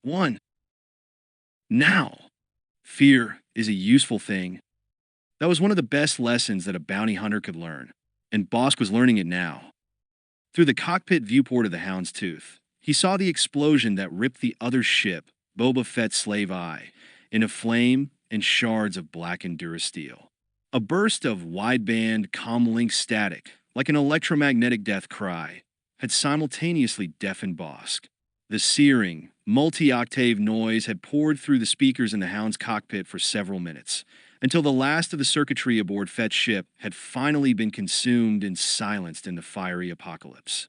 1. Now. Fear is a useful thing. That was one of the best lessons that a bounty hunter could learn, and Bosk was learning it now. Through the cockpit viewport of the Hound's Tooth, he saw the explosion that ripped the other ship, Boba Fett's slave eye, into flame and shards of blackened durasteel. A burst of wideband comlink static, like an electromagnetic death cry, had simultaneously deafened Bosk. The searing, multi-octave noise had poured through the speakers in the Hound's cockpit for several minutes, until the last of the circuitry aboard Fett's ship had finally been consumed and silenced in the fiery apocalypse.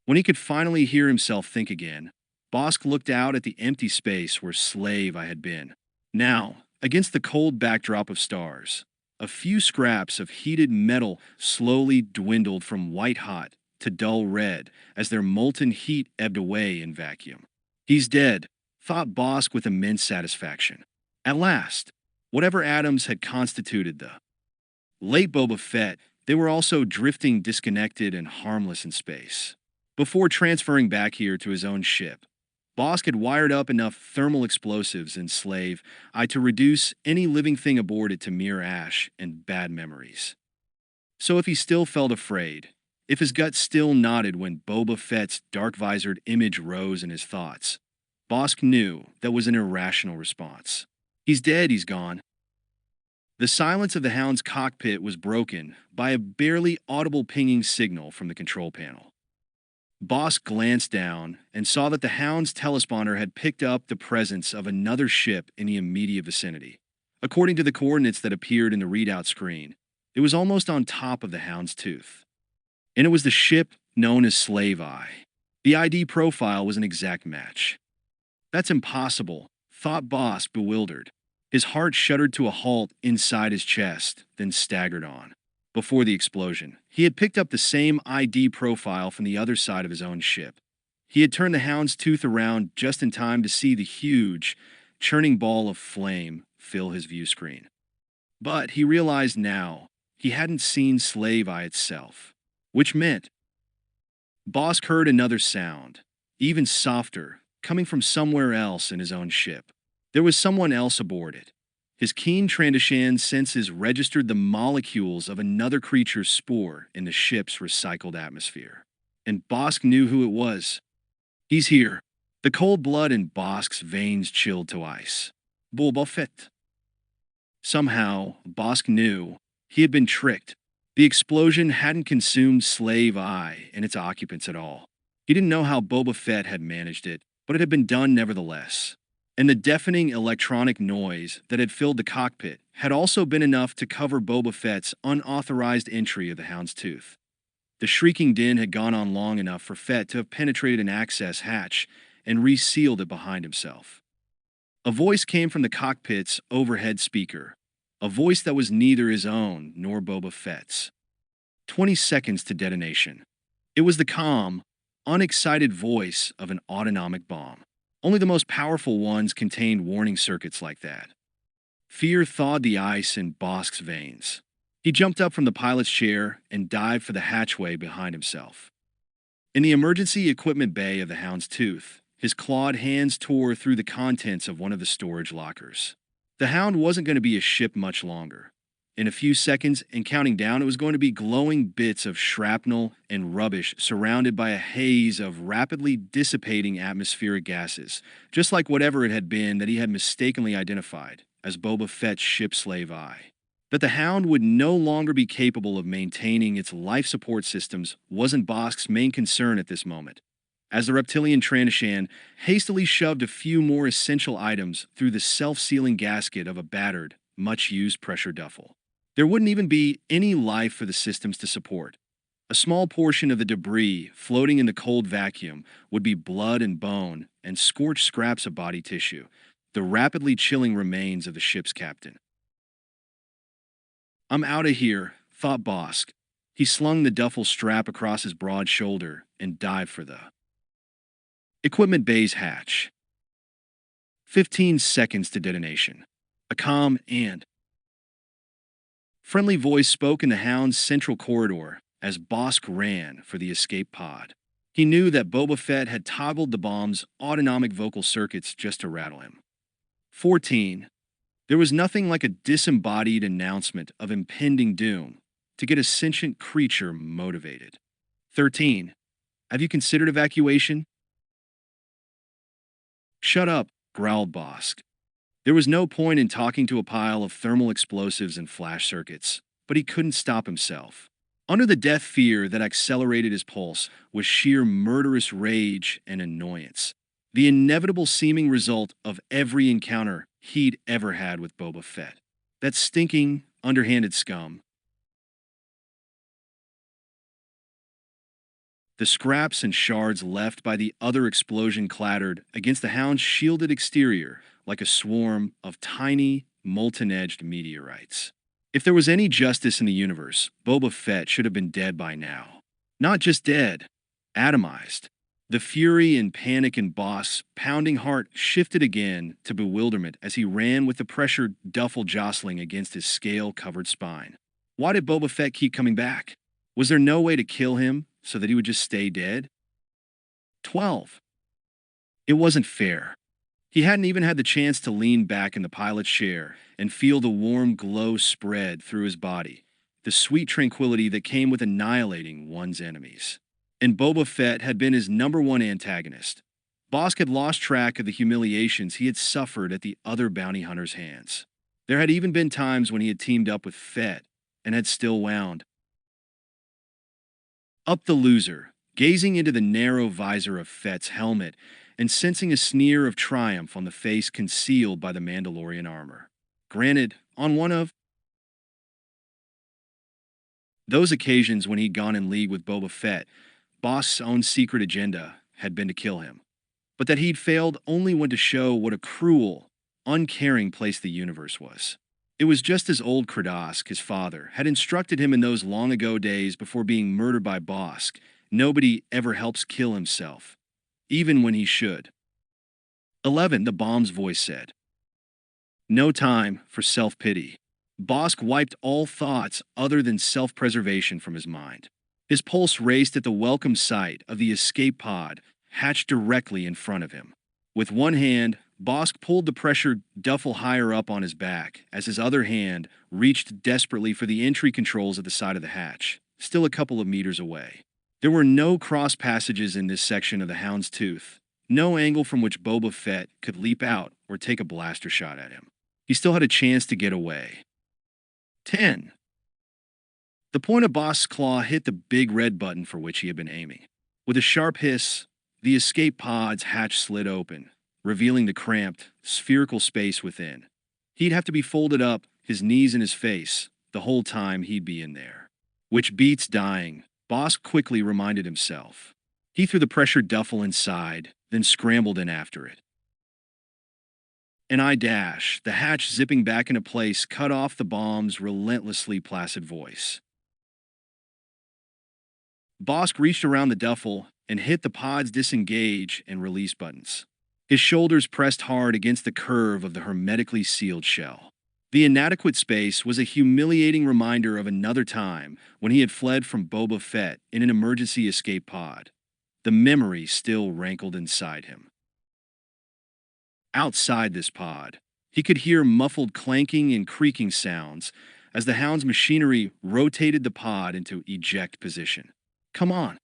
When he could finally hear himself think again, Bosk looked out at the empty space where Slave I had been. Now, against the cold backdrop of stars, a few scraps of heated metal slowly dwindled from white-hot to dull red as their molten heat ebbed away in vacuum. He's dead, thought Bosk with immense satisfaction. At last, whatever atoms had constituted the late Boba Fett, they were also drifting disconnected and harmless in space. Before transferring back here to his own ship, Bosk had wired up enough thermal explosives in Slave I to reduce any living thing aboard it to mere ash and bad memories. So if he still felt afraid, if his gut still nodded when Boba Fett's dark-visored image rose in his thoughts, Bosk knew that was an irrational response. He's dead, he's gone. The silence of the Hound's cockpit was broken by a barely audible pinging signal from the control panel. Bosk glanced down and saw that the Hound's telesponder had picked up the presence of another ship in the immediate vicinity. According to the coordinates that appeared in the readout screen, it was almost on top of the Hound's Tooth. And it was the ship known as Slave Eye. The ID profile was an exact match. That's impossible, thought Bosk, bewildered. His heart shuddered to a halt inside his chest, then staggered on. Before the explosion, he had picked up the same ID profile from the other side of his own ship. He had turned the Hound's Tooth around just in time to see the huge, churning ball of flame fill his view screen. But he realized now he hadn't seen Slave Eye itself, which meant Bosk heard another sound, even softer, coming from somewhere else in his own ship. There was someone else aboard it. His keen Trandoshan senses registered the molecules of another creature's spore in the ship's recycled atmosphere. And Bosk knew who it was. He's here. The cold blood in Bosk's veins chilled to ice. Boba Fett. Somehow, Bosk knew he had been tricked. The explosion hadn't consumed Slave Eye and its occupants at all. He didn't know how Boba Fett had managed it, but it had been done nevertheless. And the deafening electronic noise that had filled the cockpit had also been enough to cover Boba Fett's unauthorized entry of the Hound's Tooth. The shrieking din had gone on long enough for Fett to have penetrated an access hatch and resealed it behind himself. A voice came from the cockpit's overhead speaker, a voice that was neither his own nor Boba Fett's. 20 seconds to detonation. It was the calm, unexcited voice of an autonomic bomb. Only the most powerful ones contained warning circuits like that. Fear thawed the ice in Bosk's veins. He jumped up from the pilot's chair and dived for the hatchway behind himself. In the emergency equipment bay of the Hound's Tooth, his clawed hands tore through the contents of one of the storage lockers. The Hound wasn't going to be a ship much longer. In a few seconds, and counting down, it was going to be glowing bits of shrapnel and rubbish surrounded by a haze of rapidly dissipating atmospheric gases, just like whatever it had been that he had mistakenly identified as Boba Fett's ship Slave Eye. That the Hound would no longer be capable of maintaining its life support systems wasn't Bosk's main concern at this moment, as the reptilian Trandoshan hastily shoved a few more essential items through the self-sealing gasket of a battered, much-used pressure duffel. There wouldn't even be any life for the systems to support. A small portion of the debris floating in the cold vacuum would be blood and bone and scorched scraps of body tissue, the rapidly chilling remains of the ship's captain. "I'm out of here," thought Bosk. He slung the duffel strap across his broad shoulder and dived for the equipment bay's hatch. 15 seconds to detonation. A calm and friendly voice spoke in the Hound's central corridor as Bosk ran for the escape pod. He knew that Boba Fett had toggled the bomb's autonomic vocal circuits just to rattle him. 14. There was nothing like a disembodied announcement of impending doom to get a sentient creature motivated. 13. Have you considered evacuation? Shut up, growled Bosk. There was no point in talking to a pile of thermal explosives and flash circuits, but he couldn't stop himself. Under the death fear that accelerated his pulse was sheer murderous rage and annoyance, the inevitable seeming result of every encounter he'd ever had with Boba Fett. That stinking, underhanded scum. The scraps and shards left by the other explosion clattered against the Hound's shielded exterior like a swarm of tiny, molten-edged meteorites. If there was any justice in the universe, Boba Fett should have been dead by now. Not just dead, atomized. The fury and panic in Bosk's pounding heart shifted again to bewilderment as he ran with the pressured duffel jostling against his scale-covered spine. Why did Boba Fett keep coming back? Was there no way to kill him so that he would just stay dead? 12. It wasn't fair. He hadn't even had the chance to lean back in the pilot's chair and feel the warm glow spread through his body, the sweet tranquility that came with annihilating one's enemies. And Boba Fett had been his number one antagonist. Bosk had lost track of the humiliations he had suffered at the other bounty hunters' hands. There had even been times when he had teamed up with Fett and had still wound up the loser, gazing into the narrow visor of Fett's helmet and sensing a sneer of triumph on the face concealed by the Mandalorian armor. Granted, on one of those occasions when he'd gone in league with Boba Fett, Bosk's own secret agenda had been to kill him, but that he'd failed only went to show what a cruel, uncaring place the universe was. It was just as old Kradosk, his father, had instructed him in those long-ago days before being murdered by Bosk. Nobody ever helps kill himself, even when he should. 11. The bomb's voice said. No time for self-pity. Bosk wiped all thoughts other than self-preservation from his mind. His pulse raced at the welcome sight of the escape pod hatched directly in front of him. With one hand, Bosk pulled the pressured duffel higher up on his back as his other hand reached desperately for the entry controls at the side of the hatch, still a couple of meters away. There were no cross passages in this section of the Hound's Tooth, no angle from which Boba Fett could leap out or take a blaster shot at him. He still had a chance to get away. 10. The point of Bosk's claw hit the big red button for which he had been aiming. With a sharp hiss, the escape pod's hatch slid open, revealing the cramped, spherical space within. He'd have to be folded up, his knees in his face, the whole time he'd be in there. Which beats dying, Bosk quickly reminded himself. He threw the pressured duffel inside, then scrambled in after it. An eye dash, the hatch zipping back into place, cut off the bomb's relentlessly placid voice. Bosk reached around the duffel and hit the pod's disengage and release buttons. His shoulders pressed hard against the curve of the hermetically sealed shell. The inadequate space was a humiliating reminder of another time when he had fled from Boba Fett in an emergency escape pod. The memory still rankled inside him. Outside this pod, he could hear muffled clanking and creaking sounds as the Hound's machinery rotated the pod into eject position. Come on.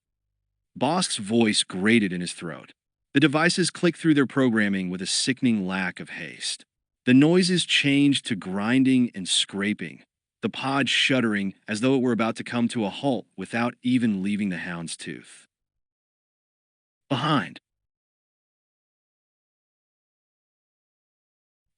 Bosk's voice grated in his throat. The devices clicked through their programming with a sickening lack of haste. The noises changed to grinding and scraping, the pod shuddering as though it were about to come to a halt without even leaving the Hound's Tooth. Behind.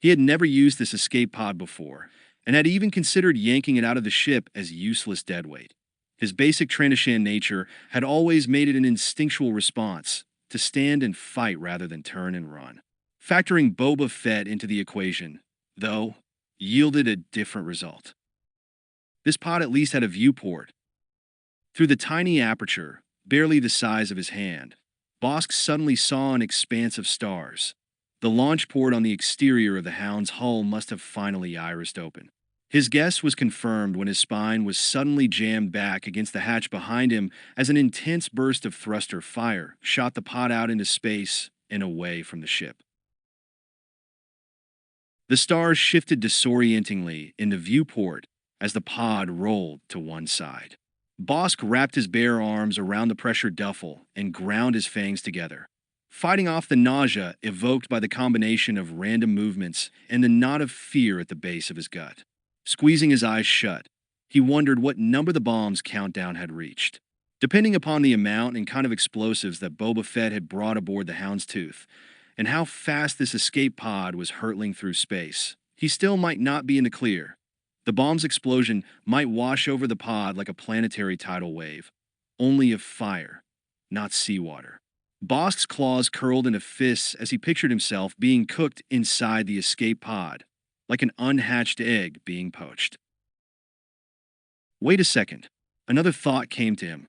He had never used this escape pod before, and had even considered yanking it out of the ship as useless deadweight. His basic Trandoshan nature had always made it an instinctual response, to stand and fight rather than turn and run. Factoring Boba Fett into the equation, though, yielded a different result. This pod at least had a viewport. Through the tiny aperture, barely the size of his hand, Bosk suddenly saw an expanse of stars. The launch port on the exterior of the Hound's hull must have finally irised open. His guess was confirmed when his spine was suddenly jammed back against the hatch behind him as an intense burst of thruster fire shot the pod out into space and away from the ship. The stars shifted disorientingly in the viewport as the pod rolled to one side. Bosk wrapped his bare arms around the pressured duffel and ground his fangs together, fighting off the nausea evoked by the combination of random movements and the knot of fear at the base of his gut. Squeezing his eyes shut, he wondered what number the bomb's countdown had reached. Depending upon the amount and kind of explosives that Boba Fett had brought aboard the Houndstooth, and how fast this escape pod was hurtling through space, he still might not be in the clear. The bomb's explosion might wash over the pod like a planetary tidal wave, only of fire, not seawater. Bosk's claws curled into fists as he pictured himself being cooked inside the escape pod, like an unhatched egg being poached. Wait a second. Another thought came to him.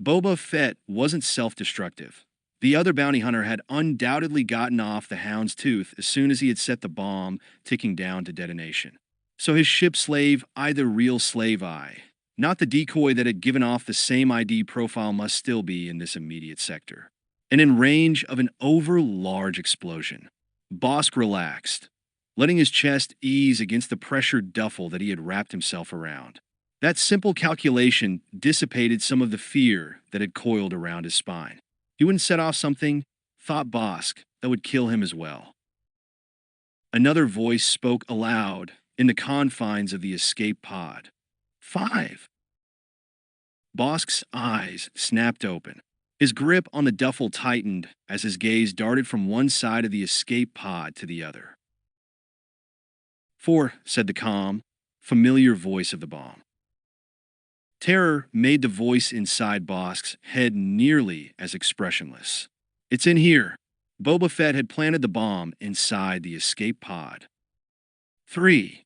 Boba Fett wasn't self-destructive. The other bounty hunter had undoubtedly gotten off the Houndstooth as soon as he had set the bomb ticking down to detonation. So his ship slave, either real slave eye, not the decoy that had given off the same ID profile, must still be in this immediate sector, and in range of an over-large explosion. Bosk relaxed, letting his chest ease against the pressured duffel that he had wrapped himself around. That simple calculation dissipated some of the fear that had coiled around his spine. He wouldn't set off something, thought Bosk, that would kill him as well. Another voice spoke aloud in the confines of the escape pod. 5. Bosk's eyes snapped open. His grip on the duffel tightened as his gaze darted from one side of the escape pod to the other. 4, said the calm, familiar voice of the bomb. Terror made the voice inside Bosk's head nearly as expressionless. It's in here. Boba Fett had planted the bomb inside the escape pod. 3.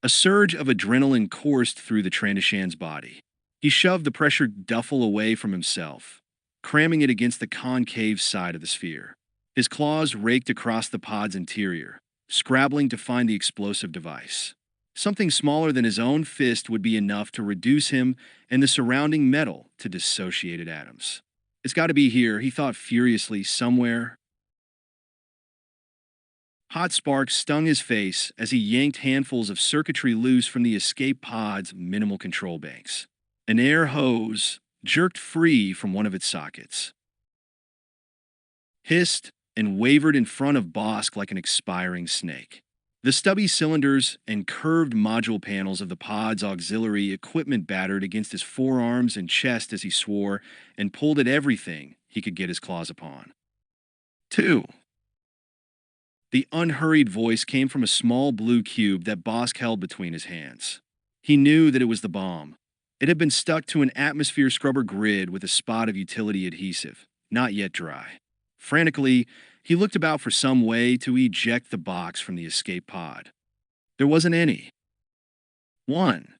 A surge of adrenaline coursed through the Trandoshan's body. He shoved the pressured duffel away from himself, cramming it against the concave side of the sphere. His claws raked across the pod's interior, scrabbling to find the explosive device. Something smaller than his own fist would be enough to reduce him and the surrounding metal to dissociated atoms. It's got to be here, he thought furiously, somewhere. Hot sparks stung his face as he yanked handfuls of circuitry loose from the escape pod's minimal control banks. An air hose jerked free from one of its sockets, hissed, and wavered in front of Bosk like an expiring snake. The stubby cylinders and curved module panels of the pod's auxiliary equipment battered against his forearms and chest as he swore and pulled at everything he could get his claws upon. 2. The unhurried voice came from a small blue cube that Bosk held between his hands. He knew that it was the bomb. It had been stuck to an atmosphere scrubber grid with a spot of utility adhesive, not yet dry. Frantically, he looked about for some way to eject the box from the escape pod. There wasn't any. 1.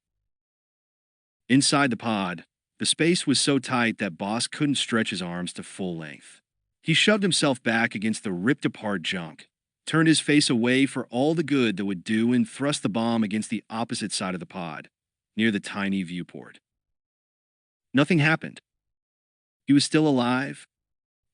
Inside the pod, the space was so tight that Bosk couldn't stretch his arms to full length. He shoved himself back against the ripped-apart junk, turned his face away for all the good that would do, and thrust the bomb against the opposite side of the pod, near the tiny viewport. Nothing happened. He was still alive.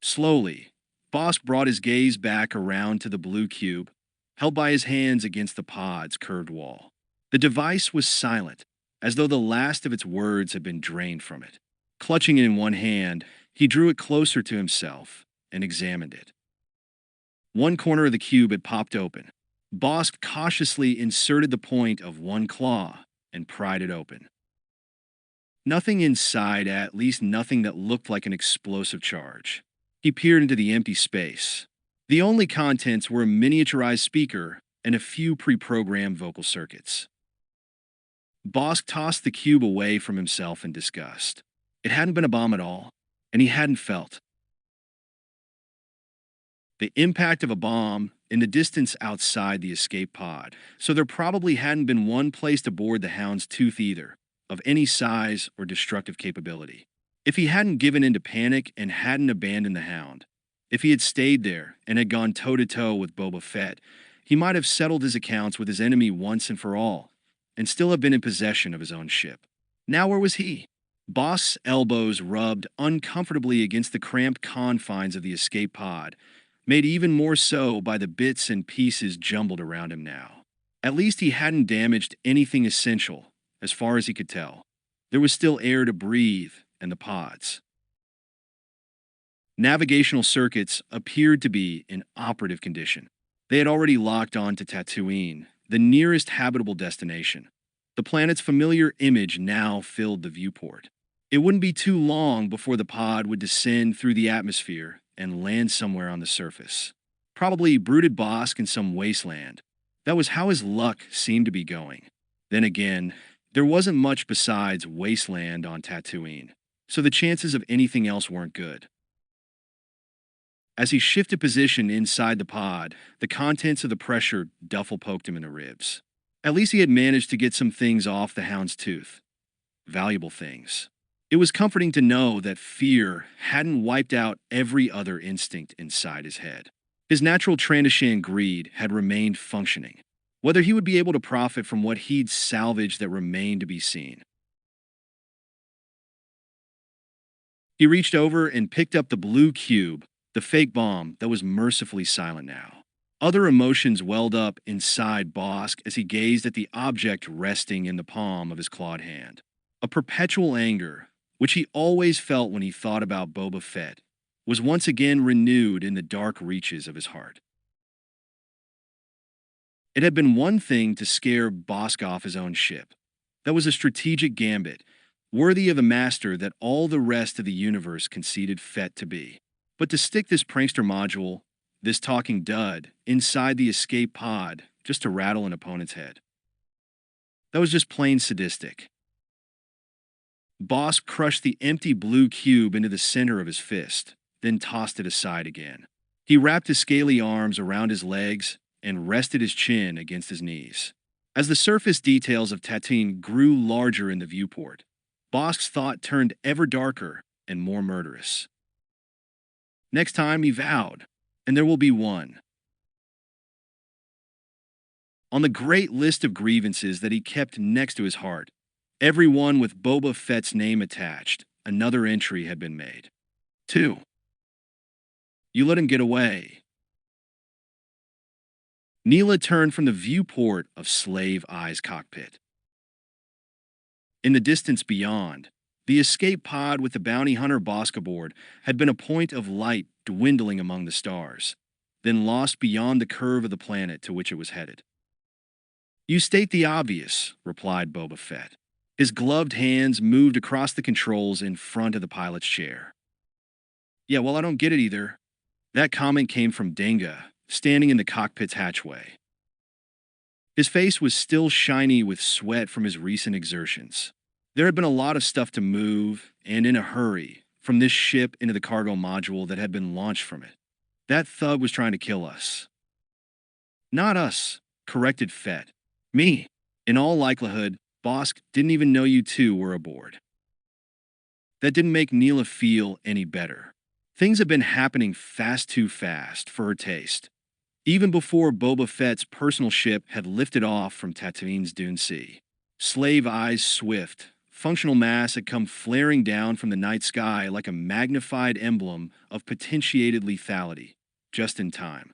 Slowly, Bosk brought his gaze back around to the blue cube, held by his hands against the pod's curved wall. The device was silent, as though the last of its words had been drained from it. Clutching it in one hand, he drew it closer to himself and examined it. One corner of the cube had popped open. Bosk cautiously inserted the point of one claw and pried it open. Nothing inside, at least nothing that looked like an explosive charge. He peered into the empty space. The only contents were a miniaturized speaker and a few pre-programmed vocal circuits. Bosk tossed the cube away from himself in disgust. It hadn't been a bomb at all, and he hadn't felt the impact of a bomb in the distance outside the escape pod, so there probably hadn't been one placed aboard the Houndstooth either, of any size or destructive capability. If he hadn't given in to panic and hadn't abandoned the Hound, if he had stayed there and had gone toe-to-toe with Boba Fett, he might have settled his accounts with his enemy once and for all, and still have been in possession of his own ship. Now where was he? Bosk's elbows rubbed uncomfortably against the cramped confines of the escape pod, made even more so by the bits and pieces jumbled around him now. At least he hadn't damaged anything essential, as far as he could tell. There was still air to breathe in the pods. Navigational circuits appeared to be in operative condition. They had already locked on to Tatooine, the nearest habitable destination. The planet's familiar image now filled the viewport. It wouldn't be too long before the pod would descend through the atmosphere and land somewhere on the surface. Probably brooded Bosk in some wasteland. That was how his luck seemed to be going. Then again, there wasn't much besides wasteland on Tatooine, so the chances of anything else weren't good. As he shifted position inside the pod, the contents of the pressure duffel poked him in the ribs. At least he had managed to get some things off the hound's tooth. Valuable things. It was comforting to know that fear hadn't wiped out every other instinct inside his head. His natural Trandoshan greed had remained functioning. Whether he would be able to profit from what he'd salvaged that remained to be seen. He reached over and picked up the blue cube, the fake bomb that was mercifully silent now. Other emotions welled up inside Bosk as he gazed at the object resting in the palm of his clawed hand. A perpetual anger, which he always felt when he thought about Boba Fett, was once again renewed in the dark reaches of his heart. It had been one thing to scare Bosk off his own ship. That was a strategic gambit, worthy of a master that all the rest of the universe conceded Fett to be. But to stick this prankster module, this talking dud, inside the escape pod just to rattle an opponent's head. That was just plain sadistic. Bosk crushed the empty blue cube into the center of his fist, then tossed it aside again. He wrapped his scaly arms around his legs and rested his chin against his knees. As the surface details of Tatooine grew larger in the viewport, Bosk's thought turned ever darker and more murderous. Next time, he vowed, and there will be one. On the great list of grievances that he kept next to his heart, every one with Boba Fett's name attached, another entry had been made. 2. You let him get away. Neela turned from the viewport of Slave Eye's cockpit. In the distance beyond, the escape pod with the bounty hunter Bosk aboard had been a point of light dwindling among the stars, then lost beyond the curve of the planet to which it was headed. You state the obvious, replied Boba Fett. His gloved hands moved across the controls in front of the pilot's chair. Yeah, well, I don't get it either. That comment came from Denga, standing in the cockpit's hatchway. His face was still shiny with sweat from his recent exertions. There had been a lot of stuff to move, and in a hurry, from this ship into the cargo module that had been launched from it. That thug was trying to kill us. Not us, corrected Fett. Me. In all likelihood, Bosk didn't even know you two were aboard. That didn't make Neela feel any better. Things had been happening too fast for her taste, even before Boba Fett's personal ship had lifted off from Tatooine's Dune Sea. Slave Eye's swift, functional mass had come flaring down from the night sky like a magnified emblem of potentiated lethality, just in time.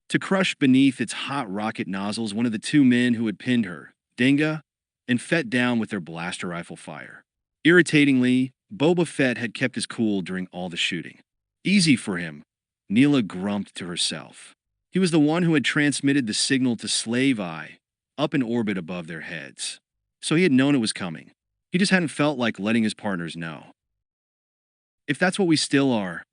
To crush beneath its hot rocket nozzles one of the two men who had pinned her, Denga, and Fett down with their blaster rifle fire. Irritatingly, Boba Fett had kept his cool during all the shooting. Easy for him, Neela grumped to herself. He was the one who had transmitted the signal to Slave Eye, up in orbit above their heads. So he had known it was coming. He just hadn't felt like letting his partners know. If that's what we still are,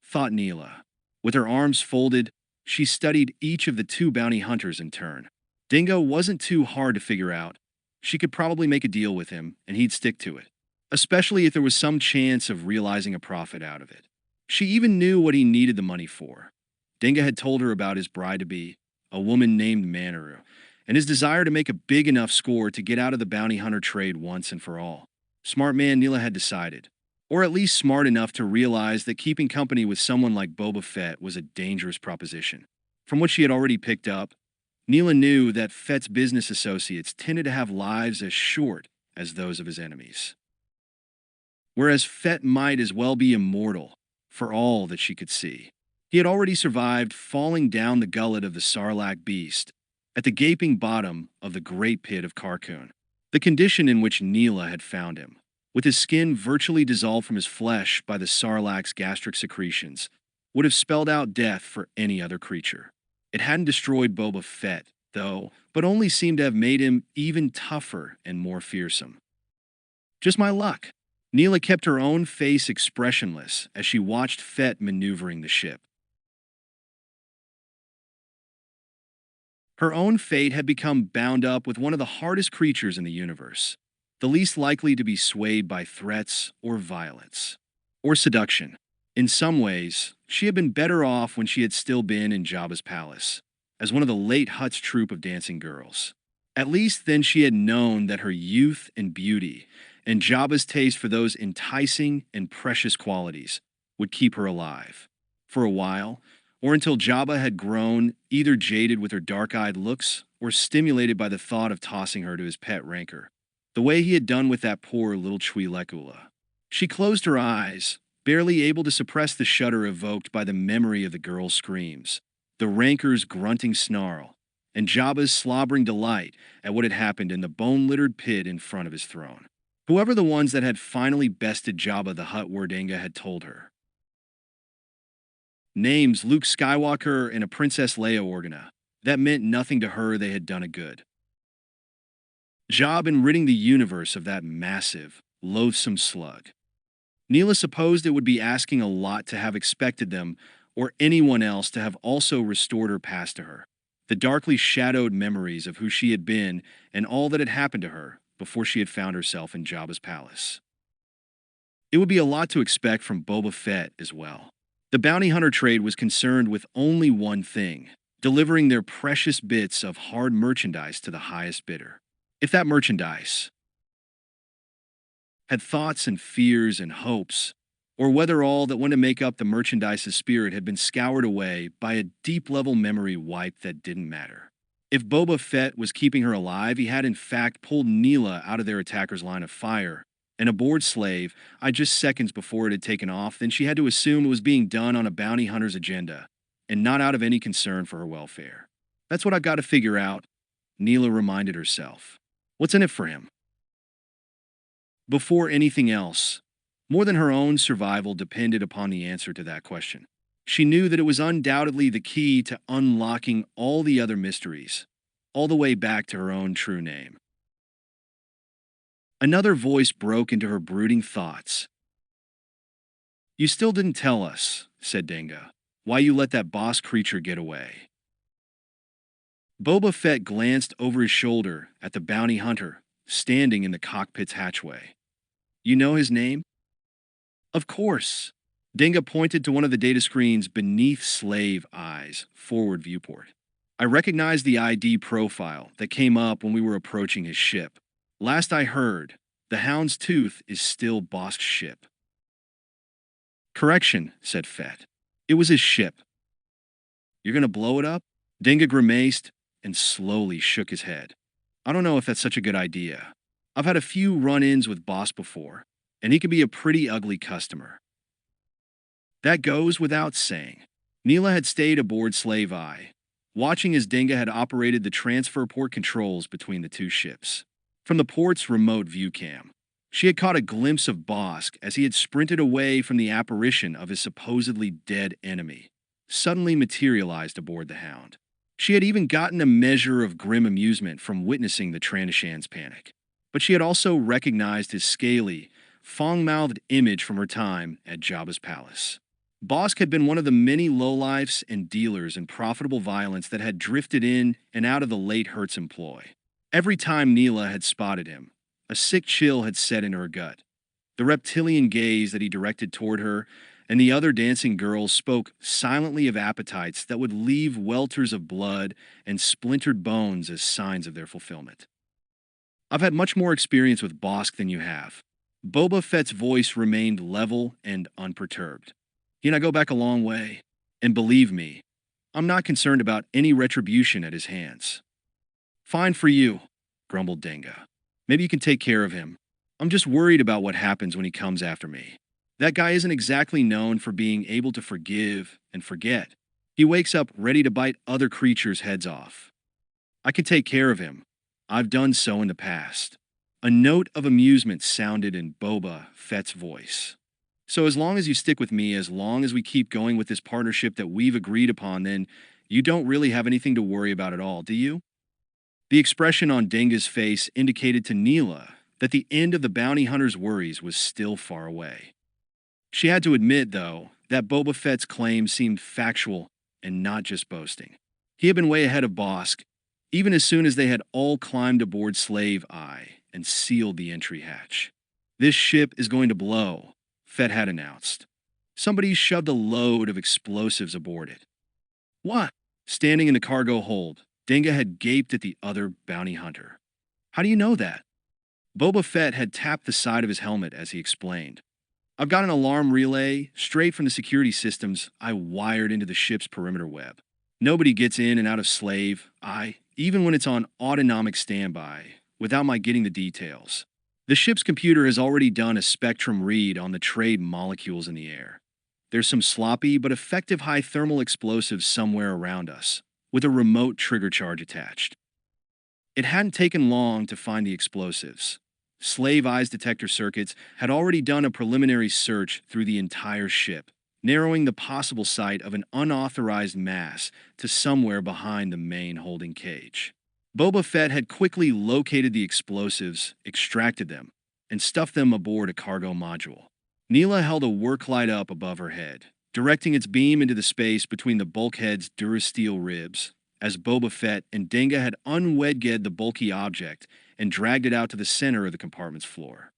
thought Neela. With her arms folded, she studied each of the two bounty hunters in turn. Dingo wasn't too hard to figure out. She could probably make a deal with him, and he'd stick to it, especially if there was some chance of realizing a profit out of it. She even knew what he needed the money for. Dingo had told her about his bride-to-be, a woman named Manaru, and his desire to make a big enough score to get out of the bounty hunter trade once and for all. Smart man, Neela had decided. Or at least smart enough to realize that keeping company with someone like Boba Fett was a dangerous proposition. From what she had already picked up, Neela knew that Fett's business associates tended to have lives as short as those of his enemies. Whereas Fett might as well be immortal, for all that she could see. He had already survived falling down the gullet of the Sarlacc beast at the gaping bottom of the great pit of Carcoon, the condition in which Neela had found him, with his skin virtually dissolved from his flesh by the Sarlacc's gastric secretions, would have spelled out death for any other creature. It hadn't destroyed Boba Fett, though, but only seemed to have made him even tougher and more fearsome. Just my luck. Neela kept her own face expressionless as she watched Fett maneuvering the ship. Her own fate had become bound up with one of the hardest creatures in the universe, the least likely to be swayed by threats or violence, or seduction. In some ways, she had been better off when she had still been in Jabba's palace, as one of the late Hutt's troop of dancing girls. At least then she had known that her youth and beauty, and Jabba's taste for those enticing and precious qualities, would keep her alive. For a while, or until Jabba had grown either jaded with her dark-eyed looks or stimulated by the thought of tossing her to his pet rancor, the way he had done with that poor little Twi'lekula. She closed her eyes, barely able to suppress the shudder evoked by the memory of the girl's screams, the rancor's grunting snarl, and Jabba's slobbering delight at what had happened in the bone-littered pit in front of his throne. Whoever the ones that had finally bested Jabba the Hutt were, Denga had told her. Names Luke Skywalker and a Princess Leia Organa. That meant nothing to her. They had done a good job in ridding the universe of that massive, loathsome slug. Neela supposed it would be asking a lot to have expected them or anyone else to have also restored her past to her, the darkly shadowed memories of who she had been and all that had happened to her before she had found herself in Jabba's palace. It would be a lot to expect from Boba Fett as well. The bounty hunter trade was concerned with only one thing: delivering their precious bits of hard merchandise to the highest bidder. If that merchandise had thoughts and fears and hopes, or whether all that went to make up the merchandise's spirit had been scoured away by a deep-level memory wipe that didn't matter. If Boba Fett was keeping her alive, he had in fact pulled Neela out of their attacker's line of fire, and aboard Slave, just seconds before it had taken off, then she had to assume it was being done on a bounty hunter's agenda, and not out of any concern for her welfare. That's what I've got to figure out, Neela reminded herself. What's in it for him? Before anything else, more than her own survival depended upon the answer to that question. She knew that it was undoubtedly the key to unlocking all the other mysteries, all the way back to her own true name. Another voice broke into her brooding thoughts. "You still didn't tell us," said Denga, "why you let that boss creature get away." Boba Fett glanced over his shoulder at the bounty hunter standing in the cockpit's hatchway. "You know his name?" "Of course." Denga pointed to one of the data screens beneath Slave Eye's forward viewport. "I recognized the ID profile that came up when we were approaching his ship. Last I heard, the Hound's Tooth is still Bosk's ship." "Correction," said Fett. "It was his ship." "You're gonna blow it up?" Denga grimaced and slowly shook his head. "I don't know if that's such a good idea. I've had a few run-ins with Bosk before, and he can be a pretty ugly customer." That goes without saying. Neela had stayed aboard Slave Eye, watching as Denga had operated the transfer port controls between the two ships. From the port's remote view cam, she had caught a glimpse of Bosk as he had sprinted away from the apparition of his supposedly dead enemy, suddenly materialized aboard the Hound. She had even gotten a measure of grim amusement from witnessing the Trandoshan's panic, but she had also recognized his scaly, fong-mouthed image from her time at Jabba's palace. Bosk had been one of the many lowlifes and dealers in profitable violence that had drifted in and out of the late Hertz employ. Every time Neela had spotted him, a sick chill had set in her gut. The reptilian gaze that he directed toward her and the other dancing girls spoke silently of appetites that would leave welters of blood and splintered bones as signs of their fulfillment. "I've had much more experience with Bosk than you have." Boba Fett's voice remained level and unperturbed. "He and I go back a long way, and believe me, I'm not concerned about any retribution at his hands. Fine for you, grumbled Denga. Maybe you can take care of him. I'm just worried about what happens when he comes after me. That guy isn't exactly known for being able to forgive and forget. He wakes up ready to bite other creatures' heads off. I can take care of him. I've done so in the past. A note of amusement sounded in Boba Fett's voice. So as long as you stick with me, as long as we keep going with this partnership that we've agreed upon, then you don't really have anything to worry about at all, do you? The expression on Denga's face indicated to Neela that the end of the bounty hunter's worries was still far away. She had to admit, though, that Boba Fett's claims seemed factual and not just boasting. He had been way ahead of Bosk, even as soon as they had all climbed aboard Slave Eye and sealed the entry hatch. This ship is going to blow, Fett had announced. Somebody shoved a load of explosives aboard it. What? Standing in the cargo hold, Denga had gaped at the other bounty hunter. How do you know that? Boba Fett had tapped the side of his helmet as he explained. I've got an alarm relay straight from the security systems I wired into the ship's perimeter web. Nobody gets in and out of Slave Eye, even when it's on autonomic standby, without my getting the details. The ship's computer has already done a spectrum read on the trade molecules in the air. There's some sloppy but effective high thermal explosives somewhere around us, with a remote trigger charge attached. It hadn't taken long to find the explosives. Slave Eye's detector circuits had already done a preliminary search through the entire ship, narrowing the possible site of an unauthorized mass to somewhere behind the main holding cage. Boba Fett had quickly located the explosives, extracted them, and stuffed them aboard a cargo module. Neela held a work light up above her head, directing its beam into the space between the bulkhead's durasteel ribs, as Boba Fett and Denga had unwedged the bulky object and dragged it out to the center of the compartment's floor.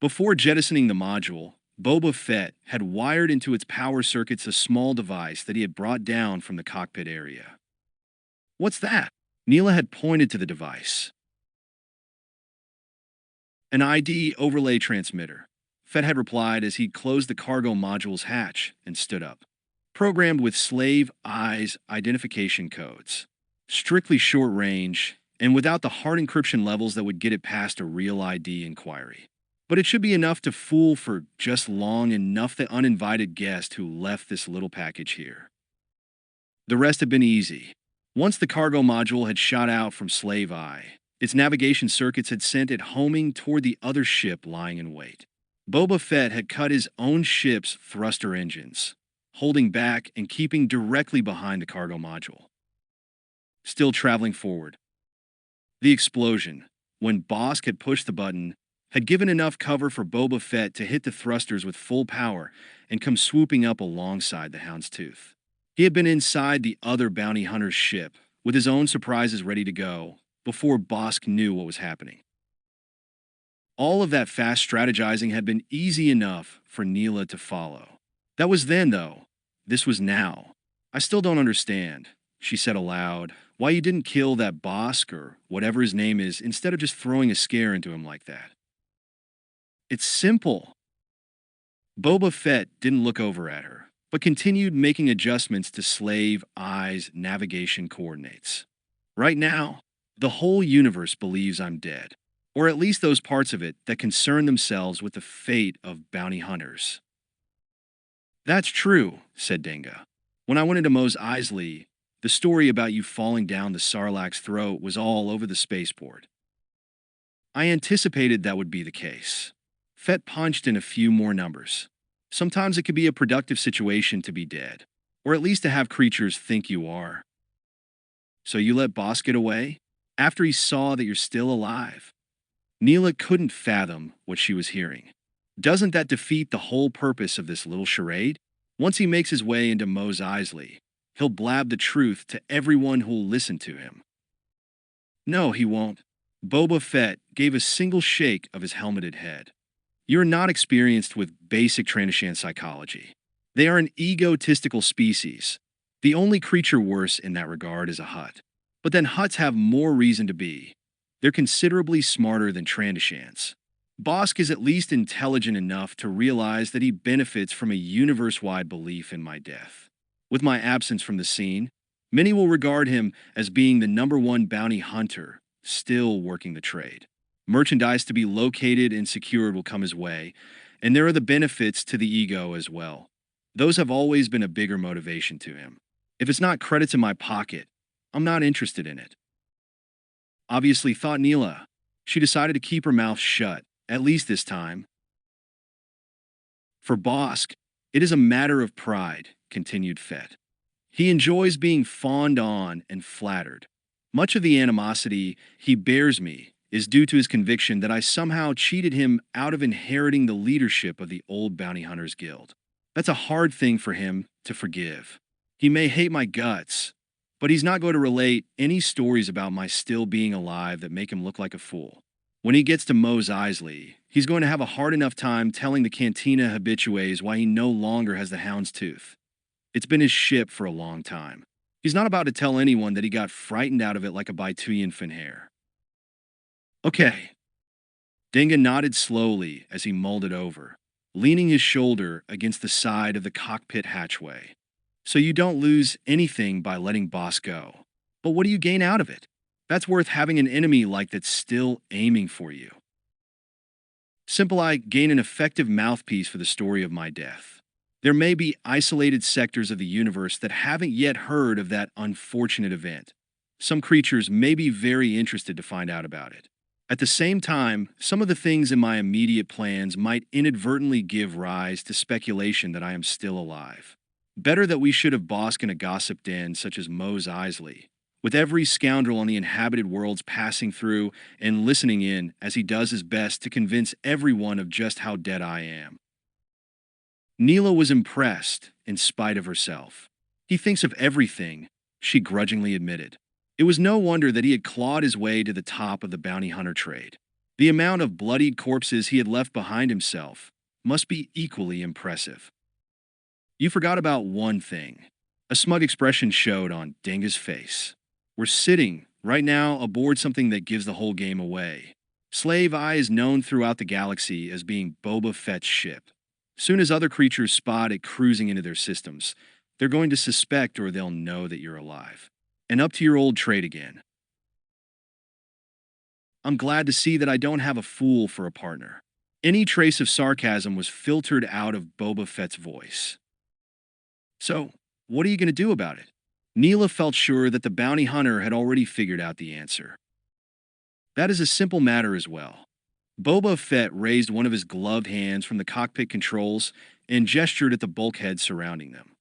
Before jettisoning the module, Boba Fett had wired into its power circuits a small device that he had brought down from the cockpit area. What's that? Neela had pointed to the device. An ID overlay transmitter, Fett had replied as he closed the cargo module's hatch and stood up. Programmed with Slave Eye's identification codes. Strictly short range, and without the hard encryption levels that would get it past a real ID inquiry. But it should be enough to fool for just long enough the uninvited guest who left this little package here. The rest had been easy. Once the cargo module had shot out from Slave Eye, its navigation circuits had sent it homing toward the other ship lying in wait. Boba Fett had cut his own ship's thruster engines, holding back and keeping directly behind the cargo module. Still traveling forward. The explosion, when Bosk had pushed the button, had given enough cover for Boba Fett to hit the thrusters with full power and come swooping up alongside the Houndstooth. He had been inside the other bounty hunter's ship, with his own surprises ready to go, before Bosk knew what was happening. All of that fast strategizing had been easy enough for Neela to follow. That was then, though. This was now. I still don't understand, she said aloud, why you didn't kill that Bosk or whatever his name is instead of just throwing a scare into him like that. It's simple. Boba Fett didn't look over at her, but continued making adjustments to Slave Eye's navigation coordinates. Right now, the whole universe believes I'm dead, or at least those parts of it that concern themselves with the fate of bounty hunters. That's true, said Denga. When I went into Mos Eisley, the story about you falling down the Sarlacc's throat was all over the spaceport. I anticipated that would be the case. Fett punched in a few more numbers. Sometimes it could be a productive situation to be dead, or at least to have creatures think you are. So you let Bosk get away? After he saw that you're still alive? Neela couldn't fathom what she was hearing. Doesn't that defeat the whole purpose of this little charade? Once he makes his way into Mos Eisley, he'll blab the truth to everyone who'll listen to him. No, he won't. Boba Fett gave a single shake of his helmeted head. You're not experienced with basic Trandoshan psychology. They are an egotistical species. The only creature worse in that regard is a Hutt. But then Hutts have more reason to be. They're considerably smarter than Trandoshans. Bosk is at least intelligent enough to realize that he benefits from a universe-wide belief in my death. With my absence from the scene, many will regard him as being the #1 bounty hunter, still working the trade. Merchandise to be located and secured will come his way, and there are the benefits to the ego as well. Those have always been a bigger motivation to him. If it's not credits in my pocket, I'm not interested in it. Obviously, thought Neela. She decided to keep her mouth shut, at least this time. For Bosk, it is a matter of pride, continued Fett. He enjoys being fawned on and flattered. Much of the animosity he bears me is due to his conviction that I somehow cheated him out of inheriting the leadership of the old Bounty Hunters Guild. That's a hard thing for him to forgive. He may hate my guts, but he's not going to relate any stories about my still being alive that make him look like a fool. When he gets to Mos Eisley, he's going to have a hard enough time telling the Cantina habitués why he no longer has the Hound's Tooth. It's been his ship for a long time. He's not about to tell anyone that he got frightened out of it like a Baituyan Finhair. Okay. Dinga nodded slowly as he mulled it over, leaning his shoulder against the side of the cockpit hatchway. So you don't lose anything by letting Boss go. But what do you gain out of it? That's worth having an enemy like that's still aiming for you. Simple, I gain an effective mouthpiece for the story of my death. There may be isolated sectors of the universe that haven't yet heard of that unfortunate event. Some creatures may be very interested to find out about it. At the same time, some of the things in my immediate plans might inadvertently give rise to speculation that I am still alive. Better that we should have Bosk in a gossip den such as Mos Eisley, with every scoundrel on the inhabited worlds passing through and listening in as he does his best to convince everyone of just how dead I am. Neela was impressed in spite of herself. He thinks of everything, she grudgingly admitted. It was no wonder that he had clawed his way to the top of the bounty hunter trade. The amount of bloodied corpses he had left behind himself must be equally impressive. You forgot about one thing. A smug expression showed on Dinga's face. We're sitting, right now, aboard something that gives the whole game away. Slave Eye is known throughout the galaxy as being Boba Fett's ship. Soon as other creatures spot it cruising into their systems, they're going to suspect or they'll know that you're alive. And up to your old trade again. I'm glad to see that I don't have a fool for a partner. Any trace of sarcasm was filtered out of Boba Fett's voice. So, what are you going to do about it? Neela felt sure that the bounty hunter had already figured out the answer. That is a simple matter as well. Boba Fett raised one of his gloved hands from the cockpit controls and gestured at the bulkhead surrounding them.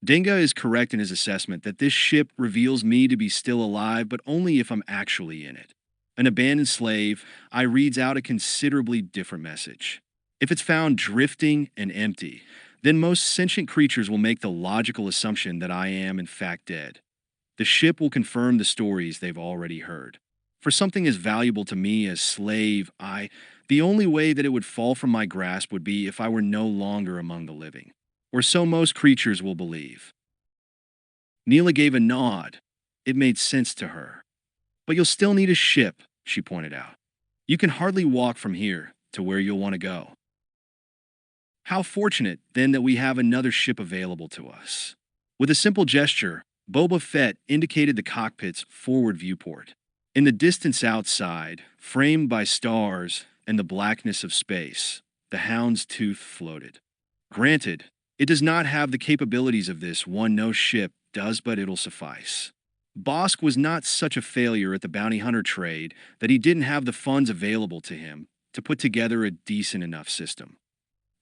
Dinga is correct in his assessment that this ship reveals me to be still alive, but only if I'm actually in it. An abandoned slave, I reads out a considerably different message. If it's found drifting and empty, then most sentient creatures will make the logical assumption that I am in fact dead. The ship will confirm the stories they've already heard. For something as valuable to me as slave, the only way that it would fall from my grasp would be if I were no longer among the living. Or so most creatures will believe. Neela gave a nod. It made sense to her. But you'll still need a ship, she pointed out. You can hardly walk from here to where you'll want to go. How fortunate, then, that we have another ship available to us. With a simple gesture, Boba Fett indicated the cockpit's forward viewport. In the distance outside, framed by stars and the blackness of space, the Hound's Tooth floated. Granted, it does not have the capabilities of this one no ship does, but it'll suffice. Bosk was not such a failure at the bounty hunter trade that he didn't have the funds available to him to put together a decent enough system.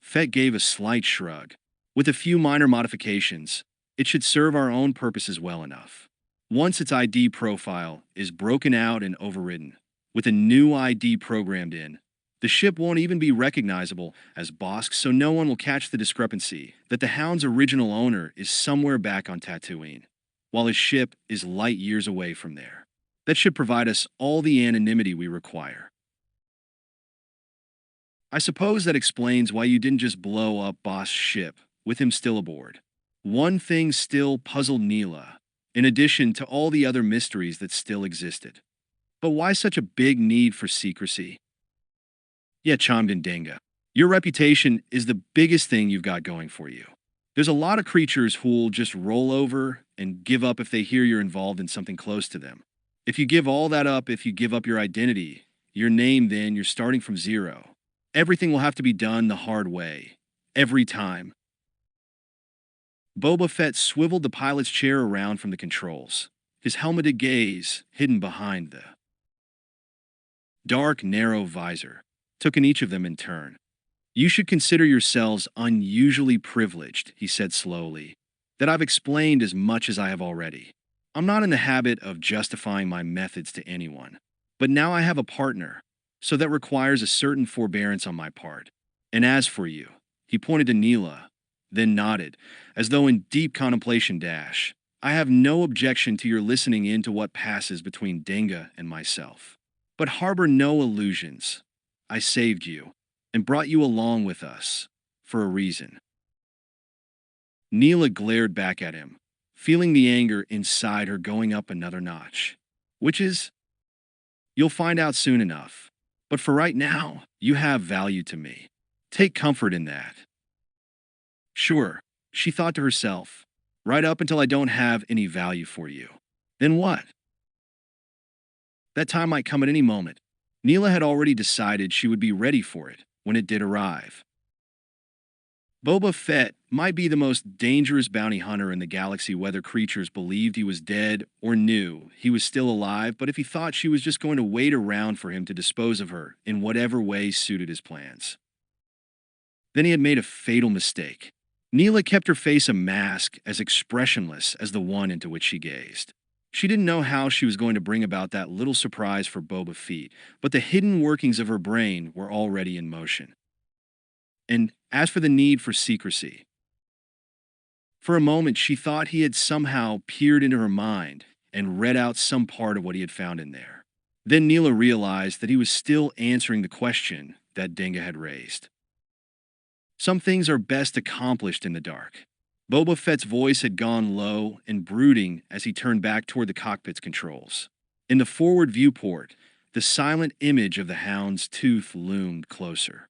Fett gave a slight shrug. With a few minor modifications, it should serve our own purposes well enough. Once its ID profile is broken out and overridden, with a new ID programmed in, the ship won't even be recognizable as Bosk, so no one will catch the discrepancy that the Hound's original owner is somewhere back on Tatooine, while his ship is light years away from there. That should provide us all the anonymity we require. I suppose that explains why you didn't just blow up Bosk's ship, with him still aboard. One thing still puzzled Neela, in addition to all the other mysteries that still existed. But why such a big need for secrecy? Yeah, chimed in Dinga. Your reputation is the biggest thing you've got going for you. There's a lot of creatures who'll just roll over and give up if they hear you're involved in something close to them. If you give all that up, if you give up your identity, your name, then you're starting from zero. Everything will have to be done the hard way. Every time. Boba Fett swiveled the pilot's chair around from the controls, his helmeted gaze hidden behind the dark, narrow visor, took in each of them in turn. You should consider yourselves unusually privileged, he said slowly, that I've explained as much as I have already. I'm not in the habit of justifying my methods to anyone, but now I have a partner, so that requires a certain forbearance on my part. And as for you, he pointed to Neela, then nodded, as though in deep contemplation dash. I have no objection to your listening in to what passes between Denga and myself. But harbor no illusions. I saved you and brought you along with us for a reason. Neela glared back at him, feeling the anger inside her going up another notch. Which is? You'll find out soon enough. But for right now, you have value to me. Take comfort in that. Sure, she thought to herself, right up until I don't have any value for you. Then what? That time might come at any moment. Neela had already decided she would be ready for it when it did arrive. Boba Fett might be the most dangerous bounty hunter in the galaxy, whether creatures believed he was dead or knew he was still alive, but if he thought she was just going to wait around for him to dispose of her in whatever way suited his plans, then he had made a fatal mistake. Neela kept her face a mask as expressionless as the one into which she gazed. She didn't know how she was going to bring about that little surprise for Boba Fett, but the hidden workings of her brain were already in motion. And as for the need for secrecy, for a moment she thought he had somehow peered into her mind and read out some part of what he had found in there. Then Neela realized that he was still answering the question that Denga had raised. Some things are best accomplished in the dark. Boba Fett's voice had gone low and brooding as he turned back toward the cockpit's controls. In the forward viewport, the silent image of the hound's tooth loomed closer.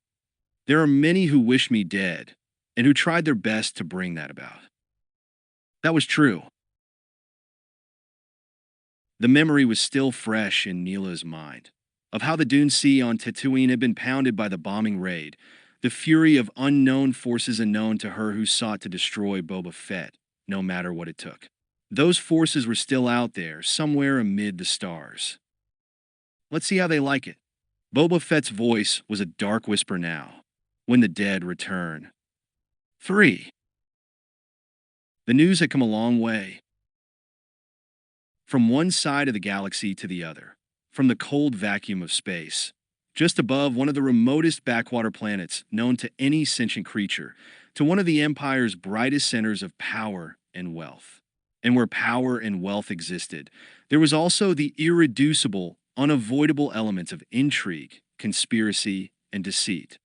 There are many who wish me dead, and who tried their best to bring that about. That was true. The memory was still fresh in Neela's mind, of how the Dune Sea on Tatooine had been pounded by the bombing raid, the fury of unknown forces unknown to her who sought to destroy Boba Fett, no matter what it took. Those forces were still out there, somewhere amid the stars. Let's see how they like it. Boba Fett's voice was a dark whisper now. When the dead return. 3. The news had come a long way. From one side of the galaxy to the other, from the cold vacuum of space, just above one of the remotest backwater planets known to any sentient creature, to one of the Empire's brightest centers of power and wealth. And where power and wealth existed, there was also the irreducible, unavoidable elements of intrigue, conspiracy, and deceit.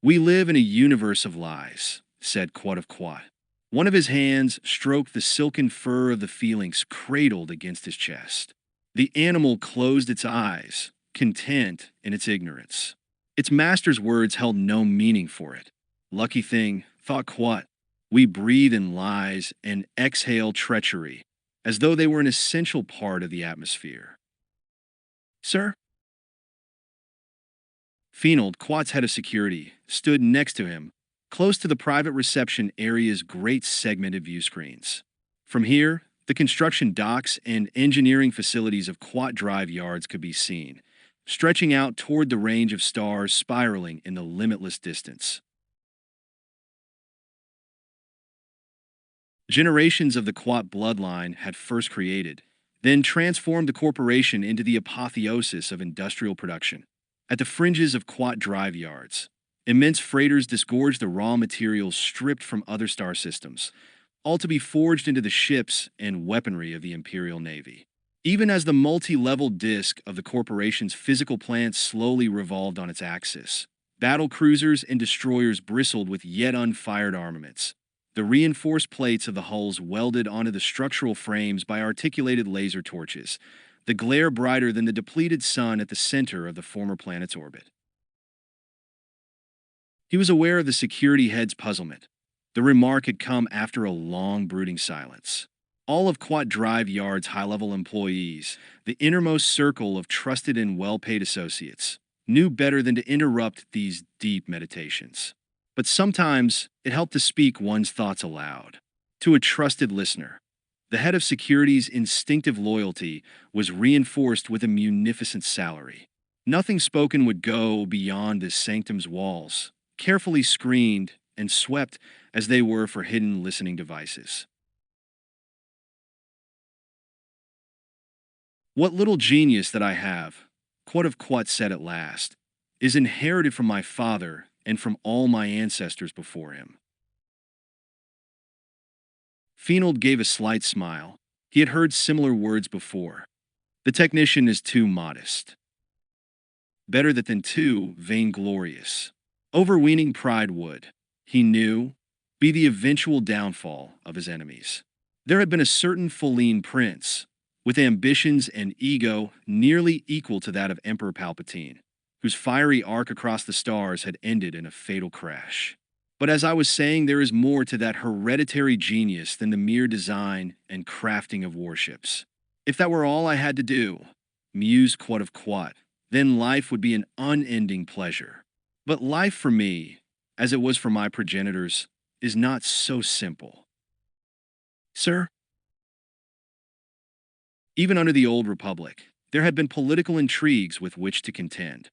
We live in a universe of lies, said Quat of Quat. One of his hands stroked the silken fur of the Phoenix cradled against his chest. The animal closed its eyes, content in its ignorance. Its master's words held no meaning for it. Lucky thing, thought Quat, we breathe in lies and exhale treachery, as though they were an essential part of the atmosphere. Sir? Fienold, Quat's head of security, stood next to him, close to the private reception area's great segmented view screens. From here, the construction docks and engineering facilities of Quat Drive yards could be seen, stretching out toward the range of stars spiraling in the limitless distance. Generations of the Quat bloodline had first created, then transformed the corporation into the apotheosis of industrial production. At the fringes of Quat Drive yards, immense freighters disgorged the raw materials stripped from other star systems, all to be forged into the ships and weaponry of the Imperial Navy. Even as the multi-level disk of the corporation's physical plant slowly revolved on its axis, battle cruisers and destroyers bristled with yet unfired armaments, the reinforced plates of the hulls welded onto the structural frames by articulated laser torches, the glare brighter than the depleted sun at the center of the former planet's orbit. He was aware of the security head's puzzlement. The remark had come after a long, brooding silence. All of Quat Drive Yard's high-level employees, the innermost circle of trusted and well-paid associates, knew better than to interrupt these deep meditations. But sometimes it helped to speak one's thoughts aloud. To a trusted listener, the head of security's instinctive loyalty was reinforced with a munificent salary. Nothing spoken would go beyond this sanctum's walls, carefully screened and swept as they were for hidden listening devices. What little genius that I have, Quat of Quat said at last, is inherited from my father and from all my ancestors before him. Fienold gave a slight smile. He had heard similar words before. The technician is too modest. Better that than too vainglorious. Overweening pride would, he knew, be the eventual downfall of his enemies. There had been a certain Feline prince, with ambitions and ego nearly equal to that of Emperor Palpatine, whose fiery arc across the stars had ended in a fatal crash. But as I was saying, there is more to that hereditary genius than the mere design and crafting of warships. If that were all I had to do, mused Quat of Quat, then life would be an unending pleasure. But life for me, as it was for my progenitors, is not so simple. Sir? Even under the old republic, there had been political intrigues with which to contend.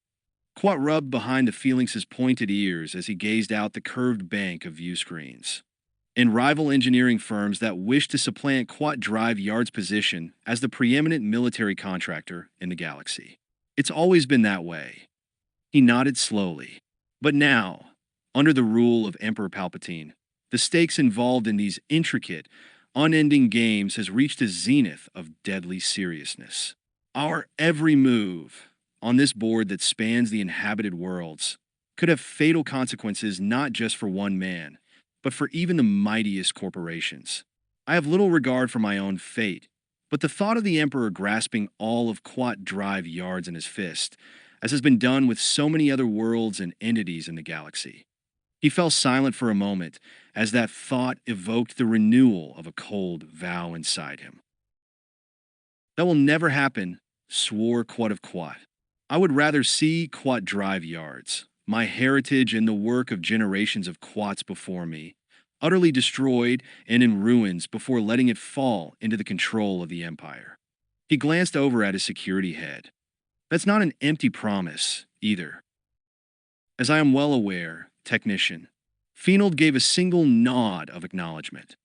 Quat rubbed behind the Felix's pointed ears as he gazed out the curved bank of view screens. In rival engineering firms that wished to supplant Quat Drive Yard's position as the preeminent military contractor in the galaxy. It's always been that way. He nodded slowly. But now, under the rule of Emperor Palpatine, the stakes involved in these intricate, unending games has reached a zenith of deadly seriousness. Our every move on this board that spans the inhabited worlds could have fatal consequences not just for one man, but for even the mightiest corporations. I have little regard for my own fate, but the thought of the Emperor grasping all of Quat Drive Yards in his fist, as has been done with so many other worlds and entities in the galaxy. He fell silent for a moment as that thought evoked the renewal of a cold vow inside him. That will never happen, swore Quat of Quat. I would rather see Quat Drive Yards, my heritage and the work of generations of Quats before me, utterly destroyed and in ruins before letting it fall into the control of the Empire. He glanced over at his security head. That's not an empty promise, either. As I am well aware, technician, Fienold gave a single nod of acknowledgement.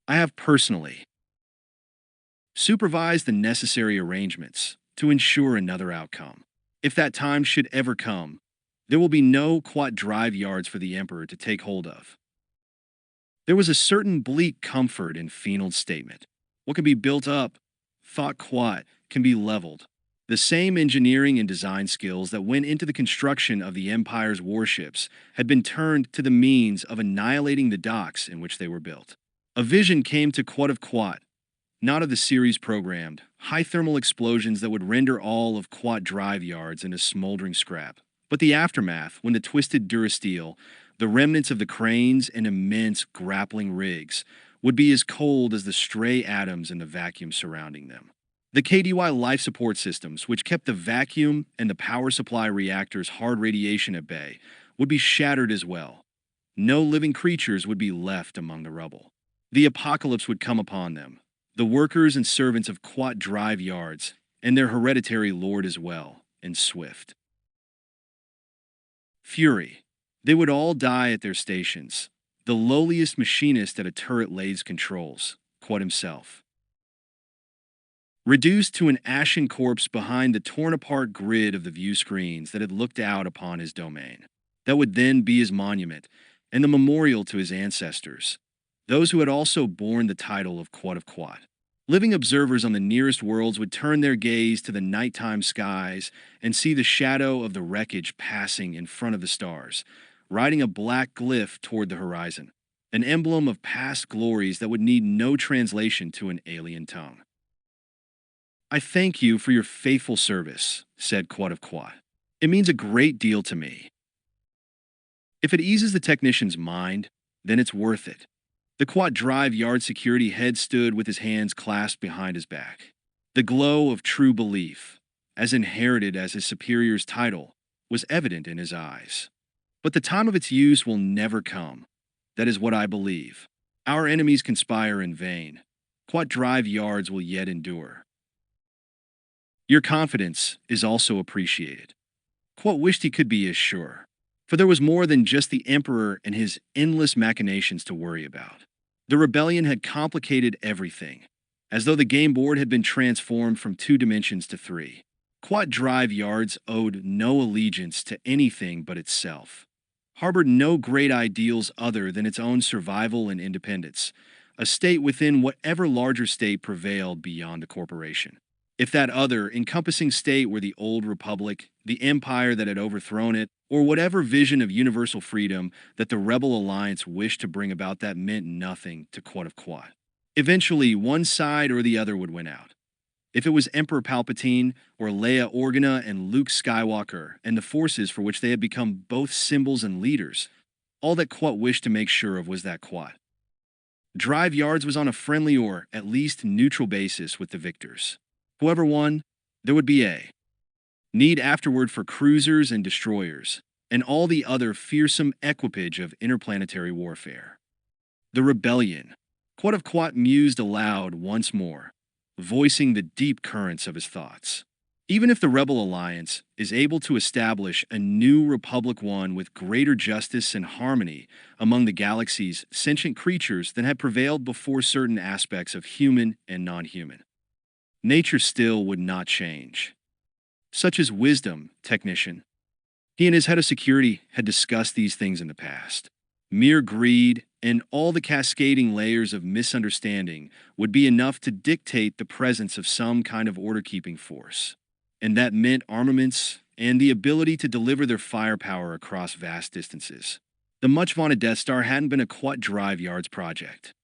I have personally supervised the necessary arrangements to ensure another outcome. If that time should ever come, there will be no Quat Drive Yards for the Emperor to take hold of. There was a certain bleak comfort in Fienold's statement. What can be built up, thought Quat, can be leveled. The same engineering and design skills that went into the construction of the Empire's warships had been turned to the means of annihilating the docks in which they were built. A vision came to Quat of Quat, not of the series programmed, high-thermal explosions that would render all of Quat Drive Yards into smoldering scrap, but the aftermath when the twisted durasteel, the remnants of the cranes and immense grappling rigs, would be as cold as the stray atoms in the vacuum surrounding them. The KDY life support systems, which kept the vacuum and the power supply reactors' hard radiation at bay, would be shattered as well. No living creatures would be left among the rubble. The apocalypse would come upon them, the workers and servants of Quat Drive Yards, and their hereditary lord as well, and swift. Fury. They would all die at their stations. The lowliest machinist at a turret lathe controls, Quat himself. Reduced to an ashen corpse behind the torn-apart grid of the view screens that had looked out upon his domain. That would then be his monument and the memorial to his ancestors, those who had also borne the title of Quat of Quat. Living observers on the nearest worlds would turn their gaze to the nighttime skies and see the shadow of the wreckage passing in front of the stars, riding a black glyph toward the horizon, an emblem of past glories that would need no translation to an alien tongue. I thank you for your faithful service, said Quat of Quat. It means a great deal to me. If it eases the technician's mind, then it's worth it. The Quat Drive Yard security head stood with his hands clasped behind his back. The glow of true belief, as inherited as his superior's title, was evident in his eyes. But the time of its use will never come. That is what I believe. Our enemies conspire in vain. Quat Drive Yards will yet endure. Your confidence is also appreciated. Quat wished he could be as sure, for there was more than just the Emperor and his endless machinations to worry about. The rebellion had complicated everything, as though the game board had been transformed from 2 dimensions to 3. Quat Drive Yards owed no allegiance to anything but itself, harbored no great ideals other than its own survival and independence, a state within whatever larger state prevailed beyond the corporation. If that other, encompassing state were the old republic, the empire that had overthrown it, or whatever vision of universal freedom that the Rebel Alliance wished to bring about, that meant nothing to Quat of Quat. Eventually, one side or the other would win out. If it was Emperor Palpatine, or Leia Organa and Luke Skywalker, and the forces for which they had become both symbols and leaders, all that Quat wished to make sure of was that Quat Drive Yards was on a friendly or, at least, neutral basis with the victors. Whoever won, there would be a need afterward for cruisers and destroyers, and all the other fearsome equipage of interplanetary warfare. The rebellion. Quat of Quat mused aloud once more, voicing the deep currents of his thoughts. Even if the Rebel Alliance is able to establish a new Republic one with greater justice and harmony among the galaxy's sentient creatures than had prevailed before certain aspects of human and non-human, nature still would not change. Such as wisdom, technician. He and his head of security had discussed these things in the past. Mere greed and all the cascading layers of misunderstanding would be enough to dictate the presence of some kind of order-keeping force. And that meant armaments and the ability to deliver their firepower across vast distances. The much-vaunted Death Star hadn't been a Quat Drive Yards project.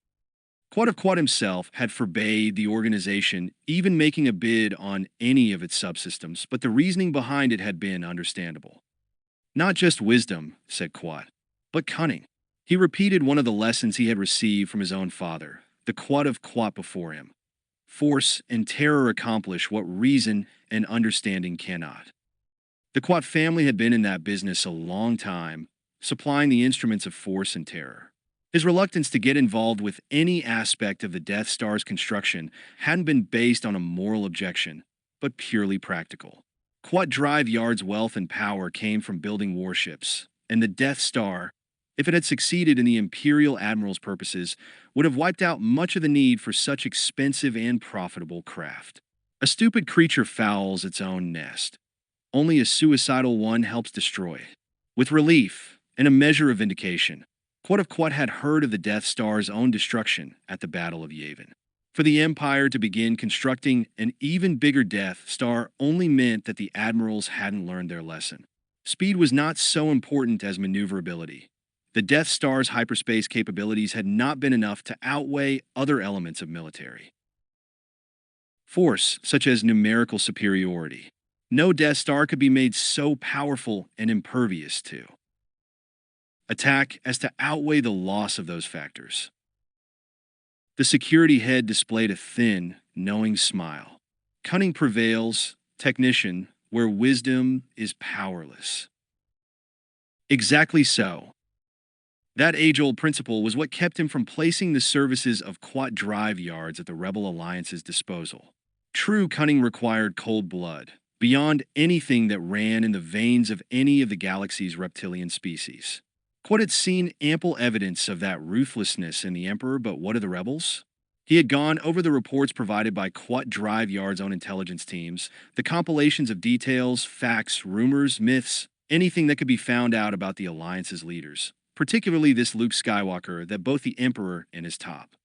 Quat of Quat himself had forbade the organization even making a bid on any of its subsystems, but the reasoning behind it had been understandable. Not just wisdom, said Quat, but cunning. He repeated one of the lessons he had received from his own father, the Quat of Quat before him. Force and terror accomplish what reason and understanding cannot. The Quat family had been in that business a long time, supplying the instruments of force and terror. His reluctance to get involved with any aspect of the Death Star's construction hadn't been based on a moral objection, but purely practical. Quat Drive Yard's wealth and power came from building warships, and the Death Star, if it had succeeded in the Imperial Admiral's purposes, would have wiped out much of the need for such expensive and profitable craft. A stupid creature fouls its own nest. Only a suicidal one helps destroy it. With relief and a measure of vindication, Quat of Quat had heard of the Death Star's own destruction at the Battle of Yavin. For the Empire to begin constructing an even bigger Death Star only meant that the admirals hadn't learned their lesson. Speed was not so important as maneuverability. The Death Star's hyperspace capabilities had not been enough to outweigh other elements of military force, such as numerical superiority. No Death Star could be made so powerful and impervious to attack as to outweigh the loss of those factors. The security head displayed a thin, knowing smile. Cunning prevails, technician, where wisdom is powerless. Exactly so. That age-old principle was what kept him from placing the services of Quat Drive Yards at the Rebel Alliance's disposal. True cunning required cold blood, beyond anything that ran in the veins of any of the galaxy's reptilian species. Quat had seen ample evidence of that ruthlessness in the Emperor, but what of the rebels? He had gone over the reports provided by Quat Drive Yard's own intelligence teams, the compilations of details, facts, rumors, myths, anything that could be found out about the Alliance's leaders, particularly this Luke Skywalker that both the Emperor and his top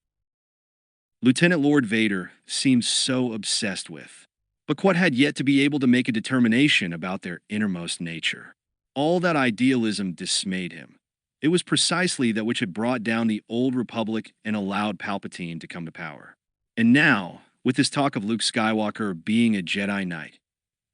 Lieutenant Lord Vader seemed so obsessed with. But Quat had yet to be able to make a determination about their innermost nature. All that idealism dismayed him. It was precisely that which had brought down the old Republic and allowed Palpatine to come to power. And now, with this talk of Luke Skywalker being a Jedi Knight,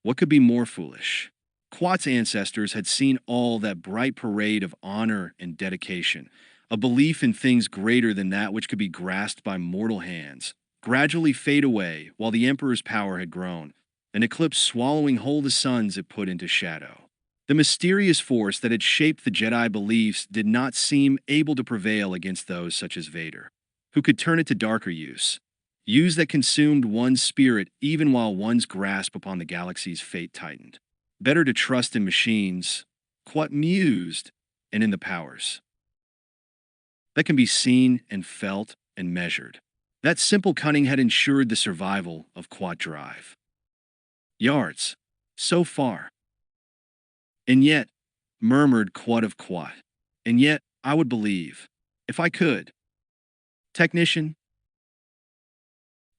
what could be more foolish? Quat's ancestors had seen all that bright parade of honor and dedication, a belief in things greater than that which could be grasped by mortal hands, gradually fade away while the Emperor's power had grown, an eclipse swallowing whole the suns it put into shadow. The mysterious force that had shaped the Jedi beliefs did not seem able to prevail against those such as Vader, who could turn it to darker use that consumed one's spirit even while one's grasp upon the galaxy's fate tightened. Better to trust in machines, quite mused, and in the powers that can be seen and felt and measured. That simple cunning had ensured the survival of Quat Drive. Yards, so far. And yet, murmured Quat of Quat, and yet I would believe, if I could. Technician.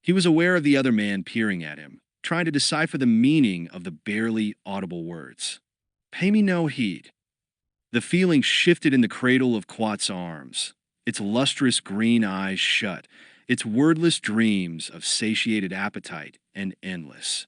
He was aware of the other man peering at him, trying to decipher the meaning of the barely audible words. Pay me no heed. The feeling shifted in the cradle of Quat's arms, its lustrous green eyes shut, its wordless dreams of satiated appetite and endless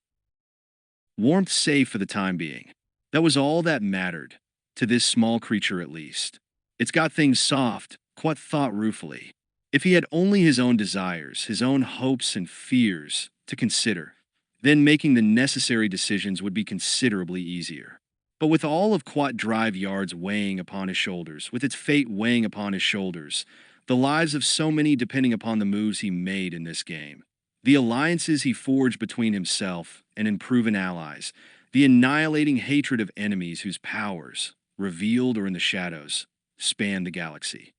warmth safe for the time being. That was all that mattered, to this small creature at least. It's got things soft, Quat thought ruefully. If he had only his own desires, his own hopes and fears to consider, then making the necessary decisions would be considerably easier. But with all of Quat Drive Yards weighing upon his shoulders, with its fate weighing upon his shoulders, the lives of so many depending upon the moves he made in this game, the alliances he forged between himself and unproven allies, the annihilating hatred of enemies whose powers, revealed or in the shadows, spanned the galaxy.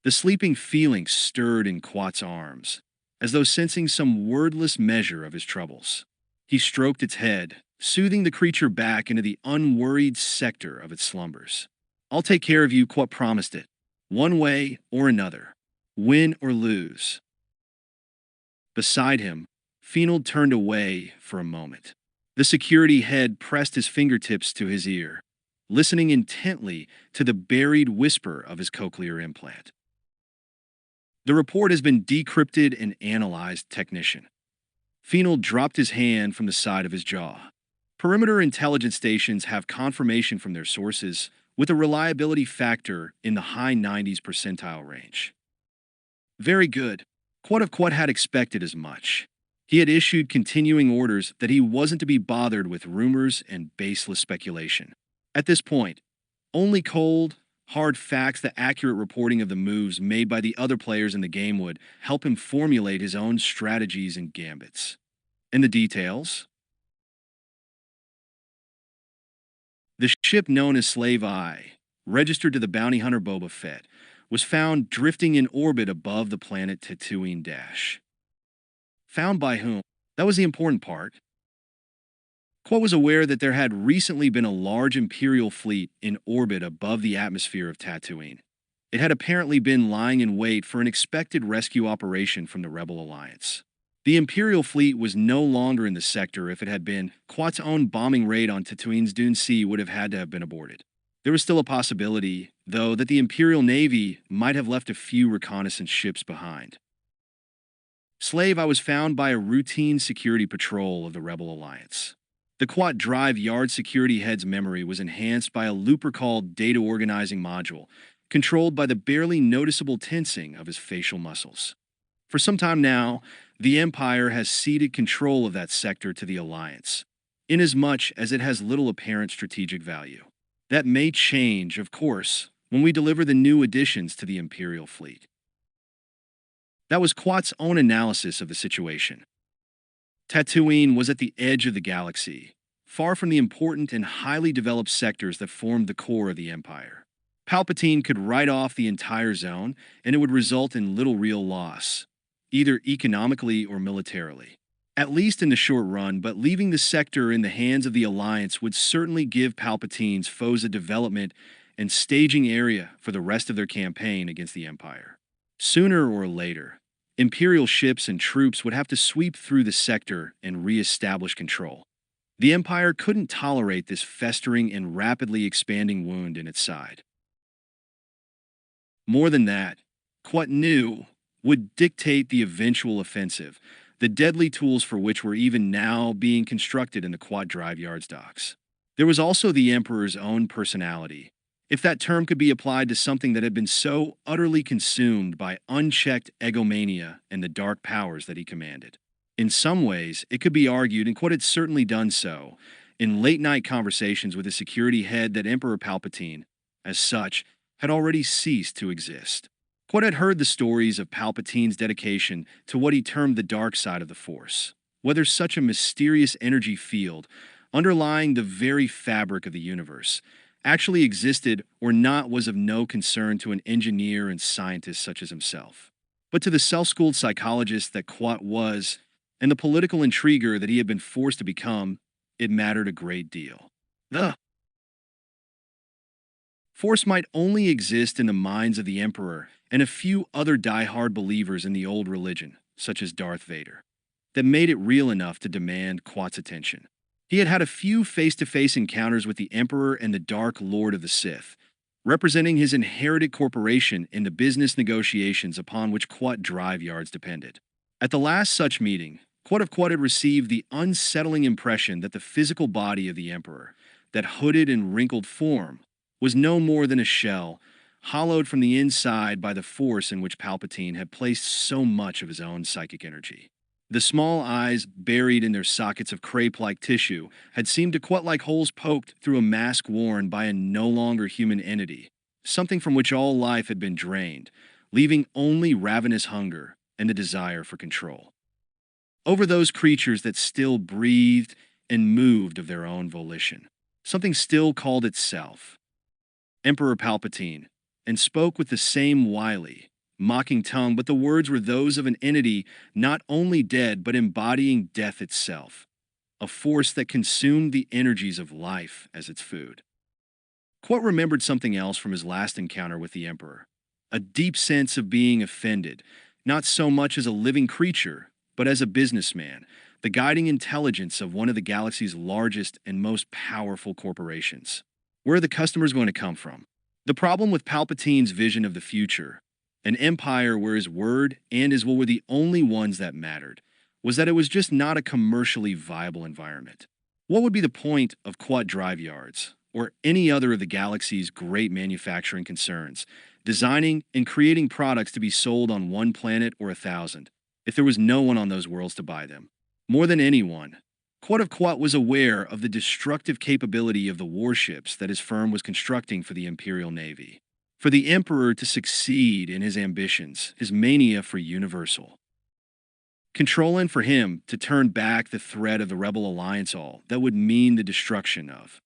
The sleeping feeling stirred in Quat's arms, as though sensing some wordless measure of his troubles. He stroked its head, soothing the creature back into the unworried sector of its slumbers. I'll take care of you, Quat promised it, one way or another, win or lose. Beside him, Fenold turned away for a moment. The security head pressed his fingertips to his ear, listening intently to the buried whisper of his cochlear implant. The report has been decrypted and analyzed, technician. Fenold dropped his hand from the side of his jaw. Perimeter intelligence stations have confirmation from their sources with a reliability factor in the high 90s percentile range. Very good. Quat of Quat had expected as much. He had issued continuing orders that he wasn't to be bothered with rumors and baseless speculation. At this point, only cold, hard facts, the accurate reporting of the moves made by the other players in the game would help him formulate his own strategies and gambits. And the details? The ship known as Slave Eye, registered to the bounty hunter Boba Fett, was found drifting in orbit above the planet Tatooine Dash. Found by whom? That was the important part. Quat was aware that there had recently been a large Imperial fleet in orbit above the atmosphere of Tatooine. It had apparently been lying in wait for an expected rescue operation from the Rebel Alliance. The Imperial fleet was no longer in the sector. If it had been, Quat's own bombing raid on Tatooine's Dune Sea would have had to have been aborted. There was still a possibility, though, that the Imperial Navy might have left a few reconnaissance ships behind. Slave I was found by a routine security patrol of the Rebel Alliance. The Quat Drive Yard security head's memory was enhanced by a looper-called data organizing module, controlled by the barely noticeable tensing of his facial muscles. For some time now, the Empire has ceded control of that sector to the Alliance, inasmuch as it has little apparent strategic value. That may change, of course, when we deliver the new additions to the Imperial fleet. That was Quat's own analysis of the situation. Tatooine was at the edge of the galaxy, far from the important and highly developed sectors that formed the core of the Empire. Palpatine could write off the entire zone, and it would result in little real loss, either economically or militarily. At least in the short run, but leaving the sector in the hands of the Alliance would certainly give Palpatine's foes a development and staging area for the rest of their campaign against the Empire. Sooner or later, Imperial ships and troops would have to sweep through the sector and re-establish control. The Empire couldn't tolerate this festering and rapidly expanding wound in its side. More than that, Quat knew would dictate the eventual offensive, the deadly tools for which were even now being constructed in the Quat Drive Yards docks. There was also the Emperor's own personality, if that term could be applied to something that had been so utterly consumed by unchecked egomania and the dark powers that he commanded. In some ways, it could be argued, and Quad had certainly done so, in late-night conversations with a security head that Emperor Palpatine, as such, had already ceased to exist. Quad had heard the stories of Palpatine's dedication to what he termed the dark side of the Force, whether such a mysterious energy field, underlying the very fabric of the universe, actually existed or not was of no concern to an engineer and scientist such as himself. But to the self-schooled psychologist that Quat was, and the political intriguer that he had been forced to become, it mattered a great deal. The Force might only exist in the minds of the Emperor and a few other die-hard believers in the old religion, such as Darth Vader, that made it real enough to demand Quat's attention. He had had a few face-to-face encounters with the Emperor and the Dark Lord of the Sith, representing his inherited corporation in the business negotiations upon which Quat drive yards depended. At the last such meeting, Quat of Quat had received the unsettling impression that the physical body of the Emperor, that hooded and wrinkled form, was no more than a shell, hollowed from the inside by the force in which Palpatine had placed so much of his own psychic energy. The small eyes, buried in their sockets of crepe-like tissue, had seemed to Quat like holes poked through a mask worn by a no longer human entity, something from which all life had been drained, leaving only ravenous hunger and the desire for control. Over those creatures that still breathed and moved of their own volition, something still called itself Emperor Palpatine, and spoke with the same wily, mocking tongue, but the words were those of an entity not only dead but embodying death itself, a force that consumed the energies of life as its food. Quat remembered something else from his last encounter with the Emperor, a deep sense of being offended, not so much as a living creature, but as a businessman, the guiding intelligence of one of the galaxy's largest and most powerful corporations. Where are the customers going to come from? The problem with Palpatine's vision of the future, an empire where his word and his will were the only ones that mattered, was that it was just not a commercially viable environment. What would be the point of Quat drive yards, or any other of the galaxy's great manufacturing concerns, designing and creating products to be sold on one planet or 1,000, if there was no one on those worlds to buy them? More than anyone, Quat of Quat was aware of the destructive capability of the warships that his firm was constructing for the Imperial Navy. For the Emperor to succeed in his ambitions, his mania for universal control, and for him to turn back the threat of the Rebel Alliance, all that would mean the destruction of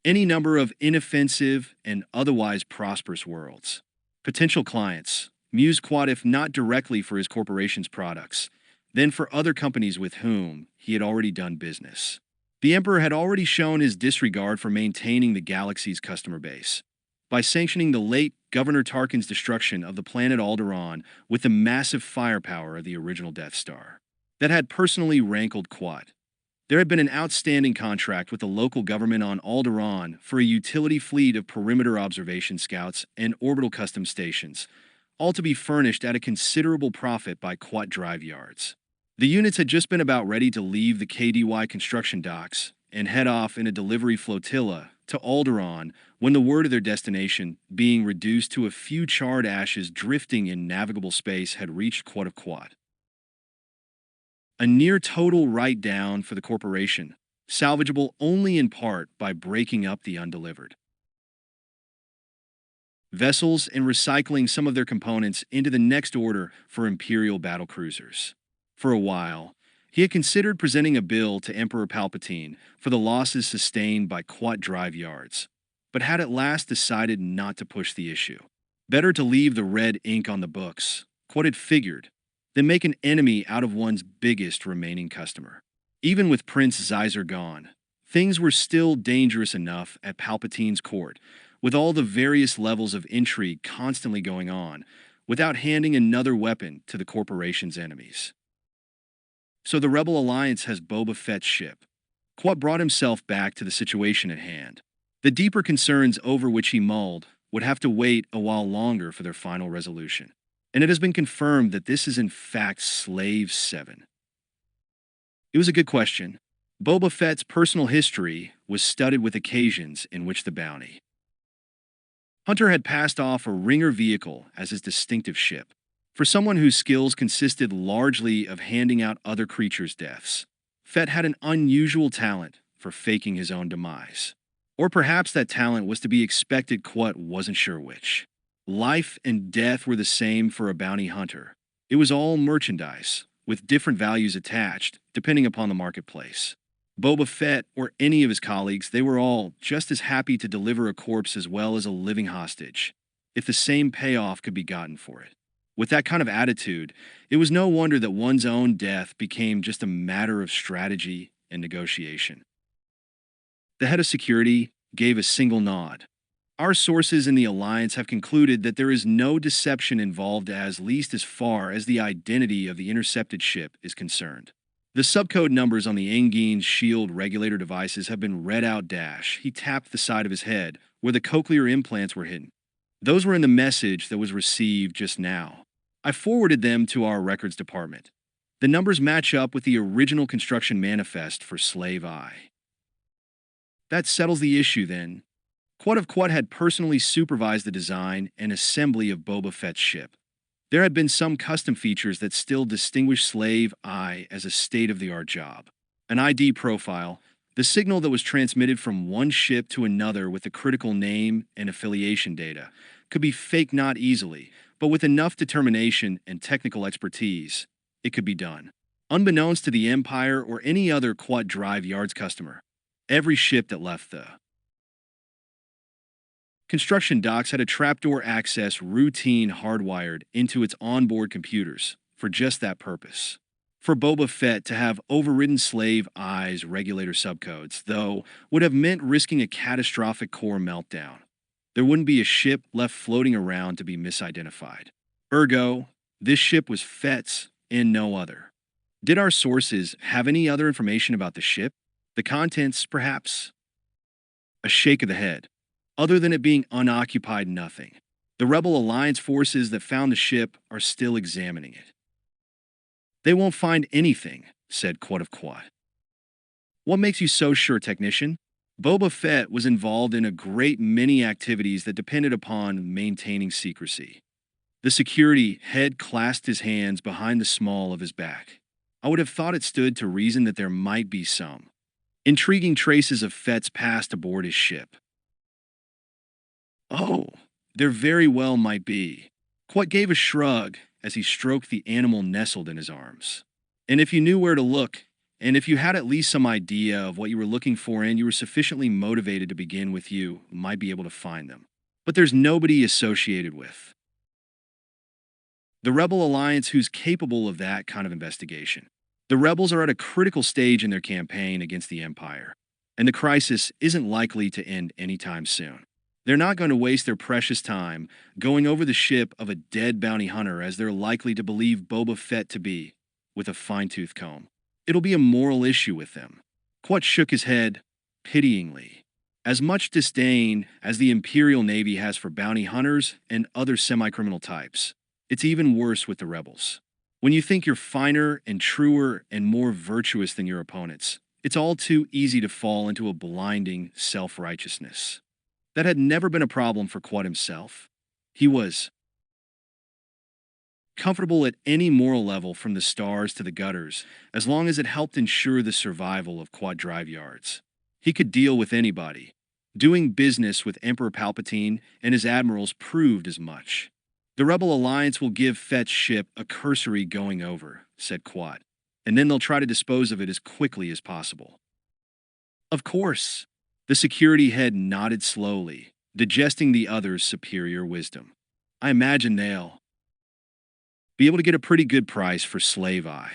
any number of inoffensive and otherwise prosperous worlds. Potential clients mused Quat, if not directly for his corporation's products, then for other companies with whom he had already done business. The Emperor had already shown his disregard for maintaining the galaxy's customer base by sanctioning the late Governor Tarkin's destruction of the planet Alderaan with the massive firepower of the original Death Star. That had personally rankled Quat. There had been an outstanding contract with the local government on Alderaan for a utility fleet of perimeter observation scouts and orbital custom stations, all to be furnished at a considerable profit by Quat drive yards. The units had just been about ready to leave the KDY construction docks and head off in a delivery flotilla to Alderaan when the word of their destination, being reduced to a few charred ashes drifting in navigable space, had reached Quat of Quat. A near-total write-down for the corporation, salvageable only in part by breaking up the undelivered vessels and recycling some of their components into the next order for Imperial battle cruisers. For a while, he had considered presenting a bill to Emperor Palpatine for the losses sustained by Quat drive yards, but had at last decided not to push the issue. Better to leave the red ink on the books, Quat had figured, than make an enemy out of one's biggest remaining customer. Even with Prince Zyzer gone, things were still dangerous enough at Palpatine's court, with all the various levels of intrigue constantly going on, without handing another weapon to the corporation's enemies. So the Rebel Alliance has Boba Fett's ship. Quat brought himself back to the situation at hand. The deeper concerns over which he mulled would have to wait a while longer for their final resolution. And it has been confirmed that this is in fact Slave 7. It was a good question. Boba Fett's personal history was studded with occasions in which the bounty Hunter had passed off a Ringer vehicle as his distinctive ship. For someone whose skills consisted largely of handing out other creatures' deaths, Fett had an unusual talent for faking his own demise. Or perhaps that talent was to be expected, Quat wasn't sure which. Life and death were the same for a bounty hunter. It was all merchandise, with different values attached, depending upon the marketplace. Boba Fett or any of his colleagues, they were all just as happy to deliver a corpse as well as a living hostage, if the same payoff could be gotten for it. With that kind of attitude, it was no wonder that one's own death became just a matter of strategy and negotiation. The head of security gave a single nod. Our sources in the Alliance have concluded that there is no deception involved as least as far as the identity of the intercepted ship is concerned. The subcode numbers on the Engine's shield regulator devices have been read out dash. He tapped the side of his head, where the cochlear implants were hidden. Those were in the message that was received just now. I forwarded them to our records department. The numbers match up with the original construction manifest for Slave I. That settles the issue then. Quat of Quat had personally supervised the design and assembly of Boba Fett's ship. There had been some custom features that still distinguished Slave I as a state-of-the-art job. An ID profile, the signal that was transmitted from one ship to another with the critical name and affiliation data, could be faked not easily, but with enough determination and technical expertise, it could be done. Unbeknownst to the Empire or any other Quat Drive Yards customer, every ship that left the construction docks had a trapdoor access routine hardwired into its onboard computers for just that purpose. For Boba Fett to have overridden Slave I's regulator subcodes, though, would have meant risking a catastrophic core meltdown. There wouldn't be a ship left floating around to be misidentified. Ergo, this ship was Fett's and no other. Did our sources have any other information about the ship? The contents, perhaps? A shake of the head. Other than it being unoccupied, nothing. The Rebel Alliance forces that found the ship are still examining it. They won't find anything, said Quat of Quat. What makes you so sure, technician? Boba Fett was involved in a great many activities that depended upon maintaining secrecy. The security head clasped his hands behind the small of his back. I would have thought it stood to reason that there might be some intriguing traces of Fett's past aboard his ship. Oh, there very well might be. Quat gave a shrug as he stroked the animal nestled in his arms. And if you knew where to look, and if you had at least some idea of what you were looking for and you were sufficiently motivated to begin with, you might be able to find them. But there's nobody associated with the Rebel Alliance who's capable of that kind of investigation. The Rebels are at a critical stage in their campaign against the Empire, and the crisis isn't likely to end anytime soon. They're not going to waste their precious time going over the ship of a dead bounty hunter as they're likely to believe Boba Fett to be, with a fine-tooth comb. It'll be a moral issue with them. Quat shook his head pityingly. As much disdain as the Imperial Navy has for bounty hunters and other semi-criminal types, it's even worse with the Rebels. When you think you're finer and truer and more virtuous than your opponents, it's all too easy to fall into a blinding self-righteousness. That had never been a problem for Quat himself. He was comfortable at any moral level from the stars to the gutters, as long as it helped ensure the survival of Quat Drive Yards. He could deal with anybody. Doing business with Emperor Palpatine and his admirals proved as much. The Rebel Alliance will give Fett's ship a cursory going over, said Quat, and then they'll try to dispose of it as quickly as possible. Of course. The security head nodded slowly, digesting the other's superior wisdom. I imagine they'll be able to get a pretty good price for Slave I.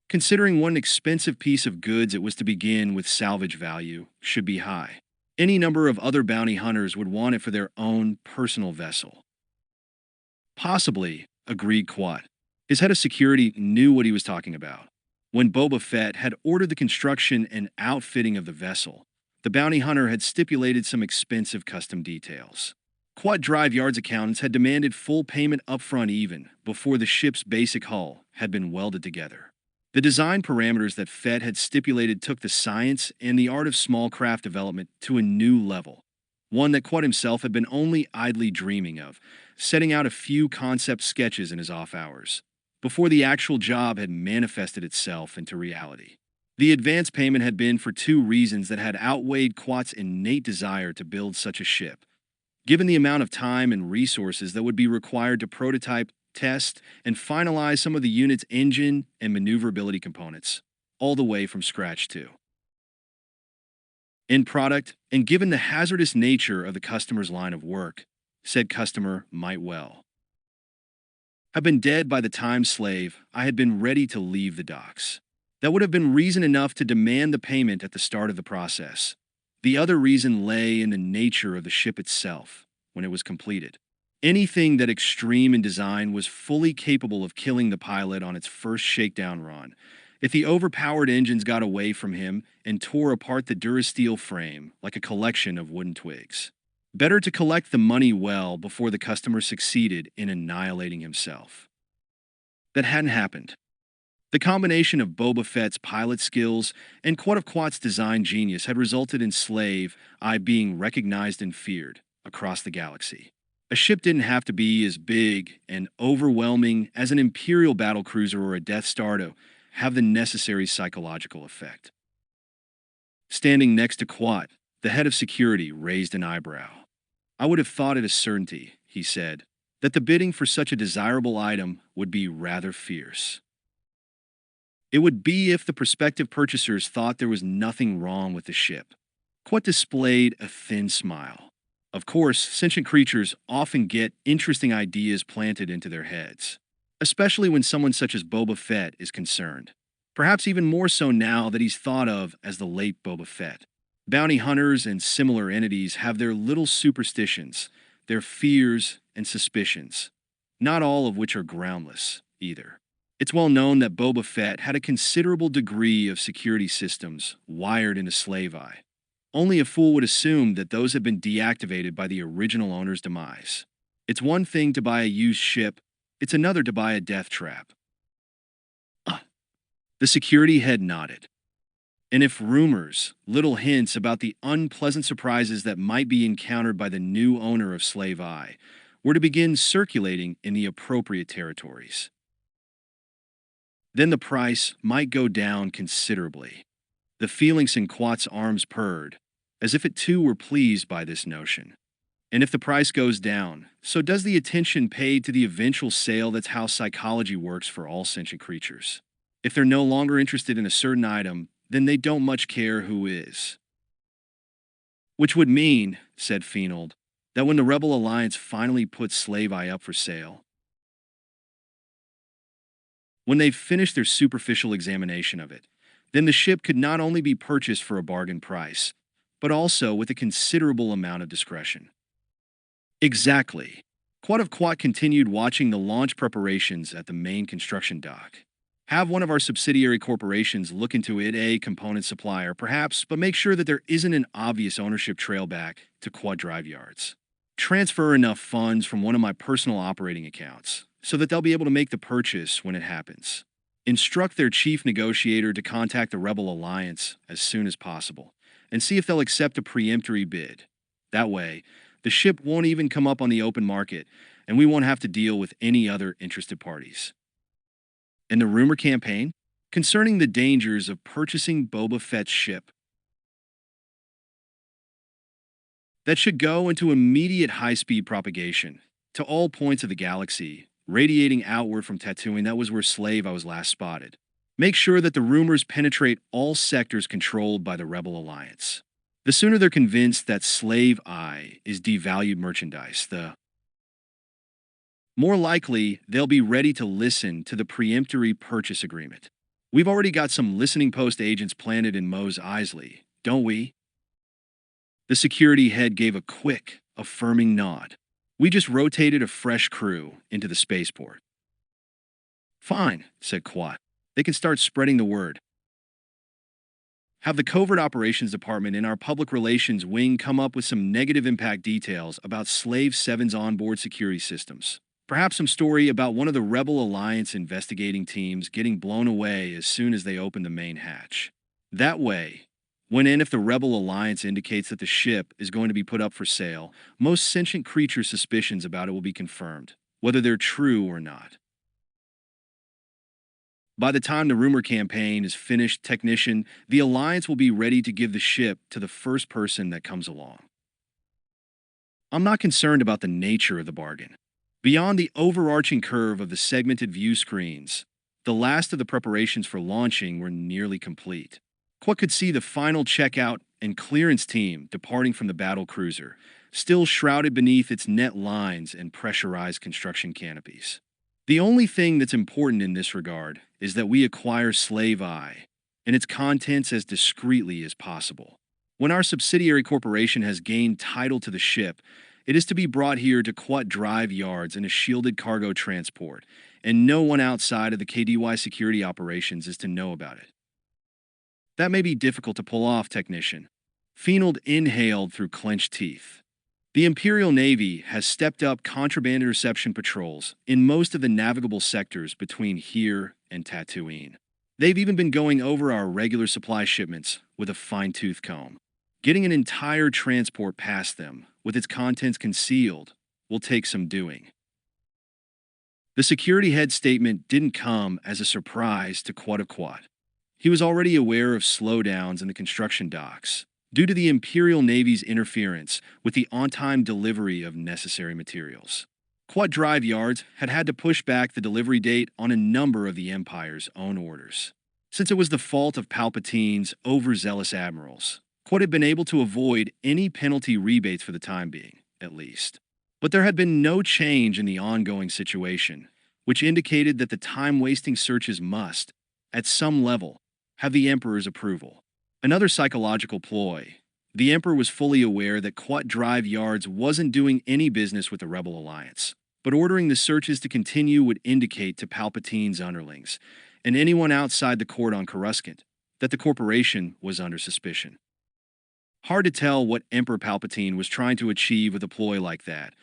Considering what an expensive piece of goods it was to begin with, salvage value should be high. Any number of other bounty hunters would want it for their own personal vessel. Possibly, agreed Quat. His head of security knew what he was talking about. When Boba Fett had ordered the construction and outfitting of the vessel, the bounty hunter had stipulated some expensive custom details. Quat Drive Yards accountants had demanded full payment upfront even before the ship's basic hull had been welded together. The design parameters that Fett had stipulated took the science and the art of small craft development to a new level. one that Quad himself had been only idly dreaming of, setting out a few concept sketches in his off hours, before the actual job had manifested itself into reality. The advance payment had been for two reasons that had outweighed Quat's innate desire to build such a ship. Given the amount of time and resources that would be required to prototype, test, and finalize some of the unit's engine and maneuverability components, all the way from scratch too. In product, and given the hazardous nature of the customer's line of work, said customer might well have been dead by the time slave I had been ready to leave the docks. That would have been reason enough to demand the payment at the start of the process. The other reason lay in the nature of the ship itself when it was completed. Anything that extreme in design was fully capable of killing the pilot on its first shakedown run. If the overpowered engines got away from him and tore apart the durasteel frame like a collection of wooden twigs. Better to collect the money well before the customer succeeded in annihilating himself. That hadn't happened. The combination of Boba Fett's pilot skills and Quad of Quat's design genius had resulted in Slave I being recognized and feared across the galaxy. A ship didn't have to be as big and overwhelming as an Imperial battlecruiser or a Death Star to have the necessary psychological effect. Standing next to Quat, the head of security raised an eyebrow. I would have thought it a certainty, he said, that the bidding for such a desirable item would be rather fierce. It would be if the prospective purchasers thought there was nothing wrong with the ship. Quat displayed a thin smile. Of course, sentient creatures often get interesting ideas planted into their heads, especially when someone such as Boba Fett is concerned. Perhaps even more so now that he's thought of as the late Boba Fett. Bounty hunters and similar entities have their little superstitions, their fears and suspicions, not all of which are groundless, either. It's well known that Boba Fett had a considerable degree of security systems wired into Slave Eye. Only a fool would assume that those had been deactivated by the original owner's demise. It's one thing to buy a used ship, it's another to buy a death trap. The security head nodded. And if rumors, little hints about the unpleasant surprises that might be encountered by the new owner of Slave Eye, were to begin circulating in the appropriate territories, then the price might go down considerably. The Felix in Quat's arms purred, as if it too were pleased by this notion. And if the price goes down, so does the attention paid to the eventual sale. That's how psychology works for all sentient creatures. If they're no longer interested in a certain item, then they don't much care who is. Which would mean, said Fienold, that when the Rebel Alliance finally puts Slave Eye up for sale, when they've finished their superficial examination of it, then the ship could not only be purchased for a bargain price, but also with a considerable amount of discretion. Exactly. Quad of Quat continued watching the launch preparations at the main construction dock. Have one of our subsidiary corporations look into it, a component supplier, perhaps, but make sure that there isn't an obvious ownership trail back to Quad Drive Yards. Transfer enough funds from one of my personal operating accounts so that they'll be able to make the purchase when it happens. Instruct their chief negotiator to contact the Rebel Alliance as soon as possible and see if they'll accept a preemptory bid. That way, the ship won't even come up on the open market and we won't have to deal with any other interested parties. And the rumor campaign concerning the dangers of purchasing Boba Fett's ship that should go into immediate high-speed propagation to all points of the galaxy, radiating outward from Tatooine. That was where Slave I was last spotted. Make sure that the rumors penetrate all sectors controlled by the Rebel Alliance. The sooner they're convinced that Slave Eye is devalued merchandise, the more likely they'll be ready to listen to the preemptory purchase agreement. We've already got some listening post agents planted in Mos Eisley, don't we? The security head gave a quick, affirming nod. We just rotated a fresh crew into the spaceport. Fine, said Quat. They can start spreading the word. Have the Covert Operations Department in our Public Relations Wing come up with some negative impact details about Slave 7's onboard security systems. Perhaps some story about one of the Rebel Alliance investigating teams getting blown away as soon as they open the main hatch. That way, When and if the Rebel Alliance indicates that the ship is going to be put up for sale, most sentient creature suspicions about it will be confirmed, whether they're true or not. By the time the rumor campaign is finished, technician, the Alliance will be ready to give the ship to the first person that comes along. I'm not concerned about the nature of the bargain. Beyond the overarching curve of the segmented view screens, the last of the preparations for launching were nearly complete. Quat could see the final checkout and clearance team departing from the battle cruiser, still shrouded beneath its net lines and pressurized construction canopies. The only thing that's important in this regard is that we acquire Slave Eye and its contents as discreetly as possible. When our subsidiary corporation has gained title to the ship, it is to be brought here to Quat Drive yards in a shielded cargo transport, and no one outside of the KDY security operations is to know about it. That may be difficult to pull off, technician. Fienold inhaled through clenched teeth. The Imperial Navy has stepped up contraband interception patrols in most of the navigable sectors between here and Tatooine. They've even been going over our regular supply shipments with a fine-tooth comb. Getting an entire transport past them, with its contents concealed, will take some doing. The security head statement didn't come as a surprise to Quat of Quat. He was already aware of slowdowns in the construction docks due to the Imperial Navy's interference with the on-time delivery of necessary materials. Quat Drive yards had to push back the delivery date on a number of the Empire's own orders. Since it was the fault of Palpatine's overzealous admirals, Quat had been able to avoid any penalty rebates for the time being, at least. But there had been no change in the ongoing situation, which indicated that the time-wasting searches must, at some level, have the Emperor's approval. Another psychological ploy. The Emperor was fully aware that Quat Drive yards wasn't doing any business with the Rebel Alliance, but ordering the searches to continue would indicate to Palpatine's underlings, and anyone outside the court on Coruscant, that the corporation was under suspicion. Hard to tell what Emperor Palpatine was trying to achieve with a ploy like that,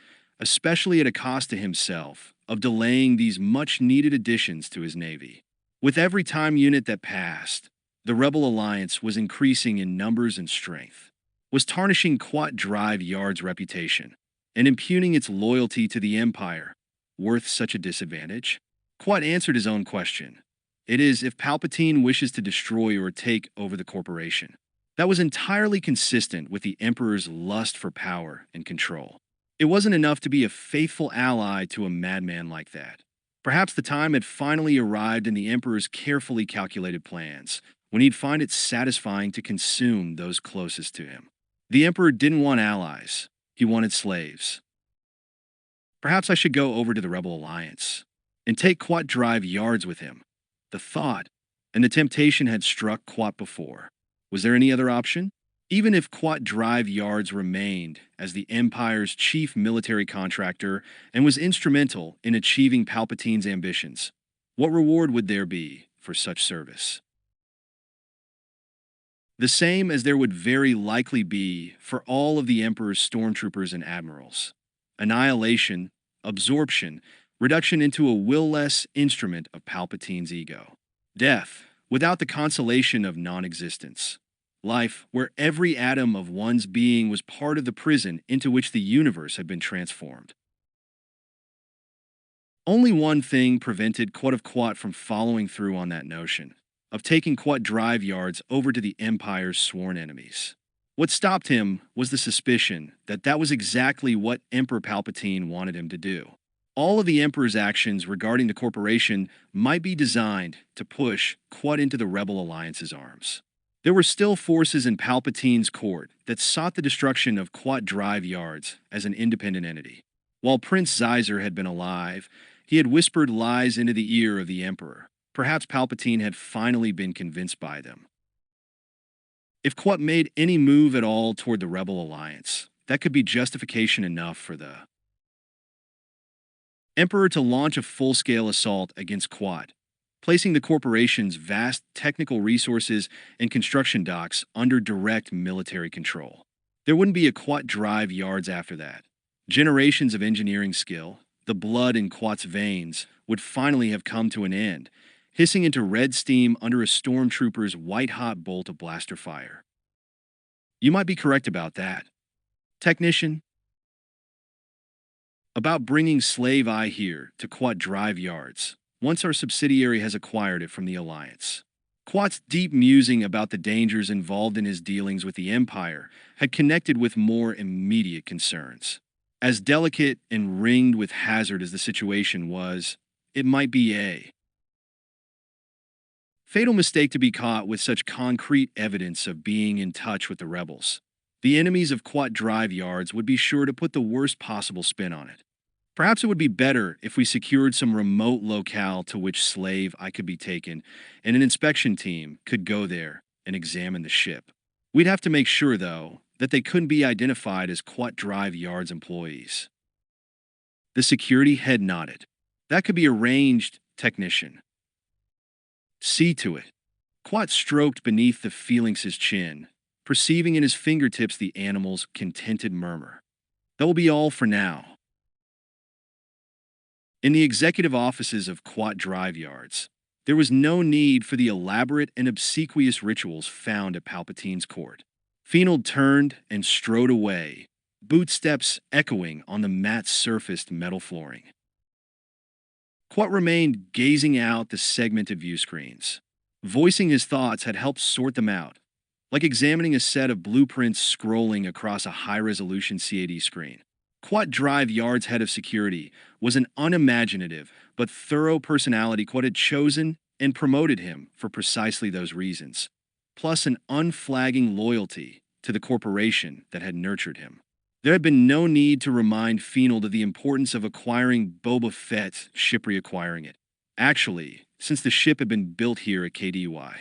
especially at a cost to himself of delaying these much-needed additions to his navy. With every time unit that passed, the Rebel Alliance was increasing in numbers and strength, was tarnishing Quat Drive Yard's reputation, and impugning its loyalty to the Empire worth such a disadvantage? Quat answered his own question. It is if Palpatine wishes to destroy or take over the corporation. That was entirely consistent with the Emperor's lust for power and control. It wasn't enough to be a faithful ally to a madman like that. Perhaps the time had finally arrived in the Emperor's carefully calculated plans, when he'd find it satisfying to consume those closest to him. The Emperor didn't want allies. He wanted slaves. Perhaps I should go over to the Rebel Alliance and take Quat Drive yards with him. The thought and the temptation had struck Quat before. Was there any other option? Even if Quat Drive yards remained as the Empire's chief military contractor and was instrumental in achieving Palpatine's ambitions, what reward would there be for such service? The same as there would very likely be for all of the Emperor's stormtroopers and admirals. Annihilation, absorption, reduction into a will-less instrument of Palpatine's ego. Death, without the consolation of non-existence. Life, where every atom of one's being was part of the prison into which the universe had been transformed. Only one thing prevented Quat of Quat from following through on that notion, of taking Quat Drive yards over to the Empire's sworn enemies. What stopped him was the suspicion that that was exactly what Emperor Palpatine wanted him to do. All of the Emperor's actions regarding the corporation might be designed to push Quat into the Rebel Alliance's arms. There were still forces in Palpatine's court that sought the destruction of Quat Drive yards as an independent entity. While Prince Zyzer had been alive, he had whispered lies into the ear of the Emperor. Perhaps Palpatine had finally been convinced by them. If Quat made any move at all toward the Rebel Alliance, that could be justification enough for the Emperor to launch a full-scale assault against Quat, placing the corporation's vast technical resources and construction docks under direct military control. There wouldn't be a Quat Drive yards after that. Generations of engineering skill, the blood in Quat's veins, would finally have come to an end, hissing into red steam under a stormtrooper's white-hot bolt of blaster fire. You might be correct about that. Technician, about bringing Slave Eye here to Quat Drive Yards, once our subsidiary has acquired it from the Alliance. Quat's deep musing about the dangers involved in his dealings with the Empire had connected with more immediate concerns. As delicate and ringed with hazard as the situation was, it might be a fatal mistake to be caught with such concrete evidence of being in touch with the rebels. The enemies of Quat Drive Yards would be sure to put the worst possible spin on it. Perhaps it would be better if we secured some remote locale to which Slave I could be taken, and an inspection team could go there and examine the ship. We'd have to make sure, though, that they couldn't be identified as Quat Drive Yards employees. The security head nodded. That could be arranged, technician. See to it. Quat stroked beneath the Felix's chin, perceiving in his fingertips the animal's contented murmur. That will be all for now. In the executive offices of Quat Drive Yards, there was no need for the elaborate and obsequious rituals found at Palpatine's court. Fenold turned and strode away, boot steps echoing on the matte-surfaced metal flooring. Quat remained gazing out the segmented view screens. Voicing his thoughts had helped sort them out, like examining a set of blueprints scrolling across a high-resolution CAD screen. Quat Drive Yard's head of security was an unimaginative but thorough personality. Quat had chosen and promoted him for precisely those reasons, plus an unflagging loyalty to the corporation that had nurtured him. There had been no need to remind Fenold of the importance of acquiring Boba Fett's ship, reacquiring it. Actually, since the ship had been built here at KDY.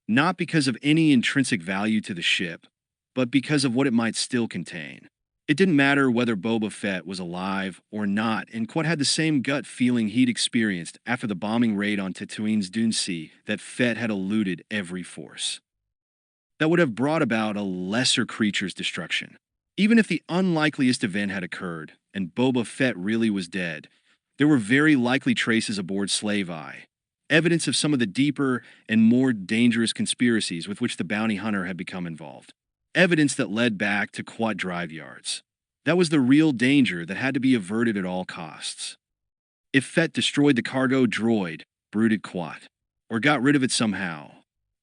Not because of any intrinsic value to the ship, but because of what it might still contain. It didn't matter whether Boba Fett was alive or not, and Quat had the same gut feeling he'd experienced after the bombing raid on Tatooine's Dune Sea that Fett had eluded every force. That would have brought about a lesser creature's destruction. Even if the unlikeliest event had occurred, and Boba Fett really was dead, there were very likely traces aboard Slave Eye, evidence of some of the deeper and more dangerous conspiracies with which the bounty hunter had become involved. Evidence that led back to Quat Drive Yards. That was the real danger that had to be averted at all costs. If Fett destroyed the cargo droid, brooded Quat, or got rid of it somehow,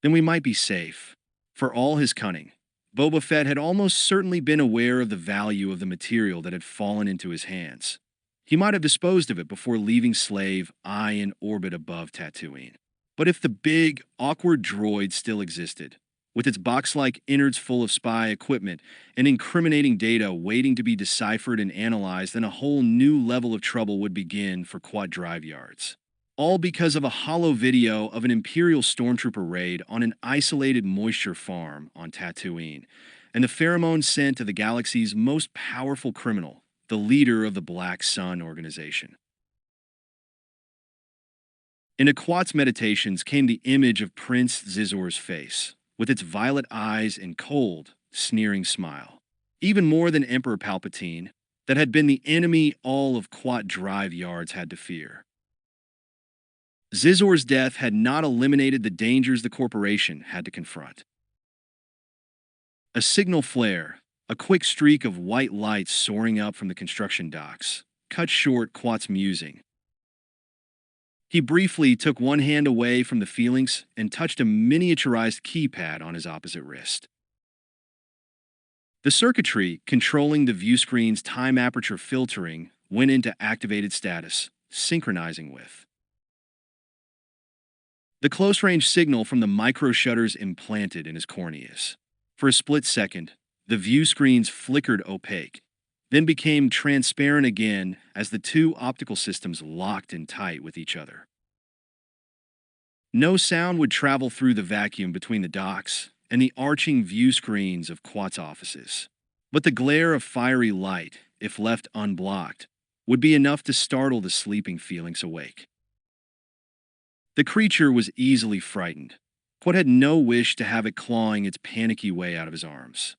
then we might be safe. For all his cunning, Boba Fett had almost certainly been aware of the value of the material that had fallen into his hands. He might have disposed of it before leaving Slave Eye in orbit above Tatooine. But if the big, awkward droid still existed, with its box-like innards full of spy equipment and incriminating data waiting to be deciphered and analyzed, then a whole new level of trouble would begin for Quat Drive Yards. All because of a hollow video of an Imperial stormtrooper raid on an isolated moisture farm on Tatooine, and the pheromone scent of the galaxy's most powerful criminal, the leader of the Black Sun organization. Into Quat's meditations came the image of Prince Zizor's face, with its violet eyes and cold, sneering smile. Even more than Emperor Palpatine, that had been the enemy all of Quat Drive Yards had to fear. Zizor's death had not eliminated the dangers the corporation had to confront. A signal flare, a quick streak of white light soaring up from the construction docks, cut short Quat's musing. He briefly took one hand away from the Felix and touched a miniaturized keypad on his opposite wrist. The circuitry controlling the view screen's time aperture filtering went into activated status, synchronizing with the close-range signal from the micro-shutters implanted in his corneas. For a split second, the view screens flickered opaque, then became transparent again as the two optical systems locked in tight with each other. No sound would travel through the vacuum between the docks and the arching view screens of Quat's offices. But the glare of fiery light, if left unblocked, would be enough to startle the sleeping Felix awake. The creature was easily frightened. Quat had no wish to have it clawing its panicky way out of his arms.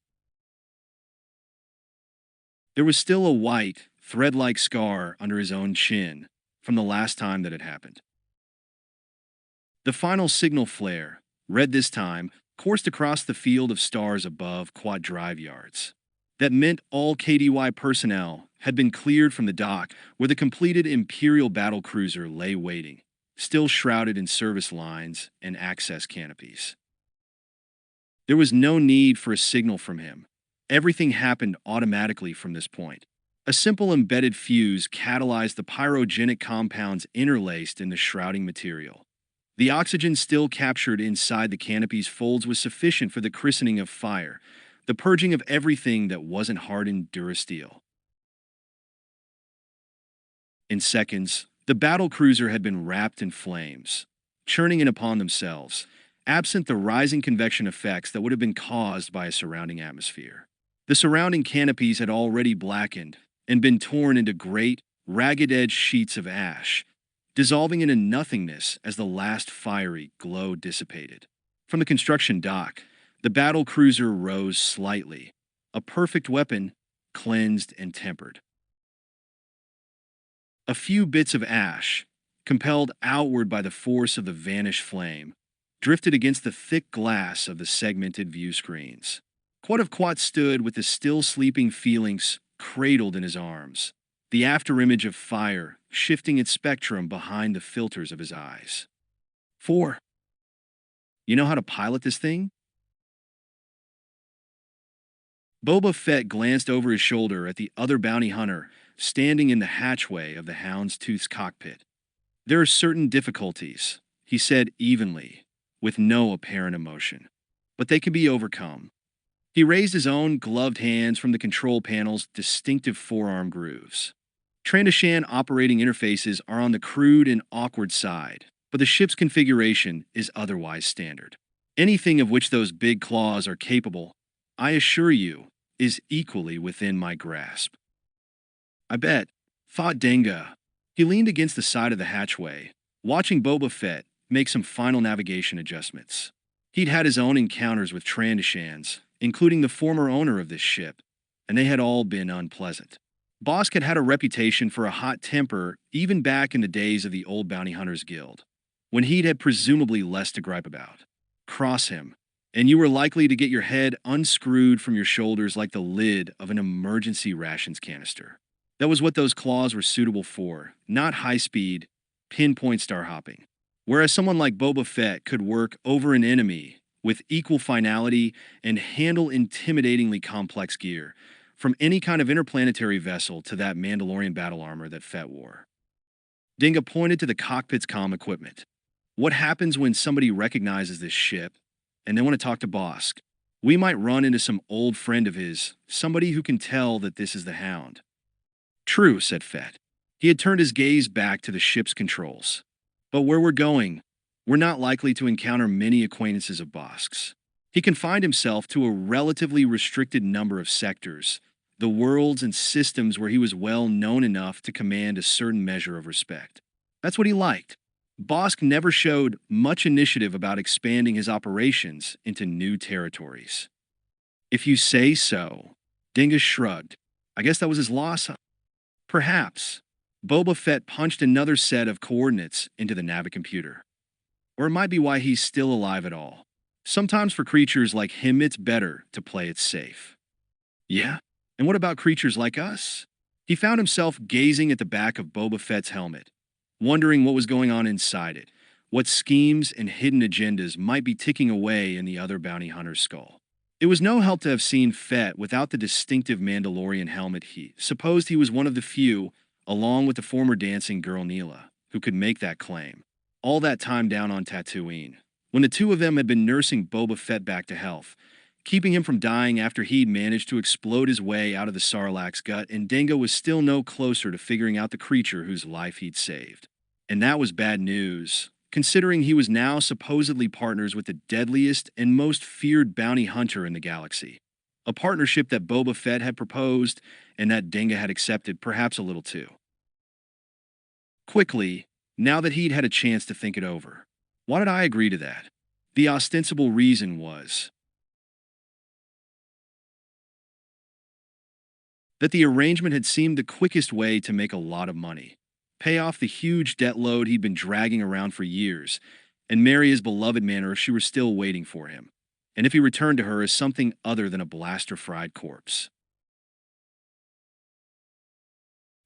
There was still a white, thread-like scar under his own chin from the last time that had happened. The final signal flare, red this time, coursed across the field of stars above Quad Drive yards. That meant all KDY personnel had been cleared from the dock where the completed Imperial battle cruiser lay waiting, still shrouded in service lines and access canopies. There was no need for a signal from him. Everything happened automatically from this point. A simple embedded fuse catalyzed the pyrogenic compounds interlaced in the shrouding material. The oxygen still captured inside the canopy's folds was sufficient for the christening of fire, the purging of everything that wasn't hardened durasteel. In seconds, the battle cruiser had been wrapped in flames, churning in upon themselves, absent the rising convection effects that would have been caused by a surrounding atmosphere. The surrounding canopies had already blackened and been torn into great, ragged-edged sheets of ash, dissolving into nothingness as the last fiery glow dissipated. From the construction dock, the battle cruiser rose slightly, a perfect weapon, cleansed and tempered. A few bits of ash, compelled outward by the force of the vanished flame, drifted against the thick glass of the segmented view screens. Quat stood with the still sleeping Felix cradled in his arms, the afterimage of fire shifting its spectrum behind the filters of his eyes. 4. You know how to pilot this thing? Boba Fett glanced over his shoulder at the other bounty hunter standing in the hatchway of the Houndstooth's cockpit. There are certain difficulties, he said evenly, with no apparent emotion, but they can be overcome. He raised his own gloved hands from the control panel's distinctive forearm grooves. Trandoshan operating interfaces are on the crude and awkward side, but the ship's configuration is otherwise standard. Anything of which those big claws are capable, I assure you, is equally within my grasp. I bet, thought Denga. He leaned against the side of the hatchway, watching Boba Fett make some final navigation adjustments. He'd had his own encounters with Trandoshans, including the former owner of this ship, and they had all been unpleasant. Bosk had a reputation for a hot temper even back in the days of the old Bounty Hunters Guild, when he'd had presumably less to gripe about. Cross him, and you were likely to get your head unscrewed from your shoulders like the lid of an emergency rations canister. That was what those claws were suitable for, not high-speed, pinpoint star hopping. Whereas someone like Boba Fett could work over an enemy with equal finality and handle intimidatingly complex gear, from any kind of interplanetary vessel to that Mandalorian battle armor that Fett wore. Dinga pointed to the cockpit's comm equipment. What happens when somebody recognizes this ship and they want to talk to Bosk? We might run into some old friend of his, somebody who can tell that this is the Hound. True, said Fett. He had turned his gaze back to the ship's controls. But where we're going, we're not likely to encounter many acquaintances of Bosk's. He confined himself to a relatively restricted number of sectors, the worlds and systems where he was well known enough to command a certain measure of respect. That's what he liked. Bosk never showed much initiative about expanding his operations into new territories. If you say so, Dingus shrugged. I guess that was his loss, huh? Perhaps. Boba Fett punched another set of coordinates into the navicomputer. Or it might be why he's still alive at all. Sometimes for creatures like him, it's better to play it safe. Yeah? And what about creatures like us? He found himself gazing at the back of Boba Fett's helmet, wondering what was going on inside it, what schemes and hidden agendas might be ticking away in the other bounty hunter's skull. It was no help to have seen Fett without the distinctive Mandalorian helmet. He supposed he was one of the few, along with the former dancing girl Neela, who could make that claim. All that time down on Tatooine, when the two of them had been nursing Boba Fett back to health, keeping him from dying after he'd managed to explode his way out of the Sarlacc's gut, and Dingo was still no closer to figuring out the creature whose life he'd saved. And that was bad news, considering he was now supposedly partners with the deadliest and most feared bounty hunter in the galaxy. A partnership that Boba Fett had proposed and that Dingo had accepted, perhaps a little too quickly, now that he'd had a chance to think it over. Why did I agree to that? The ostensible reason was that the arrangement had seemed the quickest way to make a lot of money, pay off the huge debt load he'd been dragging around for years, and marry his beloved Manor if she were still waiting for him. and if he returned to her as something other than a blaster-fried corpse.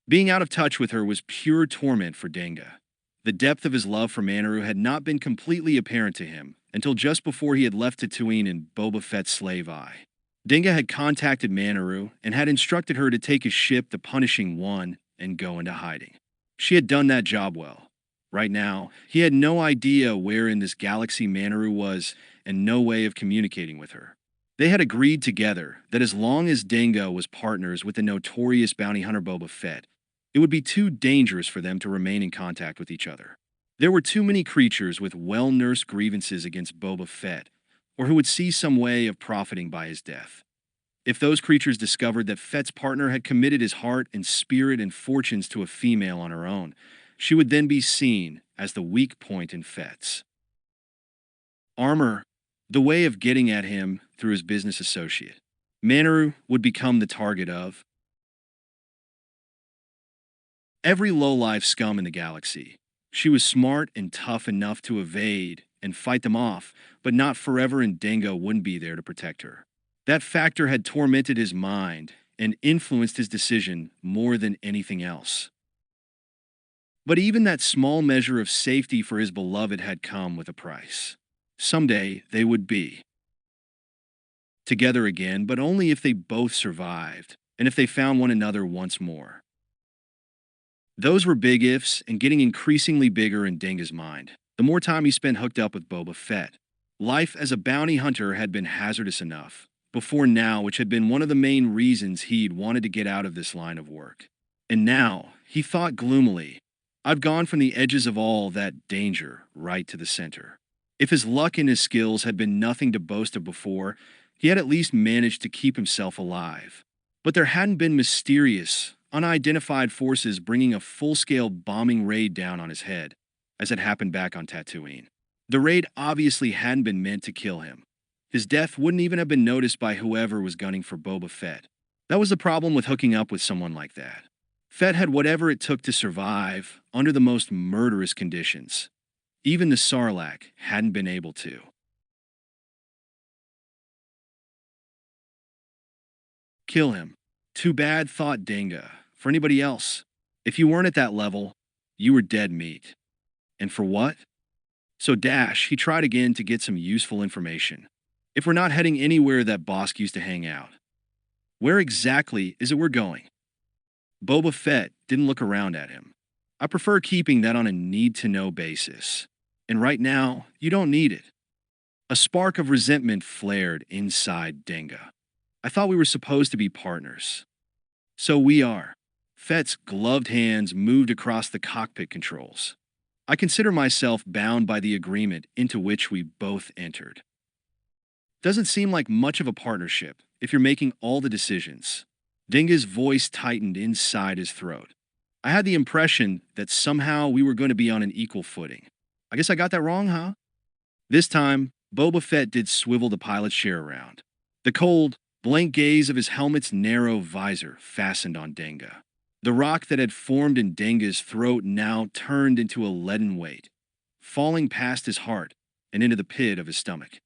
Being out of touch with her was pure torment for Denga. The depth of his love for Manaru had not been completely apparent to him until just before he had left Tatooine in Boba Fett's slave eye. Denga had contacted Manaru and had instructed her to take his ship, the Punishing One, and go into hiding. She had done that job well. Right now, he had no idea where in this galaxy Manaru was and no way of communicating with her. They had agreed together that as long as Denga was partners with the notorious bounty hunter Boba Fett, it would be too dangerous for them to remain in contact with each other. There were too many creatures with well-nursed grievances against Boba Fett, or who would see some way of profiting by his death. If those creatures discovered that Fett's partner had committed his heart and spirit and fortunes to a female on her own, she would then be seen as the weak point in Fett's armor, the way of getting at him through his business associate. Manaru would become the target of every low-life scum in the galaxy. She was smart and tough enough to evade and fight them off, but not forever, and Denga wouldn't be there to protect her. That factor had tormented his mind and influenced his decision more than anything else. But even that small measure of safety for his beloved had come with a price. Someday they would be together again, but only if they both survived and if they found one another once more. Those were big ifs and getting increasingly bigger in Denga's mind. The more time he spent hooked up with Boba Fett, life as a bounty hunter had been hazardous enough before now, which had been one of the main reasons he'd wanted to get out of this line of work. And now, he thought gloomily, I've gone from the edges of all that danger right to the center. If his luck and his skills had been nothing to boast of before, he had at least managed to keep himself alive. But there hadn't been mysterious, unidentified forces bringing a full-scale bombing raid down on his head, as had happened back on Tatooine. The raid obviously hadn't been meant to kill him. His death wouldn't even have been noticed by whoever was gunning for Boba Fett. That was the problem with hooking up with someone like that. Fett had whatever it took to survive under the most murderous conditions. Even the Sarlacc hadn't been able to. Kill him. Too bad, thought Denga. For anybody else, if you weren't at that level, you were dead meat. And for what? So he tried again to get some useful information. If we're not heading anywhere that Bosk used to hang out, where exactly is it we're going? Boba Fett didn't look around at him. I prefer keeping that on a need-to-know basis. And right now, you don't need it. A spark of resentment flared inside Denga. I thought we were supposed to be partners. So we are. Fett's gloved hands moved across the cockpit controls. I consider myself bound by the agreement into which we both entered. Doesn't seem like much of a partnership if you're making all the decisions. Denga's voice tightened inside his throat. I had the impression that somehow we were going to be on an equal footing. I guess I got that wrong, huh? This time, Boba Fett did swivel the pilot's chair around. The cold, blank gaze of his helmet's narrow visor fastened on Denga. The rock that had formed in Denga's throat now turned into a leaden weight, falling past his heart and into the pit of his stomach.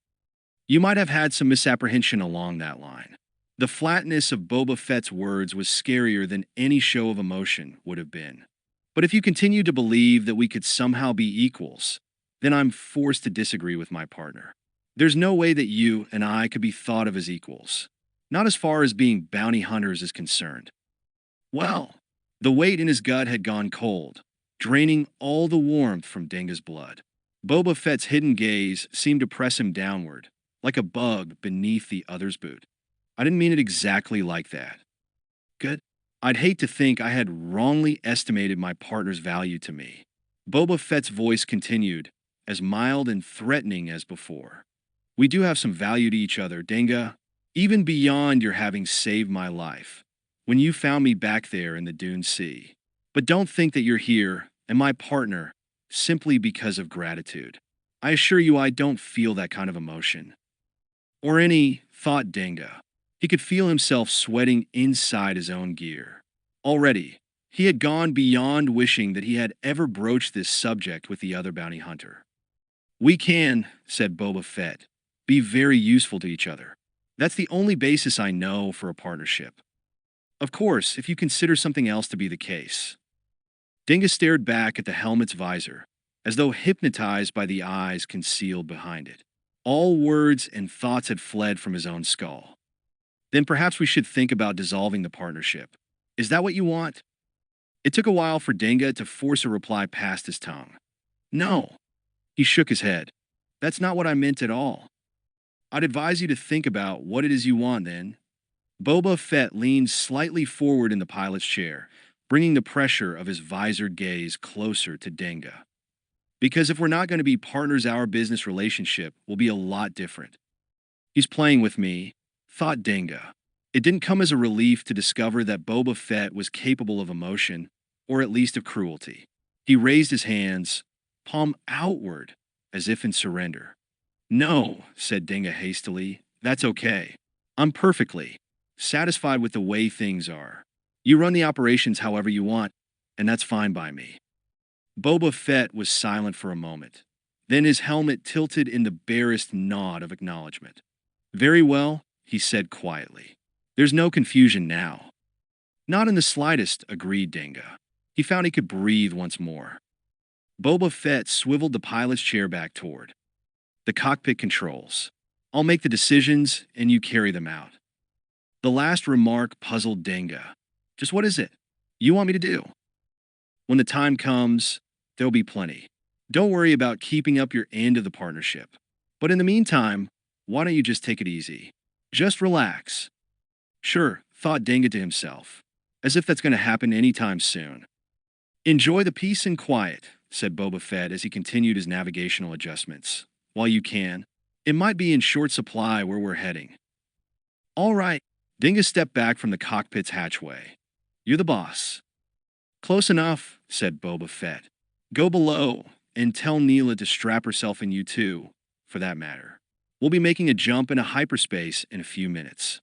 You might have had some misapprehension along that line. The flatness of Boba Fett's words was scarier than any show of emotion would have been. But if you continue to believe that we could somehow be equals, then I'm forced to disagree with my partner. There's no way that you and I could be thought of as equals. Not as far as being bounty hunters is concerned. Well, the weight in his gut had gone cold, draining all the warmth from Denga's blood. Boba Fett's hidden gaze seemed to press him downward, like a bug beneath the other's boot. I didn't mean it exactly like that. Good. I'd hate to think I had wrongly estimated my partner's value to me. Boba Fett's voice continued, as mild and threatening as before. We do have some value to each other, Denga, even beyond your having saved my life when you found me back there in the Dune Sea. But don't think that you're here and my partner simply because of gratitude. I assure you I don't feel that kind of emotion. Or any, thought Denga. He could feel himself sweating inside his own gear. Already, he had gone beyond wishing that he had ever broached this subject with the other bounty hunter. We can, said Boba Fett, be very useful to each other. That's the only basis I know for a partnership. Of course, if you consider something else to be the case. Dinga stared back at the helmet's visor, as though hypnotized by the eyes concealed behind it. All words and thoughts had fled from his own skull. Then perhaps we should think about dissolving the partnership. Is that what you want? It took a while for Dinga to force a reply past his tongue. No. He shook his head. That's not what I meant at all. I'd advise you to think about what it is you want then. Boba Fett leaned slightly forward in the pilot's chair, bringing the pressure of his visored gaze closer to Dinga. Because if we're not going to be partners, our business relationship will be a lot different. He's playing with me, thought Dinga. It didn't come as a relief to discover that Boba Fett was capable of emotion, or at least of cruelty. He raised his hands, palm outward, as if in surrender. No, said Dinga hastily. That's okay. I'm perfectly satisfied with the way things are. You run the operations however you want, and that's fine by me. Boba Fett was silent for a moment. Then his helmet tilted in the barest nod of acknowledgement. Very well, he said quietly. There's no confusion now. Not in the slightest, agreed Dinga. He found he could breathe once more. Boba Fett swiveled the pilot's chair back toward the cockpit controls. I'll make the decisions, and you carry them out. The last remark puzzled Dinga. Just what is it you want me to do? When the time comes, there'll be plenty. Don't worry about keeping up your end of the partnership. But in the meantime, why don't you just take it easy? Just relax. Sure, thought Dinga to himself, as if that's going to happen anytime soon. Enjoy the peace and quiet, said Boba Fett as he continued his navigational adjustments. While you can, it might be in short supply where we're heading. All right, Dinga stepped back from the cockpit's hatchway. You're the boss. Close enough, said Boba Fett. Go below and tell Neela to strap herself in, you too, for that matter. We'll be making a jump into hyperspace in a few minutes.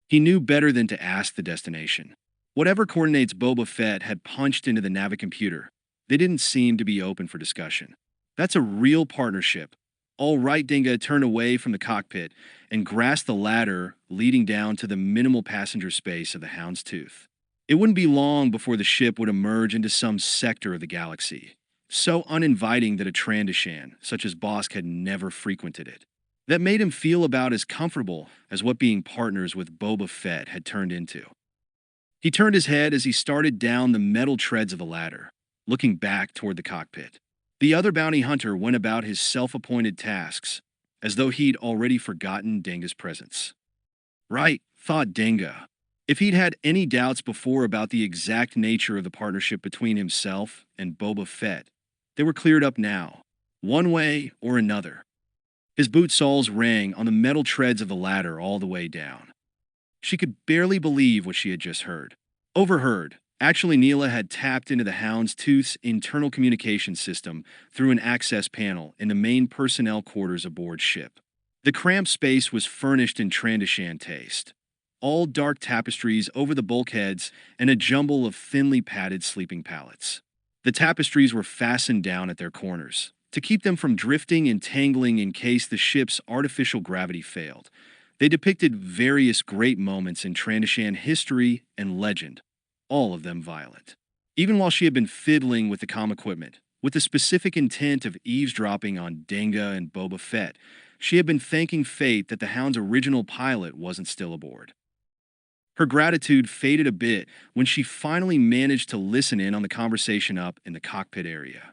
He knew better than to ask the destination. Whatever coordinates Boba Fett had punched into the navicomputer, they didn't seem to be open for discussion. That's a real partnership. All right, Dinga turned away from the cockpit and grasped the ladder leading down to the minimal passenger space of the Hound's Tooth. It wouldn't be long before the ship would emerge into some sector of the galaxy, so uninviting that a Trandoshan, such as Bosk, had never frequented it. That made him feel about as comfortable as what being partners with Boba Fett had turned into. He turned his head as he started down the metal treads of the ladder, looking back toward the cockpit. The other bounty hunter went about his self-appointed tasks, as though he'd already forgotten Dinga's presence. Right, thought Dinga. If he'd had any doubts before about the exact nature of the partnership between himself and Boba Fett, they were cleared up now, one way or another. His boot soles rang on the metal treads of the ladder all the way down. She could barely believe what she had just heard. Overheard. Actually, Neela had tapped into the Hound's Tooth's internal communication system through an access panel in the main personnel quarters aboard ship. The cramped space was furnished in Trandoshan taste. All dark tapestries over the bulkheads and a jumble of thinly padded sleeping pallets. The tapestries were fastened down at their corners to keep them from drifting and tangling in case the ship's artificial gravity failed. They depicted various great moments in Trandoshan history and legend, all of them violent. Even while she had been fiddling with the comm equipment, with the specific intent of eavesdropping on Dinga and Boba Fett, she had been thanking fate that the Hound's original pilot wasn't still aboard. Her gratitude faded a bit when she finally managed to listen in on the conversation up in the cockpit area.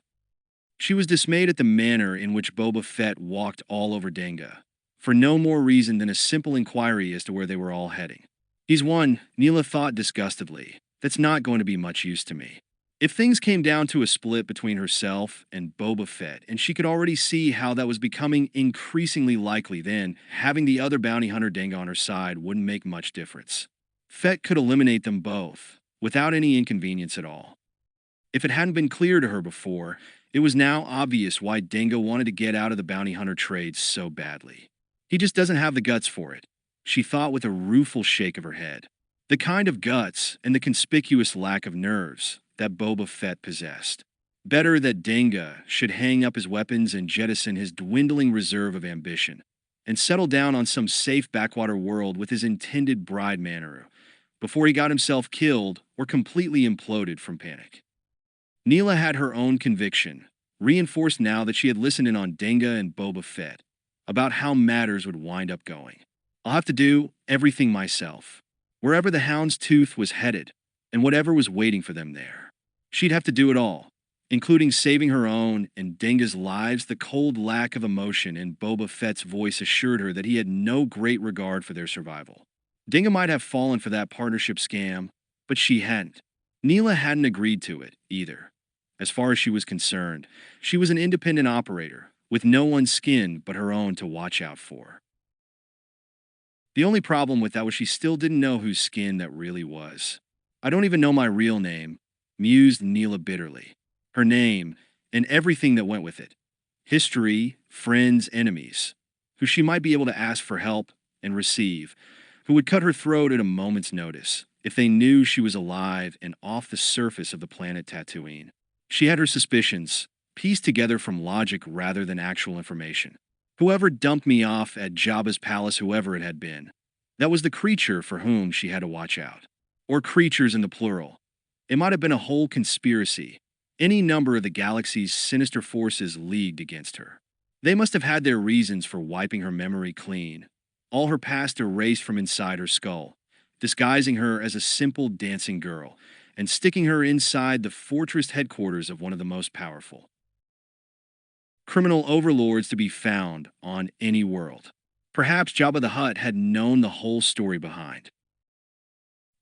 She was dismayed at the manner in which Boba Fett walked all over Dinga, for no more reason than a simple inquiry as to where they were all heading. He's one, Neela thought disgustedly, that's not going to be much use to me. If things came down to a split between herself and Boba Fett, and she could already see how that was becoming increasingly likely, then having the other bounty hunter Dinga on her side wouldn't make much difference. Fett could eliminate them both, without any inconvenience at all. If it hadn't been clear to her before, it was now obvious why Dinga wanted to get out of the bounty hunter trade so badly. He just doesn't have the guts for it, she thought with a rueful shake of her head. The kind of guts and the conspicuous lack of nerves that Boba Fett possessed. Better that Dinga should hang up his weapons and jettison his dwindling reserve of ambition, and settle down on some safe backwater world with his intended bride Manoru before he got himself killed or completely imploded from panic. Neela had her own conviction, reinforced now that she had listened in on Denga and Boba Fett, about how matters would wind up going. I'll have to do everything myself, wherever the hound's tooth was headed, and whatever was waiting for them there. She'd have to do it all, including saving her own and Denga's lives. The cold lack of emotion in Boba Fett's voice assured her that he had no great regard for their survival. Denga might have fallen for that partnership scam, but she hadn't. Neela hadn't agreed to it, either. As far as she was concerned, she was an independent operator, with no one's skin but her own to watch out for. The only problem with that was she still didn't know whose skin that really was. I don't even know my real name, mused Neela bitterly. Her name, and everything that went with it. History, friends, enemies, who she might be able to ask for help and receive, who would cut her throat at a moment's notice if they knew she was alive and off the surface of the planet Tatooine. She had her suspicions, pieced together from logic rather than actual information. Whoever dumped me off at Jabba's palace, whoever it had been, that was the creature for whom she had to watch out. Or creatures in the plural. It might have been a whole conspiracy, any number of the galaxy's sinister forces leagued against her. They must have had their reasons for wiping her memory clean, all her past erased from inside her skull, disguising her as a simple dancing girl, and sticking her inside the fortress headquarters of one of the most powerful criminal overlords to be found on any world. Perhaps Jabba the Hutt had known the whole story behind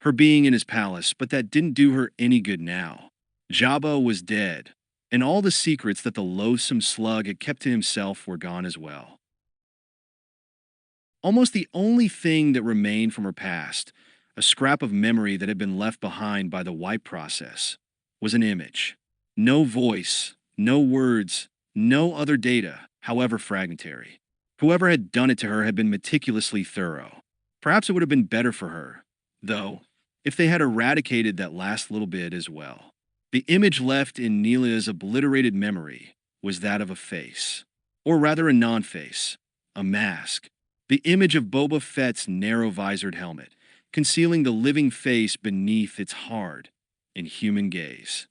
her being in his palace, but that didn't do her any good now. Jabba was dead, and all the secrets that the loathsome slug had kept to himself were gone as well. Almost the only thing that remained from her past, a scrap of memory that had been left behind by the wipe process, was an image. No voice, no words, no other data, however fragmentary. Whoever had done it to her had been meticulously thorough. Perhaps it would have been better for her, though, if they had eradicated that last little bit as well. The image left in Neela's obliterated memory was that of a face, or rather a non-face, a mask. The image of Boba Fett's narrow-visored helmet, concealing the living face beneath its hard, inhuman gaze.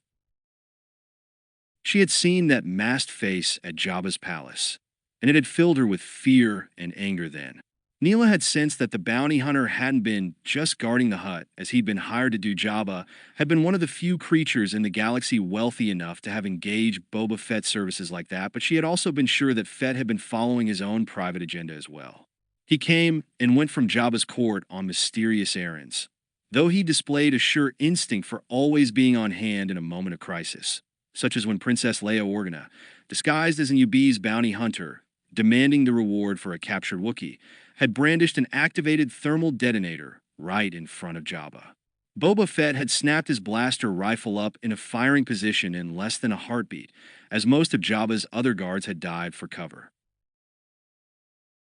She had seen that masked face at Jabba's palace, and it had filled her with fear and anger then. Neela had sensed that the bounty hunter hadn't been just guarding the hut, as he'd been hired to do. Jabba had been one of the few creatures in the galaxy wealthy enough to have engaged Boba Fett services like that, but she had also been sure that Fett had been following his own private agenda as well. He came and went from Jabba's court on mysterious errands, though he displayed a sure instinct for always being on hand in a moment of crisis, such as when Princess Leia Organa, disguised as an UB's bounty hunter, demanding the reward for a captured Wookiee, had brandished an activated thermal detonator right in front of Jabba. Boba Fett had snapped his blaster rifle up in a firing position in less than a heartbeat, as most of Jabba's other guards had dived for cover.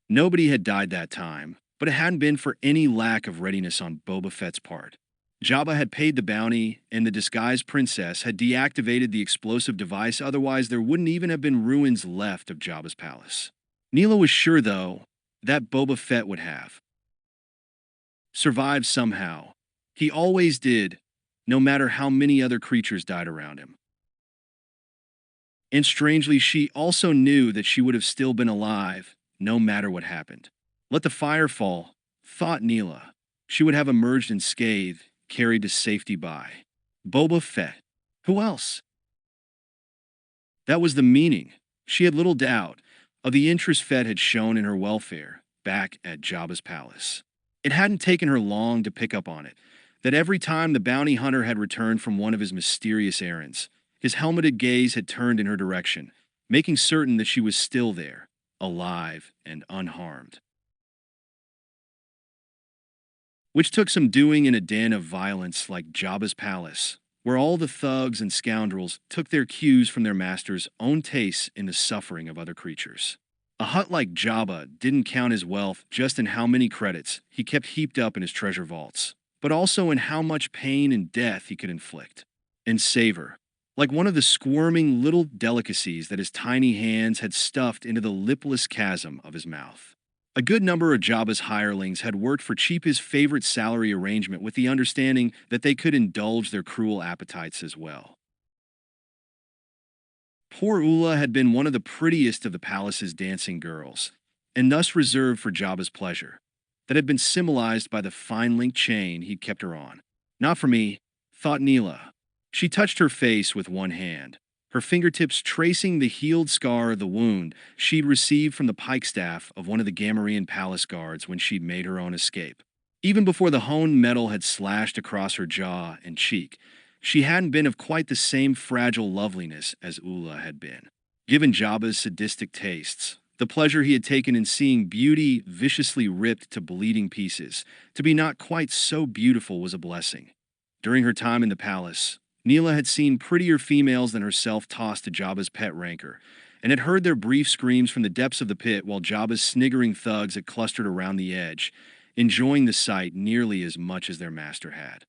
Nobody had died that time, but it hadn't been for any lack of readiness on Boba Fett's part. Jabba had paid the bounty, and the disguised princess had deactivated the explosive device, otherwise there wouldn't even have been ruins left of Jabba's palace. Neela was sure, though, that Boba Fett would have survived somehow. He always did, no matter how many other creatures died around him. And strangely, she also knew that she would have still been alive, no matter what happened. Let the fire fall, thought Neela. She would have emerged unscathed, carried to safety by Boba Fett. Who else? That was the meaning, she had little doubt, of the interest Fett had shown in her welfare back at Jabba's palace. It hadn't taken her long to pick up on it, that every time the bounty hunter had returned from one of his mysterious errands, his helmeted gaze had turned in her direction, making certain that she was still there, alive and unharmed. Which took some doing in a den of violence like Jabba's palace, where all the thugs and scoundrels took their cues from their master's own tastes in the suffering of other creatures. A hut like Jabba didn't count his wealth just in how many credits he kept heaped up in his treasure vaults, but also in how much pain and death he could inflict and savor, like one of the squirming little delicacies that his tiny hands had stuffed into the lipless chasm of his mouth. A good number of Jabba's hirelings had worked for Cheapa's favorite salary arrangement with the understanding that they could indulge their cruel appetites as well. Poor Ula had been one of the prettiest of the palace's dancing girls, and thus reserved for Jabba's pleasure, that had been symbolized by the fine link chain he'd kept her on. Not for me, thought Neela. She touched her face with one hand, her fingertips tracing the healed scar of the wound she'd received from the pike staff of one of the Gamorrean palace guards when she'd made her own escape. Even before the honed metal had slashed across her jaw and cheek, she hadn't been of quite the same fragile loveliness as Ula had been. Given Jabba's sadistic tastes, the pleasure he had taken in seeing beauty viciously ripped to bleeding pieces, to be not quite so beautiful was a blessing. During her time in the palace, Neela had seen prettier females than herself tossed to Jabba's pet rancor, and had heard their brief screams from the depths of the pit while Jabba's sniggering thugs had clustered around the edge, enjoying the sight nearly as much as their master had.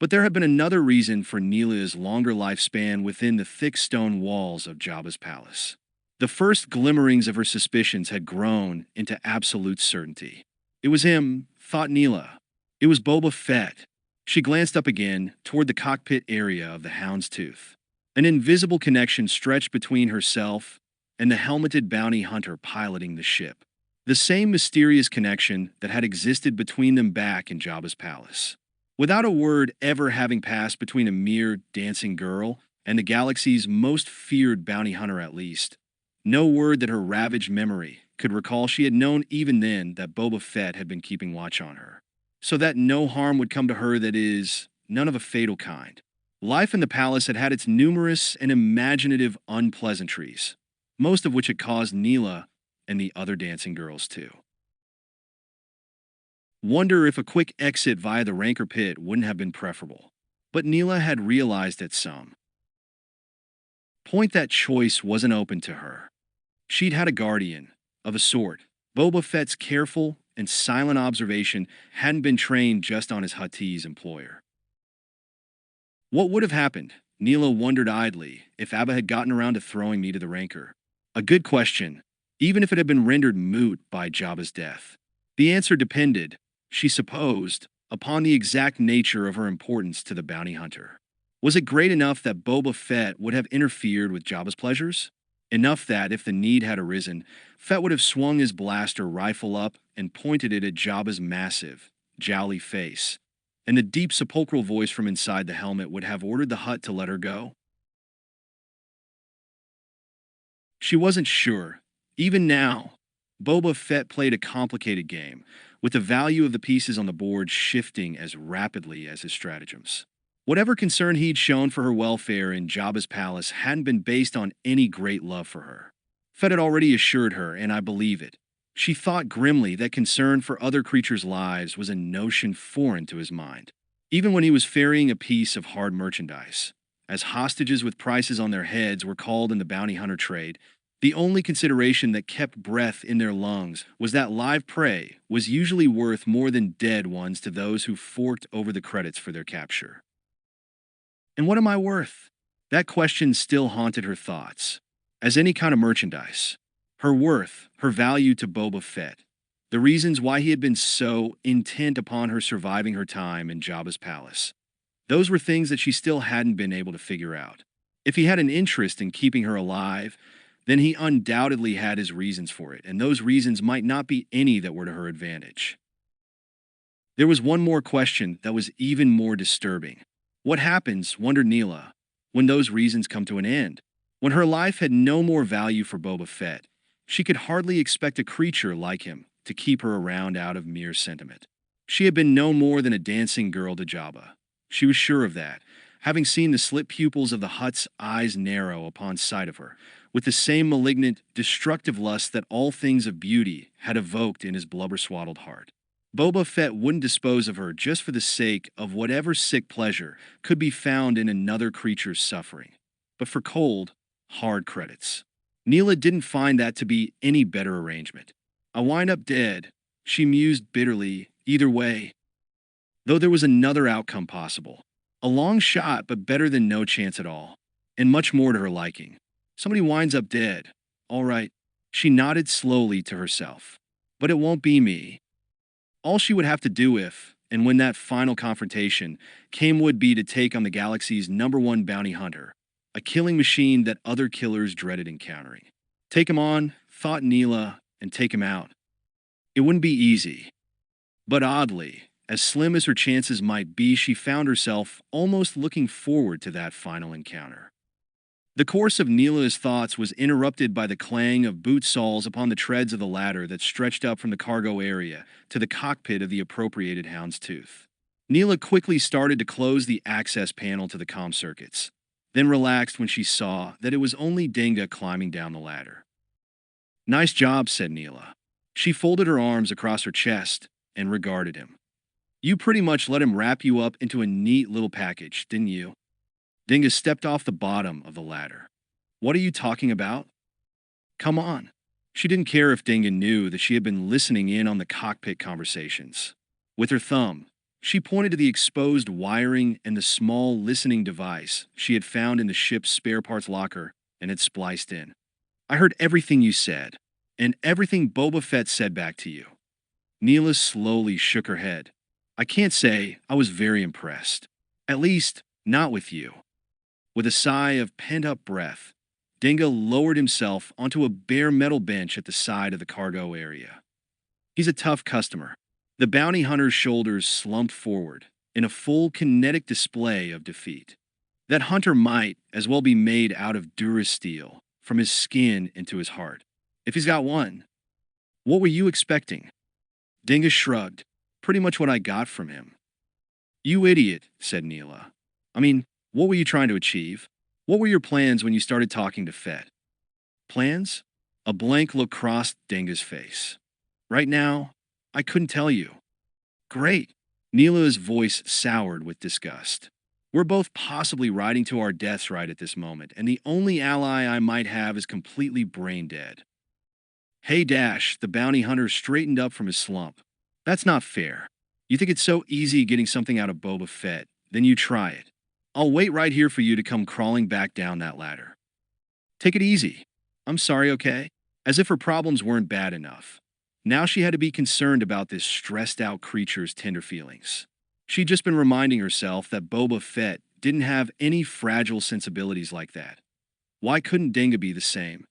But there had been another reason for Neela's longer lifespan within the thick stone walls of Jabba's palace. The first glimmerings of her suspicions had grown into absolute certainty. It was him, thought Neela. It was Boba Fett. She glanced up again toward the cockpit area of the Hound's Tooth. An invisible connection stretched between herself and the helmeted bounty hunter piloting the ship. The same mysterious connection that had existed between them back in Jabba's palace. Without a word ever having passed between a mere dancing girl and the galaxy's most feared bounty hunter at least, no word that her ravaged memory could recall, she had known even then that Boba Fett had been keeping watch on her, so that no harm would come to her, that is, none of a fatal kind. Life in the palace had had its numerous and imaginative unpleasantries, most of which had caused Neela and the other dancing girls to wonder if a quick exit via the Rancor pit wouldn't have been preferable. But Neela had realized at some point that choice wasn't open to her. She'd had a guardian, of a sort. Boba Fett's careful and silent observation hadn't been trained just on his Huttese employer. What would have happened, Neela wondered idly, if Abba had gotten around to throwing me to the Rancor? A good question, even if it had been rendered moot by Jabba's death. The answer depended, she supposed, upon the exact nature of her importance to the bounty hunter. Was it great enough that Boba Fett would have interfered with Jabba's pleasures? Enough that, if the need had arisen, Fett would have swung his blaster rifle up and pointed it at Jabba's massive, jowly face, and the deep sepulchral voice from inside the helmet would have ordered the Hutt to let her go? She wasn't sure. Even now, Boba Fett played a complicated game, with the value of the pieces on the board shifting as rapidly as his stratagems. Whatever concern he'd shown for her welfare in Jabba's palace hadn't been based on any great love for her. Fett had already assured her, and I believe it. She thought grimly that concern for other creatures' lives was a notion foreign to his mind. Even when he was ferrying a piece of hard merchandise, as hostages with prices on their heads were called in the bounty hunter trade, the only consideration that kept breath in their lungs was that live prey was usually worth more than dead ones to those who forked over the credits for their capture. And what am I worth? That question still haunted her thoughts. As any kind of merchandise. Her worth, her value to Boba Fett. The reasons why he had been so intent upon her surviving her time in Jabba's palace. Those were things that she still hadn't been able to figure out. If he had an interest in keeping her alive, then he undoubtedly had his reasons for it, and those reasons might not be any that were to her advantage. There was one more question that was even more disturbing. What happens, wondered Neela, when those reasons come to an end? When her life had no more value for Boba Fett, she could hardly expect a creature like him to keep her around out of mere sentiment. She had been no more than a dancing girl to Jabba. She was sure of that, having seen the slit pupils of the Hutt's eyes narrow upon sight of her, with the same malignant, destructive lust that all things of beauty had evoked in his blubber-swaddled heart. Boba Fett wouldn't dispose of her just for the sake of whatever sick pleasure could be found in another creature's suffering, but for cold, hard credits. Neela didn't find that to be any better arrangement. I wind up dead, she mused bitterly, either way. Though there was another outcome possible. A long shot, but better than no chance at all, and much more to her liking. Somebody winds up dead. All right. She nodded slowly to herself. But it won't be me. All she would have to do if, and when that final confrontation came would be to take on the galaxy's #1 bounty hunter, a killing machine that other killers dreaded encountering. Take him on, thought Neela, and take him out. It wouldn't be easy. But oddly, as slim as her chances might be, she found herself almost looking forward to that final encounter. The course of Neela's thoughts was interrupted by the clang of boot soles upon the treads of the ladder that stretched up from the cargo area to the cockpit of the appropriated houndstooth. Neela quickly started to close the access panel to the comm circuits, then relaxed when she saw that it was only Dinga climbing down the ladder. Nice job, said Neela. She folded her arms across her chest and regarded him. You pretty much let him wrap you up into a neat little package, didn't you? Dinga stepped off the bottom of the ladder. What are you talking about? Come on. She didn't care if Dinga knew that she had been listening in on the cockpit conversations. With her thumb, she pointed to the exposed wiring and the small listening device she had found in the ship's spare parts locker and had spliced in. I heard everything you said, and everything Boba Fett said back to you. Neela slowly shook her head. I can't say I was very impressed. At least, not with you. With a sigh of pent-up breath, Dinga lowered himself onto a bare metal bench at the side of the cargo area. He's a tough customer. The bounty hunter's shoulders slumped forward in a full kinetic display of defeat. That hunter might as well be made out of durasteel, from his skin into his heart, if he's got one. What were you expecting? Dinga shrugged, pretty much what I got from him. You idiot, said Neela. I mean, what were you trying to achieve? What were your plans when you started talking to Fett? Plans? A blank look crossed Dinga's face. Right now, I couldn't tell you. Great. Neela's voice soured with disgust. We're both possibly riding to our deaths right at this moment, and the only ally I might have is completely brain dead. Hey Dash, the bounty hunter straightened up from his slump. That's not fair. You think it's so easy getting something out of Boba Fett, then you try it. I'll wait right here for you to come crawling back down that ladder. Take it easy. I'm sorry, okay? As if her problems weren't bad enough. Now she had to be concerned about this stressed-out creature's tender feelings. She'd just been reminding herself that Boba Fett didn't have any fragile sensibilities like that. Why couldn't Dinga be the same?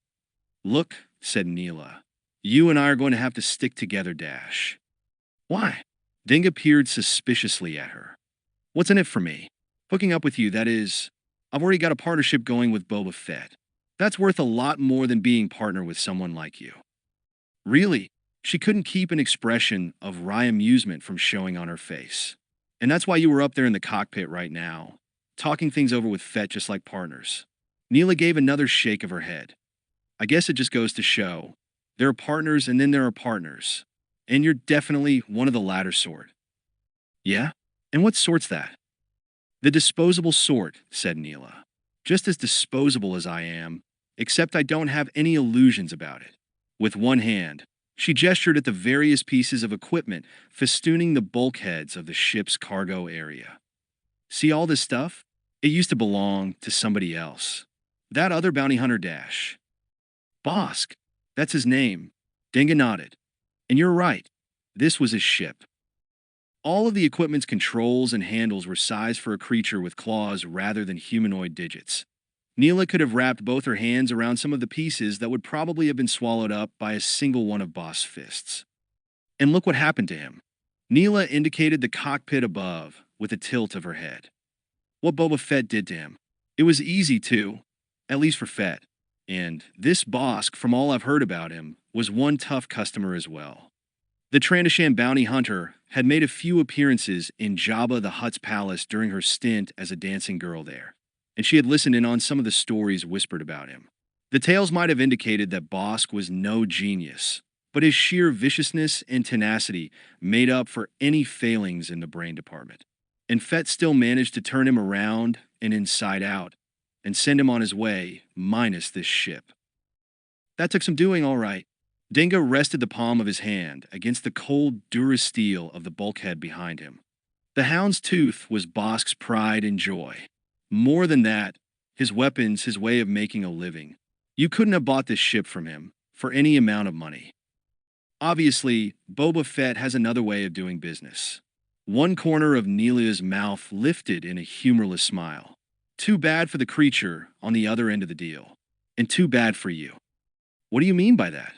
Look, said Neela, you and I are going to have to stick together, Dash. Why? Dinga peered suspiciously at her. What's in it for me? Hooking up with you, that is, I've already got a partnership going with Boba Fett. That's worth a lot more than being partner with someone like you. Really? She couldn't keep an expression of wry amusement from showing on her face. And that's why you were up there in the cockpit right now, talking things over with Fett just like partners. Neela gave another shake of her head. I guess it just goes to show, there are partners and then there are partners. And you're definitely one of the latter sort. Yeah? And what sort's that? The disposable sort, said Neela. Just as disposable as I am, except I don't have any illusions about it. With one hand, she gestured at the various pieces of equipment festooning the bulkheads of the ship's cargo area. See all this stuff? It used to belong to somebody else. That other bounty hunter Dash. Bosk, that's his name. Dinga nodded. And you're right, this was his ship. All of the equipment's controls and handles were sized for a creature with claws rather than humanoid digits. Neela could have wrapped both her hands around some of the pieces that would probably have been swallowed up by a single one of Bosk's fists. And look what happened to him. Neela indicated the cockpit above with a tilt of her head. What Boba Fett did to him. It was easy too, at least for Fett. And this Bosk, from all I've heard about him, was one tough customer as well. The Trandoshan bounty hunter had made a few appearances in Jabba the Hutt's palace during her stint as a dancing girl there, and she had listened in on some of the stories whispered about him. The tales might have indicated that Bosk was no genius, but his sheer viciousness and tenacity made up for any failings in the brain department. And Fett still managed to turn him around and inside out, and send him on his way, minus this ship. That took some doing, all right. Dinga rested the palm of his hand against the cold durasteel of the bulkhead behind him. The hound's tooth was Bosk's pride and joy. More than that, his weapons, his way of making a living. You couldn't have bought this ship from him for any amount of money. Obviously, Boba Fett has another way of doing business. One corner of Nelia's mouth lifted in a humorless smile. Too bad for the creature on the other end of the deal. And too bad for you. What do you mean by that?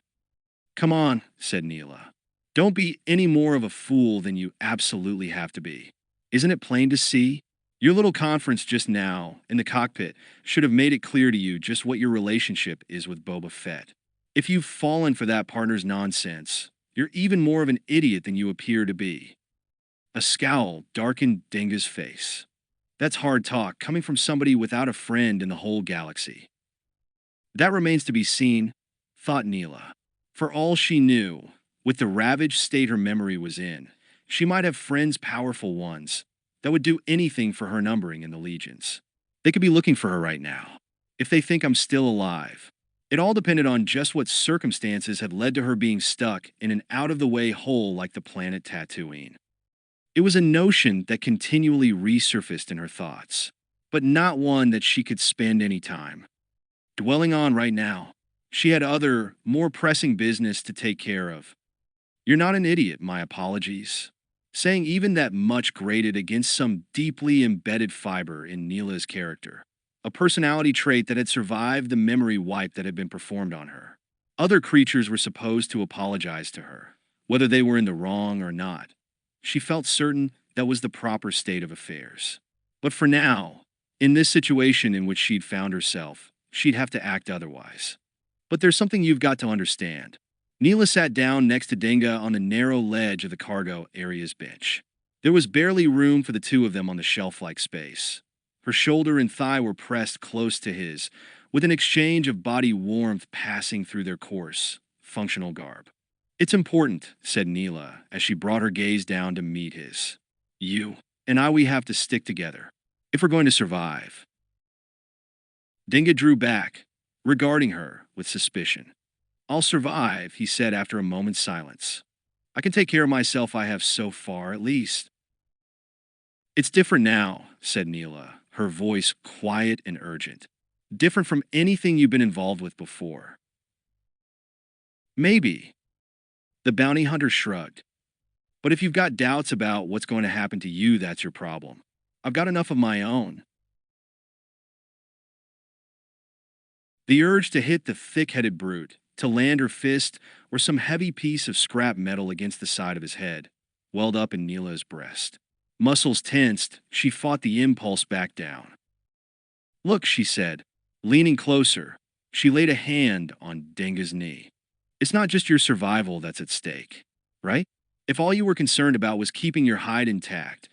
Come on, said Neela. Don't be any more of a fool than you absolutely have to be. Isn't it plain to see? Your little conference just now in the cockpit should have made it clear to you just what your relationship is with Boba Fett. If you've fallen for that partner's nonsense, you're even more of an idiot than you appear to be. A scowl darkened Denga's face. That's hard talk coming from somebody without a friend in the whole galaxy. That remains to be seen, thought Neela. For all she knew, with the ravaged state her memory was in, she might have friends, powerful ones, that would do anything for her numbering in the legions. They could be looking for her right now, if they think I'm still alive. It all depended on just what circumstances had led to her being stuck in an out-of-the-way hole like the planet Tatooine. It was a notion that continually resurfaced in her thoughts, but not one that she could spend any time dwelling on right now. She had other, more pressing business to take care of. You're not an idiot, my apologies. Saying even that much grated against some deeply embedded fiber in Neela's character, a personality trait that had survived the memory wipe that had been performed on her. Other creatures were supposed to apologize to her, whether they were in the wrong or not. She felt certain that was the proper state of affairs. But for now, in this situation in which she'd found herself, she'd have to act otherwise. But there's something you've got to understand. Neela sat down next to Denga on the narrow ledge of the cargo area's bench. There was barely room for the two of them on the shelf-like space. Her shoulder and thigh were pressed close to his, with an exchange of body warmth passing through their coarse, functional garb. It's important, said Neela, as she brought her gaze down to meet his. You and I, we have to stick together, if we're going to survive. Denga drew back, regarding her with suspicion. I'll survive, he said after a moment's silence. I can take care of myself, I have so far, at least. It's different now, said Neela, her voice quiet and urgent. Different from anything you've been involved with before. Maybe. The bounty hunter shrugged. But if you've got doubts about what's going to happen to you, that's your problem. I've got enough of my own. The urge to hit the thick-headed brute, to land her fist or some heavy piece of scrap metal against the side of his head, welled up in Neela's breast. Muscles tensed, she fought the impulse back down. Look, she said, leaning closer. She laid a hand on Denga's knee. It's not just your survival that's at stake, right? If all you were concerned about was keeping your hide intact,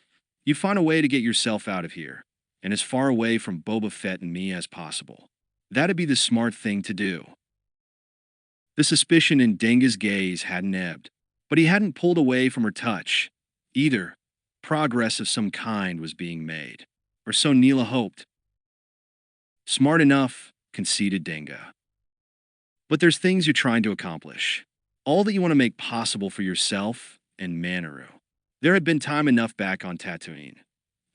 you'd find a way to get yourself out of here, and as far away from Boba Fett and me as possible. That'd be the smart thing to do. The suspicion in Denga's gaze hadn't ebbed, but he hadn't pulled away from her touch. Either progress of some kind was being made, or so Neela hoped. Smart enough, conceded Denga. But there's things you're trying to accomplish. All that you want to make possible for yourself and Manaru. There had been time enough back on Tatooine,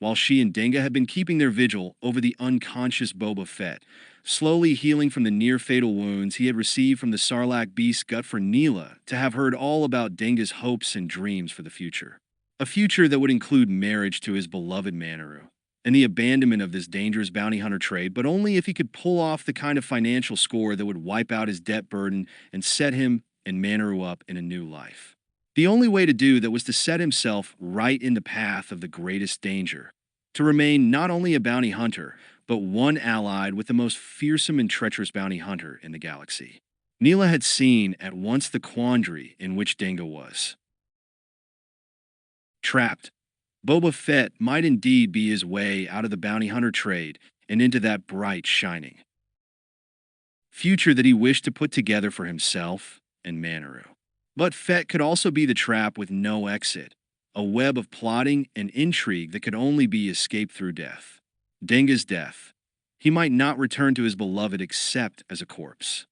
while she and Denga had been keeping their vigil over the unconscious Boba Fett, slowly healing from the near-fatal wounds he had received from the Sarlacc beast's gut, for Neela to have heard all about Denga's hopes and dreams for the future. A future that would include marriage to his beloved Manaru, and the abandonment of this dangerous bounty hunter trade, but only if he could pull off the kind of financial score that would wipe out his debt burden and set him and Manaru up in a new life. The only way to do that was to set himself right in the path of the greatest danger, to remain not only a bounty hunter, but one allied with the most fearsome and treacherous bounty hunter in the galaxy. Neela had seen at once the quandary in which Denga was. Trapped, Boba Fett might indeed be his way out of the bounty hunter trade and into that bright, shining future that he wished to put together for himself and Manaru. But Fett could also be the trap with no exit, a web of plotting and intrigue that could only be escaped through death. Denga's death. He might not return to his beloved except as a corpse.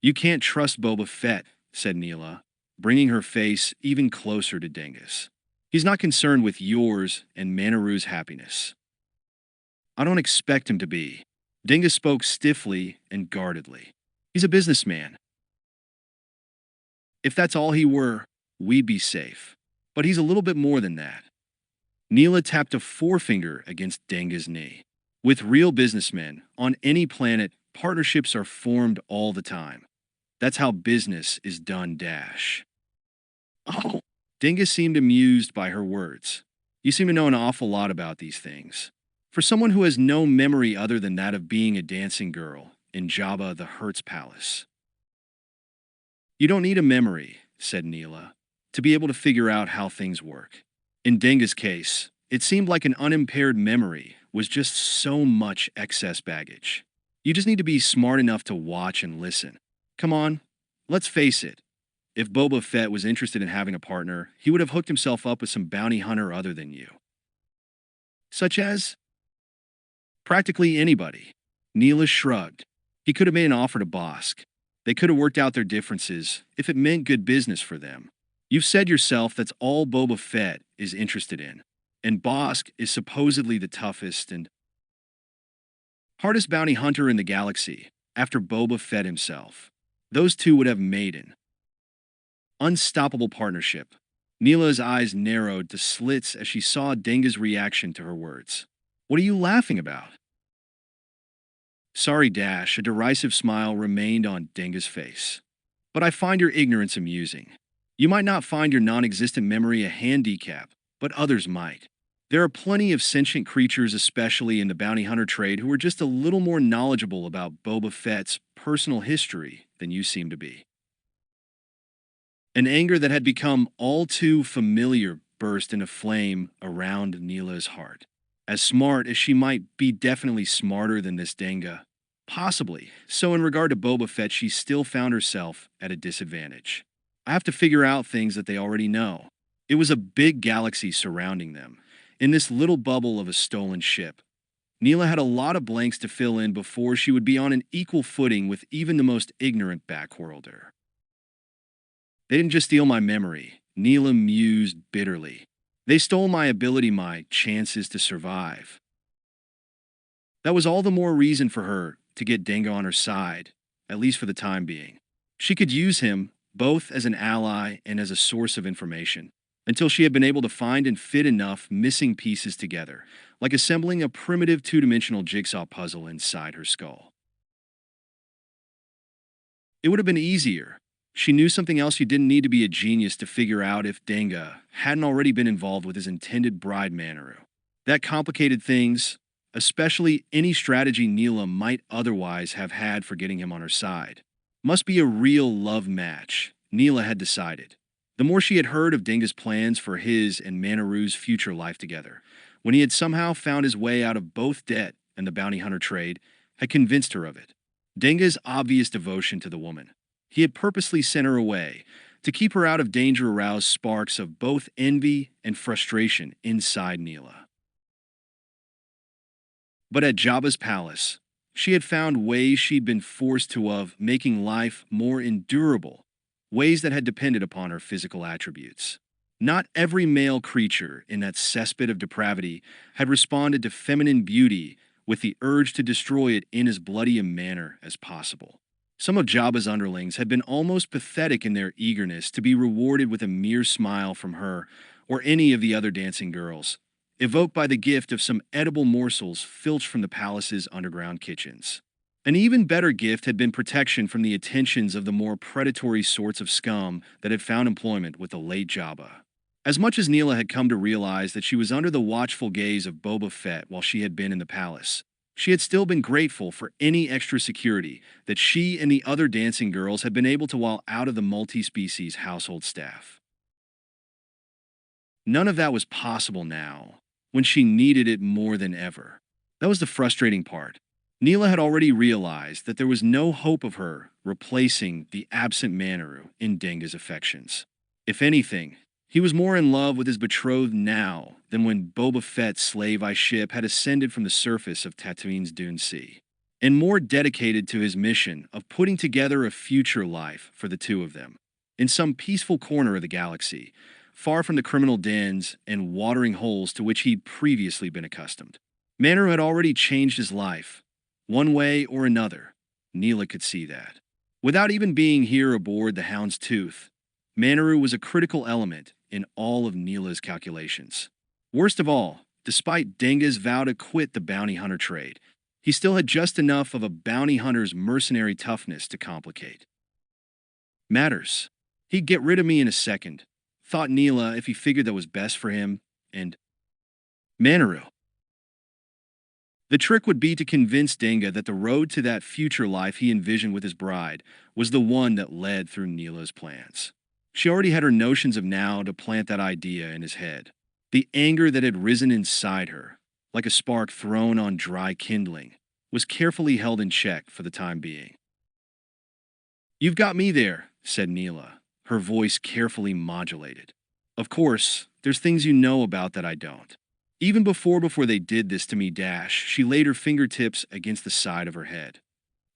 You can't trust Boba Fett, said Neela, bringing her face even closer to Denga's. He's not concerned with yours and Manaru's happiness. I don't expect him to be. Denga spoke stiffly and guardedly. He's a businessman. If that's all he were, we'd be safe. But he's a little bit more than that. Neela tapped a forefinger against Denga's knee. With real businessmen, on any planet, partnerships are formed all the time. That's how business is done, dash. Oh. Denga seemed amused by her words. You seem to know an awful lot about these things. For someone who has no memory other than that of being a dancing girl in Jabba the Hutt's palace. You don't need a memory, said Neela, to be able to figure out how things work. In Denga's case, it seemed like an unimpaired memory was just so much excess baggage. You just need to be smart enough to watch and listen. Come on, let's face it. If Boba Fett was interested in having a partner, he would have hooked himself up with some bounty hunter other than you. Such as? Practically anybody. Neela shrugged. He could have made an offer to Bosk. They could have worked out their differences if it meant good business for them. You've said yourself that's all Boba Fett is interested in. And Bosk is supposedly the toughest and hardest bounty hunter in the galaxy, after Boba Fett himself. Those two would have made an unstoppable partnership. Neela's eyes narrowed to slits as she saw Denga's reaction to her words. What are you laughing about? Sorry, Dash, a derisive smile remained on Denga's face. But I find your ignorance amusing. You might not find your non-existent memory a handicap, but others might. There are plenty of sentient creatures, especially in the bounty hunter trade, who are just a little more knowledgeable about Boba Fett's personal history than you seem to be. An anger that had become all too familiar burst into flame around Neela's heart. As smart as she might be, definitely smarter than this Denga. Possibly. So in regard to Boba Fett, she still found herself at a disadvantage. I have to figure out things that they already know. It was a big galaxy surrounding them. In this little bubble of a stolen ship, Neela had a lot of blanks to fill in before she would be on an equal footing with even the most ignorant backworlder. They didn't just steal my memory, Neela mused bitterly. They stole my ability, my chances to survive. That was all the more reason for her to get Denga on her side, at least for the time being. She could use him both as an ally and as a source of information, until she had been able to find and fit enough missing pieces together, like assembling a primitive two-dimensional jigsaw puzzle inside her skull. It would have been easier. She knew something else. You didn't need to be a genius to figure out if Denga hadn't already been involved with his intended bride Manaru. That complicated things, especially any strategy Neela might otherwise have had for getting him on her side. Must be a real love match, Neela had decided. The more she had heard of Denga's plans for his and Manaru's future life together, when he had somehow found his way out of both debt and the bounty hunter trade, had convinced her of it. Denga's obvious devotion to the woman. He had purposely sent her away to keep her out of danger, aroused sparks of both envy and frustration inside Neela. But at Jabba's palace, she had found ways she'd been forced to of making life more endurable, ways that had depended upon her physical attributes. Not every male creature in that cesspit of depravity had responded to feminine beauty with the urge to destroy it in as bloody a manner as possible. Some of Jabba's underlings had been almost pathetic in their eagerness to be rewarded with a mere smile from her or any of the other dancing girls, evoked by the gift of some edible morsels filched from the palace's underground kitchens. An even better gift had been protection from the attentions of the more predatory sorts of scum that had found employment with the late Jabba. As much as Neela had come to realize that she was under the watchful gaze of Boba Fett while she had been in the palace, she had still been grateful for any extra security that she and the other dancing girls had been able to while out of the multi-species household staff. None of that was possible now, when she needed it more than ever. That was the frustrating part. Neela had already realized that there was no hope of her replacing the absent Manaru in Denga's affections. If anything, he was more in love with his betrothed now than when Boba Fett's slave-eye ship had ascended from the surface of Tatooine's Dune Sea, and more dedicated to his mission of putting together a future life for the two of them, in some peaceful corner of the galaxy, far from the criminal dens and watering holes to which he'd previously been accustomed. Manaru had already changed his life, one way or another. Neela could see that. Without even being here aboard the Hound's Tooth, Manaru was a critical element in all of Neela's calculations. Worst of all, despite Denga's vow to quit the bounty hunter trade, he still had just enough of a bounty hunter's mercenary toughness to complicate matters. He'd get rid of me in a second, thought Neela if he figured that was best for him, and Manaru. The trick would be to convince Denga that the road to that future life he envisioned with his bride was the one that led through Neela's plans. She already had her notions of now to plant that idea in his head. The anger that had risen inside her, like a spark thrown on dry kindling, was carefully held in check for the time being. "You've got me there," said Neela, her voice carefully modulated. "Of course, there's things you know about that I don't." Even before they did this to me, she laid her fingertips against the side of her head.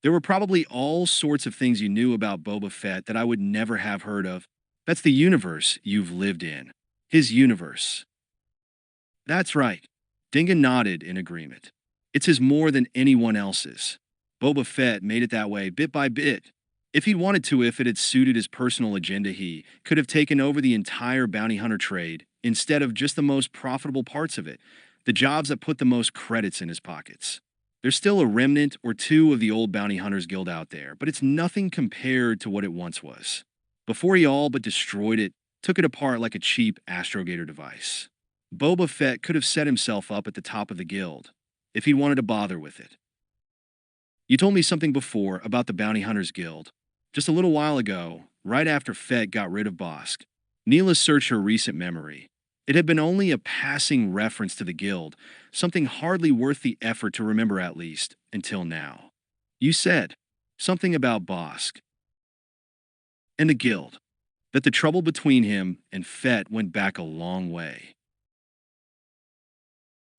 "There were probably all sorts of things you knew about Boba Fett that I would never have heard of. That's the universe you've lived in. His universe." "That's right." Dinga nodded in agreement. "It's his more than anyone else's. Boba Fett made it that way bit by bit. If he'd wanted to, if it had suited his personal agenda, he could have taken over the entire bounty hunter trade instead of just the most profitable parts of it, the jobs that put the most credits in his pockets. There's still a remnant or two of the old bounty hunters guild out there, but it's nothing compared to what it once was. Before he all but destroyed it, took it apart like a cheap astrogator device. Boba Fett could have set himself up at the top of the guild, if he wanted to bother with it. You told me something before about the Bounty Hunters Guild. Just a little while ago, right after Fett got rid of Bosk, Neela searched her recent memory. It had been only a passing reference to the guild, something hardly worth the effort to remember at least, until now. You said something about Bosk and the guild, that the trouble between him and Fett went back a long way.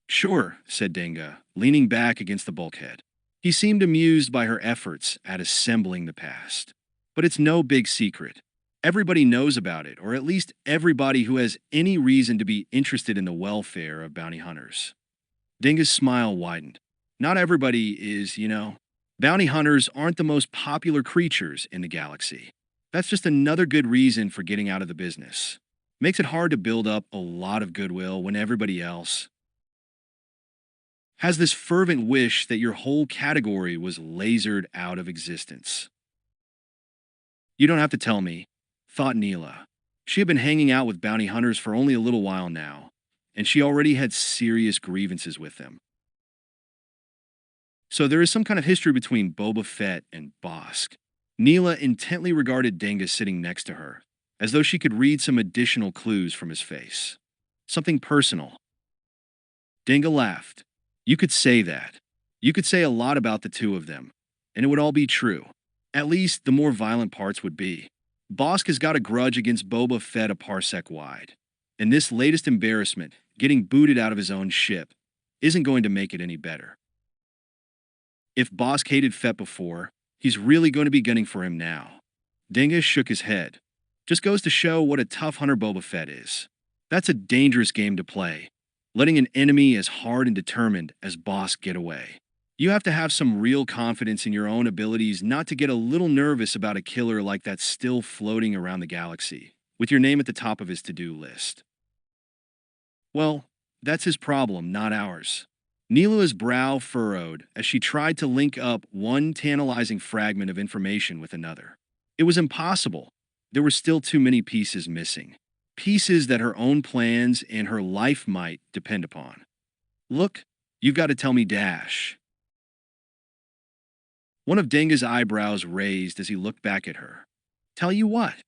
"Sure," said Denga, leaning back against the bulkhead. He seemed amused by her efforts at assembling the past. "But it's no big secret. Everybody knows about it, or at least everybody who has any reason to be interested in the welfare of bounty hunters." Denga's smile widened. "Not everybody is, you know. Bounty hunters aren't the most popular creatures in the galaxy. That's just another good reason for getting out of the business. Makes it hard to build up a lot of goodwill when everybody else has this fervent wish that your whole category was lasered out of existence." "You don't have to tell me," thought Neela. She had been hanging out with bounty hunters for only a little while now, and she already had serious grievances with them. "So there is some kind of history between Boba Fett and Bosk." Neela intently regarded Denga sitting next to her, as though she could read some additional clues from his face. "Something personal." Denga laughed. "You could say that. You could say a lot about the two of them, and it would all be true. At least the more violent parts would be. Bosk has got a grudge against Boba Fett a parsec wide, and this latest embarrassment, getting booted out of his own ship, isn't going to make it any better. If Bosk hated Fett before, he's really going to be gunning for him now." Denga shook his head. "Just goes to show what a tough hunter Boba Fett is. That's a dangerous game to play, letting an enemy as hard and determined as Bosk get away. You have to have some real confidence in your own abilities not to get a little nervous about a killer like that still floating around the galaxy, with your name at the top of his to-do list." "Well, that's his problem, not ours." Neela's brow furrowed as she tried to link up one tantalizing fragment of information with another. It was impossible. There were still too many pieces missing. Pieces that her own plans and her life might depend upon. "Look, you've got to tell me, Dash." One of Denga's eyebrows raised as he looked back at her. "Tell you what?"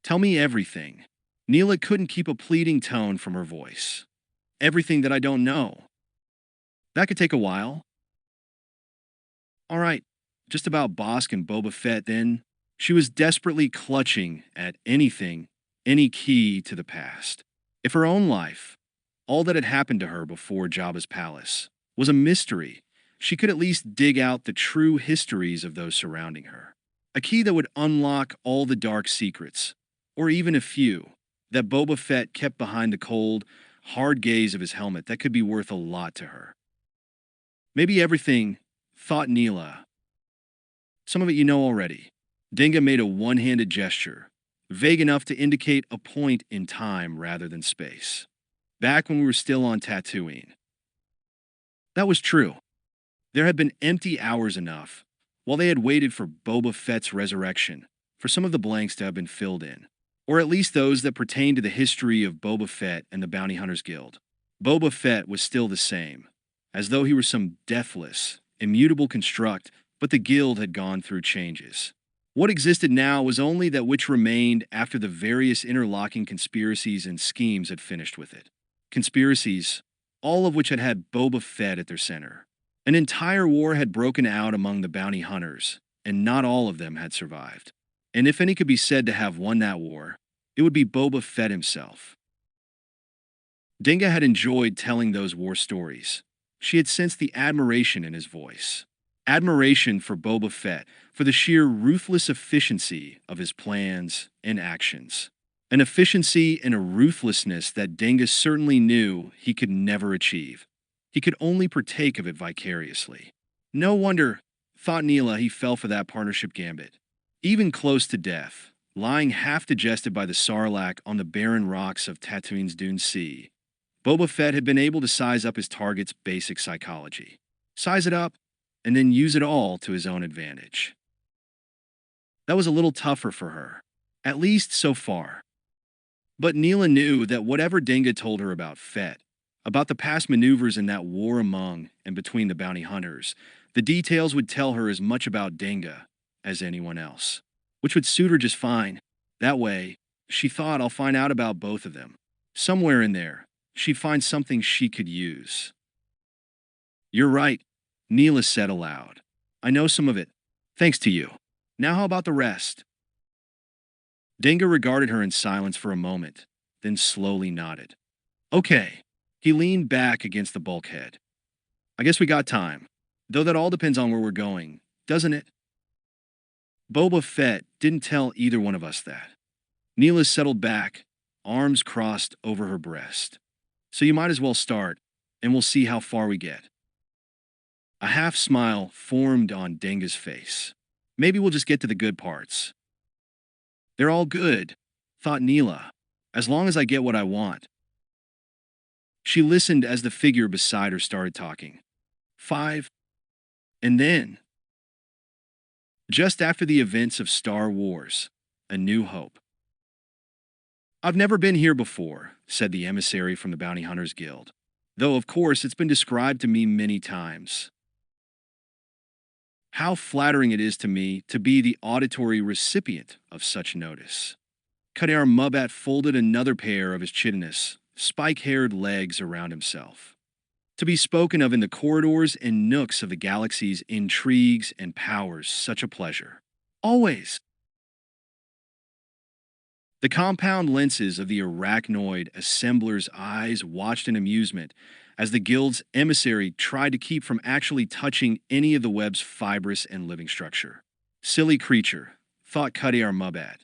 "Tell me everything." Neela couldn't keep a pleading tone from her voice. "Everything that I don't know." "That could take a while." "All right, just about Bosk and Boba Fett then." She was desperately clutching at anything, any key to the past. If her own life, all that had happened to her before Jabba's palace, was a mystery, she could at least dig out the true histories of those surrounding her. A key that would unlock all the dark secrets, or even a few, that Boba Fett kept behind the cold, hard gaze of his helmet that could be worth a lot to her. "Maybe everything," thought Neela. "Some of it you know already." Denga made a one-handed gesture, vague enough to indicate a point in time rather than space. Back when we were still on Tatooine. That was true. There had been empty hours enough, while they had waited for Boba Fett's resurrection, for some of the blanks to have been filled in, or at least those that pertain to the history of Boba Fett and the Bounty Hunters Guild. Boba Fett was still the same, as though he were some deathless, immutable construct, but the Guild had gone through changes. What existed now was only that which remained after the various interlocking conspiracies and schemes had finished with it. Conspiracies, all of which had had Boba Fett at their center. An entire war had broken out among the bounty hunters, and not all of them had survived. And if any could be said to have won that war, it would be Boba Fett himself. Dinga had enjoyed telling those war stories. She had sensed the admiration in his voice. Admiration for Boba Fett, for the sheer ruthless efficiency of his plans and actions. An efficiency and a ruthlessness that Dinga certainly knew he could never achieve. He could only partake of it vicariously. No wonder, thought Neela, he fell for that partnership gambit. Even close to death, lying half digested by the Sarlacc on the barren rocks of Tatooine's Dune Sea, Boba Fett had been able to size up his target's basic psychology. Size it up, and then use it all to his own advantage. That was a little tougher for her, at least so far. But Neela knew that whatever Dinga told her about Fett, about the past maneuvers in that war among and between the bounty hunters, the details would tell her as much about Dinga as anyone else, which would suit her just fine. That way, she thought, I'll find out about both of them. Somewhere in there, she'd find something she could use. You're right, Neela said aloud. I know some of it, thanks to you. Now how about the rest? Dinga regarded her in silence for a moment, then slowly nodded. Okay. He leaned back against the bulkhead. I guess we got time, though that all depends on where we're going, doesn't it? Boba Fett didn't tell either one of us that. Neela settled back, arms crossed over her breast. So you might as well start, and we'll see how far we get. A half smile formed on Dinga's face. Maybe we'll just get to the good parts. They're all good, thought Neela, as long as I get what I want. She listened as the figure beside her started talking. 5. And then, just after the events of Star Wars, A New Hope. I've never been here before, said the emissary from the Bounty Hunters Guild, though of course it's been described to me many times. How flattering it is to me to be the auditory recipient of such notice. Khadr Mubat folded another pair of his chitinous, spike-haired legs around himself. To be spoken of in the corridors and nooks of the galaxy's intrigues and powers, such a pleasure. Always. The compound lenses of the arachnoid assembler's eyes watched in amusement as the guild's emissary tried to keep from actually touching any of the web's fibrous and living structure. Silly creature, thought Khadr Mubat.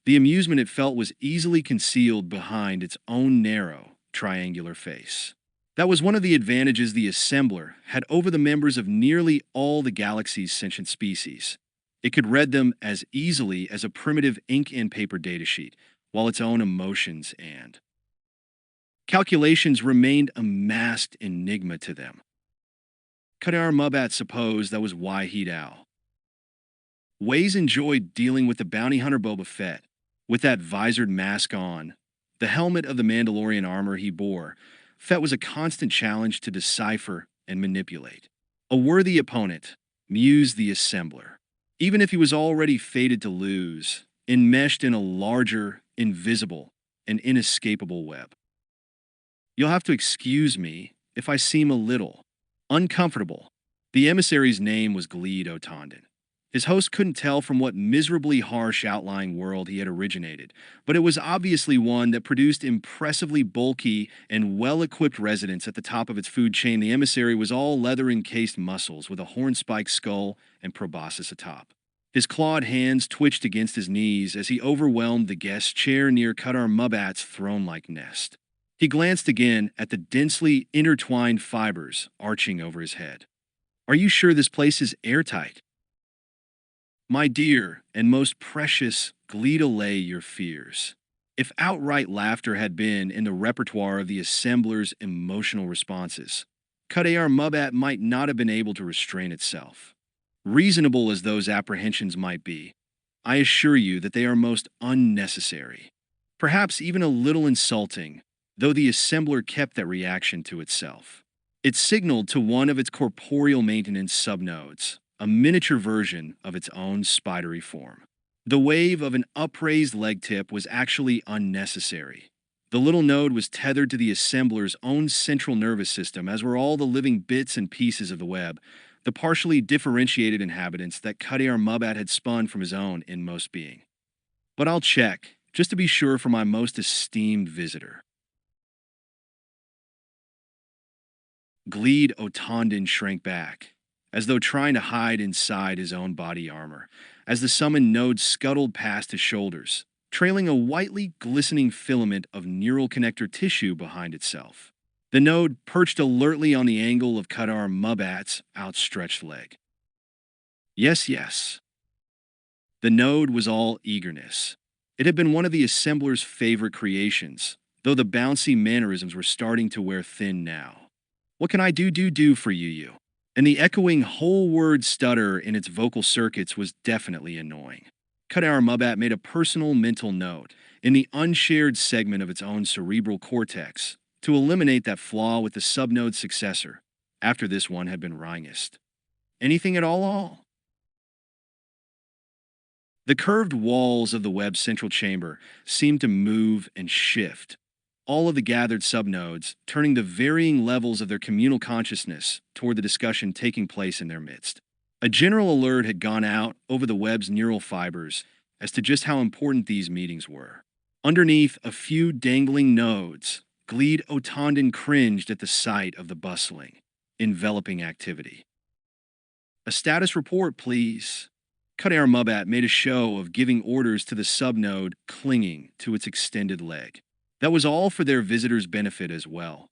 The amusement it felt was easily concealed behind its own narrow, triangular face. That was one of the advantages the assembler had over the members of nearly all the galaxy's sentient species. It could read them as easily as a primitive ink and paper datasheet, while its own emotions and calculations remained a masked enigma to them. Khadr Mubat supposed that was why he'd owl. Waze enjoyed dealing with the bounty hunter Boba Fett. With that visored mask on, the helmet of the Mandalorian armor he bore, Fett was a constant challenge to decipher and manipulate. A worthy opponent, mused the assembler. Even if he was already fated to lose, enmeshed in a larger, invisible, and inescapable web. You'll have to excuse me if I seem a little uncomfortable. The emissary's name was Gleed Otondon. His host couldn't tell from what miserably harsh outlying world he had originated, but it was obviously one that produced impressively bulky and well-equipped residents at the top of its food chain. The emissary was all leather-encased muscles with a horn-spiked skull and proboscis atop. His clawed hands twitched against his knees as he overwhelmed the guest's chair near Khadr Mubat's throne-like nest. He glanced again at the densely intertwined fibers arching over his head. Are you sure this place is airtight? My dear and most precious, gleed allay your fears. If outright laughter had been in the repertoire of the assembler's emotional responses, Qadar Mubat might not have been able to restrain itself. Reasonable as those apprehensions might be, I assure you that they are most unnecessary. Perhaps even a little insulting, though the assembler kept that reaction to itself. It signaled to one of its corporeal maintenance subnodes, a miniature version of its own spidery form. The wave of an upraised leg tip was actually unnecessary. The little node was tethered to the assembler's own central nervous system, as were all the living bits and pieces of the web, the partially differentiated inhabitants that Qadar Mubat had spun from his own inmost being. But I'll check, just to be sure, for my most esteemed visitor. Gleed Otondin shrank back, as though trying to hide inside his own body armor, as the summoned node scuttled past his shoulders, trailing a whitely glistening filament of neural connector tissue behind itself. The node perched alertly on the angle of Qadar Mubat's outstretched leg. Yes, yes. The node was all eagerness. It had been one of the assembler's favorite creations, though the bouncy mannerisms were starting to wear thin now. What can I do for you? And the echoing whole-word stutter in its vocal circuits was definitely annoying. Qadar Mubat made a personal mental note in the unshared segment of its own cerebral cortex to eliminate that flaw with the subnode successor, after this one had been rhingist. Anything at all? The curved walls of the web's central chamber seemed to move and shift, all of the gathered subnodes turning the varying levels of their communal consciousness toward the discussion taking place in their midst. A general alert had gone out over the web's neural fibers as to just how important these meetings were. Underneath a few dangling nodes, Gleed Otondin cringed at the sight of the bustling, enveloping activity. A status report, please. Qadar Mubat made a show of giving orders to the subnode clinging to its extended leg. That was all for their visitor's benefit as well.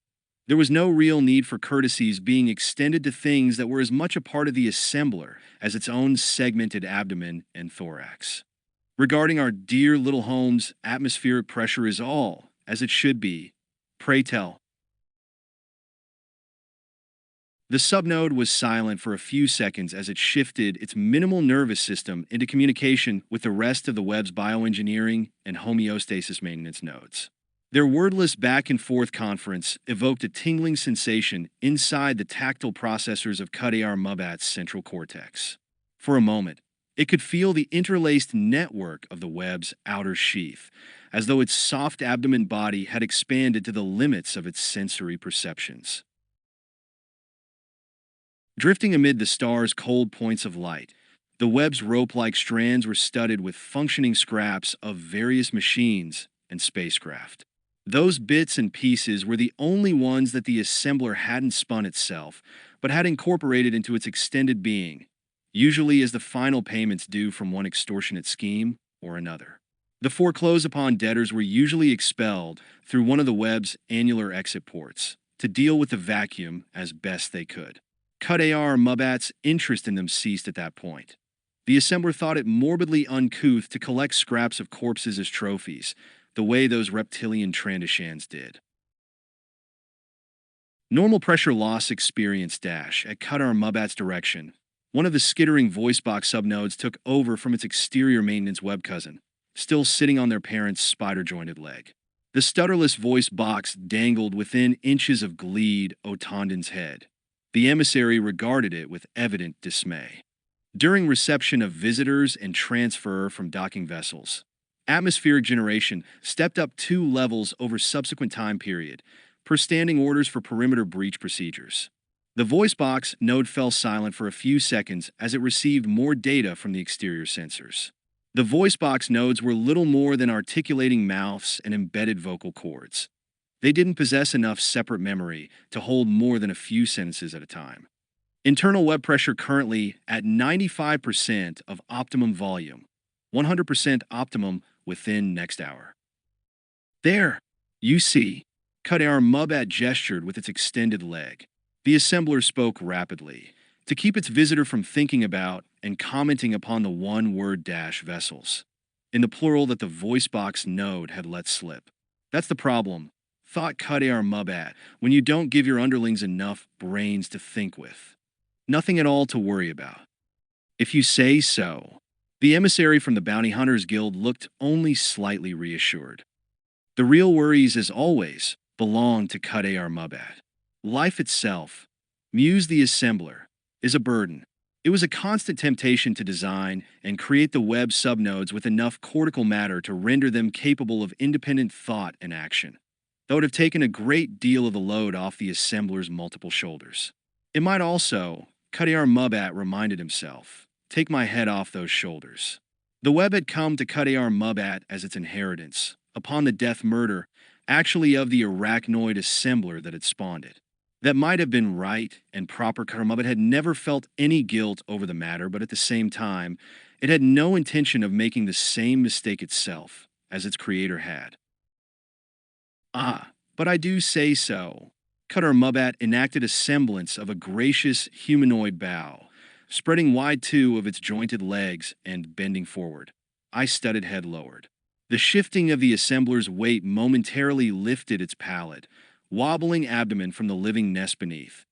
There was no real need for courtesies being extended to things that were as much a part of the assembler as its own segmented abdomen and thorax. Regarding our dear little home's atmospheric pressure is all, as it should be. Pray tell. The subnode was silent for a few seconds as it shifted its minimal nervous system into communication with the rest of the web's bioengineering and homeostasis maintenance nodes. Their wordless back-and-forth conference evoked a tingling sensation inside the tactile processors of Qadar Mubat's central cortex. For a moment, it could feel the interlaced network of the web's outer sheath, as though its soft abdomen body had expanded to the limits of its sensory perceptions. Drifting amid the stars' cold points of light, the web's rope-like strands were studded with functioning scraps of various machines and spacecraft. Those bits and pieces were the only ones that the assembler hadn't spun itself, but had incorporated into its extended being, usually as the final payments due from one extortionate scheme or another. The foreclosed upon debtors were usually expelled through one of the web's annular exit ports to deal with the vacuum as best they could. Qadar Mubat's interest in them ceased at that point. The assembler thought it morbidly uncouth to collect scraps of corpses as trophies, the way those reptilian Trandashans did. Normal pressure loss experience dash at Qadar Mubat's direction. One of the skittering voice box subnodes took over from its exterior maintenance web cousin, still sitting on their parent's spider-jointed leg. The stutterless voice box dangled within inches of Gleed Otondin's head. The emissary regarded it with evident dismay. During reception of visitors and transfer from docking vessels, atmospheric generation stepped up 2 levels over subsequent time period, per standing orders for perimeter breach procedures. The voice box node fell silent for a few seconds as it received more data from the exterior sensors. The voice box nodes were little more than articulating mouths and embedded vocal cords. They didn't possess enough separate memory to hold more than a few sentences at a time. Internal web pressure currently at 95% of optimum volume, 100% optimum within next hour. There, you see, Qadar Mubat gestured with its extended leg. The assembler spoke rapidly, to keep its visitor from thinking about and commenting upon the one-word dash vessels, in the plural that the voice box node had let slip. That's the problem, thought Qadar Mubat, when you don't give your underlings enough brains to think with. Nothing at all to worry about. If you say so. The emissary from the Bounty Hunters Guild looked only slightly reassured. The real worries, as always, belong to Qadar Mubat. Life itself, Muse the Assembler, is a burden. It was a constant temptation to design and create the web subnodes with enough cortical matter to render them capable of independent thought and action, though it would have taken a great deal of the load off the assembler's multiple shoulders. It might also, Qadar Mubat reminded himself, take my head off those shoulders. The web had come to Qadar Mubat as its inheritance, upon the death murder, actually of the arachnoid assembler that had spawned it. That might have been right and proper. Qadar Mubat had never felt any guilt over the matter, but at the same time, it had no intention of making the same mistake itself as its creator had. But I do say so. Qadar Mubat enacted a semblance of a gracious humanoid bow, spreading wide two of its jointed legs and bending forward, eye-studded head lowered. The shifting of the assembler's weight momentarily lifted its pallid, wobbling abdomen from the living nest beneath.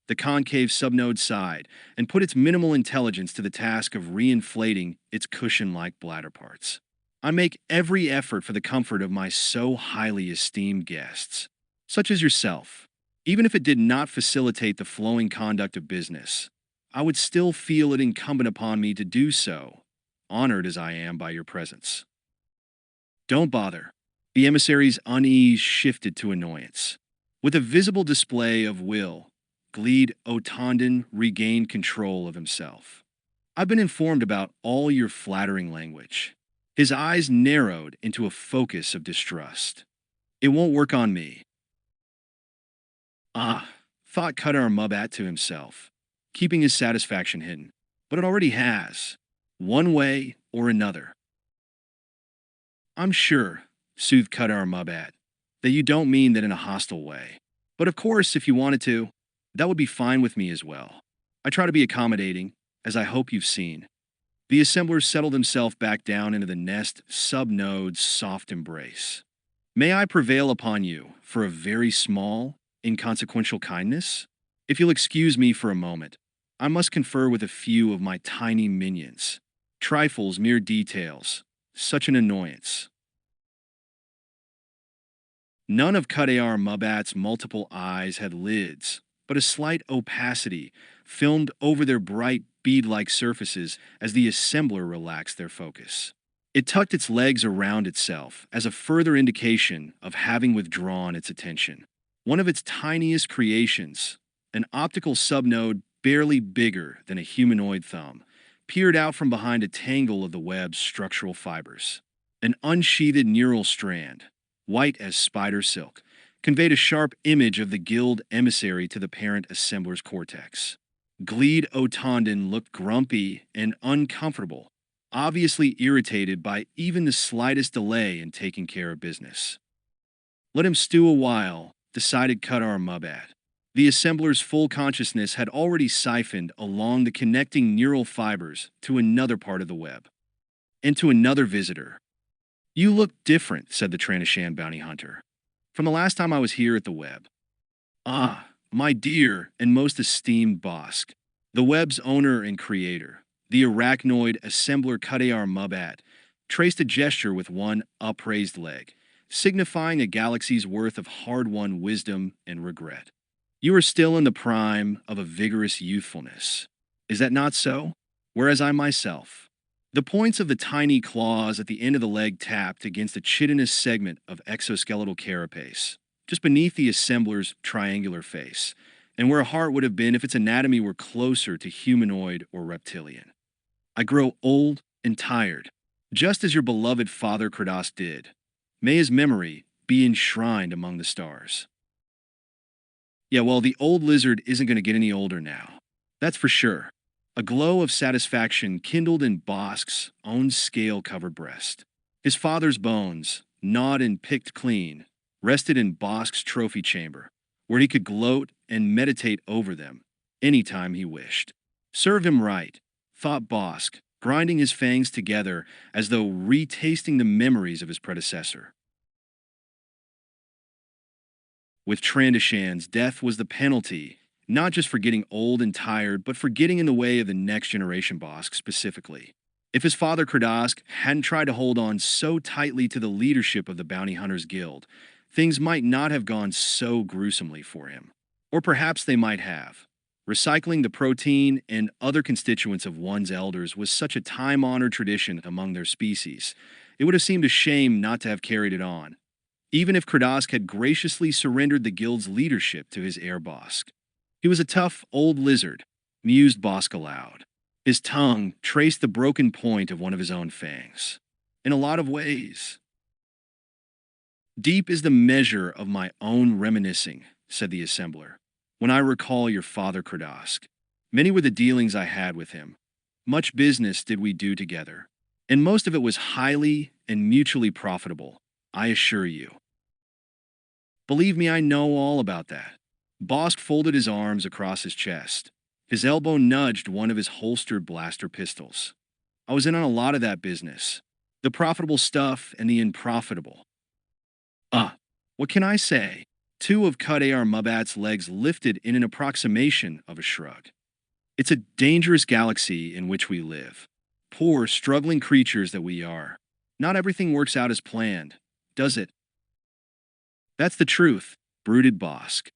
The concave subnode sighed and put its minimal intelligence to the task of reinflating its cushion-like bladder parts. I make every effort for the comfort of my so highly esteemed guests, such as yourself. Even if it did not facilitate the flowing conduct of business, I would still feel it incumbent upon me to do so, honored as I am by your presence. Don't bother. The emissary's unease shifted to annoyance. With a visible display of will, Gleed Otondon regained control of himself. I've been informed about all your flattering language. His eyes narrowed into a focus of distrust. It won't work on me. Thought Qadar Mubat to himself, keeping his satisfaction hidden. But it already has, one way or another. I'm sure, soothed Qadar Mubat, that you don't mean that in a hostile way. But of course, if you wanted to, that would be fine with me as well. I try to be accommodating, as I hope you've seen. The assembler settled himself back down into the nest subnode's soft embrace. May I prevail upon you for a very small, inconsequential kindness? If you'll excuse me for a moment, I must confer with a few of my tiny minions. Trifles, mere details. Such an annoyance. None of Qadar Mubat's multiple eyes had lids, but a slight opacity filmed over their bright bead-like surfaces as the assembler relaxed their focus. It tucked its legs around itself as a further indication of having withdrawn its attention. One of its tiniest creations, an optical subnode barely bigger than a humanoid thumb, peered out from behind a tangle of the web's structural fibers. An unsheathed neural strand, white as spider silk, conveyed a sharp image of the guild emissary to the parent assembler's cortex. Gleed Otondon looked grumpy and uncomfortable, obviously irritated by even the slightest delay in taking care of business. Let him stew a while, decided Qadar Mubat. The assembler's full consciousness had already siphoned along the connecting neural fibers to another part of the web, and to another visitor. You look different, said the Tranashan bounty hunter, from the last time I was here at the web. My dear and most esteemed Bosk, the web's owner and creator, the arachnoid assembler Qadar Mubat, traced a gesture with one upraised leg, signifying a galaxy's worth of hard-won wisdom and regret. You are still in the prime of a vigorous youthfulness. Is that not so? Whereas I myself. The points of the tiny claws at the end of the leg tapped against a chitinous segment of exoskeletal carapace, just beneath the assembler's triangular face, and where a heart would have been if its anatomy were closer to humanoid or reptilian. I grow old and tired, just as your beloved father Kratos did. May his memory be enshrined among the stars. Yeah, well, the old lizard isn't going to get any older now. That's for sure. A glow of satisfaction kindled in Bosk's own scale-covered breast. His father's bones, gnawed and picked clean, rested in Bosk's trophy chamber, where he could gloat and meditate over them any time he wished. Serve him right, thought Bosk, grinding his fangs together as though retasting the memories of his predecessor. With Trandashan's, death was the penalty, not just for getting old and tired, but for getting in the way of the next generation Bosk specifically. If his father Kradosk hadn't tried to hold on so tightly to the leadership of the Bounty Hunters Guild, things might not have gone so gruesomely for him. Or perhaps they might have. Recycling the protein and other constituents of one's elders was such a time-honored tradition among their species. It would have seemed a shame not to have carried it on, even if Kradosk had graciously surrendered the guild's leadership to his heir Bosk. He was a tough old lizard, mused Bosk aloud. His tongue traced the broken point of one of his own fangs. In a lot of ways. Deep is the measure of my own reminiscing, said the assembler, when I recall your father Kradosk. Many were the dealings I had with him. Much business did we do together, and most of it was highly and mutually profitable, I assure you. Believe me, I know all about that. Bosk folded his arms across his chest. His elbow nudged one of his holstered blaster pistols. I was in on a lot of that business. The profitable stuff and the unprofitable. What can I say? Two of Qadar Mubat's legs lifted in an approximation of a shrug. It's a dangerous galaxy in which we live. Poor, struggling creatures that we are. Not everything works out as planned, does it? That's the truth, brooded Bosk.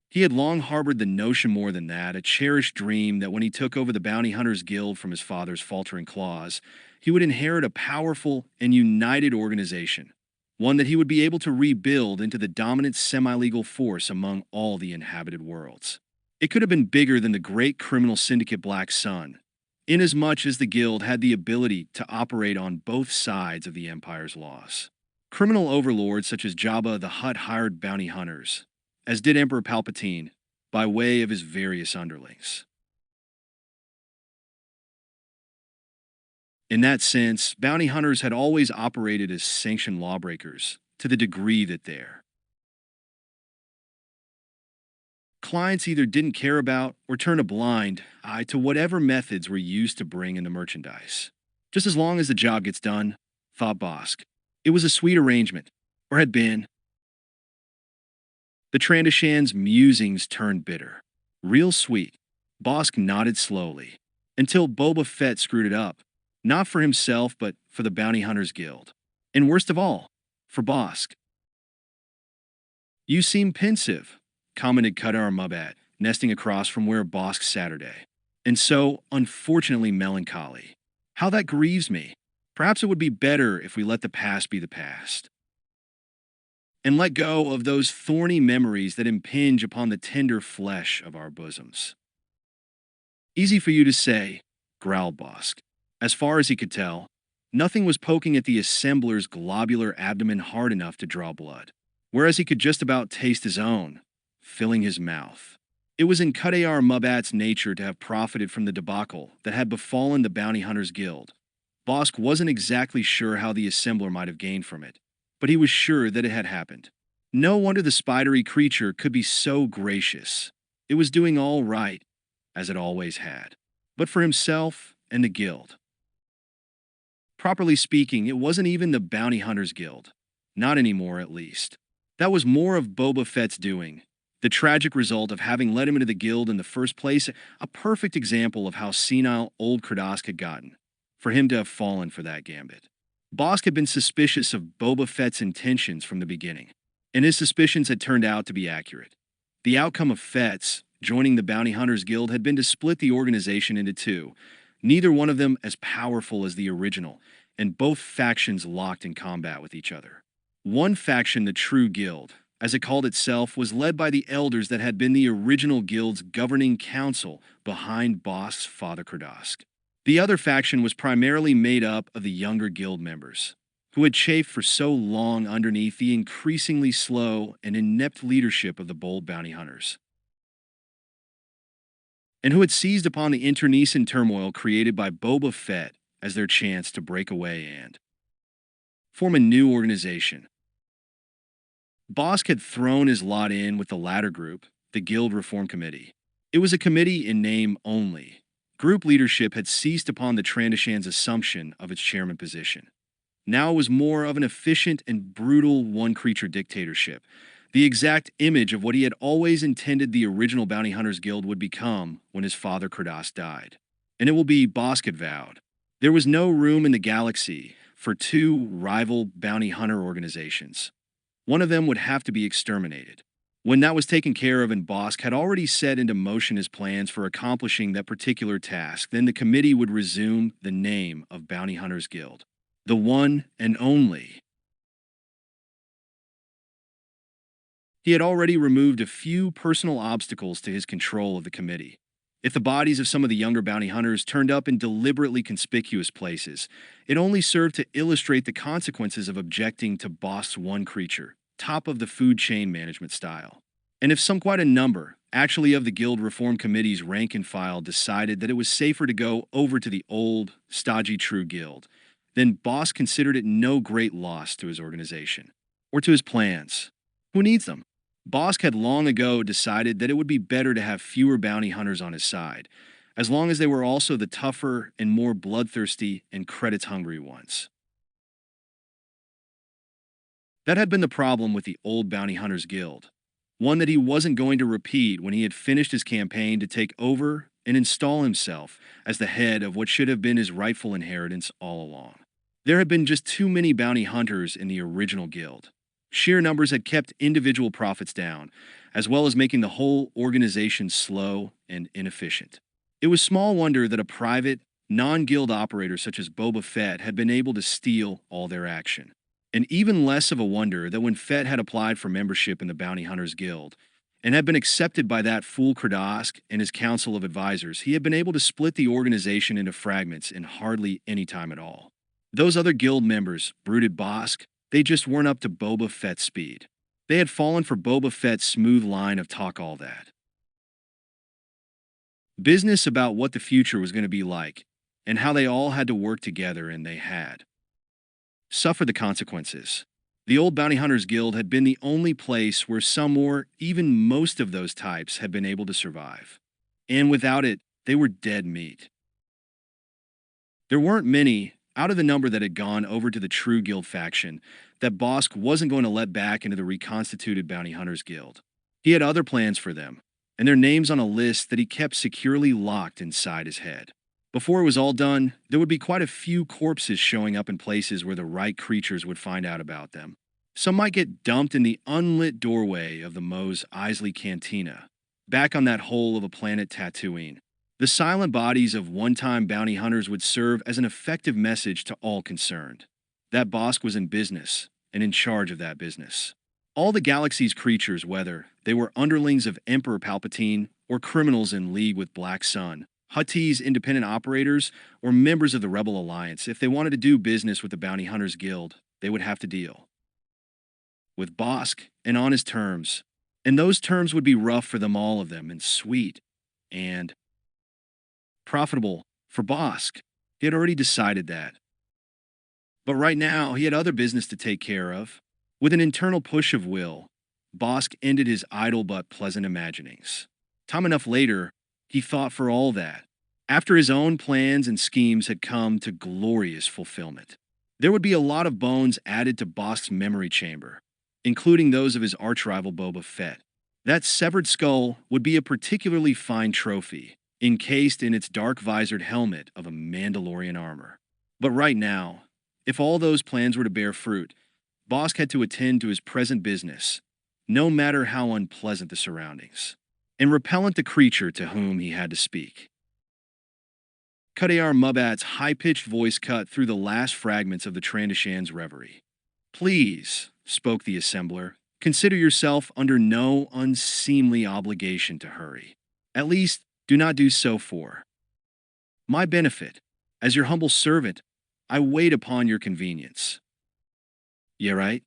He had long harbored the notion more than that, a cherished dream that when he took over the Bounty Hunters Guild from his father's faltering claws, he would inherit a powerful and united organization, one that he would be able to rebuild into the dominant semi-legal force among all the inhabited worlds. It could have been bigger than the great criminal syndicate Black Sun, inasmuch as the Guild had the ability to operate on both sides of the Empire's laws. Criminal overlords such as Jabba the Hutt hired bounty hunters, as did Emperor Palpatine, by way of his various underlings. In that sense, bounty hunters had always operated as sanctioned lawbreakers, to the degree that their clients either didn't care about or turned a blind eye to whatever methods were used to bring in the merchandise. Just as long as the job gets done, thought Bosk. It was a sweet arrangement, or had been. The Trandashan's musings turned bitter. Real sweet. Bosk nodded slowly, until Boba Fett screwed it up. Not for himself, but for the Bounty Hunters Guild. And worst of all, for Bosk. You seem pensive, commented Qadar Mubat, nesting across from where Bosk sat today. And so, unfortunately, melancholy. How that grieves me. Perhaps it would be better if we let the past be the past, and let go of those thorny memories that impinge upon the tender flesh of our bosoms. Easy for you to say, growled Bosk. As far as he could tell, nothing was poking at the assembler's globular abdomen hard enough to draw blood, whereas he could just about taste his own, filling his mouth. It was in Qadar Mubat's nature to have profited from the debacle that had befallen the Bounty Hunters Guild. Bosk wasn't exactly sure how the assembler might have gained from it, but he was sure that it had happened. No wonder the spidery creature could be so gracious. It was doing all right, as it always had, but for himself and the Guild. Properly speaking, it wasn't even the Bounty Hunters Guild. Not anymore, at least. That was more of Boba Fett's doing. The tragic result of having let him into the Guild in the first place, a perfect example of how senile old Kradosk had gotten, for him to have fallen for that gambit. Bosk had been suspicious of Boba Fett's intentions from the beginning, and his suspicions had turned out to be accurate. The outcome of Fett's joining the Bounty Hunters Guild had been to split the organization into two, neither one of them as powerful as the original, and both factions locked in combat with each other. One faction, the True Guild, as it called itself, was led by the elders that had been the original Guild's governing council behind Bosk's father Kradosk. The other faction was primarily made up of the younger Guild members, who had chafed for so long underneath the increasingly slow and inept leadership of the bold bounty hunters, and who had seized upon the internecine turmoil created by Boba Fett as their chance to break away and form a new organization. Bosk had thrown his lot in with the latter group, the Guild Reform Committee. It was a committee in name only, Group leadership had seized upon the Trandoshan's assumption of its chairman position. Now it was more of an efficient and brutal one-creature dictatorship, the exact image of what he had always intended the original Bounty Hunters Guild would become when his father Kratos died. And it will be, Bosk had vowed. There was no room in the galaxy for two rival bounty hunter organizations. One of them would have to be exterminated. When that was taken care of and Bosk had already set into motion his plans for accomplishing that particular task, then the committee would resume the name of Bounty Hunters Guild. The one and only. He had already removed a few personal obstacles to his control of the committee. If the bodies of some of the younger bounty hunters turned up in deliberately conspicuous places, it only served to illustrate the consequences of objecting to Bosk's one creature, top of the food chain management style. And if some quite a number, actually of the Guild Reform Committee's rank and file, decided that it was safer to go over to the old, stodgy True Guild, then Bosk considered it no great loss to his organization, or to his plans. Who needs them? Bosk had long ago decided that it would be better to have fewer bounty hunters on his side, as long as they were also the tougher and more bloodthirsty and credits-hungry ones. That had been the problem with the old Bounty Hunters Guild, one that he wasn't going to repeat when he had finished his campaign to take over and install himself as the head of what should have been his rightful inheritance all along. There had been just too many bounty hunters in the original guild. Sheer numbers had kept individual profits down, as well as making the whole organization slow and inefficient. It was small wonder that a private, non-guild operator such as Boba Fett had been able to steal all their action. And even less of a wonder that when Fett had applied for membership in the Bounty Hunters Guild and had been accepted by that fool Kratos and his council of advisors, he had been able to split the organization into fragments in hardly any time at all. Those other guild members, brooded Bosk, they just weren't up to Boba Fett's speed. They had fallen for Boba Fett's smooth line of talk all that. Business about what the future was going to be like, and how they all had to work together, and they had. Suffer the consequences. The old Bounty Hunters Guild had been the only place where some or even most of those types had been able to survive. And without it, they were dead meat. There weren't many, out of the number that had gone over to the True Guild faction, that Bosk wasn't going to let back into the reconstituted Bounty Hunters Guild. He had other plans for them, and their names on a list that he kept securely locked inside his head. Before it was all done, there would be quite a few corpses showing up in places where the right creatures would find out about them. Some might get dumped in the unlit doorway of the Mos Eisley Cantina, back on that hole of a planet Tatooine. The silent bodies of one-time bounty hunters would serve as an effective message to all concerned. That Bosk was in business, and in charge of that business. All the galaxy's creatures, whether they were underlings of Emperor Palpatine or criminals in league with Black Sun, Huttese independent operators, or members of the Rebel Alliance, if they wanted to do business with the Bounty Hunters Guild, they would have to deal with Bosk and on his terms. And those terms would be rough for them, all of them, and sweet and profitable for Bosk. He had already decided that. But right now, he had other business to take care of. With an internal push of will, Bosk ended his idle but pleasant imaginings. Time enough later, he thought for all that, after his own plans and schemes had come to glorious fulfillment. There would be a lot of bones added to Bosk's memory chamber, including those of his arch-rival Boba Fett. That severed skull would be a particularly fine trophy, encased in its dark-visored helmet of a Mandalorian armor. But right now, if all those plans were to bear fruit, Bosk had to attend to his present business, no matter how unpleasant the surroundings, and repellent the creature to whom he had to speak. Khadayar Mubat's high-pitched voice cut through the last fragments of the Trandoshan's reverie. "Please," spoke the assembler, "consider yourself under no unseemly obligation to hurry. At least, do not do so for my benefit. As your humble servant, I wait upon your convenience." "Yeah, right?"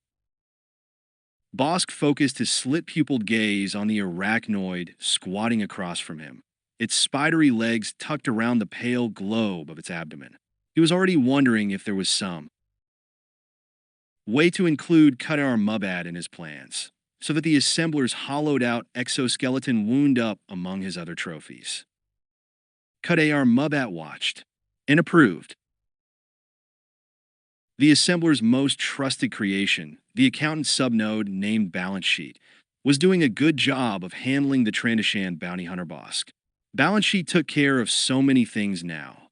Bosk focused his slit-pupiled gaze on the arachnoid squatting across from him, its spidery legs tucked around the pale globe of its abdomen. He was already wondering if there was some way to include Khadayar Mubat in his plans, so that the assembler's hollowed-out exoskeleton wound up among his other trophies. Kadar Mubat watched and approved. The assembler's most trusted creation, the accountant subnode named Balance Sheet, was doing a good job of handling the Trandoshan bounty hunter Bosk. Balance Sheet took care of so many things now.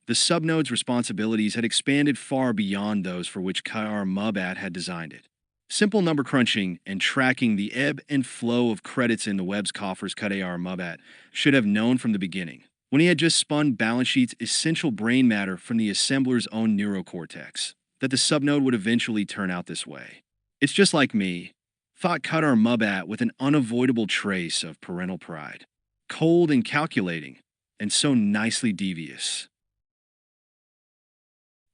The subnode's responsibilities had expanded far beyond those for which Kadar Mubat had designed it. Simple number crunching and tracking the ebb and flow of credits in the web's coffers Kadar Mubat should have known from the beginning, when he had just spun Balance Sheet's essential brain matter from the assembler's own neurocortex, that the subnode would eventually turn out this way. It's just like me, thought Kadar Mubat with an unavoidable trace of parental pride. Cold and calculating, and so nicely devious.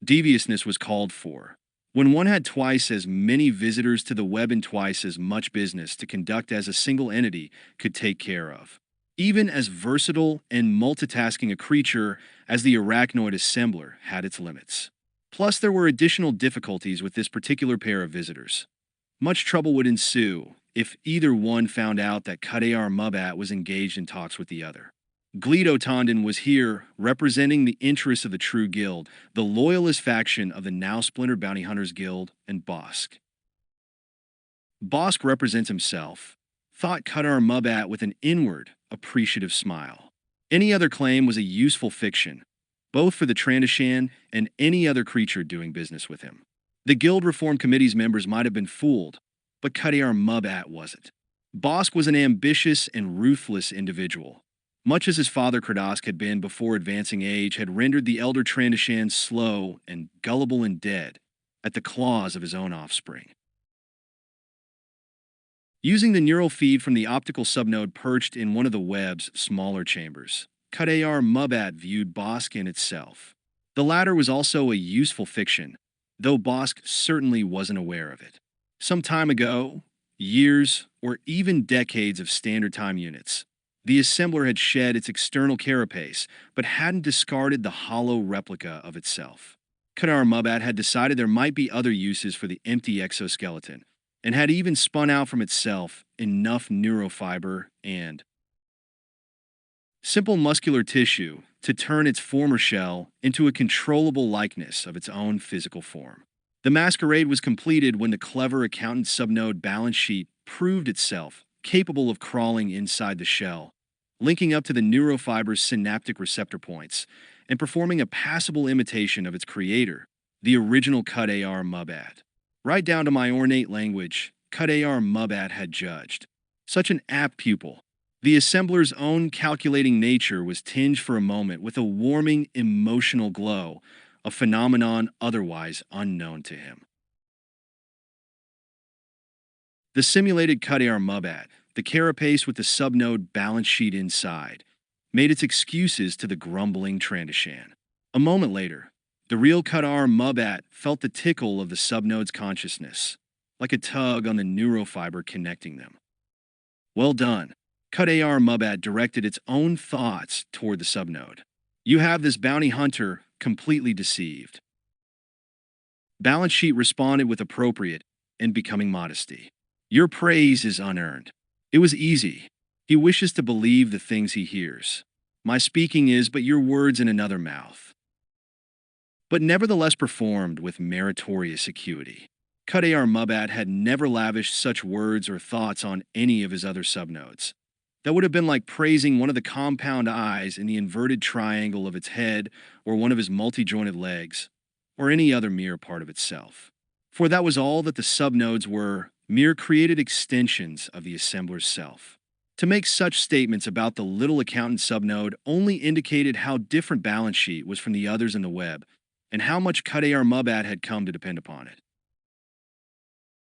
Deviousness was called for. When one had twice as many visitors to the web and twice as much business to conduct as a single entity could take care of. Even as versatile and multitasking a creature as the arachnoid assembler had its limits. Plus, there were additional difficulties with this particular pair of visitors. Much trouble would ensue if either one found out that Kadar Mubat was engaged in talks with the other. Gledo Tondon was here, representing the interests of the True Guild, the loyalist faction of the now splintered Bounty Hunters Guild, and Bosk. Bosk represents himself, thought Kadar Mubat with an inward, appreciative smile. Any other claim was a useful fiction, both for the Trandoshan and any other creature doing business with him. The Guild Reform Committee's members might have been fooled, but Kadar Mubat wasn't. Bosk was an ambitious and ruthless individual. Much as his father Kradosk had been before advancing age had rendered the elder Trandoshan slow and gullible and dead at the claws of his own offspring. Using the neural feed from the optical subnode perched in one of the web's smaller chambers, Kadar Mubat viewed Bosk in itself. The latter was also a useful fiction, though Bosk certainly wasn't aware of it. Some time ago, years or even decades of standard time units, the assembler had shed its external carapace, but hadn't discarded the hollow replica of itself. Kadar Mubat had decided there might be other uses for the empty exoskeleton, and had even spun out from itself enough neurofiber and simple muscular tissue to turn its former shell into a controllable likeness of its own physical form. The masquerade was completed when the clever accountant subnode Balance Sheet proved itself capable of crawling inside the shell, linking up to the neurofiber's synaptic receptor points, and performing a passable imitation of its creator, the original Kadar Mubat. Right down to my ornate language, Kadar Mubat had judged. Such an apt pupil. The assembler's own calculating nature was tinged for a moment with a warming, emotional glow, a phenomenon otherwise unknown to him. The simulated Kadar Mubat, the carapace with the subnode Balance Sheet inside, made its excuses to the grumbling Trandoshan. A moment later, the real Kadar Mubat felt the tickle of the subnode's consciousness, like a tug on the neurofiber connecting them. Well done. Kadar Mubat directed its own thoughts toward the subnode. You have this bounty hunter completely deceived. Balance Sheet responded with appropriate and becoming modesty. Your praise is unearned. It was easy. He wishes to believe the things he hears. My speaking is but your words in another mouth, but nevertheless performed with meritorious acuity. Kadar Mubat had never lavished such words or thoughts on any of his other subnodes. That would have been like praising one of the compound eyes in the inverted triangle of its head, or one of his multi-jointed legs, or any other mere part of itself. For that was all that the subnodes were, mere created extensions of the assembler's self. To make such statements about the little accountant subnode only indicated how different Balance Sheet was from the others in the web, and how much Kadar Mubat had come to depend upon it.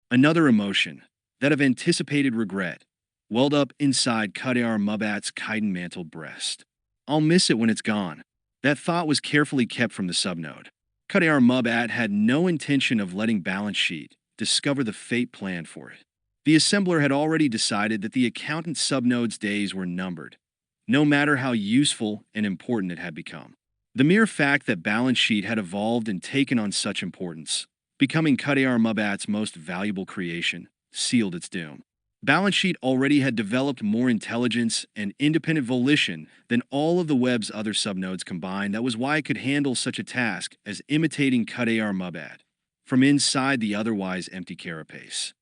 Another emotion, that of anticipated regret, welled up inside Kadar Mubat's chitin-mantled breast. I'll miss it when it's gone. That thought was carefully kept from the subnode. Kadar Mubat had no intention of letting Balance Sheet discover the fate planned for it. The assembler had already decided that the accountant subnode's days were numbered, no matter how useful and important it had become. The mere fact that Balance Sheet had evolved and taken on such importance, becoming Kadar Mubat's most valuable creation, sealed its doom. Balance Sheet already had developed more intelligence and independent volition than all of the web's other subnodes combined. That was why it could handle such a task as imitating Qud Mubad from inside the otherwise empty carapace.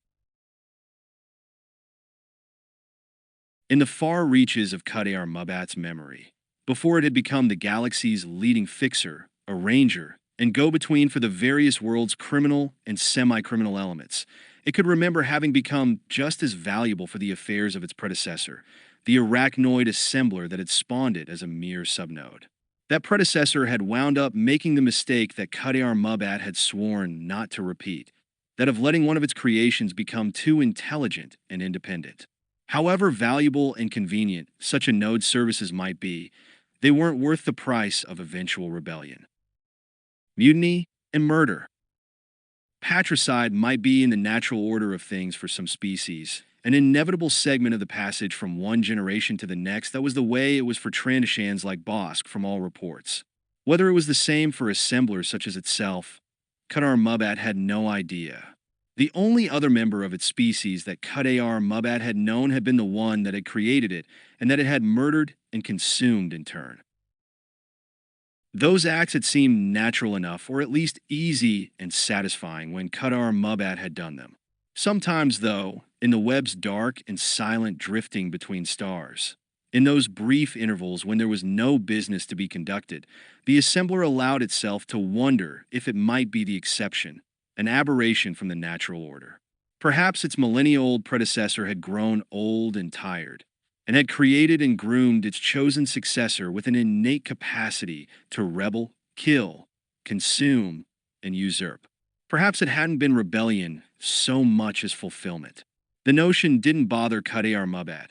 In the far reaches of Qud Mubad's memory, before it had become the galaxy's leading fixer, arranger, and go-between for the various world's criminal and semi-criminal elements, it could remember having become just as valuable for the affairs of its predecessor, the arachnoid assembler that had spawned it as a mere subnode. That predecessor had wound up making the mistake that Qud Mubad had sworn not to repeat, that of letting one of its creations become too intelligent and independent. However valuable and convenient such a node's services might be, they weren't worth the price of eventual rebellion. Mutiny and murder. Patricide might be in the natural order of things for some species, an inevitable segment of the passage from one generation to the next. That was the way it was for Trandashans like Bosk from all reports. Whether it was the same for assemblers such as itself, Qud Mubad had no idea. The only other member of its species that Qud Mubad had known had been the one that had created it and that it had murdered and consumed in turn. Those acts had seemed natural enough, or at least easy and satisfying when Qud Mubad had done them. Sometimes, though, in the web's dark and silent drifting between stars, in those brief intervals when there was no business to be conducted, the assembler allowed itself to wonder if it might be the exception, an aberration from the natural order. Perhaps its millennia-old predecessor had grown old and tired, and had created and groomed its chosen successor with an innate capacity to rebel, kill, consume, and usurp. Perhaps it hadn't been rebellion so much as fulfillment. The notion didn't bother Qud Mubad.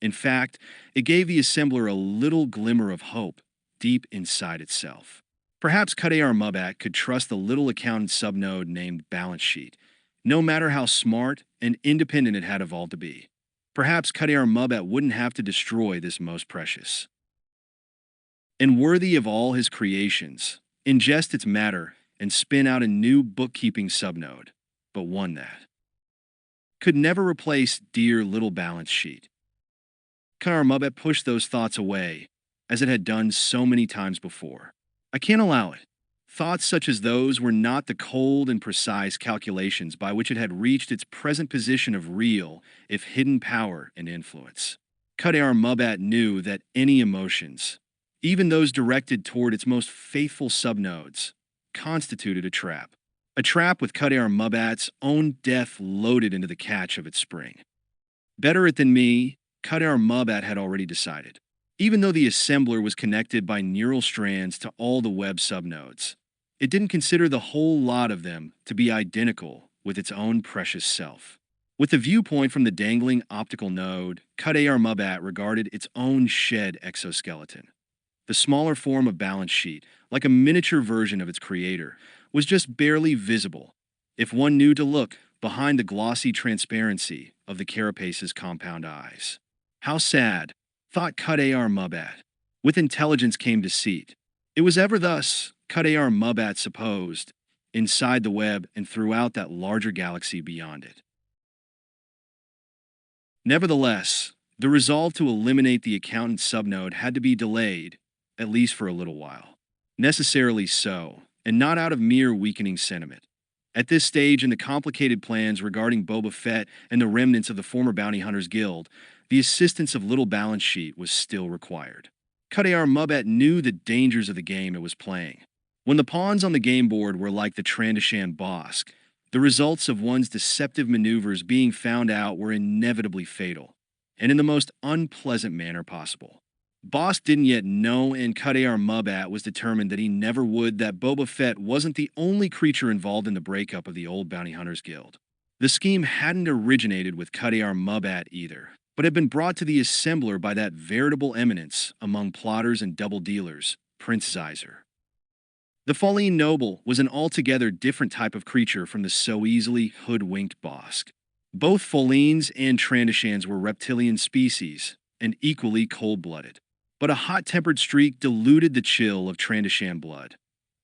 In fact, it gave the assembler a little glimmer of hope deep inside itself. Perhaps Qud Mubad could trust the little accountant subnode named Balance Sheet, no matter how smart and independent it had evolved to be. Perhaps Qud Mubad wouldn't have to destroy this most precious and worthy of all his creations, ingest its matter, and spin out a new bookkeeping subnode, but one that could never replace dear little Balance Sheet. Qud Mubad pushed those thoughts away, as it had done so many times before. I can't allow it. Thoughts such as those were not the cold and precise calculations by which it had reached its present position of real, if hidden power and influence. Qud Mubad knew that any emotions, even those directed toward its most faithful subnodes, constituted a trap. A trap with Qud Mubad's own death loaded into the catch of its spring. Better it than me, Qud Mubad had already decided. Even though the assembler was connected by neural strands to all the web subnodes, it didn't consider the whole lot of them to be identical with its own precious self. With the viewpoint from the dangling optical node, Qud Mubad regarded its own shed exoskeleton. The smaller form of Balance Sheet, like a miniature version of its creator, was just barely visible if one knew to look behind the glossy transparency of the carapace's compound eyes. How sad, thought Qud Mubad. With intelligence came deceit. It was ever thus, Qud Mubad supposed, inside the web and throughout that larger galaxy beyond it. Nevertheless, the resolve to eliminate the accountant subnode had to be delayed, at least for a little while. Necessarily so, and not out of mere weakening sentiment. At this stage in the complicated plans regarding Boba Fett and the remnants of the former Bounty Hunters Guild, the assistance of little Balance Sheet was still required. Qud Mubad knew the dangers of the game it was playing. When the pawns on the game board were like the Trandashan Bosk, the results of one's deceptive maneuvers being found out were inevitably fatal, and in the most unpleasant manner possible. Bosk didn't yet know, and Qud Mubad was determined that he never would, that Boba Fett wasn't the only creature involved in the breakup of the old Bounty Hunters Guild. The scheme hadn't originated with Qud Mubad either, but had been brought to the assembler by that veritable eminence among plotters and double dealers, Prince Zyzer. The Falleen noble was an altogether different type of creature from the so easily hoodwinked Bosk. Both Falleens and Trandashans were reptilian species, and equally cold-blooded. But a hot-tempered streak diluted the chill of Trandashan blood.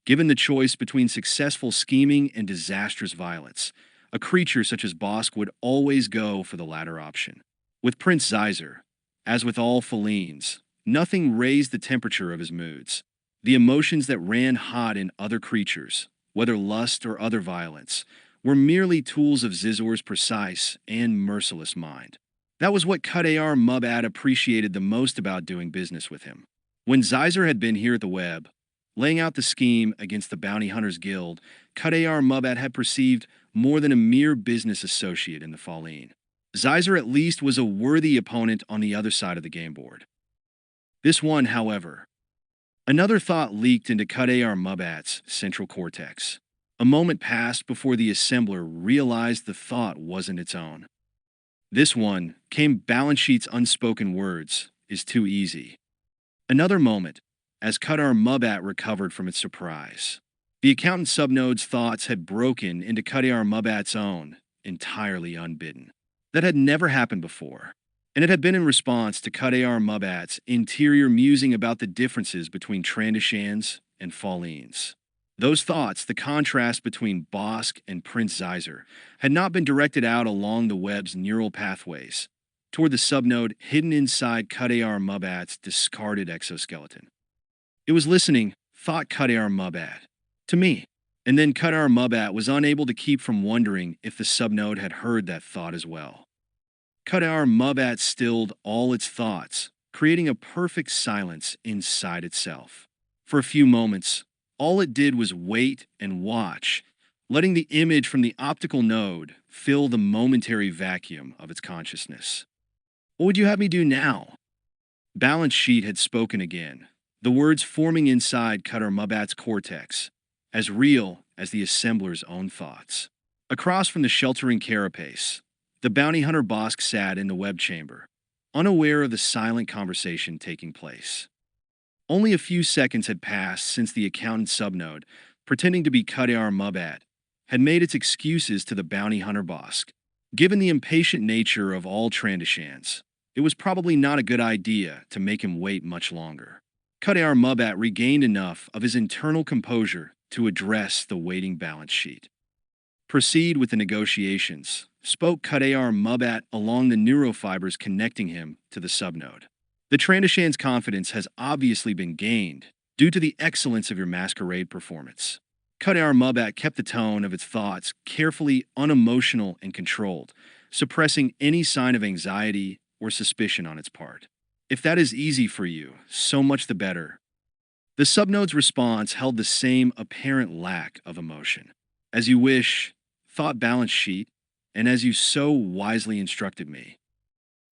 Given the choice between successful scheming and disastrous violence, A creature such as Bosk would always go for the latter option. With Prince Zeiser, as with all felines, nothing raised the temperature of his moods. The emotions that ran hot in other creatures, whether lust or other violence, were merely tools of Zizor's precise and merciless mind. That was what Kadayar Mubad appreciated the most about doing business with him. When Zeiser had been here at the web, laying out the scheme against the Bounty Hunters Guild, Kadayar Mubad had perceived more than a mere business associate in the Falleen. Zeiser at least was a worthy opponent on the other side of the game board. This one, however, another thought leaked into Kadayar Mubad's central cortex. A moment passed before the assembler realized the thought wasn't its own. This one, came Balance Sheet's unspoken words, is too easy. Another moment, as Kadar Mubat recovered from its surprise. The accountant subnode's thoughts had broken into Kadar Mubat's own, entirely unbidden. That had never happened before, and it had been in response to Kadar Mubat's interior musing about the differences between Trandashans and Fallines. Those thoughts, the contrast between Bosk and Prince Zeiser, had not been directed out along the web's neural pathways, toward the subnode hidden inside Kadar Mubat's discarded exoskeleton. It was listening, thought Kadar Mubat, to me, and then Kadar Mubat was unable to keep from wondering if the subnode had heard that thought as well. Kadar Mubat stilled all its thoughts, creating a perfect silence inside itself. For a few moments, all it did was wait and watch, letting the image from the optical node fill the momentary vacuum of its consciousness. What would you have me do now? Balance Sheet had spoken again, the words forming inside Kadar Mubat's cortex, as real as the assembler's own thoughts. Across from the sheltering carapace, the bounty hunter Bosk sat in the web chamber, unaware of the silent conversation taking place. Only a few seconds had passed since the accountant subnode, pretending to be Kadar Mubat, had made its excuses to the bounty hunter Bosk. Given the impatient nature of all Trandashans, it was probably not a good idea to make him wait much longer. Kadar Mubat regained enough of his internal composure to address the waiting Balance Sheet. Proceed with the negotiations, spoke Kadar Mubat along the neurofibers connecting him to the subnode. The Trandashan's confidence has obviously been gained due to the excellence of your masquerade performance. Kadar Mubat kept the tone of its thoughts carefully unemotional and controlled, suppressing any sign of anxiety or suspicion on its part. If that is easy for you, so much the better. The subnode's response held the same apparent lack of emotion. As you wish, thought Balance Sheet, and as you so wisely instructed me.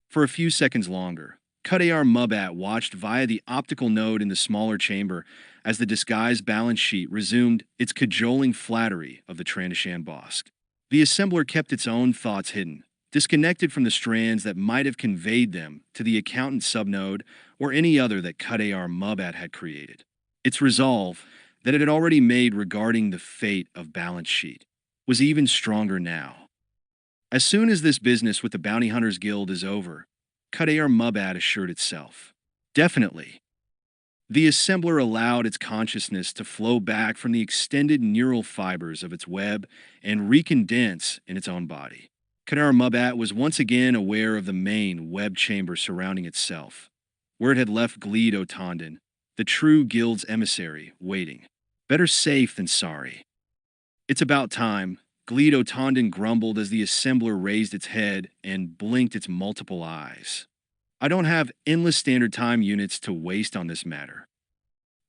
For a few seconds longer, Kadar Mubat watched via the optical node in the smaller chamber as the disguised Balance Sheet resumed its cajoling flattery of the Trandashan Bosk. The assembler kept its own thoughts hidden, disconnected from the strands that might have conveyed them to the accountant subnode or any other that Kadar Mubat had created. Its resolve, that it had already made regarding the fate of Balance Sheet, was even stronger now. As soon as this business with the Bounty Hunters Guild is over, Kadar Mubat assured itself. Definitely. The assembler allowed its consciousness to flow back from the extended neural fibers of its web and recondense in its own body. Kadar Mubat was once again aware of the main web chamber surrounding itself, where it had left Gleed Otondon, the true guild's emissary, waiting. Better safe than sorry. It's about time, Gleed Otondon grumbled as the assembler raised its head and blinked its multiple eyes. I don't have endless standard time units to waste on this matter.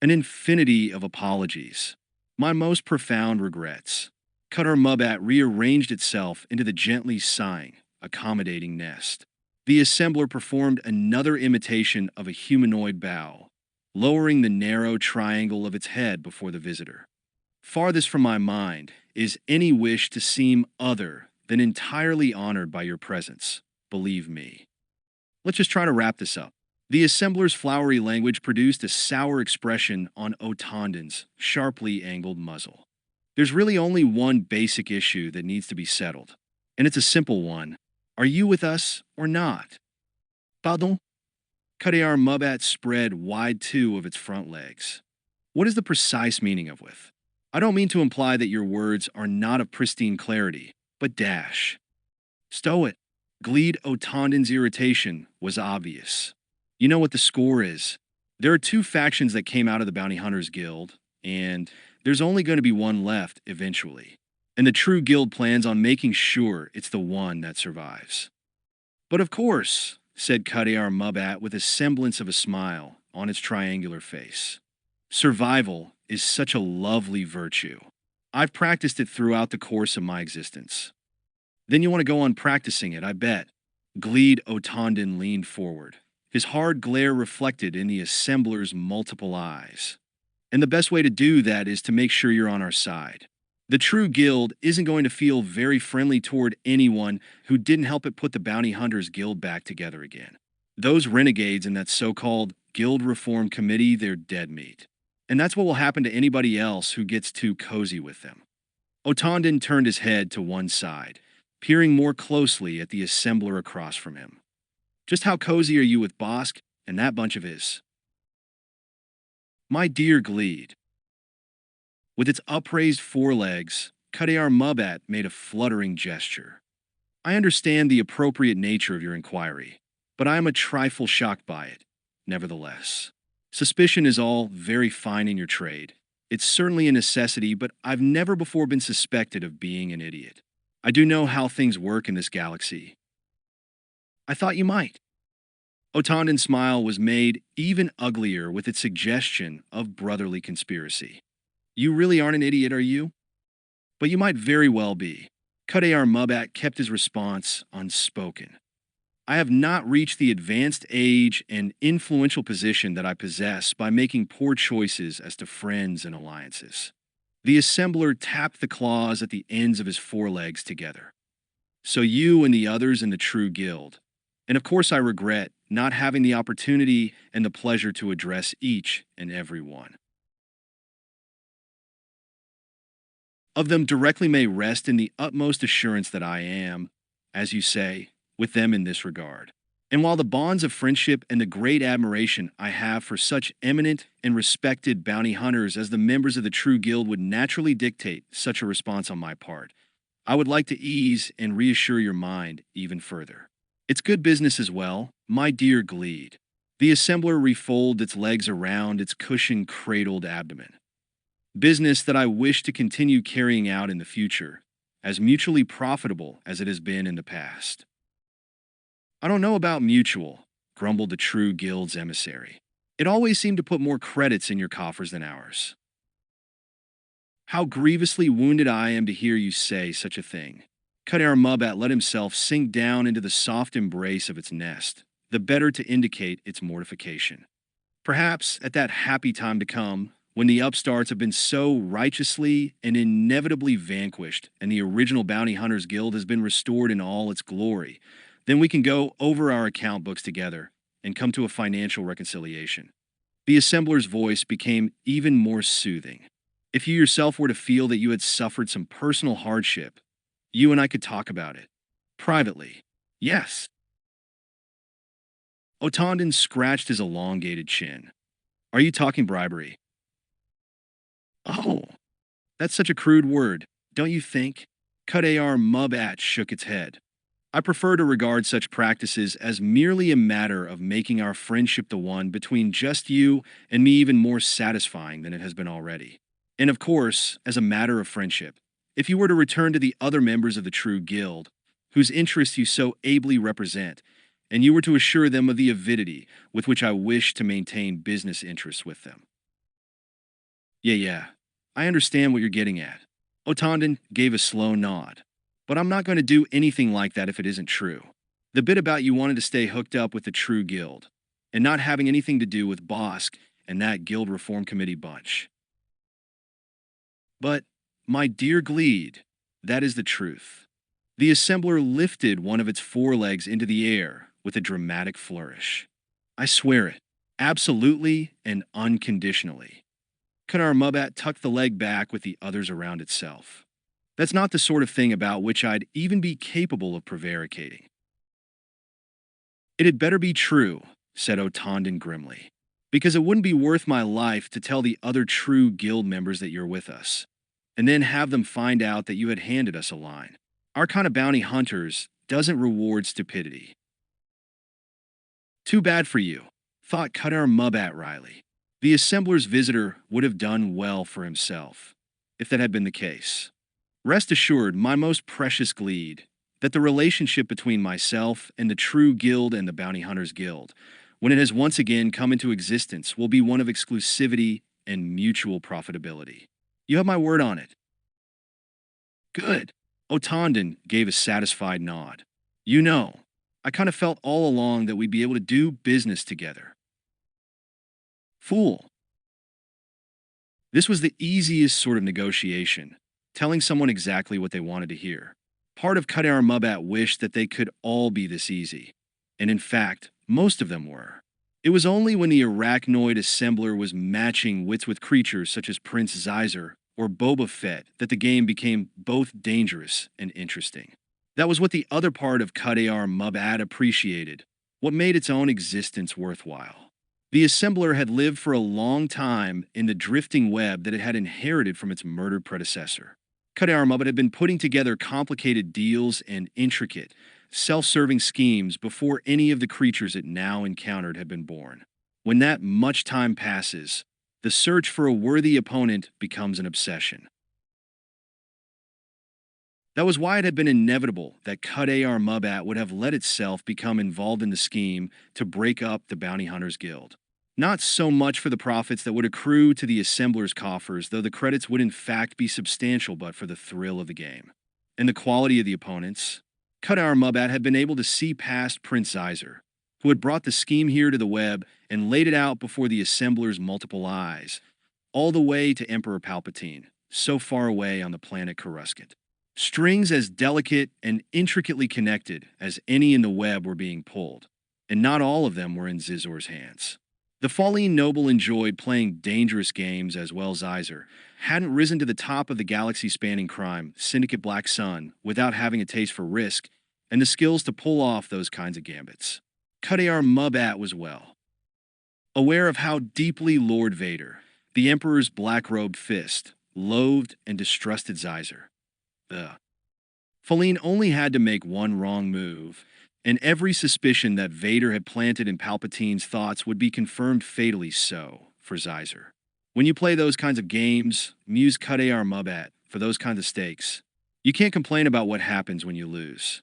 An infinity of apologies. My most profound regrets. Kadar Mubat rearranged itself into the gently sighing, accommodating nest. The assembler performed another imitation of a humanoid bow, lowering the narrow triangle of its head before the visitor. Farthest from my mind is any wish to seem other than entirely honored by your presence, believe me. Let's just try to wrap this up. The assembler's flowery language produced a sour expression on Otondon's sharply angled muzzle. There's really only one basic issue that needs to be settled, and it's a simple one. Are you with us or not? Pardon? Kadar Mubat spread wide two of its front legs. What is the precise meaning of with? I don't mean to imply that your words are not of pristine clarity, but dash. Stow it. Gleed Otandan's irritation was obvious. You know what the score is. There are two factions that came out of the Bounty Hunters Guild, and there's only going to be one left eventually. And the true guild plans on making sure it's the one that survives. But of course, said Kadiar Mubat with a semblance of a smile on its triangular face. Survival is such a lovely virtue. I've practiced it throughout the course of my existence. Then you want to go on practicing it, I bet. Gleed Otandan leaned forward, his hard glare reflected in the assembler's multiple eyes. And the best way to do that is to make sure you're on our side. The true guild isn't going to feel very friendly toward anyone who didn't help it put the Bounty Hunters Guild back together again. Those renegades in that so-called Guild Reform Committee, they're dead meat. And that's what will happen to anybody else who gets too cozy with them. Otandan turned his head to one side, peering more closely at the assembler across from him. Just how cozy are you with Bosk and that bunch of his? My dear Gleed. With its upraised forelegs, Kadiar Mubat made a fluttering gesture. I understand the appropriate nature of your inquiry, but I am a trifle shocked by it, nevertheless. Suspicion is all very fine in your trade. It's certainly a necessity, but I've never before been suspected of being an idiot. I do know how things work in this galaxy. I thought you might. Otandan's smile was made even uglier with its suggestion of brotherly conspiracy. You really aren't an idiot, are you? But you might very well be. Kadiar Mubat kept his response unspoken. I have not reached the advanced age and influential position that I possess by making poor choices as to friends and alliances. The assembler tapped the claws at the ends of his forelegs together. So you and the others in the true guild. And of course I regret not having the opportunity and the pleasure to address each and every one of them directly may rest in the utmost assurance that I am, as you say, with them in this regard. And while the bonds of friendship and the great admiration I have for such eminent and respected bounty hunters as the members of the true guild would naturally dictate such a response on my part, I would like to ease and reassure your mind even further. It's good business as well, my dear Gleed. The assembler refolded its legs around its cushion-cradled abdomen. Business that I wish to continue carrying out in the future, as mutually profitable as it has been in the past. I don't know about mutual, grumbled the true guild's emissary. It always seemed to put more credits in your coffers than ours. How grievously wounded I am to hear you say such a thing. Kadiar Mubat let himself sink down into the soft embrace of its nest, the better to indicate its mortification. Perhaps at that happy time to come, when the upstarts have been so righteously and inevitably vanquished and the original Bounty Hunters Guild has been restored in all its glory, then we can go over our account books together and come to a financial reconciliation. The assembler's voice became even more soothing. If you yourself were to feel that you had suffered some personal hardship, you and I could talk about it. Privately. Yes. Otandan scratched his elongated chin. Are you talking bribery? Oh, that's such a crude word, don't you think? Kadiar Mubat shook its head. I prefer to regard such practices as merely a matter of making our friendship the one between just you and me even more satisfying than it has been already. And of course, as a matter of friendship, if you were to return to the other members of the true guild, whose interests you so ably represent, and you were to assure them of the avidity with which I wish to maintain business interests with them. Yeah, I understand what you're getting at. Otandan gave a slow nod. But I'm not going to do anything like that if it isn't true. The bit about you wanting to stay hooked up with the true guild, and not having anything to do with Bosk and that guild reform committee bunch. But, my dear Gleed, that is the truth. The assembler lifted one of its forelegs into the air with a dramatic flourish. I swear it, absolutely and unconditionally. Kadiar Mubat tucked the leg back with the others around itself. That's not the sort of thing about which I'd even be capable of prevaricating. It had better be true, said Otandan grimly, because it wouldn't be worth my life to tell the other true guild members that you're with us, and then have them find out that you had handed us a line. Our kind of bounty hunters doesn't reward stupidity. Too bad for you, thought Qadar Mubat Riley. The assembler's visitor would have done well for himself, if that had been the case. Rest assured, my most precious Gleed, that the relationship between myself and the true guild and the Bounty Hunters Guild, when it has once again come into existence, will be one of exclusivity and mutual profitability. You have my word on it. Good. Otondon gave a satisfied nod. You know, I kind of felt all along that we'd be able to do business together. Fool. This was the easiest sort of negotiation, telling someone exactly what they wanted to hear. Part of Qadar Mubat wished that they could all be this easy, and in fact, most of them were. It was only when the arachnoid assembler was matching wits with creatures such as Prince Zyzer or Boba Fett that the game became both dangerous and interesting. That was what the other part of Qadar Mubat appreciated, what made its own existence worthwhile. The assembler had lived for a long time in the drifting web that it had inherited from its murdered predecessor. Qadar Mubat had been putting together complicated deals and intricate, self-serving schemes before any of the creatures it now encountered had been born. When that much time passes, the search for a worthy opponent becomes an obsession. That was why it had been inevitable that Qadar Mubat would have let itself become involved in the scheme to break up the Bounty Hunters Guild. Not so much for the profits that would accrue to the assembler's coffers, though the credits would in fact be substantial, but for the thrill of the game. And the quality of the opponents. Qadar Mubat had been able to see past Prince Zyzer, who had brought the scheme here to the web and laid it out before the assembler's multiple eyes, all the way to Emperor Palpatine, so far away on the planet Coruscant. Strings as delicate and intricately connected as any in the web were being pulled, and not all of them were in Zizor's hands. The Falleen noble enjoyed playing dangerous games as well as Zyzer, hadn't risen to the top of the galaxy-spanning crime, Syndicate Black Sun, without having a taste for risk and the skills to pull off those kinds of gambits. Qadar Mubat was well aware of how deeply Lord Vader, the Emperor's black-robed fist, loathed and distrusted Zyzer. Falleen only had to make one wrong move, and every suspicion that Vader had planted in Palpatine's thoughts would be confirmed fatally so for Zyzer. When you play those kinds of games, muse Qadar Mubat for those kinds of stakes. You can't complain about what happens when you lose.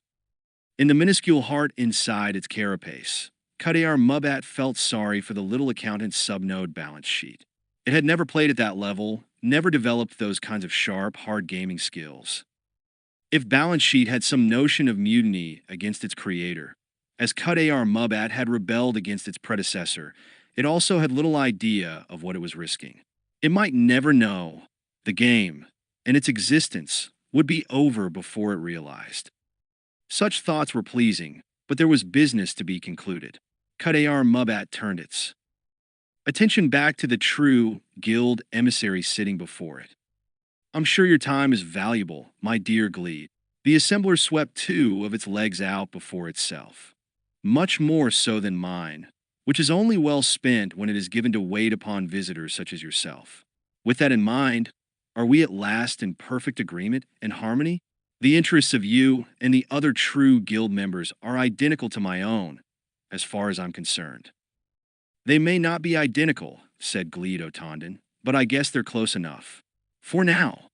In the minuscule heart inside its carapace, Qadar Mubat felt sorry for the little accountant's subnode balance sheet. It had never played at that level, never developed those kinds of sharp, hard gaming skills. If balance sheet had some notion of mutiny against its creator, as Qadar Mubat had rebelled against its predecessor, it also had little idea of what it was risking. It might never know the game and its existence would be over before it realized. Such thoughts were pleasing, but there was business to be concluded. Qadar Mubat turned its attention back to the true guild emissary sitting before it. I'm sure your time is valuable, my dear Gleed. The assembler swept two of its legs out before itself. Much more so than mine, which is only well spent when it is given to wait upon visitors such as yourself. With that in mind, are we at last in perfect agreement and harmony? The interests of you and the other true guild members are identical to my own, as far as I'm concerned. They may not be identical, said Gleed Otondon, but I guess they're close enough. For now.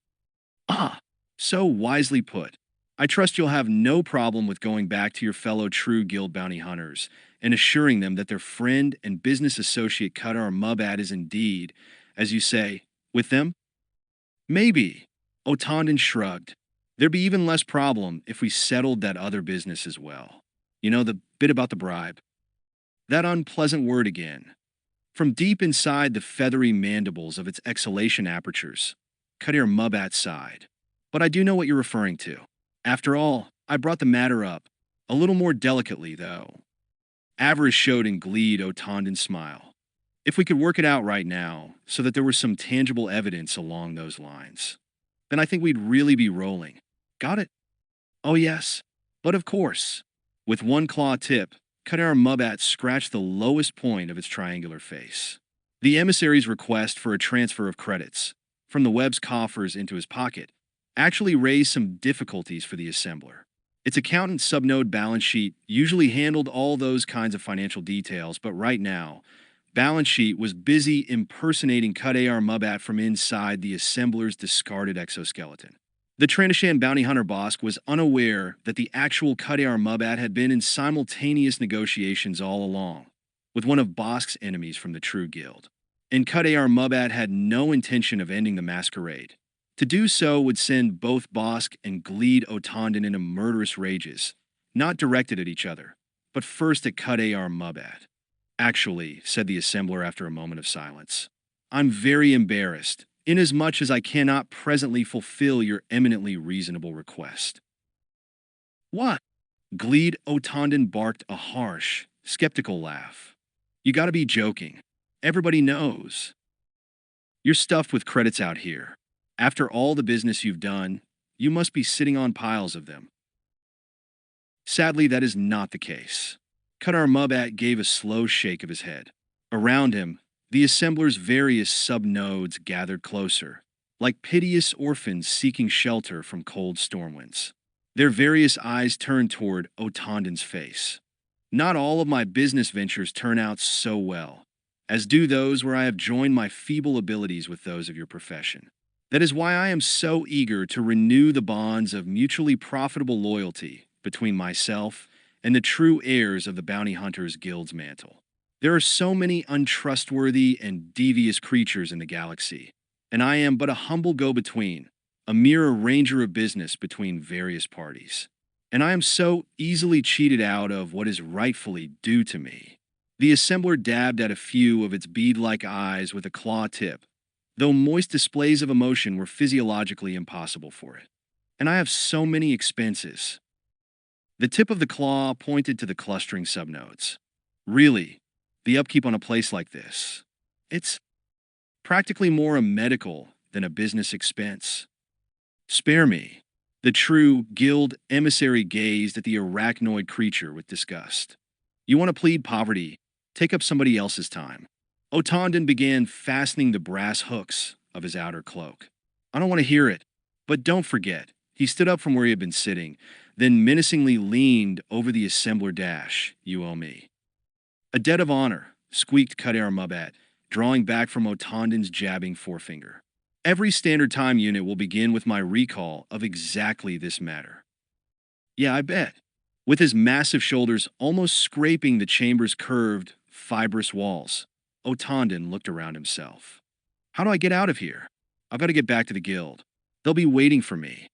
Ah, so wisely put. I trust you'll have no problem with going back to your fellow true guild bounty hunters and assuring them that their friend and business associate Qadar Mubat is indeed, as you say, with them? Maybe. Otondon shrugged. There'd be even less problem if we settled that other business as well. You know, the bit about the bribe. That unpleasant word again. From deep inside the feathery mandibles of its exhalation apertures, Qadar Mubat sighed. But I do know what you're referring to. After all, I brought the matter up, a little more delicately, though. Avarice showed in Gleed Otondon's smile. If we could work it out right now, so that there was some tangible evidence along those lines, then I think we'd really be rolling. Got it? Oh yes, but of course. With one claw tip, Qadar Mubat scratched the lowest point of its triangular face. The emissary's request for a transfer of credits from the web's coffers into his pocket actually raised some difficulties for the assembler. Its accountant subnode balance sheet usually handled all those kinds of financial details, but right now, balance sheet was busy impersonating Cut AR Mubat from inside the assembler's discarded exoskeleton. The Trandoshan bounty hunter Bosk was unaware that the actual Cut AR Mubat had been in simultaneous negotiations all along, with one of Bosk's enemies from the True Guild. And Cut AR Mubat had no intention of ending the masquerade. To do so would send both Bosk and Gleed Otondon into murderous rages, not directed at each other, but first at Cut AR Mubat. Actually, said the assembler after a moment of silence, I'm very embarrassed, inasmuch as I cannot presently fulfill your eminently reasonable request. What? Gleed Otondon barked a harsh, skeptical laugh. You gotta be joking. Everybody knows. You're stuffed with credits out here. After all the business you've done, you must be sitting on piles of them. Sadly, that is not the case. Qadar Mubat gave a slow shake of his head. Around him, the assembler's various sub-nodes gathered closer, like piteous orphans seeking shelter from cold storm winds. Their various eyes turned toward Otondon's face. Not all of my business ventures turn out so well, as do those where I have joined my feeble abilities with those of your profession. That is why I am so eager to renew the bonds of mutually profitable loyalty between myself and the true heirs of the Bounty Hunters Guild's mantle. There are so many untrustworthy and devious creatures in the galaxy, and I am but a humble go-between, a mere arranger of business between various parties. And I am so easily cheated out of what is rightfully due to me. The assembler dabbed at a few of its bead-like eyes with a claw tip, though moist displays of emotion were physiologically impossible for it. And I have so many expenses. The tip of the claw pointed to the clustering subnodes. Really, the upkeep on a place like this, it's practically more a medical than a business expense. Spare me. The true guild emissary gazed at the arachnoid creature with disgust. You want to plead poverty? Take up somebody else's time. Otondon began fastening the brass hooks of his outer cloak. I don't want to hear it, but don't forget. He stood up from where he had been sitting, then menacingly leaned over the assembler dash. You owe me. A debt of honor, squeaked Qadar Mubat, drawing back from Otondon's jabbing forefinger. Every standard time unit will begin with my recall of exactly this matter. Yeah, I bet. With his massive shoulders almost scraping the chamber's curved, fibrous walls, Otondon looked around himself. How do I get out of here? I've got to get back to the guild. They'll be waiting for me.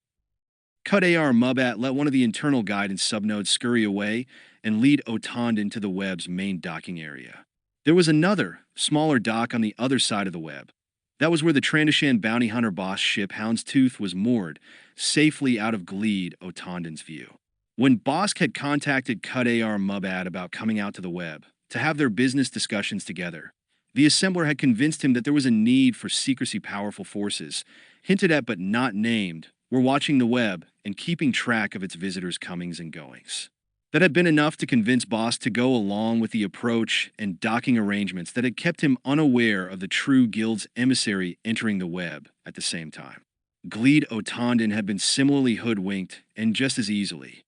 Qadar Mubat let one of the internal guidance subnodes scurry away and lead Otondon to the web's main docking area. There was another, smaller dock on the other side of the web. That was where the Trandoshan bounty hunter boss ship Houndstooth was moored, safely out of Gleed Otondon's view. When Bosk had contacted Qadar Mubat about coming out to the web to have their business discussions together, the assembler had convinced him that there was a need for secrecy powerful forces, hinted at but not named, were watching the web and keeping track of its visitors' comings and goings. That had been enough to convince Bosk to go along with the approach and docking arrangements that had kept him unaware of the true guild's emissary entering the web at the same time. Gleed Otondon had been similarly hoodwinked and just as easily.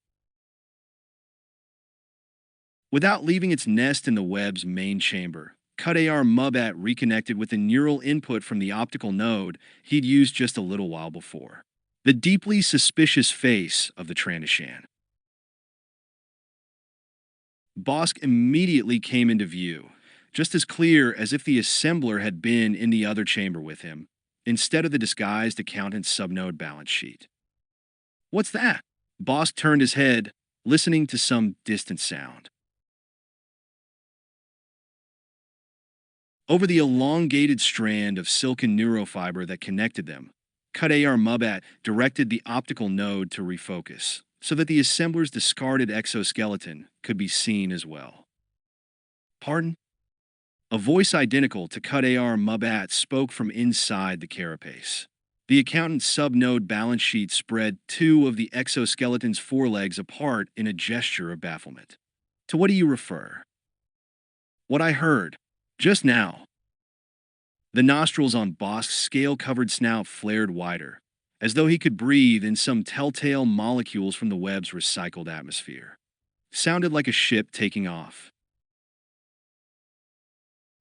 Without leaving its nest in the web's main chamber, Qadar Mubat reconnected with the neural input from the optical node he'd used just a little while before. The deeply suspicious face of the Trandoshan. Bosk immediately came into view, just as clear as if the assembler had been in the other chamber with him, instead of the disguised accountant's subnode balance sheet. What's that? Bosk turned his head, listening to some distant sound. Over the elongated strand of silken neurofiber that connected them, Qadar Mubat directed the optical node to refocus, so that the assembler's discarded exoskeleton could be seen as well. Pardon? A voice identical to Qadar Mubat spoke from inside the carapace. The accountant's subnode balance sheet spread two of the exoskeleton's forelegs apart in a gesture of bafflement. To what do you refer? What I heard, just now. The nostrils on Bosk's scale-covered snout flared wider, as though he could breathe in some telltale molecules from the web's recycled atmosphere. Sounded like a ship taking off.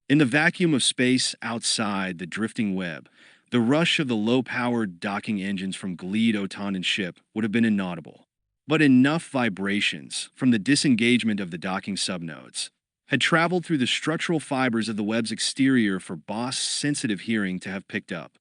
In the vacuum of space outside the drifting web, the rush of the low-powered docking engines from Gleed Otandan ship would have been inaudible. But enough vibrations from the disengagement of the docking subnodes had traveled through the structural fibers of the web's exterior for Bosk's sensitive hearing to have picked up.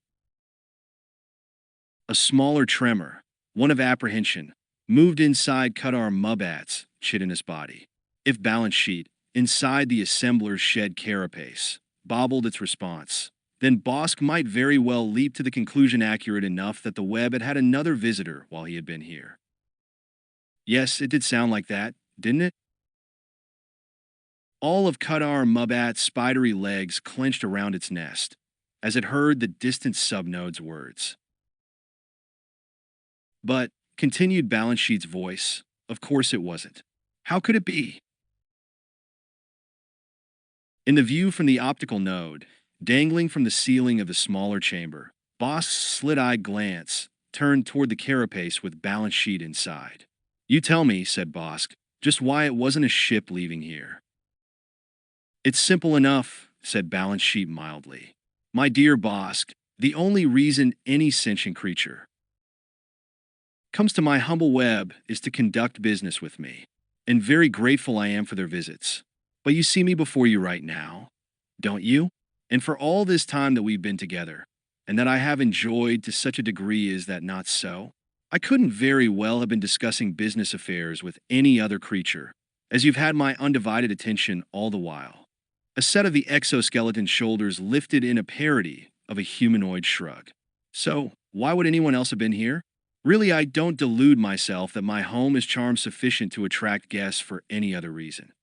A smaller tremor, one of apprehension, moved inside Qadar Mubat's chitinous body. If balance sheet, inside the assembler's shed carapace, bobbled its response, then Bosk might very well leap to the conclusion accurate enough that the web had had another visitor while he had been here. Yes, it did sound like that, didn't it? All of Qadar Mubat's spidery legs clenched around its nest as it heard the distant subnode's words. But, continued balance sheet's voice, of course it wasn't. How could it be? In the view from the optical node, dangling from the ceiling of the smaller chamber, Bosk's slit-eyed glance turned toward the carapace with balance sheet inside. You tell me, said Bosk, just why it wasn't a ship leaving here. It's simple enough, said balance sheet mildly. My dear Bosk, the only reason any sentient creature comes to my humble web is to conduct business with me, and very grateful I am for their visits. But you see me before you right now, don't you? And for all this time that we've been together, and that I have enjoyed to such a degree, is that not so? I couldn't very well have been discussing business affairs with any other creature, as you've had my undivided attention all the while. A set of the exoskeleton's shoulders lifted in a parody of a humanoid shrug. So, why would anyone else have been here? Really, I don't delude myself that my home is charm sufficient to attract guests for any other reason.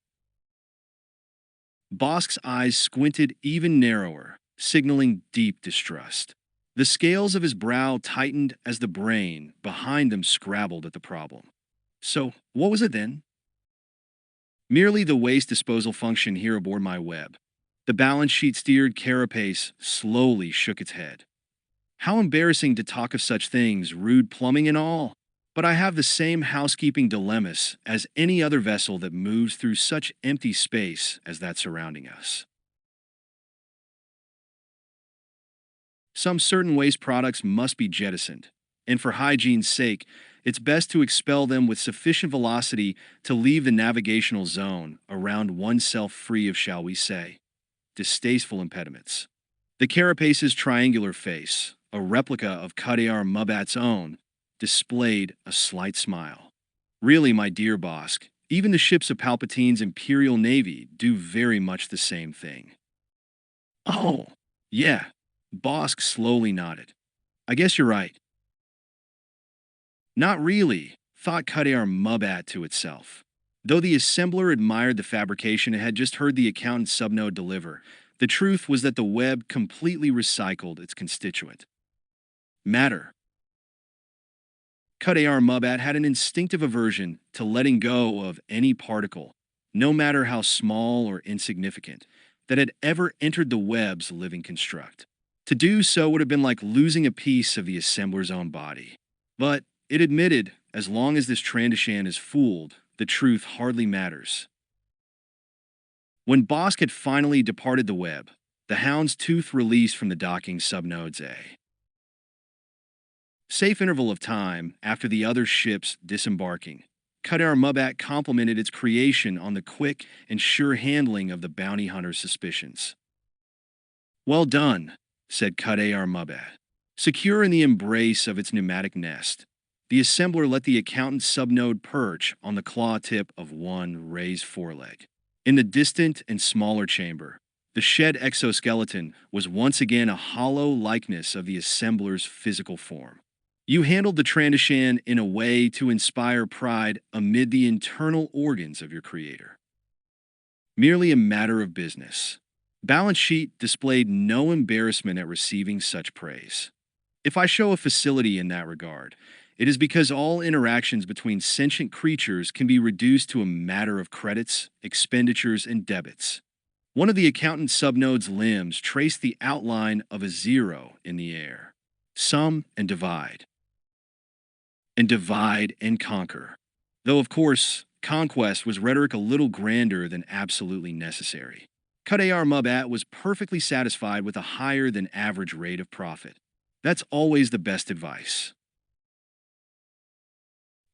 Bosk's eyes squinted even narrower, signaling deep distrust. The scales of his brow tightened as the brain behind them scrabbled at the problem. So, what was it then? Merely the waste disposal function here aboard my web. The balance sheet steered carapace slowly shook its head. How embarrassing to talk of such things, rude plumbing and all. But I have the same housekeeping dilemmas as any other vessel that moves through such empty space as that surrounding us. Some certain waste products must be jettisoned, and for hygiene's sake, it's best to expel them with sufficient velocity to leave the navigational zone around oneself free of, shall we say, distasteful impediments. The carapace's triangular face, a replica of Qadar Mubat's own, displayed a slight smile. Really, my dear Bosk, even the ships of Palpatine's Imperial Navy do very much the same thing. Oh, yeah, Bosk slowly nodded. I guess you're right. Not really, thought Qadar Mubat to itself. Though the assembler admired the fabrication it had just heard the accountant subnode deliver, the truth was that the web completely recycled its constituent matter. Qadar Mubat had an instinctive aversion to letting go of any particle, no matter how small or insignificant, that had ever entered the web's living construct. To do so would have been like losing a piece of the assembler's own body. But it admitted, as long as this Trandoshan is fooled, the truth hardly matters. When Bosk had finally departed the web, the hound's tooth released from the docking subnodes A. Safe interval of time after the other ship's disembarking, Qadar Mubat complimented its creation on the quick and sure handling of the bounty hunter's suspicions. Well done, said Qadar Mubat. Secure in the embrace of its pneumatic nest, the assembler let the accountant's subnode perch on the claw tip of one raised foreleg. In the distant and smaller chamber, the shed exoskeleton was once again a hollow likeness of the assembler's physical form. You handled the Trandoshan in a way to inspire pride amid the internal organs of your creator. Merely a matter of business. Balance sheet displayed no embarrassment at receiving such praise. If I show a facility in that regard, it is because all interactions between sentient creatures can be reduced to a matter of credits, expenditures, and debits. One of the accountant subnode's limbs traced the outline of a zero in the air. Sum and divide. and divide and conquer. Though, of course, conquest was rhetoric a little grander than absolutely necessary. Qadar Mubat was perfectly satisfied with a higher than average rate of profit. That's always the best advice.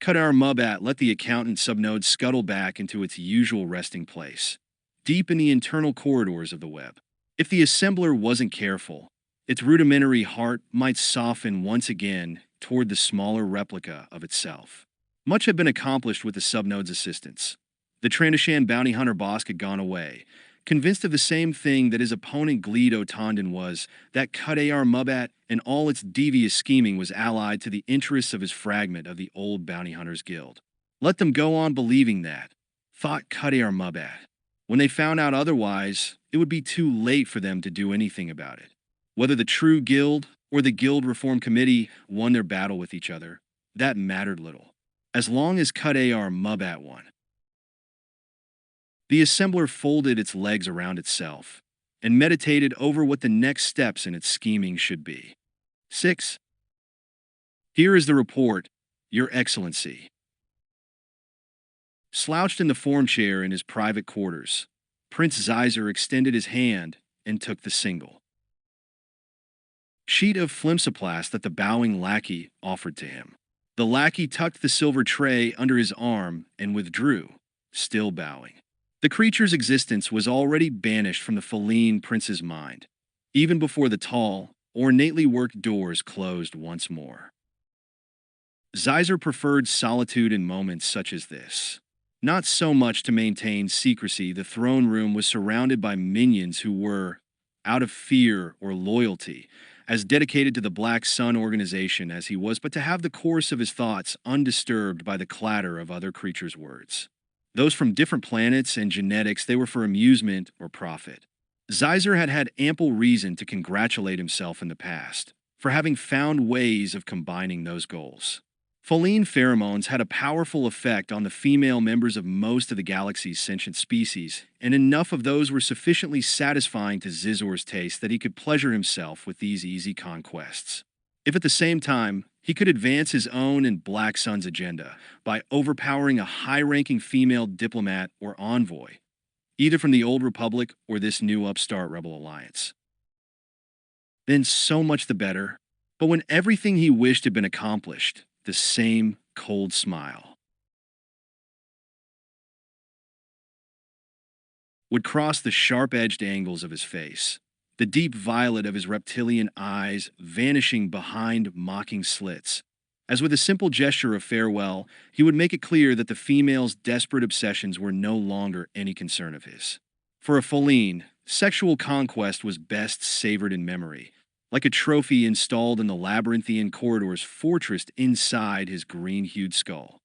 Qadar Mubat let the accountant subnode scuttle back into its usual resting place, deep in the internal corridors of the web. If the assembler wasn't careful, its rudimentary heart might soften once again toward the smaller replica of itself. Much had been accomplished with the subnode's assistance. The Trandoshan bounty hunter Bosk had gone away, convinced of the same thing that his opponent Gleedo Tondon was, that Qadar Mubat and all its devious scheming was allied to the interests of his fragment of the old bounty hunters guild. Let them go on believing that, thought Qadar Mubat. When they found out otherwise, it would be too late for them to do anything about it. Whether the true guild or the guild reform committee won their battle with each other, that mattered little, as long as Qadar Mubat won. The assembler folded its legs around itself and meditated over what the next steps in its scheming should be. 6. Here is the report, Your Excellency. Slouched in the form chair in his private quarters, Prince Zeiser extended his hand and took the single sheet of flimsoplast that the bowing lackey offered to him. The lackey tucked the silver tray under his arm and withdrew, still bowing. The creature's existence was already banished from the feline prince's mind, even before the tall, ornately worked doors closed once more. Zeiser preferred solitude in moments such as this. Not so much to maintain secrecy, the throne room was surrounded by minions who were, out of fear or loyalty, as dedicated to the Black Sun organization as he was, but to have the course of his thoughts undisturbed by the clatter of other creatures' words. Those from different planets and genetics, they were for amusement or profit. Zeiser had had ample reason to congratulate himself in the past for having found ways of combining those goals. Feline pheromones had a powerful effect on the female members of most of the galaxy's sentient species, and enough of those were sufficiently satisfying to Zizor's taste that he could pleasure himself with these easy conquests. If at the same time, he could advance his own and Black Sun's agenda by overpowering a high-ranking female diplomat or envoy, either from the Old Republic or this new upstart rebel alliance, then so much the better. But when everything he wished had been accomplished, the same cold smile would cross the sharp-edged angles of his face, the deep violet of his reptilian eyes vanishing behind mocking slits, as with a simple gesture of farewell, he would make it clear that the female's desperate obsessions were no longer any concern of his. For a Feline, sexual conquest was best savored in memory, like a trophy installed in the labyrinthian corridors fortressed inside his green-hued skull.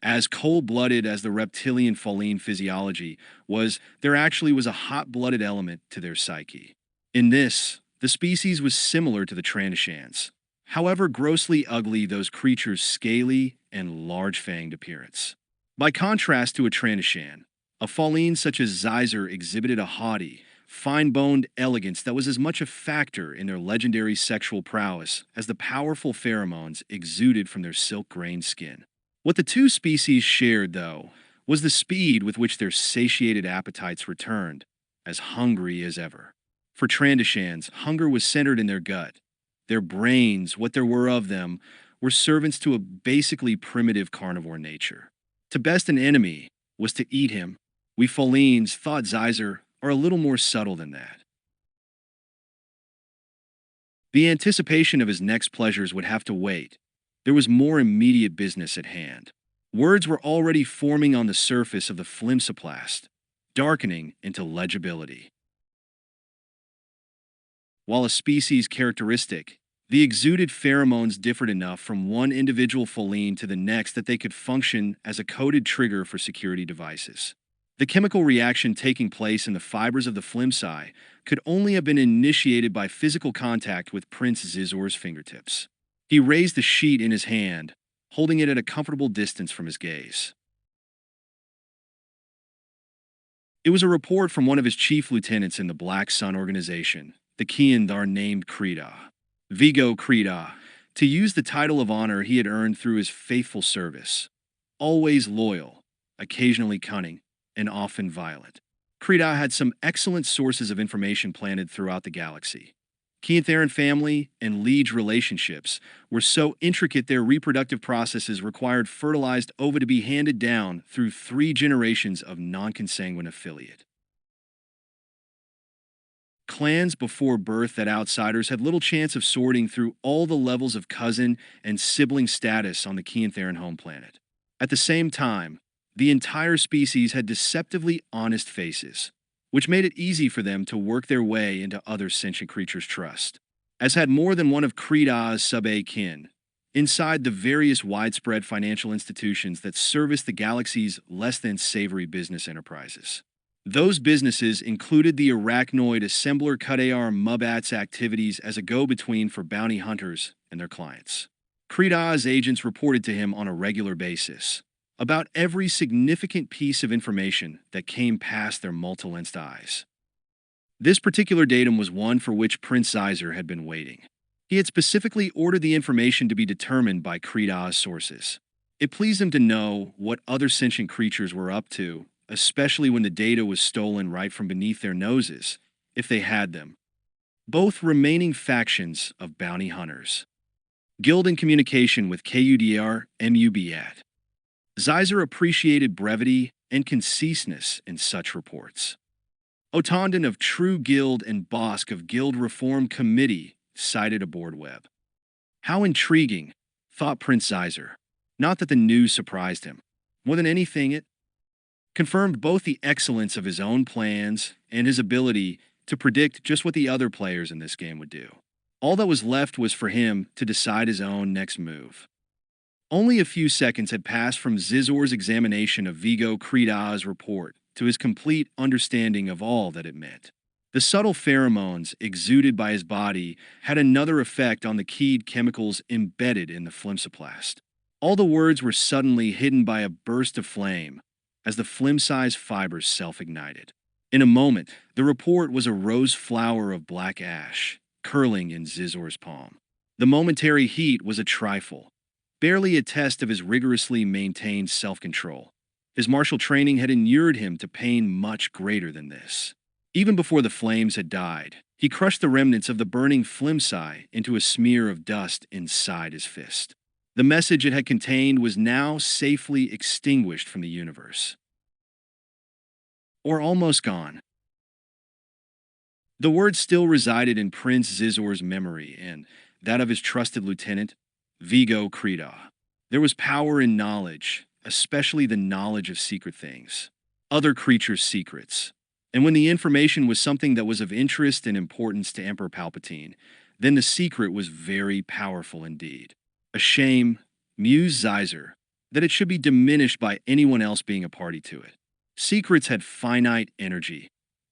As cold-blooded as the reptilian Feline physiology was, there actually was a hot-blooded element to their psyche. In this, the species was similar to the Trandoshans, however grossly ugly those creatures' scaly and large-fanged appearance. By contrast to a Trandoshan, a Feline such as Zeiser exhibited a haughty, fine-boned elegance that was as much a factor in their legendary sexual prowess as the powerful pheromones exuded from their silk-grained skin. What the two species shared, though, was the speed with which their satiated appetites returned, as hungry as ever. For Trandoshans, hunger was centered in their gut. Their brains, what there were of them, were servants to a basically primitive carnivore nature. To best an enemy was to eat him. We Felines, thought Zeiser, are a little more subtle than that. The anticipation of his next pleasures would have to wait. There was more immediate business at hand. Words were already forming on the surface of the flimsoplast, darkening into legibility. While a species characteristic, the exuded pheromones differed enough from one individual Feline to the next that they could function as a coded trigger for security devices. The chemical reaction taking place in the fibers of the flimsi could only have been initiated by physical contact with Prince Zizor's fingertips. He raised the sheet in his hand, holding it at a comfortable distance from his gaze. It was a report from one of his chief lieutenants in the Black Sun organization, the Kiandar named Krita. Vigo Krita, to use the title of honor he had earned through his faithful service. Always loyal, occasionally cunning, and often violent, Krita had some excellent sources of information planted throughout the galaxy. Keantharan family and liege relationships were so intricate their reproductive processes required fertilized ova to be handed down through 3 generations of non-consanguine affiliate. Clans before birth that outsiders had little chance of sorting through all the levels of cousin and sibling status on the Keantharan home planet. At the same time, the entire species had deceptively honest faces, which made it easy for them to work their way into other sentient creatures' trust. As had more than one of Krita's sub-A kin, inside the various widespread financial institutions that service the galaxy's less than savory business enterprises. Those businesses included the arachnoid assembler Kudar Mubat's activities as a go-between for bounty hunters and their clients. Krita's agents reported to him on a regular basis about every significant piece of information that came past their multi-lensed eyes. This particular datum was one for which Prince Zyzer had been waiting. He had specifically ordered the information to be determined by Krita's sources. It pleased him to know what other sentient creatures were up to, especially when the data was stolen right from beneath their noses, if they had them. Both remaining factions of bounty hunters. Guild in communication with KUDR MUBAT. Zyzer appreciated brevity and conciseness in such reports. Otondon of True Guild and Bosk of Guild Reform Committee cited aboard web. How intriguing, thought Prince Zyzer. Not that the news surprised him. More than anything, it confirmed both the excellence of his own plans and his ability to predict just what the other players in this game would do. All that was left was for him to decide his own next move. Only a few seconds had passed from Zizor's examination of Vigo Krita's report to his complete understanding of all that it meant. The subtle pheromones exuded by his body had another effect on the keyed chemicals embedded in the flimsoplast. All the words were suddenly hidden by a burst of flame as the flim-sized fibers self-ignited. In a moment, the report was a rose flower of black ash, curling in Zizor's palm. The momentary heat was a trifle, barely a test of his rigorously maintained self-control. His martial training had inured him to pain much greater than this. Even before the flames had died, he crushed the remnants of the burning flimsi into a smear of dust inside his fist. The message it had contained was now safely extinguished from the universe. Or almost gone. The words still resided in Prince Zizor's memory and that of his trusted lieutenant, Vigo Krita. There was power in knowledge, especially the knowledge of secret things, other creatures' secrets. And when the information was something that was of interest and importance to Emperor Palpatine, then the secret was very powerful indeed. A shame, mused Zyzer, that it should be diminished by anyone else being a party to it. Secrets had finite energy.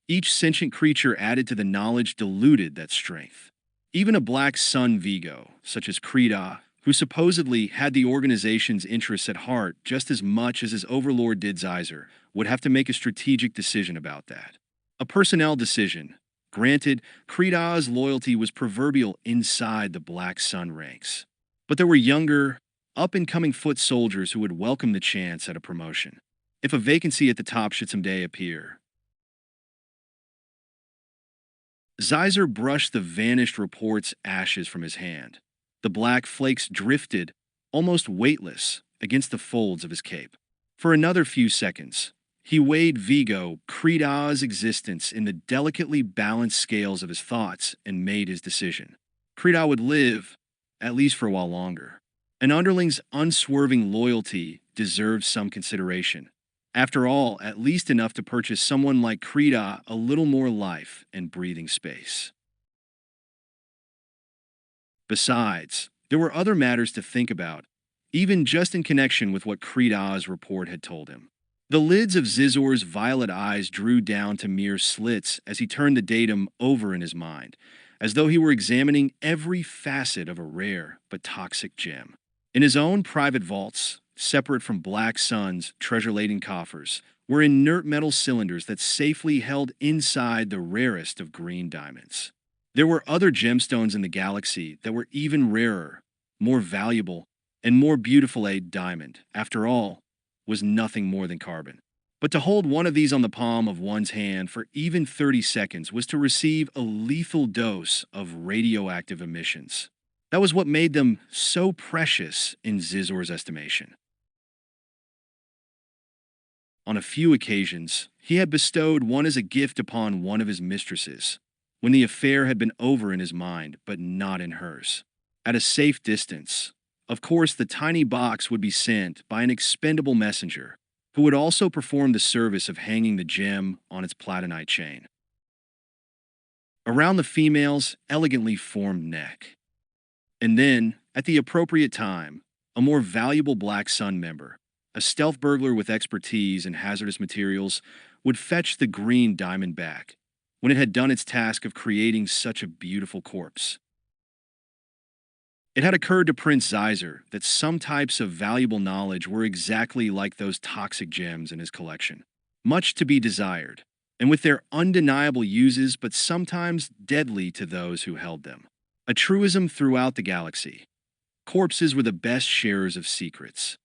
Each sentient creature added to the knowledge diluted that strength. Even a black sun Vigo, such as Krita, who supposedly had the organization's interests at heart just as much as his overlord did Zyzer, would have to make a strategic decision about that. A personnel decision. Granted, Krita's loyalty was proverbial inside the Black Sun ranks. But there were younger, up-and-coming foot soldiers who would welcome the chance at a promotion, if a vacancy at the top should someday appear. Zyzer brushed the vanished report's ashes from his hand. The black flakes drifted, almost weightless, against the folds of his cape. For another few seconds, he weighed Vigo Krita's existence in the delicately balanced scales of his thoughts and made his decision. Krita would live, at least for a while longer. An underling's unswerving loyalty deserved some consideration. After all, at least enough to purchase someone like Krita a little more life and breathing space. Besides, there were other matters to think about, even just in connection with what Krita's report had told him. The lids of Zizor's violet eyes drew down to mere slits as he turned the datum over in his mind, as though he were examining every facet of a rare but toxic gem. In his own private vaults, separate from Black Sun's treasure-laden coffers, were inert metal cylinders that safely held inside the rarest of green diamonds. There were other gemstones in the galaxy that were even rarer, more valuable, and more beautiful a diamond, after all, was nothing more than carbon. But to hold one of these on the palm of one's hand for even 30 seconds was to receive a lethal dose of radioactive emissions. That was what made them so precious in Zizor's estimation. On a few occasions, he had bestowed one as a gift upon one of his mistresses, when the affair had been over in his mind, but not in hers. At a safe distance, of course, the tiny box would be sent by an expendable messenger, who would also perform the service of hanging the gem on its platinite chain around the female's elegantly formed neck. And then, at the appropriate time, a more valuable Black Sun member, a stealth burglar with expertise in hazardous materials, would fetch the green diamond back when it had done its task of creating such a beautiful corpse. It had occurred to Prince Zeiser that some types of valuable knowledge were exactly like those toxic gems in his collection, much to be desired, and with their undeniable uses but sometimes deadly to those who held them. A truism throughout the galaxy. Corpses were the best sharers of secrets.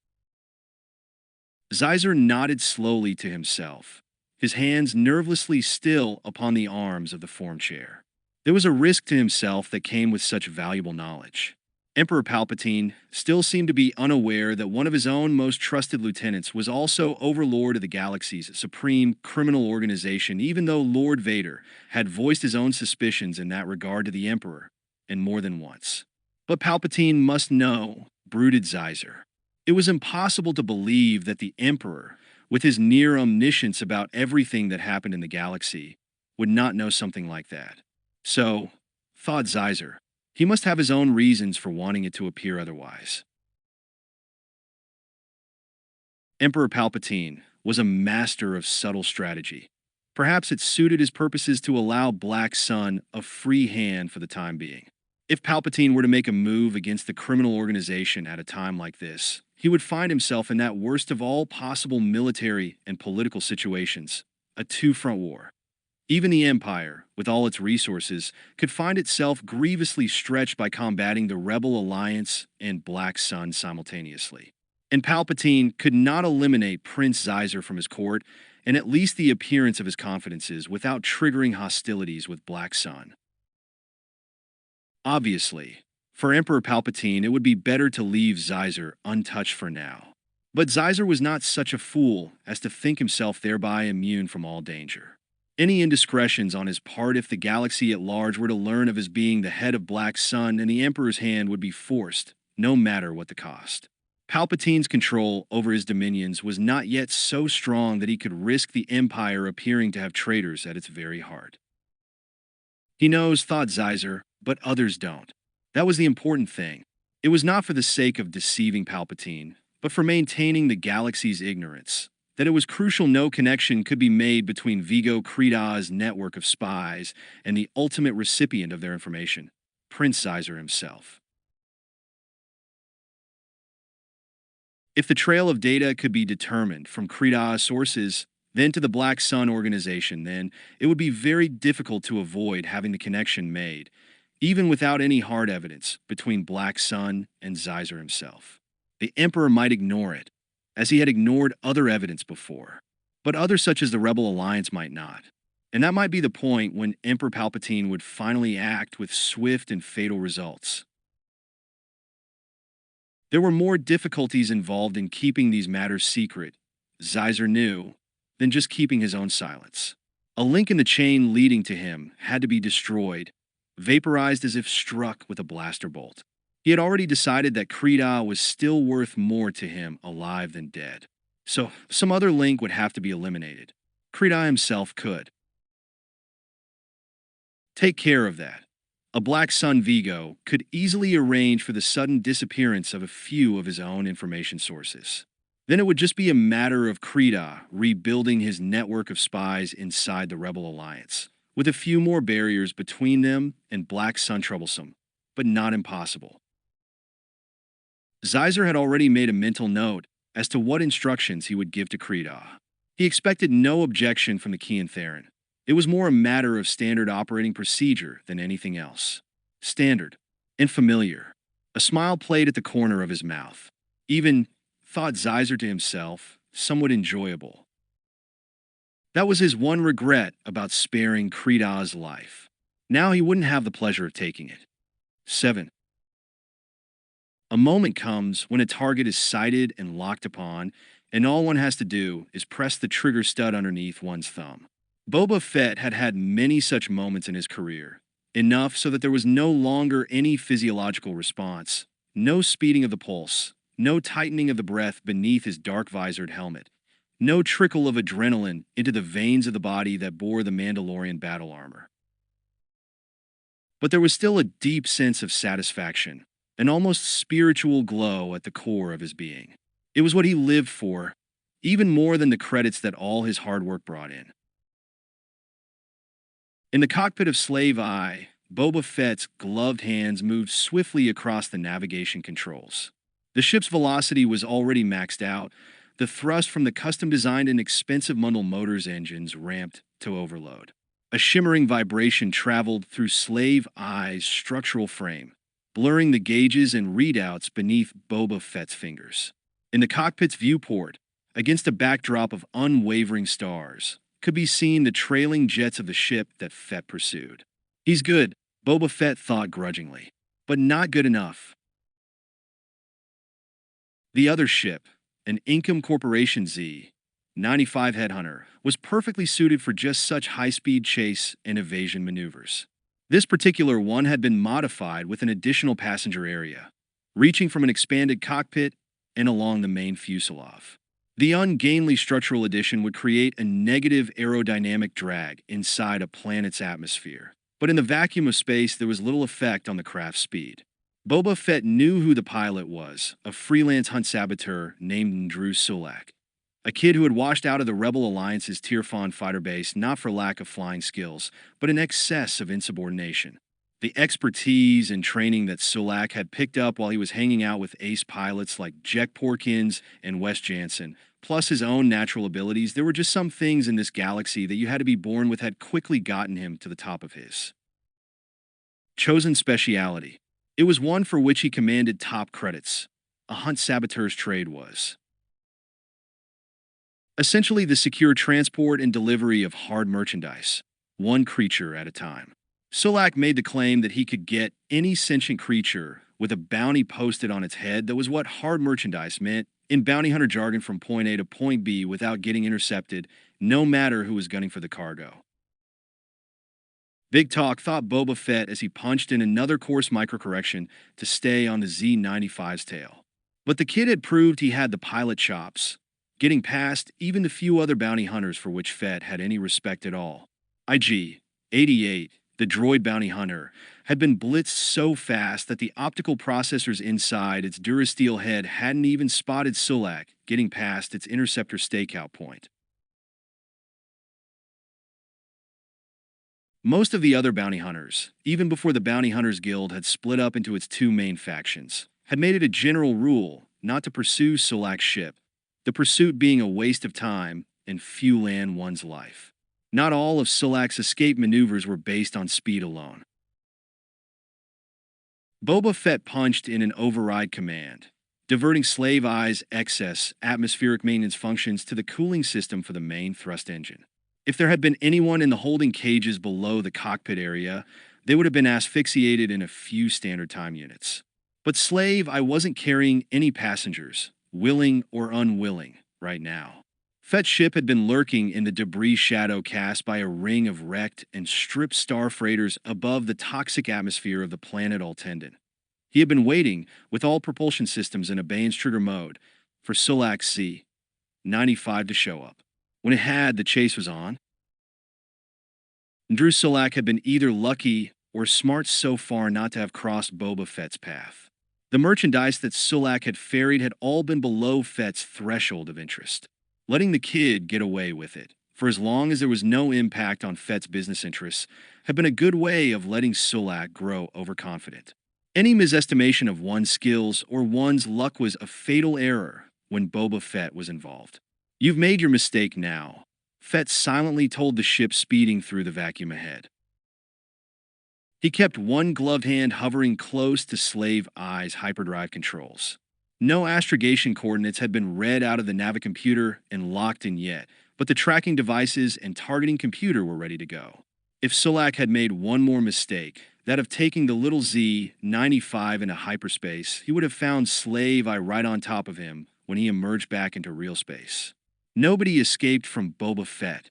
Zeiser nodded slowly to himself, his hands nervously still upon the arms of the form chair. There was a risk to himself that came with such valuable knowledge. Emperor Palpatine still seemed to be unaware that one of his own most trusted lieutenants was also overlord of the galaxy's supreme criminal organization, even though Lord Vader had voiced his own suspicions in that regard to the Emperor, and more than once. But Palpatine must know, brooded Zeiser. It was impossible to believe that the Emperor, with his near omniscience about everything that happened in the galaxy, would not know something like that. So, thought Zeiser, he must have his own reasons for wanting it to appear otherwise. Emperor Palpatine was a master of subtle strategy. Perhaps it suited his purposes to allow Black Sun a free hand for the time being. If Palpatine were to make a move against the criminal organization at a time like this, he would find himself in that worst of all possible military and political situations, a two-front war. Even the Empire, with all its resources, could find itself grievously stretched by combating the Rebel Alliance and Black Sun simultaneously. And Palpatine could not eliminate Prince Zeiser from his court and at least the appearance of his confidences without triggering hostilities with Black Sun. Obviously, for Emperor Palpatine, it would be better to leave Zeiser untouched for now. But Zeiser was not such a fool as to think himself thereby immune from all danger. Any indiscretions on his part if the galaxy at large were to learn of his being the head of Black Sun and the Emperor's hand would be forced, no matter what the cost. Palpatine's control over his dominions was not yet so strong that he could risk the Empire appearing to have traitors at its very heart. He knows, thought Zeiser, but others don't. That was the important thing. It was not for the sake of deceiving Palpatine, but for maintaining the galaxy's ignorance, that it was crucial no connection could be made between Vigo Creedah's network of spies and the ultimate recipient of their information, Prince Zeiser himself. If the trail of data could be determined from Creedah's sources, then to the Black Sun organization, then it would be very difficult to avoid having the connection made, even without any hard evidence, between Black Sun and Zeiser himself. The Emperor might ignore it, as he had ignored other evidence before, but others such as the Rebel Alliance might not. And that might be the point when Emperor Palpatine would finally act with swift and fatal results. There were more difficulties involved in keeping these matters secret, Zeiser knew, than just keeping his own silence. A link in the chain leading to him had to be destroyed, vaporized as if struck with a blaster bolt. He had already decided that Creedah was still worth more to him alive than dead. So some other link would have to be eliminated. Creedah himself could take care of that. A Black Sun Vigo could easily arrange for the sudden disappearance of a few of his own information sources. Then it would just be a matter of Creedah rebuilding his network of spies inside the Rebel Alliance, with a few more barriers between them and Black Sun troublesome, but not impossible. Zeiser had already made a mental note as to what instructions he would give to Creedah. He expected no objection from the Kian Theron. It was more a matter of standard operating procedure than anything else. Standard and familiar, A smile played at the corner of his mouth. Even, thought Zeiser to himself, somewhat enjoyable. That was his one regret about sparing Kreda's life. Now he wouldn't have the pleasure of taking it. 7. A moment comes when a target is sighted and locked upon, and all one has to do is press the trigger stud underneath one's thumb. Boba Fett had had many such moments in his career, enough so that there was no longer any physiological response, no speeding of the pulse, no tightening of the breath beneath his dark-visored helmet, no trickle of adrenaline into the veins of the body that bore the Mandalorian battle armor. But there was still a deep sense of satisfaction, an almost spiritual glow at the core of his being. It was what he lived for, even more than the credits that all his hard work brought in. In the cockpit of Slave Eye, Boba Fett's gloved hands moved swiftly across the navigation controls. The ship's velocity was already maxed out. The thrust from the custom-designed and expensive Mundell Motors engines ramped to overload. A shimmering vibration traveled through Slave Eye's structural frame, blurring the gauges and readouts beneath Boba Fett's fingers. In the cockpit's viewport, against a backdrop of unwavering stars, could be seen the trailing jets of the ship that Fett pursued. He's good, Boba Fett thought grudgingly, but not good enough. The other ship, an Income Corporation Z-95 Headhunter, was perfectly suited for just such high-speed chase and evasion maneuvers. This particular one had been modified with an additional passenger area, reaching from an expanded cockpit and along the main fuselage. The ungainly structural addition would create a negative aerodynamic drag inside a planet's atmosphere, but in the vacuum of space there was little effect on the craft's speed. Boba Fett knew who the pilot was, a freelance hunt saboteur named Drew Sulak, a kid who had washed out of the Rebel Alliance's Tirfon fighter base not for lack of flying skills, but in excess of insubordination. The expertise and training that Sulak had picked up while he was hanging out with ace pilots like Jack Porkins and Wes Jansen, plus his own natural abilities, there were just some things in this galaxy that you had to be born with had quickly gotten him to the top of his chosen speciality. It was one for which he commanded top credits. A hunt saboteur's trade was essentially the secure transport and delivery of hard merchandise, one creature at a time. Sulak made the claim that he could get any sentient creature with a bounty posted on its head. That was what hard merchandise meant in bounty hunter jargon, from point A to point B without getting intercepted, no matter who was gunning for the cargo. Big Talk thought Boba Fett as he punched in another course microcorrection to stay on the Z-95's tail. But the kid had proved he had the pilot chops, getting past even the few other bounty hunters for which Fett had any respect at all. IG-88, the droid bounty hunter, had been blitzed so fast that the optical processors inside its Durasteel head hadn't even spotted Sulak getting past its interceptor stakeout point. Most of the other bounty hunters, even before the Bounty Hunters Guild had split up into its two main factions, had made it a general rule not to pursue Sulak's ship, the pursuit being a waste of time and fuel one's life. Not all of Sulak's escape maneuvers were based on speed alone. Boba Fett punched in an override command, diverting Slave Eye's excess atmospheric maintenance functions to the cooling system for the main thrust engine. If there had been anyone in the holding cages below the cockpit area, they would have been asphyxiated in a few standard time units. But Slave Eye wasn't carrying any passengers, willing or unwilling, right now. Fett's ship had been lurking in the debris shadow cast by a ring of wrecked and stripped star freighters above the toxic atmosphere of the planet Altendon. He had been waiting, with all propulsion systems in abeyance trigger mode, for Sulak's Z-95 to show up. When it had, the chase was on. Drew Sulak had been either lucky or smart so far not to have crossed Boba Fett's path. The merchandise that Sulak had ferried had all been below Fett's threshold of interest. Letting the kid get away with it, for as long as there was no impact on Fett's business interests, had been a good way of letting Sulak grow overconfident. Any misestimation of one's skills or one's luck was a fatal error when Boba Fett was involved. "You've made your mistake now," Fett silently told the ship speeding through the vacuum ahead. He kept one gloved hand hovering close to Slave Eye's hyperdrive controls. No astrogation coordinates had been read out of the navicomputer and locked in yet, but the tracking devices and targeting computer were ready to go. If Sulak had made one more mistake, that of taking the little Z-95 into hyperspace, he would have found Slave Eye right on top of him when he emerged back into real space. Nobody escaped from Boba Fett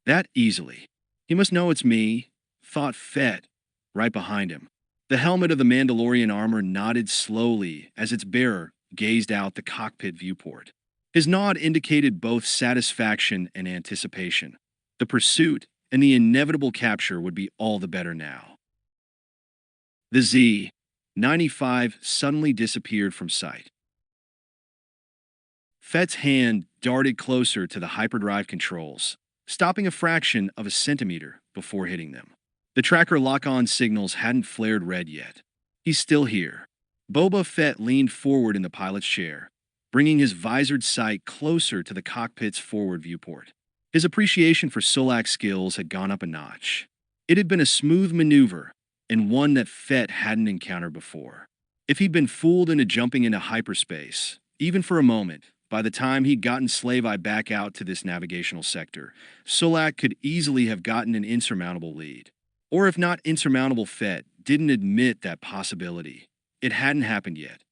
that easily. He must know it's me, thought Fett, right behind him. The helmet of the Mandalorian armor nodded slowly as its bearer gazed out the cockpit viewport. His nod indicated both satisfaction and anticipation. The pursuit and the inevitable capture would be all the better now. The Z-95 suddenly disappeared from sight. Fett's hand darted closer to the hyperdrive controls, stopping a fraction of a centimeter before hitting them. The tracker lock-on signals hadn't flared red yet. He's still here. Boba Fett leaned forward in the pilot's chair, bringing his visored sight closer to the cockpit's forward viewport. His appreciation for Sulak's skills had gone up a notch. It had been a smooth maneuver, and one that Fett hadn't encountered before. If he'd been fooled into jumping into hyperspace, even for a moment, by the time he'd gotten Slave Eye back out to this navigational sector, Sulak could easily have gotten an insurmountable lead. Or if not insurmountable, Fett didn't admit that possibility. It hadn't happened yet.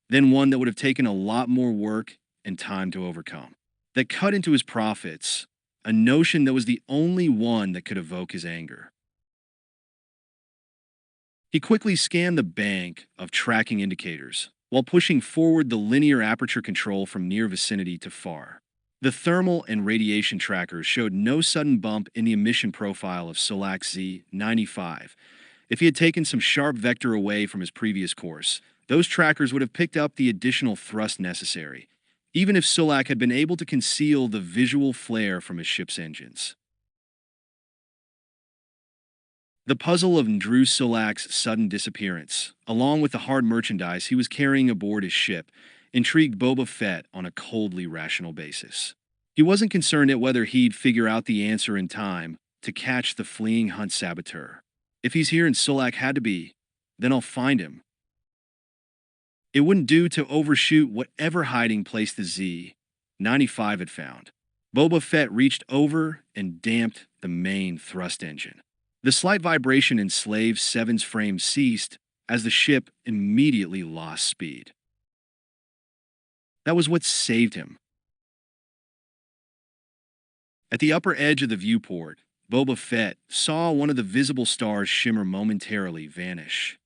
Then one that would have taken a lot more work and time to overcome. That cut into his profits, a notion that was the only one that could evoke his anger. He quickly scanned the bank of tracking indicators, while pushing forward the linear aperture control from near vicinity to far. The thermal and radiation trackers showed no sudden bump in the emission profile of Sulak's Z-95. If he had taken some sharp vector away from his previous course, those trackers would have picked up the additional thrust necessary, even if Sulak had been able to conceal the visual flare from his ship's engines. The puzzle of Ndru Sulak's sudden disappearance, along with the hard merchandise he was carrying aboard his ship, intrigued Boba Fett on a coldly rational basis. He wasn't concerned at whether he'd figure out the answer in time to catch the fleeing Hunt saboteur. If he's here and Sulak had to be, then I'll find him. It wouldn't do to overshoot whatever hiding place the Z-95 had found. Boba Fett reached over and damped the main thrust engine. The slight vibration in Slave 7's frame ceased as the ship immediately lost speed. That was what saved him. At the upper edge of the viewport, Boba Fett saw one of the visible stars shimmer momentarily vanish,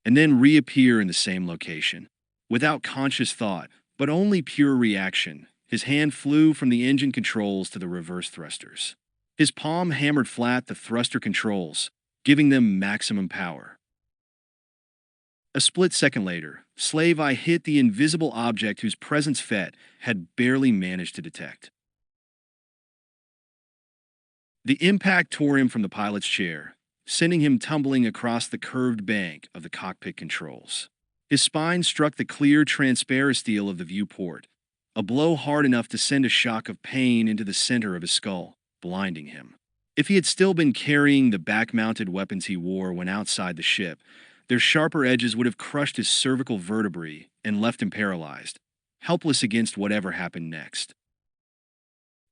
and then reappear in the same location. Without conscious thought, but only pure reaction, his hand flew from the engine controls to the reverse thrusters. His palm hammered flat the thruster controls, giving them maximum power. A split second later, Slave Eye hit the invisible object whose presence Fett had barely managed to detect. The impact tore him from the pilot's chair, sending him tumbling across the curved bank of the cockpit controls. His spine struck the clear transparisteel of the viewport, a blow hard enough to send a shock of pain into the center of his skull, blinding him. If he had still been carrying the back-mounted weapons he wore when outside the ship, their sharper edges would have crushed his cervical vertebrae and left him paralyzed, helpless against whatever happened next.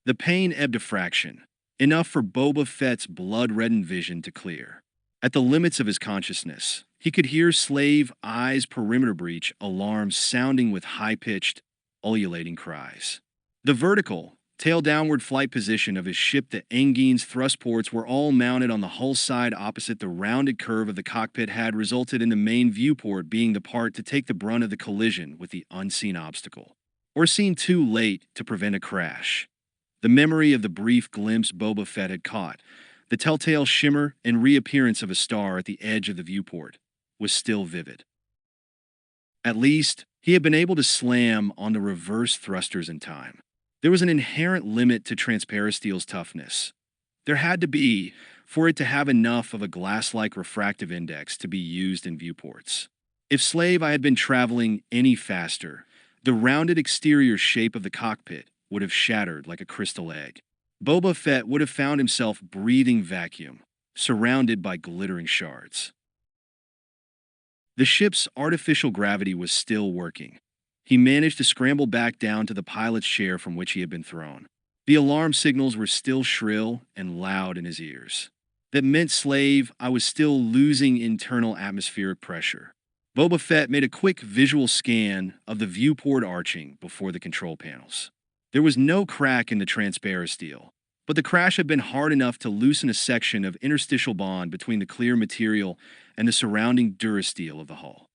The pain ebbed a fraction, enough for Boba Fett's blood-reddened vision to clear. At the limits of his consciousness, he could hear Slave Eye's perimeter breach alarms sounding with high-pitched, ululating cries. The vertical, tail-downward flight position of his ship, the Engine's thrust ports were all mounted on the hull side opposite the rounded curve of the cockpit, had resulted in the main viewport being the part to take the brunt of the collision with the unseen obstacle, or seen too late to prevent a crash. The memory of the brief glimpse Boba Fett had caught, the telltale shimmer and reappearance of a star at the edge of the viewport, was still vivid. At least, he had been able to slam on the reverse thrusters in time. There was an inherent limit to transparisteel's toughness. There had to be, for it to have enough of a glass-like refractive index to be used in viewports. If Slave Eye had been traveling any faster, the rounded exterior shape of the cockpit would have shattered like a crystal egg. Boba Fett would have found himself breathing vacuum, surrounded by glittering shards. The ship's artificial gravity was still working. He managed to scramble back down to the pilot's chair from which he had been thrown. The alarm signals were still shrill and loud in his ears. That meant, slave, I was still losing internal atmospheric pressure. Boba Fett made a quick visual scan of the viewport arching before the control panels. There was no crack in the transparent steel, but the crash had been hard enough to loosen a section of interstitial bond between the clear material and the surrounding durasteel of the hull.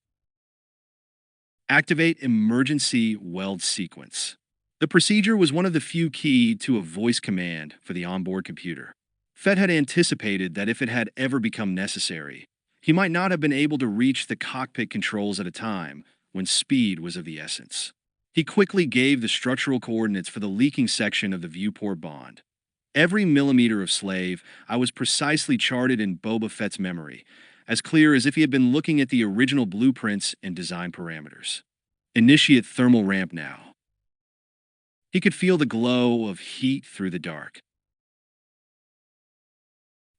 Activate emergency weld sequence. The procedure was one of the few key to a voice command for the onboard computer. Fett had anticipated that if it had ever become necessary, he might not have been able to reach the cockpit controls at a time when speed was of the essence. He quickly gave the structural coordinates for the leaking section of the viewport bond. Every millimeter of slave I was precisely charted in Boba Fett's memory, as clear as if he had been looking at the original blueprints and design parameters. Initiate thermal ramp now. He could feel the glow of heat through the dark.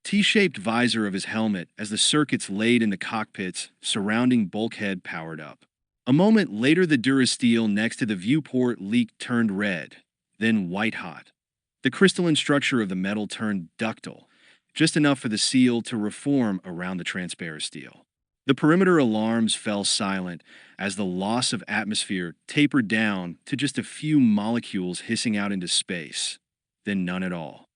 T-shaped visor of his helmet as the circuits laid in the cockpit's surrounding bulkhead powered up. A moment later, the durasteel next to the viewport leak turned red, then white-hot. The crystalline structure of the metal turned ductile, just enough for the seal to reform around the transparent steel. The perimeter alarms fell silent as the loss of atmosphere tapered down to just a few molecules hissing out into space, then none at all.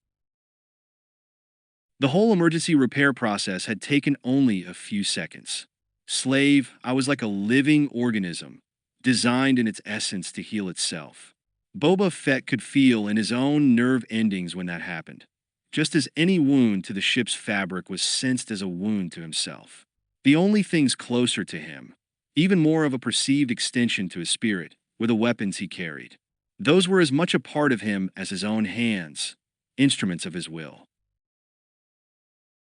The whole emergency repair process had taken only a few seconds. Slave, I was like a living organism, designed in its essence to heal itself. Boba Fett could feel in his own nerve endings when that happened, just as any wound to the ship's fabric was sensed as a wound to himself. The only things closer to him, even more of a perceived extension to his spirit, were the weapons he carried. Those were as much a part of him as his own hands, instruments of his will.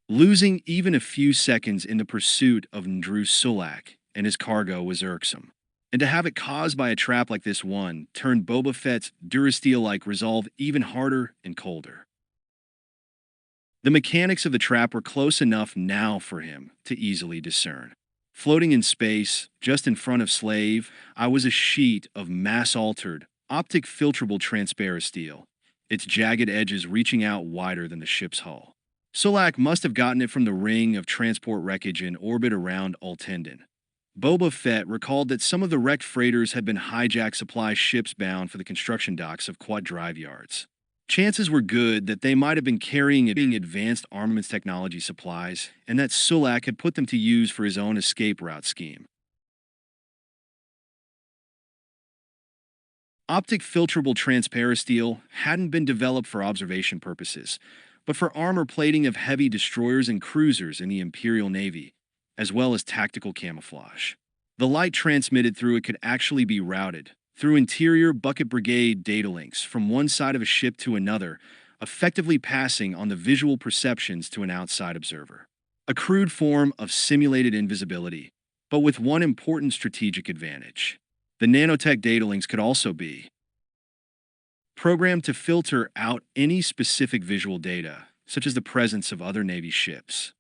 Losing even a few seconds in the pursuit of Ndru Sulak and his cargo was irksome, and to have it caused by a trap like this one turned Boba Fett's durasteel-like resolve even harder and colder. The mechanics of the trap were close enough now for him to easily discern. Floating in space, just in front of Slave, I was a sheet of mass-altered, optic-filterable transparent steel, its jagged edges reaching out wider than the ship's hull. Sulak must have gotten it from the ring of transport wreckage in orbit around Altendon. Boba Fett recalled that some of the wrecked freighters had been hijacked supply ships bound for the construction docks of Quad Drive yards. Chances were good that they might have been carrying advanced armaments technology supplies, and that Sulak had put them to use for his own escape route scheme. Optic filterable transparent steel hadn't been developed for observation purposes, but for armor plating of heavy destroyers and cruisers in the Imperial Navy, as well as tactical camouflage. The light transmitted through it could actually be routed through interior bucket brigade data links from one side of a ship to another, effectively passing on the visual perceptions to an outside observer. A crude form of simulated invisibility, but with one important strategic advantage. The nanotech data links could also be programmed to filter out any specific visual data, such as the presence of other Navy ships,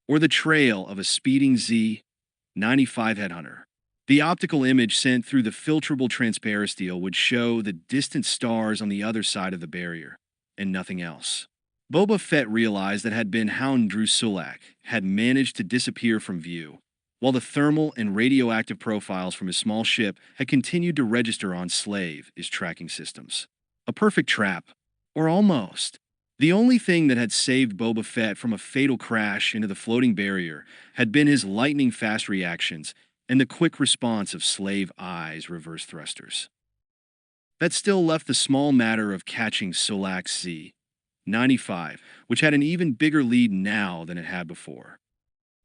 or the trail of a speeding Z-95 headhunter. The optical image sent through the filterable transparent steel would show the distant stars on the other side of the barrier, and nothing else. Boba Fett realized that had been how Ndru Sulak had managed to disappear from view, while the thermal and radioactive profiles from his small ship had continued to register on Slave's tracking systems. A perfect trap, or almost. The only thing that had saved Boba Fett from a fatal crash into the floating barrier had been his lightning-fast reactions and the quick response of Slave Eye's reverse thrusters. That still left the small matter of catching Sulak's Z-95, which had an even bigger lead now than it had before.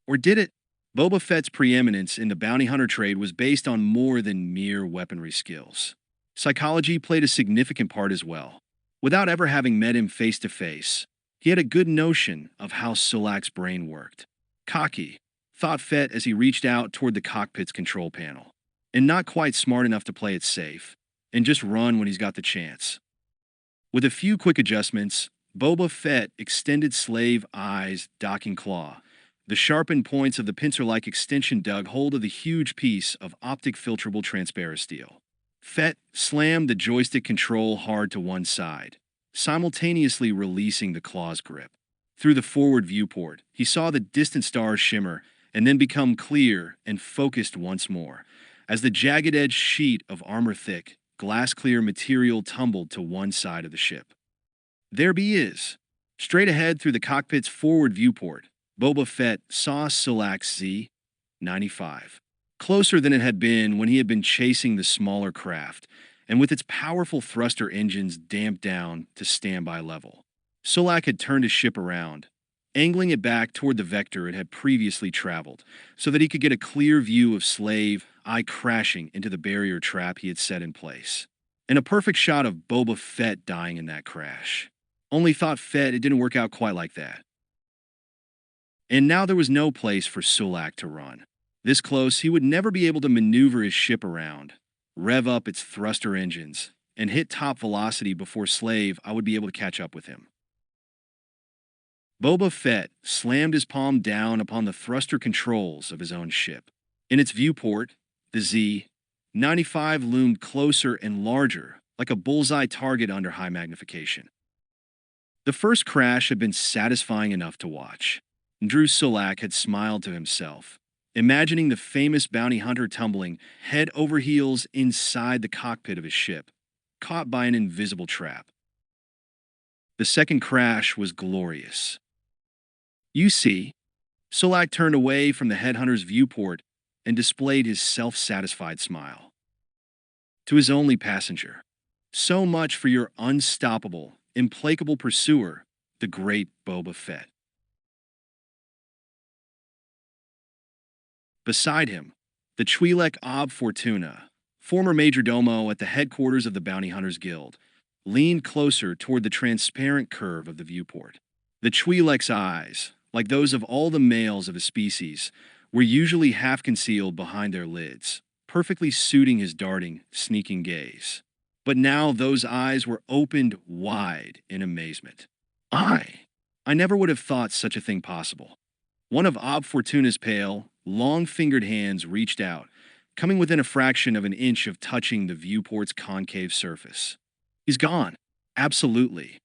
Or did it? Boba Fett's preeminence in the bounty hunter trade was based on more than mere weaponry skills. Psychology played a significant part as well. Without ever having met him face to face, he had a good notion of how Sulak's brain worked. Cocky, thought Fett as he reached out toward the cockpit's control panel, and not quite smart enough to play it safe, and just run when he's got the chance. With a few quick adjustments, Boba Fett extended slave eyes, docking claw. The sharpened points of the pincer-like extension dug hold of the huge piece of optic filterable transparent steel. Fett slammed the joystick control hard to one side, simultaneously releasing the claw's grip. Through the forward viewport, he saw the distant stars shimmer and then become clear and focused once more, as the jagged-edged sheet of armor-thick, glass-clear material tumbled to one side of the ship. There he is. Straight ahead through the cockpit's forward viewport, Boba Fett saw Sulak's Z-95. Closer than it had been when he had been chasing the smaller craft, and with its powerful thruster engines damped down to standby level. Sulak had turned his ship around, angling it back toward the vector it had previously traveled, so that he could get a clear view of Slave Eye crashing into the barrier trap he had set in place. And a perfect shot of Boba Fett dying in that crash. Only thought Fett it didn't work out quite like that. And now there was no place for Sulak to run. This close, he would never be able to maneuver his ship around, rev up its thruster engines, and hit top velocity before Slave I would be able to catch up with him. Boba Fett slammed his palm down upon the thruster controls of his own ship. In its viewport, the Z-95 loomed closer and larger, like a bullseye target under high magnification. The first crash had been satisfying enough to watch. Drew Sulak had smiled to himself, imagining the famous bounty hunter tumbling head over heels inside the cockpit of his ship, caught by an invisible trap. The second crash was glorious. You see, Sulak turned away from the headhunter's viewport and displayed his self-satisfied smile. To his only passenger, so much for your unstoppable, implacable pursuer, the great Boba Fett. Beside him, the Twi'lek Ob Fortuna, former majordomo at the headquarters of the Bounty Hunters Guild, leaned closer toward the transparent curve of the viewport. The Twi'lek's eyes, like those of all the males of his species, were usually half concealed behind their lids, perfectly suiting his darting, sneaking gaze. But now those eyes were opened wide in amazement. I never would have thought such a thing possible. One of Ob Fortuna's pale, long-fingered hands reached out, coming within a fraction of an inch of touching the viewport's concave surface. He's gone. Absolutely.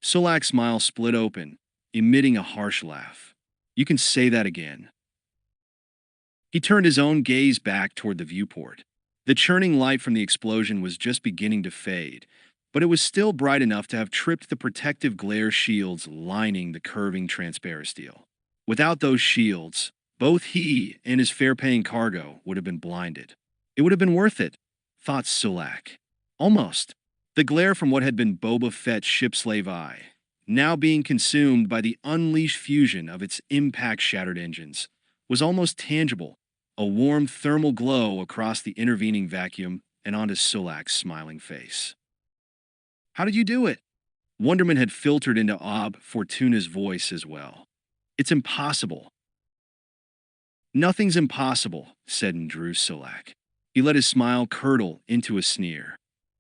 Sulak's smile split open, emitting a harsh laugh. You can say that again. He turned his own gaze back toward the viewport. The churning light from the explosion was just beginning to fade, but it was still bright enough to have tripped the protective glare shields lining the curving transparent steel. Without those shields, both he and his fare-paying cargo would have been blinded. It would have been worth it, thought Sulak. Almost. The glare from what had been Boba Fett's ship-slave eye, now being consumed by the unleashed fusion of its impact-shattered engines, was almost tangible, a warm thermal glow across the intervening vacuum and onto Sulak's smiling face. How did you do it? Wonderment had filtered into Ob Fortuna's voice as well. It's impossible. Nothing's impossible, said Ndru Sulak. He let his smile curdle into a sneer.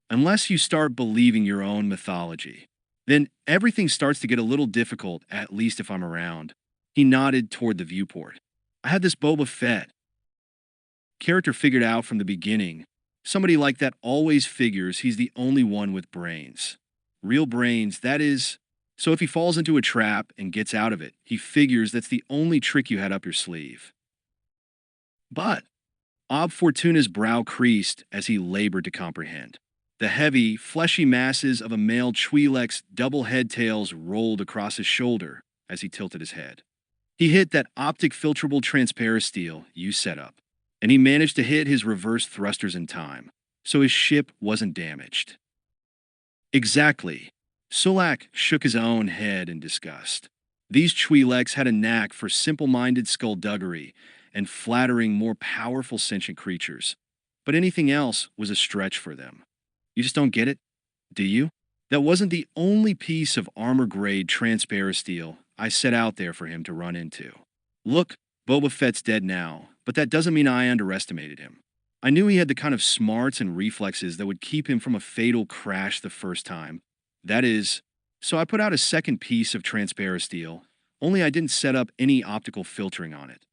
Unless you start believing your own mythology, then everything starts to get a little difficult, at least if I'm around. He nodded toward the viewport. I had this Boba Fett character figured out from the beginning. Somebody like that always figures he's the only one with brains. Real brains, that is. So if he falls into a trap and gets out of it, he figures that's the only trick you had up your sleeve. But Ob Fortuna's brow creased as he labored to comprehend. The heavy, fleshy masses of a male Twi'lek's double head tails rolled across his shoulder as he tilted his head. He hit that optic filterable transparent steel you set up, and he managed to hit his reverse thrusters in time, so his ship wasn't damaged. Exactly. Sulak shook his own head in disgust. These Twi'leks had a knack for simple-minded skullduggery and flattering more powerful sentient creatures, but anything else was a stretch for them. You just don't get it, do you? That wasn't the only piece of armor-grade transparent steel I set out there for him to run into. Look, Boba Fett's dead now, but that doesn't mean I underestimated him. I knew he had the kind of smarts and reflexes that would keep him from a fatal crash the first time, That is, so I put out a second piece of transparent steel, only I didn't set up any optical filtering on it.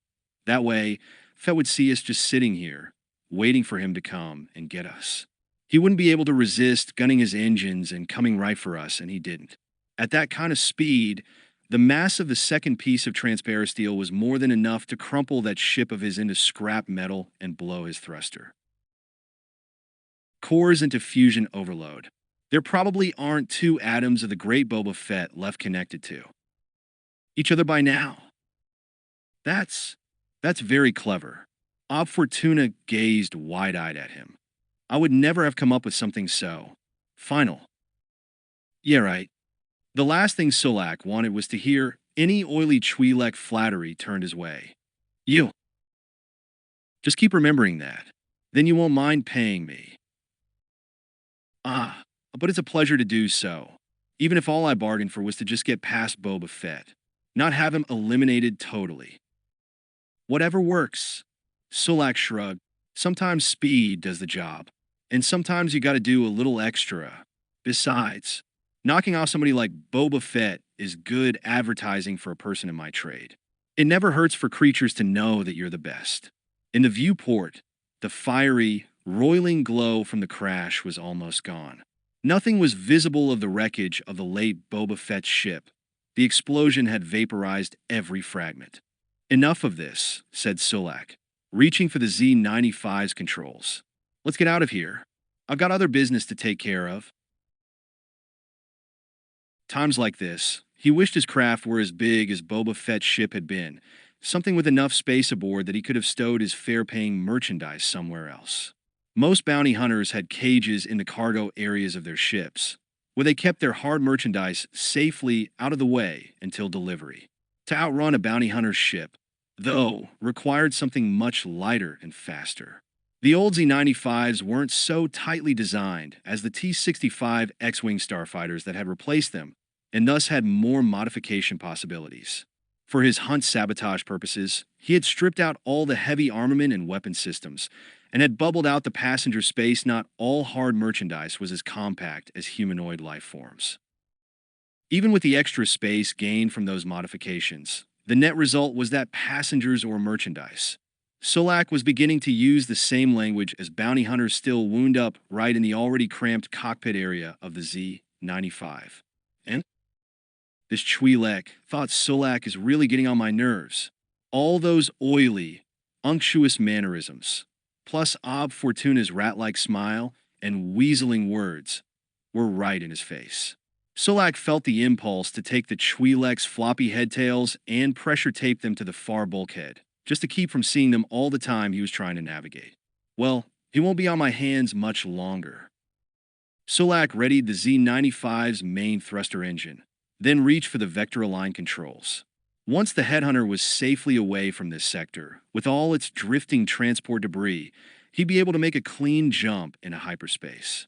That way, Fett would see us just sitting here, waiting for him to come and get us. He wouldn't be able to resist gunning his engines and coming right for us, and he didn't. At that kind of speed, the mass of the second piece of transparent steel was more than enough to crumple that ship of his into scrap metal and blow his thruster. Cores into fusion overload. There probably aren't two atoms of the great Boba Fett left connected to each other by now. That's very clever. Ob Fortuna gazed wide-eyed at him. I would never have come up with something so final. Yeah, right. The last thing Sulak wanted was to hear any oily Twi'lek flattery turned his way. You. Just keep remembering that. Then you won't mind paying me. Ah, but it's a pleasure to do so. Even if all I bargained for was to just get past Boba Fett. Not have him eliminated totally. Whatever works. Sulak shrugged. Sometimes speed does the job. And sometimes you gotta do a little extra. Besides, knocking off somebody like Boba Fett is good advertising for a person in my trade. It never hurts for creatures to know that you're the best. In the viewport, the fiery, roiling glow from the crash was almost gone. Nothing was visible of the wreckage of the late Boba Fett's ship. The explosion had vaporized every fragment. Enough of this, said Sulak, reaching for the Z-95's controls. Let's get out of here. I've got other business to take care of. Times like this, he wished his craft were as big as Boba Fett's ship had been, something with enough space aboard that he could have stowed his fare-paying merchandise somewhere else. Most bounty hunters had cages in the cargo areas of their ships, where they kept their hard merchandise safely out of the way until delivery. To outrun a bounty hunter's ship, though, required something much lighter and faster. The old Z-95s weren't so tightly designed as the T-65 X-Wing starfighters that had replaced them, and thus had more modification possibilities. For his hunt sabotage purposes, he had stripped out all the heavy armament and weapon systems, and had bubbled out the passenger space. Not all hard merchandise was as compact as humanoid life forms. Even with the extra space gained from those modifications, the net result was that passengers or merchandise. Sulak was beginning to use the same language as bounty hunters still wound up right in the already cramped cockpit area of the Z-95. And this Twi'lek thought Sulak is really getting on my nerves. All those oily, unctuous mannerisms, plus Ob Fortuna's rat-like smile and weaseling words, were right in his face. Sulak felt the impulse to take the Twi'lek's floppy headtails and pressure tape them to the far bulkhead, just to keep from seeing them all the time he was trying to navigate. Well, he won't be on my hands much longer. Sulak readied the Z-95's main thruster engine, then reached for the vector-aligned controls. Once the headhunter was safely away from this sector, with all its drifting transport debris, he'd be able to make a clean jump into hyperspace.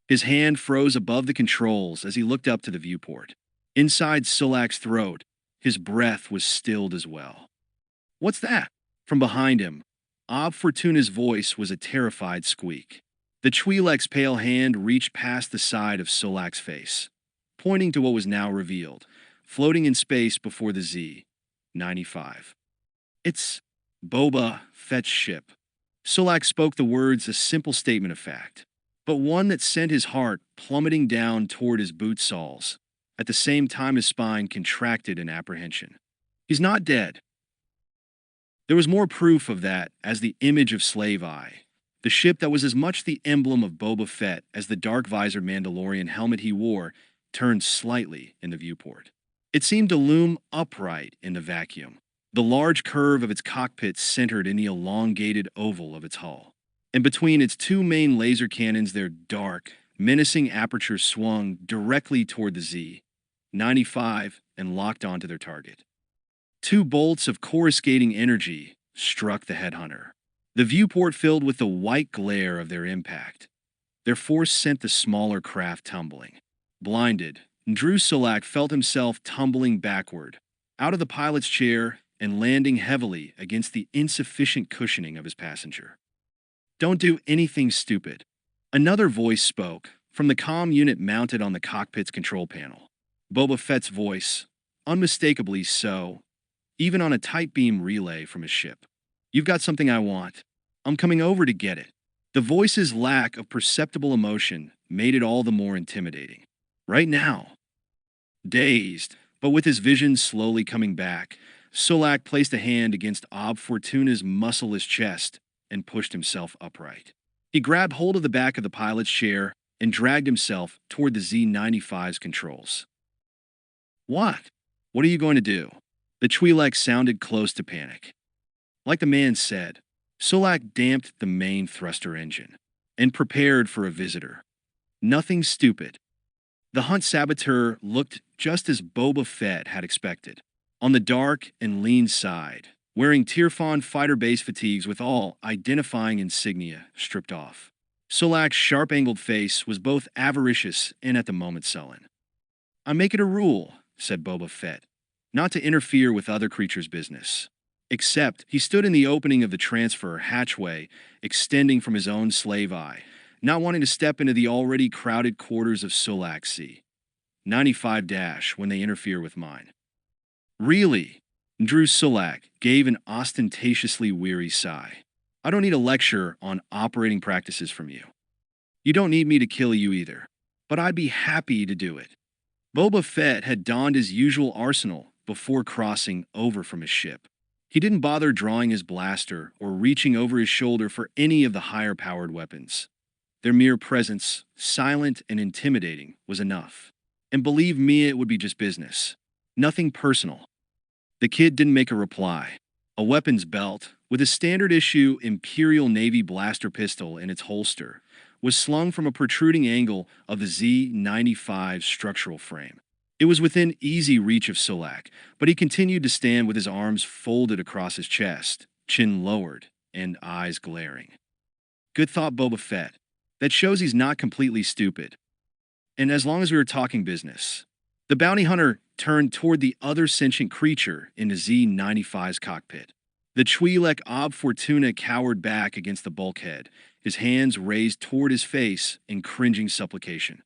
His hand froze above the controls as he looked up to the viewport. Inside Sulak's throat, his breath was stilled as well. What's that? From behind him, Ob Fortuna's voice was a terrified squeak. The Twi'lek's pale hand reached past the side of Sulak's face, pointing to what was now revealed, floating in space before the Z-95. It's Boba Fett's ship. Sulak spoke the words, a simple statement of fact, but one that sent his heart plummeting down toward his boot soles, at the same time his spine contracted in apprehension. He's not dead. There was more proof of that as the image of Slave Eye, the ship that was as much the emblem of Boba Fett as the dark-visored Mandalorian helmet he wore, turned slightly in the viewport. It seemed to loom upright in the vacuum, the large curve of its cockpit centered in the elongated oval of its hull. And between its two main laser cannons, their dark, menacing apertures swung directly toward the Z-95 and locked onto their target. Two bolts of coruscating energy struck the headhunter. The viewport filled with the white glare of their impact. Their force sent the smaller craft tumbling. Blinded, Drew Sulak felt himself tumbling backward, out of the pilot's chair and landing heavily against the insufficient cushioning of his passenger. Don't do anything stupid. Another voice spoke, from the comm unit mounted on the cockpit's control panel. Boba Fett's voice, unmistakably so, even on a tight beam relay from his ship. "You've got something I want. I'm coming over to get it." The voice's lack of perceptible emotion made it all the more intimidating. Right now, dazed, but with his vision slowly coming back, Sulak placed a hand against Ob Fortuna's muscleless chest and pushed himself upright. He grabbed hold of the back of the pilot's chair and dragged himself toward the Z-95's controls. "What? What are you going to do?" The Twi'lek sounded close to panic. Like the man said, Sulak damped the main thruster engine and prepared for a visitor. Nothing stupid. The Hunt saboteur looked just as Boba Fett had expected, on the dark and lean side, wearing Tirfon fighter base fatigues with all identifying insignia stripped off. Sulak's sharp-angled face was both avaricious and at the moment sullen. "I make it a rule," said Boba Fett, "not to interfere with other creatures' business." Except he stood in the opening of the transfer hatchway extending from his own slave eye, not wanting to step into the already crowded quarters of Sulak C-95 when they interfere with mine. "Really?" Drew Sulak gave an ostentatiously weary sigh. "I don't need a lecture on operating practices from you. You don't need me to kill you either, but I'd be happy to do it." Boba Fett had donned his usual arsenal before crossing over from his ship. He didn't bother drawing his blaster or reaching over his shoulder for any of the higher-powered weapons. Their mere presence, silent and intimidating, was enough. And believe me, it would be just business. Nothing personal. The kid didn't make a reply. A weapons belt, with a standard-issue Imperial Navy blaster pistol in its holster, was slung from a protruding angle of the Z-95's structural frame. It was within easy reach of Sulak, but he continued to stand with his arms folded across his chest, chin lowered, and eyes glaring. Good thought, Boba Fett. That shows he's not completely stupid. And as long as we were talking business. The bounty hunter turned toward the other sentient creature in the Z-95's cockpit. The Twi'lek Ob Fortuna cowered back against the bulkhead, his hands raised toward his face in cringing supplication.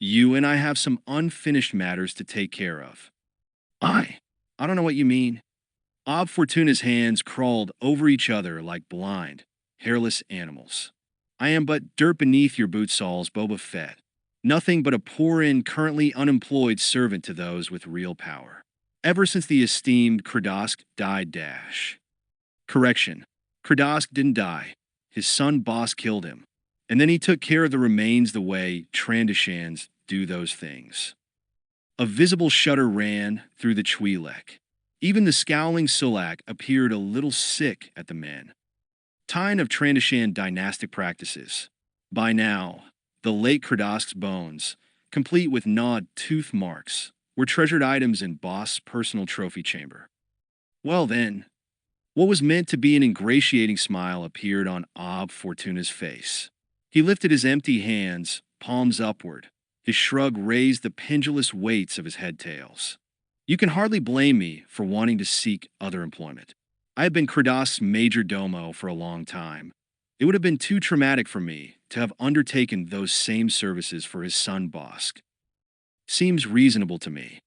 "You and I have some unfinished matters to take care of." I don't know what you mean." Ob Fortuna's hands crawled over each other like blind, hairless animals. "I am but dirt beneath your boot soles, Boba Fett. Nothing but a poor-in, currently unemployed servant to those with real power. Ever since the esteemed Kradosk died Correction. Kradosk didn't die. His son Boss killed him. And then he took care of the remains the way Trandashans do those things." A visible shudder ran through the Twi'lek. Even the scowling Sulak appeared a little sick at the man. Time of Trandashan dynastic practices. By now, the late Kradosk's bones, complete with gnawed tooth marks, were treasured items in Boss' personal trophy chamber. Well then, what was meant to be an ingratiating smile appeared on Ob Fortuna's face. He lifted his empty hands, palms upward. His shrug raised the pendulous weights of his head-tails. "You can hardly blame me for wanting to seek other employment. I have been Kradosk's major domo for a long time. It would have been too traumatic for me to have undertaken those same services for his son Bosk. Seems reasonable to me."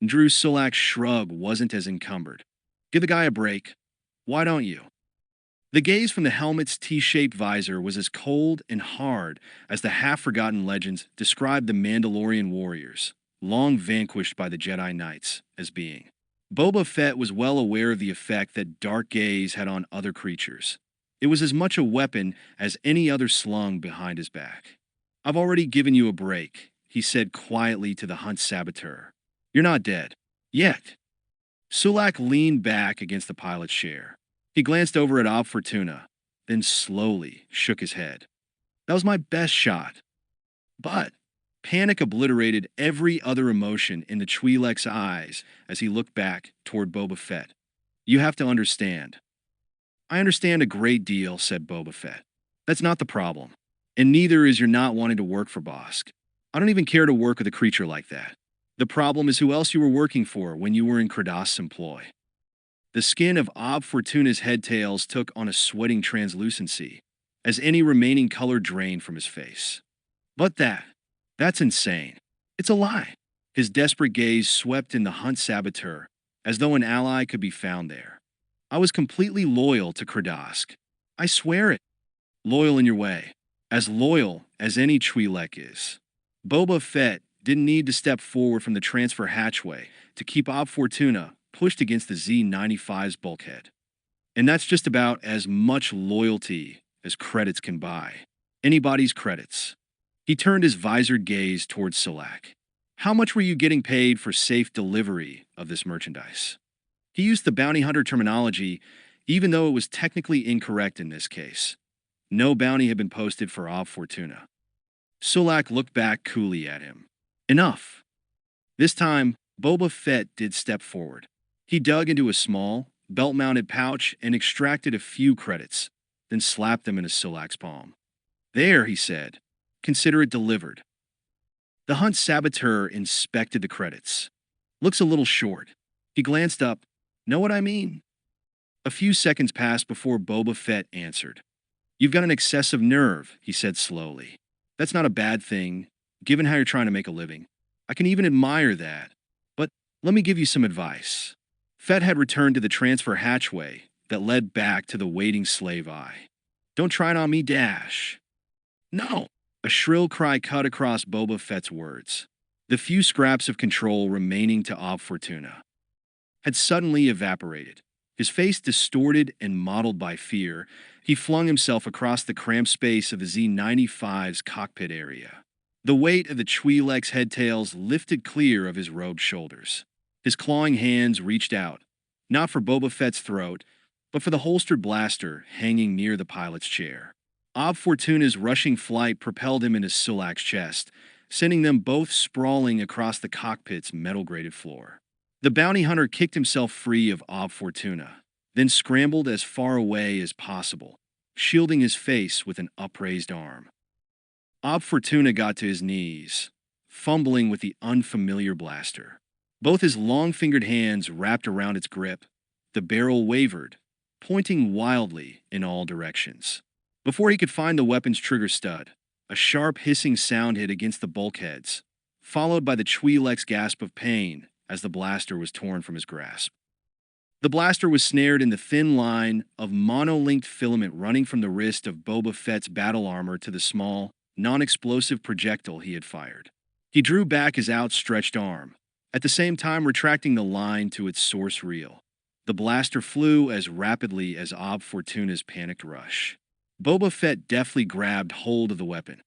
Drew Sulak's shrug wasn't as encumbered. "Give the guy a break. Why don't you?" The gaze from the helmet's T-shaped visor was as cold and hard as the half-forgotten legends described the Mandalorian warriors, long vanquished by the Jedi Knights, as being. Boba Fett was well aware of the effect that dark gaze had on other creatures. It was as much a weapon as any other slung behind his back. "I've already given you a break," he said quietly to the Hunt saboteur. "You're not dead. Yet." Sulak leaned back against the pilot's chair. He glanced over at Ob Fortuna, then slowly shook his head. "That was my best shot." But panic obliterated every other emotion in the Twi'lek's eyes as he looked back toward Boba Fett. "You have to understand." "I understand a great deal," said Boba Fett. "That's not the problem. And neither is your not wanting to work for Bosk. I don't even care to work with a creature like that. The problem is who else you were working for when you were in Kradosk's employ." The skin of Ob Fortuna's head-tails took on a sweating translucency as any remaining color drained from his face. "But that, That's insane. It's a lie. His desperate gaze swept in the hunt saboteur, as though an ally could be found there. I was completely loyal to Kradosk. I swear it. Loyal in your way. As loyal as any Twi'lek is. Boba Fett didn't need to step forward from the transfer hatchway to keep Ob Fortuna pushed against the Z-95's bulkhead. And that's just about as much loyalty as credits can buy. Anybody's credits. He turned his visored gaze towards Sulak. How much were you getting paid for safe delivery of this merchandise? He used the bounty hunter terminology, even though it was technically incorrect in this case. No bounty had been posted for Ob Fortuna. Sulak looked back coolly at him. Enough. This time, Boba Fett did step forward. He dug into a small, belt-mounted pouch and extracted a few credits, then slapped them into Sulak's palm. There, he said. Consider it delivered. The hunt saboteur inspected the credits. Looks a little short. He glanced up. Know what I mean? A few seconds passed before Boba Fett answered. You've got an excessive nerve, he said slowly. That's not a bad thing, given how you're trying to make a living. I can even admire that. But let me give you some advice. Fett had returned to the transfer hatchway that led back to the waiting slave eye. Don't try it on me, Dash. No! A shrill cry cut across Boba Fett's words. The few scraps of control remaining to Ob Fortuna had suddenly evaporated. His face distorted and mottled by fear, he flung himself across the cramped space of the Z-95's cockpit area. The weight of the Twi'lek's headtails lifted clear of his robed shoulders. His clawing hands reached out, not for Boba Fett's throat, but for the holstered blaster hanging near the pilot's chair. Ob Fortuna's rushing flight propelled him into Sulak's chest, sending them both sprawling across the cockpit's metal-grated floor. The bounty hunter kicked himself free of Ob Fortuna, then scrambled as far away as possible, shielding his face with an upraised arm. Ob Fortuna got to his knees, fumbling with the unfamiliar blaster. Both his long-fingered hands wrapped around its grip. The barrel wavered, pointing wildly in all directions. Before he could find the weapon's trigger stud, a sharp hissing sound hit against the bulkheads, followed by the Twi'lek's gasp of pain as the blaster was torn from his grasp. The blaster was snared in the thin line of monolinked filament running from the wrist of Boba Fett's battle armor to the small, non-explosive projectile he had fired. He drew back his outstretched arm, at the same time retracting the line to its source reel. The blaster flew as rapidly as Ob Fortuna's panicked rush. Boba Fett deftly grabbed hold of the weapon.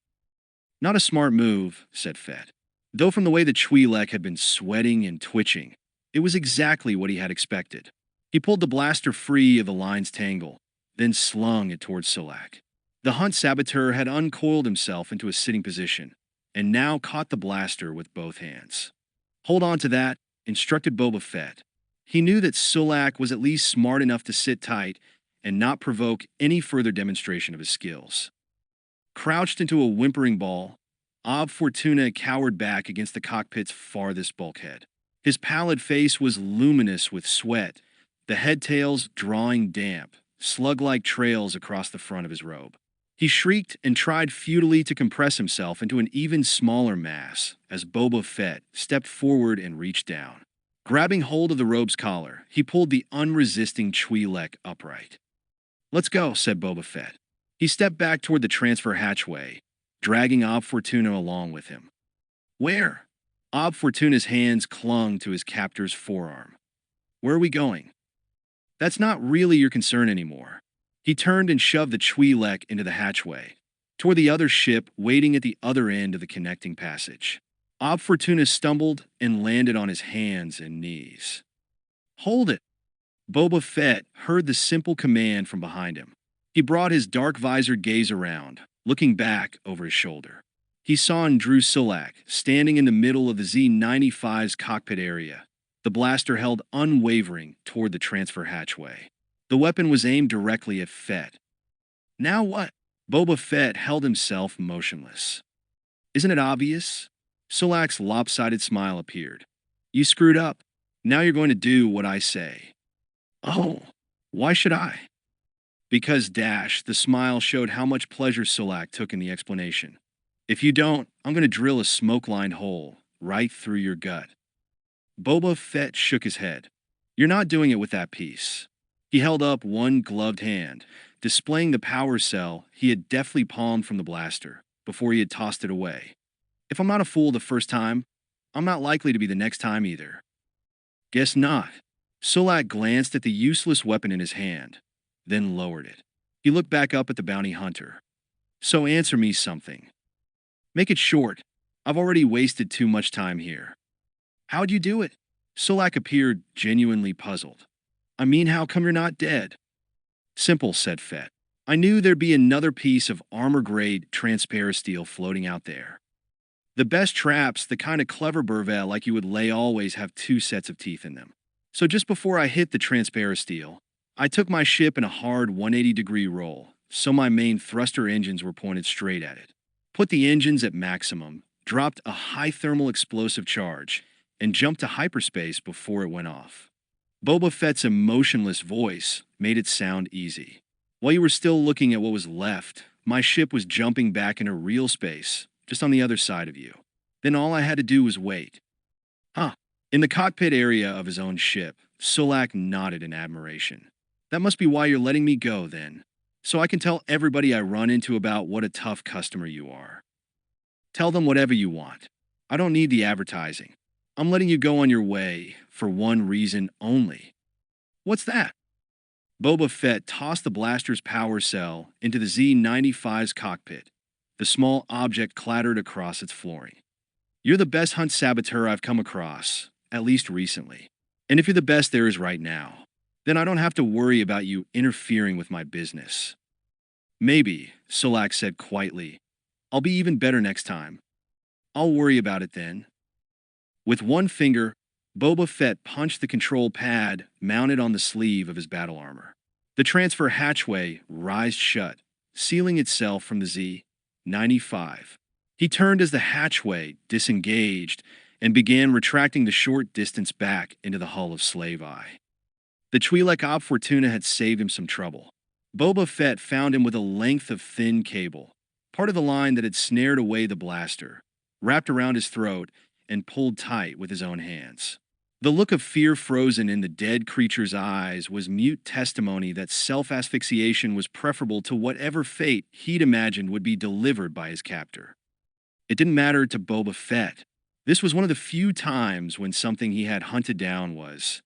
Not a smart move, said Fett. Though from the way the Twi'lek had been sweating and twitching, it was exactly what he had expected. He pulled the blaster free of the line's tangle, then slung it towards Sulak. The hunt saboteur had uncoiled himself into a sitting position, and now caught the blaster with both hands. Hold on to that, instructed Boba Fett. He knew that Sulak was at least smart enough to sit tight and not provoke any further demonstration of his skills. Crouched into a whimpering ball, Ob Fortuna cowered back against the cockpit's farthest bulkhead. His pallid face was luminous with sweat, the headtails drawing damp, slug-like trails across the front of his robe. He shrieked and tried futilely to compress himself into an even smaller mass as Boba Fett stepped forward and reached down. Grabbing hold of the robe's collar, he pulled the unresisting Twi'lek upright. Let's go, said Boba Fett. He stepped back toward the transfer hatchway, dragging Ob Fortuna along with him. Where? Ob Fortuna's hands clung to his captor's forearm. Where are we going? That's not really your concern anymore. He turned and shoved the Twi'lek into the hatchway, toward the other ship waiting at the other end of the connecting passage. Ob Fortuna stumbled and landed on his hands and knees. Hold it! Boba Fett heard the simple command from behind him. He brought his dark-visored gaze around, looking back over his shoulder. He saw and drew Sulak, standing in the middle of the Z-95's cockpit area, the blaster held unwavering toward the transfer hatchway. The weapon was aimed directly at Fett. Now what? Boba Fett held himself motionless. Isn't it obvious? Sulak's lopsided smile appeared. You screwed up. Now you're going to do what I say. Oh, why should I? Because, Dash, the smile showed how much pleasure Sulak took in the explanation. If you don't, I'm going to drill a smoke-lined hole right through your gut." Boba Fett shook his head. "You're not doing it with that piece." He held up one gloved hand, displaying the power cell he had deftly palmed from the blaster before he had tossed it away. "If I'm not a fool the first time, I'm not likely to be the next time either." "Guess not." Solak glanced at the useless weapon in his hand, then lowered it. He looked back up at the bounty hunter. "So answer me something. Make it short. I've already wasted too much time here." "How'd you do it?" Solak appeared genuinely puzzled. "I mean, how come you're not dead?" "Simple," said Fett. "I knew there'd be another piece of armor-grade transparasteel floating out there. The best traps, the kind of clever burvel like you would lay always have two sets of teeth in them. So just before I hit the transparasteel, I took my ship in a hard 180-degree roll, so my main thruster engines were pointed straight at it. Put the engines at maximum, dropped a high thermal explosive charge, and jumped to hyperspace before it went off." Boba Fett's emotionless voice made it sound easy. "While you were still looking at what was left, my ship was jumping back into real space, just on the other side of you. Then all I had to do was wait." "Huh." In the cockpit area of his own ship, Solak nodded in admiration. "That must be why you're letting me go, then. So I can tell everybody I run into about what a tough customer you are." "Tell them whatever you want. I don't need the advertising. I'm letting you go on your way for one reason only." "What's that?" Boba Fett tossed the blaster's power cell into the Z-95's cockpit. The small object clattered across its flooring. "You're the best hunt saboteur I've come across, at least recently. And if you're the best there is right now, then I don't have to worry about you interfering with my business." "Maybe," Solak said quietly. "I'll be even better next time. I'll worry about it then." With one finger, Boba Fett punched the control pad mounted on the sleeve of his battle armor. The transfer hatchway rised shut, sealing itself from the Z-95. He turned as the hatchway disengaged and began retracting the short distance back into the hull of Slave Eye. The Twi'lek Ob Fortuna had saved him some trouble. Boba Fett found him with a length of thin cable, part of the line that had snared away the blaster, wrapped around his throat and pulled tight with his own hands. The look of fear frozen in the dead creature's eyes was mute testimony that self-asphyxiation was preferable to whatever fate he'd imagined would be delivered by his captor. It didn't matter to Boba Fett. This was one of the few times when something he had hunted down was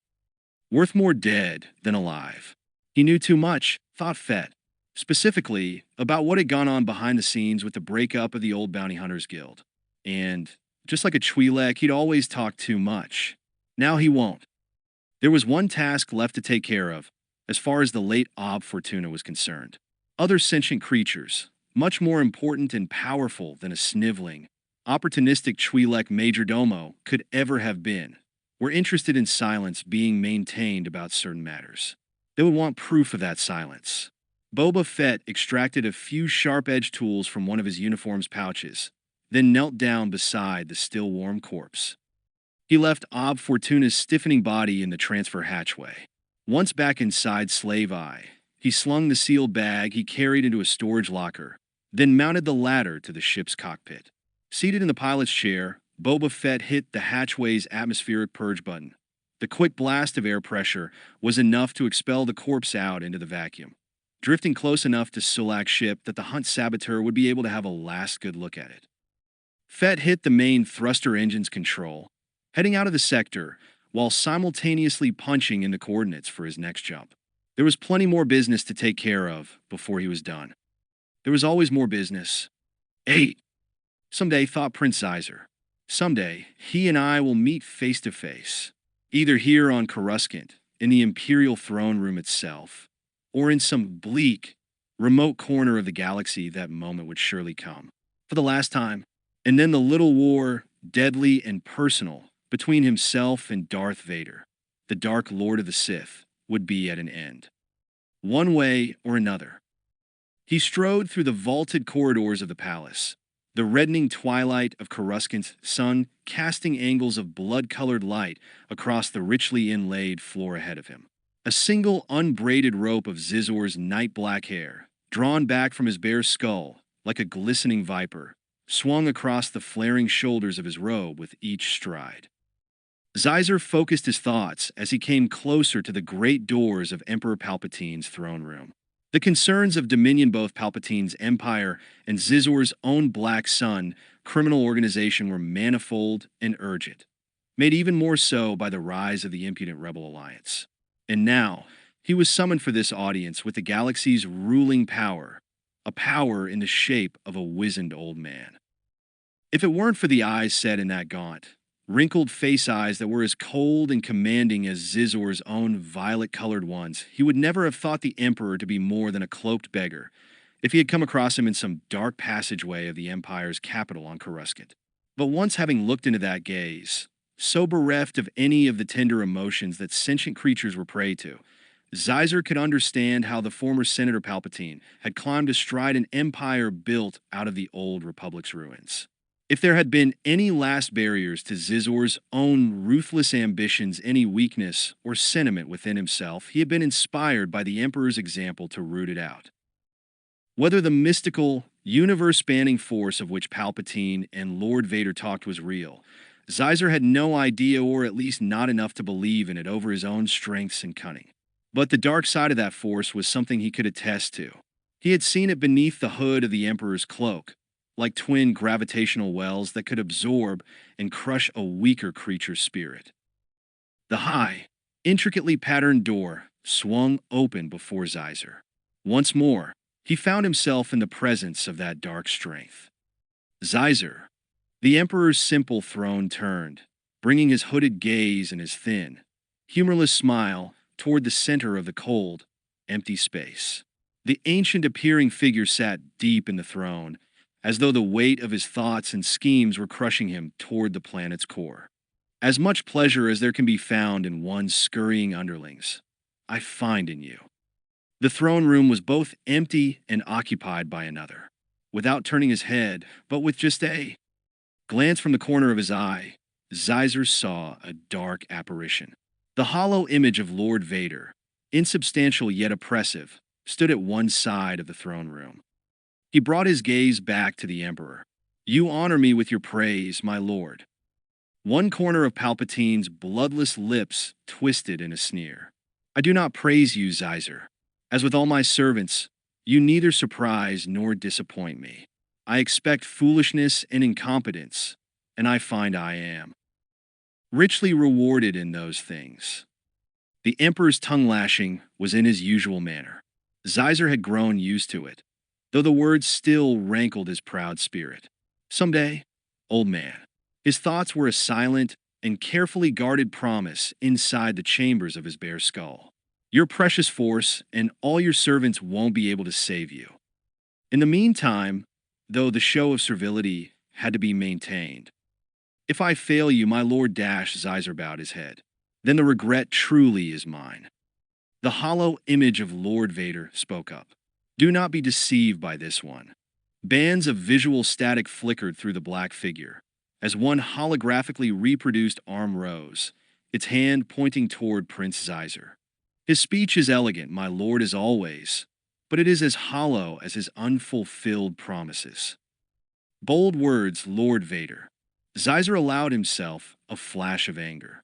worth more dead than alive. He knew too much, thought Fett, specifically about what had gone on behind the scenes with the breakup of the old Bounty Hunters Guild. And just like a Twi'lek, he'd always talked too much. Now he won't. There was one task left to take care of, as far as the late Ob Fortuna was concerned. Other sentient creatures, much more important and powerful than a sniveling, opportunistic Twi'lek majordomo could ever have been, were interested in silence being maintained about certain matters. They would want proof of that silence. Boba Fett extracted a few sharp-edged tools from one of his uniform's pouches, then knelt down beside the still warm corpse. He left Ob Fortuna's stiffening body in the transfer hatchway. Once back inside Slave Eye, he slung the sealed bag he carried into a storage locker, then mounted the ladder to the ship's cockpit. Seated in the pilot's chair, Boba Fett hit the hatchway's atmospheric purge button. The quick blast of air pressure was enough to expel the corpse out into the vacuum, drifting close enough to Solak's ship that the hunt saboteur would be able to have a last good look at it. Fett hit the main thruster engine's control, heading out of the sector while simultaneously punching in the coordinates for his next jump. There was plenty more business to take care of before he was done. There was always more business. 8. Someday, thought Prince Izer. Someday, he and I will meet face to face, either here on Coruscant, in the Imperial throne room itself, or in some bleak, remote corner of the galaxy. That moment would surely come. For the last time. And then the little war, deadly and personal, between himself and Darth Vader, the Dark Lord of the Sith, would be at an end. One way or another. He strode through the vaulted corridors of the palace, the reddening twilight of Coruscant's sun casting angles of blood-colored light across the richly inlaid floor ahead of him. A single unbraided rope of Zizor's night-black hair, drawn back from his bare skull like a glistening viper, swung across the flaring shoulders of his robe with each stride. Xizor focused his thoughts as he came closer to the great doors of Emperor Palpatine's throne room. The concerns of Dominion, both Palpatine's empire and Xizor's own Black Sun criminal organization, were manifold and urgent, made even more so by the rise of the impudent Rebel Alliance. And now, he was summoned for this audience with the galaxy's ruling power, a power in the shape of a wizened old man. If it weren't for the eyes set in that gaunt, wrinkled face eyes that were as cold and commanding as Xizor's own violet-colored ones, he would never have thought the Emperor to be more than a cloaked beggar if he had come across him in some dark passageway of the Empire's capital on Coruscant. But once having looked into that gaze, so bereft of any of the tender emotions that sentient creatures were prey to, Xizor could understand how the former Senator Palpatine had climbed astride an empire built out of the old Republic's ruins. If there had been any last barriers to Xizor's own ruthless ambitions, any weakness or sentiment within himself, he had been inspired by the Emperor's example to root it out. Whether the mystical, universe-spanning force of which Palpatine and Lord Vader talked was real, Xizor had no idea, or at least not enough to believe in it over his own strengths and cunning. But the dark side of that force was something he could attest to. He had seen it beneath the hood of the Emperor's cloak, like twin gravitational wells that could absorb and crush a weaker creature's spirit. The high, intricately patterned door swung open before Xizor. Once more, he found himself in the presence of that dark strength. Xizor, the Emperor's simple throne turned, bringing his hooded gaze and his thin, humorless smile toward the center of the cold, empty space. The ancient-appearing figure sat deep in the throne, as though the weight of his thoughts and schemes were crushing him toward the planet's core. As much pleasure as there can be found in one's scurrying underlings, I find in you. The throne room was both empty and occupied by another. Without turning his head, but with just a glance from the corner of his eye, Xizor saw a dark apparition. The hollow image of Lord Vader, insubstantial yet oppressive, stood at one side of the throne room. He brought his gaze back to the Emperor. "You honor me with your praise, my lord." One corner of Palpatine's bloodless lips twisted in a sneer. "I do not praise you, Xizor. As with all my servants, you neither surprise nor disappoint me. I expect foolishness and incompetence, and I find I am richly rewarded in those things." The Emperor's tongue-lashing was in his usual manner. Xizor had grown used to it, though the words still rankled his proud spirit. "Someday, old man." His thoughts were a silent and carefully guarded promise inside the chambers of his bare skull. "Your precious force and all your servants won't be able to save you. In the meantime, though, the show of servility had to be maintained. If I fail you, my lord Dash," Xizor bowed his head, "then the regret truly is mine." The hollow image of Lord Vader spoke up. "Do not be deceived by this one." Bands of visual static flickered through the black figure, as one holographically reproduced arm rose, its hand pointing toward Prince Xizor. "His speech is elegant, my lord, as always, but it is as hollow as his unfulfilled promises." Bold words, Lord Vader. Xizor allowed himself a flash of anger,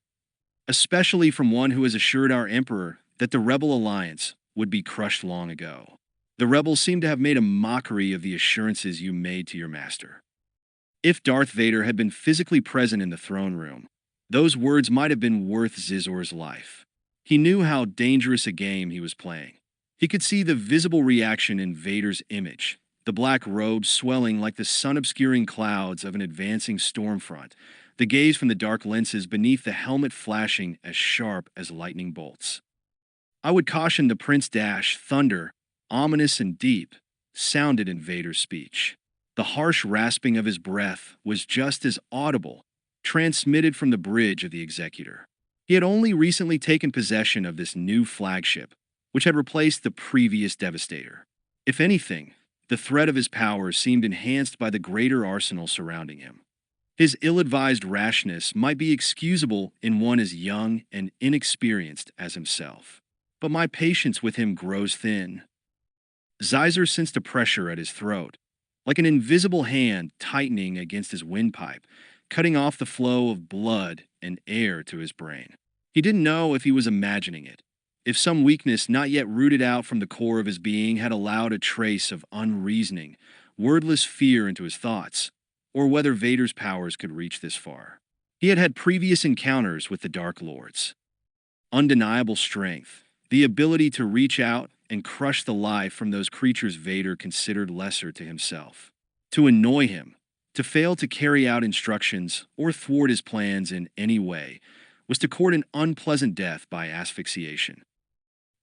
especially from one who has assured our Emperor that the Rebel Alliance would be crushed long ago. The rebels seem to have made a mockery of the assurances you made to your master. If Darth Vader had been physically present in the throne room, those words might have been worth Xizor's life. He knew how dangerous a game he was playing. He could see the visible reaction in Vader's image, the black robe swelling like the sun-obscuring clouds of an advancing storm front, the gaze from the dark lenses beneath the helmet flashing as sharp as lightning bolts. "I would caution the Prince Dash," thunder, ominous and deep, sounded in Vader's speech. The harsh rasping of his breath was just as audible, transmitted from the bridge of the Executor. He had only recently taken possession of this new flagship, which had replaced the previous Devastator. If anything, the threat of his power seemed enhanced by the greater arsenal surrounding him. His ill-advised rashness might be excusable in one as young and inexperienced as himself. But my patience with him grows thin. Xizor sensed a pressure at his throat, like an invisible hand tightening against his windpipe, cutting off the flow of blood and air to his brain. He didn't know if he was imagining it, if some weakness not yet rooted out from the core of his being had allowed a trace of unreasoning, wordless fear into his thoughts, or whether Vader's powers could reach this far. He had had previous encounters with the Dark Lords. Undeniable strength, the ability to reach out and crush the life from those creatures Vader considered lesser to himself. To annoy him, to fail to carry out instructions or thwart his plans in any way, was to court an unpleasant death by asphyxiation.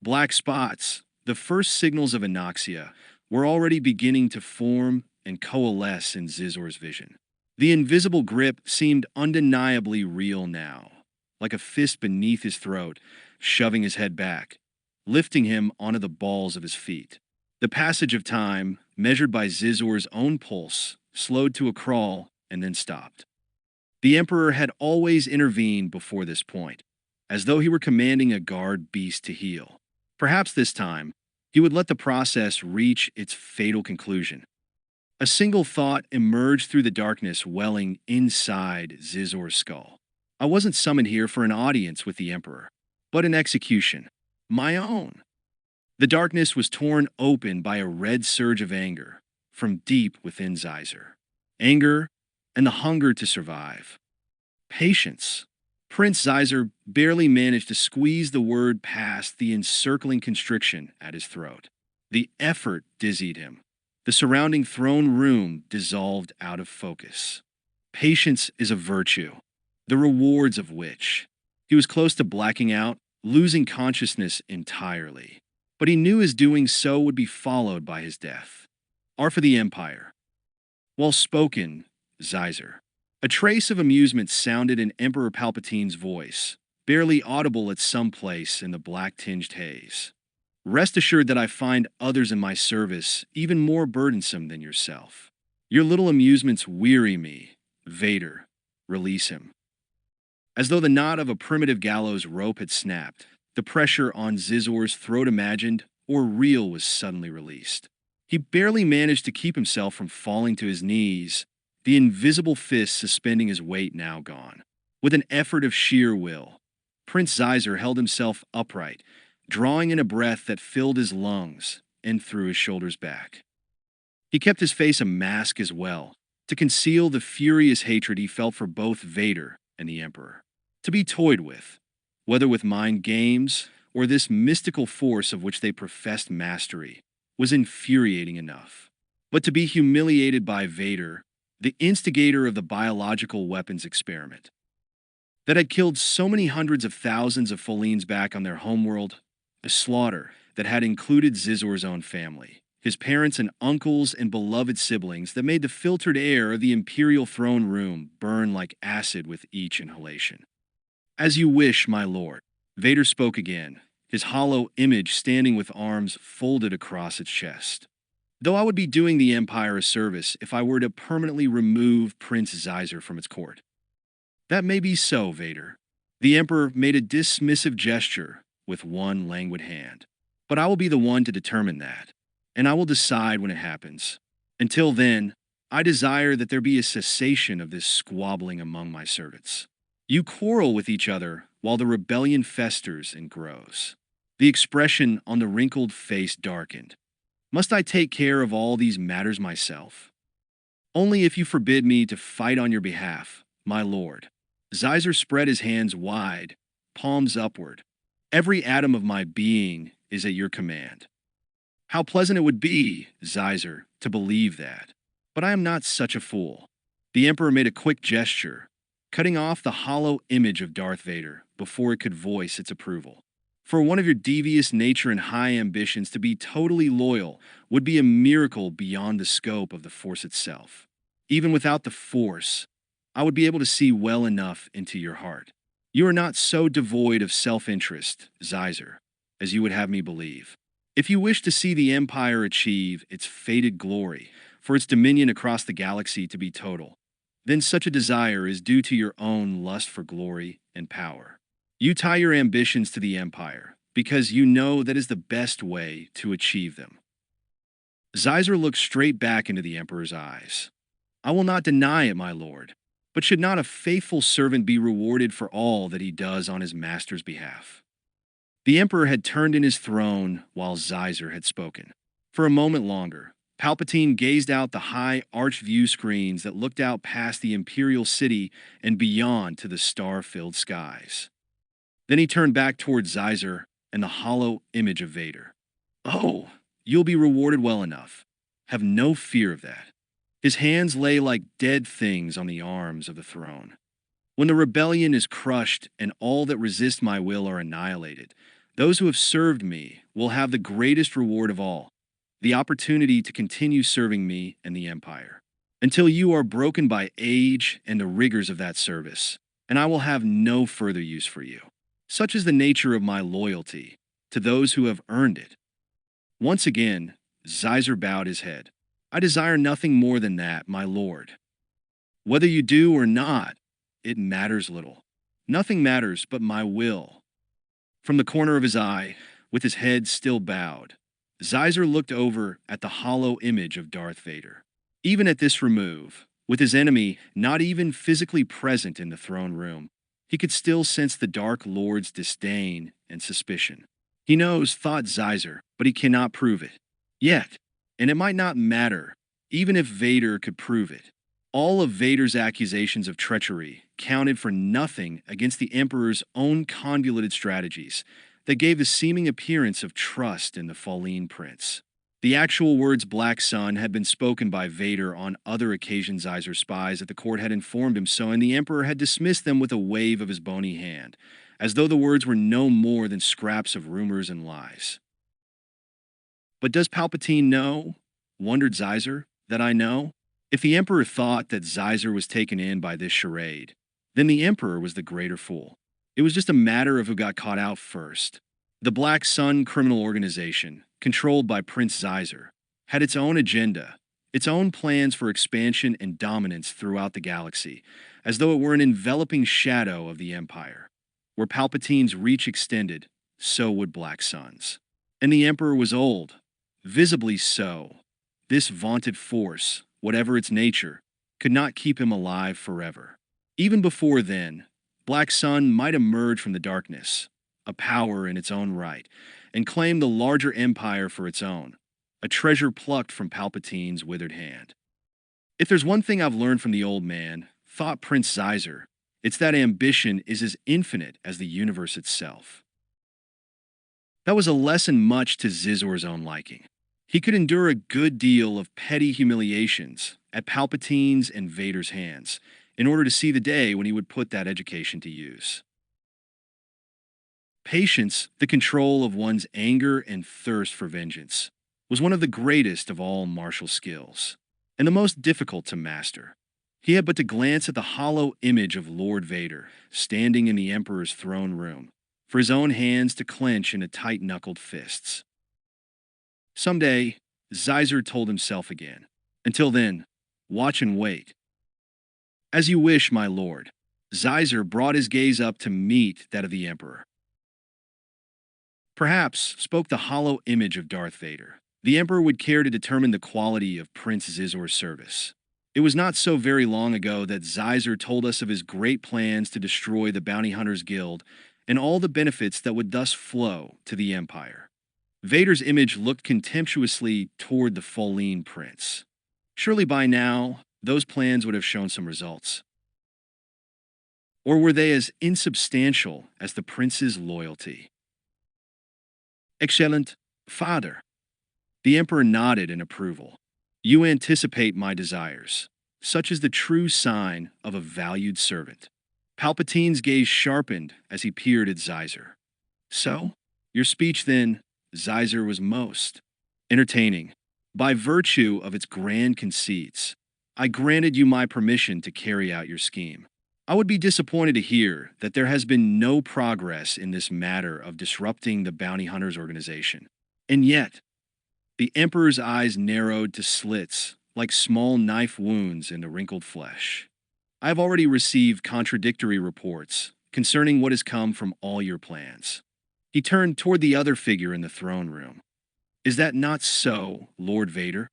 Black spots, the first signals of anoxia, were already beginning to form and coalesce in Zizor's vision. The invisible grip seemed undeniably real now, like a fist beneath his throat, shoving his head back, lifting him onto the balls of his feet. The passage of time, measured by Zizor's own pulse, slowed to a crawl and then stopped. The Emperor had always intervened before this point, as though he were commanding a guard beast to heal. Perhaps this time, he would let the process reach its fatal conclusion. A single thought emerged through the darkness welling inside Zizor's skull. I wasn't summoned here for an audience with the Emperor, but an execution. My own. The darkness was torn open by a red surge of anger from deep within Zizor. Anger and the hunger to survive. Patience. Prince Zizor barely managed to squeeze the word past the encircling constriction at his throat. The effort dizzied him. The surrounding throne room dissolved out of focus. Patience is a virtue, the rewards of which. He was close to blacking out, losing consciousness entirely. But he knew his doing so would be followed by his death. R for the Empire. Well spoken, Zizor. A trace of amusement sounded in Emperor Palpatine's voice, barely audible at some place in the black-tinged haze. Rest assured that I find others in my service even more burdensome than yourself. Your little amusements weary me. Vader, release him. As though the knot of a primitive gallows rope had snapped, the pressure on Zizor's throat imagined or real was suddenly released. He barely managed to keep himself from falling to his knees, the invisible fist suspending his weight now gone. With an effort of sheer will, Prince Zizor held himself upright, drawing in a breath that filled his lungs and through his shoulders back. He kept his face a mask as well, to conceal the furious hatred he felt for both Vader and the Emperor. To be toyed with, whether with mind games or this mystical force of which they professed mastery, was infuriating enough. But to be humiliated by Vader, the instigator of the biological weapons experiment, that had killed so many hundreds of thousands of Folines back on their homeworld, a slaughter that had included Zizor's own family, his parents and uncles and beloved siblings that made the filtered air of the Imperial throne room burn like acid with each inhalation. As you wish, my lord, Vader spoke again, his hollow image standing with arms folded across its chest. Though I would be doing the Empire a service if I were to permanently remove Prince Zizor from its court. That may be so, Vader. The Emperor made a dismissive gesture with one languid hand. But I will be the one to determine that, and I will decide when it happens. Until then, I desire that there be a cessation of this squabbling among my servants. You quarrel with each other while the rebellion festers and grows. The expression on the wrinkled face darkened. Must I take care of all these matters myself? Only if you forbid me to fight on your behalf, my lord. Zizor spread his hands wide, palms upward. Every atom of my being is at your command. How pleasant it would be, Zizor, to believe that. But I am not such a fool. The Emperor made a quick gesture, cutting off the hollow image of Darth Vader before it could voice its approval. For one of your devious nature and high ambitions to be totally loyal would be a miracle beyond the scope of the Force itself. Even without the Force, I would be able to see well enough into your heart. You are not so devoid of self-interest, Zizor, as you would have me believe. If you wish to see the Empire achieve its fated glory, for its dominion across the galaxy to be total, then such a desire is due to your own lust for glory and power. You tie your ambitions to the Empire, because you know that is the best way to achieve them. Xizar looked straight back into the emperor's eyes. I will not deny it, my lord, but should not a faithful servant be rewarded for all that he does on his master's behalf? The emperor had turned in his throne while Xizar had spoken. For a moment longer, Palpatine gazed out the high arch view screens that looked out past the imperial city and beyond to the star-filled skies. Then he turned back toward Xizar and the hollow image of Vader. Oh, you'll be rewarded well enough. Have no fear of that. His hands lay like dead things on the arms of the throne. When the rebellion is crushed and all that resist my will are annihilated, those who have served me will have the greatest reward of all, the opportunity to continue serving me and the Empire, until you are broken by age and the rigors of that service, and I will have no further use for you. Such is the nature of my loyalty to those who have earned it. Once again, Xizar bowed his head. I desire nothing more than that, my lord. Whether you do or not, it matters little. Nothing matters but my will. From the corner of his eye, with his head still bowed, Xizar looked over at the hollow image of Darth Vader. Even at this remove, with his enemy not even physically present in the throne room, he could still sense the Dark Lord's disdain and suspicion. He knows, thought Xizar, but he cannot prove it. Yet, and it might not matter, even if Vader could prove it. All of Vader's accusations of treachery counted for nothing against the Emperor's own convoluted strategies that gave the seeming appearance of trust in the Fallen Prince. The actual words Black Sun had been spoken by Vader on other occasions. Xizar's spies at the court had informed him so, and the Emperor had dismissed them with a wave of his bony hand, as though the words were no more than scraps of rumors and lies. But does Palpatine know, wondered Xizar, that I know? If the Emperor thought that Xizar was taken in by this charade, then the Emperor was the greater fool. It was just a matter of who got caught out first. The Black Sun criminal organization, controlled by Prince Xizar, had its own agenda, its own plans for expansion and dominance throughout the galaxy, as though it were an enveloping shadow of the Empire. Where Palpatine's reach extended, so would Black Sun's. And the Emperor was old, visibly so. This vaunted force, whatever its nature, could not keep him alive forever. Even before then, Black Sun might emerge from the darkness, a power in its own right, and claim the larger empire for its own, a treasure plucked from Palpatine's withered hand. If there's one thing I've learned from the old man, thought Prince Xizar, it's that ambition is as infinite as the universe itself. That was a lesson much to Xizor's own liking. He could endure a good deal of petty humiliations at Palpatine's and Vader's hands in order to see the day when he would put that education to use. Patience, the control of one's anger and thirst for vengeance, was one of the greatest of all martial skills, and the most difficult to master. He had but to glance at the hollow image of Lord Vader standing in the Emperor's throne room, for his own hands to clench into tight-knuckled fists. Someday, Xizar told himself again. Until then, watch and wait. As you wish, my lord. Xizar brought his gaze up to meet that of the Emperor. Perhaps, spoke the hollow image of Darth Vader, the Emperor would care to determine the quality of Prince Xizor's service. It was not so very long ago that Xizar told us of his great plans to destroy the Bounty Hunters Guild and all the benefits that would thus flow to the Empire. Vader's image looked contemptuously toward the Fallen Prince. Surely by now, those plans would have shown some results. Or were they as insubstantial as the prince's loyalty? Excellent, father. The Emperor nodded in approval. You anticipate my desires. Such is the true sign of a valued servant. Palpatine's gaze sharpened as he peered at Xizar. So, your speech then, Xizar, was most entertaining. By virtue of its grand conceits, I granted you my permission to carry out your scheme. I would be disappointed to hear that there has been no progress in this matter of disrupting the Bounty Hunters organization. And yet, the Emperor's eyes narrowed to slits like small knife wounds in the wrinkled flesh. I have already received contradictory reports concerning what has come from all your plans. He turned toward the other figure in the throne room. Is that not so, Lord Vader?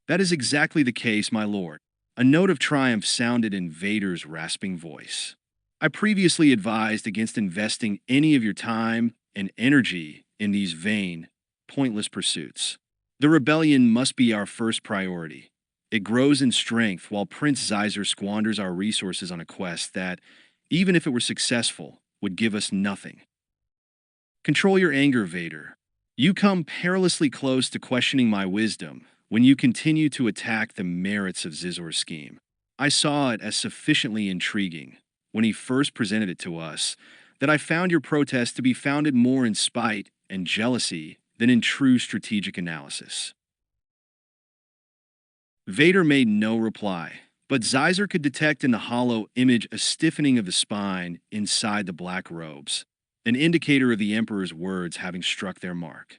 That is exactly the case, my lord. A note of triumph sounded in Vader's rasping voice. I previously advised against investing any of your time and energy in these vain, pointless pursuits. The rebellion must be our first priority. It grows in strength while Prince Zyzer squanders our resources on a quest that, even if it were successful, would give us nothing. Control your anger, Vader. You come perilously close to questioning my wisdom when you continue to attack the merits of Zizor's scheme. I saw it as sufficiently intriguing when he first presented it to us that I found your protest to be founded more in spite and jealousy than in true strategic analysis. Vader made no reply, but Zyzer could detect in the hollow image a stiffening of the spine inside the black robes, an indicator of the Emperor's words having struck their mark.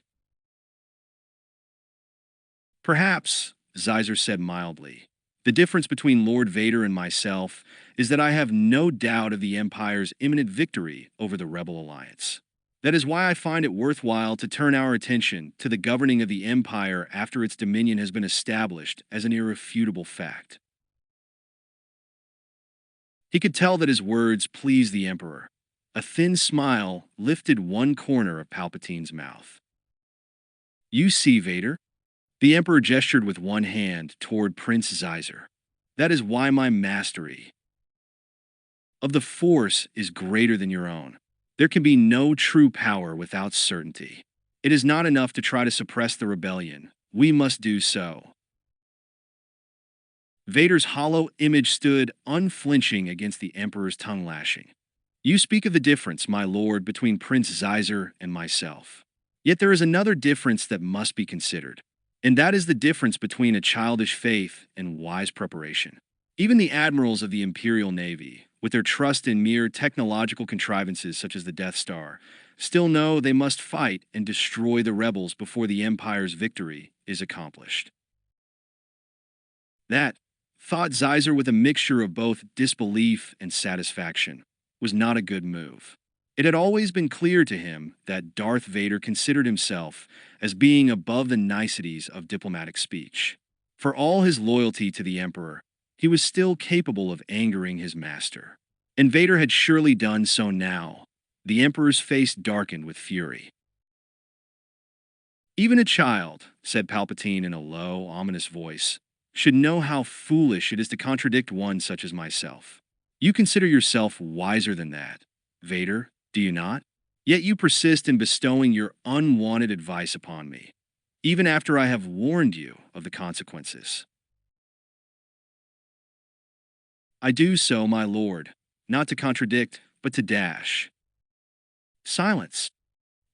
Perhaps, Zyzer said mildly, the difference between Lord Vader and myself is that I have no doubt of the Empire's imminent victory over the Rebel Alliance. That is why I find it worthwhile to turn our attention to the governing of the Empire after its dominion has been established as an irrefutable fact. He could tell that his words pleased the Emperor. A thin smile lifted one corner of Palpatine's mouth. You see, Vader? The Emperor gestured with one hand toward Prince Zyzer. That is why my mastery of the Force is greater than your own. There can be no true power without certainty. It is not enough to try to suppress the rebellion. We must do so. Vader's hollow image stood unflinching against the Emperor's tongue lashing. You speak of the difference, my lord, between Prince Zyzer and myself. Yet there is another difference that must be considered, and that is the difference between a childish faith and wise preparation. Even the admirals of the Imperial Navy, with their trust in mere technological contrivances such as the Death Star, still know they must fight and destroy the rebels before the Empire's victory is accomplished. That, thought Zyzer with a mixture of both disbelief and satisfaction, was not a good move. It had always been clear to him that Darth Vader considered himself as being above the niceties of diplomatic speech. For all his loyalty to the Emperor, he was still capable of angering his master. And Vader had surely done so now. The Emperor's face darkened with fury. Even a child, said Palpatine in a low, ominous voice, should know how foolish it is to contradict one such as myself. You consider yourself wiser than that, Vader, do you not? Yet you persist in bestowing your unwanted advice upon me, even after I have warned you of the consequences. I do so, my lord, not to contradict, but to dash. Silence.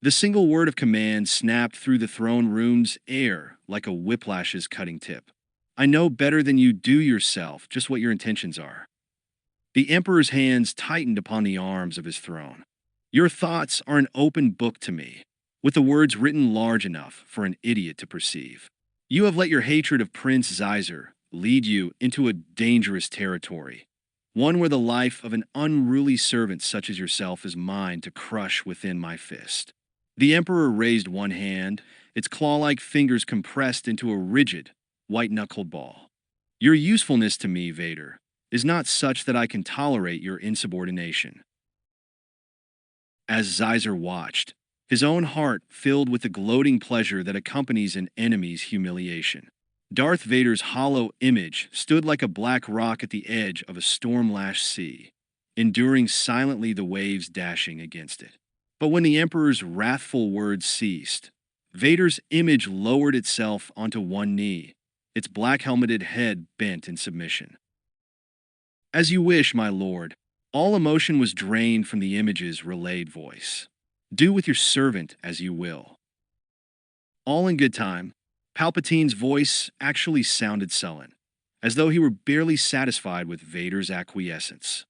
The single word of command snapped through the throne room's air like a whiplash's cutting tip. I know better than you do yourself just what your intentions are. The Emperor's hands tightened upon the arms of his throne. Your thoughts are an open book to me, with the words written large enough for an idiot to perceive. You have let your hatred of Prince Zyzer lead you into a dangerous territory, one where the life of an unruly servant such as yourself is mine to crush within my fist. The Emperor raised one hand, its claw-like fingers compressed into a rigid, white-knuckled ball. Your usefulness to me, Vader, is not such that I can tolerate your insubordination. As Zyzer watched, his own heart filled with the gloating pleasure that accompanies an enemy's humiliation. Darth Vader's hollow image stood like a black rock at the edge of a storm-lashed sea, enduring silently the waves dashing against it. But when the Emperor's wrathful words ceased, Vader's image lowered itself onto one knee, its black-helmeted head bent in submission. As you wish, my lord. All emotion was drained from the image's relayed voice. Do with your servant as you will. All in good time, Palpatine's voice actually sounded sullen, as though he were barely satisfied with Vader's acquiescence.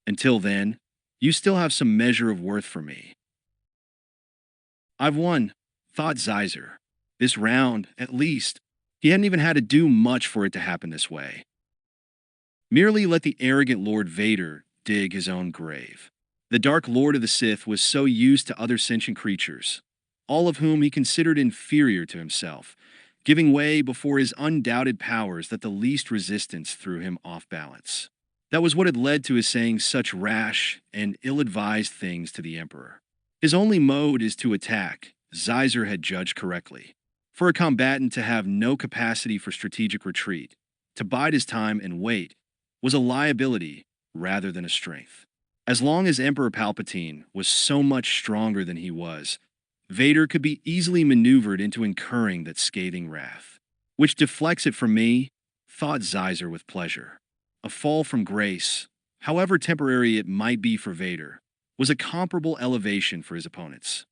Until then, you still have some measure of worth for me. I've won, thought Zyzer. This round, at least. He hadn't even had to do much for it to happen this way. Merely let the arrogant Lord Vader dig his own grave. The Dark Lord of the Sith was so used to other sentient creatures, all of whom he considered inferior to himself, giving way before his undoubted powers that the least resistance threw him off balance. That was what had led to his saying such rash and ill-advised things to the emperor. His only mode is to attack, Caesar had judged correctly. For a combatant to have no capacity for strategic retreat, to bide his time and wait, was a liability rather than a strength. As long as Emperor Palpatine was so much stronger than he was, Vader could be easily maneuvered into incurring that scathing wrath. Which deflects it from me, thought Caesar with pleasure. A fall from grace, however temporary it might be for Vader, was a comparable elevation for his opponents.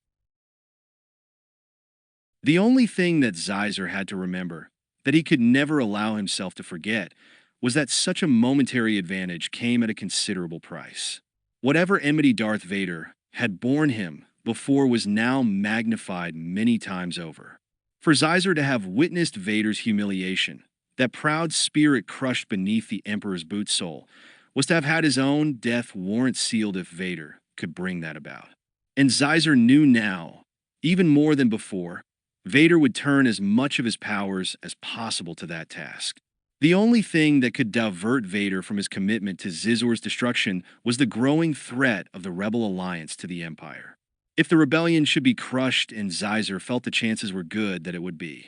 The only thing that Caesar had to remember, that he could never allow himself to forget, was that such a momentary advantage came at a considerable price. Whatever enmity Darth Vader had borne him before was now magnified many times over. For Caesar to have witnessed Vader's humiliation, that proud spirit crushed beneath the Emperor's boot sole, was to have had his own death warrant sealed if Vader could bring that about. And Caesar knew now, even more than before, Vader would turn as much of his powers as possible to that task. The only thing that could divert Vader from his commitment to Zizor's destruction was the growing threat of the Rebel Alliance to the Empire. If the rebellion should be crushed and Caesar felt the chances were good that it would be,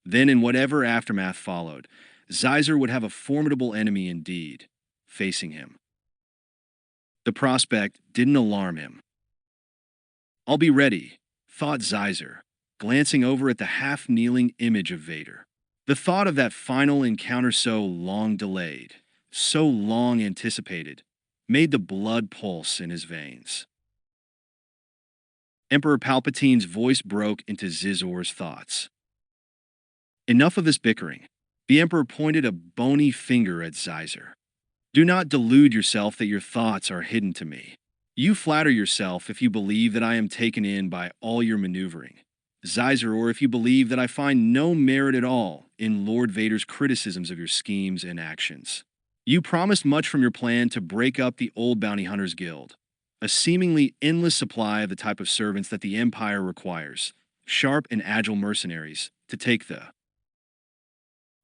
then in whatever aftermath followed, Caesar would have a formidable enemy indeed, facing him. The prospect didn't alarm him. "I'll be ready," thought Caesar, glancing over at the half-kneeling image of Vader. The thought of that final encounter so long delayed, so long anticipated, made the blood pulse in his veins. Emperor Palpatine's voice broke into Zizor's thoughts. "Enough of this bickering." The Emperor pointed a bony finger at Caesar. "Do not delude yourself that your thoughts are hidden to me. You flatter yourself if you believe that I am taken in by all your maneuvering, Caesar, or if you believe that I find no merit at all in Lord Vader's criticisms of your schemes and actions. You promised much from your plan to break up the old Bounty Hunters Guild, a seemingly endless supply of the type of servants that the Empire requires, sharp and agile mercenaries, to take the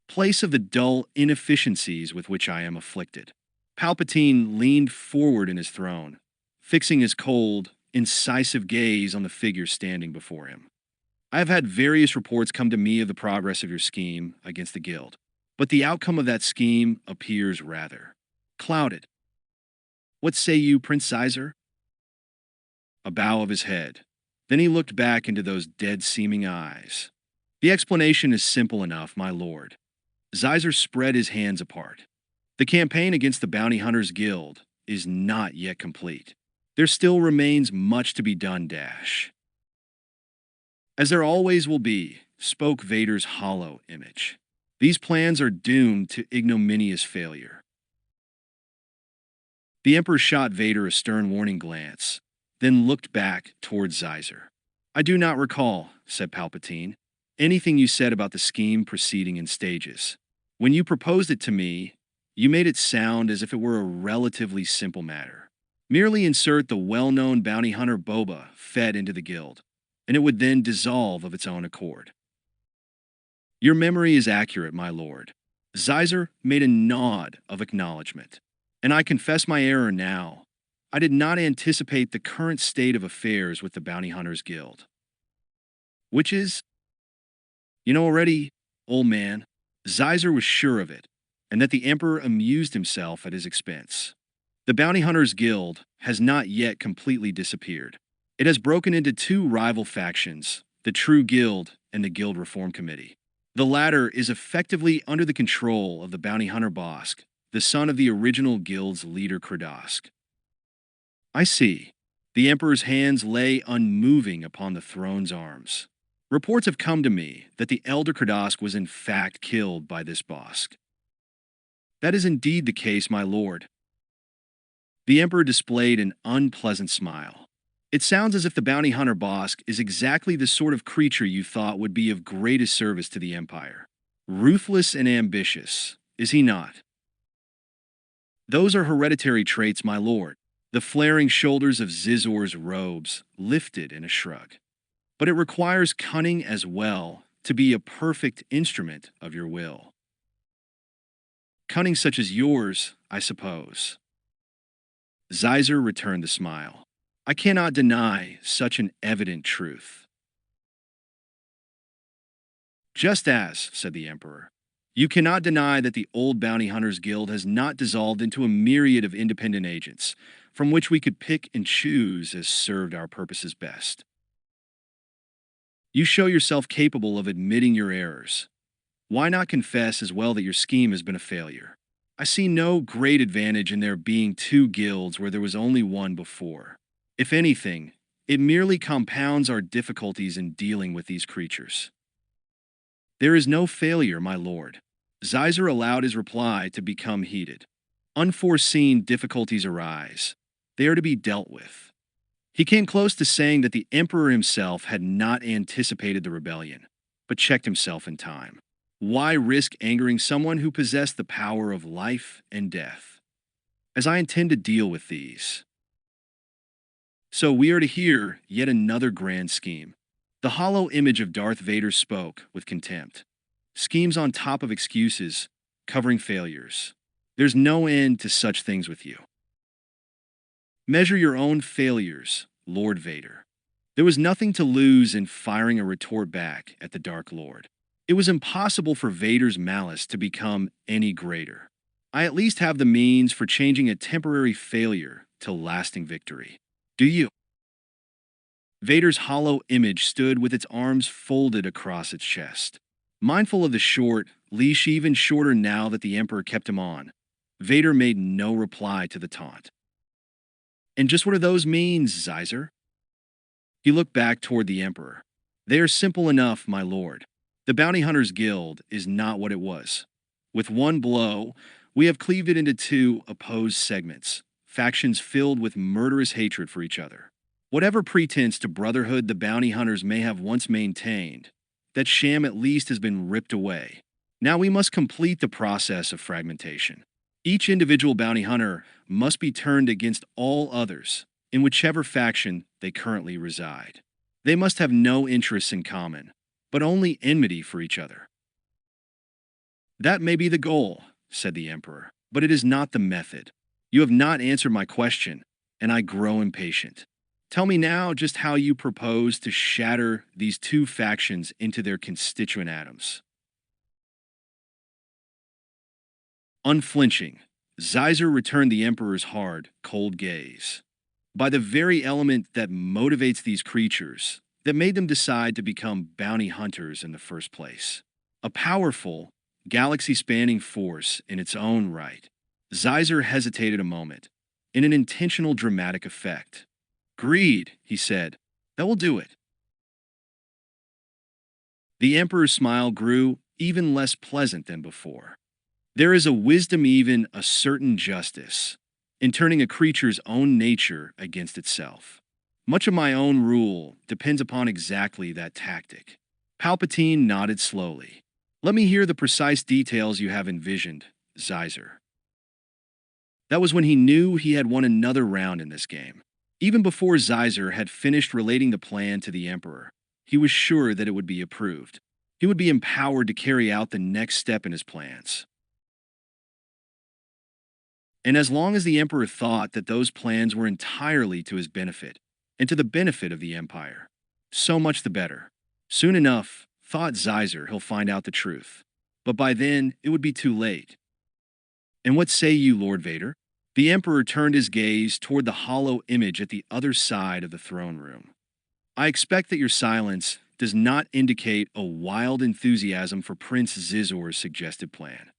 place of the dull inefficiencies with which I am afflicted." Palpatine leaned forward in his throne, fixing his cold, incisive gaze on the figure standing before him. "I have had various reports come to me of the progress of your scheme against the Guild, but the outcome of that scheme appears rather clouded. What say you, Prince Caesar?" A bow of his head. Then he looked back into those dead-seeming eyes. "The explanation is simple enough, my lord." Caesar spread his hands apart. "The campaign against the Bounty Hunters Guild is not yet complete. There still remains much to be done, As there always will be, spoke Vader's hollow image. These plans are doomed to ignominious failure." The Emperor shot Vader a stern warning glance, then looked back towards Caesar. "I do not recall," said Palpatine, "anything you said about the scheme proceeding in stages. When you proposed it to me, you made it sound as if it were a relatively simple matter. Merely insert the well-known bounty hunter Boba Fett into the guild, and it would then dissolve of its own accord." "Your memory is accurate, my lord." Caesar made a nod of acknowledgement. "And I confess my error now. I did not anticipate the current state of affairs with the Bounty Hunters Guild." "Which is?" "You know already, old man." Caesar was sure of it, and that the Emperor amused himself at his expense. "The Bounty Hunters Guild has not yet completely disappeared. It has broken into two rival factions, the True Guild and the Guild Reform Committee. The latter is effectively under the control of the bounty hunter Bosk, the son of the original guild's leader Kradosk." "I see." The Emperor's hands lay unmoving upon the throne's arms. "Reports have come to me that the elder Kradosk was in fact killed by this Bosk." "That is indeed the case, my lord." The Emperor displayed an unpleasant smile. "It sounds as if the bounty hunter Bosk is exactly the sort of creature you thought would be of greatest service to the Empire. Ruthless and ambitious, is he not?" "Those are hereditary traits, my lord." The flaring shoulders of Zizor's robes lifted in a shrug. but it requires cunning as well to be a perfect instrument of your will. Cunning such as yours, I suppose. Zeiser returned the smile. I cannot deny such an evident truth. Just as, said the Emperor, you cannot deny that the old Bounty Hunters Guild has not dissolved into a myriad of independent agents, from which we could pick and choose as served our purposes best. You show yourself capable of admitting your errors. Why not confess as well that your scheme has been a failure? I see no great advantage in there being two guilds where there was only one before. If anything, it merely compounds our difficulties in dealing with these creatures. There is no failure, my lord. Zeiser allowed his reply to become heated. Unforeseen difficulties arise. They are to be dealt with. He came close to saying that the Emperor himself had not anticipated the rebellion, but checked himself in time. Why risk angering someone who possessed the power of life and death? As I intend to deal with these. So we are to hear yet another grand scheme. The hollow image of Darth Vader spoke with contempt. Schemes on top of excuses, covering failures. There's no end to such things with you. Measure your own failures, Lord Vader. There was nothing to lose in firing a retort back at the Dark Lord. It was impossible for Vader's malice to become any greater. I at least have the means for changing a temporary failure to lasting victory. Do you? Vader's hollow image stood with its arms folded across its chest. Mindful of the short leash, even shorter now that the Emperor kept him on, Vader made no reply to the taunt. And just what do those means, Zeiser? He looked back toward the Emperor. They are simple enough, my lord. The Bounty Hunters Guild is not what it was. With one blow, we have cleaved it into two opposed segments, factions filled with murderous hatred for each other. Whatever pretense to brotherhood the bounty hunters may have once maintained, that sham at least has been ripped away. Now we must complete the process of fragmentation. Each individual bounty hunter must be turned against all others, in whichever faction they currently reside. They must have no interests in common, but only enmity for each other. That may be the goal, said the Emperor, but it is not the method. You have not answered my question, and I grow impatient. Tell me now just how you propose to shatter these two factions into their constituent atoms. Unflinching, Zeiser returned the Emperor's hard, cold gaze. By the very element that motivates these creatures, that made them decide to become bounty hunters in the first place. A powerful, galaxy-spanning force in its own right. Zeiser hesitated a moment, in an intentional dramatic effect. Greed, he said. That will do it. The Emperor's smile grew even less pleasant than before. There is a wisdom, even a certain justice, in turning a creature's own nature against itself. Much of my own rule depends upon exactly that tactic. Palpatine nodded slowly. Let me hear the precise details you have envisioned, Zeiser. That was when he knew he had won another round in this game. Even before Zeiser had finished relating the plan to the Emperor, he was sure that it would be approved. He would be empowered to carry out the next step in his plans. And as long as the Emperor thought that those plans were entirely to his benefit, and to the benefit of the Empire, so much the better. Soon enough, thought Zeiser, he'll find out the truth. But by then, it would be too late. And what say you, Lord Vader? The Emperor turned his gaze toward the hollow image at the other side of the throne room. I expect that your silence does not indicate a wild enthusiasm for Prince Zizor's suggested plan.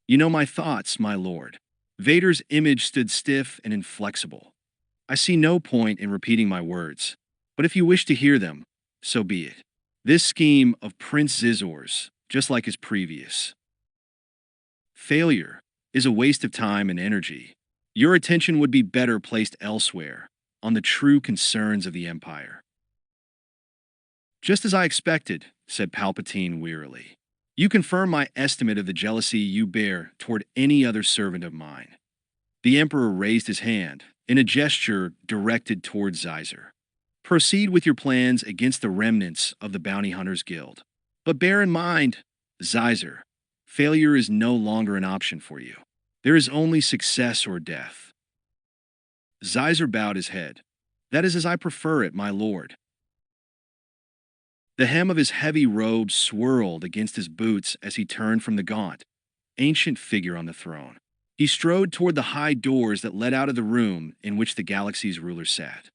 You know my thoughts, my lord. Vader's image stood stiff and inflexible. I see no point in repeating my words, but if you wish to hear them, so be it. This scheme of Prince Zizor's, just like his previous failure, is a waste of time and energy. Your attention would be better placed elsewhere, on the true concerns of the Empire. Just as I expected, said Palpatine wearily. You confirm my estimate of the jealousy you bear toward any other servant of mine. The Emperor raised his hand, in a gesture directed toward Zeiser. Proceed with your plans against the remnants of the Bounty Hunters Guild. But bear in mind, Zeiser, failure is no longer an option for you. There is only success or death. Zeiser bowed his head. That is as I prefer it, my lord. The hem of his heavy robe swirled against his boots as he turned from the gaunt, ancient figure on the throne. He strode toward the high doors that led out of the room in which the galaxy's ruler sat.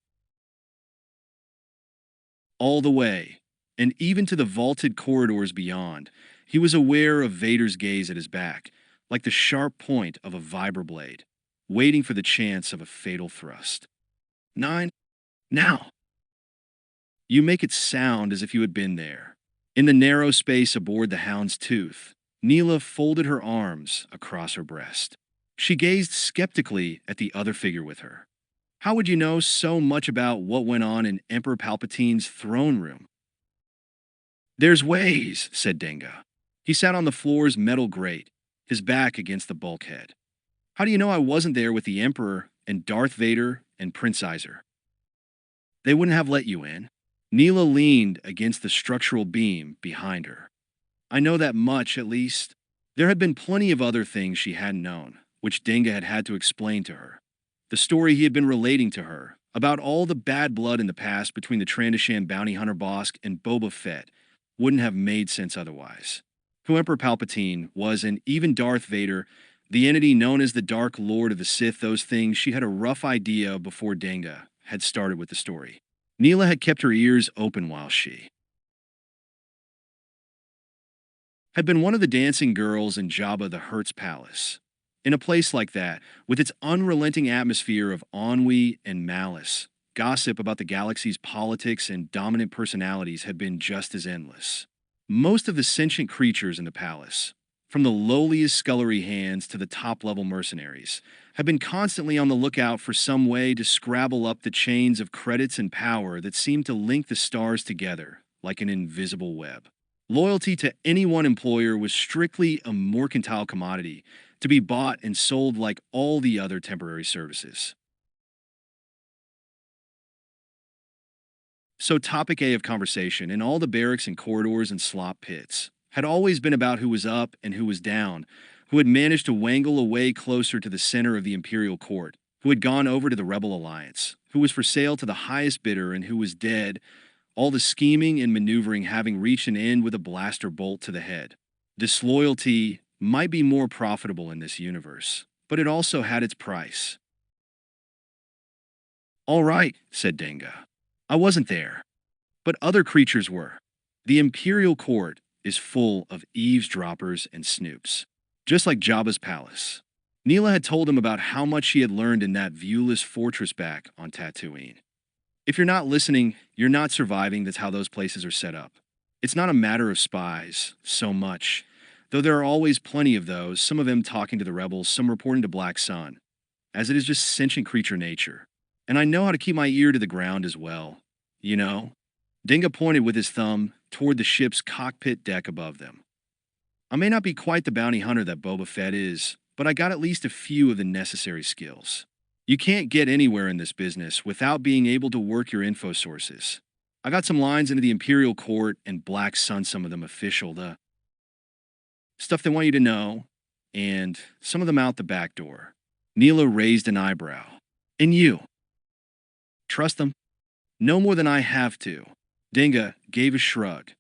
All the way, and even to the vaulted corridors beyond, he was aware of Vader's gaze at his back, like the sharp point of a vibroblade, waiting for the chance of a fatal thrust. 9. Now! You make it sound as if you had been there. In the narrow space aboard the Hound's Tooth, Neela folded her arms across her breast. She gazed skeptically at the other figure with her. How would you know so much about what went on in Emperor Palpatine's throne room? There's ways, said Denga. He sat on the floor's metal grate, his back against the bulkhead. How do you know I wasn't there with the Emperor and Darth Vader and Prince Iser? They wouldn't have let you in. Neela leaned against the structural beam behind her. I know that much, at least. There had been plenty of other things she hadn't known, which Denga had had to explain to her. The story he had been relating to her, about all the bad blood in the past between the Trandoshan bounty hunter Bosk and Boba Fett, wouldn't have made sense otherwise. Who Emperor Palpatine was, and even Darth Vader, the entity known as the Dark Lord of the Sith, those things she had a rough idea of before Denga had started with the story. Neela had kept her ears open while she had been one of the dancing girls in Jabba the Hutt's palace. In a place like that, with its unrelenting atmosphere of ennui and malice, gossip about the galaxy's politics and dominant personalities had been just as endless. Most of the sentient creatures in the palace, from the lowliest scullery hands to the top-level mercenaries, had been constantly on the lookout for some way to scrabble up the chains of credits and power that seemed to link the stars together like an invisible web. Loyalty to any one employer was strictly a mercantile commodity, to be bought and sold like all the other temporary services. So topic A of conversation in all the barracks and corridors and slop pits had always been about who was up and who was down, who had managed to wangle a way closer to the center of the Imperial Court, who had gone over to the Rebel Alliance, who was for sale to the highest bidder and who was dead, all the scheming and maneuvering having reached an end with a blaster bolt to the head. Disloyalty might be more profitable in this universe, but it also had its price. All right, said Denga. I wasn't there, but other creatures were. The Imperial Court is full of eavesdroppers and snoops, just like Jabba's palace. Neela had told him about how much she had learned in that viewless fortress back on Tatooine. If you're not listening, you're not surviving. That's how those places are set up. It's not a matter of spies so much, though there are always plenty of those, some of them talking to the rebels, some reporting to Black Sun, as it is just sentient creature nature. And I know how to keep my ear to the ground as well. You know? Denga pointed with his thumb toward the ship's cockpit deck above them. I may not be quite the bounty hunter that Boba Fett is, but I got at least a few of the necessary skills. You can't get anywhere in this business without being able to work your info sources. I got some lines into the Imperial Court and Black Sun, some of them official, the stuff they want you to know, and some of them out the back door. Neela raised an eyebrow. And you? Trust them? No more than I have to. Denga gave a shrug.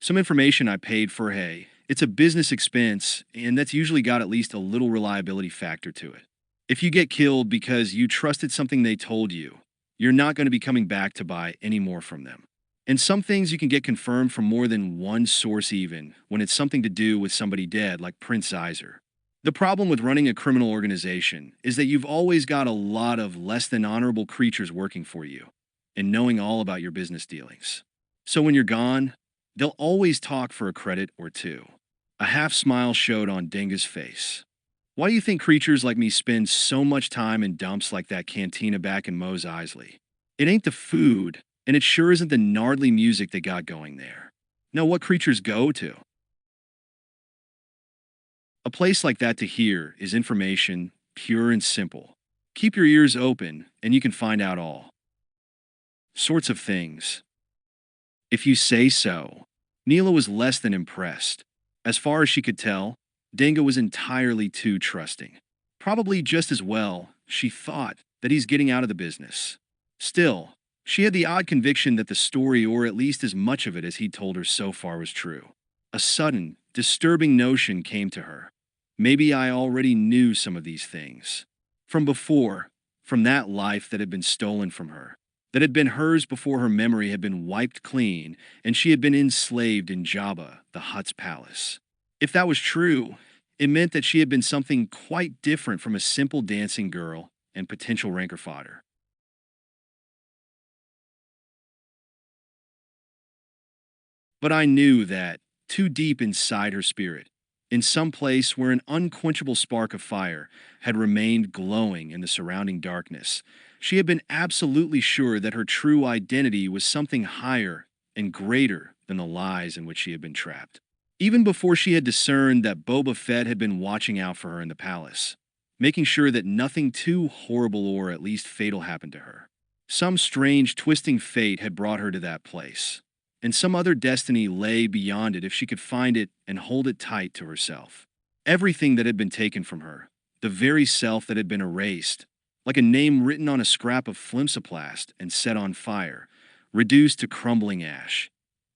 Some information I paid for, hey, it's a business expense, and that's usually got at least a little reliability factor to it. If you get killed because you trusted something they told you, you're not going to be coming back to buy any more from them. And some things you can get confirmed from more than one source even, when it's something to do with somebody dead like Prince Iser. The problem with running a criminal organization is that you've always got a lot of less than honorable creatures working for you and knowing all about your business dealings. So when you're gone, they'll always talk for a credit or two. A half smile showed on Denga's face. Why do you think creatures like me spend so much time in dumps like that cantina back in Mos Eisley? It ain't the food, and it sure isn't the gnarly music they got going there. No, what creatures go to? A place like that to hear is information, pure and simple. Keep your ears open, and you can find out all. sorts of things. If you say so. Neela was less than impressed. As far as she could tell, Denga was entirely too trusting. Probably just as well, she thought, that he's getting out of the business. Still, she had the odd conviction that the story, or at least as much of it as he'd told her so far, was true. A sudden, disturbing notion came to her. Maybe I already knew some of these things. From before, from that life that had been stolen from her, that had been hers before her memory had been wiped clean and she had been enslaved in Jabba, the Hutt's palace. If that was true, it meant that she had been something quite different from a simple dancing girl and potential rancor fodder. But I knew that, too deep inside her spirit, in some place where an unquenchable spark of fire had remained glowing in the surrounding darkness, she had been absolutely sure that her true identity was something higher and greater than the lies in which she had been trapped. Even before she had discerned that Boba Fett had been watching out for her in the palace, making sure that nothing too horrible or at least fatal happened to her. Some strange, twisting fate had brought her to that place, and some other destiny lay beyond it if she could find it and hold it tight to herself. Everything that had been taken from her, the very self that had been erased, like a name written on a scrap of flimsoplast and set on fire, reduced to crumbling ash.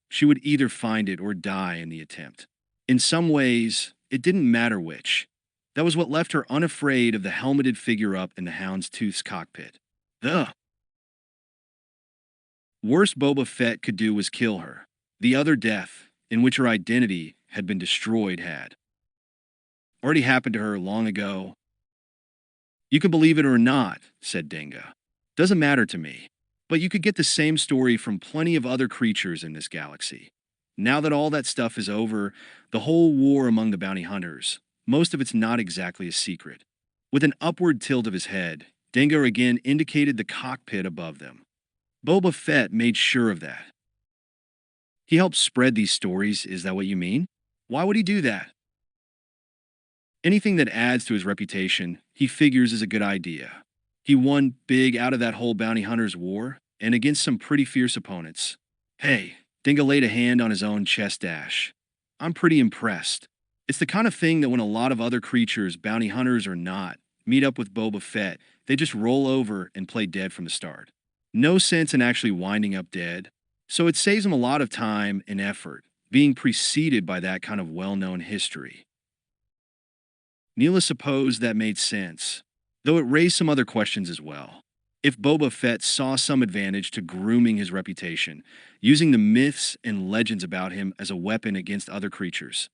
She would either find it or die in the attempt. In some ways, it didn't matter which. That was what left her unafraid of the helmeted figure up in the Hound's Tooth's cockpit. The worst Boba Fett could do was kill her. The other death, in which her identity had been destroyed, had already happened to her long ago. You can believe it or not, said Denga. Doesn't matter to me. But you could get the same story from plenty of other creatures in this galaxy. Now that all that stuff is over, the whole war among the bounty hunters, most of it's not exactly a secret. With an upward tilt of his head, Denga again indicated the cockpit above them. Boba Fett made sure of that. He helped spread these stories, is that what you mean? Why would he do that? Anything that adds to his reputation, he figures is a good idea. He won big out of that whole bounty hunters war, and against some pretty fierce opponents. Hey, Dinga laid a hand on his own chest dash. I'm pretty impressed. It's the kind of thing that when a lot of other creatures, bounty hunters or not, meet up with Boba Fett, they just roll over and play dead from the start. No sense in actually winding up dead, so it saves them a lot of time and effort, being preceded by that kind of well-known history. Neela supposed that made sense, though it raised some other questions as well. If Boba Fett saw some advantage to grooming his reputation, using the myths and legends about him as a weapon against other creatures,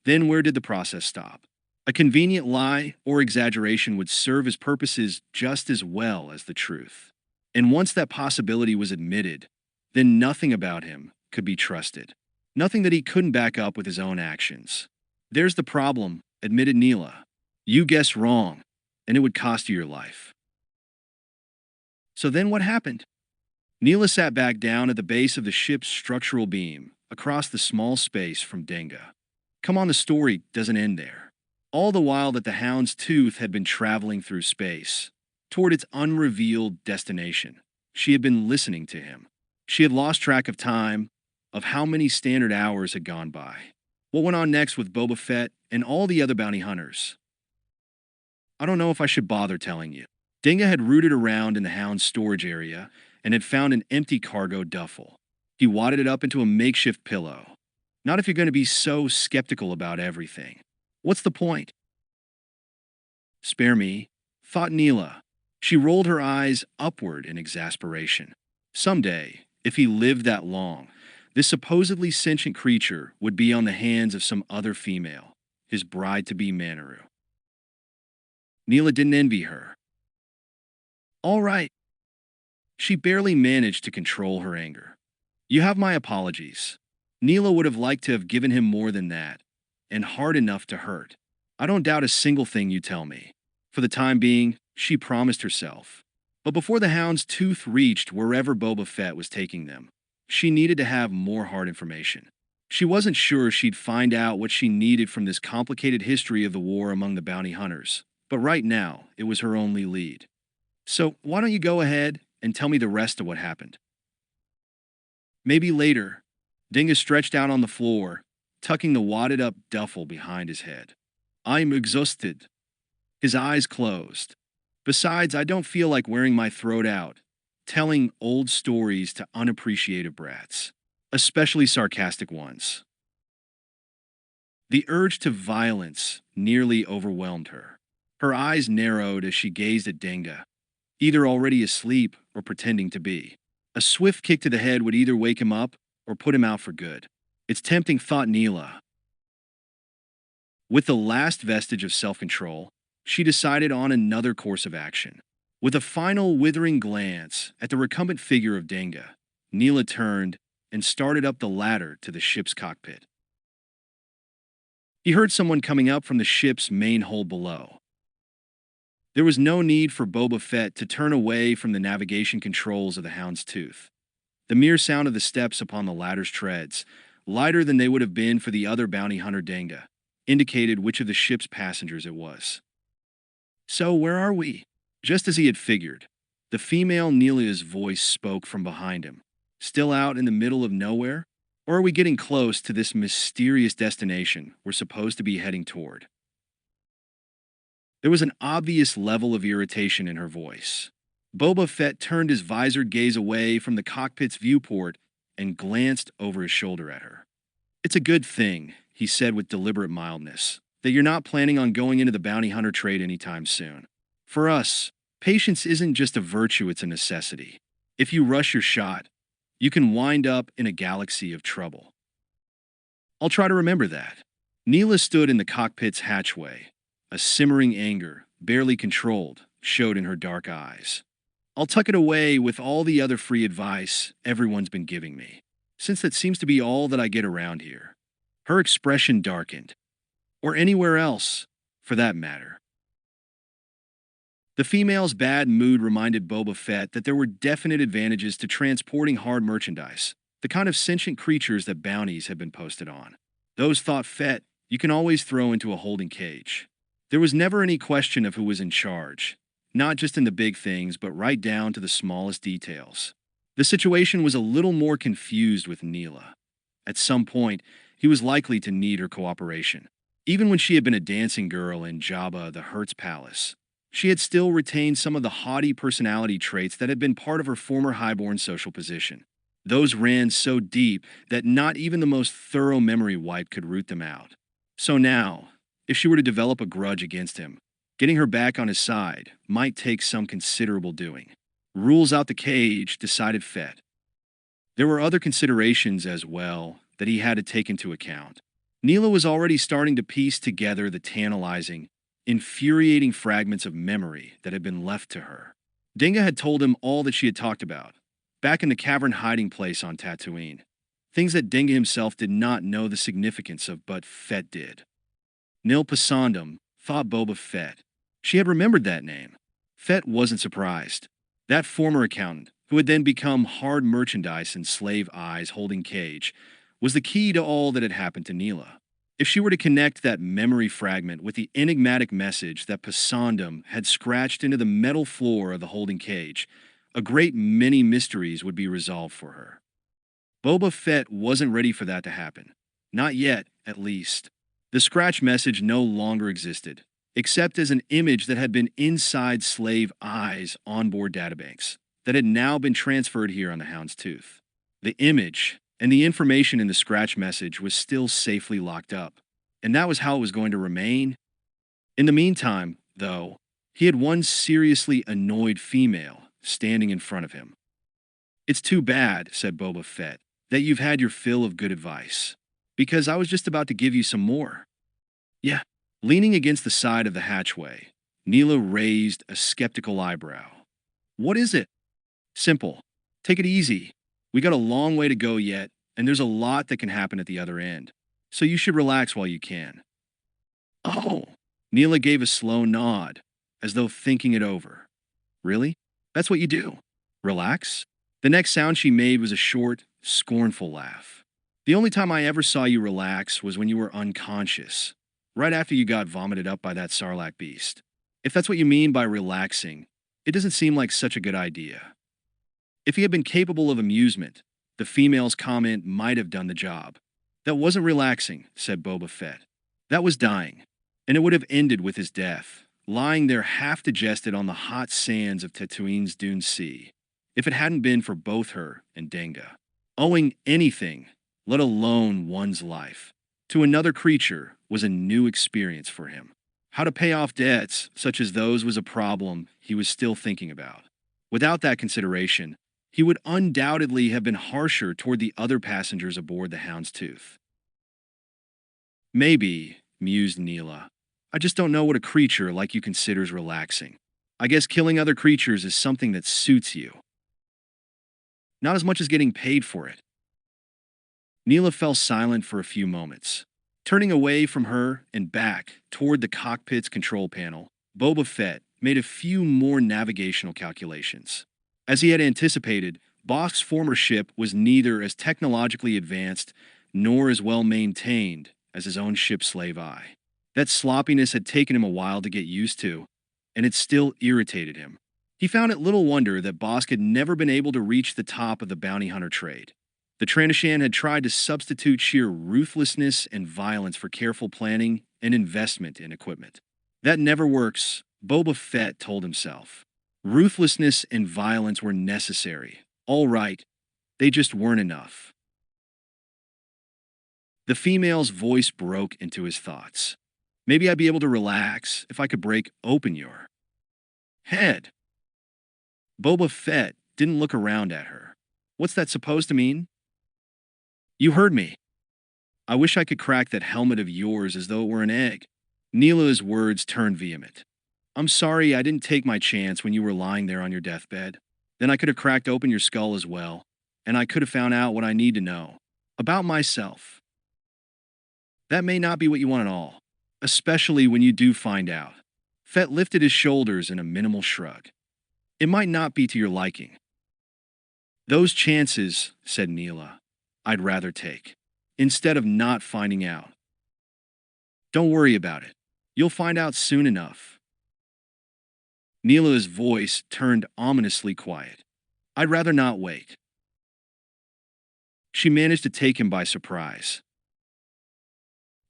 then where did the process stop? A convenient lie or exaggeration would serve his purposes just as well as the truth. And once that possibility was admitted, then nothing about him could be trusted. Nothing that he couldn't back up with his own actions. There's the problem, admitted Neela. You guessed wrong, and it would cost you your life. So then what happened? Neela sat back down at the base of the ship's structural beam, across the small space from Denga. Come on, the story doesn't end there. All the while that the Hound's Tooth had been traveling through space, toward its unrevealed destination, she had been listening to him. She had lost track of time, of how many standard hours had gone by. What went on next with Boba Fett and all the other bounty hunters? I don't know if I should bother telling you. Denga had rooted around in the Hound's storage area and had found an empty cargo duffel. He wadded it up into a makeshift pillow. Not if you're going to be so skeptical about everything. What's the point? Spare me, thought Neela. She rolled her eyes upward in exasperation. Someday, if he lived that long, this supposedly sentient creature would be on the hands of some other female, his bride-to-be Manaru. Neela didn't envy her. All right. She barely managed to control her anger. You have my apologies. Neela would have liked to have given him more than that, and hard enough to hurt. I don't doubt a single thing you tell me. For the time being, she promised herself. But before the Hound's Tooth reached wherever Boba Fett was taking them, she needed to have more hard information. She wasn't sure she'd find out what she needed from this complicated history of the war among the bounty hunters, but right now, it was her only lead. So why don't you go ahead and tell me the rest of what happened? Maybe later. Dinga stretched out on the floor, tucking the wadded-up duffel behind his head. I'm exhausted. His eyes closed. Besides, I don't feel like wearing my throat out, telling old stories to unappreciative brats, especially sarcastic ones. The urge to violence nearly overwhelmed her. Her eyes narrowed as she gazed at Dinga, either already asleep or pretending to be. A swift kick to the head would either wake him up or put him out for good. It's tempting, thought Neela. With the last vestige of self-control, she decided on another course of action. With a final withering glance at the recumbent figure of Dinga, Neela turned and started up the ladder to the ship's cockpit. He heard someone coming up from the ship's main hold below. There was no need for Boba Fett to turn away from the navigation controls of the Hound's Tooth. The mere sound of the steps upon the ladder's treads, lighter than they would have been for the other bounty hunter Dinga, indicated which of the ship's passengers it was. So where are we? Just as he had figured, the female Neela's voice spoke from behind him. Still out in the middle of nowhere? Or are we getting close to this mysterious destination we're supposed to be heading toward? There was an obvious level of irritation in her voice. Boba Fett turned his visored gaze away from the cockpit's viewport and glanced over his shoulder at her. It's a good thing, he said with deliberate mildness, that you're not planning on going into the bounty hunter trade anytime soon. For us, patience isn't just a virtue, it's a necessity. If you rush your shot, you can wind up in a galaxy of trouble. I'll try to remember that. Neela stood in the cockpit's hatchway. A simmering anger, barely controlled, showed in her dark eyes. I'll tuck it away with all the other free advice everyone's been giving me, since that seems to be all that I get around here. Her expression darkened. Or anywhere else, for that matter. The female's bad mood reminded Boba Fett that there were definite advantages to transporting hard merchandise, the kind of sentient creatures that bounties had been posted on. Those, thought Fett, you can always throw into a holding cage. There was never any question of who was in charge, not just in the big things, but right down to the smallest details. The situation was a little more confused with Neela. At some point, he was likely to need her cooperation. Even when she had been a dancing girl in Jabba the Hutt's palace, she had still retained some of the haughty personality traits that had been part of her former highborn social position. Those ran so deep that not even the most thorough memory wipe could root them out. So now, if she were to develop a grudge against him, getting her back on his side might take some considerable doing. Rules out the cage, decided Fett. There were other considerations as well that he had to take into account. Neela was already starting to piece together the tantalizing, infuriating fragments of memory that had been left to her. Dinga had told him all that she had talked about, back in the cavern hiding place on Tatooine. Things that Dinga himself did not know the significance of, but Fett did. Nil Pasandum, thought Boba Fett. She had remembered that name. Fett wasn't surprised. That former accountant, who had then become hard merchandise and slave eyes holding cage, was the key to all that had happened to Neela. If she were to connect that memory fragment with the enigmatic message that Pasandum had scratched into the metal floor of the holding cage, a great many mysteries would be resolved for her. Boba Fett wasn't ready for that to happen. Not yet, at least. The scratch message no longer existed, except as an image that had been inside slave eyes onboard databanks that had now been transferred here on the Hound's Tooth. The image and the information in the scratch message was still safely locked up, and that was how it was going to remain. In the meantime, though, he had one seriously annoyed female standing in front of him. It's too bad, said Boba Fett, that you've had your fill of good advice, because I was just about to give you some more. Yeah. Leaning against the side of the hatchway, Neela raised a skeptical eyebrow. What is it? Simple. Take it easy. We got a long way to go yet, and there's a lot that can happen at the other end, so you should relax while you can. Oh, Neela gave a slow nod, as though thinking it over. Really? That's what you do? Relax? The next sound she made was a short, scornful laugh. The only time I ever saw you relax was when you were unconscious, right after you got vomited up by that Sarlacc beast. If that's what you mean by relaxing, it doesn't seem like such a good idea. If he had been capable of amusement, The female's comment might have done the job. That wasn't relaxing, said Boba Fett. That was dying, and it would have ended with his death, lying there half digested on the hot sands of Tatooine's dune sea, if it hadn't been for both her and Denga. Owing anything, let alone one's life, to another creature was a new experience for him. How to pay off debts such as those was a problem he was still thinking about. Without that consideration, he would undoubtedly have been harsher toward the other passengers aboard the Houndstooth. Maybe, mused Neela, I just don't know what a creature like you considers relaxing. I guess killing other creatures is something that suits you. Not as much as getting paid for it. Neela fell silent for a few moments. Turning away from her and back toward the cockpit's control panel, Boba Fett made a few more navigational calculations. As he had anticipated, Bosk's former ship was neither as technologically advanced nor as well maintained as his own ship's slave eye. That sloppiness had taken him a while to get used to, and it still irritated him. He found it little wonder that Bosk had never been able to reach the top of the bounty hunter trade. The Trandoshan had tried to substitute sheer ruthlessness and violence for careful planning and investment in equipment. That never works, Boba Fett told himself. Ruthlessness and violence were necessary. All right, they just weren't enough. The female's voice broke into his thoughts. Maybe I'd be able to relax if I could break open your head. Boba Fett didn't look around at her. What's that supposed to mean? You heard me. I wish I could crack that helmet of yours as though it were an egg. Neela's words turned vehement. I'm sorry I didn't take my chance when you were lying there on your deathbed. Then I could have cracked open your skull as well, and I could have found out what I need to know. About myself. That may not be what you want at all, especially when you do find out. Fett lifted his shoulders in a minimal shrug. It might not be to your liking. Those chances, said Neela, I'd rather take, instead of not finding out. Don't worry about it. You'll find out soon enough. Neela's voice turned ominously quiet. I'd rather not wait. She managed to take him by surprise.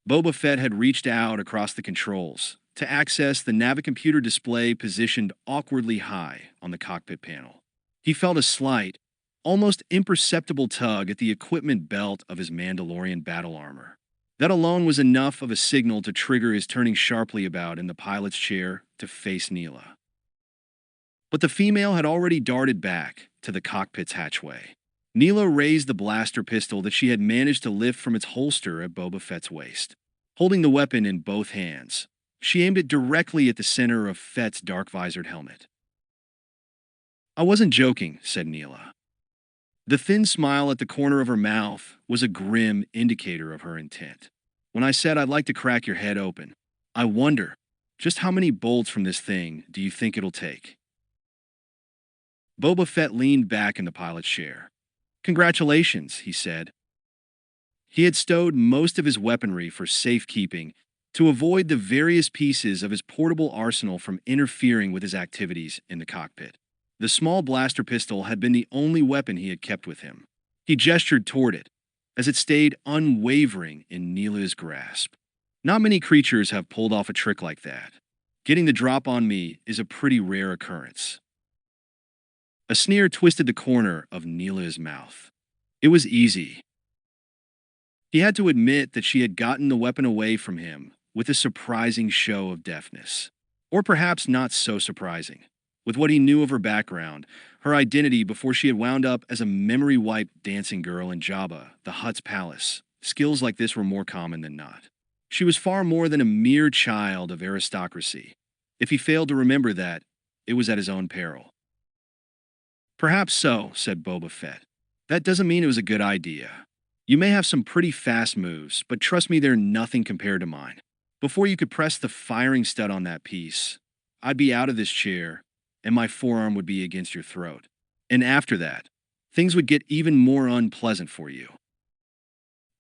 Boba Fett had reached out across the controls to access the navicomputer display positioned awkwardly high on the cockpit panel. He felt a slight, almost imperceptible tug at the equipment belt of his Mandalorian battle armor. That alone was enough of a signal to trigger his turning sharply about in the pilot's chair to face Neela. But the female had already darted back to the cockpit's hatchway. Neela raised the blaster pistol that she had managed to lift from its holster at Boba Fett's waist. Holding the weapon in both hands, she aimed it directly at the center of Fett's dark-visored helmet. I wasn't joking, said Neela. The thin smile at the corner of her mouth was a grim indicator of her intent. When I said I'd like to crack your head open, I wonder, just how many bolts from this thing do you think it'll take? Boba Fett leaned back in the pilot's chair. Congratulations, he said. He had stowed most of his weaponry for safekeeping to avoid the various pieces of his portable arsenal from interfering with his activities in the cockpit. The small blaster pistol had been the only weapon he had kept with him. He gestured toward it, as it stayed unwavering in Neela's grasp. Not many creatures have pulled off a trick like that. Getting the drop on me is a pretty rare occurrence. A sneer twisted the corner of Neela's mouth. It was easy. He had to admit that she had gotten the weapon away from him with a surprising show of deftness. Or perhaps not so surprising. With what he knew of her background, her identity before she had wound up as a memory-wiped dancing girl in Jabba, the Hutt's palace, skills like this were more common than not. She was far more than a mere child of aristocracy. If he failed to remember that, it was at his own peril. Perhaps so, said Boba Fett. That doesn't mean it was a good idea. You may have some pretty fast moves, but trust me, they're nothing compared to mine. Before you could press the firing stud on that piece, I'd be out of this chair, and my forearm would be against your throat. And after that, things would get even more unpleasant for you.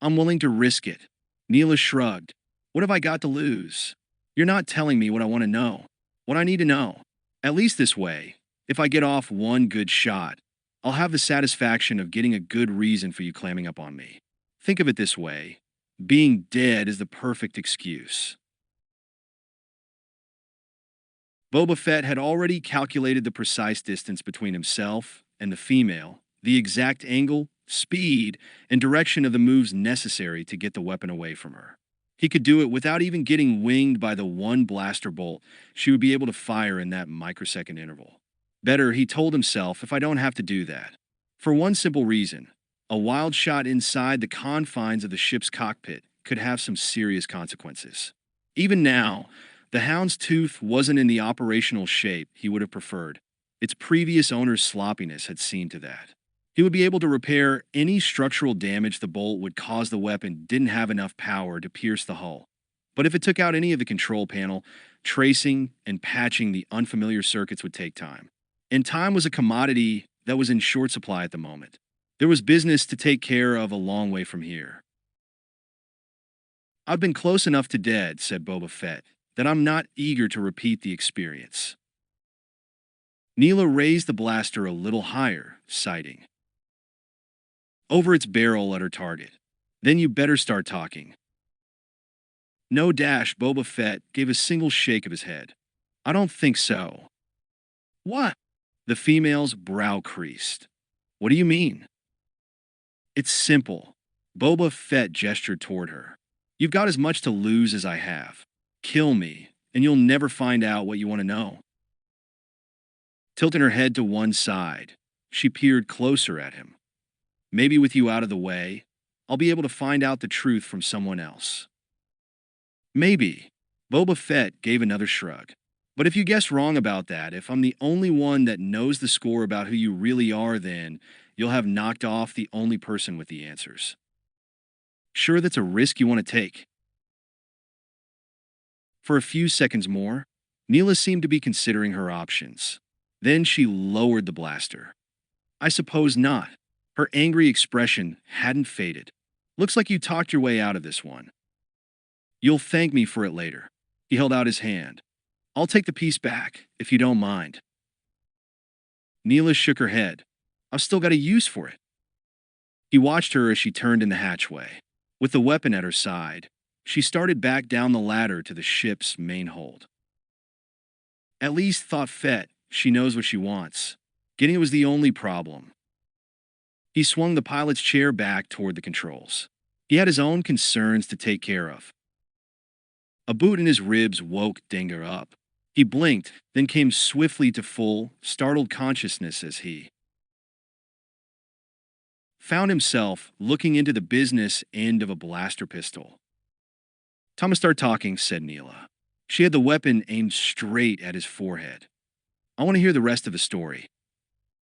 I'm willing to risk it. Neela shrugged. What have I got to lose? You're not telling me what I want to know. What I need to know. At least this way, if I get off one good shot, I'll have the satisfaction of getting a good reason for you clamming up on me. Think of it this way: being dead is the perfect excuse. Boba Fett had already calculated the precise distance between himself and the female, the exact angle, speed, and direction of the moves necessary to get the weapon away from her. He could do it without even getting winged by the one blaster bolt she would be able to fire in that microsecond interval. Better, he told himself, if I don't have to do that. For one simple reason: a wild shot inside the confines of the ship's cockpit could have some serious consequences. Even now, the Hound's tooth wasn't in the operational shape he would have preferred. Its previous owner's sloppiness had seen to that. He would be able to repair any structural damage the bolt would cause. The weapon didn't have enough power to pierce the hull. But if it took out any of the control panel, tracing and patching the unfamiliar circuits would take time. And time was a commodity that was in short supply at the moment. There was business to take care of a long way from here. "I've been close enough to dead," said Boba Fett, "that I'm not eager to repeat the experience." Neela raised the blaster a little higher, sighting over its barrel at her target. "Then you better start talking." "No dash," Boba Fett gave a single shake of his head. "I don't think so." "What?" The female's brow creased. "What do you mean?" "It's simple." Boba Fett gestured toward her. "You've got as much to lose as I have. Kill me, and you'll never find out what you want to know." Tilting her head to one side, she peered closer at him. "Maybe with you out of the way, I'll be able to find out the truth from someone else." "Maybe." Boba Fett gave another shrug. "But if you guess wrong about that, if I'm the only one that knows the score about who you really are, then you'll have knocked off the only person with the answers." "Sure, that's a risk you want to take?" For a few seconds more, Neela seemed to be considering her options. Then she lowered the blaster. "I suppose not." Her angry expression hadn't faded. "Looks like you talked your way out of this one." "You'll thank me for it later." He held out his hand. "I'll take the piece back, if you don't mind." Neela shook her head. "I've still got a use for it." He watched her as she turned in the hatchway. With the weapon at her side, she started back down the ladder to the ship's main hold. At least, thought Fett, she knows what she wants. Getting it was the only problem. He swung the pilot's chair back toward the controls. He had his own concerns to take care of. A boot in his ribs woke Dengar up. He blinked, then came swiftly to full, startled consciousness as he found himself looking into the business end of a blaster pistol. "Time to start talking," said Neela. She had the weapon aimed straight at his forehead. "I want to hear the rest of the story."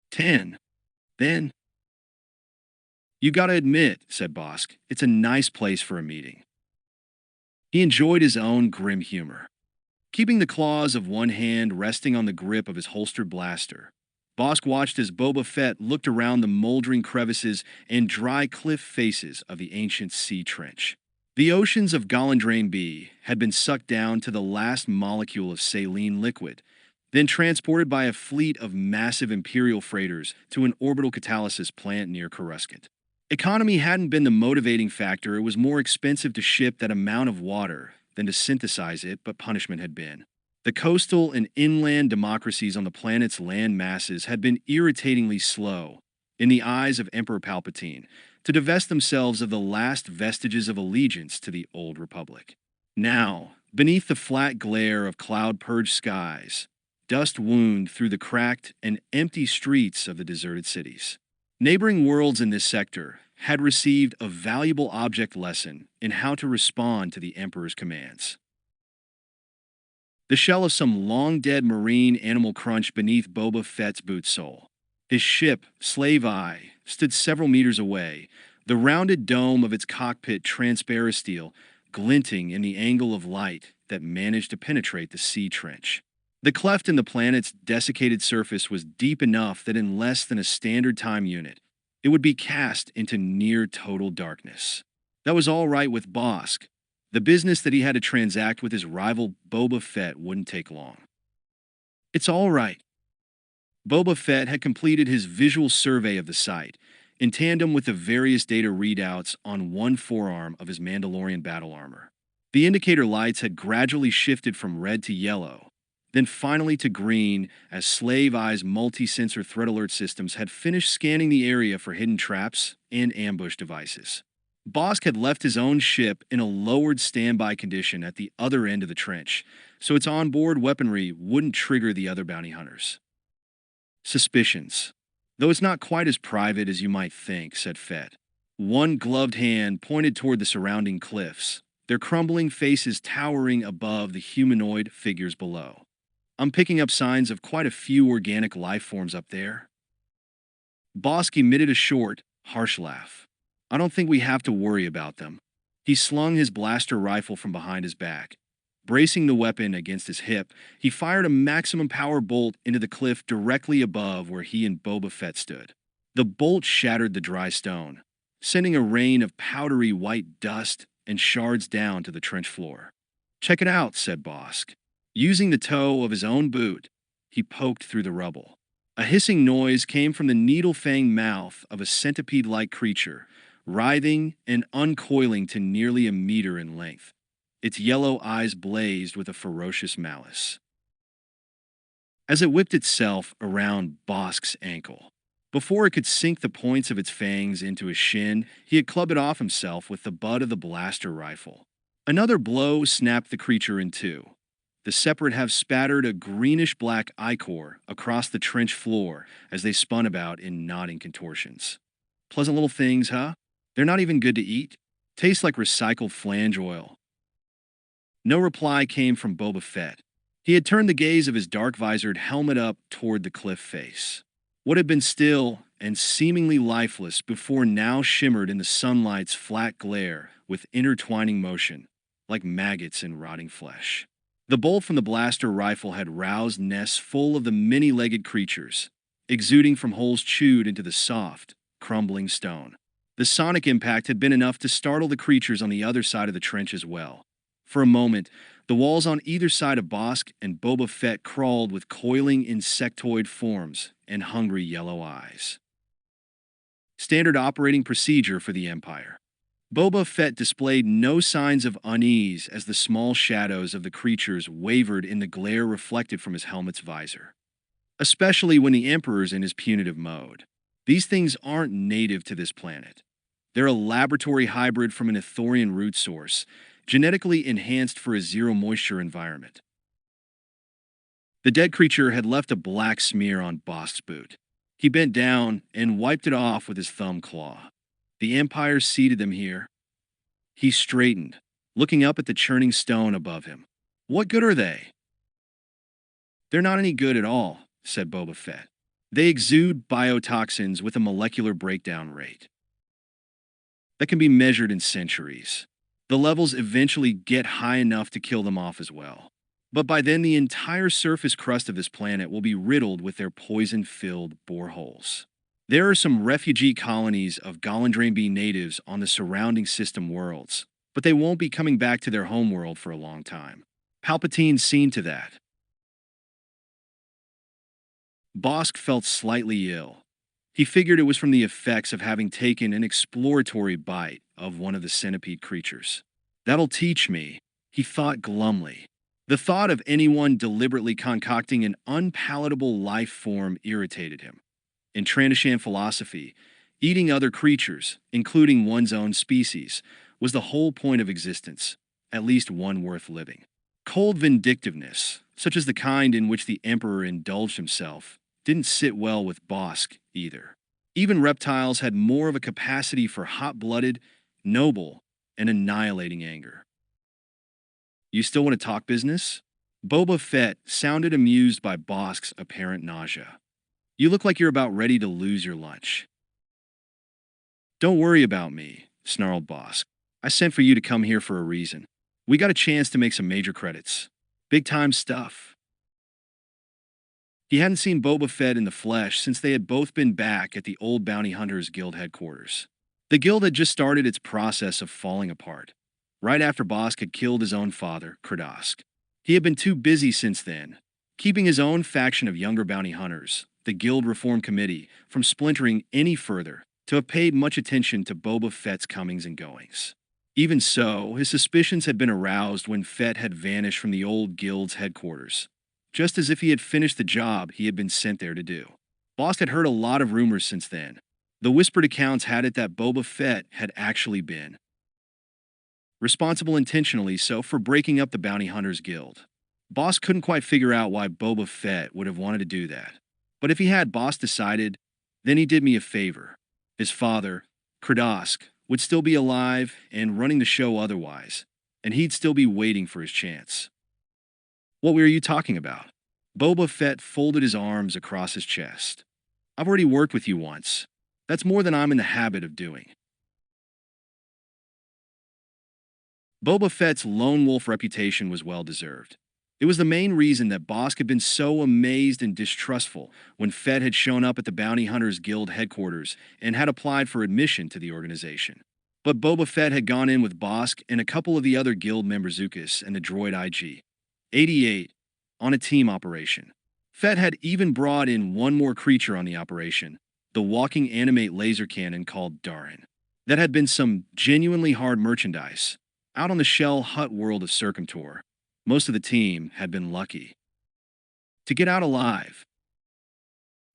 10. Then, "You gotta admit," said Bosk, "it's a nice place for a meeting." He enjoyed his own grim humor. Keeping the claws of one hand resting on the grip of his holstered blaster, Bosk watched as Boba Fett looked around the moldering crevices and dry cliff faces of the ancient sea trench. The oceans of Galandrain B had been sucked down to the last molecule of saline liquid, then transported by a fleet of massive Imperial freighters to an orbital catalysis plant near Coruscant. Economy hadn't been the motivating factor. It was more expensive to ship that amount of water than to synthesize it, but punishment had been. The coastal and inland democracies on the planet's land masses had been irritatingly slow, in the eyes of Emperor Palpatine, to divest themselves of the last vestiges of allegiance to the Old Republic. Now, beneath the flat glare of cloud-purged skies, dust wound through the cracked and empty streets of the deserted cities. Neighboring worlds in this sector had received a valuable object lesson in how to respond to the Emperor's commands. The shell of some long-dead marine animal crunched beneath Boba Fett's boot sole. His ship, Slave Eye, stood several meters away, the rounded dome of its cockpit transparent steel glinting in the angle of light that managed to penetrate the sea trench. The cleft in the planet's desiccated surface was deep enough that in less than a standard time unit, it would be cast into near-total darkness. That was all right with Bosk. The business that he had to transact with his rival Boba Fett wouldn't take long. "It's all right." Boba Fett had completed his visual survey of the site, in tandem with the various data readouts on one forearm of his Mandalorian battle armor. The indicator lights had gradually shifted from red to yellow, then finally to green as Slave Eye's multi-sensor threat alert systems had finished scanning the area for hidden traps and ambush devices. Bosk had left his own ship in a lowered standby condition at the other end of the trench, so its onboard weaponry wouldn't trigger the other bounty hunters. Suspicions. Though it's not quite as private as you might think, said Fett. One gloved hand pointed toward the surrounding cliffs, their crumbling faces towering above the humanoid figures below. I'm picking up signs of quite a few organic life forms up there. Bosk emitted a short, harsh laugh. I don't think we have to worry about them. He slung his blaster rifle from behind his back. Bracing the weapon against his hip, he fired a maximum power bolt into the cliff directly above where he and Boba Fett stood. The bolt shattered the dry stone, sending a rain of powdery white dust and shards down to the trench floor. Check it out, said Bosk. Using the toe of his own boot, he poked through the rubble. A hissing noise came from the needle-fanged mouth of a centipede-like creature, writhing and uncoiling to nearly a meter in length. Its yellow eyes blazed with a ferocious malice. As it whipped itself around Bosk's ankle, before it could sink the points of its fangs into his shin, he had clubbed it off himself with the butt of the blaster rifle. Another blow snapped the creature in two. The separate have spattered a greenish-black ichor across the trench floor as they spun about in nodding contortions. Pleasant little things, huh? They're not even good to eat. Taste like recycled flange oil. No reply came from Boba Fett. He had turned the gaze of his dark-visored helmet up toward the cliff face. What had been still and seemingly lifeless before now shimmered in the sunlight's flat glare with intertwining motion, like maggots in rotting flesh. The bolt from the blaster rifle had roused nests full of the many-legged creatures, exuding from holes chewed into the soft, crumbling stone. The sonic impact had been enough to startle the creatures on the other side of the trench as well. For a moment, the walls on either side of Bosk and Boba Fett crawled with coiling insectoid forms and hungry yellow eyes. Standard operating procedure for the Empire. Boba Fett displayed no signs of unease as the small shadows of the creatures wavered in the glare reflected from his helmet's visor. Especially when the Emperor's in his punitive mode. These things aren't native to this planet. They're a laboratory hybrid from an Ithorian root source, genetically enhanced for a zero-moisture environment. The dead creature had left a black smear on Bosk's boot. He bent down and wiped it off with his thumb claw. The Empire seated them here. He straightened, looking up at the churning stone above him. What good are they? They're not any good at all, said Boba Fett. They exude biotoxins with a molecular breakdown rate that can be measured in centuries. The levels eventually get high enough to kill them off as well. But by then, the entire surface crust of this planet will be riddled with their poison-filled boreholes. There are some refugee colonies of Golandrain B natives on the surrounding system worlds, but they won't be coming back to their homeworld for a long time. Palpatine's seen to that. Bosk felt slightly ill. He figured it was from the effects of having taken an exploratory bite of one of the centipede creatures. That'll teach me, he thought glumly. The thought of anyone deliberately concocting an unpalatable life form irritated him. In Trandoshan philosophy, eating other creatures, including one's own species, was the whole point of existence, at least one worth living. Cold vindictiveness, such as the kind in which the Emperor indulged himself, didn't sit well with Bosk either. Even reptiles had more of a capacity for hot-blooded, noble, and annihilating anger. You still want to talk business? Boba Fett sounded amused by Bosk's apparent nausea. You look like you're about ready to lose your lunch. Don't worry about me, snarled Bosk. I sent for you to come here for a reason. We got a chance to make some major credits. Big-time stuff. He hadn't seen Boba Fett in the flesh since they had both been back at the old Bounty Hunters Guild headquarters. The guild had just started its process of falling apart, right after Bosk had killed his own father, Kradosk. He had been too busy since then, keeping his own faction of younger bounty hunters, the Guild Reform Committee, from splintering any further to have paid much attention to Boba Fett's comings and goings. Even so, his suspicions had been aroused when Fett had vanished from the old Guild's headquarters, just as if he had finished the job he had been sent there to do. Bosk had heard a lot of rumors since then. The whispered accounts had it that Boba Fett had actually been responsible intentionally so for breaking up the Bounty Hunters Guild. Bosk couldn't quite figure out why Boba Fett would have wanted to do that. But if he had, Bosk decided, then he did me a favor. His father, Kradosk, would still be alive and running the show otherwise, and he'd still be waiting for his chance. What were you talking about? Boba Fett folded his arms across his chest. I've already worked with you once. That's more than I'm in the habit of doing. Boba Fett's lone wolf reputation was well-deserved. It was the main reason that Bosk had been so amazed and distrustful when Fett had shown up at the Bounty Hunters Guild headquarters and had applied for admission to the organization. But Boba Fett had gone in with Bosk and a couple of the other Guild members, Zukas and the droid IG-88, on a team operation. Fett had even brought in one more creature on the operation, the walking animate laser cannon called Darhin. That had been some genuinely hard merchandise. Out on the shell hut world of Circumtor, most of the team had been lucky to get out alive.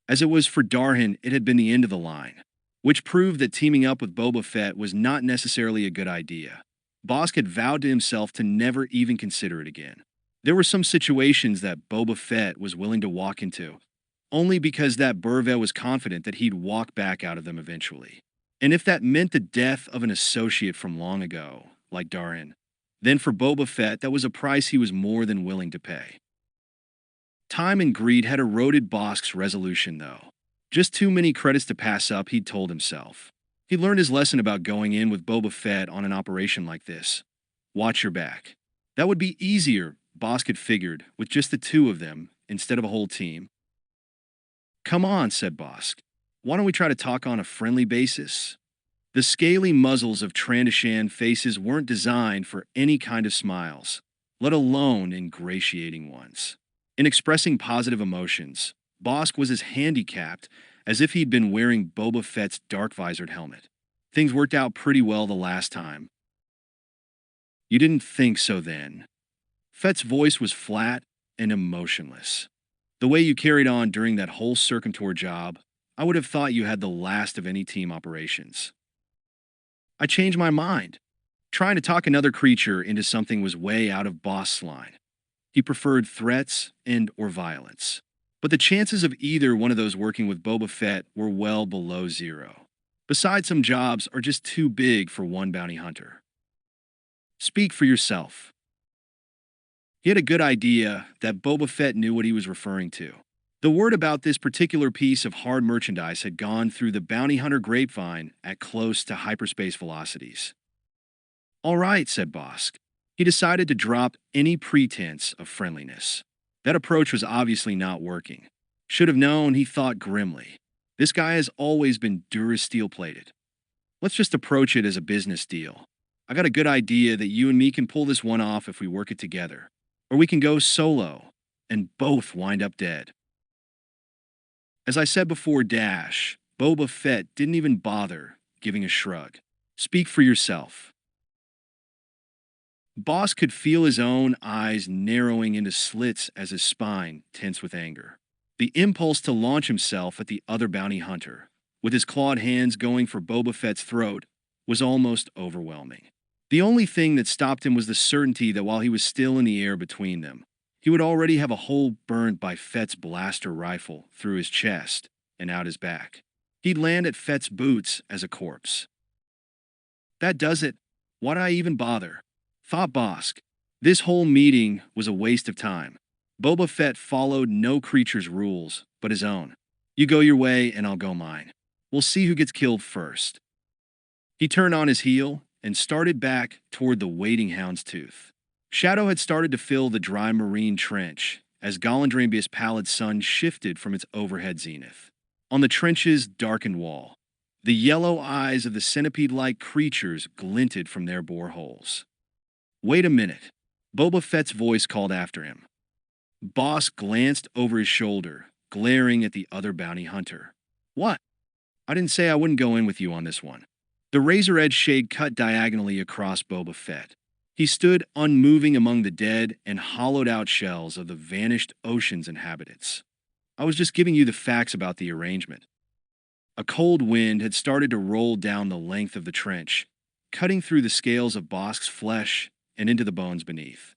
As it was for Darhin, it had been the end of the line, which proved that teaming up with Boba Fett was not necessarily a good idea. Bosk had vowed to himself to never even consider it again. There were some situations that Boba Fett was willing to walk into, only because that Burvet was confident that he'd walk back out of them eventually. And if that meant the death of an associate from long ago, like Darhin, then for Boba Fett that was a price he was more than willing to pay. Time and greed had eroded Bosk's resolution, though. Just too many credits to pass up, he'd told himself. He learned his lesson about going in with Boba Fett on an operation like this. Watch your back. That would be easier, Bosk had figured, with just the two of them instead of a whole team. Come on, said Bosk. Why don't we try to talk on a friendly basis? The scaly muzzles of Trandoshan faces weren't designed for any kind of smiles, let alone ingratiating ones. In expressing positive emotions, Bosk was as handicapped as if he'd been wearing Boba Fett's dark-visored helmet. Things worked out pretty well the last time. You didn't think so then. Fett's voice was flat and emotionless. The way you carried on during that whole Circumtor job, I would have thought you had the last of any team operations. I changed my mind. Trying to talk another creature into something was way out of Bosk's line. He preferred threats and/or violence. But the chances of either one of those working with Boba Fett were well below zero. Besides, some jobs are just too big for one bounty hunter. Speak for yourself. He had a good idea that Boba Fett knew what he was referring to. The word about this particular piece of hard merchandise had gone through the bounty hunter grapevine at close to hyperspace velocities. All right, said Bosk. He decided to drop any pretense of friendliness. That approach was obviously not working. Should have known, he thought grimly. This guy has always been Durasteel-plated. Let's just approach it as a business deal. I got a good idea that you and me can pull this one off if we work it together. Or we can go solo and both wind up dead. As I said before, Boba Fett didn't even bother giving a shrug. Speak for yourself. Bosk could feel his own eyes narrowing into slits as his spine tensed with anger. The impulse to launch himself at the other bounty hunter, with his clawed hands going for Boba Fett's throat, was almost overwhelming. The only thing that stopped him was the certainty that while he was still in the air between them, he would already have a hole burnt by Fett's blaster rifle through his chest and out his back. He'd land at Fett's boots as a corpse. That does it. Why'd I even bother? Thought Bosk. This whole meeting was a waste of time. Boba Fett followed no creature's rules, but his own. You go your way and I'll go mine. We'll see who gets killed first. He turned on his heel and started back toward the waiting hound's tooth. Shadow had started to fill the dry marine trench as Golandrambia's pallid sun shifted from its overhead zenith. On the trench's darkened wall, the yellow eyes of the centipede-like creatures glinted from their boreholes. Wait a minute, Boba Fett's voice called after him. Bosk glanced over his shoulder glaring at the other bounty hunter. What? I didn't say I wouldn't go in with you on this one. The razor-edged shade cut diagonally across Boba Fett. He stood unmoving among the dead and hollowed-out shells of the vanished ocean's inhabitants. I was just giving you the facts about the arrangement. A cold wind had started to roll down the length of the trench, cutting through the scales of Bosk's flesh and into the bones beneath.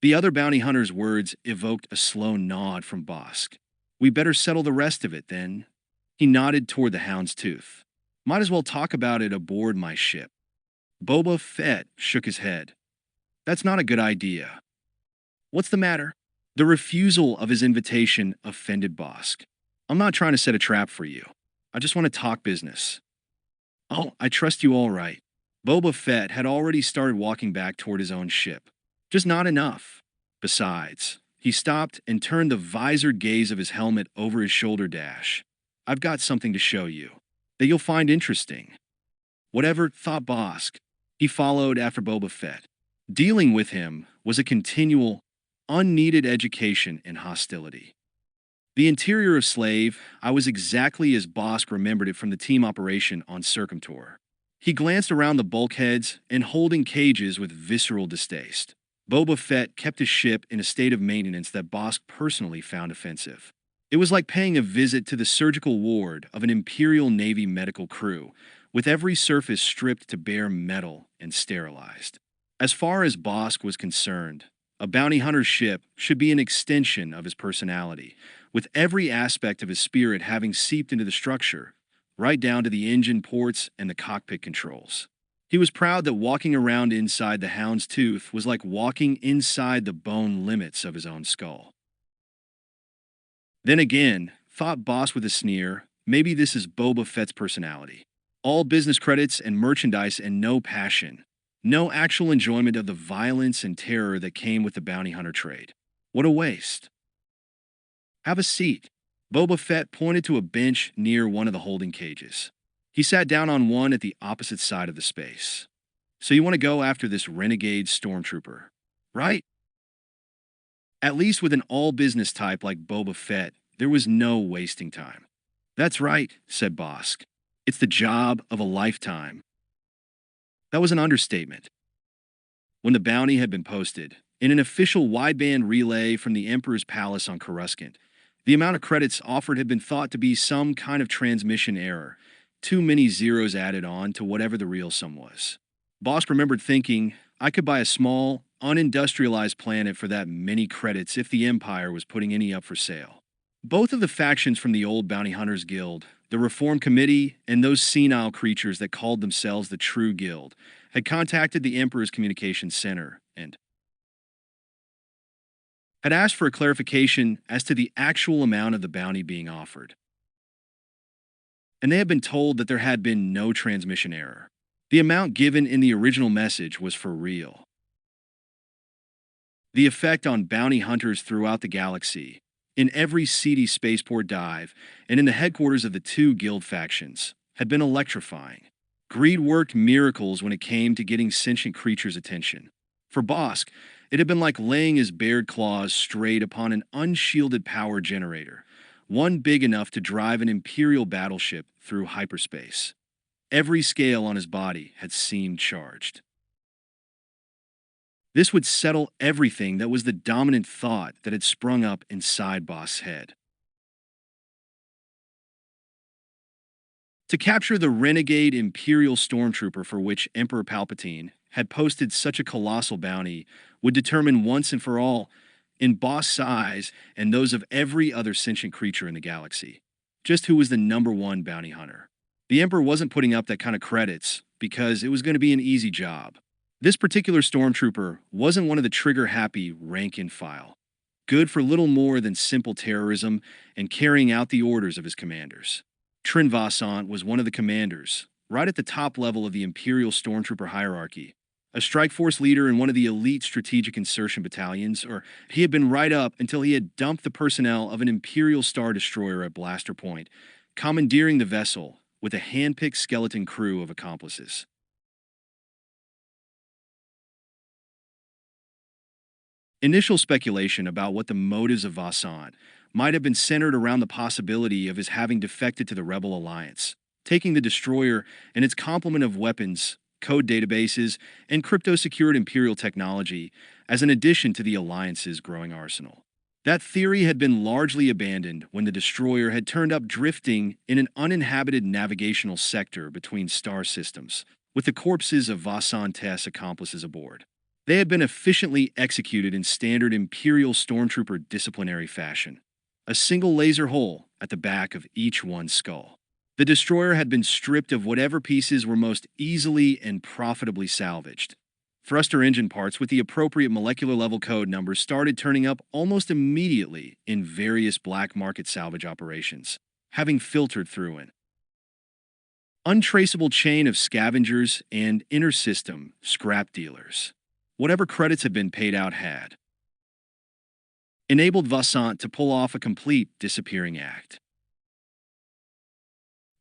The other bounty hunter's words evoked a slow nod from Bosk. We better settle the rest of it, then. He nodded toward the hound's tooth. Might as well talk about it aboard my ship. Boba Fett shook his head. That's not a good idea. What's the matter? The refusal of his invitation offended Bosk. I'm not trying to set a trap for you. I just want to talk business. Oh, I trust you all right. Boba Fett had already started walking back toward his own ship. Just not enough. Besides, he stopped and turned the visored gaze of his helmet over his shoulder dash. I've got something to show you that you'll find interesting. Whatever, thought Bosk. He followed after Boba Fett. Dealing with him was a continual, unneeded education in hostility. The interior of Slave, I was exactly as Bosk remembered it from the team operation on Circumtor. He glanced around the bulkheads and holding cages with visceral distaste. Boba Fett kept his ship in a state of maintenance that Bosk personally found offensive. It was like paying a visit to the surgical ward of an Imperial Navy medical crew, with every surface stripped to bare metal and sterilized. As far as Bosk was concerned, a bounty hunter's ship should be an extension of his personality, with every aspect of his spirit having seeped into the structure, right down to the engine ports and the cockpit controls. He was proud that walking around inside the hound's tooth was like walking inside the bone limits of his own skull. Then again, thought Bosk with a sneer, maybe this is Boba Fett's personality. All business credits and merchandise and no passion. No actual enjoyment of the violence and terror that came with the bounty hunter trade. What a waste. Have a seat. Boba Fett pointed to a bench near one of the holding cages. He sat down on one at the opposite side of the space. So you want to go after this renegade stormtrooper, right? At least with an all-business type like Boba Fett, there was no wasting time. That's right, said Bosk. It's the job of a lifetime. That was an understatement. When the bounty had been posted, in an official wideband relay from the Emperor's palace on Coruscant, the amount of credits offered had been thought to be some kind of transmission error, too many zeros added on to whatever the real sum was. Bosk remembered thinking, I could buy a small, unindustrialized planet for that many credits if the Empire was putting any up for sale. Both of the factions from the old Bounty Hunters Guild, the Reform Committee, and those senile creatures that called themselves the True Guild, had contacted the Emperor's Communications Center and had asked for a clarification as to the actual amount of the bounty being offered. And they had been told that there had been no transmission error. The amount given in the original message was for real. The effect on bounty hunters throughout the galaxy, in every seedy spaceport dive, and in the headquarters of the two guild factions, had been electrifying. Greed worked miracles when it came to getting sentient creatures' attention. For Bosk, it had been like laying his bared claws straight upon an unshielded power generator, one big enough to drive an Imperial battleship through hyperspace. Every scale on his body had seemed charged. This would settle everything that was the dominant thought that had sprung up inside Bosk's head. To capture the renegade Imperial stormtrooper for which Emperor Palpatine had posted such a colossal bounty would determine once and for all, in Bosk's eyes and those of every other sentient creature in the galaxy, just who was the #1 bounty hunter. The Emperor wasn't putting up that kind of credits because it was going to be an easy job. This particular stormtrooper wasn't one of the trigger-happy rank-and-file, good for little more than simple terrorism and carrying out the orders of his commanders. Trin Vosant was one of the commanders, right at the top level of the Imperial stormtrooper hierarchy, a strike force leader in one of the elite strategic insertion battalions, or he had been right up until he had dumped the personnel of an Imperial Star Destroyer at Blaster Point, commandeering the vessel with a hand-picked skeleton crew of accomplices. Initial speculation about what the motives of Vosant might have been centered around the possibility of his having defected to the Rebel Alliance, taking the destroyer and its complement of weapons, code databases, and crypto-secured Imperial technology as an addition to the Alliance's growing arsenal. That theory had been largely abandoned when the destroyer had turned up drifting in an uninhabited navigational sector between star systems, with the corpses of Vasan Tess accomplices aboard. They had been efficiently executed in standard Imperial Stormtrooper disciplinary fashion, a single laser hole at the back of each one's skull. The destroyer had been stripped of whatever pieces were most easily and profitably salvaged. Thruster engine parts with the appropriate molecular level code numbers started turning up almost immediately in various black market salvage operations, having filtered through an untraceable chain of scavengers and inter-system scrap dealers. Whatever credits had been paid out had enabled Vassant to pull off a complete disappearing act.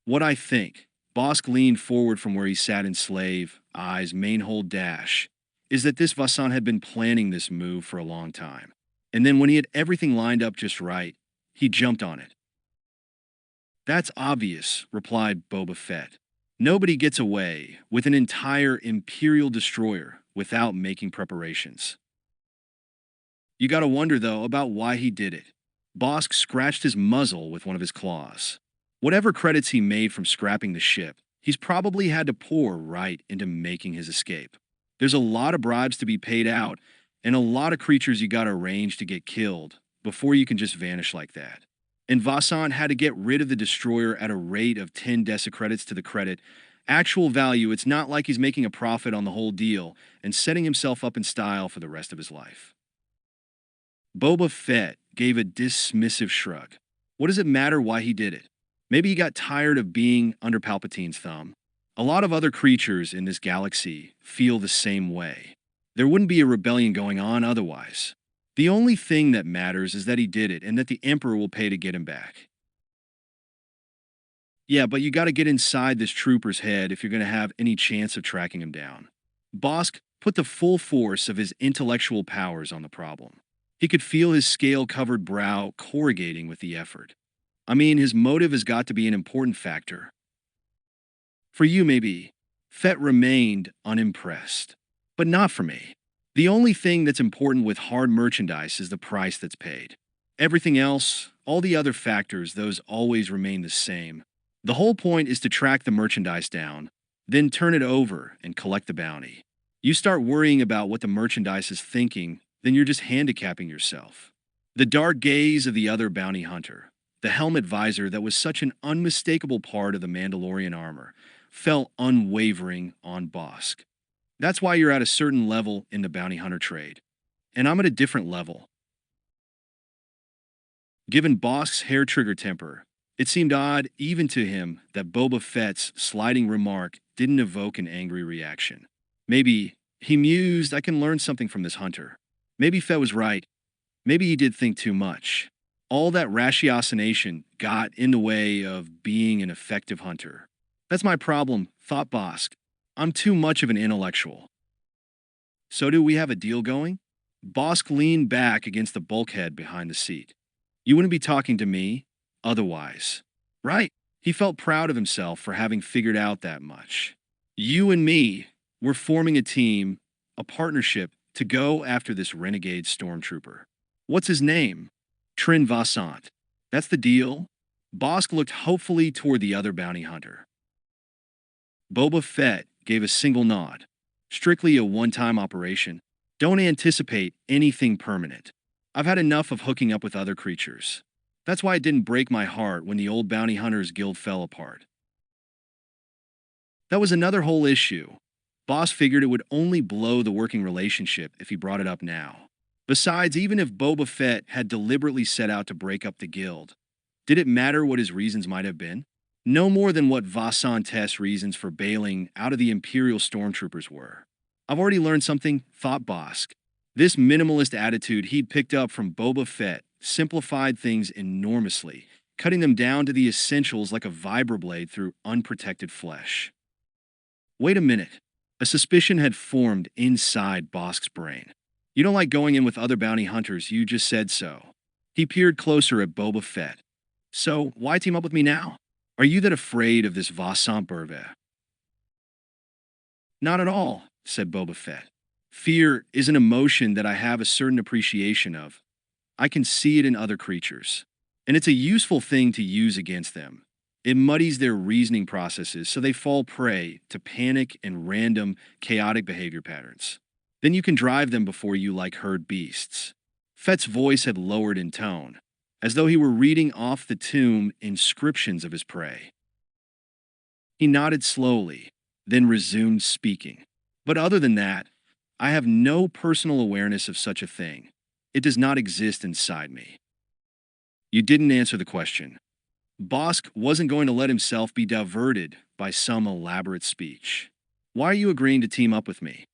What I think, Bosk leaned forward from where he sat in Slave, eyes main-hold dash, is that this Vasan had been planning this move for a long time. And then when he had everything lined up just right, he jumped on it. That's obvious, replied Boba Fett. Nobody gets away with an entire Imperial destroyer without making preparations. You gotta wonder, though, about why he did it. Bosk scratched his muzzle with one of his claws. Whatever credits he made from scrapping the ship, he's probably had to pour right into making his escape. There's a lot of bribes to be paid out, and a lot of creatures you gotta arrange to get killed before you can just vanish like that. And Vasan had to get rid of the destroyer at a rate of 10 credits to the credit. Actual value, it's not like he's making a profit on the whole deal and setting himself up in style for the rest of his life. Boba Fett gave a dismissive shrug. What does it matter why he did it? Maybe he got tired of being under Palpatine's thumb. A lot of other creatures in this galaxy feel the same way. There wouldn't be a rebellion going on otherwise. The only thing that matters is that he did it and that the Emperor will pay to get him back. Yeah, but you gotta get inside this trooper's head if you're gonna have any chance of tracking him down. Bosk put the full force of his intellectual powers on the problem. He could feel his scale-covered brow corrugating with the effort. I mean, his motive has got to be an important factor. For you, maybe. Fett remained unimpressed. But not for me. The only thing that's important with hard merchandise is the price that's paid. Everything else, all the other factors, those always remain the same. The whole point is to track the merchandise down, then turn it over and collect the bounty. You start worrying about what the merchandise is thinking, then you're just handicapping yourself. The dark gaze of the other bounty hunter, the helmet visor that was such an unmistakable part of the Mandalorian armor, fell unwavering on Bosk. That's why you're at a certain level in the bounty hunter trade. And I'm at a different level. Given Bosk's hair-trigger temper, it seemed odd even to him that Boba Fett's slighting remark didn't evoke an angry reaction. Maybe, he mused, I can learn something from this hunter. Maybe Fett was right. Maybe he did think too much. All that ratiocination got in the way of being an effective hunter. That's my problem, thought Bosk. I'm too much of an intellectual. So do we have a deal going? Bosk leaned back against the bulkhead behind the seat. You wouldn't be talking to me otherwise. Right. He felt proud of himself for having figured out that much. You and me, we're forming a team, a partnership, to go after this renegade stormtrooper. What's his name? Trin Vassant. That's the deal? Bosk looked hopefully toward the other bounty hunter. Boba Fett gave a single nod. Strictly a one-time operation. Don't anticipate anything permanent. I've had enough of hooking up with other creatures. That's why it didn't break my heart when the old bounty hunters guild fell apart. That was another whole issue. Boss figured it would only blow the working relationship if he brought it up now. Besides, even if Boba Fett had deliberately set out to break up the guild, did it matter what his reasons might have been? No more than what Vasan Tess' reasons for bailing out of the Imperial stormtroopers were. I've already learned something, thought Bosk. This minimalist attitude he'd picked up from Boba Fett simplified things enormously, cutting them down to the essentials like a vibroblade through unprotected flesh. Wait a minute. A suspicion had formed inside Bosk's brain. You don't like going in with other bounty hunters, you just said so. He peered closer at Boba Fett. So, why team up with me now? Are you that afraid of this Vassant Burve? Not at all, said Boba Fett. Fear is an emotion that I have a certain appreciation of. I can see it in other creatures. And it's a useful thing to use against them. It muddies their reasoning processes so they fall prey to panic and random, chaotic behavior patterns. Then you can drive them before you like herd beasts. Fett's voice had lowered in tone, as though he were reading off the tomb inscriptions of his prey. He nodded slowly, then resumed speaking. But other than that, I have no personal awareness of such a thing. It does not exist inside me. You didn't answer the question. Bosk wasn't going to let himself be diverted by some elaborate speech. Why are you agreeing to team up with me?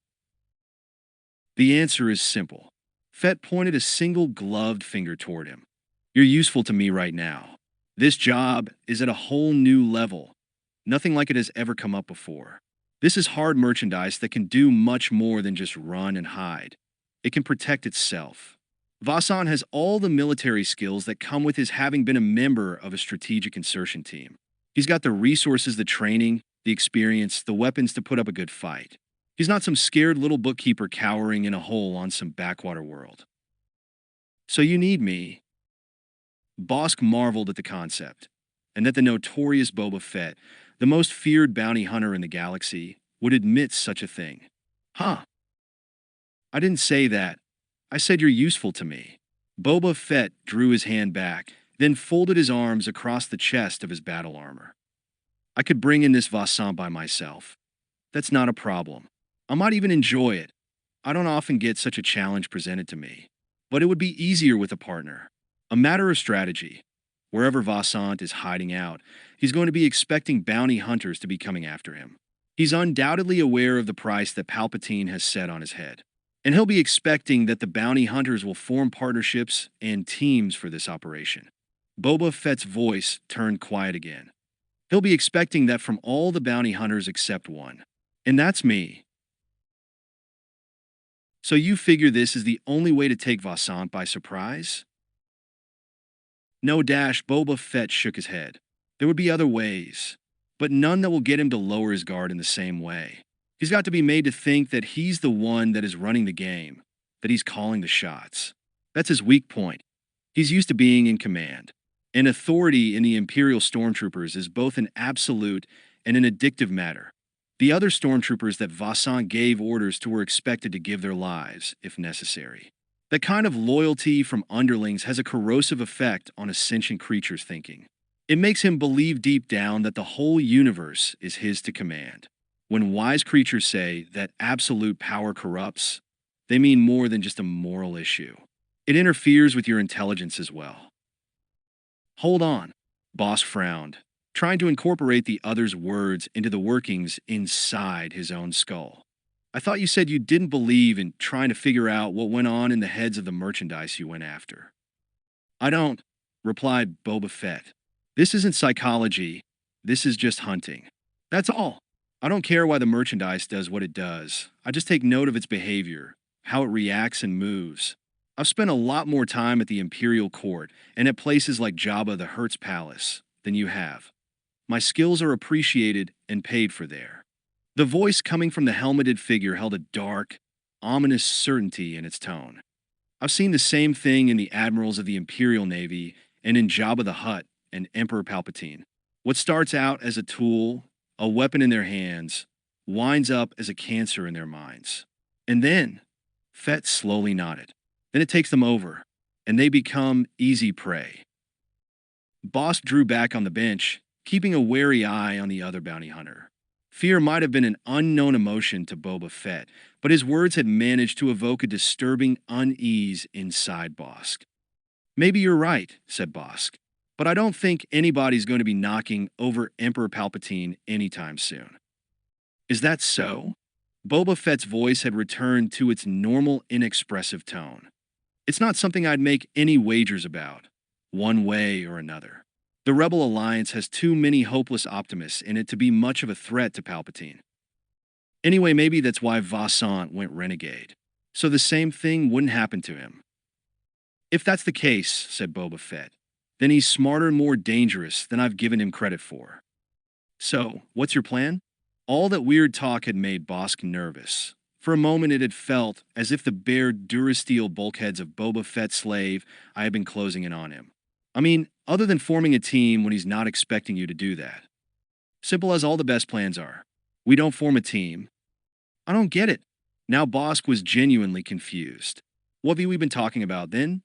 The answer is simple. Fett pointed a single gloved finger toward him. You're useful to me right now. This job is at a whole new level. Nothing like it has ever come up before. This is hard merchandise that can do much more than just run and hide. It can protect itself. Vasan has all the military skills that come with his having been a member of a strategic insertion team. He's got the resources, the training, the experience, the weapons to put up a good fight. He's not some scared little bookkeeper cowering in a hole on some backwater world. So you need me. Bosk marveled at the concept, and that the notorious Boba Fett, the most feared bounty hunter in the galaxy, would admit such a thing. Huh. I didn't say that. I said you're useful to me. Boba Fett drew his hand back, then folded his arms across the chest of his battle armor. I could bring in this Vassant by myself. That's not a problem. I might even enjoy it. I don't often get such a challenge presented to me. But it would be easier with a partner. A matter of strategy. Wherever Vassant is hiding out, he's going to be expecting bounty hunters to be coming after him. He's undoubtedly aware of the price that Palpatine has set on his head. And he'll be expecting that the bounty hunters will form partnerships and teams for this operation. Boba Fett's voice turned quiet again. He'll be expecting that from all the bounty hunters except one. And that's me. So you figure this is the only way to take Vassant by surprise? No, Boba Fett shook his head. There would be other ways, but none that will get him to lower his guard in the same way. He's got to be made to think that he's the one that is running the game, that he's calling the shots. That's his weak point. He's used to being in command. And authority in the Imperial Stormtroopers is both an absolute and an addictive matter. The other Stormtroopers that Vassant gave orders to were expected to give their lives, if necessary. That kind of loyalty from underlings has a corrosive effect on a sentient creature's thinking. It makes him believe deep down that the whole universe is his to command. When wise creatures say that absolute power corrupts, they mean more than just a moral issue. It interferes with your intelligence as well. Hold on, Boss frowned, trying to incorporate the other's words into the workings inside his own skull. I thought you said you didn't believe in trying to figure out what went on in the heads of the merchandise you went after. I don't, replied Boba Fett. This isn't psychology. This is just hunting. That's all. I don't care why the merchandise does what it does. I just take note of its behavior, how it reacts and moves. I've spent a lot more time at the Imperial Court and at places like Jabba the Hutt's palace than you have. My skills are appreciated and paid for there. The voice coming from the helmeted figure held a dark, ominous certainty in its tone. I've seen the same thing in the admirals of the Imperial Navy and in Jabba the Hutt and Emperor Palpatine. What starts out as a tool, a weapon in their hands, winds up as a cancer in their minds. And then, Fett slowly nodded. Then it takes them over, and they become easy prey. Bosk drew back on the bench, keeping a wary eye on the other bounty hunter. Fear might have been an unknown emotion to Boba Fett, but his words had managed to evoke a disturbing unease inside Bosk. Maybe you're right, said Bosk, but I don't think anybody's going to be knocking over Emperor Palpatine anytime soon. Is that so? Boba Fett's voice had returned to its normal, inexpressive tone. It's not something I'd make any wagers about, one way or another. The Rebel Alliance has too many hopeless optimists in it to be much of a threat to Palpatine. Anyway, maybe that's why Vassant went renegade. So the same thing wouldn't happen to him. If that's the case, said Boba Fett, then he's smarter and more dangerous than I've given him credit for. So, what's your plan? All that weird talk had made Bosk nervous. For a moment, it had felt as if the bare Durasteel bulkheads of Boba Fett's slave I had been closing in on him. I mean, other than forming a team when he's not expecting you to do that. Simple as all the best plans are. We don't form a team. I don't get it. Now Bosk was genuinely confused. What have we been talking about then?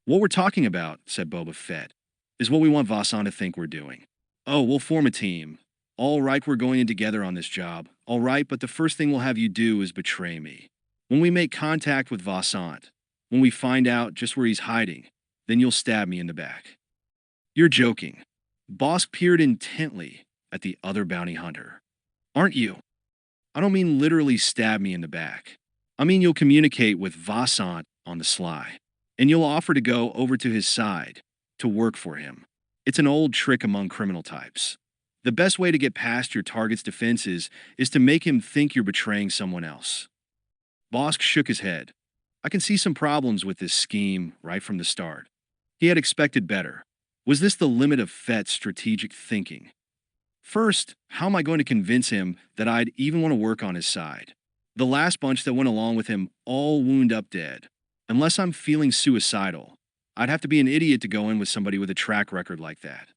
What we're talking about, said Boba Fett, is what we want Vasan to think we're doing. Oh, we'll form a team. All right, we're going in together on this job. All right, but the first thing we'll have you do is betray me. When we make contact with Vasant, when we find out just where he's hiding, then you'll stab me in the back. You're joking. Bosk peered intently at the other bounty hunter. Aren't you? I don't mean literally stab me in the back. I mean you'll communicate with Vasant on the sly, and you'll offer to go over to his side, to work for him. It's an old trick among criminal types. The best way to get past your target's defenses is to make him think you're betraying someone else. Bosk shook his head. I can see some problems with this scheme right from the start. He had expected better. Was this the limit of Fett's strategic thinking? First, how am I going to convince him that I'd even want to work on his side? The last bunch that went along with him all wound up dead. Unless I'm feeling suicidal, I'd have to be an idiot to go in with somebody with a track record like that.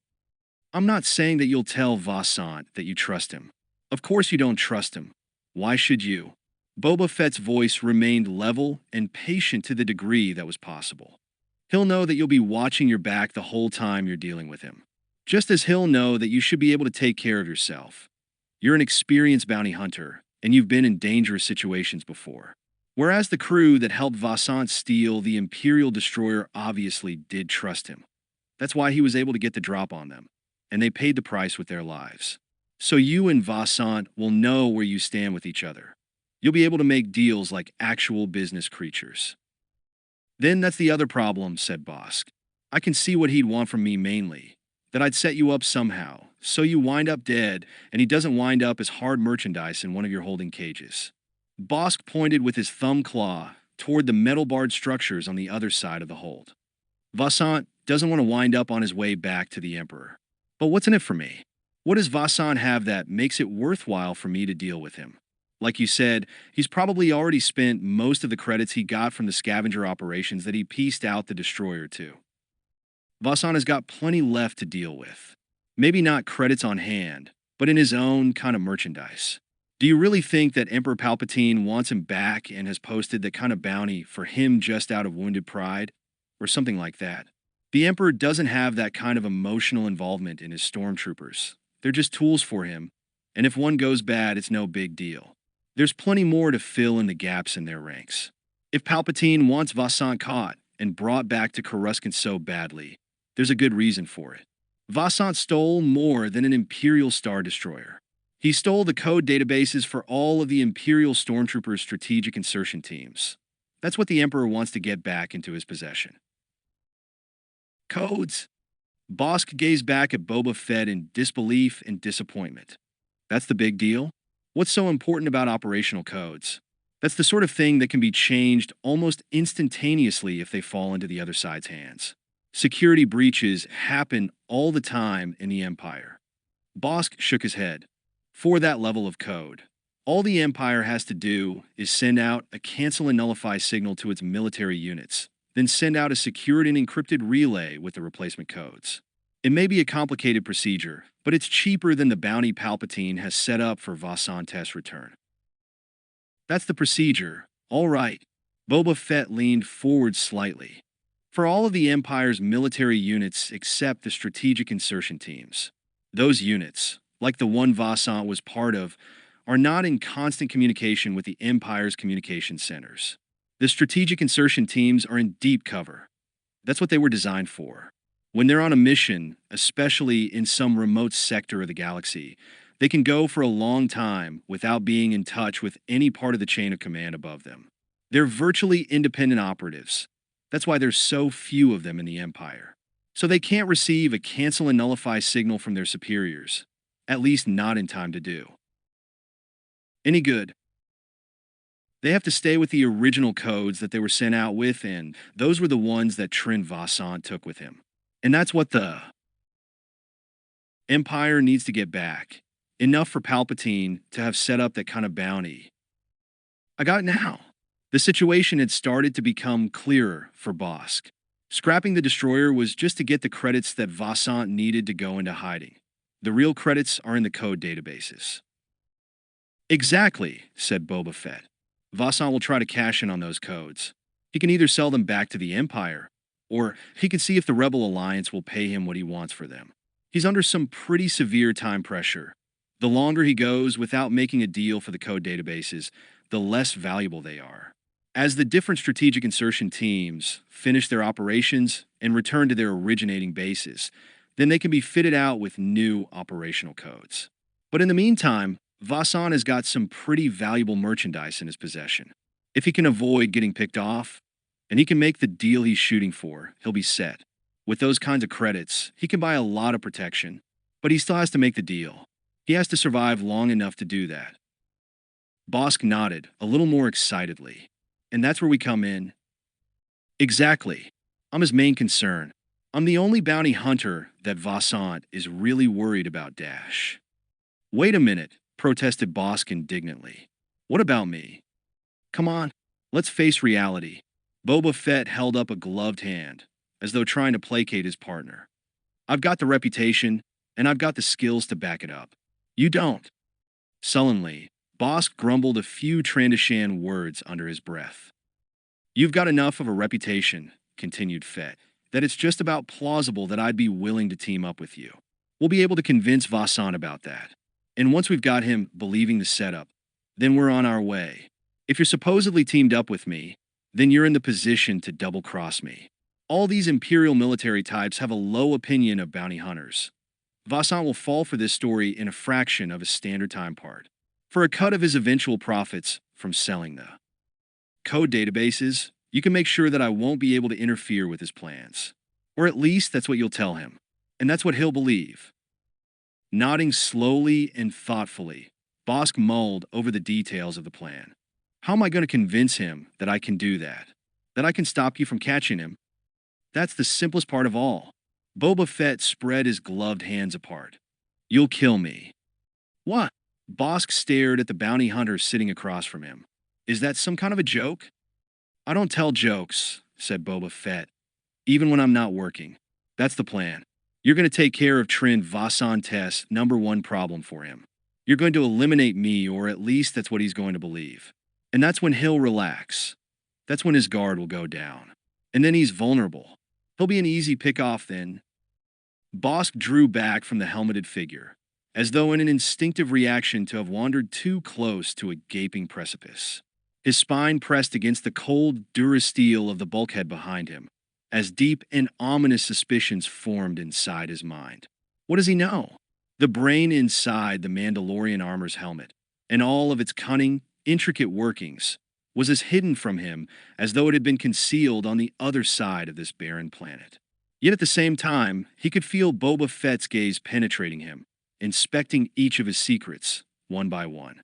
I'm not saying that you'll tell Vasant that you trust him. Of course you don't trust him. Why should you? Boba Fett's voice remained level and patient to the degree that was possible. He'll know that you'll be watching your back the whole time you're dealing with him. Just as he'll know that you should be able to take care of yourself. You're an experienced bounty hunter, and you've been in dangerous situations before. Whereas the crew that helped Vasant steal the Imperial destroyer obviously did trust him. That's why he was able to get the drop on them, and they paid the price with their lives. So you and Vasant will know where you stand with each other. You'll be able to make deals like actual business creatures. Then that's the other problem, said Bosk. I can see what he'd want from me mainly. That I'd set you up somehow, so you wind up dead, and he doesn't wind up as hard merchandise in one of your holding cages. Bosk pointed with his thumb claw toward the metal-barred structures on the other side of the hold. Vasant doesn't want to wind up on his way back to the Emperor. But what's in it for me? What does Vasant have that makes it worthwhile for me to deal with him? Like you said, he's probably already spent most of the credits he got from the scavenger operations that he pieced out the destroyer to. Vasant has got plenty left to deal with. Maybe not credits on hand, but in his own kind of merchandise. Do you really think that Emperor Palpatine wants him back and has posted that kind of bounty for him just out of wounded pride? Or something like that? The Emperor doesn't have that kind of emotional involvement in his stormtroopers. They're just tools for him, and if one goes bad, it's no big deal. There's plenty more to fill in the gaps in their ranks. If Palpatine wants Vasant caught and brought back to Coruscant so badly, there's a good reason for it. Vasant stole more than an Imperial Star Destroyer. He stole the code databases for all of the Imperial Stormtroopers' strategic insertion teams. That's what the Emperor wants to get back into his possession. Codes? Bosk gazed back at Boba Fett in disbelief and disappointment. That's the big deal? What's so important about operational codes? That's the sort of thing that can be changed almost instantaneously if they fall into the other side's hands. Security breaches happen all the time in the Empire. Bosk shook his head. For that level of code, all the Empire has to do is send out a cancel and nullify signal to its military units, then send out a secured and encrypted relay with the replacement codes. It may be a complicated procedure, but it's cheaper than the bounty Palpatine has set up for Vasant's return. That's the procedure. All right. Boba Fett leaned forward slightly. For all of the Empire's military units except the strategic insertion teams. Those units, like the one Vasant was part of, are not in constant communication with the Empire's communication centers. The strategic insertion teams are in deep cover. That's what they were designed for. When they're on a mission, especially in some remote sector of the galaxy, they can go for a long time without being in touch with any part of the chain of command above them. They're virtually independent operatives. That's why there's so few of them in the Empire. So they can't receive a cancel and nullify signal from their superiors, at least not in time to do any good. They have to stay with the original codes that they were sent out with, and those were the ones that Trin Vassant took with him. And that's what the Empire needs to get back. Enough for Palpatine to have set up that kind of bounty. I got it now. The situation had started to become clearer for Bosk. Scrapping the destroyer was just to get the credits that Vassant needed to go into hiding. The real credits are in the code databases. Exactly, said Boba Fett. Vassant will try to cash in on those codes. He can either sell them back to the Empire, or he can see if the Rebel Alliance will pay him what he wants for them. He's under some pretty severe time pressure. The longer he goes without making a deal for the code databases, the less valuable they are. As the different strategic insertion teams finish their operations and return to their originating bases, then they can be fitted out with new operational codes. But in the meantime, Vassant has got some pretty valuable merchandise in his possession. If he can avoid getting picked off, and he can make the deal he's shooting for, he'll be set. With those kinds of credits, he can buy a lot of protection, but he still has to make the deal. He has to survive long enough to do that. Bosk nodded, a little more excitedly. And that's where we come in. Exactly. I'm his main concern. I'm the only bounty hunter that Vassant is really worried about, Dash. Wait a minute, protested Bosk indignantly. What about me? Come on, let's face reality. Boba Fett held up a gloved hand, as though trying to placate his partner. I've got the reputation, and I've got the skills to back it up. You don't. Sullenly, Bosk grumbled a few Trandoshan words under his breath. You've got enough of a reputation, continued Fett, that it's just about plausible that I'd be willing to team up with you. We'll be able to convince Vassant about that. And once we've got him believing the setup, then we're on our way. If you're supposedly teamed up with me, then you're in the position to double-cross me. All these Imperial military types have a low opinion of bounty hunters. Vassant will fall for this story in a fraction of a standard time part, for a cut of his eventual profits from selling the code databases. You can make sure that I won't be able to interfere with his plans. Or at least that's what you'll tell him. And that's what he'll believe. Nodding slowly and thoughtfully, Bosk mulled over the details of the plan. How am I going to convince him that I can do that? That I can stop you from catching him? That's the simplest part of all. Boba Fett spread his gloved hands apart. You'll kill me. What? Bosk stared at the bounty hunter sitting across from him. Is that some kind of a joke? I don't tell jokes, said Boba Fett, even when I'm not working. That's the plan. You're going to take care of Trin Vassant's #1 problem for him. You're going to eliminate me, or at least that's what he's going to believe. And that's when he'll relax. That's when his guard will go down. And then he's vulnerable. He'll be an easy pick-off then. Bosk drew back from the helmeted figure, as though in an instinctive reaction to have wandered too close to a gaping precipice. His spine pressed against the cold durasteel of the bulkhead behind him, as deep and ominous suspicions formed inside his mind. What does he know? The brain inside the Mandalorian armor's helmet, and all of its cunning, intricate workings, was as hidden from him as though it had been concealed on the other side of this barren planet. Yet at the same time, he could feel Boba Fett's gaze penetrating him, inspecting each of his secrets, one by one.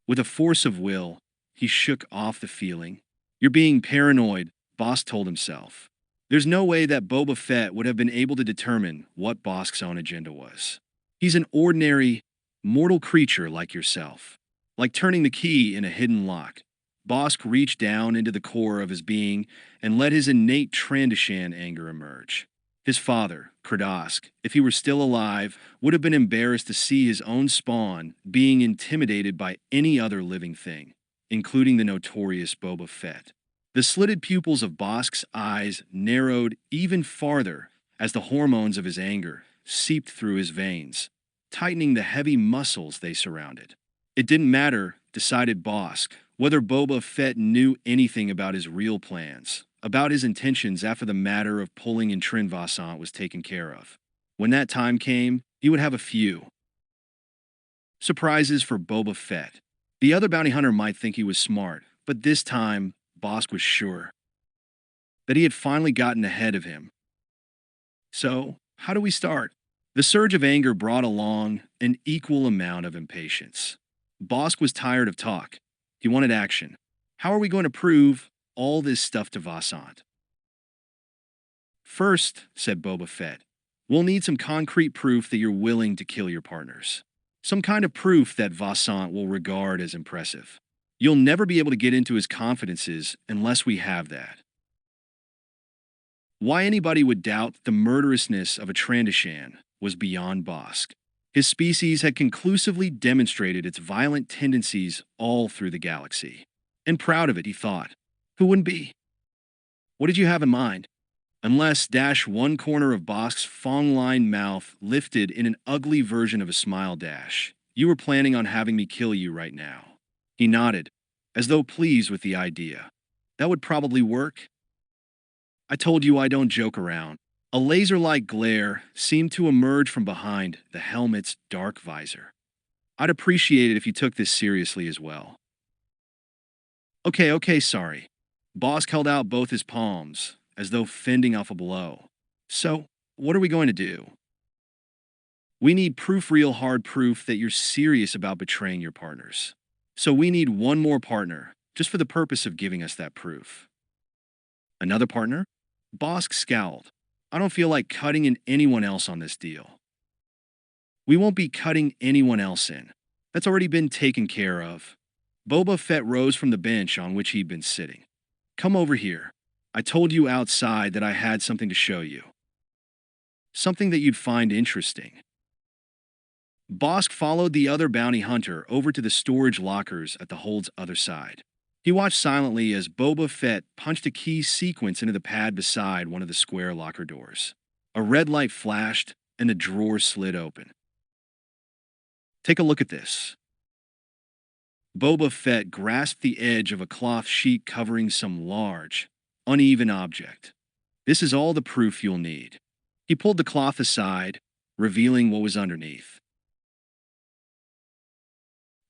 With a force of will, he shook off the feeling. You're being paranoid, Bosk told himself. There's no way that Boba Fett would have been able to determine what Bosk's own agenda was. He's an ordinary, mortal creature like yourself. Like turning the key in a hidden lock, Bosk reached down into the core of his being and let his innate Trandoshan anger emerge. His father, Kradosk, if he were still alive, would have been embarrassed to see his own spawn being intimidated by any other living thing, including the notorious Boba Fett. The slitted pupils of Bosk's eyes narrowed even farther as the hormones of his anger seeped through his veins, tightening the heavy muscles they surrounded. It didn't matter, decided Bosk, whether Boba Fett knew anything about his real plans, about his intentions after the matter of pulling in Trin Vassant was taken care of. When that time came, he would have a few surprises for Boba Fett. The other bounty hunter might think he was smart, but this time, Bosk was sure that he had finally gotten ahead of him. So, how do we start? The surge of anger brought along an equal amount of impatience. Bosk was tired of talk. He wanted action. How are we going to prove all this stuff to Vasant? First, said Boba Fett, we'll need some concrete proof that you're willing to kill your partners. Some kind of proof that Vasant will regard as impressive. You'll never be able to get into his confidences unless we have that. Why anybody would doubt the murderousness of a Trandoshan was beyond Bosk. His species had conclusively demonstrated its violent tendencies all through the galaxy. And proud of it, he thought. Who wouldn't be? What did you have in mind? Unless dash one corner of Bosk's fong-lined mouth lifted in an ugly version of a smile dash. You were planning on having me kill you right now. He nodded, as though pleased with the idea. That would probably work. I told you I don't joke around. A laser-like glare seemed to emerge from behind the helmet's dark visor. I'd appreciate it if you took this seriously as well. Okay, sorry. Bosk held out both his palms, as though fending off a blow. So, what are we going to do? We need real hard proof that you're serious about betraying your partners. So we need one more partner, just for the purpose of giving us that proof. Another partner? Bosk scowled. I don't feel like cutting in anyone else on this deal. We won't be cutting anyone else in. That's already been taken care of. Boba Fett rose from the bench on which he'd been sitting. Come over here. I told you outside that I had something to show you. Something that you'd find interesting. Bosk followed the other bounty hunter over to the storage lockers at the hold's other side. He watched silently as Boba Fett punched a key sequence into the pad beside one of the square locker doors. A red light flashed, and the drawer slid open. Take a look at this. Boba Fett grasped the edge of a cloth sheet covering some large, uneven object. This is all the proof you'll need. He pulled the cloth aside, revealing what was underneath.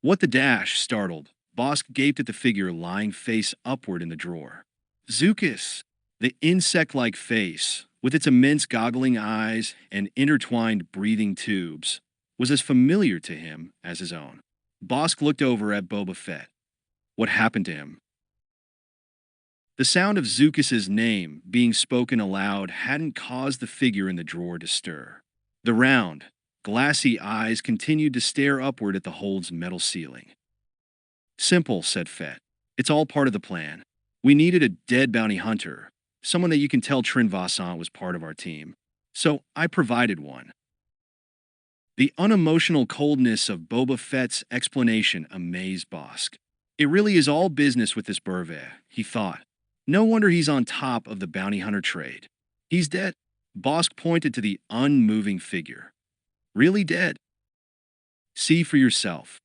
What the dash, startled, Bosk gaped at the figure lying face upward in the drawer. Zookas, the insect-like face, with its immense goggling eyes and intertwined breathing tubes, was as familiar to him as his own. Bosk looked over at Boba Fett. What happened to him? The sound of Zukas's name being spoken aloud hadn't caused the figure in the drawer to stir. The round, glassy eyes continued to stare upward at the hold's metal ceiling. Simple, said Fett. It's all part of the plan. We needed a dead bounty hunter, someone that you can tell Trin Vasant was part of our team. So I provided one. The unemotional coldness of Boba Fett's explanation amazed Bosk. It really is all business with this Burve, he thought. No wonder he's on top of the bounty hunter trade. He's dead. Bosk pointed to the unmoving figure. Really dead. See for yourself.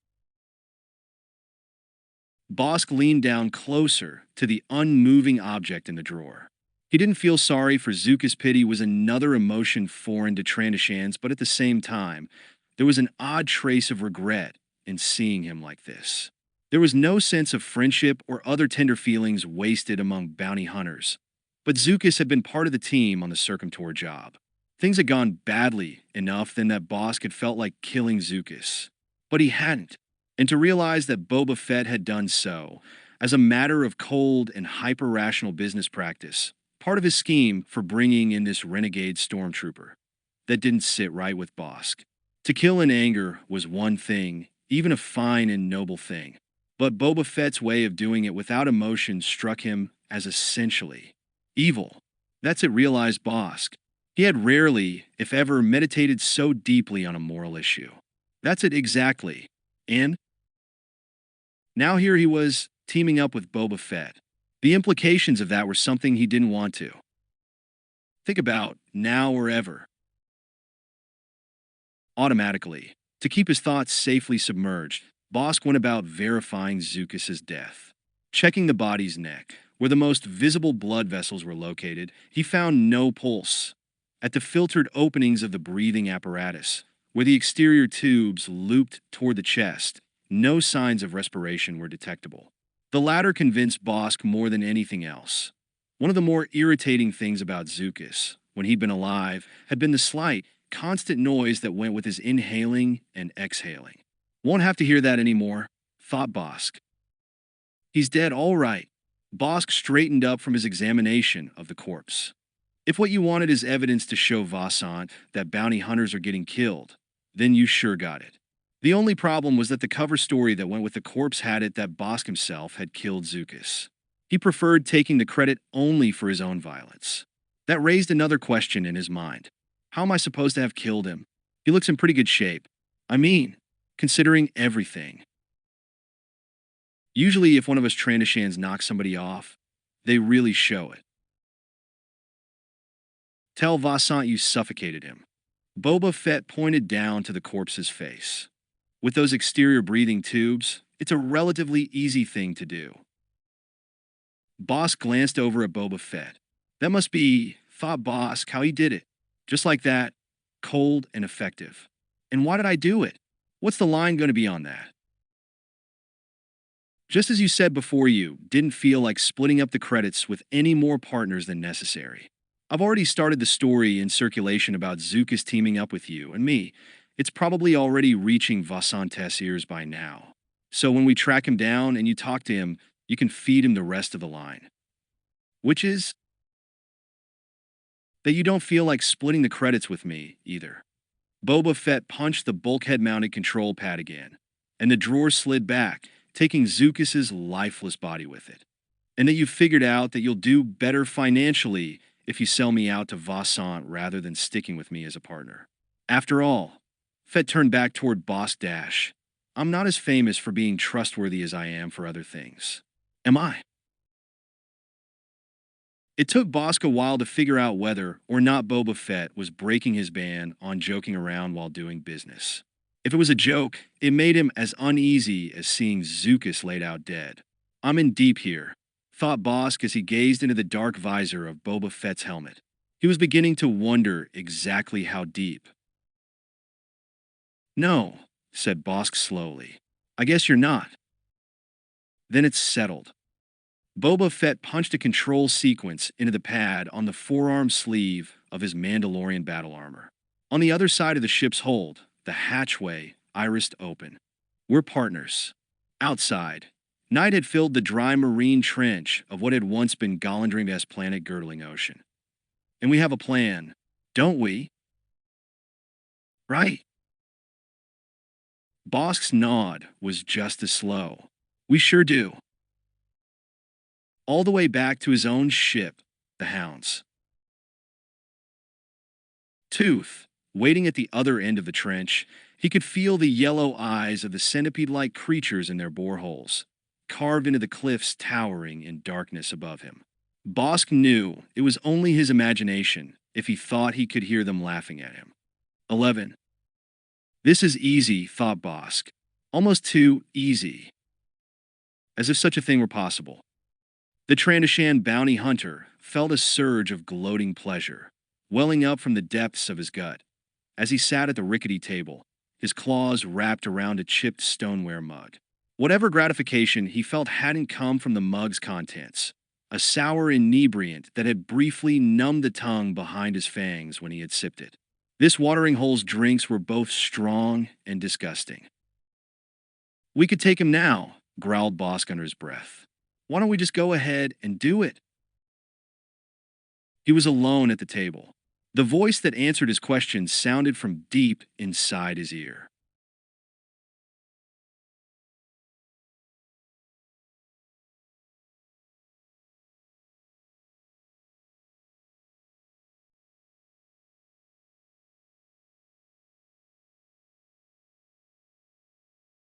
Bosk leaned down closer to the unmoving object in the drawer. He didn't feel sorry, for Zuka's pity was another emotion foreign to Trandoshan's, but at the same time, there was an odd trace of regret in seeing him like this. There was no sense of friendship or other tender feelings wasted among bounty hunters, but Zukas had been part of the team on the Circumtor job. Things had gone badly enough then that Bosk had felt like killing Zukas, but he hadn't. And to realize that Boba Fett had done so, as a matter of cold and hyper-rational business practice, part of his scheme for bringing in this renegade stormtrooper, that didn't sit right with Bosk. To kill in anger was one thing, even a fine and noble thing, but Boba Fett's way of doing it without emotion struck him as essentially evil. That's it, realized Bosk. He had rarely, if ever, meditated so deeply on a moral issue. That's it exactly. And now here he was, teaming up with Boba Fett. The implications of that were something he didn't want to think about, now or ever. Automatically, to keep his thoughts safely submerged, Bosk went about verifying Zukas's death. Checking the body's neck, where the most visible blood vessels were located, he found no pulse. At the filtered openings of the breathing apparatus, where the exterior tubes looped toward the chest, no signs of respiration were detectable. The latter convinced Bosk more than anything else. One of the more irritating things about Zukas, when he'd been alive, had been the slight, constant noise that went with his inhaling and exhaling. Won't have to hear that anymore, thought Bosk. He's dead, all right. Bosk straightened up from his examination of the corpse. If what you wanted is evidence to show Vassant that bounty hunters are getting killed, then you sure got it. The only problem was that the cover story that went with the corpse had it that Bosk himself had killed Zukas. He preferred taking the credit only for his own violence. That raised another question in his mind. How am I supposed to have killed him? He looks in pretty good shape. I mean, considering everything. Usually if one of us Trandashans knocks somebody off, they really show it. Tell Vassant you suffocated him. Boba Fett pointed down to the corpse's face. With those exterior breathing tubes, it's a relatively easy thing to do. Bosk glanced over at Boba Fett. That must be, thought Bosk, how he did it. Just like that, cold and effective. And why did I do it? What's the line going to be on that? Just as you said before, you didn't feel like splitting up the credits with any more partners than necessary. I've already started the story in circulation about Zukas teaming up with you and me. It's probably already reaching Vassant's ears by now. So when we track him down and you talk to him, you can feed him the rest of the line. Which is that you don't feel like splitting the credits with me, either. Boba Fett punched the bulkhead-mounted control pad again, and the drawer slid back, taking Zukas's lifeless body with it. And that you figured out that you'll do better financially if you sell me out to Vassant rather than sticking with me as a partner. After all, Fett turned back toward Bosk Dash. I'm not as famous for being trustworthy as I am for other things. Am I? It took Bosk a while to figure out whether or not Boba Fett was breaking his ban on joking around while doing business. If it was a joke, it made him as uneasy as seeing Zukas laid out dead. I'm in deep here, thought Bosk as he gazed into the dark visor of Boba Fett's helmet. He was beginning to wonder exactly how deep. No, said Bosk slowly. I guess you're not. Then it's settled. Boba Fett punched a control sequence into the pad on the forearm sleeve of his Mandalorian battle armor. On the other side of the ship's hold, the hatchway irised open. We're partners. Outside, night had filled the dry marine trench of what had once been Golandring's planet-girdling ocean. And we have a plan, don't we? Right. Bosk's nod was just as slow. We sure do. All the way back to his own ship, the Hounds. Tooth, waiting at the other end of the trench, he could feel the yellow eyes of the centipede-like creatures in their boreholes, carved into the cliffs towering in darkness above him. Bosk knew it was only his imagination if he thought he could hear them laughing at him. 11. This is easy, thought Bosk. Almost too easy. As if such a thing were possible. The Trandashan bounty hunter felt a surge of gloating pleasure, welling up from the depths of his gut, as he sat at the rickety table, his claws wrapped around a chipped stoneware mug. Whatever gratification he felt hadn't come from the mug's contents, a sour inebriant that had briefly numbed the tongue behind his fangs when he had sipped it. This watering hole's drinks were both strong and disgusting. We could take him now, growled Bosk under his breath. Why don't we just go ahead and do it? He was alone at the table. The voice that answered his question sounded from deep inside his ear.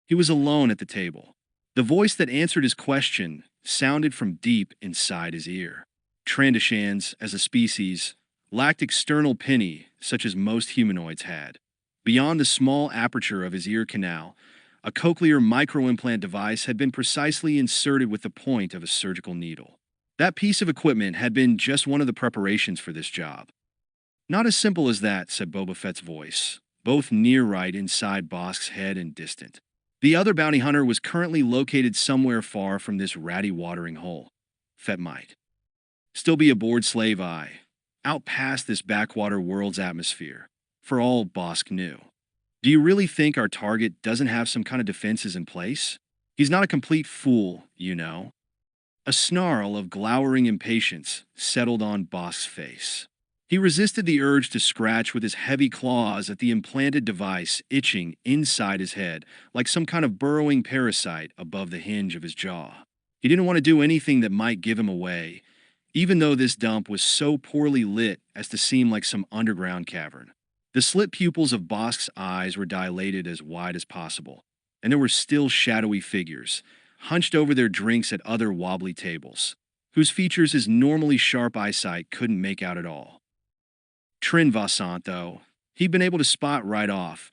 He was alone at the table. The voice that answered his question sounded from deep inside his ear. Trandashans, as a species, lacked external pinnae such as most humanoids had. Beyond the small aperture of his ear canal, a cochlear microimplant device had been precisely inserted with the point of a surgical needle. That piece of equipment had been just one of the preparations for this job. Not as simple as that, said Boba Fett's voice, both near right inside Bosk's head and distant. The other bounty hunter was currently located somewhere far from this ratty watering hole. Fett might still be aboard Slave Eye, out past this backwater world's atmosphere, for all Bosk knew. Do you really think our target doesn't have some kind of defenses in place? He's not a complete fool, you know. A snarl of glowering impatience settled on Bosk's face. He resisted the urge to scratch with his heavy claws at the implanted device itching inside his head like some kind of burrowing parasite above the hinge of his jaw. He didn't want to do anything that might give him away, even though this dump was so poorly lit as to seem like some underground cavern. The slit pupils of Bosk's eyes were dilated as wide as possible, and there were still shadowy figures, hunched over their drinks at other wobbly tables, whose features his normally sharp eyesight couldn't make out at all. Trin Vassant, though, he'd been able to spot right off,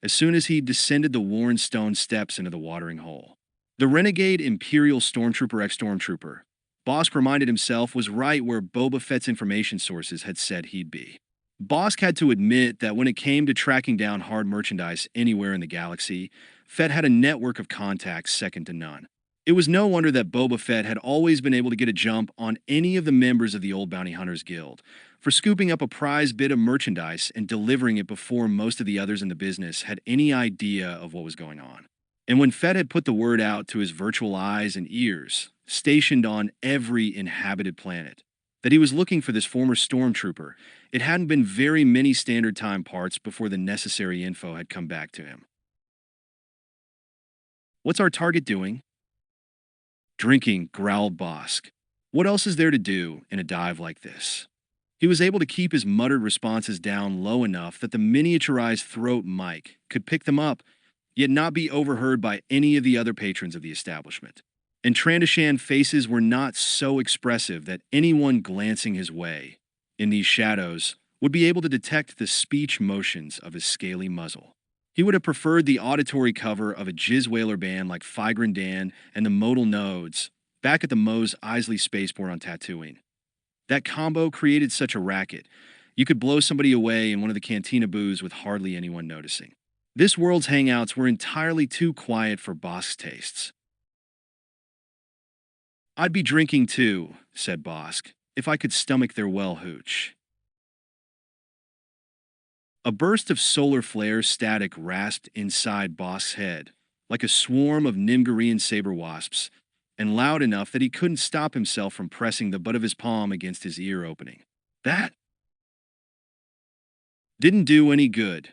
as soon as he descended the worn stone steps into the watering hole. The renegade Imperial Stormtrooper ex-Stormtrooper, Bosk reminded himself, was right where Boba Fett's information sources had said he'd be. Bosk had to admit that when it came to tracking down hard merchandise anywhere in the galaxy, Fett had a network of contacts second to none. It was no wonder that Boba Fett had always been able to get a jump on any of the members of the Old Bounty Hunters Guild for scooping up a prize bit of merchandise and delivering it before most of the others in the business had any idea of what was going on. And when Fett had put the word out to his virtual eyes and ears, stationed on every inhabited planet, that he was looking for this former stormtrooper, it hadn't been very many standard time parts before the necessary info had come back to him. "What's our target doing?" "Drinking," growled Bosk. What else is there to do in a dive like this? He was able to keep his muttered responses down low enough that the miniaturized throat mic could pick them up, yet not be overheard by any of the other patrons of the establishment. And Trandoshan faces were not so expressive that anyone glancing his way, in these shadows, would be able to detect the speech motions of his scaly muzzle. He would have preferred the auditory cover of a jizz whaler band like Figrin Dan and the Modal Nodes back at the Mos Eisley spaceport on Tatooine. That combo created such a racket, you could blow somebody away in one of the cantina booths with hardly anyone noticing. This world's hangouts were entirely too quiet for Bosk's tastes. "I'd be drinking too," said Bosk, "if I could stomach their well hooch." A burst of solar flare static rasped inside Bosk's head, like a swarm of Nimgarian saber wasps, and loud enough that he couldn't stop himself from pressing the butt of his palm against his ear opening. That didn't do any good.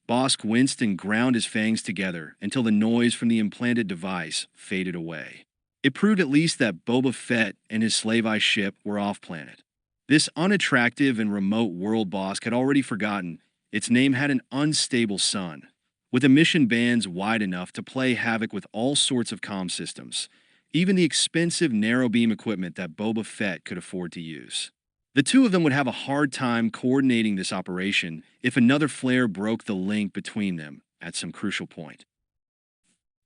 Bosk winced and ground his fangs together until the noise from the implanted device faded away. It proved at least that Boba Fett and his Slave Eye ship were off-planet. This unattractive and remote world Bosk had already forgotten its name had an unstable sun, with emission bands wide enough to play havoc with all sorts of comm systems, even the expensive narrow-beam equipment that Boba Fett could afford to use. The two of them would have a hard time coordinating this operation if another flare broke the link between them at some crucial point.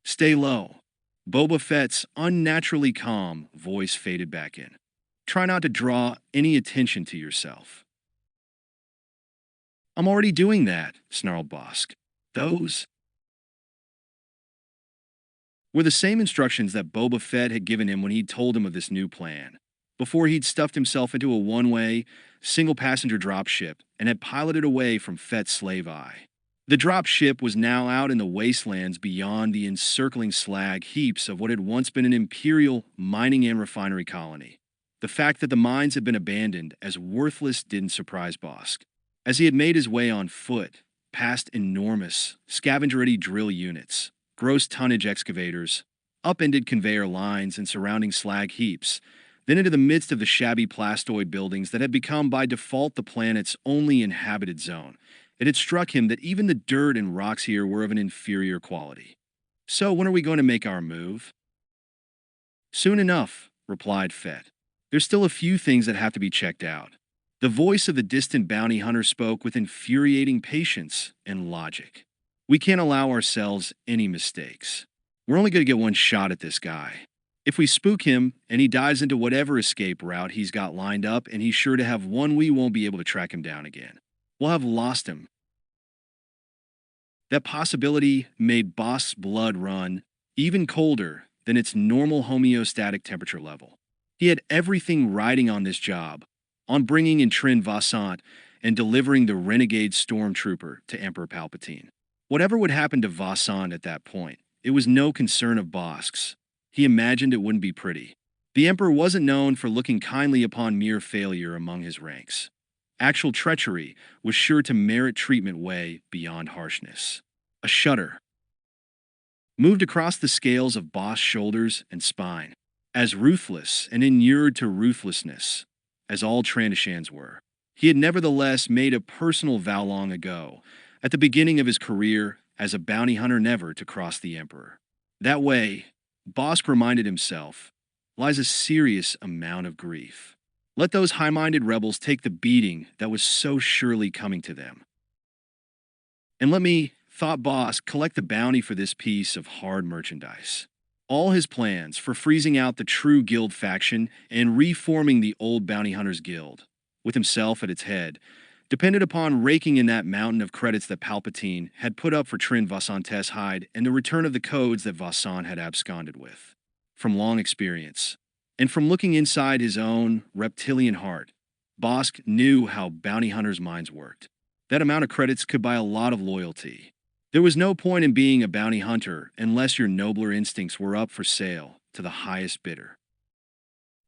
"Stay low." Boba Fett's unnaturally calm voice faded back in. "Try not to draw any attention to yourself." "I'm already doing that," snarled Bosk. "Those were the same instructions that Boba Fett had given him when he'd told him of this new plan, before he'd stuffed himself into a one-way, single-passenger dropship and had piloted away from Fett's Slave Eye. The dropship was now out in the wastelands beyond the encircling slag heaps of what had once been an imperial mining and refinery colony. The fact that the mines had been abandoned as worthless didn't surprise Bosk, as he had made his way on foot, past enormous, scavenger-ready drill units, gross tonnage excavators, upended conveyor lines and surrounding slag heaps, then into the midst of the shabby plastoid buildings that had become by default the planet's only inhabited zone. It had struck him that even the dirt and rocks here were of an inferior quality. "So when are we going to make our move?" "Soon enough," replied Fett. "There's still a few things that have to be checked out." The voice of the distant bounty hunter spoke with infuriating patience and logic. "We can't allow ourselves any mistakes. We're only going to get one shot at this guy. If we spook him and he dives into whatever escape route he's got lined up, and he's sure to have one we won't be able to track him down again. We'll have lost him." That possibility made Bosk's blood run even colder than its normal homeostatic temperature level. He had everything riding on this job, on bringing in Trin Vassant and delivering the renegade stormtrooper to Emperor Palpatine. Whatever would happen to Vassant at that point, it was no concern of Bosque's. He imagined it wouldn't be pretty. The emperor wasn't known for looking kindly upon mere failure among his ranks. Actual treachery was sure to merit treatment way beyond harshness. A shudder moved across the scales of Bosque's shoulders and spine. As ruthless and inured to ruthlessness as all Trandashans were, he had nevertheless made a personal vow long ago, at the beginning of his career as a bounty hunter, never to cross the emperor. That way, Bosque reminded himself, lies a serious amount of grief. Let those high-minded rebels take the beating that was so surely coming to them. And let me, thought Bosque, collect the bounty for this piece of hard merchandise. All his plans for freezing out the true guild faction and reforming the old bounty hunters guild, with himself at its head, depended upon raking in that mountain of credits that Palpatine had put up for Trin Vasantes' hide and the return of the codes that Vasan had absconded with. From long experience, and from looking inside his own reptilian heart, Bosque knew how bounty hunters' minds worked. That amount of credits could buy a lot of loyalty. There was no point in being a bounty hunter unless your nobler instincts were up for sale to the highest bidder.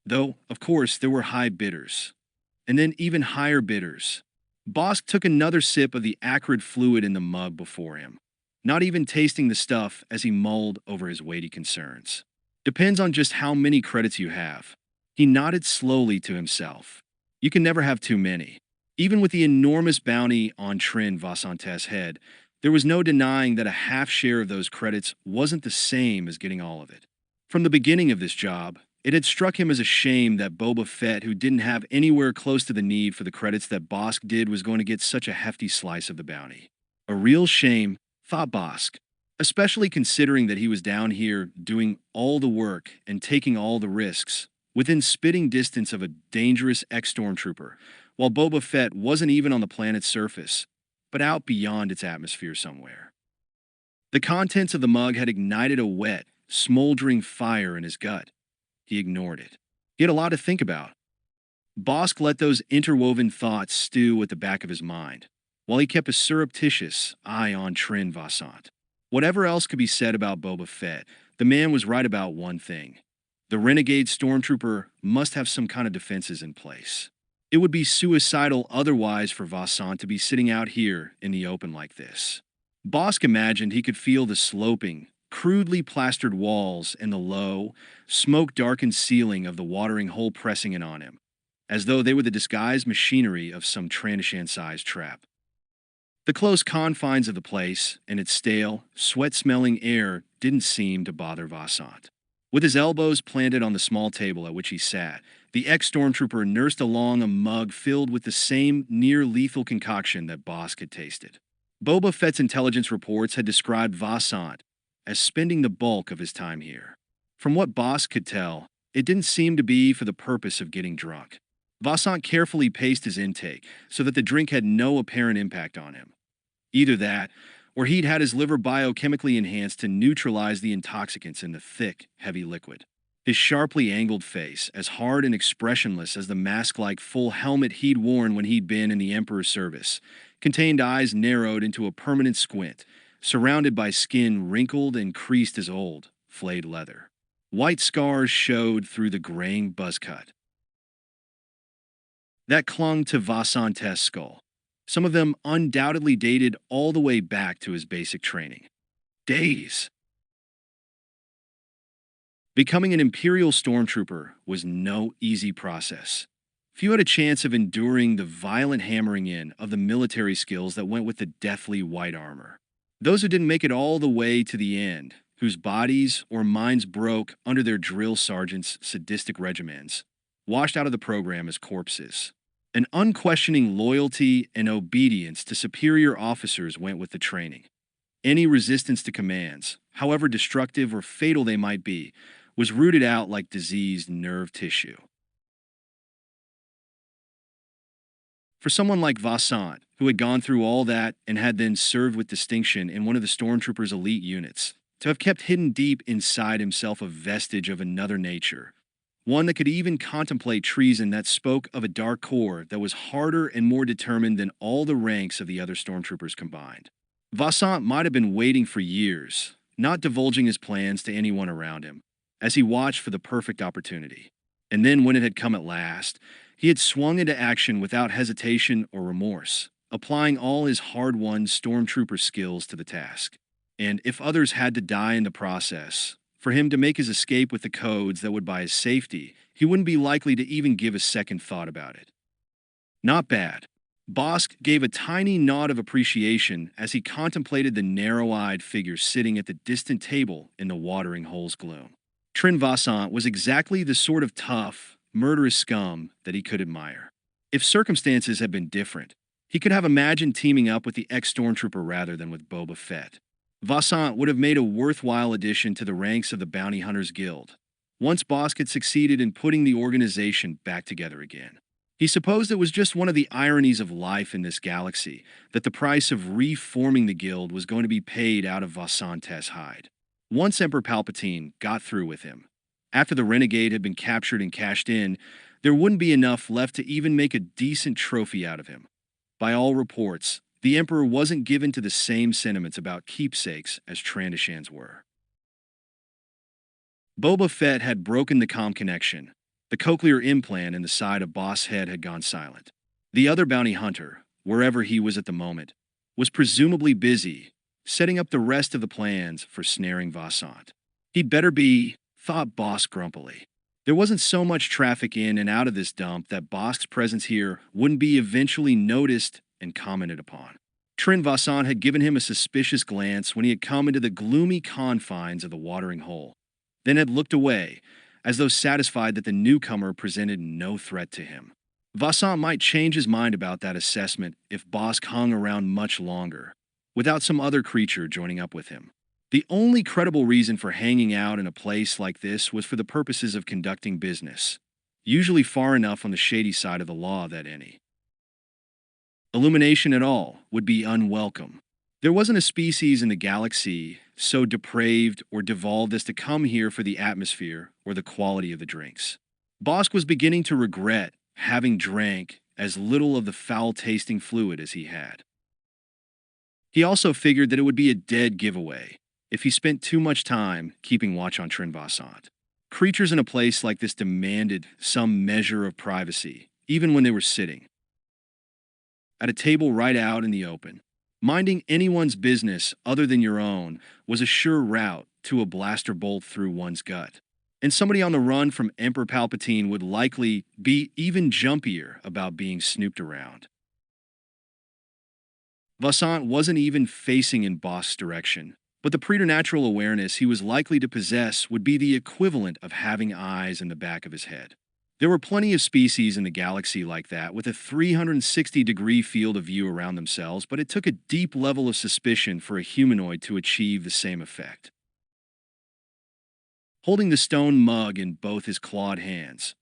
Though, of course, there were high bidders, and then even higher bidders. Bosque took another sip of the acrid fluid in the mug before him, not even tasting the stuff as he mulled over his weighty concerns. Depends on just how many credits you have. He nodded slowly to himself. You can never have too many. Even with the enormous bounty on Trin Vasantes' head, there was no denying that a half share of those credits wasn't the same as getting all of it. From the beginning of this job, it had struck him as a shame that Boba Fett, who didn't have anywhere close to the need for the credits that Bosque did, was going to get such a hefty slice of the bounty. A real shame, thought Bosque, especially considering that he was down here doing all the work and taking all the risks, within spitting distance of a dangerous ex-stormtrooper, while Boba Fett wasn't even on the planet's surface, but out beyond its atmosphere somewhere. The contents of the mug had ignited a wet, smoldering fire in his gut. He ignored it. He had a lot to think about. Bosque let those interwoven thoughts stew at the back of his mind, while he kept a surreptitious eye on Trin Vasant. Whatever else could be said about Boba Fett, the man was right about one thing. The renegade stormtrooper must have some kind of defenses in place. It would be suicidal otherwise for Vasant to be sitting out here in the open like this. Bosque imagined he could feel the sloping, crudely plastered walls and the low, smoke-darkened ceiling of the watering hole pressing in on him, as though they were the disguised machinery of some Trandashan-sized trap. The close confines of the place and its stale, sweat-smelling air didn't seem to bother Vasant. With his elbows planted on the small table at which he sat, the ex-stormtrooper nursed along a mug filled with the same near-lethal concoction that Bosque had tasted. Boba Fett's intelligence reports had described Vasant as spending the bulk of his time here. From what Bosque could tell, it didn't seem to be for the purpose of getting drunk. Vasant carefully paced his intake so that the drink had no apparent impact on him. Either that, or he'd had his liver biochemically enhanced to neutralize the intoxicants in the thick, heavy liquid. His sharply angled face, as hard and expressionless as the mask-like full helmet he'd worn when he'd been in the Emperor's service, contained eyes narrowed into a permanent squint, surrounded by skin wrinkled and creased as old, flayed leather. White scars showed through the graying buzzcut that clung to Vasantes' skull. Some of them undoubtedly dated all the way back to his basic training. Days. Becoming an Imperial stormtrooper was no easy process. Few had a chance of enduring the violent hammering in of the military skills that went with the deathly white armor. Those who didn't make it all the way to the end, whose bodies or minds broke under their drill sergeants' sadistic regimens, washed out of the program as corpses. An unquestioning loyalty and obedience to superior officers went with the training. Any resistance to commands, however destructive or fatal they might be, was rooted out like diseased nerve tissue. For someone like Vasant, who had gone through all that and had then served with distinction in one of the stormtroopers' elite units, to have kept hidden deep inside himself a vestige of another nature, one that could even contemplate treason that spoke of a dark core that was harder and more determined than all the ranks of the other stormtroopers combined. Vasant might have been waiting for years, not divulging his plans to anyone around him, as he watched for the perfect opportunity. And then, when it had come at last, he had swung into action without hesitation or remorse, applying all his hard-won stormtrooper skills to the task. And if others had to die in the process, for him to make his escape with the codes that would buy his safety, he wouldn't be likely to even give a second thought about it. Not bad. Bosk gave a tiny nod of appreciation as he contemplated the narrow-eyed figure sitting at the distant table in the watering hole's gloom. Trin Vassant was exactly the sort of tough, murderous scum that he could admire. If circumstances had been different, he could have imagined teaming up with the ex-stormtrooper rather than with Boba Fett. Vassant would have made a worthwhile addition to the ranks of the Bounty Hunters Guild, once Bosk had succeeded in putting the organization back together again. He supposed it was just one of the ironies of life in this galaxy that the price of reforming the guild was going to be paid out of Vassant's hide. Once Emperor Palpatine got through with him, after the renegade had been captured and cashed in, there wouldn't be enough left to even make a decent trophy out of him. By all reports, the Emperor wasn't given to the same sentiments about keepsakes as Trandashans were. Boba Fett had broken the comm connection. The cochlear implant in the side of Bosk's head had gone silent. The other bounty hunter, wherever he was at the moment, was presumably busy, setting up the rest of the plans for snaring Vassant. He'd better be, thought Bosk grumpily. There wasn't so much traffic in and out of this dump that Bosk's presence here wouldn't be eventually noticed and commented upon. Trin Vassant had given him a suspicious glance when he had come into the gloomy confines of the watering hole, then had looked away, as though satisfied that the newcomer presented no threat to him. Vassant might change his mind about that assessment if Bosk hung around much longer, without some other creature joining up with him. The only credible reason for hanging out in a place like this was for the purposes of conducting business, usually far enough on the shady side of the law that any illumination at all would be unwelcome. There wasn't a species in the galaxy so depraved or devolved as to come here for the atmosphere or the quality of the drinks. Bosk was beginning to regret having drank as little of the foul-tasting fluid as he had. He also figured that it would be a dead giveaway if he spent too much time keeping watch on Trin Vassant. Creatures in a place like this demanded some measure of privacy, even when they were sitting at a table right out in the open. Minding anyone's business other than your own was a sure route to a blaster bolt through one's gut. And somebody on the run from Emperor Palpatine would likely be even jumpier about being snooped around. Vassant wasn't even facing in Bosk's direction, but the preternatural awareness he was likely to possess would be the equivalent of having eyes in the back of his head. There were plenty of species in the galaxy like that, with a 360-degree field of view around themselves, but it took a deep level of suspicion for a humanoid to achieve the same effect. Holding the stone mug in both his clawed hands,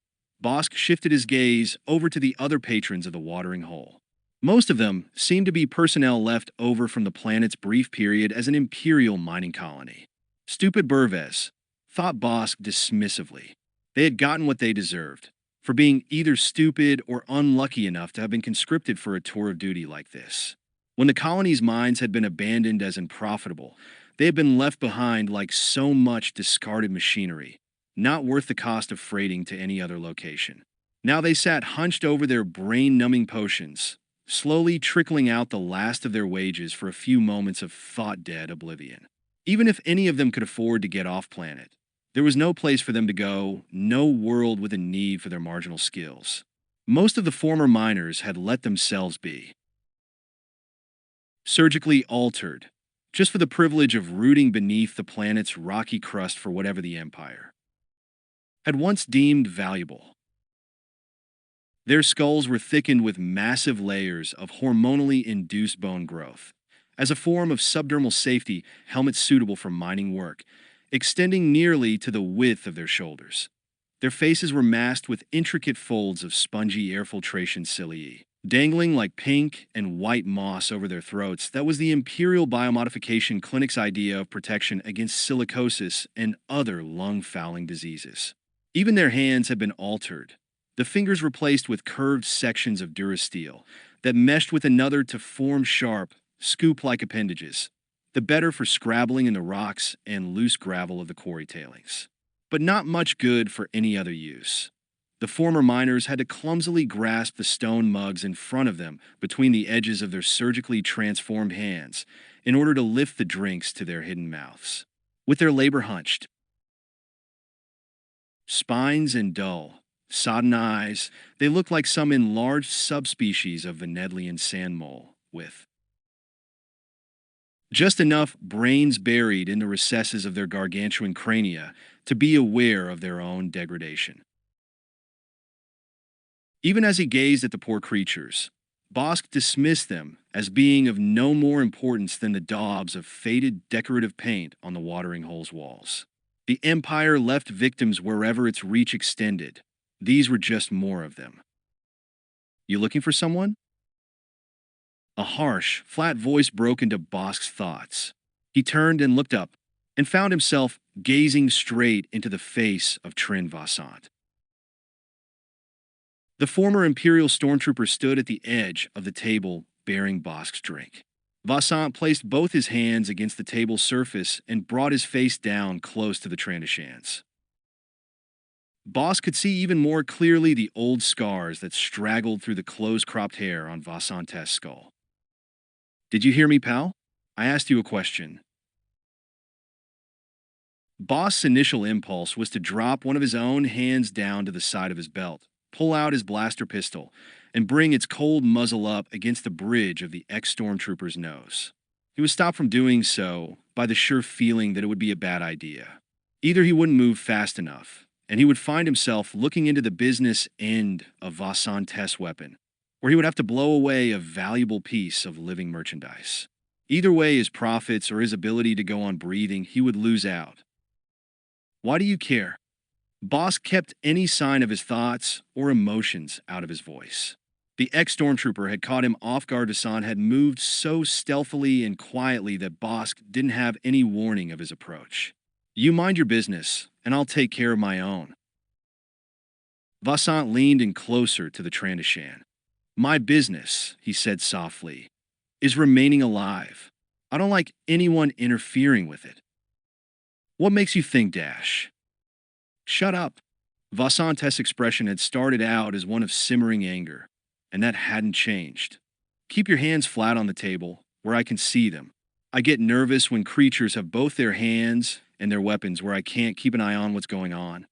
Bosk shifted his gaze over to the other patrons of the watering hole. Most of them seemed to be personnel left over from the planet's brief period as an imperial mining colony. Stupid Burvez, thought Bosk dismissively. They had gotten what they deserved, for being either stupid or unlucky enough to have been conscripted for a tour of duty like this. When the colony's mines had been abandoned as unprofitable, they had been left behind like so much discarded machinery, not worth the cost of freighting to any other location. Now they sat hunched over their brain-numbing potions, slowly trickling out the last of their wages for a few moments of thought-dead oblivion. Even if any of them could afford to get off-planet, there was no place for them to go, no world with a need for their marginal skills. Most of the former miners had let themselves be surgically altered, just for the privilege of rooting beneath the planet's rocky crust for whatever the Empire had once deemed valuable. Their skulls were thickened with massive layers of hormonally induced bone growth, as a form of subdermal safety, helmets suitable for mining work, extending nearly to the width of their shoulders. Their faces were masked with intricate folds of spongy air filtration cilia, dangling like pink and white moss over their throats. That was the Imperial Biomodification Clinic's idea of protection against silicosis and other lung-fouling diseases. Even their hands had been altered, the fingers replaced with curved sections of durasteel that meshed with another to form sharp, scoop-like appendages. the better for scrabbling in the rocks and loose gravel of the quarry tailings, but not much good for any other use. The former miners had to clumsily grasp the stone mugs in front of them between the edges of their surgically transformed hands in order to lift the drinks to their hidden mouths. With their labor hunched, spines and dull, sodden eyes, they looked like some enlarged subspecies of Venedlian sand mole, with just enough brains buried in the recesses of their gargantuan crania to be aware of their own degradation. Even as he gazed at the poor creatures, Bosk dismissed them as being of no more importance than the daubs of faded decorative paint on the watering hole's walls. The Empire left victims wherever its reach extended. These were just more of them. You looking for someone? A harsh, flat voice broke into Bosk's thoughts. He turned and looked up, and found himself gazing straight into the face of Trin Vassant. The former Imperial stormtrooper stood at the edge of the table bearing Bosk's drink. Vassant placed both his hands against the table's surface and brought his face down close to the Trandashans. Bosk could see even more clearly the old scars that straggled through the close-cropped hair on Vassant's skull. "Did you hear me, pal? I asked you a question." Bosk's initial impulse was to drop one of his own hands down to the side of his belt, pull out his blaster pistol, and bring its cold muzzle up against the bridge of the ex-stormtrooper's nose. He was stopped from doing so by the sure feeling that it would be a bad idea. Either he wouldn't move fast enough, and he would find himself looking into the business end of Vassant's weapon, or he would have to blow away a valuable piece of living merchandise. Either way, his profits or his ability to go on breathing, he would lose out. "Why do you care?" Bosk kept any sign of his thoughts or emotions out of his voice. The ex-stormtrooper had caught him off guard. Vassant had moved so stealthily and quietly that Bosk didn't have any warning of his approach. "You mind your business, and I'll take care of my own." Vassant leaned in closer to the Trandashan. "My business," he said softly, "is remaining alive. I don't like anyone interfering with it." "What makes you think, Dash?" "Shut up." Vassant's expression had started out as one of simmering anger, and that hadn't changed. "Keep your hands flat on the table, where I can see them. I get nervous when creatures have both their hands and their weapons where I can't keep an eye on what's going on."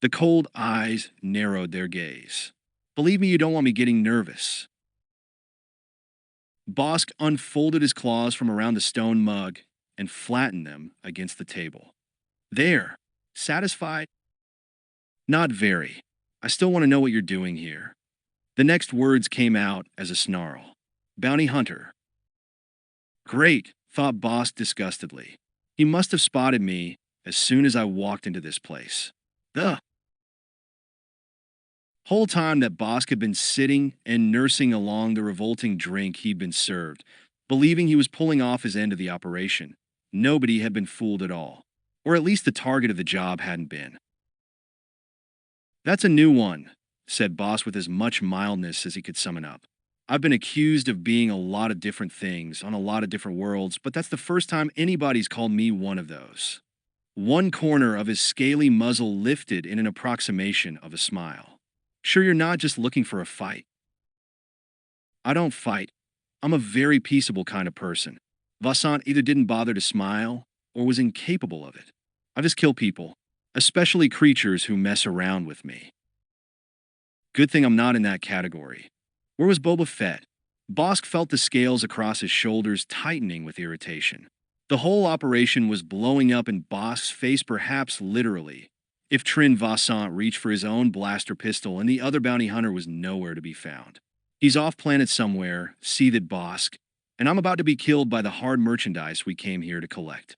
The cold eyes narrowed their gaze. "Believe me, you don't want me getting nervous." Bosk unfolded his claws from around the stone mug and flattened them against the table. "There. Satisfied?" "Not very. I still want to know what you're doing here." The next words came out as a snarl. "Bounty hunter." "Great," thought Bosk disgustedly. "He must have spotted me as soon as I walked into this place." The whole time that Bosk had been sitting and nursing along the revolting drink he'd been served, believing he was pulling off his end of the operation, nobody had been fooled at all. Or at least the target of the job hadn't been. "That's a new one," said Bosk with as much mildness as he could summon up. "I've been accused of being a lot of different things on a lot of different worlds, but that's the first time anybody's called me one of those." One corner of his scaly muzzle lifted in an approximation of a smile. "Sure you're not just looking for a fight?" "I don't fight. I'm a very peaceable kind of person." Vassant either didn't bother to smile or was incapable of it. "I just kill people, especially creatures who mess around with me." Good thing I'm not in that category. Where was Boba Fett? Bosk felt the scales across his shoulders tightening with irritation. The whole operation was blowing up in Bosk's face, perhaps literally, if Trin Vassant reached for his own blaster pistol and the other bounty hunter was nowhere to be found. "He's off planet somewhere," seethed Bosk, "and I'm about to be killed by the hard merchandise we came here to collect."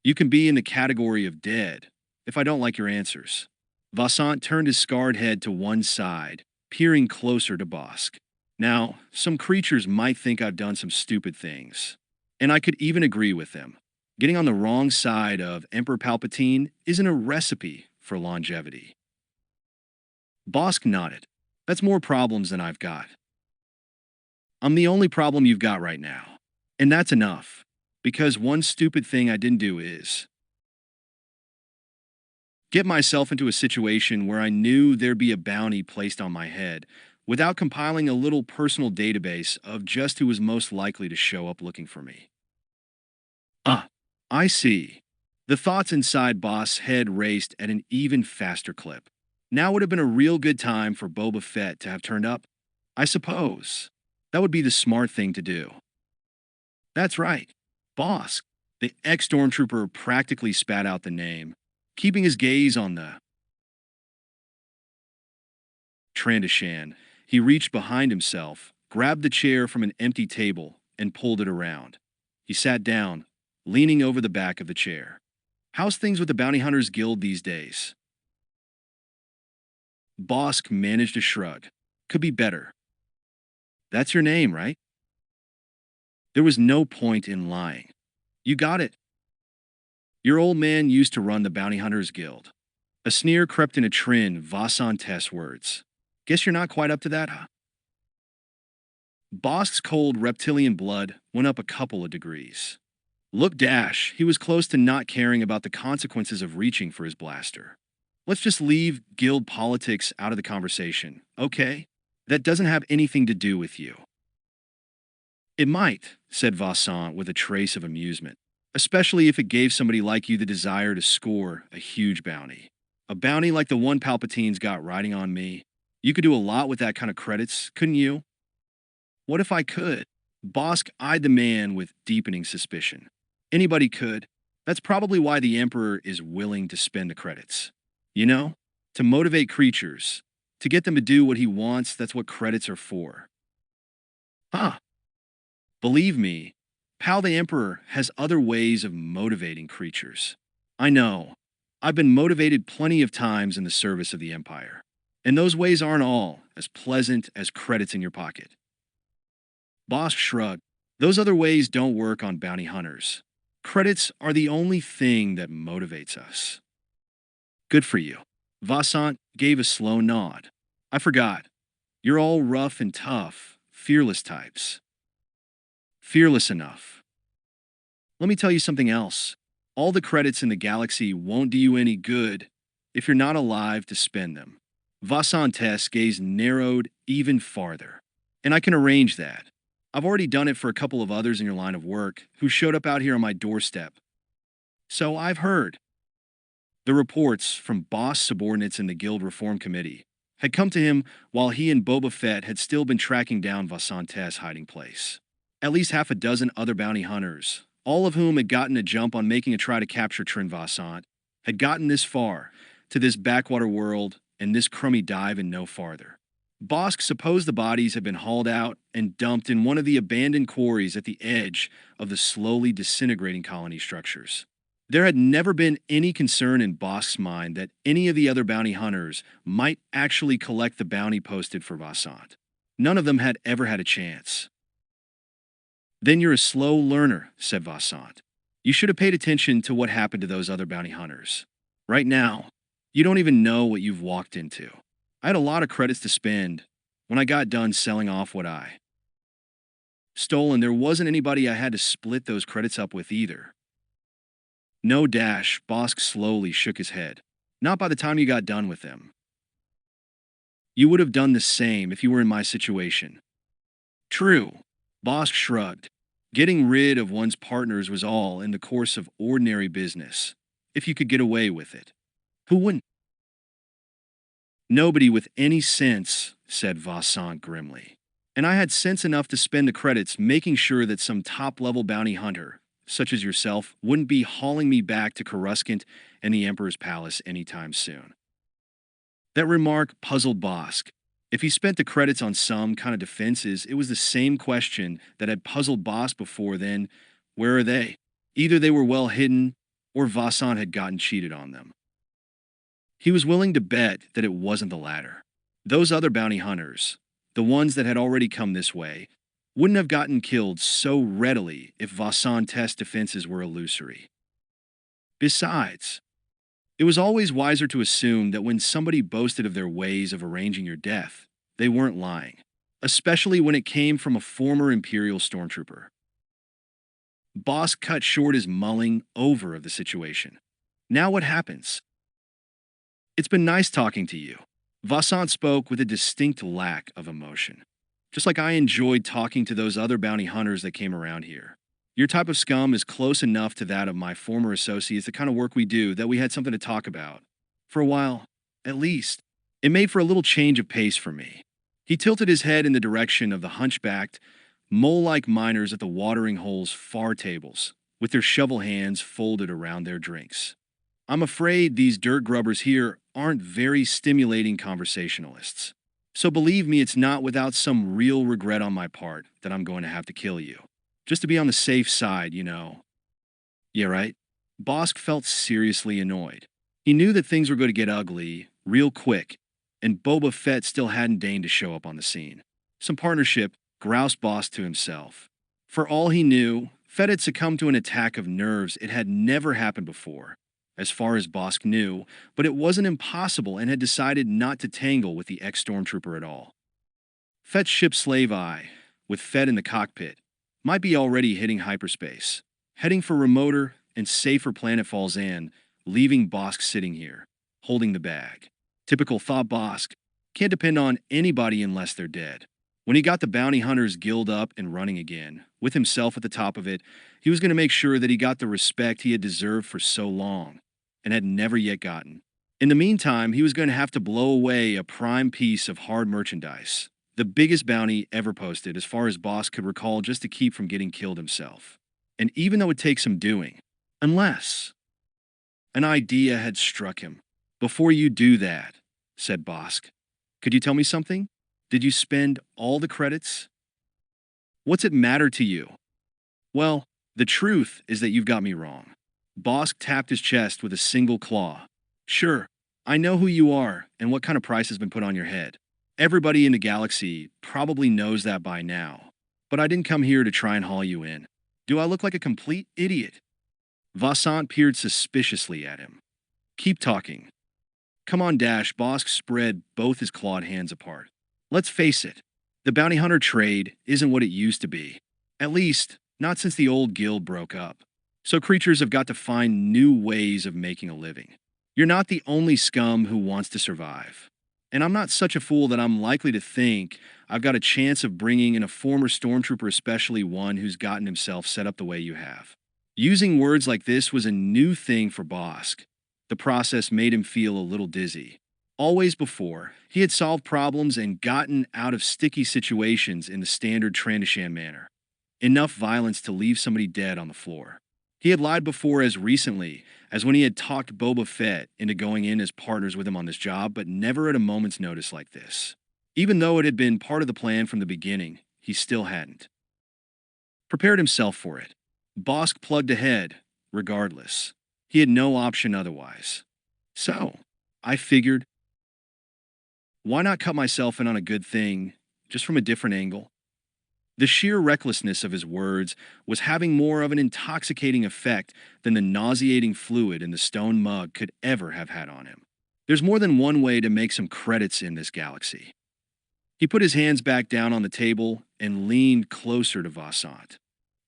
"You can be in the category of dead, if I don't like your answers." Vassant turned his scarred head to one side, peering closer to Bosk. "Now, some creatures might think I've done some stupid things, and I could even agree with them. Getting on the wrong side of Emperor Palpatine isn't a recipe for longevity." Bosk nodded. "That's more problems than I've got." "I'm the only problem you've got right now." And that's enough. Because one stupid thing I didn't do is get myself into a situation where I knew there'd be a bounty placed on my head without compiling a little personal database of just who was most likely to show up looking for me. Ah, I see. The thoughts inside Boss' head raced at an even faster clip. Now would have been a real good time for Boba Fett to have turned up, I suppose. That would be the smart thing to do. That's right. Boss. The ex-stormtrooper practically spat out the name, keeping his gaze on the Trandoshan. He reached behind himself, grabbed the chair from an empty table, and pulled it around. He sat down, leaning over the back of the chair. How's things with the Bounty Hunters Guild these days? Bosk managed a shrug. Could be better. That's your name, right? There was no point in lying. You got it. Your old man used to run the Bounty Hunters Guild. A sneer crept into Trin Vasantes' words. Guess you're not quite up to that, huh? Bosk's cold reptilian blood went up a couple of degrees. Look, Dash, he was close to not caring about the consequences of reaching for his blaster. Let's just leave guild politics out of the conversation, okay? That doesn't have anything to do with you. It might, said Vassant with a trace of amusement, especially if it gave somebody like you the desire to score a huge bounty. A bounty like the one Palpatine's got riding on me. You could do a lot with that kind of credits, couldn't you? What if I could? Bosk eyed the man with deepening suspicion. Anybody could. That's probably why the Emperor is willing to spend the credits. You know? To motivate creatures. To get them to do what he wants, that's what credits are for. Huh. Believe me, Pal the Emperor has other ways of motivating creatures. I know. I've been motivated plenty of times in the service of the Empire. And those ways aren't all as pleasant as credits in your pocket. Bosk shrugged. Those other ways don't work on bounty hunters. Credits are the only thing that motivates us. Good for you. Vassant gave a slow nod. I forgot. You're all rough and tough, fearless types. Fearless enough. Let me tell you something else. All the credits in the galaxy won't do you any good if you're not alive to spend them. Vasantes' gaze narrowed even farther. And I can arrange that. I've already done it for a couple of others in your line of work who showed up out here on my doorstep. So I've heard. The reports from boss subordinates in the Guild Reform Committee had come to him while he and Boba Fett had still been tracking down Vasantes' hiding place. At least half a dozen other bounty hunters, all of whom had gotten a jump on making a try to capture Trin Vasant, had gotten this far, to this backwater world and this crummy dive and no farther. Bosk supposed the bodies had been hauled out and dumped in one of the abandoned quarries at the edge of the slowly disintegrating colony structures. There had never been any concern in Bosk's mind that any of the other bounty hunters might actually collect the bounty posted for Vasant. None of them had ever had a chance. Then you're a slow learner, said Vasant. You should have paid attention to what happened to those other bounty hunters. Right now, you don't even know what you've walked into. I had a lot of credits to spend when I got done selling off what I stole, and there wasn't anybody I had to split those credits up with either. No, Dash, Bosk slowly shook his head. Not by the time you got done with them. You would have done the same if you were in my situation. True, Bosk shrugged. Getting rid of one's partners was all in the course of ordinary business, if you could get away with it. Who wouldn't? Nobody with any sense, said Vassant grimly. And I had sense enough to spend the credits making sure that some top-level bounty hunter, such as yourself, wouldn't be hauling me back to Coruscant and the Emperor's palace anytime soon. That remark puzzled Bosk. If he spent the credits on some kind of defenses, it was the same question that had puzzled Bosk before then. Where are they? Either they were well hidden, or Vassant had gotten cheated on them. He was willing to bet that it wasn't the latter. Those other bounty hunters, the ones that had already come this way, wouldn't have gotten killed so readily if Vasantes' defenses were illusory. Besides, it was always wiser to assume that when somebody boasted of their ways of arranging your death, they weren't lying, especially when it came from a former Imperial stormtrooper. Boss cut short his mulling over of the situation. Now what happens? It's been nice talking to you. Vassant spoke with a distinct lack of emotion. Just like I enjoyed talking to those other bounty hunters that came around here. Your type of scum is close enough to that of my former associates, the kind of work we do, that we had something to talk about. For a while, at least. It made for a little change of pace for me. He tilted his head in the direction of the hunchbacked, mole-like miners at the watering hole's far tables, with their shovel hands folded around their drinks. I'm afraid these dirt grubbers here aren't very stimulating conversationalists. So believe me, it's not without some real regret on my part that I'm going to have to kill you. Just to be on the safe side, you know. Yeah, right? Bosk felt seriously annoyed. He knew that things were going to get ugly real quick, and Boba Fett still hadn't deigned to show up on the scene. Some partnership groused Bosk to himself. For all he knew, Fett had succumbed to an attack of nerves. It had never happened before, as far as Bosk knew, but it wasn't impossible and had decided not to tangle with the ex-stormtrooper at all. Fett's ship Slave Eye, with Fett in the cockpit, might be already hitting hyperspace, heading for remoter and safer Planetfall Zan, leaving Bosk sitting here, holding the bag. Typical thought Bosk. Can't depend on anybody unless they're dead. When he got the Bounty Hunters Guild up and running again, with himself at the top of it, he was going to make sure that he got the respect he had deserved for so long, and had never yet gotten. In the meantime, he was going to have to blow away a prime piece of hard merchandise, the biggest bounty ever posted as far as Bosk could recall, just to keep from getting killed himself. And even though it takes some doing, unless an idea had struck him. Before you do that, said Bosk, could you tell me something? Did you spend all the credits? What's it matter to you? Well, the truth is that you've got me wrong. Bosk tapped his chest with a single claw. Sure, I know who you are and what kind of price has been put on your head. Everybody in the galaxy probably knows that by now. But I didn't come here to try and haul you in. Do I look like a complete idiot? Vassant peered suspiciously at him. Keep talking. Come on, Dash. Bosk spread both his clawed hands apart. Let's face it, the bounty hunter trade isn't what it used to be. At least, not since the old guild broke up. So creatures have got to find new ways of making a living. You're not the only scum who wants to survive. And I'm not such a fool that I'm likely to think I've got a chance of bringing in a former stormtrooper, especially one who's gotten himself set up the way you have. Using words like this was a new thing for Bosk. The process made him feel a little dizzy. Always before, he had solved problems and gotten out of sticky situations in the standard Trandoshan manner. Enough violence to leave somebody dead on the floor. He had lied before, as recently as when he had talked Boba Fett into going in as partners with him on this job, but never at a moment's notice like this. Even though it had been part of the plan from the beginning, he still hadn't prepared himself for it. Bosk plugged ahead, regardless. He had no option otherwise. So, I figured, why not cut myself in on a good thing, just from a different angle? The sheer recklessness of his words was having more of an intoxicating effect than the nauseating fluid in the stone mug could ever have had on him. There's more than one way to make some credits in this galaxy. He put his hands back down on the table and leaned closer to Vassant.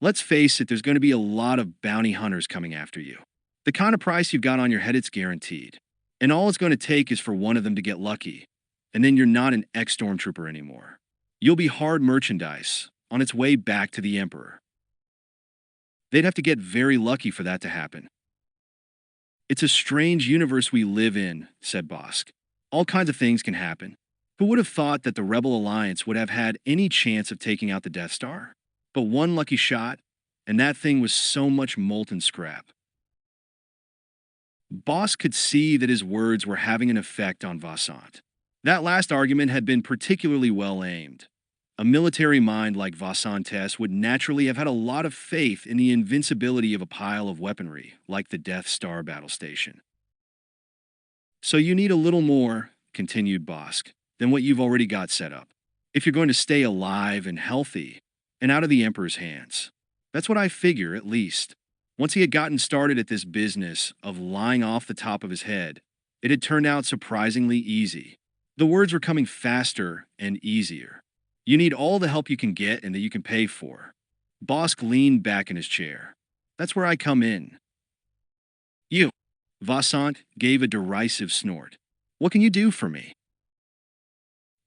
Let's face it, there's going to be a lot of bounty hunters coming after you. The kind of price you've got on your head, it's guaranteed. And all it's going to take is for one of them to get lucky, and then you're not an ex-stormtrooper anymore. You'll be hard merchandise on its way back to the Emperor. They'd have to get very lucky for that to happen. It's a strange universe we live in, said Bosk. All kinds of things can happen. Who would have thought that the Rebel Alliance would have had any chance of taking out the Death Star? But one lucky shot, and that thing was so much molten scrap. Bosk could see that his words were having an effect on Vassant. That last argument had been particularly well aimed. A military mind like Vassant's would naturally have had a lot of faith in the invincibility of a pile of weaponry, like the Death Star battle station. So you need a little more, continued Bosk, than what you've already got set up, if you're going to stay alive and healthy and out of the Emperor's hands. That's what I figure, at least. Once he had gotten started at this business of lying off the top of his head, it had turned out surprisingly easy. The words were coming faster and easier. You need all the help you can get and that you can pay for. Bosk leaned back in his chair. That's where I come in. You. Vassant gave a derisive snort. What can you do for me?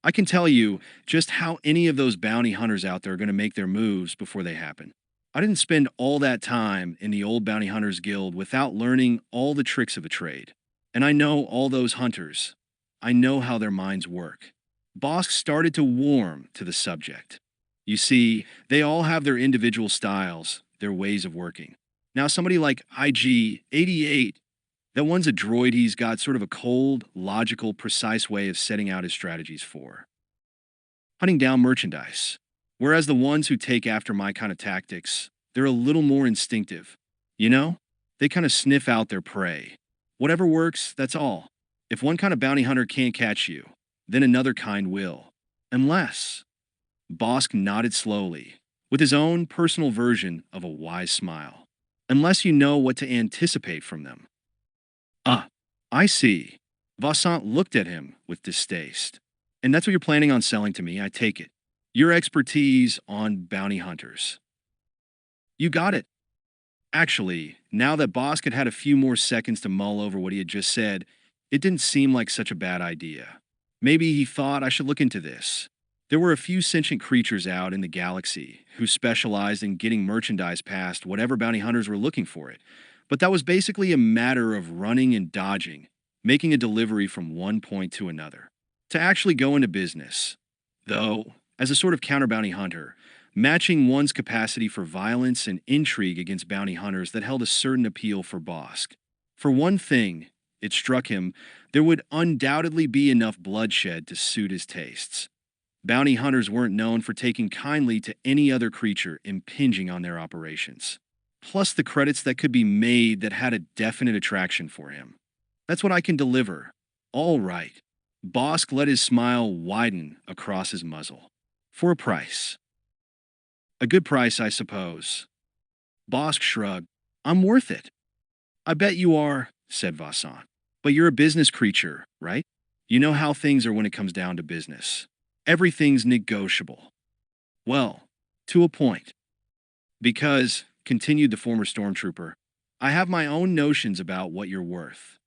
I can tell you just how any of those bounty hunters out there are going to make their moves before they happen. I didn't spend all that time in the old Bounty Hunters Guild without learning all the tricks of a trade. And I know all those hunters. I know how their minds work. Bosk started to warm to the subject. You see, they all have their individual styles, their ways of working. Now, somebody like IG-88, that one's a droid he's got sort of a cold, logical, precise way of setting out his strategies for. Hunting down merchandise. Whereas the ones who take after my kind of tactics, they're a little more instinctive. You know? They kind of sniff out their prey. Whatever works, that's all. If one kind of bounty hunter can't catch you, then another kind will. Unless... Bosk nodded slowly, with his own personal version of a wise smile. Unless you know what to anticipate from them. Ah, I see. Vassant looked at him with distaste. And that's what you're planning on selling to me, I take it. Your expertise on bounty hunters. You got it. Actually, now that Bosk had had a few more seconds to mull over what he had just said, it didn't seem like such a bad idea. Maybe he thought I should look into this. There were a few sentient creatures out in the galaxy who specialized in getting merchandise past whatever bounty hunters were looking for it. But that was basically a matter of running and dodging, making a delivery from one point to another. To actually go into business, though, as a sort of counter-bounty hunter, matching one's capacity for violence and intrigue against bounty hunters that held a certain appeal for Bosk. For one thing, it struck him, there would undoubtedly be enough bloodshed to suit his tastes. Bounty hunters weren't known for taking kindly to any other creature impinging on their operations. Plus the credits that could be made that had a definite attraction for him. That's what I can deliver. All right. Bosk let his smile widen across his muzzle. For a price. A good price, I suppose. Bosk shrugged. I'm worth it. I bet you are, said Vassant. But you're a business creature, right? You know how things are when it comes down to business. Everything's negotiable. Well, to a point. Because, continued the former stormtrooper, I have my own notions about what you're worth.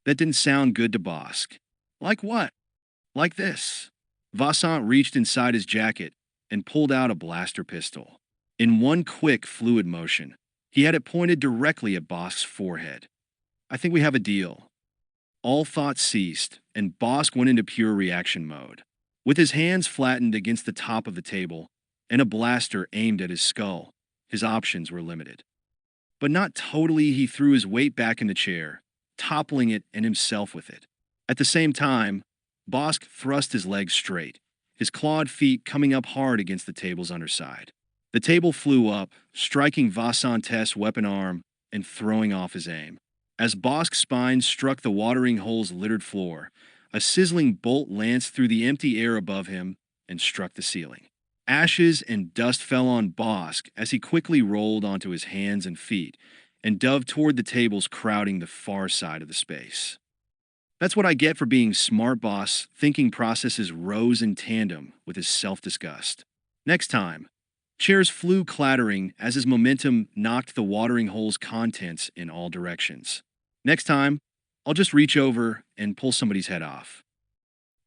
That didn't sound good to Bosk. Like what? Like this. Vassant reached inside his jacket and pulled out a blaster pistol. In one quick, fluid motion, he had it pointed directly at Bosk's forehead. I think we have a deal. All thought ceased, and Bosk went into pure reaction mode. With his hands flattened against the top of the table and a blaster aimed at his skull, his options were limited. But not totally. He threw his weight back in the chair, toppling it and himself with it. At the same time, Bosk thrust his legs straight, his clawed feet coming up hard against the table's underside. The table flew up, striking Vassant's weapon arm and throwing off his aim. As Bosk's spine struck the watering hole's littered floor, a sizzling bolt lanced through the empty air above him and struck the ceiling. Ashes and dust fell on Bosk as he quickly rolled onto his hands and feet and dove toward the tables crowding the far side of the space. That's what I get for being smart, boss. Thinking processes rose in tandem with his self-disgust. Next time, chairs flew clattering as his momentum knocked the watering hole's contents in all directions. Next time, I'll just reach over and pull somebody's head off.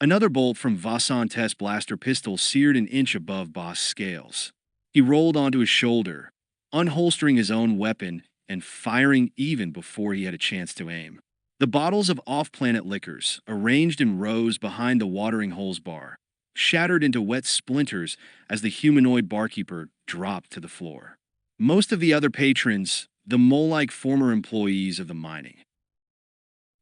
Another bolt from Vassant's blaster pistol seared an inch above Bosk's scales. He rolled onto his shoulder, unholstering his own weapon and firing even before he had a chance to aim. The bottles of off-planet liquors, arranged in rows behind the watering hole's bar, shattered into wet splinters as the humanoid barkeeper dropped to the floor. Most of the other patrons, the mole-like former employees of the mining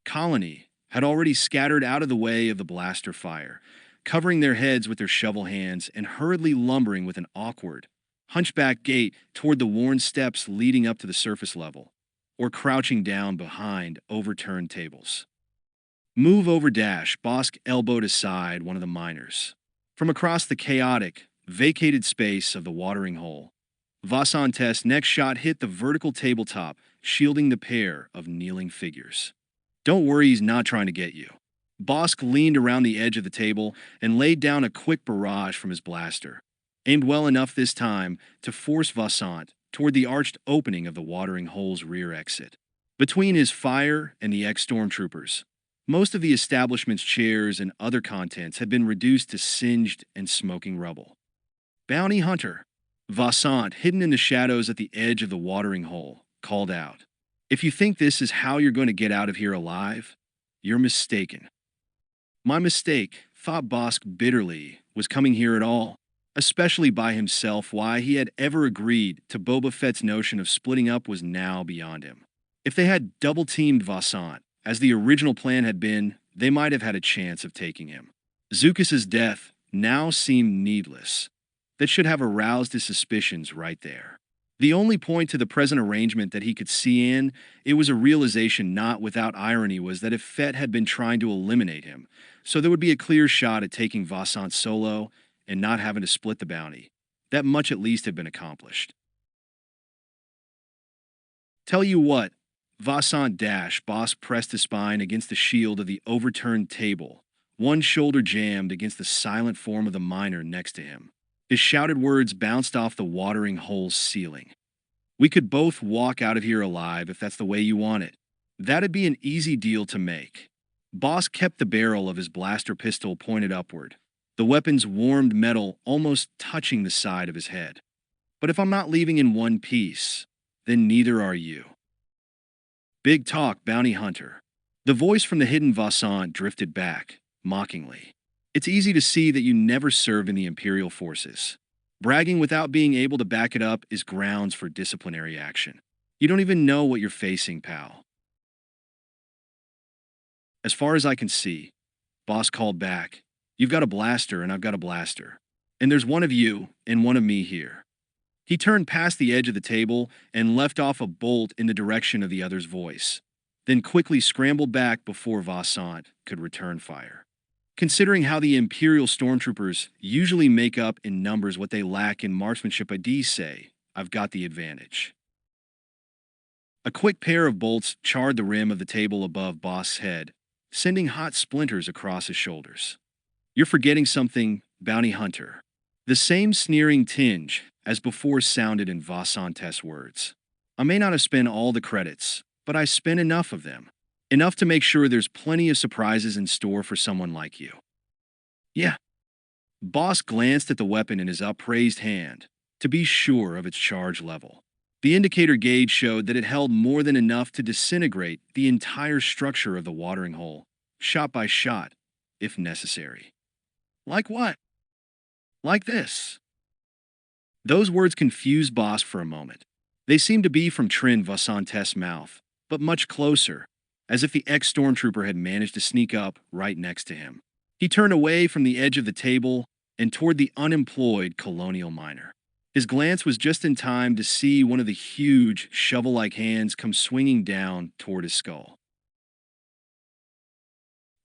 colony, had already scattered out of the way of the blaster fire, covering their heads with their shovel hands and hurriedly lumbering with an awkward, hunchback gait toward the worn steps leading up to the surface level, or crouching down behind overturned tables. Move over dash, Bosk elbowed aside one of the miners. From across the chaotic, vacated space of the watering hole, Vassant's next shot hit the vertical tabletop, shielding the pair of kneeling figures. Don't worry, he's not trying to get you. Bosk leaned around the edge of the table and laid down a quick barrage from his blaster. aimed well enough this time to force Vassant toward the arched opening of the watering hole's rear exit. Between his fire and the ex-stormtroopers, most of the establishment's chairs and other contents had been reduced to singed and smoking rubble. Bounty Hunter, Vassant, hidden in the shadows at the edge of the watering hole, called out, "If you think this is how you're going to get out of here alive, you're mistaken." My mistake, thought Bosk bitterly, was coming here at all, especially by himself. Why he had ever agreed to Boba Fett's notion of splitting up was now beyond him. If they had double-teamed Vassant, as the original plan had been, they might have had a chance of taking him. Zukas's death now seemed needless. That should have aroused his suspicions right there. The only point to the present arrangement that he could see in, it was a realization not without irony, was that if Fett had been trying to eliminate him, so there would be a clear shot at taking Vassant solo and not having to split the bounty. That much at least had been accomplished. Tell you what, Vassant dash, Boss pressed his spine against the shield of the overturned table, one shoulder jammed against the silent form of the miner next to him. His shouted words bounced off the watering hole's ceiling. "We could both walk out of here alive if that's the way you want it. That'd be an easy deal to make." Boss kept the barrel of his blaster pistol pointed upward, the weapon's warmed metal almost touching the side of his head. "But if I'm not leaving in one piece, then neither are you." "Big talk, Bounty Hunter." The voice from the hidden Vassant drifted back, mockingly. "It's easy to see that you never served in the Imperial forces. Bragging without being able to back it up is grounds for disciplinary action. You don't even know what you're facing, pal." "As far as I can see," Boss called back, "you've got a blaster and I've got a blaster. And there's one of you and one of me here." He turned past the edge of the table and left off a bolt in the direction of the other's voice, then quickly scrambled back before Vassant could return fire. Considering how the Imperial stormtroopers usually make up in numbers what they lack in marksmanship, I'd say I've got the advantage. A quick pair of bolts charred the rim of the table above Boss's head, sending hot splinters across his shoulders. "You're forgetting something, Bounty Hunter." The same sneering tinge as before sounded in Vassant's words. "I may not have spent all the credits, but I spent enough of them. Enough to make sure there's plenty of surprises in store for someone like you." "Yeah." Boss glanced at the weapon in his upraised hand to be sure of its charge level. The indicator gauge showed that it held more than enough to disintegrate the entire structure of the watering hole, shot by shot, if necessary. "Like what?" "Like this." Those words confused Boss for a moment. They seemed to be from Trin Vassant's mouth, but much closer, as if the ex-stormtrooper had managed to sneak up right next to him. He turned away from the edge of the table and toward the unemployed colonial miner. His glance was just in time to see one of the huge, shovel-like hands come swinging down toward his skull.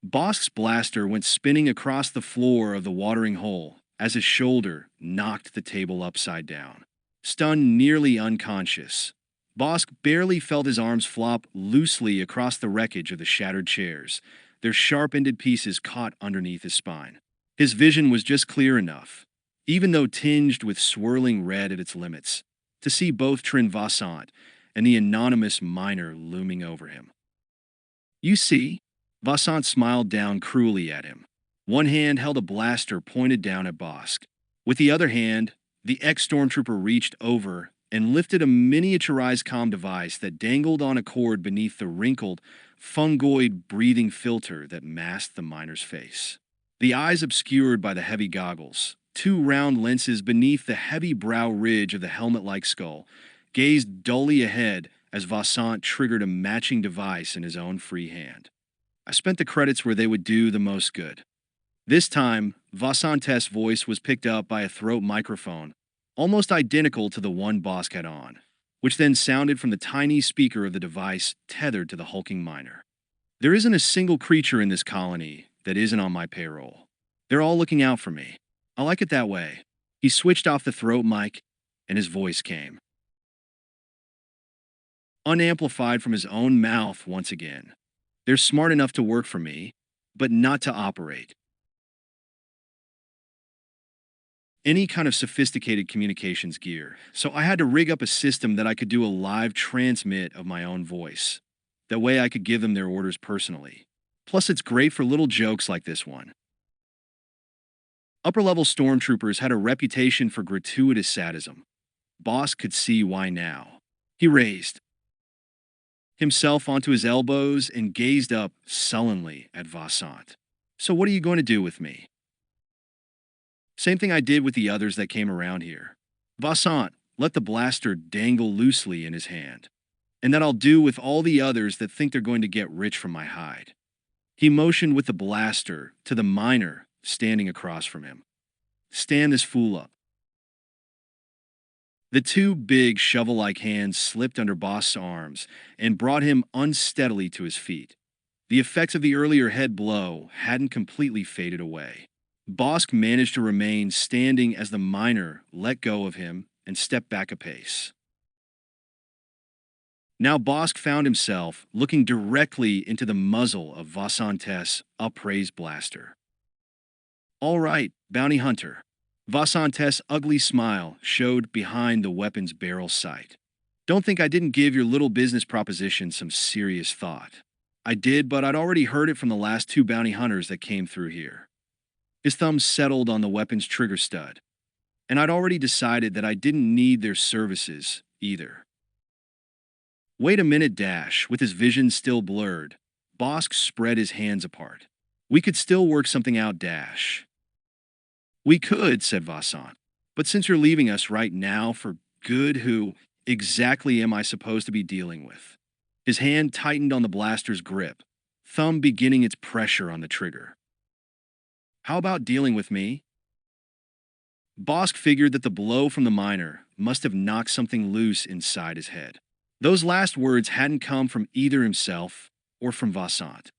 Bosk's blaster went spinning across the floor of the watering hole as his shoulder knocked the table upside down. Stunned nearly unconscious, Bosk barely felt his arms flop loosely across the wreckage of the shattered chairs, their sharp-ended pieces caught underneath his spine. His vision was just clear enough, even though tinged with swirling red at its limits, to see both Trin Vassant and the anonymous miner looming over him. "You see?" Vassant smiled down cruelly at him. One hand held a blaster pointed down at Bosk. With the other hand, the ex-stormtrooper reached over and lifted a miniaturized comm device that dangled on a cord beneath the wrinkled, fungoid breathing filter that masked the miner's face. The eyes obscured by the heavy goggles, two round lenses beneath the heavy brow ridge of the helmet-like skull, gazed dully ahead as Vassant triggered a matching device in his own free hand. "I spent the credits where they would do the most good." This time, Vassant's voice was picked up by a throat microphone, almost identical to the one Bosk had on, which then sounded from the tiny speaker of the device tethered to the hulking miner. "There isn't a single creature in this colony that isn't on my payroll. They're all looking out for me. I like it that way." He switched off the throat mic, and his voice came, unamplified from his own mouth once again. "They're smart enough to work for me, but not to operate. any kind of sophisticated communications gear. So I had to rig up a system that I could do a live transmit of my own voice. That way I could give them their orders personally. Plus, it's great for little jokes like this one. Upper-level stormtroopers had a reputation for gratuitous sadism. Boss could see why now. He raised himself onto his elbows and gazed up sullenly at Vassant. So what are you going to do with me? Same thing I did with the others that came around here. Vassant let the blaster dangle loosely in his hand. And that I'll do with all the others that think they're going to get rich from my hide. He motioned with the blaster to the miner standing across from him. Stand this fool up. The two big shovel-like hands slipped under Boss's arms and brought him unsteadily to his feet. The effects of the earlier head blow hadn't completely faded away. Bosk managed to remain standing as the miner let go of him and stepped back a pace. Now Bosk found himself looking directly into the muzzle of Vassant's upraised blaster. All right, bounty hunter. Vassant's ugly smile showed behind the weapon's barrel sight. Don't think I didn't give your little business proposition some serious thought. I did, but I'd already heard it from the last two bounty hunters that came through here. His thumb settled on the weapon's trigger stud, and I'd already decided that I didn't need their services either. Wait a minute, Dash. With his vision still blurred, Bosk spread his hands apart. We could still work something out, Dash. We could, said Vassant. But since you're leaving us right now for good, who exactly am I supposed to be dealing with? His hand tightened on the blaster's grip, thumb beginning its pressure on the trigger. How about dealing with me? Bosk figured that the blow from the miner must have knocked something loose inside his head. Those last words hadn't come from either himself or from Vassant.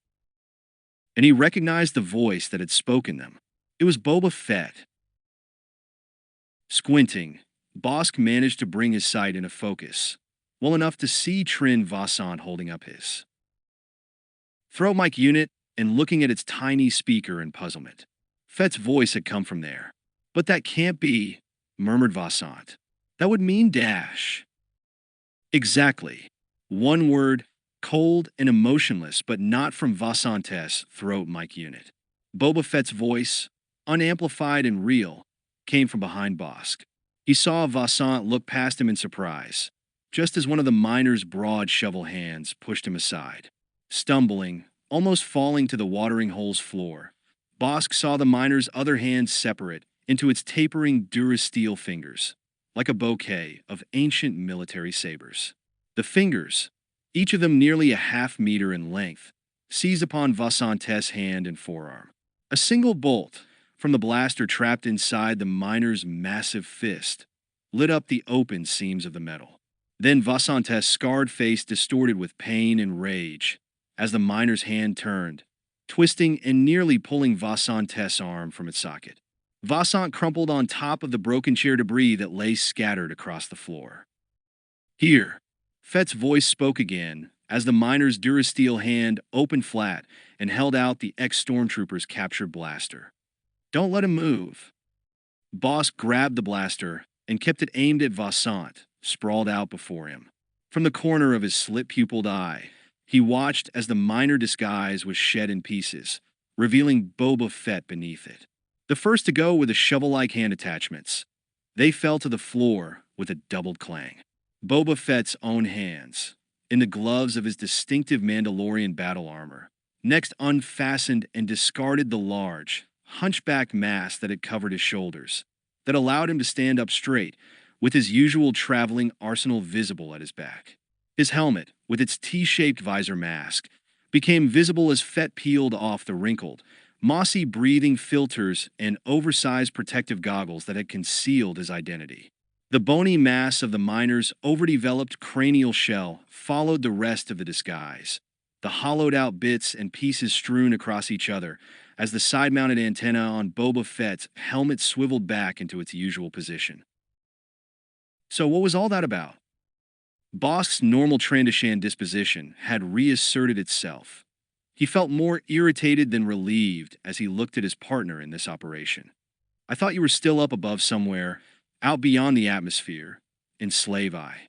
And he recognized the voice that had spoken them. It was Boba Fett. Squinting, Bosk managed to bring his sight into focus, well enough to see Trin Vassant holding up his throat mic unit and looking at its tiny speaker in puzzlement. Fett's voice had come from there. But that can't be, murmured Vassant. That would mean Dash. Exactly. One word, cold and emotionless, but not from Vassant's throat mic unit. Boba Fett's voice, unamplified and real, came from behind Bosk. He saw Vassant look past him in surprise, just as one of the miner's broad shovel hands pushed him aside. Stumbling, almost falling to the watering hole's floor, Bosk saw the miner's other hand separate into its tapering durasteel fingers, like a bouquet of ancient military sabers. The fingers, each of them nearly a half-meter in length, seized upon Vassant's hand and forearm. A single bolt from the blaster trapped inside the miner's massive fist lit up the open seams of the metal. Then Vassant's scarred face distorted with pain and rage as the miner's hand turned, twisting and nearly pulling Vassant's arm from its socket. Vassant crumpled on top of the broken chair debris that lay scattered across the floor. Here, Fett's voice spoke again as the miner's durasteel hand opened flat and held out the ex-stormtrooper's captured blaster. Don't let him move. Bosk grabbed the blaster and kept it aimed at Vassant, sprawled out before him. From the corner of his slit-pupiled eye, he watched as the miner disguise was shed in pieces, revealing Boba Fett beneath it. The first to go were the shovel-like hand attachments. They fell to the floor with a doubled clang. Boba Fett's own hands, in the gloves of his distinctive Mandalorian battle armor, next unfastened and discarded the large, hunchback mask that had covered his shoulders, that allowed him to stand up straight, with his usual traveling arsenal visible at his back. His helmet, with its T-shaped visor mask, became visible as Fett peeled off the wrinkled, mossy breathing filters and oversized protective goggles that had concealed his identity. The bony mass of the miner's overdeveloped cranial shell followed the rest of the disguise, the hollowed-out bits and pieces strewn across each other as the side-mounted antenna on Boba Fett's helmet swiveled back into its usual position. So what was all that about? Bosk's normal Trandoshan disposition had reasserted itself. He felt more irritated than relieved as he looked at his partner in this operation. I thought you were still up above somewhere, out beyond the atmosphere, in Slave Eye.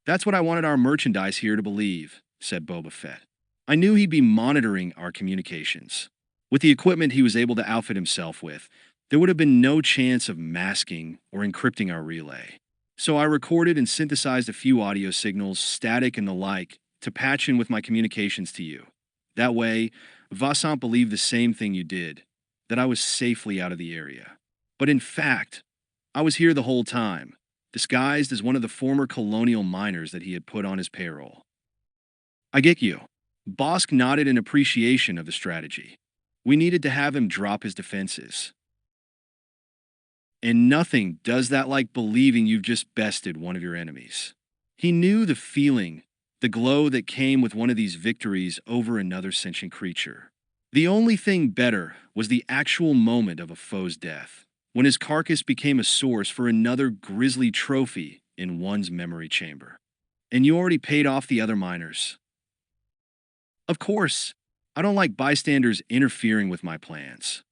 That's what I wanted our merchandise here to believe, said Boba Fett. I knew he'd be monitoring our communications. With the equipment he was able to outfit himself with, there would have been no chance of masking or encrypting our relay. So I recorded and synthesized a few audio signals, static and the like, to patch in with my communications to you. That way, Vassant believed the same thing you did, that I was safely out of the area. But in fact, I was here the whole time, disguised as one of the former colonial miners that he had put on his payroll. I get you. Bosk nodded in appreciation of the strategy. We needed to have him drop his defenses. And nothing does that like believing you've just bested one of your enemies. He knew the feeling, the glow that came with one of these victories over another sentient creature. The only thing better was the actual moment of a foe's death, when his carcass became a source for another grisly trophy in one's memory chamber. And you already paid off the other miners. Of course, I don't like bystanders interfering with my plans.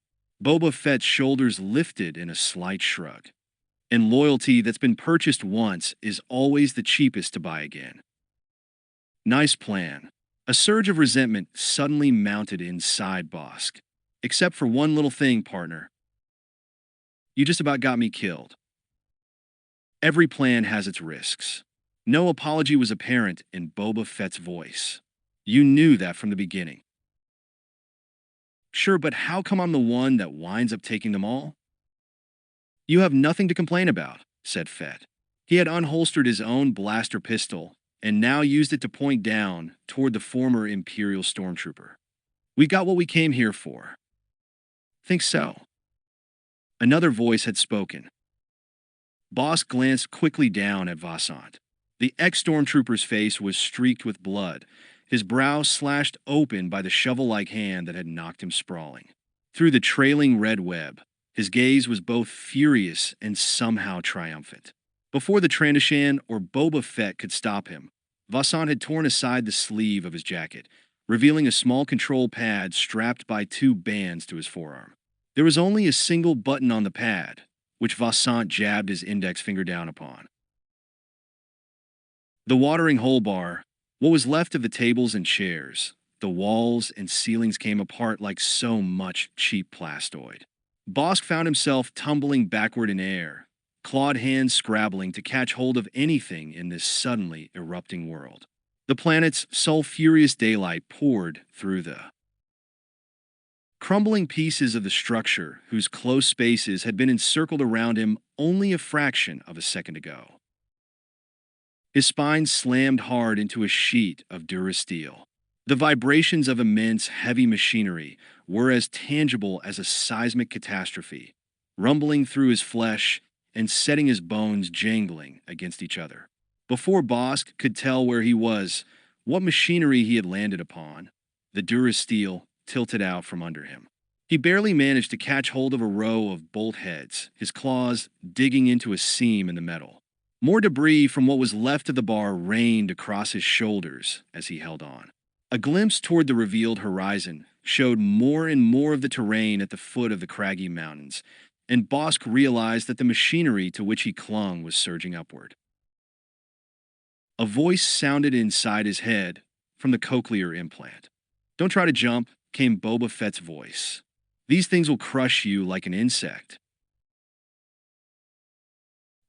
Boba Fett's shoulders lifted in a slight shrug. And loyalty that's been purchased once is always the cheapest to buy again. Nice plan. A surge of resentment suddenly mounted inside Bosk. Except for one little thing, partner. You just about got me killed. Every plan has its risks. No apology was apparent in Boba Fett's voice. You knew that from the beginning. Sure, but how come I'm the one that winds up taking them all? You have nothing to complain about, said Fett. He had unholstered his own blaster pistol and now used it to point down toward the former Imperial stormtrooper. We got what we came here for. Think so. Another voice had spoken. Bosk glanced quickly down at Vassant. The ex-stormtrooper's face was streaked with blood, his brow slashed open by the shovel-like hand that had knocked him sprawling. Through the trailing red web, his gaze was both furious and somehow triumphant. Before the Trandoshan or Boba Fett could stop him, Vassant had torn aside the sleeve of his jacket, revealing a small control pad strapped by two bands to his forearm. There was only a single button on the pad, which Vassant jabbed his index finger down upon. The watering hole bar, what was left of the tables and chairs, the walls and ceilings came apart like so much cheap plastoid. Bosk found himself tumbling backward in air, clawed hands scrabbling to catch hold of anything in this suddenly erupting world. The planet's sulfurious daylight poured through the crumbling pieces of the structure whose close spaces had been encircled around him only a fraction of a second ago. His spine slammed hard into a sheet of durasteel. The vibrations of immense, heavy machinery were as tangible as a seismic catastrophe, rumbling through his flesh and setting his bones jangling against each other. Before Bosk could tell where he was, what machinery he had landed upon, the durasteel tilted out from under him. He barely managed to catch hold of a row of bolt heads, his claws digging into a seam in the metal. More debris from what was left of the bar rained across his shoulders as he held on. A glimpse toward the revealed horizon showed more and more of the terrain at the foot of the craggy mountains, and Bosk realized that the machinery to which he clung was surging upward. A voice sounded inside his head from the cochlear implant. Don't try to jump, came Boba Fett's voice. These things will crush you like an insect.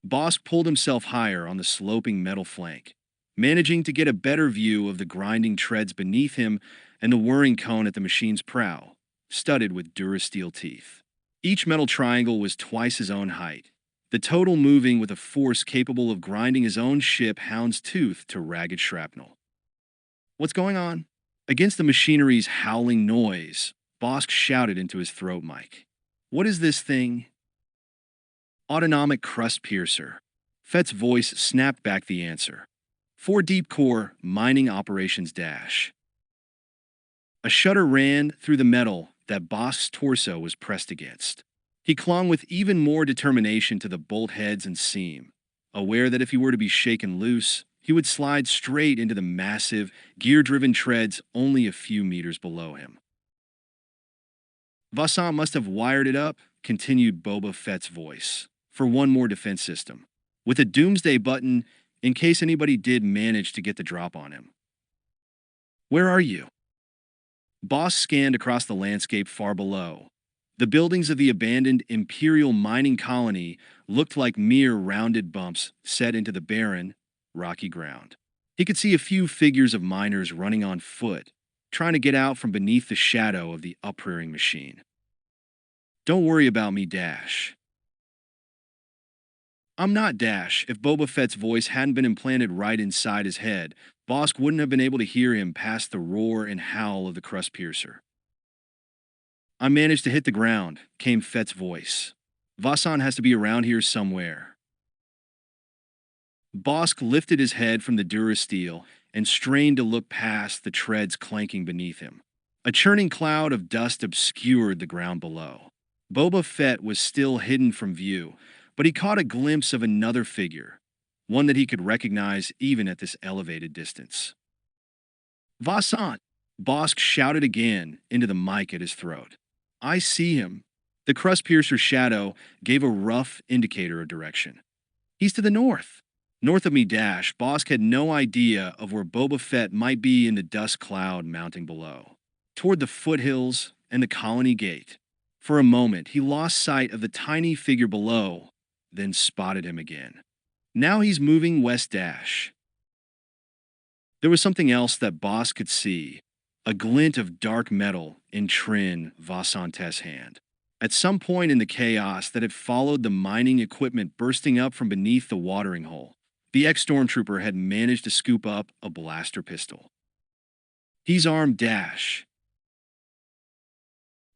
Bosk pulled himself higher on the sloping metal flank, managing to get a better view of the grinding treads beneath him and the whirring cone at the machine's prow, studded with durasteel teeth. Each metal triangle was twice his own height, the total moving with a force capable of grinding his own ship hound's tooth to ragged shrapnel. What's going on? Against the machinery's howling noise, Bosk shouted into his throat mic. What is this thing? Autonomic crust piercer. Fett's voice snapped back the answer. 4 deep core mining operations dash. A shudder ran through the metal that Bosk's torso was pressed against. He clung with even more determination to the bolt heads and seam, aware that if he were to be shaken loose, he would slide straight into the massive, gear-driven treads only a few meters below him. Vasant must have wired it up, continued Boba Fett's voice, for one more defense system, with a doomsday button in case anybody did manage to get the drop on him. Where are you? Boss scanned across the landscape far below. The buildings of the abandoned Imperial mining colony looked like mere rounded bumps set into the barren, rocky ground. He could see a few figures of miners running on foot, trying to get out from beneath the shadow of the uprearing machine. Don't worry about me, Dash. I'm not Dash. If Boba Fett's voice hadn't been implanted right inside his head, Bosk wouldn't have been able to hear him past the roar and howl of the crust piercer. I managed to hit the ground, came Fett's voice. Vasan has to be around here somewhere. Bosk lifted his head from the durasteel and strained to look past the treads clanking beneath him. A churning cloud of dust obscured the ground below. Boba Fett was still hidden from view, but he caught a glimpse of another figure, one that he could recognize even at this elevated distance. Vasant! Bosk shouted again into the mic at his throat. I see him. The crust piercer's shadow gave a rough indicator of direction. He's to the north. North of me, Dash. Bosk had no idea of where Boba Fett might be in the dust cloud mounting below, toward the foothills and the colony gate. For a moment, he lost sight of the tiny figure below, then spotted him again. Now he's moving west, Dash. There was something else that Bosk could see, a glint of dark metal in Trin Vasant's hand. At some point in the chaos that had followed the mining equipment bursting up from beneath the watering hole, the ex-stormtrooper had managed to scoop up a blaster pistol. He's armed, Dash.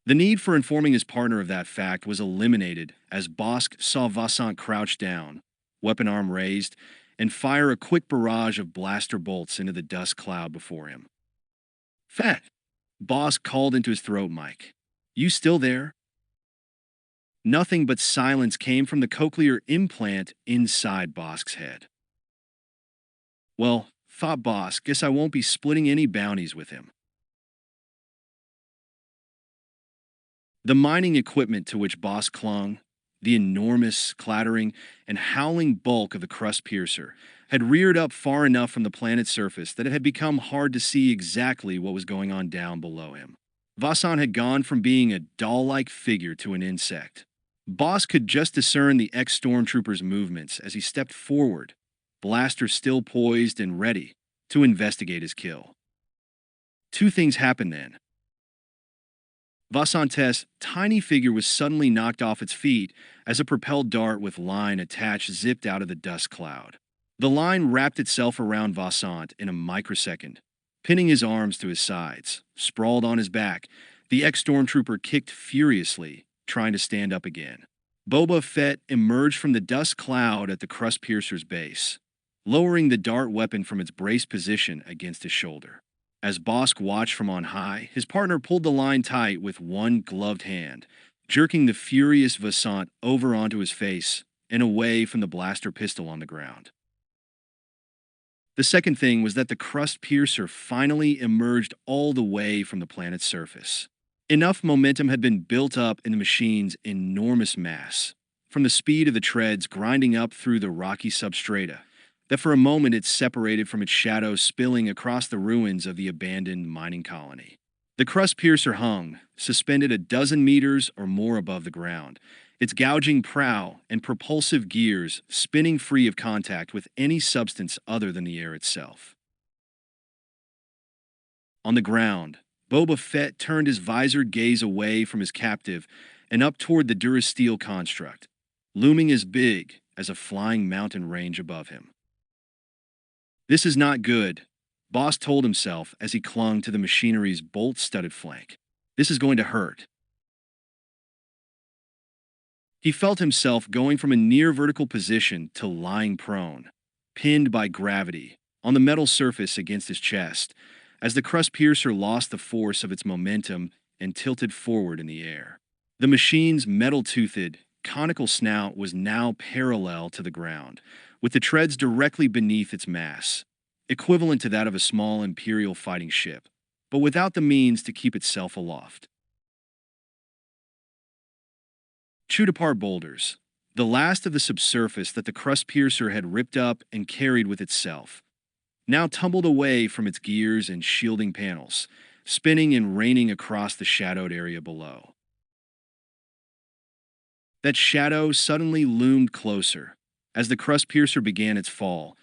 The need for informing his partner of that fact was eliminated as Bosk saw Vasant crouch down, weapon arm raised, and fire a quick barrage of blaster bolts into the dust cloud before him. Fett! Bosk called into his throat mic. You still there? Nothing but silence came from the cochlear implant inside Bosk's head. Well, thought Bosk, guess I won't be splitting any bounties with him. The mining equipment to which Bosk clung, the enormous, clattering, and howling bulk of the crust piercer, had reared up far enough from the planet's surface that it had become hard to see exactly what was going on down below him. Vasant had gone from being a doll-like figure to an insect. Bosk could just discern the ex-stormtrooper's movements as he stepped forward, blaster still poised and ready to investigate his kill. Two things happened then. Vasant's tiny figure was suddenly knocked off its feet as a propelled dart with line attached zipped out of the dust cloud. The line wrapped itself around Vasant in a microsecond, pinning his arms to his sides. Sprawled on his back, the ex-stormtrooper kicked furiously, trying to stand up again. Boba Fett emerged from the dust cloud at the crust piercer's base, lowering the dart weapon from its braced position against his shoulder. As Bosk watched from on high, his partner pulled the line tight with one gloved hand, jerking the furious Vasant over onto his face and away from the blaster pistol on the ground. The second thing was that the crust piercer finally emerged all the way from the planet's surface. Enough momentum had been built up in the machine's enormous mass, from the speed of the treads grinding up through the rocky substrata, that for a moment it separated from its shadow spilling across the ruins of the abandoned mining colony. The crust piercer hung, suspended a dozen meters or more above the ground, its gouging prow and propulsive gears spinning free of contact with any substance other than the air itself. On the ground, Boba Fett turned his visored gaze away from his captive and up toward the durasteel construct, looming as big as a flying mountain range above him. This is not good, Bosk told himself as he clung to the machinery's bolt-studded flank. This is going to hurt. He felt himself going from a near-vertical position to lying prone, pinned by gravity, on the metal surface against his chest, as the crust piercer lost the force of its momentum and tilted forward in the air. The machine's metal-toothed, conical snout was now parallel to the ground, with the treads directly beneath its mass, equivalent to that of a small Imperial fighting ship, but without the means to keep itself aloft. chewed apart boulders, the last of the subsurface that the crust piercer had ripped up and carried with itself, now tumbled away from its gears and shielding panels, spinning and raining across the shadowed area below. That shadow suddenly loomed closer as the crust piercer began its fall,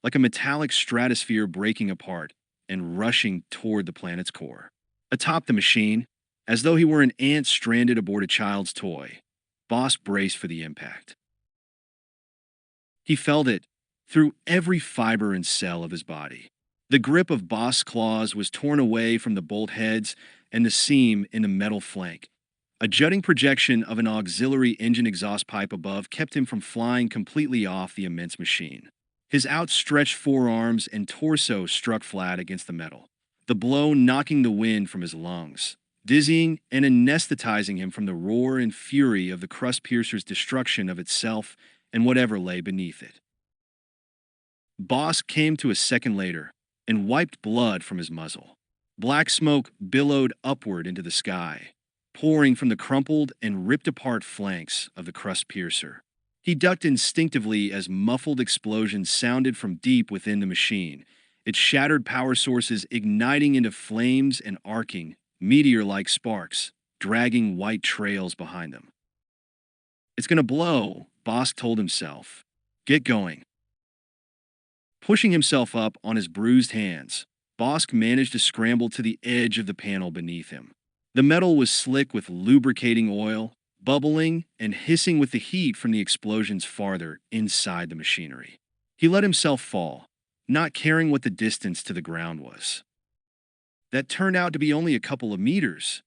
like a metallic stratosphere breaking apart and rushing toward the planet's core. Atop the machine, as though he were an ant stranded aboard a child's toy, Boss braced for the impact. He felt it through every fiber and cell of his body. The grip of Boss' claws was torn away from the bolt heads and the seam in the metal flank. A jutting projection of an auxiliary engine exhaust pipe above kept him from flying completely off the immense machine. His outstretched forearms and torso struck flat against the metal, the blow knocking the wind from his lungs, dizzying and anesthetizing him from the roar and fury of the crust piercer's destruction of itself and whatever lay beneath it. Boss came to a second later and wiped blood from his muzzle. Black smoke billowed upward into the sky, pouring from the crumpled and ripped-apart flanks of the crust piercer. He ducked instinctively as muffled explosions sounded from deep within the machine, its shattered power sources igniting into flames and arcing, meteor-like sparks, dragging white trails behind them. "It's gonna blow," Bosk told himself. "Get going." Pushing himself up on his bruised hands, Bosk managed to scramble to the edge of the panel beneath him. The metal was slick with lubricating oil, bubbling and hissing with the heat from the explosions farther inside the machinery. He let himself fall, not caring what the distance to the ground was. That turned out to be only a couple of meters.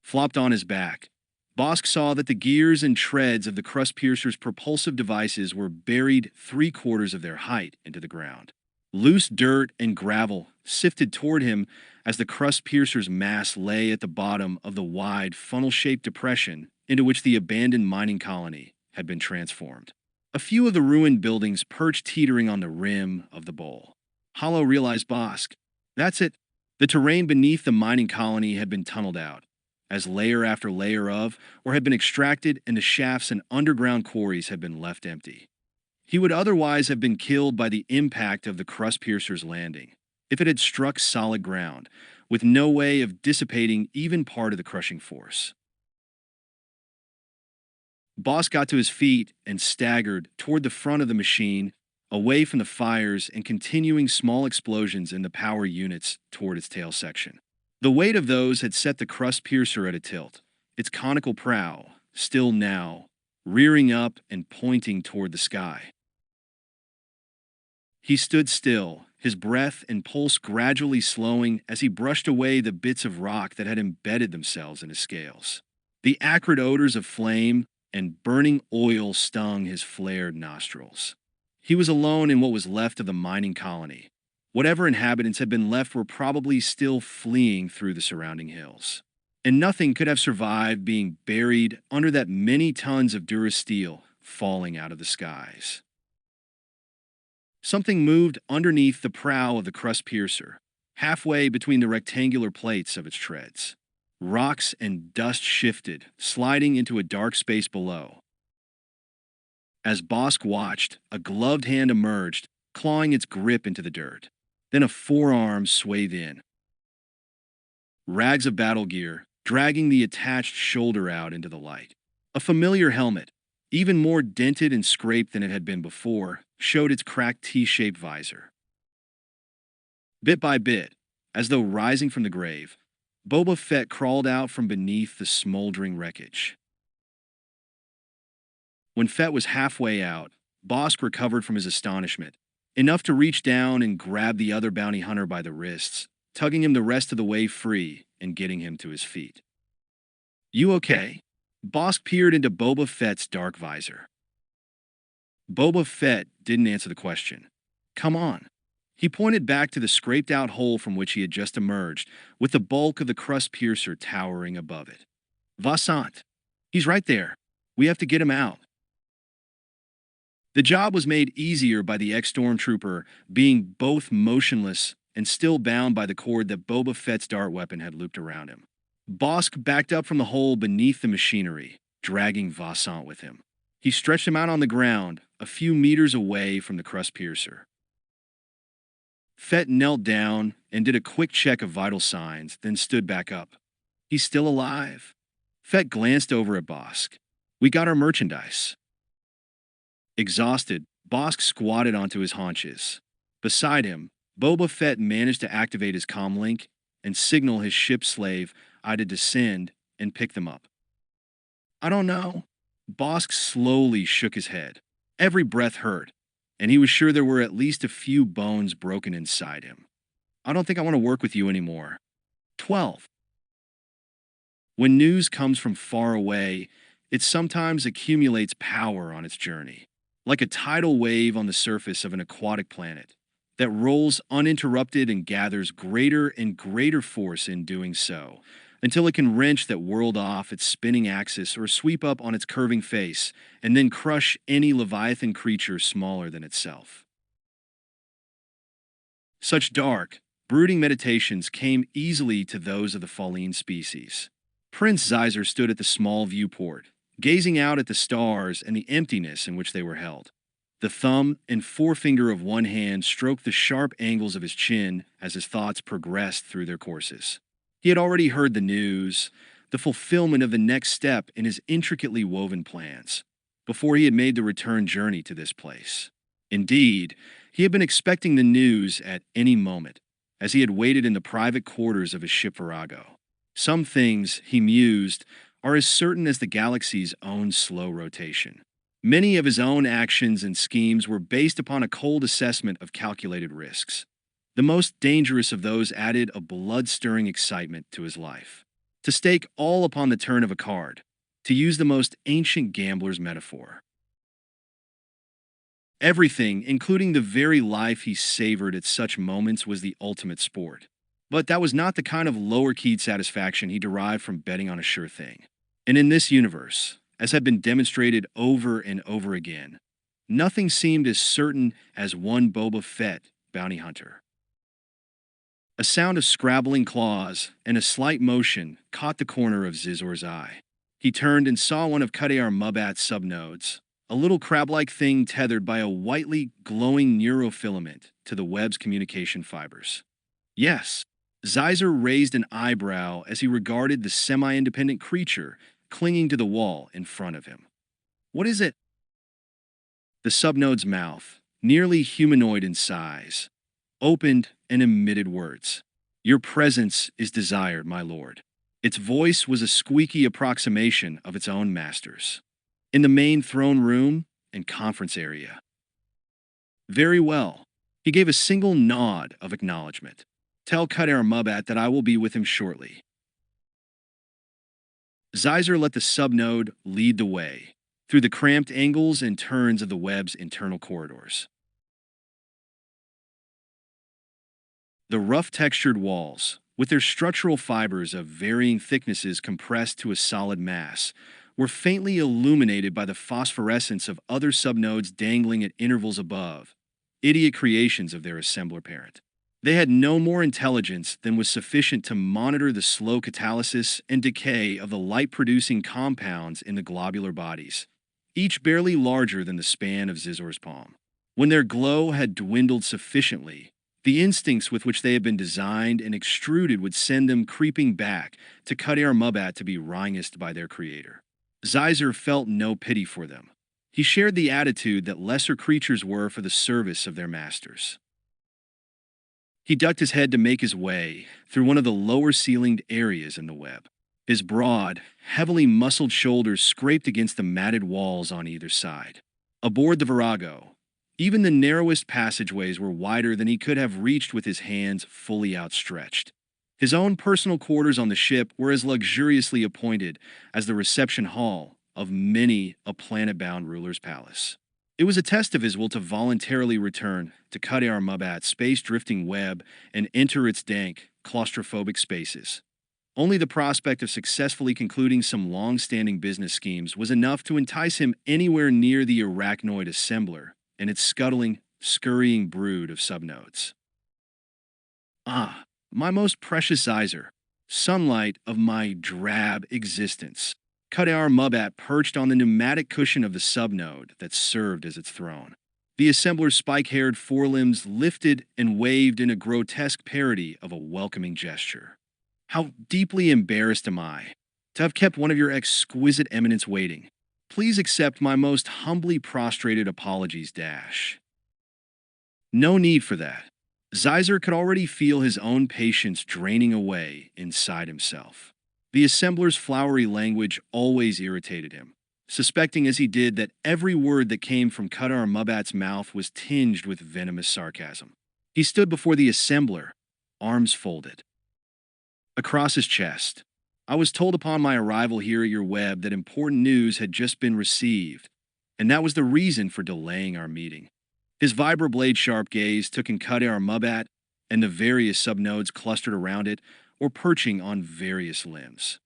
Flopped on his back, Bosk saw that the gears and treads of the crust piercer's propulsive devices were buried 3/4 of their height into the ground. Loose dirt and gravel sifted toward him as the crust piercer's mass lay at the bottom of the wide, funnel-shaped depression into which the abandoned mining colony had been transformed. A few of the ruined buildings perched teetering on the rim of the bowl. Hollow realized Bosk. That's it. The terrain beneath the mining colony had been tunneled out, as layer after layer of, or had been extracted, and the shafts and underground quarries had been left empty. He would otherwise have been killed by the impact of the crust piercer's landing, if it had struck solid ground, with no way of dissipating even part of the crushing force. Boss got to his feet and staggered toward the front of the machine, away from the fires and continuing small explosions in the power units toward its tail section. The weight of those had set the crust piercer at a tilt, its conical prow, still now, rearing up and pointing toward the sky. He stood still, his breath and pulse gradually slowing as he brushed away the bits of rock that had embedded themselves in his scales. The acrid odors of flame and burning oil stung his flared nostrils. He was alone in what was left of the mining colony. Whatever inhabitants had been left were probably still fleeing through the surrounding hills. And nothing could have survived being buried under that many tons of durasteel falling out of the skies. Something moved underneath the prow of the crust piercer, halfway between the rectangular plates of its treads. Rocks and dust shifted, sliding into a dark space below. As Bosk watched, a gloved hand emerged, clawing its grip into the dirt. Then a forearm swayed in. Rags of battle gear, dragging the attached shoulder out into the light. A familiar helmet, even more dented and scraped than it had been before, showed its cracked T-shaped visor. Bit by bit, as though rising from the grave, Boba Fett crawled out from beneath the smoldering wreckage. When Fett was halfway out, Bosk recovered from his astonishment, enough to reach down and grab the other bounty hunter by the wrists, tugging him the rest of the way free and getting him to his feet. "You okay?" Bosk peered into Boba Fett's dark visor. Boba Fett didn't answer the question. "Come on." He pointed back to the scraped-out hole from which he had just emerged, with the bulk of the crust piercer towering above it. "Vasant. He's right there. We have to get him out." The job was made easier by the ex-stormtrooper being both motionless and still bound by the cord that Boba Fett's dart weapon had looped around him. Bosk backed up from the hole beneath the machinery, dragging Vassant with him. He stretched him out on the ground, a few meters away from the crust piercer. Fett knelt down and did a quick check of vital signs, then stood back up. He's still alive. Fett glanced over at Bosk. We got our merchandise. Exhausted, Bosk squatted onto his haunches. Beside him, Boba Fett managed to activate his comlink and signal his ship slave I to descend and pick them up. I don't know. Bosk slowly shook his head. Every breath hurt, and he was sure there were at least a few bones broken inside him. I don't think I want to work with you anymore. 12. When news comes from far away, it sometimes accumulates power on its journey, like a tidal wave on the surface of an aquatic planet that rolls uninterrupted and gathers greater and greater force in doing so, until it can wrench that world off its spinning axis or sweep up on its curving face and then crush any leviathan creature smaller than itself. Such dark, brooding meditations came easily to those of the Falleen species. Prince Zyzer stood at the small viewport, gazing out at the stars and the emptiness in which they were held. The thumb and forefinger of one hand stroked the sharp angles of his chin as his thoughts progressed through their courses. He had already heard the news, the fulfillment of the next step in his intricately woven plans, before he had made the return journey to this place. Indeed, he had been expecting the news at any moment, as he had waited in the private quarters of his ship Virago. Some things, he mused, are as certain as the galaxy's own slow rotation. Many of his own actions and schemes were based upon a cold assessment of calculated risks. The most dangerous of those added a blood-stirring excitement to his life. To stake all upon the turn of a card, to use the most ancient gambler's metaphor. Everything, including the very life he savored at such moments, was the ultimate sport. But that was not the kind of lower-keyed satisfaction he derived from betting on a sure thing. And in this universe, as had been demonstrated over and over again, nothing seemed as certain as one Boba Fett bounty hunter. A sound of scrabbling claws and a slight motion caught the corner of Zizor's eye. He turned and saw one of Kadear Mubat's subnodes, a little crab-like thing tethered by a whitely glowing neurofilament to the web's communication fibers. Yes, Zyzer raised an eyebrow as he regarded the semi-independent creature clinging to the wall in front of him. What is it? The subnode's mouth, nearly humanoid in size, opened and emitted words. Your presence is desired, my lord. Its voice was a squeaky approximation of its own master's. In the main throne room and conference area. Very well. He gave a single nod of acknowledgement. Tell Kadear Mubat that I will be with him shortly. Zyzer let the subnode lead the way through the cramped angles and turns of the web's internal corridors. The rough-textured walls, with their structural fibers of varying thicknesses compressed to a solid mass, were faintly illuminated by the phosphorescence of other subnodes dangling at intervals above, idiot creations of their assembler parent. They had no more intelligence than was sufficient to monitor the slow catalysis and decay of the light-producing compounds in the globular bodies, each barely larger than the span of Zizor's palm. When their glow had dwindled sufficiently, the instincts with which they had been designed and extruded would send them creeping back to Kadear Mubat to be wranged by their creator. Zyzer felt no pity for them. He shared the attitude that lesser creatures were for the service of their masters. He ducked his head to make his way through one of the lower-ceilinged areas in the web. His broad, heavily muscled shoulders scraped against the matted walls on either side. Aboard the Virago, even the narrowest passageways were wider than he could have reached with his hands fully outstretched. His own personal quarters on the ship were as luxuriously appointed as the reception hall of many a planet-bound ruler's palace. It was a test of his will to voluntarily return to Kadear Mubat's space-drifting web and enter its dank, claustrophobic spaces. Only the prospect of successfully concluding some long-standing business schemes was enough to entice him anywhere near the arachnoid assembler and its scuttling, scurrying brood of subnodes. Ah, my most precious Zyzer, sunlight of my drab existence. Cuddar Mubat perched on the pneumatic cushion of the subnode that served as its throne. The assembler's spike-haired forelimbs lifted and waved in a grotesque parody of a welcoming gesture. How deeply embarrassed am I to have kept one of your exquisite eminence waiting. Please accept my most humbly prostrated apologies, Dash. No need for that. Zeiser could already feel his own patience draining away inside himself. The assembler's flowery language always irritated him, suspecting as he did that every word that came from Cuddar Mubat's mouth was tinged with venomous sarcasm. He stood before the assembler, arms folded. Across his chest, I was told upon my arrival here at your web that important news had just been received, and that was the reason for delaying our meeting. His vibroblade-sharp gaze took in Cuddar Mubat and the various subnodes clustered around it or perching on various limbs.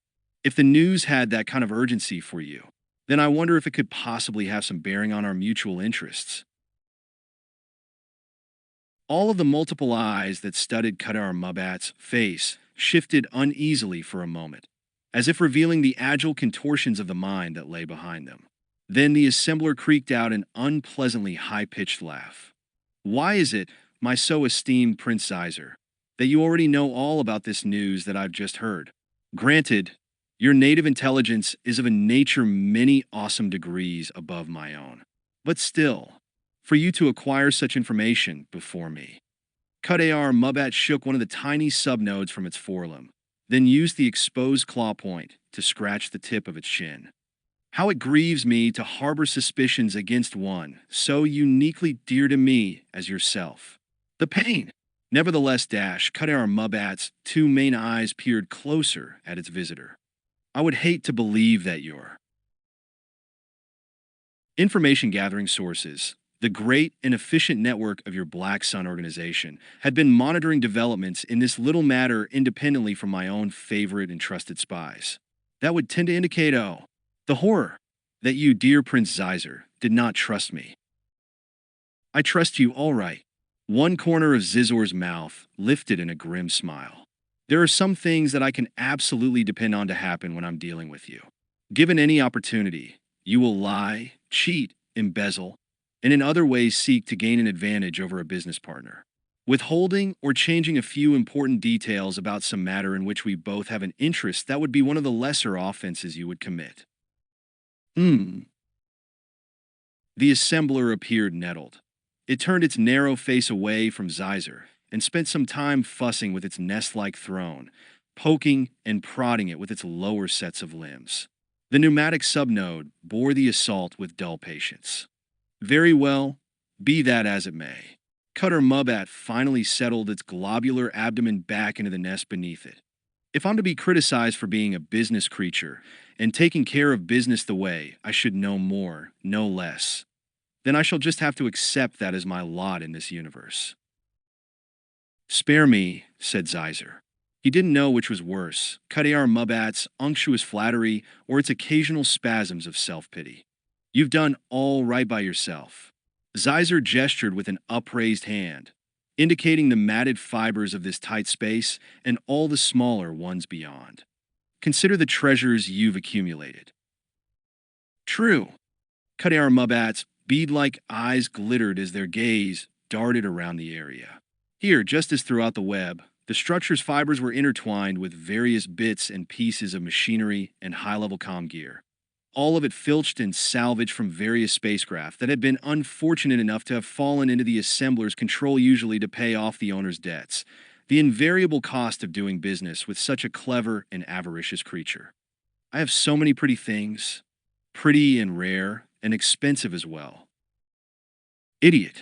If the news had that kind of urgency for you, then I wonder if it could possibly have some bearing on our mutual interests. All of the multiple eyes that studied Cuddar Mubat's face shifted uneasily for a moment, as if revealing the agile contortions of the mind that lay behind them. Then the assembler creaked out an unpleasantly high-pitched laugh. Why is it, my so esteemed Prince Zeiser, that you already know all about this news that I've just heard? Granted, your native intelligence is of a nature many awesome degrees above my own. But still, for you to acquire such information before me. Cuddar Mubat shook one of the tiny subnodes from its forelimb, then used the exposed claw point to scratch the tip of its chin. How it grieves me to harbor suspicions against one so uniquely dear to me as yourself. The pain! Nevertheless, Cuddar Mubat's two main eyes peered closer at its visitor. I would hate to believe that your information gathering sources, the great and efficient network of your Black Sun organization, had been monitoring developments in this little matter independently from my own favorite and trusted spies. That would tend to indicate, the horror that you, dear Prince Zeiser, did not trust me. I trust you all right. One corner of Zizor's mouth lifted in a grim smile. There are some things that I can absolutely depend on to happen when I'm dealing with you. Given any opportunity, you will lie, cheat, embezzle, and in other ways seek to gain an advantage over a business partner. Withholding or changing a few important details about some matter in which we both have an interest, that would be one of the lesser offenses you would commit. The assembler appeared nettled. It turned its narrow face away from Zeiser and spent some time fussing with its nest-like throne, poking and prodding it with its lower sets of limbs. The pneumatic subnode bore the assault with dull patience. Very well, be that as it may. Cuddar Mubat finally settled its globular abdomen back into the nest beneath it. If I'm to be criticized for being a business creature and taking care of business the way I should know more, no less, then I shall just have to accept that as my lot in this universe. Spare me, said Zeiser. He didn't know which was worse, Cuddar Mubat's unctuous flattery or its occasional spasms of self-pity. You've done all right by yourself. Zeiser gestured with an upraised hand, indicating the matted fibers of this tight space and all the smaller ones beyond. Consider the treasures you've accumulated. True. Cuddar Mubat's bead-like eyes glittered as their gaze darted around the area. Here, just as throughout the web, the structure's fibers were intertwined with various bits and pieces of machinery and high-level comm gear, all of it filched and salvaged from various spacecraft that had been unfortunate enough to have fallen into the assembler's control, usually to pay off the owner's debts, the invariable cost of doing business with such a clever and avaricious creature. I have so many pretty things, pretty and rare and expensive as well. Idiot.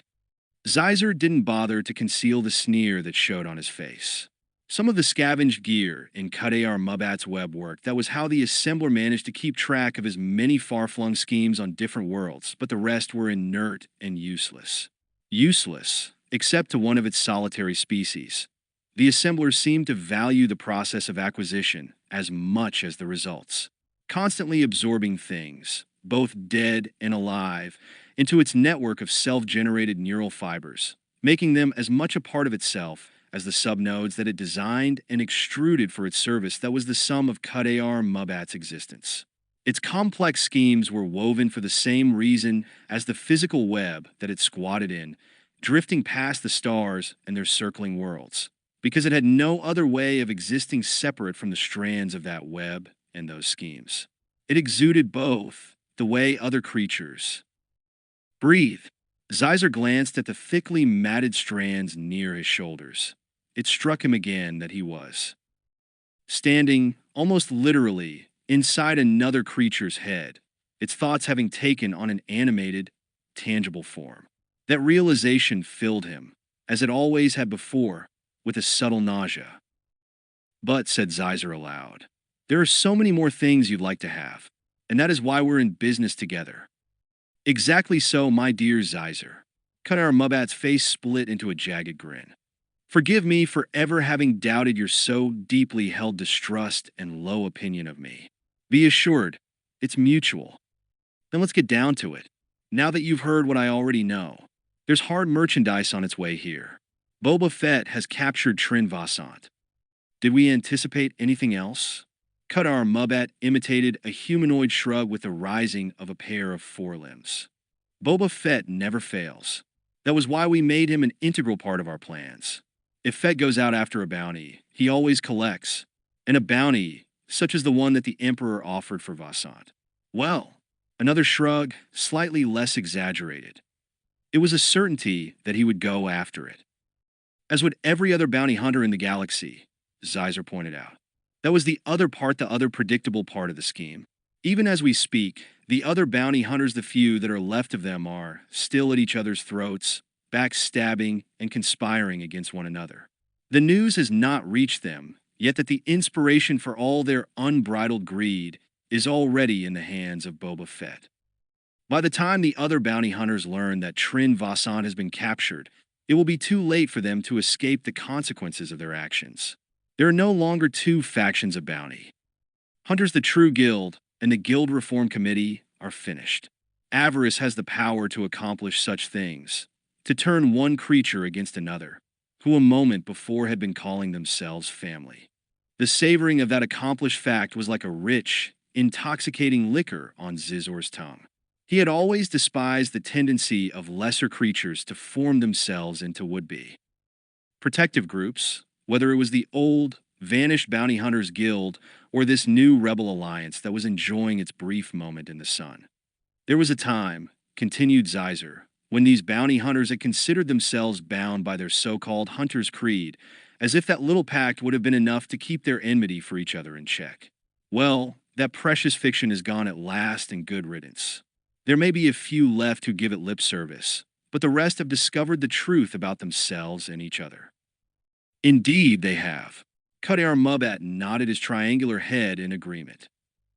Zeiser didn't bother to conceal the sneer that showed on his face. Some of the scavenged gear in Cuddar Mubat's web work, that was how the assembler managed to keep track of his many far-flung schemes on different worlds, but the rest were inert and useless. Useless, except to one of its solitary species. The assembler seemed to value the process of acquisition as much as the results, constantly absorbing things, both dead and alive, into its network of self-generated neural fibers, making them as much a part of itself as the subnodes that it designed and extruded for its service that was the sum of Qadar Mubat's existence. Its complex schemes were woven for the same reason as the physical web that it squatted in, drifting past the stars and their circling worlds, because it had no other way of existing separate from the strands of that web and those schemes. It exuded both, the way other creatures breathe. Zeiser glanced at the thickly matted strands near his shoulders. It struck him again that he was standing, almost literally, inside another creature's head, its thoughts having taken on an animated, tangible form. That realization filled him, as it always had before, with a subtle nausea. But, said Zeiser aloud, there are so many more things you'd like to have, and that is why we're in business together. Exactly so, my dear Zeiser. Qadar Mubat's face split into a jagged grin. Forgive me for ever having doubted your so deeply held distrust and low opinion of me. Be assured, it's mutual. Then let's get down to it. Now that you've heard what I already know, there's hard merchandise on its way here. Boba Fett has captured Trin Vasant. Did we anticipate anything else? Qadar Mubat imitated a humanoid shrug with the rising of a pair of forelimbs. Boba Fett never fails. That was why we made him an integral part of our plans. If Fett goes out after a bounty, he always collects. And a bounty, such as the one that the Emperor offered for Vasant. Well, another shrug, slightly less exaggerated. It was a certainty that he would go after it. As would every other bounty hunter in the galaxy, Zeiser pointed out. That was the other predictable part of the scheme. Even as we speak, the other bounty hunters, the few that are left of them, are still at each other's throats, backstabbing and conspiring against one another. The news has not reached them, yet that the inspiration for all their unbridled greed is already in the hands of Boba Fett. By the time the other bounty hunters learn that Trin Vasant has been captured, it will be too late for them to escape the consequences of their actions. There are no longer two factions of bounty. Hunters the True Guild and the Guild Reform Committee are finished. Avarice has the power to accomplish such things, to turn one creature against another, who a moment before had been calling themselves family. The savoring of that accomplished fact was like a rich, intoxicating liquor on Zizor's tongue. He had always despised the tendency of lesser creatures to form themselves into would-be protective groups, whether it was the old, vanished bounty hunters guild or this new rebel alliance that was enjoying its brief moment in the sun. There was a time, continued Zeiser, when these bounty hunters had considered themselves bound by their so-called hunter's creed, as if that little pact would have been enough to keep their enmity for each other in check. Well, that precious fiction is gone at last, and good riddance. There may be a few left who give it lip service, but the rest have discovered the truth about themselves and each other. Indeed, they have. Qadar Mubat nodded his triangular head in agreement.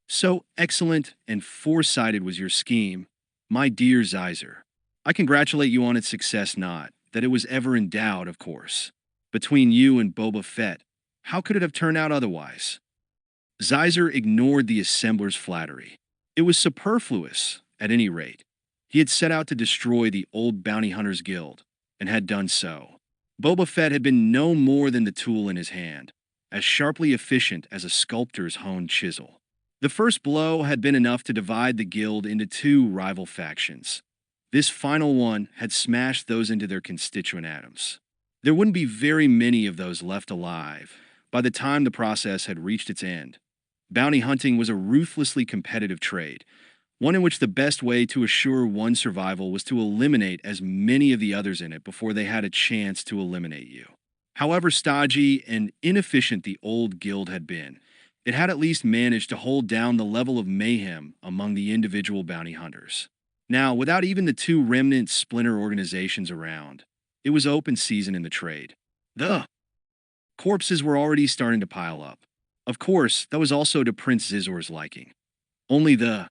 So excellent and foresighted was your scheme, my dear Zeiser. I congratulate you on its success, not that it was ever in doubt, of course. Between you and Boba Fett, how could it have turned out otherwise? Zeiser ignored the assembler's flattery. It was superfluous, at any rate. He had set out to destroy the old bounty hunters guild, and had done so. Boba Fett had been no more than the tool in his hand, as sharply efficient as a sculptor's honed chisel. The first blow had been enough to divide the guild into two rival factions. This final one had smashed those into their constituent atoms. There wouldn't be very many of those left alive by the time the process had reached its end. Bounty hunting was a ruthlessly competitive trade, one in which the best way to assure one's survival was to eliminate as many of the others in it before they had a chance to eliminate you. However stodgy and inefficient the old guild had been, it had at least managed to hold down the level of mayhem among the individual bounty hunters. Now, without even the two remnant splinter organizations around, it was open season in the trade. The corpses were already starting to pile up. Of course, that was also to Prince Zizor's liking. Only the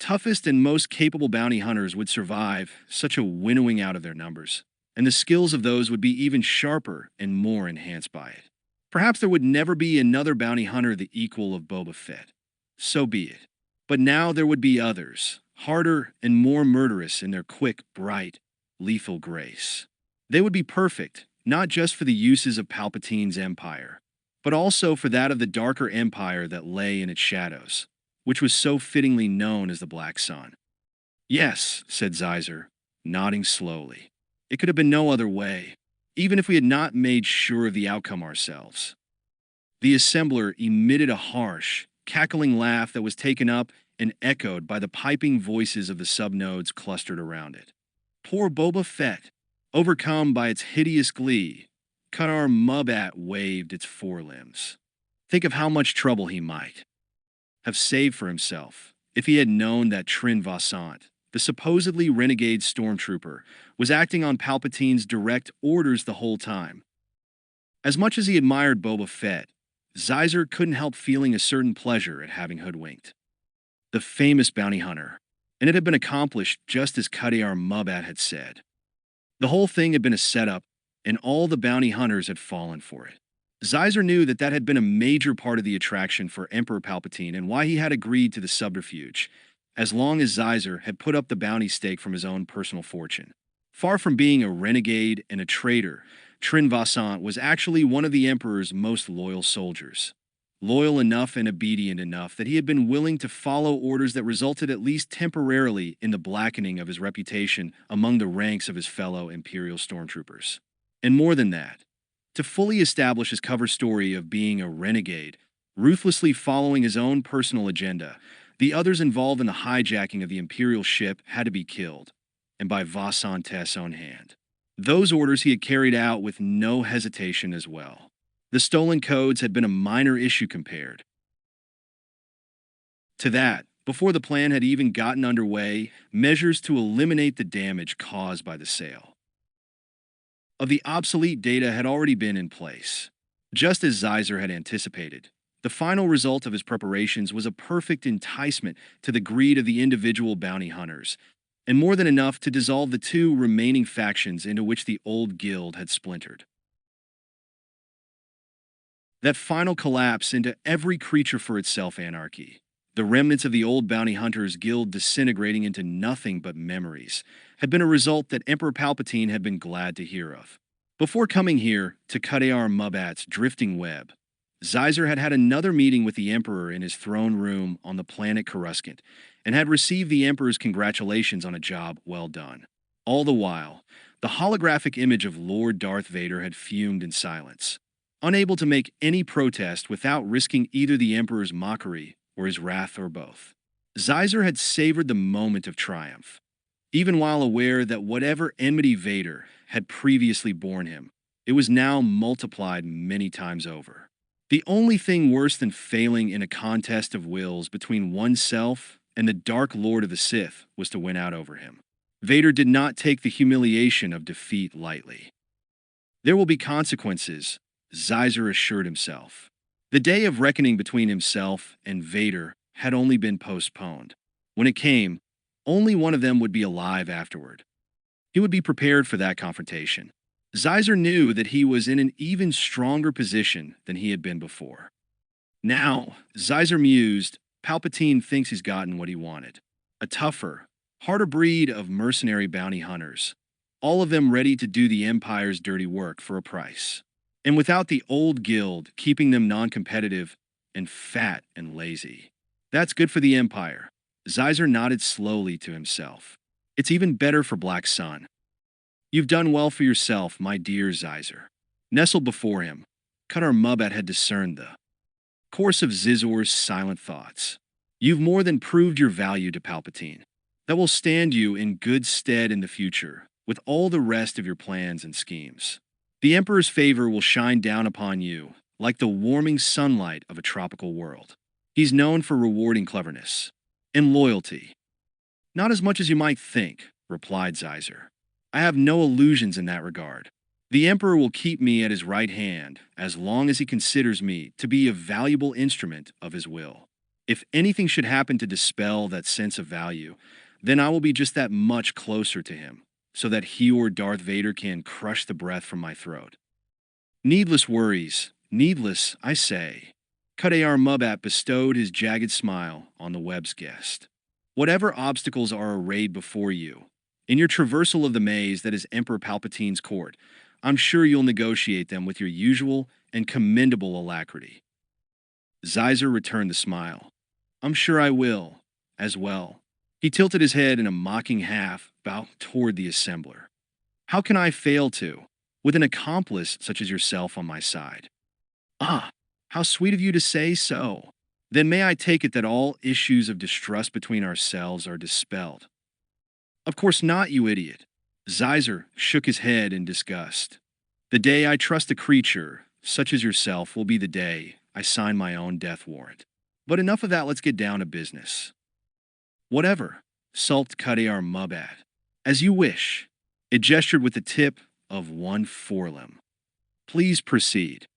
toughest and most capable bounty hunters would survive such a winnowing out of their numbers, and the skills of those would be even sharper and more enhanced by it. Perhaps there would never be another bounty hunter the equal of Boba Fett. So be it. But now there would be others, harder and more murderous in their quick, bright, lethal grace. They would be perfect, not just for the uses of Palpatine's empire, but also for that of the darker empire that lay in its shadows, which was so fittingly known as the Black Sun. Yes, said Zeiser, nodding slowly. It could have been no other way, even if we had not made sure of the outcome ourselves. The assembler emitted a harsh, cackling laugh that was taken up and echoed by the piping voices of the subnodes clustered around it. Poor Boba Fett, overcome by its hideous glee, Kadar Mubat waved its forelimbs. Think of how much trouble he might have saved for himself if he had known that Trin Vasant, the supposedly renegade stormtrooper, was acting on Palpatine's direct orders the whole time. As much as he admired Boba Fett, Zeiser couldn't help feeling a certain pleasure at having hoodwinked the famous bounty hunter, and it had been accomplished just as Kadar Mubat had said. The whole thing had been a setup, and all the bounty hunters had fallen for it. Zeiser knew that that had been a major part of the attraction for Emperor Palpatine and why he had agreed to the subterfuge, as long as Zeiser had put up the bounty stake from his own personal fortune. Far from being a renegade and a traitor, Trin Vasant was actually one of the Emperor's most loyal soldiers. Loyal enough and obedient enough that he had been willing to follow orders that resulted at least temporarily in the blackening of his reputation among the ranks of his fellow Imperial stormtroopers. And more than that, to fully establish his cover story of being a renegade, ruthlessly following his own personal agenda, the others involved in the hijacking of the Imperial ship had to be killed, and by Vasant's own hand. Those orders he had carried out with no hesitation as well. The stolen codes had been a minor issue compared to that. Before the plan had even gotten underway, measures to eliminate the damage caused by the sale of the obsolete data had already been in place. Just as Zeiser had anticipated, the final result of his preparations was a perfect enticement to the greed of the individual bounty hunters, and more than enough to dissolve the two remaining factions into which the old guild had splintered. That final collapse into every creature for itself anarchy, the remnants of the old bounty hunters guild disintegrating into nothing but memories, had been a result that Emperor Palpatine had been glad to hear of. Before coming here to Kadar Mubat's drifting web, Zeiser had had another meeting with the Emperor in his throne room on the planet Coruscant, and had received the Emperor's congratulations on a job well done. All the while, the holographic image of Lord Darth Vader had fumed in silence, unable to make any protest without risking either the Emperor's mockery or his wrath or both. Zeiser had savored the moment of triumph, even while aware that whatever enmity Vader had previously borne him, it was now multiplied many times over. The only thing worse than failing in a contest of wills between oneself and the Dark Lord of the Sith was to win out over him. Vader did not take the humiliation of defeat lightly. There will be consequences, Zeiser assured himself. The day of reckoning between himself and Vader had only been postponed. When it came, only one of them would be alive afterward. He would be prepared for that confrontation. Zeiser knew that he was in an even stronger position than he had been before. Now, Zeiser mused, Palpatine thinks he's gotten what he wanted. A tougher, harder breed of mercenary bounty hunters, all of them ready to do the Empire's dirty work for a price. And without the old guild keeping them non-competitive and fat and lazy. That's good for the Empire. Zeiser nodded slowly to himself. It's even better for Black Sun. You've done well for yourself, my dear Zeiser. Nestled before him, Kadar Mubat had discerned the course of Zizor's silent thoughts. You've more than proved your value to Palpatine. That will stand you in good stead in the future, with all the rest of your plans and schemes. The Emperor's favor will shine down upon you, like the warming sunlight of a tropical world. He's known for rewarding cleverness and loyalty. Not as much as you might think, replied Zeiser. I have no illusions in that regard. The Emperor will keep me at his right hand as long as he considers me to be a valuable instrument of his will. If anything should happen to dispel that sense of value, then I will be just that much closer to him, so that he or Darth Vader can crush the breath from my throat. Needless worries, needless, I say. Kadar Mubat bestowed his jagged smile on the web's guest. Whatever obstacles are arrayed before you, in your traversal of the maze that is Emperor Palpatine's court, I'm sure you'll negotiate them with your usual and commendable alacrity. Zeiser returned the smile. I'm sure I will, as well. He tilted his head in a mocking half bow toward the assembler. How can I fail to, with an accomplice such as yourself on my side? Ah, how sweet of you to say so. Then may I take it that all issues of distrust between ourselves are dispelled? Of course not, you idiot. Zeiser shook his head in disgust. The day I trust a creature, such as yourself, will be the day I sign my own death warrant. But enough of that, let's get down to business. Whatever, sulked Khadayar Mubad. As you wish. It gestured with the tip of one forelimb. Please proceed.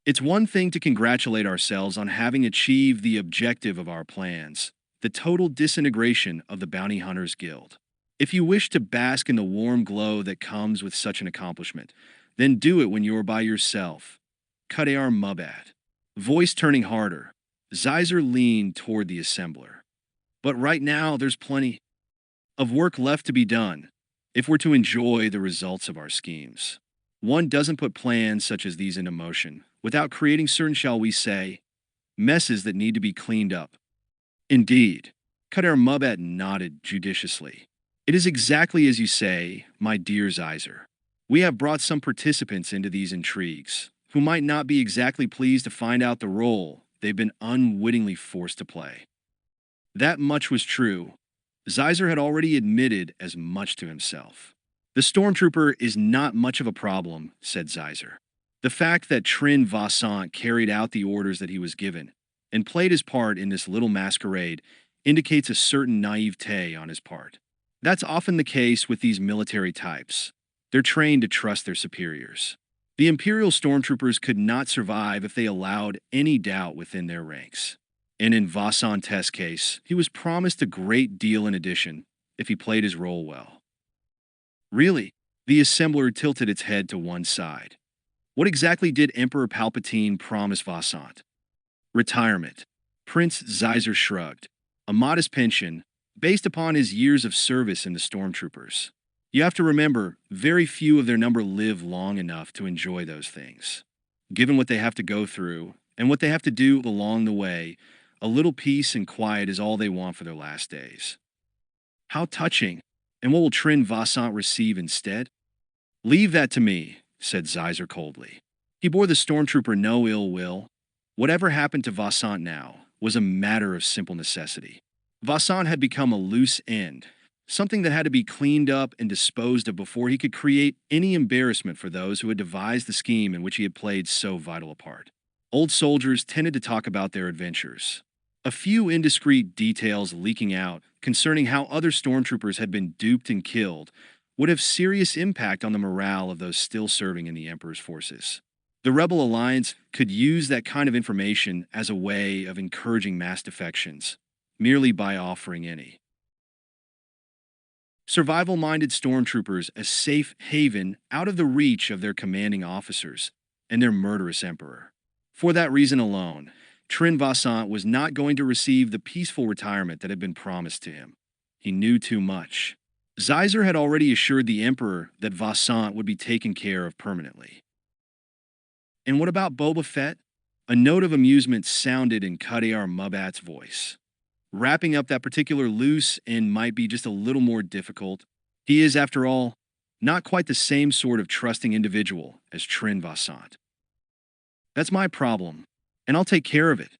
It's one thing to congratulate ourselves on having achieved the objective of our plans, the total disintegration of the Bounty Hunters Guild. If you wish to bask in the warm glow that comes with such an accomplishment, then do it when you're by yourself. Khadayar Mubad. Voice turning harder, Zeiser leaned toward the assembler. But right now, there's plenty of work left to be done if we're to enjoy the results of our schemes. One doesn't put plans such as these into motion without creating certain, shall we say, messes that need to be cleaned up. Indeed, Khadayar Mubad nodded judiciously. It is exactly as you say, my dear Zeiser. We have brought some participants into these intrigues who might not be exactly pleased to find out the role they've been unwittingly forced to play. That much was true. Zeiser had already admitted as much to himself. The stormtrooper is not much of a problem, said Zeiser. The fact that Trin Vassant carried out the orders that he was given and played his part in this little masquerade indicates a certain naivete on his part. That's often the case with these military types. They're trained to trust their superiors. The Imperial stormtroopers could not survive if they allowed any doubt within their ranks. And in Vassant's case, he was promised a great deal in addition if he played his role well. Really, the assembler tilted its head to one side. What exactly did Emperor Palpatine promise Vassant? Retirement. Prince Zeiser shrugged. A modest pension, based upon his years of service in the stormtroopers. You have to remember, very few of their number live long enough to enjoy those things. Given what they have to go through and what they have to do along the way, a little peace and quiet is all they want for their last days. How touching! And what will Trin Vassant receive instead? Leave that to me, said Zeiser coldly. He bore the stormtrooper no ill will. Whatever happened to Vassant now was a matter of simple necessity. Vassant had become a loose end, something that had to be cleaned up and disposed of before he could create any embarrassment for those who had devised the scheme in which he had played so vital a part. Old soldiers tended to talk about their adventures. A few indiscreet details leaking out concerning how other stormtroopers had been duped and killed would have serious impact on the morale of those still serving in the Emperor's forces. The Rebel Alliance could use that kind of information as a way of encouraging mass defections, merely by offering any survival-minded stormtroopers a safe haven out of the reach of their commanding officers and their murderous emperor. For that reason alone, Trin Vassant was not going to receive the peaceful retirement that had been promised to him. He knew too much. Zeiser had already assured the Emperor that Vassant would be taken care of permanently. And what about Boba Fett? A note of amusement sounded in Khadayar Mubad's voice. Wrapping up that particular loose end might be just a little more difficult. He is, after all, not quite the same sort of trusting individual as Trin Vassant. That's my problem, and I'll take care of it.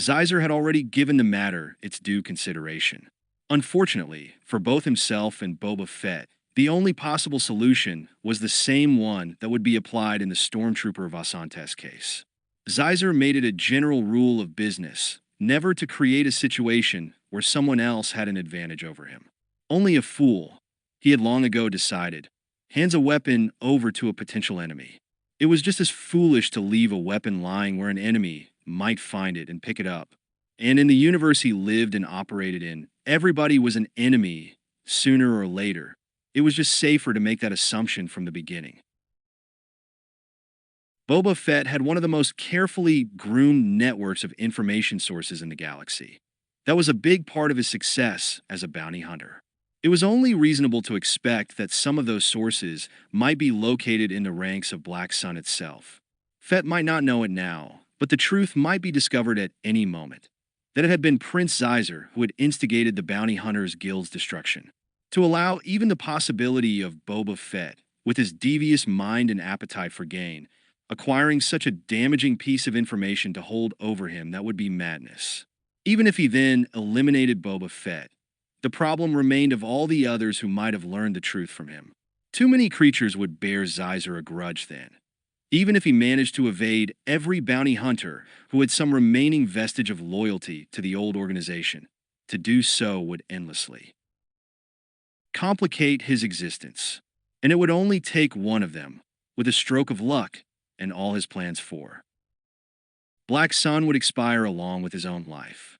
Zeiser had already given the matter its due consideration. Unfortunately, for both himself and Boba Fett, the only possible solution was the same one that would be applied in the Stormtrooper Vassant's case. Zeiser made it a general rule of business never to create a situation where someone else had an advantage over him. Only a fool, he had long ago decided, hands a weapon over to a potential enemy. It was just as foolish to leave a weapon lying where an enemy might find it and pick it up. And in the universe he lived and operated in, everybody was an enemy sooner or later. It was just safer to make that assumption from the beginning. Boba Fett had one of the most carefully groomed networks of information sources in the galaxy. That was a big part of his success as a bounty hunter. It was only reasonable to expect that some of those sources might be located in the ranks of Black Sun itself. Fett might not know it now, but the truth might be discovered at any moment. That it had been Prince Xizor who had instigated the Bounty Hunters Guild's destruction. To allow even the possibility of Boba Fett, with his devious mind and appetite for gain, acquiring such a damaging piece of information to hold over him, that would be madness. Even if he then eliminated Boba Fett, the problem remained of all the others who might have learned the truth from him. Too many creatures would bear Xizor a grudge then. Even if he managed to evade every bounty hunter who had some remaining vestige of loyalty to the old organization, to do so would endlessly complicate his existence. And it would only take one of them, with a stroke of luck, and all his plans for Black Sun would expire along with his own life.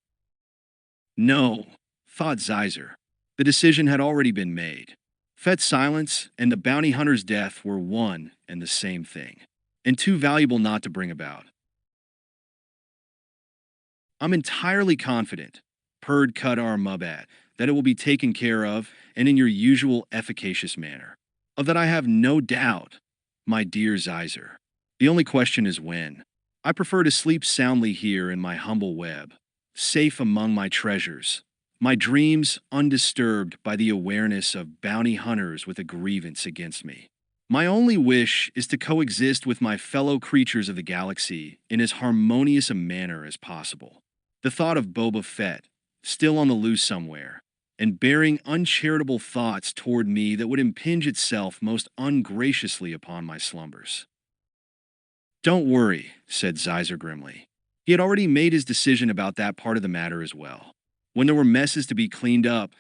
No, thought Xizor. The decision had already been made. Fett's silence and the bounty hunter's death were one and the same thing, and too valuable not to bring about. I'm entirely confident, purred Qadar Mubad, that it will be taken care of and in your usual efficacious manner. Of that I have no doubt, my dear Xizor. The only question is when. I prefer to sleep soundly here in my humble web, safe among my treasures, my dreams undisturbed by the awareness of bounty hunters with a grievance against me. My only wish is to coexist with my fellow creatures of the galaxy in as harmonious a manner as possible. The thought of Boba Fett, still on the loose somewhere, and bearing uncharitable thoughts toward me that would impinge itself most ungraciously upon my slumbers. Don't worry, said Xizor grimly. He had already made his decision about that part of the matter as well. When there were messes to be cleaned up,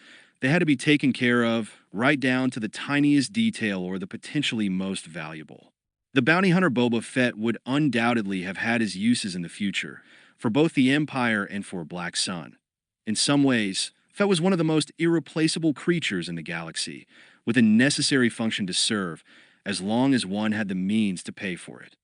they had to be taken care of, right down to the tiniest detail or the potentially most valuable. The bounty hunter Boba Fett would undoubtedly have had his uses in the future, for both the Empire and for Black Sun. In some ways, Fett was one of the most irreplaceable creatures in the galaxy, with a necessary function to serve, as long as one had the means to pay for it.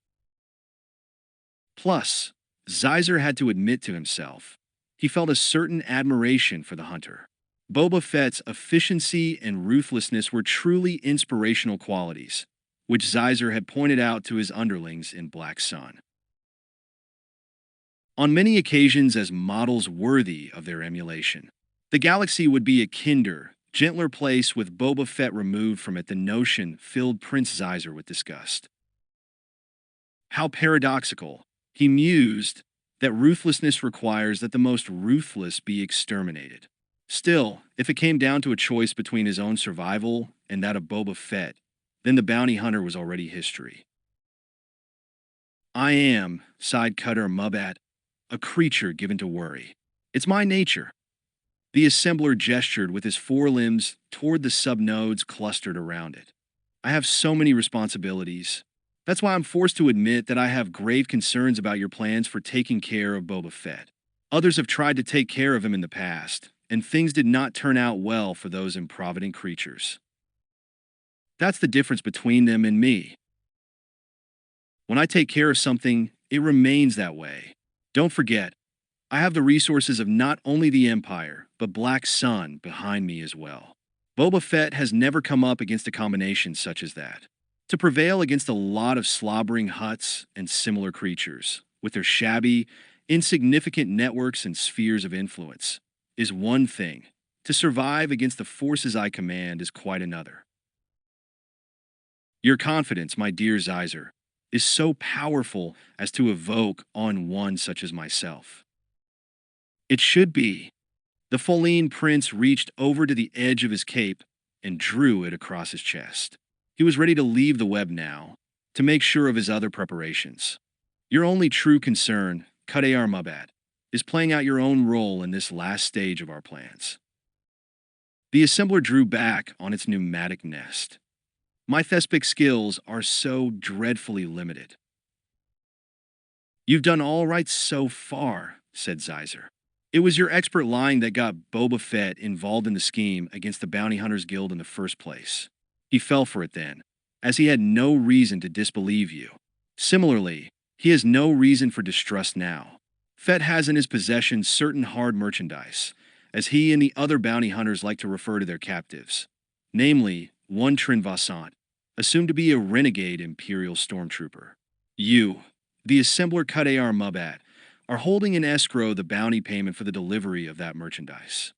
Plus, Xizor had to admit to himself, he felt a certain admiration for the hunter. Boba Fett's efficiency and ruthlessness were truly inspirational qualities, which Xizor had pointed out to his underlings in Black Sun. On many occasions as models worthy of their emulation. The galaxy would be a kinder, gentler place with Boba Fett removed from it. The notion filled Prince Xizor with disgust. How paradoxical, he mused, that ruthlessness requires that the most ruthless be exterminated. Still, if it came down to a choice between his own survival and that of Boba Fett, then the bounty hunter was already history. I am, sighed Qadar Mubad, a creature given to worry. It's my nature. The assembler gestured with his forelimbs toward the subnodes clustered around it. I have so many responsibilities. That's why I'm forced to admit that I have grave concerns about your plans for taking care of Boba Fett. Others have tried to take care of him in the past, and things did not turn out well for those improvident creatures. That's the difference between them and me. When I take care of something, it remains that way. Don't forget, I have the resources of not only the Empire, but Black Sun behind me as well. Boba Fett has never come up against a combination such as that. To prevail against a lot of slobbering Hutts and similar creatures, with their shabby, insignificant networks and spheres of influence, is one thing. To survive against the forces I command is quite another. Your confidence, my dear Xizor, is so powerful as to evoke on one such as myself. It should be. The Foline prince reached over to the edge of his cape and drew it across his chest. He was ready to leave the web now, to make sure of his other preparations. Your only true concern, Qadar Mubad, is playing out your own role in this last stage of our plans. The assembler drew back on its pneumatic nest. My thespic skills are so dreadfully limited. You've done all right so far, said Xizor. It was your expert lying that got Boba Fett involved in the scheme against the Bounty Hunters Guild in the first place. He fell for it then, as he had no reason to disbelieve you. Similarly, he has no reason for distrust now. Fett has in his possession certain hard merchandise, as he and the other bounty hunters like to refer to their captives, namely one Trin Vassant, assumed to be a renegade Imperial stormtrooper. You, the assembler Kadayar Mubat, are holding in escrow the bounty payment for the delivery of that merchandise.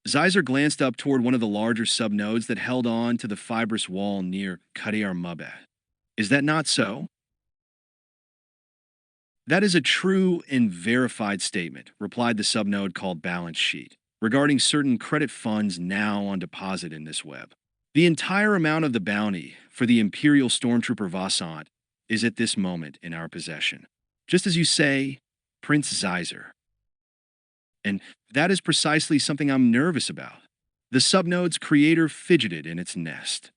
Zeiser glanced up toward one of the larger subnodes that held on to the fibrous wall near Kadayar Mubat. Is that not so? That is a true and verified statement, replied the subnode called Balance Sheet, regarding certain credit funds now on deposit in this web. The entire amount of the bounty for the Imperial Stormtrooper Vassant is at this moment in our possession. Just as you say, Prince Zeiser. And that is precisely something I'm nervous about. The subnode's creator fidgeted in its nest.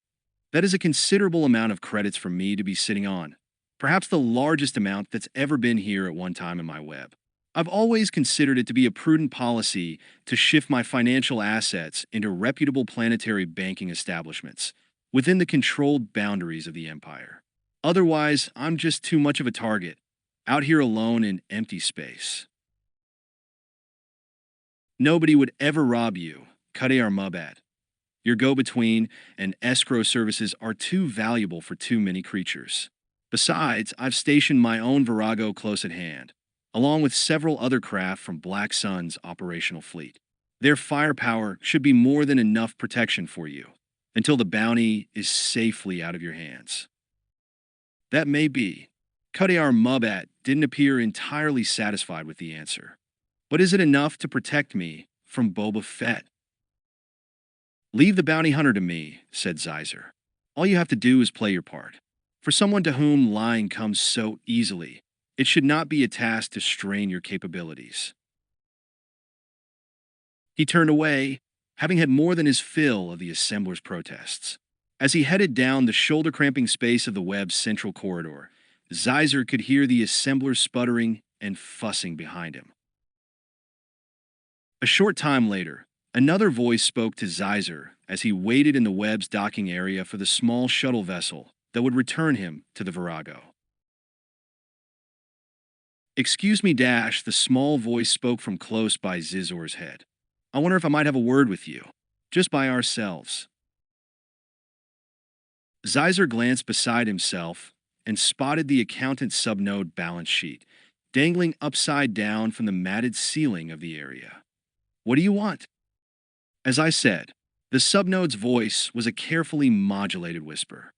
That is a considerable amount of credits for me to be sitting on, perhaps the largest amount that's ever been here at one time in my web. I've always considered it to be a prudent policy to shift my financial assets into reputable planetary banking establishments within the controlled boundaries of the Empire. Otherwise, I'm just too much of a target, out here alone in empty space. Nobody would ever rob you, Kadayar Mubat. Your go-between and escrow services are too valuable for too many creatures. Besides, I've stationed my own Virago close at hand, along with several other craft from Black Sun's operational fleet. Their firepower should be more than enough protection for you, until the bounty is safely out of your hands. That may be. Kadayar Mubat didn't appear entirely satisfied with the answer. But is it enough to protect me from Boba Fett? Leave the bounty hunter to me, said Zeiser. All you have to do is play your part. For someone to whom lying comes so easily, it should not be a task to strain your capabilities. He turned away, having had more than his fill of the assembler's protests. As he headed down the shoulder-cramping space of the web's central corridor, Zeiser could hear the assembler sputtering and fussing behind him. A short time later, another voice spoke to Zeiser as he waited in the web's docking area for the small shuttle vessel that would return him to the Virago. Excuse me, Dash, the small voice spoke from close by Zizor's head. I wonder if I might have a word with you, just by ourselves. Zeiser glanced beside himself and spotted the accountant's subnode balance sheet, dangling upside down from the matted ceiling of the area. What do you want? As I said, the subnode's voice was a carefully modulated whisper.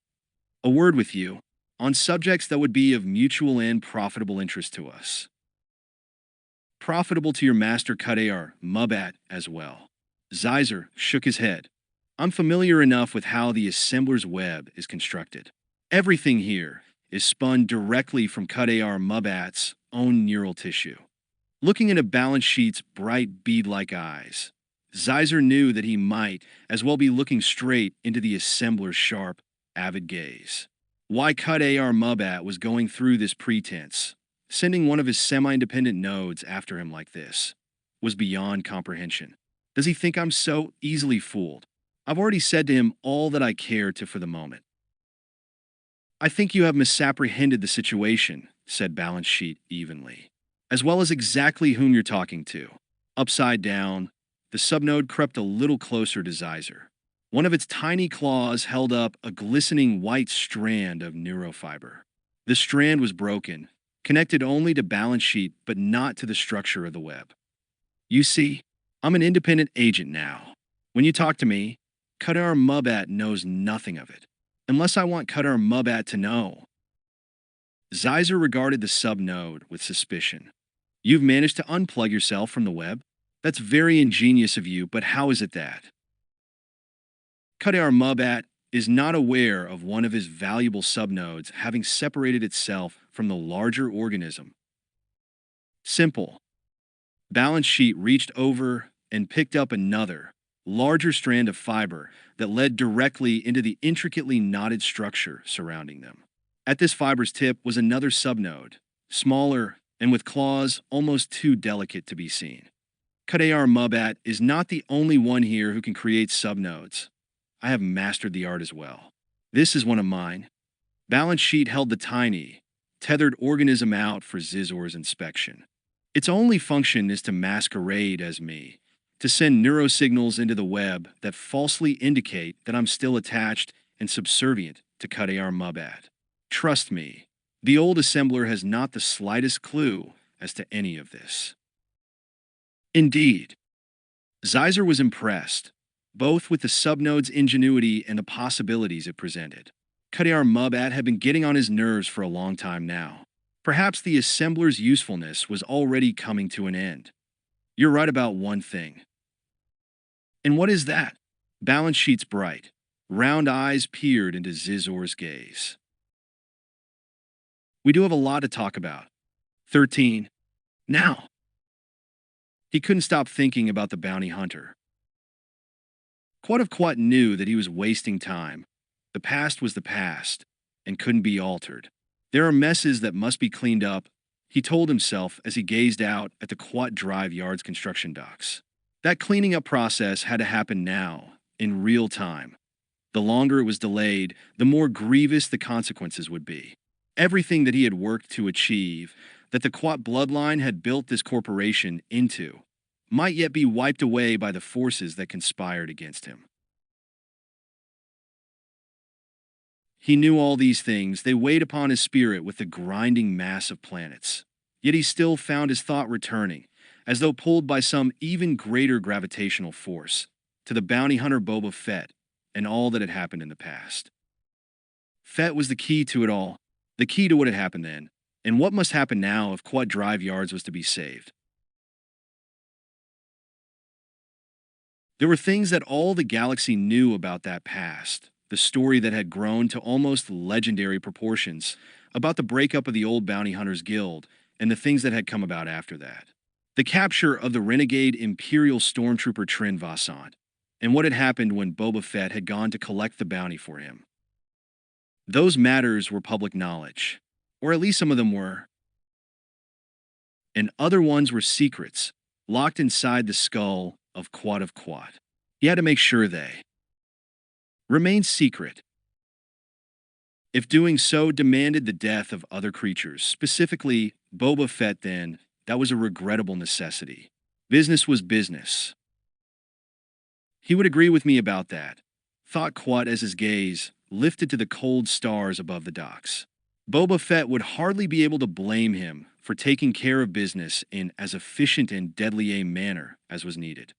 A word with you, on subjects that would be of mutual and profitable interest to us. Profitable to your master Kadayar Mubat as well. Zeiser shook his head. I'm familiar enough with how the assembler's web is constructed. Everything here is spun directly from Kadayar Mubat's own neural tissue. Looking into balance sheet's bright bead-like eyes, Zeiser knew that he might as well be looking straight into the assembler's sharp, avid gaze. Why Kadayar Mubat was going through this pretense, sending one of his semi-independent nodes after him like this, was beyond comprehension. Does he think I'm so easily fooled? I've already said to him all that I care to for the moment. I think you have misapprehended the situation, said Balance Sheet evenly, as well as exactly whom you're talking to. Upside down, the subnode crept a little closer to Zeiser. One of its tiny claws held up a glistening white strand of neurofiber. The strand was broken, connected only to Balance Sheet but not to the structure of the web. You see, I'm an independent agent now. When you talk to me, Kadayar Mubat knows nothing of it, unless I want Kadayar Mubat to know. Zeiser regarded the subnode with suspicion. You've managed to unplug yourself from the web? That's very ingenious of you, but how is it that? Kadayar Mubat is not aware of one of his valuable subnodes having separated itself from the larger organism. Simple. Balance Sheet reached over and picked up another, larger strand of fiber that led directly into the intricately knotted structure surrounding them. At this fiber's tip was another subnode, smaller and with claws almost too delicate to be seen. Kadayar Mubat is not the only one here who can create subnodes. I have mastered the art as well. This is one of mine. Balance Sheet held the tiny, tethered organism out for Zizor's inspection. Its only function is to masquerade as me, to send neurosignals into the web that falsely indicate that I'm still attached and subservient to Qadar Mubad. Trust me, the old assembler has not the slightest clue as to any of this. Indeed, Zeiser was impressed, both with the subnode's ingenuity and the possibilities it presented. Qadar Mubad had been getting on his nerves for a long time now. Perhaps the assembler's usefulness was already coming to an end. You're right about one thing. And what is that? Balance sheet's bright. Round eyes peered into Zizor's gaze. We do have a lot to talk about. 13. Now. He couldn't stop thinking about the bounty hunter. Quat knew that he was wasting time. The past was the past, and couldn't be altered. There are messes that must be cleaned up, he told himself as he gazed out at the Quat Drive Yard's construction docks. That cleaning up process had to happen now, in real time. The longer it was delayed, the more grievous the consequences would be. Everything that he had worked to achieve, that the Quat bloodline had built this corporation into, might yet be wiped away by the forces that conspired against him. He knew all these things. They weighed upon his spirit with the grinding mass of planets. Yet he still found his thought returning, as though pulled by some even greater gravitational force, to the bounty hunter Boba Fett and all that had happened in the past. Fett was the key to it all, the key to what had happened then, and what must happen now if Quat Drive Yards was to be saved. There were things that all the galaxy knew about that past, the story that had grown to almost legendary proportions, about the breakup of the old Bounty Hunters Guild, and the things that had come about after that. The capture of the renegade Imperial Stormtrooper Trin Vasant, and what had happened when Boba Fett had gone to collect the bounty for him. Those matters were public knowledge, or at least some of them were. And other ones were secrets, locked inside the skull of Quat. He had to make sure they remained secret. If doing so demanded the death of other creatures, specifically Boba Fett, then that was a regrettable necessity. Business was business. He would agree with me about that, thought Quat as his gaze lifted to the cold stars above the docks. Boba Fett would hardly be able to blame him for taking care of business in as efficient and deadly a manner as was needed.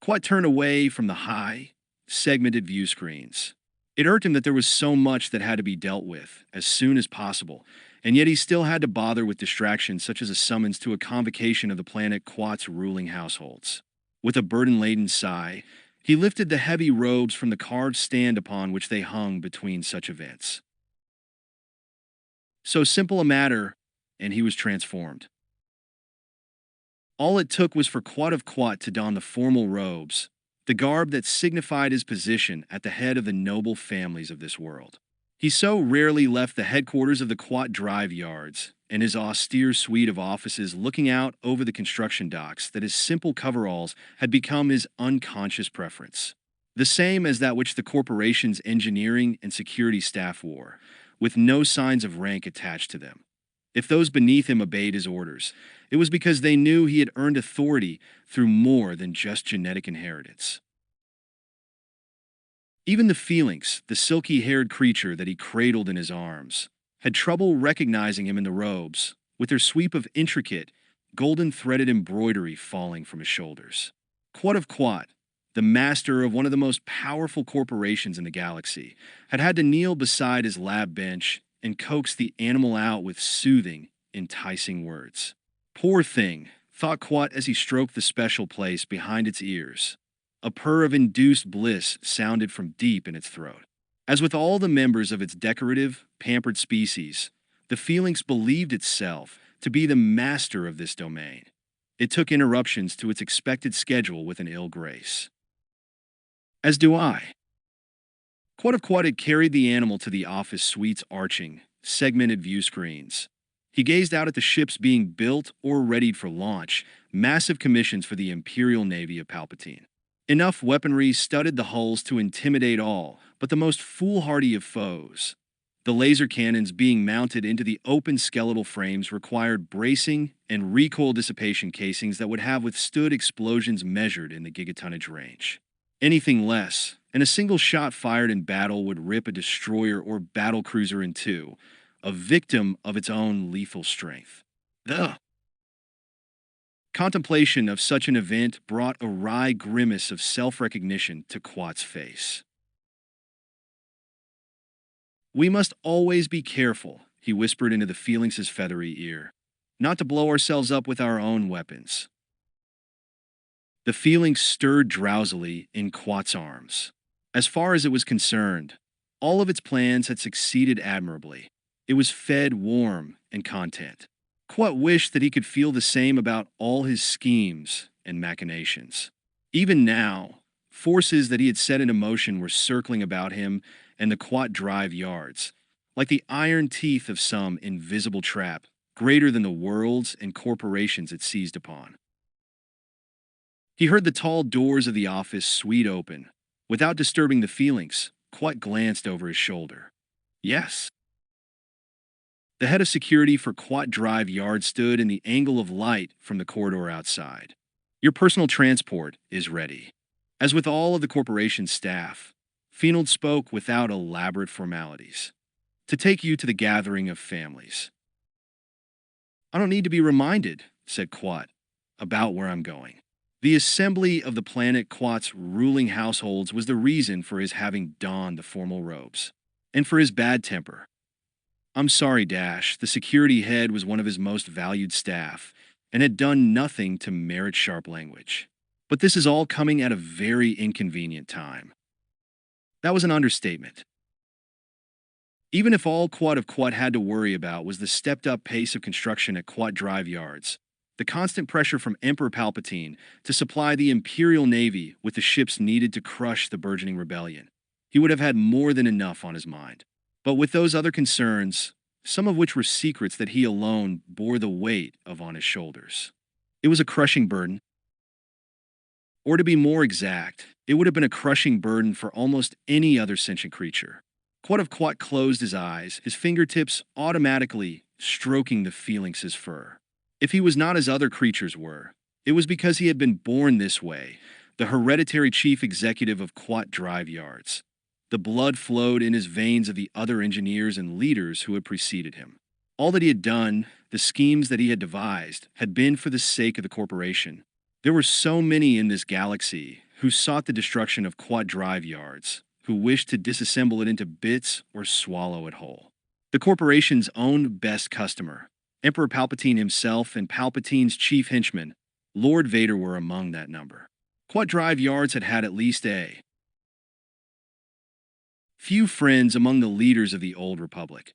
Quat turned away from the high, segmented view screens. It irked him that there was so much that had to be dealt with as soon as possible, and yet he still had to bother with distractions such as a summons to a convocation of the planet Quat's ruling households. With a burden-laden sigh, he lifted the heavy robes from the carved stand upon which they hung between such events. So simple a matter, and he was transformed. All it took was for Quat to don the formal robes, the garb that signified his position at the head of the noble families of this world. He so rarely left the headquarters of the Quat Drive Yards and his austere suite of offices looking out over the construction docks that his simple coveralls had become his unconscious preference, the same as that which the corporation's engineering and security staff wore, with no signs of rank attached to them. If those beneath him obeyed his orders, it was because they knew he had earned authority through more than just genetic inheritance. Even the Phoenix, the silky-haired creature that he cradled in his arms, had trouble recognizing him in the robes, with their sweep of intricate, golden-threaded embroidery falling from his shoulders. Quat, the master of one of the most powerful corporations in the galaxy, had to kneel beside his lab bench and coax the animal out with soothing, enticing words. Poor thing, thought Quat as he stroked the special place behind its ears. A purr of induced bliss sounded from deep in its throat. As with all the members of its decorative, pampered species, the Phoenix believed itself to be the master of this domain. It took interruptions to its expected schedule with an ill grace. As do I. Quat had carried the animal to the office suite's arching, segmented view screens. He gazed out at the ships being built or readied for launch, massive commissions for the Imperial Navy of Palpatine. Enough weaponry studded the hulls to intimidate all but the most foolhardy of foes. The laser cannons being mounted into the open skeletal frames required bracing and recoil dissipation casings that would have withstood explosions measured in the gigatonnage range. Anything less, and a single shot fired in battle would rip a destroyer or battle cruiser in two, a victim of its own lethal strength. The contemplation of such an event brought a wry grimace of self-recognition to Quat's face. "We must always be careful," he whispered into the Felix's feathery ear, "not to blow ourselves up with our own weapons." The Felix stirred drowsily in Quat's arms. As far as it was concerned, all of its plans had succeeded admirably. It was fed warm and content. Quat wished that he could feel the same about all his schemes and machinations. Even now, forces that he had set into motion were circling about him and the Quat drive yards, like the iron teeth of some invisible trap, greater than the worlds and corporations it seized upon. He heard the tall doors of the office swede open. Without disturbing the Felix, Quat glanced over his shoulder. Yes. The head of security for Quat Drive Yard stood in the angle of light from the corridor outside. "Your personal transport is ready." As with all of the corporation's staff, Fienold spoke without elaborate formalities. "To take you to the gathering of families." "I don't need to be reminded," said Quat, "about where I'm going." The assembly of the planet Quat's ruling households was the reason for his having donned the formal robes, and for his bad temper. "I'm sorry, Dash, the security head was one of his most valued staff, and had done nothing to merit sharp language. But this is all coming at a very inconvenient time." That was an understatement. Even if all Quat of Quat had to worry about was the stepped-up pace of construction at Quat Drive Yards, the constant pressure from Emperor Palpatine to supply the Imperial Navy with the ships needed to crush the burgeoning rebellion, he would have had more than enough on his mind. But with those other concerns, some of which were secrets that he alone bore the weight of on his shoulders, it was a crushing burden. Or to be more exact, it would have been a crushing burden for almost any other sentient creature. Quat of Quat closed his eyes, his fingertips automatically stroking the Felix's fur. If he was not as other creatures were, it was because he had been born this way, the hereditary chief executive of Quat Drive Yards. The blood flowed in his veins of the other engineers and leaders who had preceded him. All that he had done, the schemes that he had devised, had been for the sake of the corporation. There were so many in this galaxy who sought the destruction of Quat Drive Yards, who wished to disassemble it into bits or swallow it whole. The corporation's own best customer, Emperor Palpatine himself and Palpatine's chief henchman, Lord Vader, were among that number. Quat Drive Yards had had at least a few friends among the leaders of the Old Republic.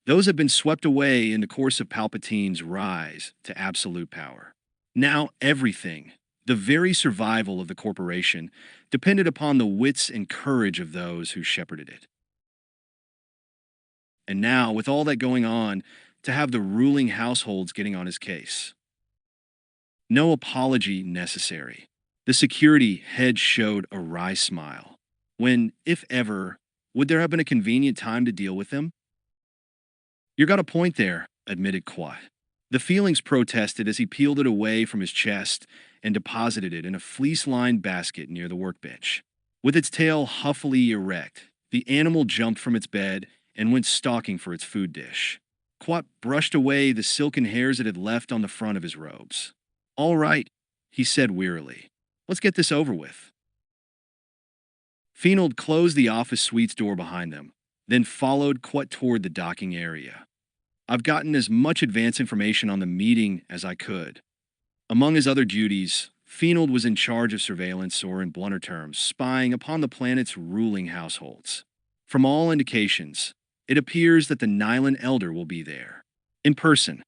Those had been swept away in the course of Palpatine's rise to absolute power. Now everything, the very survival of the corporation, depended upon the wits and courage of those who shepherded it. And now, with all that going on, to have the ruling households getting on his case. No apology necessary. The security head showed a wry smile. When, if ever, would there have been a convenient time to deal with them? "You got a point there," admitted Quat. The Felix protested as he peeled it away from his chest and deposited it in a fleece-lined basket near the workbench. With its tail huffily erect, the animal jumped from its bed and went stalking for its food dish. Quat brushed away the silken hairs it had left on the front of his robes. "All right," he said wearily. "Let's get this over with." Fienold closed the office suite's door behind them, then followed Quat toward the docking area. "I've gotten as much advance information on the meeting as I could." Among his other duties, Fienold was in charge of surveillance, or in blunter terms, spying upon the planet's ruling households. From all indications, it appears that the Nylan Elder will be there, in person.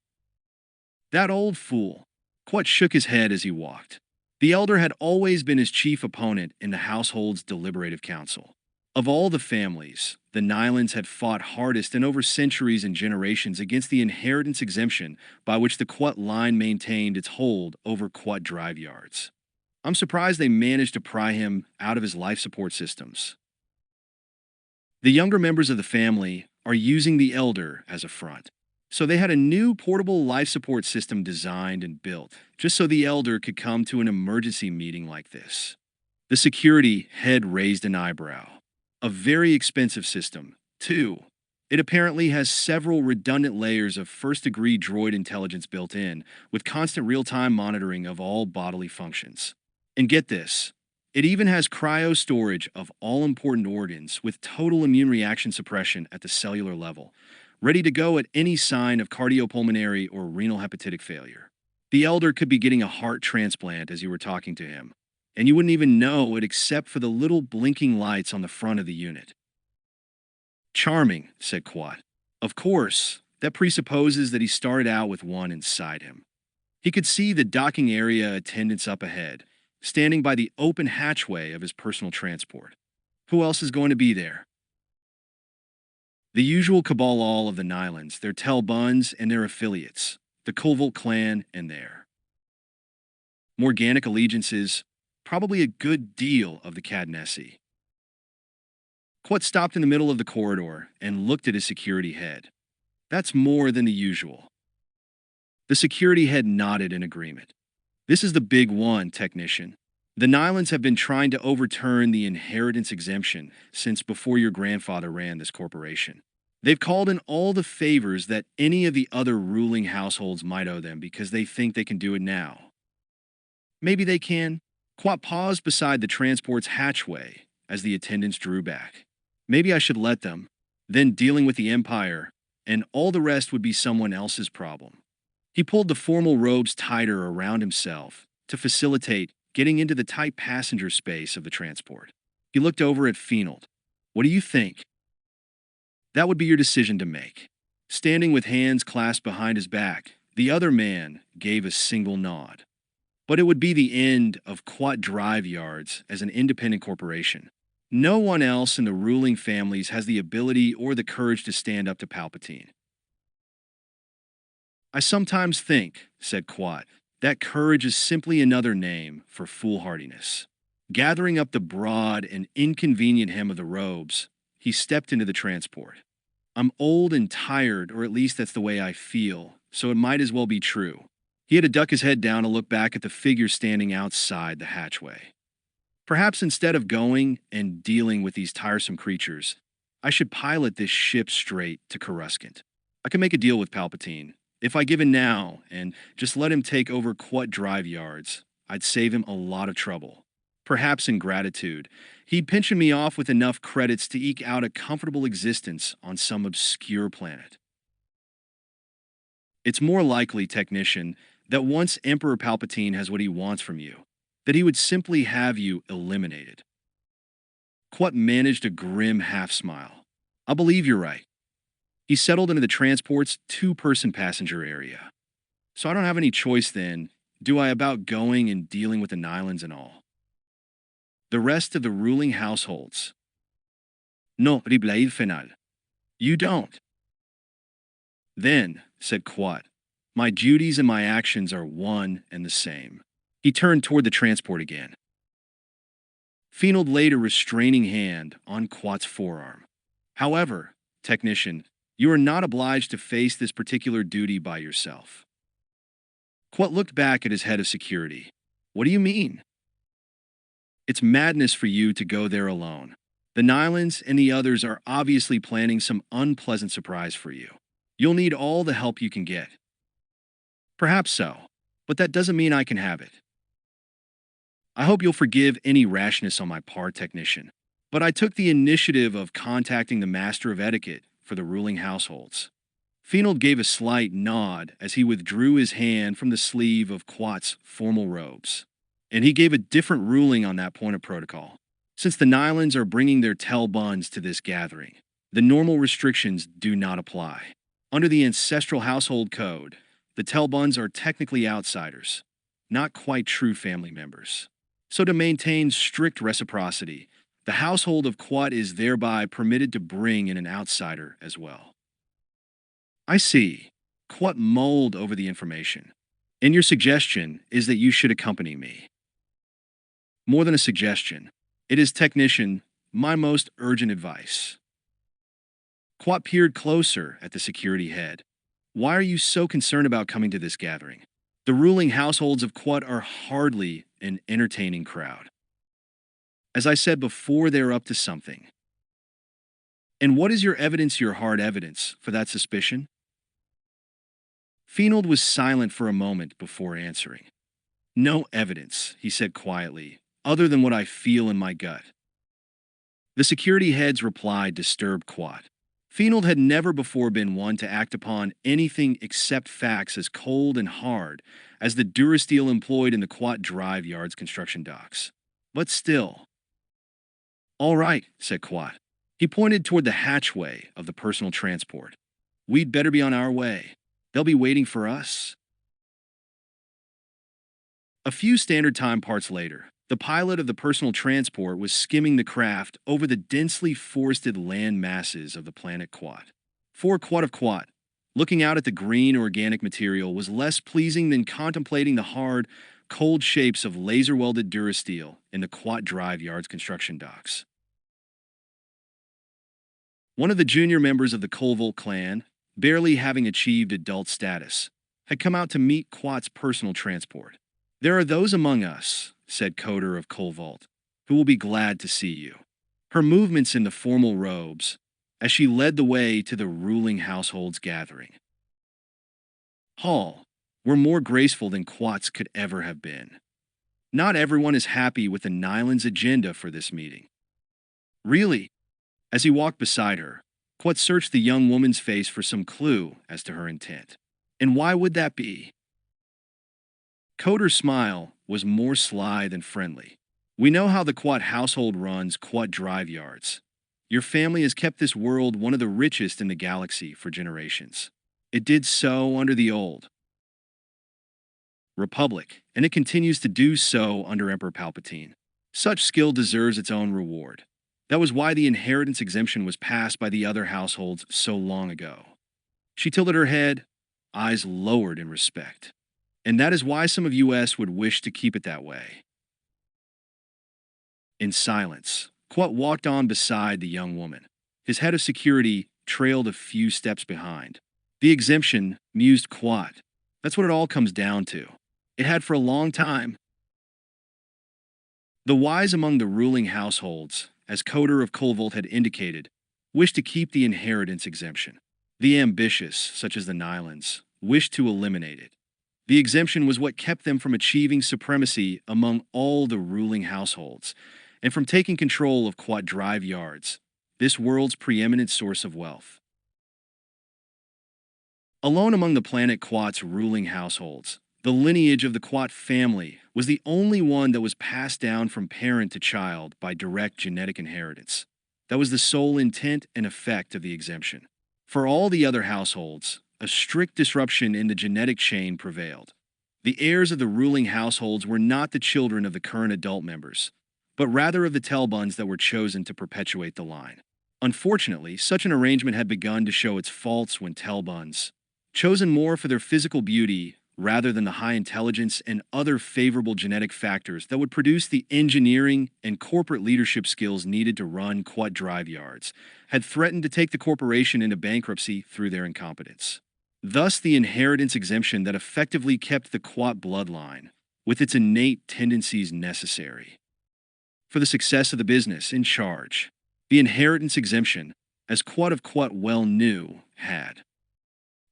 That old fool. Quat shook his head as he walked. The Elder had always been his chief opponent in the household's deliberative council. Of all the families, the Nylans had fought hardest in over centuries and generations against the inheritance exemption by which the Quat line maintained its hold over Quat Drive Yards. I'm surprised they managed to pry him out of his life support systems. The younger members of the family are using the elder as a front. So they had a new portable life support system designed and built just so the elder could come to an emergency meeting like this. The security head raised an eyebrow. A very expensive system, too. It apparently has several redundant layers of first-degree droid intelligence built in, with constant real-time monitoring of all bodily functions. And get this, it even has cryo storage of all important organs with total immune reaction suppression at the cellular level, ready to go at any sign of cardiopulmonary or renal hepatitic failure. The elder could be getting a heart transplant as you were talking to him, and you wouldn't even know it except for the little blinking lights on the front of the unit. Charming, said Quat. Of course, that presupposes that he started out with one inside him. He could see the docking area attendants up ahead, standing by the open hatchway of his personal transport. Who else is going to be there? The usual cabal all of the Nylons, their Telbuns and their affiliates, the Colville clan and their Morganic allegiances, probably a good deal of the Cadnesi. Quat stopped in the middle of the corridor and looked at his security head. That's more than the usual. The security head nodded in agreement. This is the big one, technician. The Nylons have been trying to overturn the inheritance exemption since before your grandfather ran this corporation. They've called in all the favors that any of the other ruling households might owe them because they think they can do it now. Maybe they can. Quat paused beside the transport's hatchway as the attendants drew back. Maybe I should let them. Then dealing with the Empire, and all the rest would be someone else's problem. He pulled the formal robes tighter around himself to facilitate getting into the tight passenger space of the transport. He looked over at Fienold. What do you think? That would be your decision to make. Standing with hands clasped behind his back, the other man gave a single nod. But it would be the end of Quat Drive Yards as an independent corporation. No one else in the ruling families has the ability or the courage to stand up to Palpatine. I sometimes think, said Quat, that courage is simply another name for foolhardiness. Gathering up the broad and inconvenient hem of the robes, he stepped into the transport. I'm old and tired, or at least that's the way I feel, so it might as well be true. He had to duck his head down to look back at the figure standing outside the hatchway. Perhaps instead of going and dealing with these tiresome creatures, I should pilot this ship straight to Coruscant. I can make a deal with Palpatine. If I give in now and just let him take over Quat Drive Yards, I'd save him a lot of trouble. Perhaps in gratitude, he'd pension me off with enough credits to eke out a comfortable existence on some obscure planet. It's more likely, technician, that once Emperor Palpatine has what he wants from you, that he would simply have you eliminated. Quat managed a grim half-smile. I believe you're right. He settled into the transport's two-person passenger area. So I don't have any choice then, do I, about going and dealing with the Nylons and all. The rest of the ruling households. No, Riblaid Fenal. You don't. Then, said Quat, my duties and my actions are one and the same. He turned toward the transport again. Fienold laid a restraining hand on Quat's forearm. However, technician, you are not obliged to face this particular duty by yourself. Quat looked back at his head of security. What do you mean? It's madness for you to go there alone. The Nylons and the others are obviously planning some unpleasant surprise for you. You'll need all the help you can get. Perhaps so, but that doesn't mean I can have it. I hope you'll forgive any rashness on my part, technician, but I took the initiative of contacting the Master of Etiquette for the ruling households. Fienold gave a slight nod as he withdrew his hand from the sleeve of Quat's formal robes. And he gave a different ruling on that point of protocol. Since the Nylons are bringing their Telbuns to this gathering, the normal restrictions do not apply. Under the ancestral household code, the Telbuns are technically outsiders, not quite true family members. So to maintain strict reciprocity, the household of Quat is thereby permitted to bring in an outsider as well. I see. Quat mulled over the information. And your suggestion is that you should accompany me. More than a suggestion, it is, technician, my most urgent advice. Quat peered closer at the security head. Why are you so concerned about coming to this gathering? The ruling households of Quat are hardly an entertaining crowd. As I said before, they're up to something. And what is your evidence, your hard evidence, for that suspicion? Fienold was silent for a moment before answering. No evidence, he said quietly, other than what I feel in my gut. The security head's reply disturbed Quat. Fienold had never before been one to act upon anything except facts as cold and hard as the durasteel employed in the Quat Drive Yard's construction docks. But still. All right, said Quat. He pointed toward the hatchway of the personal transport. We'd better be on our way. They'll be waiting for us. A few standard time parts later, the pilot of the personal transport was skimming the craft over the densely forested land masses of the planet Quat. For Quat of Quat, looking out at the green organic material was less pleasing than contemplating the hard, cold shapes of laser-welded durasteel in the Quat Drive Yard's construction docks. One of the junior members of the Colvolt clan, barely having achieved adult status, had come out to meet Quat's personal transport. There are those among us, said Coder of Colvolt, who will be glad to see you. Her movements in the formal robes, as she led the way to the ruling household's gathering hall, were more graceful than Quat's could ever have been. Not everyone is happy with the Nyland's agenda for this meeting. Really? As he walked beside her, Quat searched the young woman's face for some clue as to her intent. And why would that be? Coder's smile was more sly than friendly. We know how the Quat household runs Quat Drive Yards. Your family has kept this world one of the richest in the galaxy for generations. It did so under the old Republic, and it continues to do so under Emperor Palpatine. Such skill deserves its own reward. That was why the inheritance exemption was passed by the other households so long ago. She tilted her head, eyes lowered in respect. And that is why some of US would wish to keep it that way. In silence, Quat walked on beside the young woman. His head of security trailed a few steps behind. The exemption, mused Quat. That's what it all comes down to. It had for a long time. The wise among the ruling households, as Coder of Colvolt had indicated, wished to keep the inheritance exemption. The ambitious, such as the Nylands, wished to eliminate it. The exemption was what kept them from achieving supremacy among all the ruling households, and from taking control of Quat Drive Yards, this world's preeminent source of wealth. Alone among the planet Quat's ruling households, the lineage of the Quat family was the only one that was passed down from parent to child by direct genetic inheritance. That was the sole intent and effect of the exemption. For all the other households, a strict disruption in the genetic chain prevailed. The heirs of the ruling households were not the children of the current adult members, but rather of the Telbuns that were chosen to perpetuate the line. Unfortunately, such an arrangement had begun to show its faults when Telbuns, chosen more for their physical beauty rather than the high intelligence and other favorable genetic factors that would produce the engineering and corporate leadership skills needed to run Quat Drive Yards, had threatened to take the corporation into bankruptcy through their incompetence. Thus, the inheritance exemption that effectively kept the Quat bloodline, with its innate tendencies necessary for the success of the business in charge. The inheritance exemption, as Quat of Quat well knew, had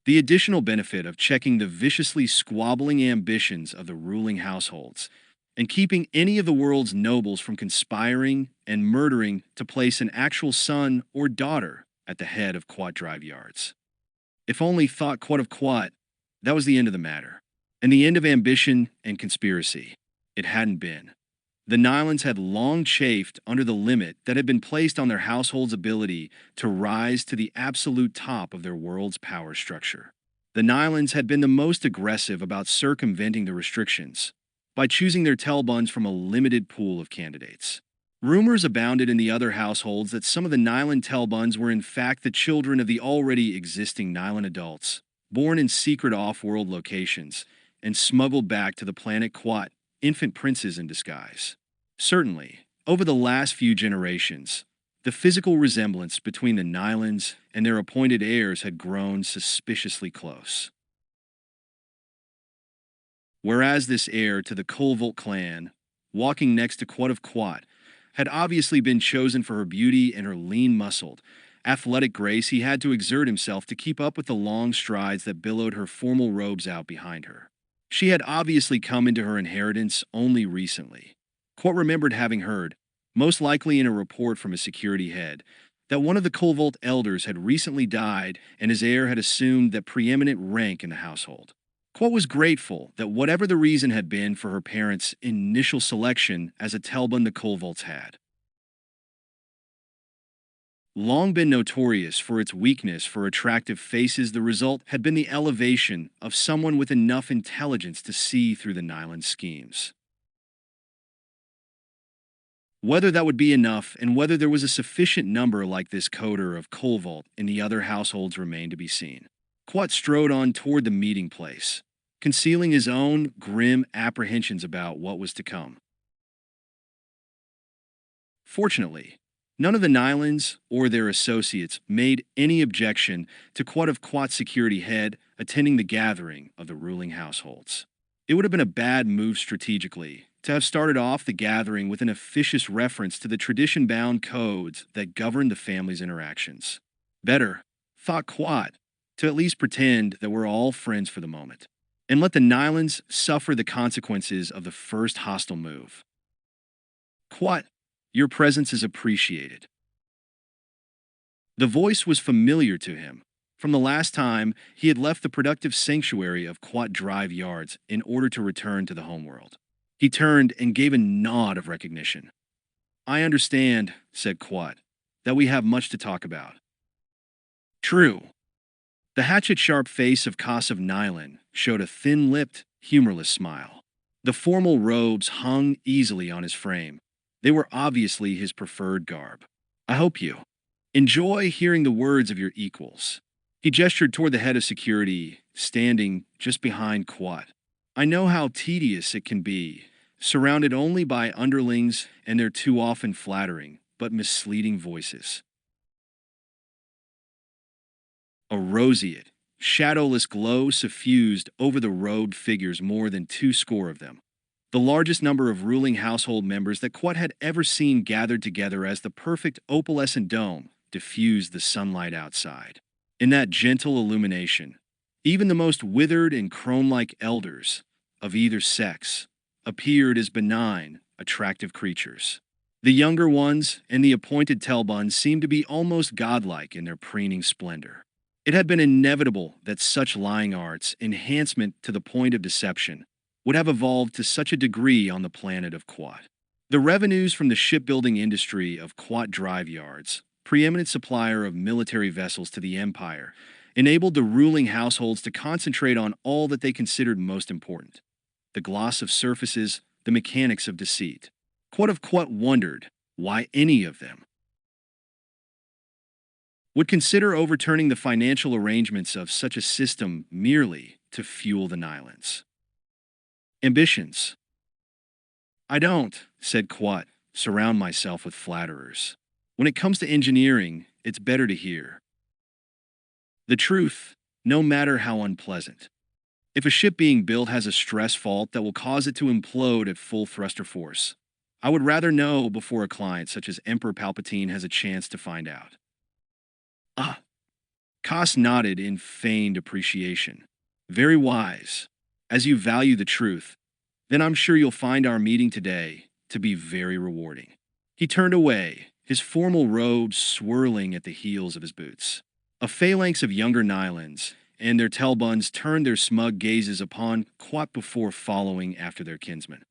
the additional benefit of checking the viciously squabbling ambitions of the ruling households and keeping any of the world's nobles from conspiring and murdering to place an actual son or daughter at the head of Quat Drive Yards. If only thought Quat of Quat, that was the end of the matter, and the end of ambition and conspiracy. It hadn't been. The Nylands had long chafed under the limit that had been placed on their household's ability to rise to the absolute top of their world's power structure. The Nylands had been the most aggressive about circumventing the restrictions by choosing their Telbuns from a limited pool of candidates. Rumors abounded in the other households that some of the Nyland Telbuns were in fact the children of the already existing Nyland adults, born in secret off-world locations and smuggled back to the planet Quat, infant princes in disguise. Certainly, over the last few generations, The physical resemblance between the Nylans and their appointed heirs had grown suspiciously close. Whereas this heir to the Colvolt clan, walking next to Quat of Quat, had obviously been chosen for her beauty and her lean-muscled, athletic grace, he had to exert himself to keep up with the long strides that billowed her formal robes out behind her. She had obviously come into her inheritance only recently. Quat remembered having heard, most likely in a report from a security head, that one of the Colvolt elders had recently died and his heir had assumed that preeminent rank in the household. Quat was grateful that whatever the reason had been for her parents' initial selection as a Telbun the Colvolts had long been notorious for its weakness for attractive faces, the result had been the elevation of someone with enough intelligence to see through the Nyland schemes. Whether that would be enough and whether there was a sufficient number like this coder of Colvolt in the other households remained to be seen. Quat strode on toward the meeting place, concealing his own grim apprehensions about what was to come. Fortunately, none of the Nylans or their associates made any objection to Quat of Quat's security head attending the gathering of the ruling households. It would have been a bad move strategically to have started off the gathering with an officious reference to the tradition-bound codes that govern the family's interactions. Better, thought Quat, to at least pretend that we're all friends for the moment, and let the Nylans suffer the consequences of the first hostile move. Quat, your presence is appreciated. The voice was familiar to him from the last time he had left the productive sanctuary of Quat Drive Yards in order to return to the homeworld. He turned and gave a nod of recognition. I understand, said Quat, that we have much to talk about. True. The hatchet-sharp face of Kas of Nyland showed a thin-lipped, humorless smile. The formal robes hung easily on his frame. They were obviously his preferred garb. I hope you enjoy hearing the words of your equals. He gestured toward the head of security, standing just behind Quat. I know how tedious it can be, surrounded only by underlings and their too often flattering but misleading voices. A roseate, shadowless glow suffused over the robed figures, more than 2 score of them. The largest number of ruling household members that Quat had ever seen gathered together as the perfect opalescent dome diffused the sunlight outside. In that gentle illumination, even the most withered and crone-like elders of either sex appeared as benign, attractive creatures. The younger ones and the appointed Telbun seemed to be almost godlike in their preening splendor. It had been inevitable that such lying arts, enhancement to the point of deception, would have evolved to such a degree on the planet of Quat. The revenues from the shipbuilding industry of Quat Drive Yards, preeminent supplier of military vessels to the Empire, enabled the ruling households to concentrate on all that they considered most important: the gloss of surfaces, the mechanics of deceit. Quat of Quat wondered why any of them would consider overturning the financial arrangements of such a system merely to fuel the Nylans. Ambitions. I don't, said Quat, surround myself with flatterers. When it comes to engineering, it's better to hear the truth, no matter how unpleasant. If a ship being built has a stress fault that will cause it to implode at full thruster force, I would rather know before a client such as Emperor Palpatine has a chance to find out. Ah, Koss nodded in feigned appreciation. Very wise. As you value the truth, then I'm sure you'll find our meeting today to be very rewarding. He turned away, his formal robes swirling at the heels of his boots. A phalanx of younger Nylans and their Telbuns turned their smug gazes upon Quat before following after their kinsman.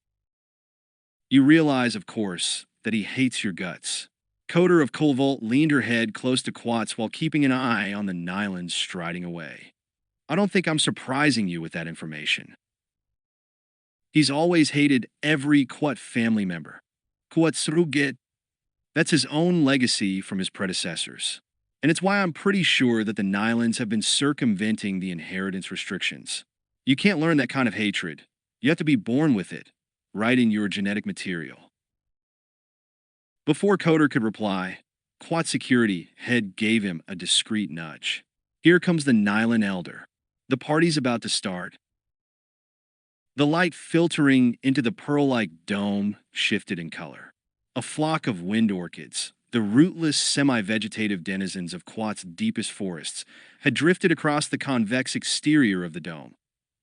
You realize, of course, that he hates your guts. Coder of Colvolt leaned her head close to Quat's while keeping an eye on the Nylans striding away. I don't think I'm surprising you with that information. He's always hated every Quat family member. Quatsruget. That's his own legacy from his predecessors. And it's why I'm pretty sure that the Nylans have been circumventing the inheritance restrictions. You can't learn that kind of hatred. You have to be born with it, right in your genetic material. Before Coder could reply, Quad security head gave him a discreet nudge. Here comes the Nylan Elder. The party's about to start. The light filtering into the pearl-like dome shifted in color. A flock of wind orchids, the rootless, semi-vegetative denizens of Quat's deepest forests, had drifted across the convex exterior of the dome.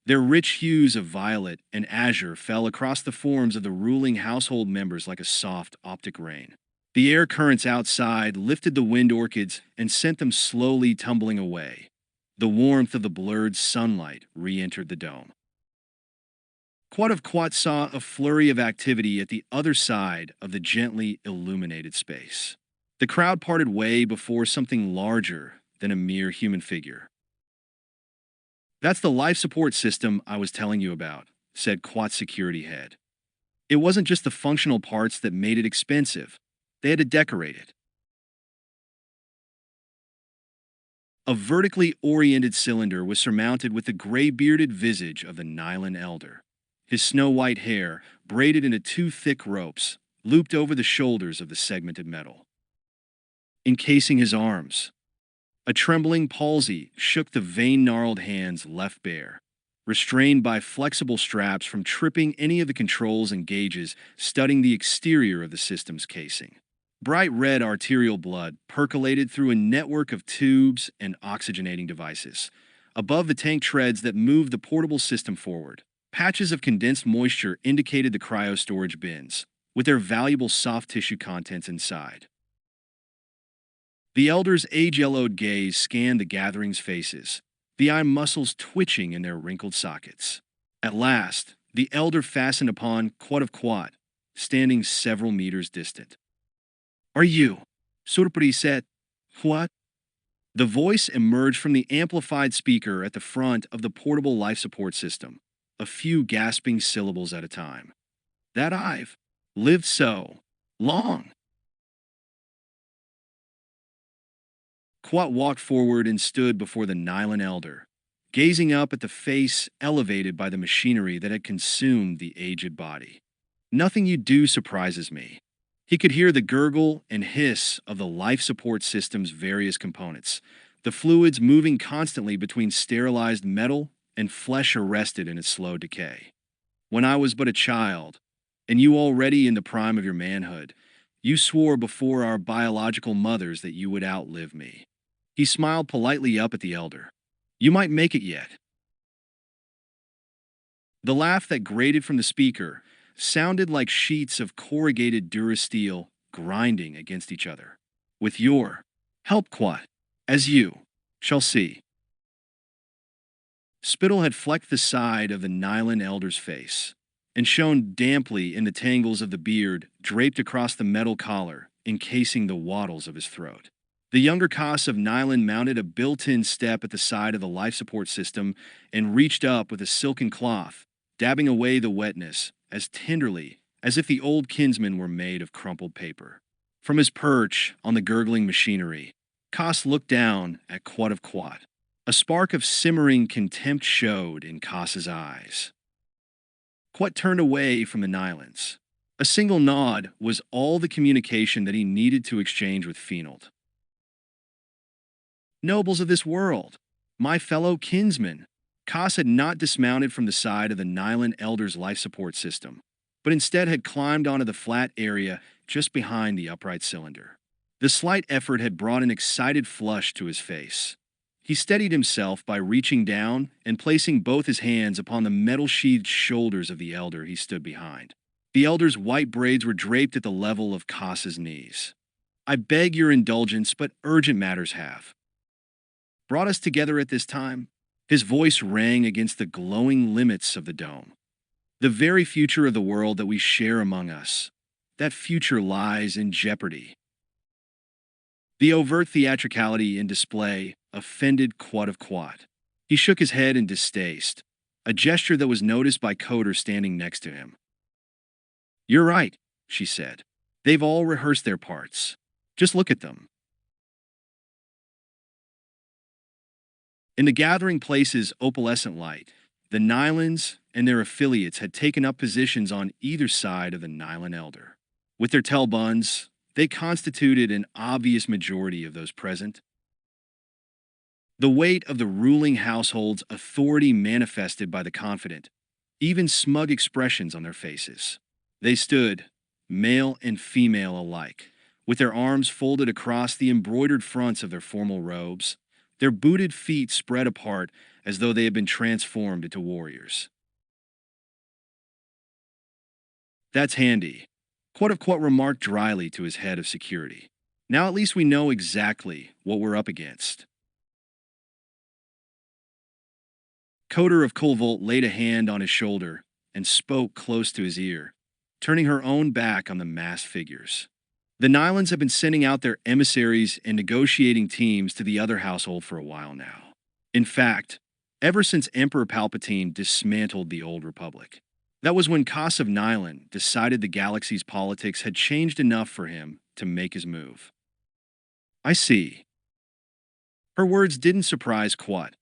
Their rich hues of violet and azure fell across the forms of the ruling household members like a soft, optic rain. The air currents outside lifted the wind orchids and sent them slowly tumbling away. The warmth of the blurred sunlight re-entered the dome. Quad of Quat saw a flurry of activity at the other side of the gently illuminated space. The crowd parted way before something larger than a mere human figure. "That's the life support system I was telling you about," said Quat's security head. "It wasn't just the functional parts that made it expensive. They had to decorate it." A vertically oriented cylinder was surmounted with the gray-bearded visage of the Nylan Elder. His snow-white hair, braided into two thick ropes, looped over the shoulders of the segmented metal. Encasing his arms, a trembling palsy shook the vein-gnarled hands left bare, restrained by flexible straps from tripping any of the controls and gauges studding the exterior of the system's casing. Bright red arterial blood percolated through a network of tubes and oxygenating devices. Above the tank treads that moved the portable system forward, patches of condensed moisture indicated the cryo-storage bins, with their valuable soft tissue contents inside. The Elder's age-yellowed gaze scanned the gathering's faces, the eye muscles twitching in their wrinkled sockets. At last, the Elder fastened upon Quad of Quad, standing several meters distant. "Are you?" Surpri said. "What?" The voice emerged from the amplified speaker at the front of the portable life support system, a few gasping syllables at a time. "That I've lived so long." Quat walked forward and stood before the Nylan Elder, gazing up at the face elevated by the machinery that had consumed the aged body. "Nothing you do surprises me." He could hear the gurgle and hiss of the life support system's various components, the fluids moving constantly between sterilized metal and flesh arrested in its slow decay. "When I was but a child, and you already in the prime of your manhood, you swore before our biological mothers that you would outlive me." He smiled politely up at the Elder. "You might make it yet." The laugh that grated from the speaker sounded like sheets of corrugated durasteel grinding against each other. "With your help, Quat, as you shall see." Spittle had flecked the side of the Nylan Elder's face and shone damply in the tangles of the beard draped across the metal collar, encasing the wattles of his throat. The younger Koss of Nylan mounted a built-in step at the side of the life support system and reached up with a silken cloth, dabbing away the wetness as tenderly as if the old kinsman were made of crumpled paper. From his perch on the gurgling machinery, Koss looked down at Quad of Quad. A spark of simmering contempt showed in Koss's eyes. Quat turned away from the Nylans. A single nod was all the communication that he needed to exchange with Fienold. "Nobles of this world, my fellow kinsmen," Koss had not dismounted from the side of the Nylan Elder's life support system, but instead had climbed onto the flat area just behind the upright cylinder. The slight effort had brought an excited flush to his face. He steadied himself by reaching down and placing both his hands upon the metal-sheathed shoulders of the Elder he stood behind. The Elder's white braids were draped at the level of Koss's knees. "I beg your indulgence, but urgent matters have brought us together at this time." His voice rang against the glowing limits of the dome. "The very future of the world that we share among us, that future lies in jeopardy." The overt theatricality in display offended Quad of Quad. He shook his head in distaste, a gesture that was noticed by Coder standing next to him. "You're right," she said. "They've all rehearsed their parts. Just look at them." In the gathering place's opalescent light, the Nylans and their affiliates had taken up positions on either side of the Nylan Elder. With their tailbuns, They constituted an obvious majority of those present. The weight of the ruling household's authority manifested by the confident, even smug expressions on their faces. They stood, male and female alike, with their arms folded across the embroidered fronts of their formal robes, their booted feet spread apart as though they had been transformed into warriors. That's handy, quote-unquote remarked dryly to his head of security. Now at least we know exactly what we're up against. Coder of Colvolt laid a hand on his shoulder and spoke close to his ear, turning her own back on the masked figures. The Nylons have been sending out their emissaries and negotiating teams to the other household for a while now. In fact, ever since Emperor Palpatine dismantled the Old Republic. That was when Kos of Nylon decided the galaxy's politics had changed enough for him to make his move. I see. Her words didn't surprise Quat.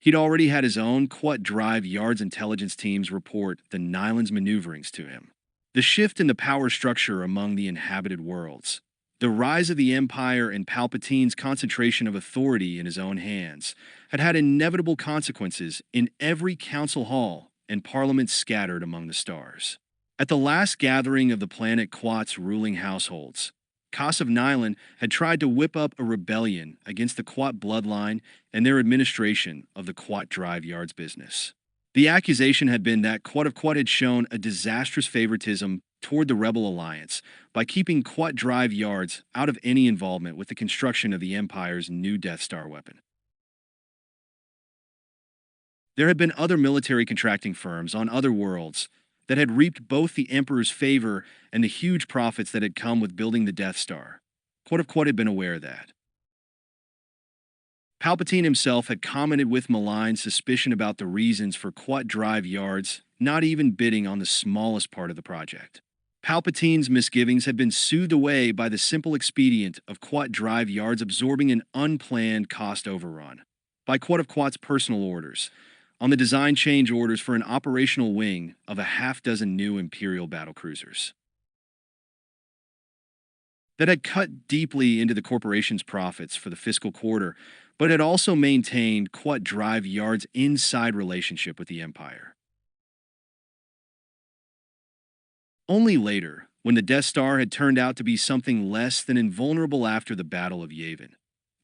He'd already had his own Quat Drive Yard's intelligence teams report the Nylon's maneuverings to him. The shift in the power structure among the inhabited worlds, the rise of the Empire and Palpatine's concentration of authority in his own hands, had had inevitable consequences in every council hall and parliament scattered among the stars. At the last gathering of the planet Quat's ruling households, Kos of Nylon had tried to whip up a rebellion against the Quat bloodline and their administration of the Quat Drive Yard's business. The accusation had been that Quat of Quat had shown a disastrous favoritism toward the Rebel Alliance by keeping Quat Drive Yards out of any involvement with the construction of the Empire's new Death Star weapon. There had been other military contracting firms on other worlds that had reaped both the Emperor's favor and the huge profits that had come with building the Death Star. Quat of Quat had been aware of that. Palpatine himself had commented with malign suspicion about the reasons for Quat Drive Yards not even bidding on the smallest part of the project. Palpatine's misgivings had been soothed away by the simple expedient of Quat Drive Yards absorbing an unplanned cost overrun by Quat of Quat's personal orders on the design change orders for an operational wing of a half-dozen new Imperial battlecruisers that had cut deeply into the corporation's profits for the fiscal quarter, but had also maintained Quat Drive Yard's inside relationship with the Empire. Only later, when the Death Star had turned out to be something less than invulnerable after the Battle of Yavin,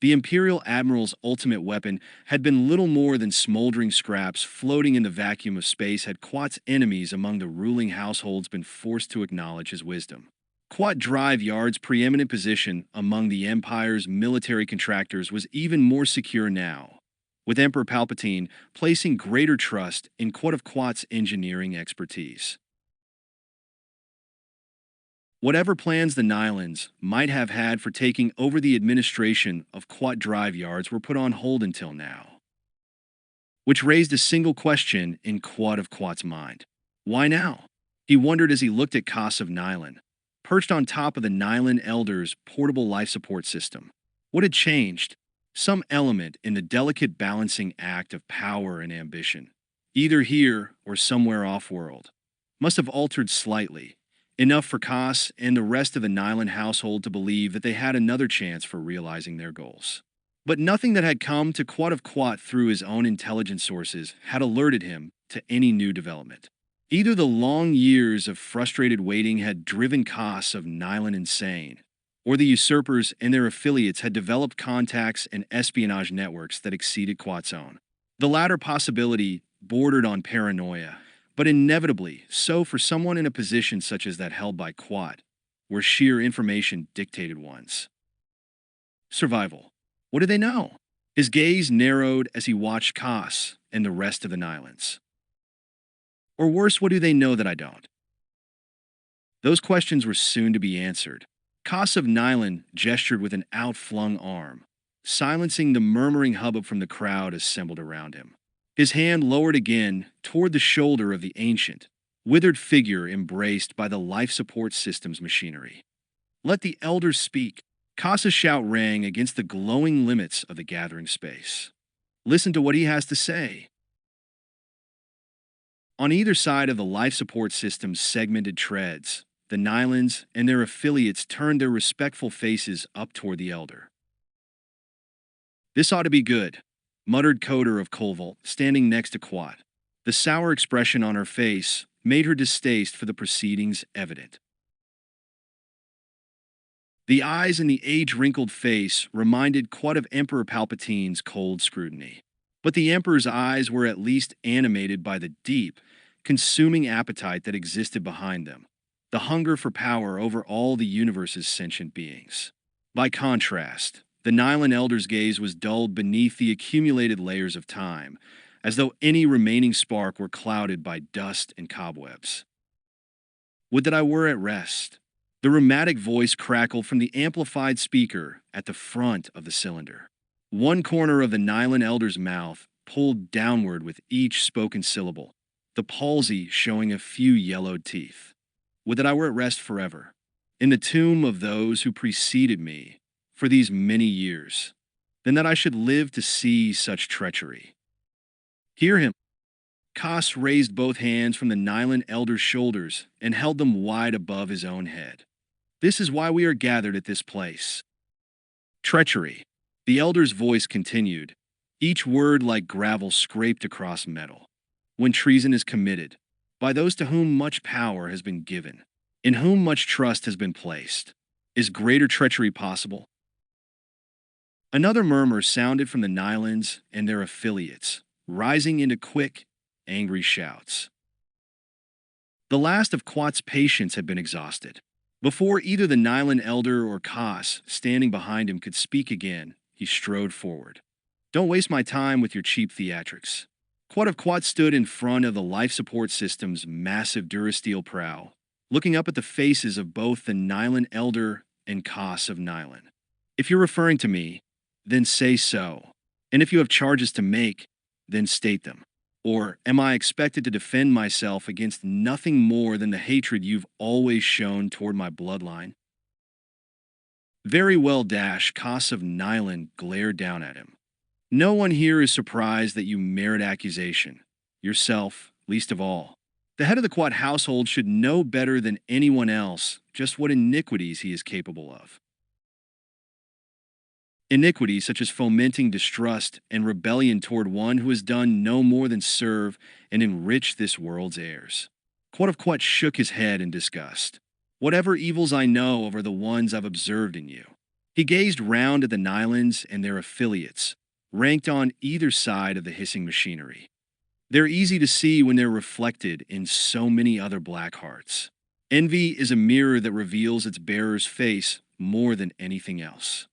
the Imperial Admiral's ultimate weapon had been little more than smoldering scraps floating in the vacuum of space had Quat's enemies among the ruling households been forced to acknowledge his wisdom. Quat Drive Yard's preeminent position among the Empire's military contractors was even more secure now, with Emperor Palpatine placing greater trust in Quat of Quat's engineering expertise. Whatever plans the Nylons might have had for taking over the administration of Quat Drive Yards were put on hold until now, which raised a single question in Quat of Quat's mind. Why now? He wondered as he looked at Kos of Nylon, perched on top of the Nylon Elder's portable life support system. What had changed? Some element in the delicate balancing act of power and ambition, either here or somewhere off-world, must have altered slightly, enough for Kos and the rest of the Nylon household to believe that they had another chance for realizing their goals. But nothing that had come to Quat of Quat through his own intelligence sources had alerted him to any new development. Either the long years of frustrated waiting had driven Kos of Nylon insane, or the usurpers and their affiliates had developed contacts and espionage networks that exceeded Quat's own. The latter possibility bordered on paranoia, but inevitably so for someone in a position such as that held by Quat, where sheer information dictated one's survival. What did they know? His gaze narrowed as he watched Kos and the rest of the Nylons. Or worse, what do they know that I don't? Those questions were soon to be answered. Kos of Nylon gestured with an outflung arm, silencing the murmuring hubbub from the crowd assembled around him. His hand lowered again toward the shoulder of the ancient, withered figure embraced by the life support system's machinery. Let the elders speak. Kos's shout rang against the glowing limits of the gathering space. Listen to what he has to say. On either side of the life support system's segmented treads, the Nylans and their affiliates turned their respectful faces up toward the elder. "This ought to be good," muttered Coder of Colvolt, standing next to Quat. The sour expression on her face made her distaste for the proceedings evident. The eyes in the age-wrinkled face reminded Quat of Emperor Palpatine's cold scrutiny. But the Emperor's eyes were at least animated by the deep, consuming appetite that existed behind them, the hunger for power over all the universe's sentient beings. By contrast, the Nylan Elder's gaze was dulled beneath the accumulated layers of time, as though any remaining spark were clouded by dust and cobwebs. "Would that I were at rest." The rheumatic voice crackled from the amplified speaker at the front of the cylinder. One corner of the Nylan Elder's mouth pulled downward with each spoken syllable, the palsy showing a few yellowed teeth. "Would that I were at rest forever, in the tomb of those who preceded me for these many years, than that I should live to see such treachery." "Hear him!" Koss raised both hands from the Nylan Elder's shoulders and held them wide above his own head. "This is why we are gathered at this place." "Treachery," the Elder's voice continued, each word like gravel scraped across metal. "When treason is committed by those to whom much power has been given, in whom much trust has been placed, is greater treachery possible?" Another murmur sounded from the Nylans and their affiliates, rising into quick, angry shouts. The last of Quat's patience had been exhausted. Before either the Nylan Elder or Koss, standing behind him, could speak again, he strode forward. "Don't waste my time with your cheap theatrics." Quat stood in front of the life support system's massive durasteel prow, looking up at the faces of both the Nylan Elder and Koss of Nylan. "If you're referring to me, then say so. And if you have charges to make, then state them. Or am I expected to defend myself against nothing more than the hatred you've always shown toward my bloodline?" "Very well, Koss of Nylan glared down at him. No one here is surprised that you merit accusation. Yourself, least of all. The head of the Quat household should know better than anyone else just what iniquities he is capable of. Iniquities such as fomenting distrust and rebellion toward one who has done no more than serve and enrich this world's heirs." Quat of Quat shook his head in disgust. "Whatever evils I know of are the ones I've observed in you." He gazed round at the Nylans and their affiliates, ranked on either side of the hissing machinery. They're easy to see when they're reflected in so many other black hearts. Envy is a mirror that reveals its bearer's face more than anything else.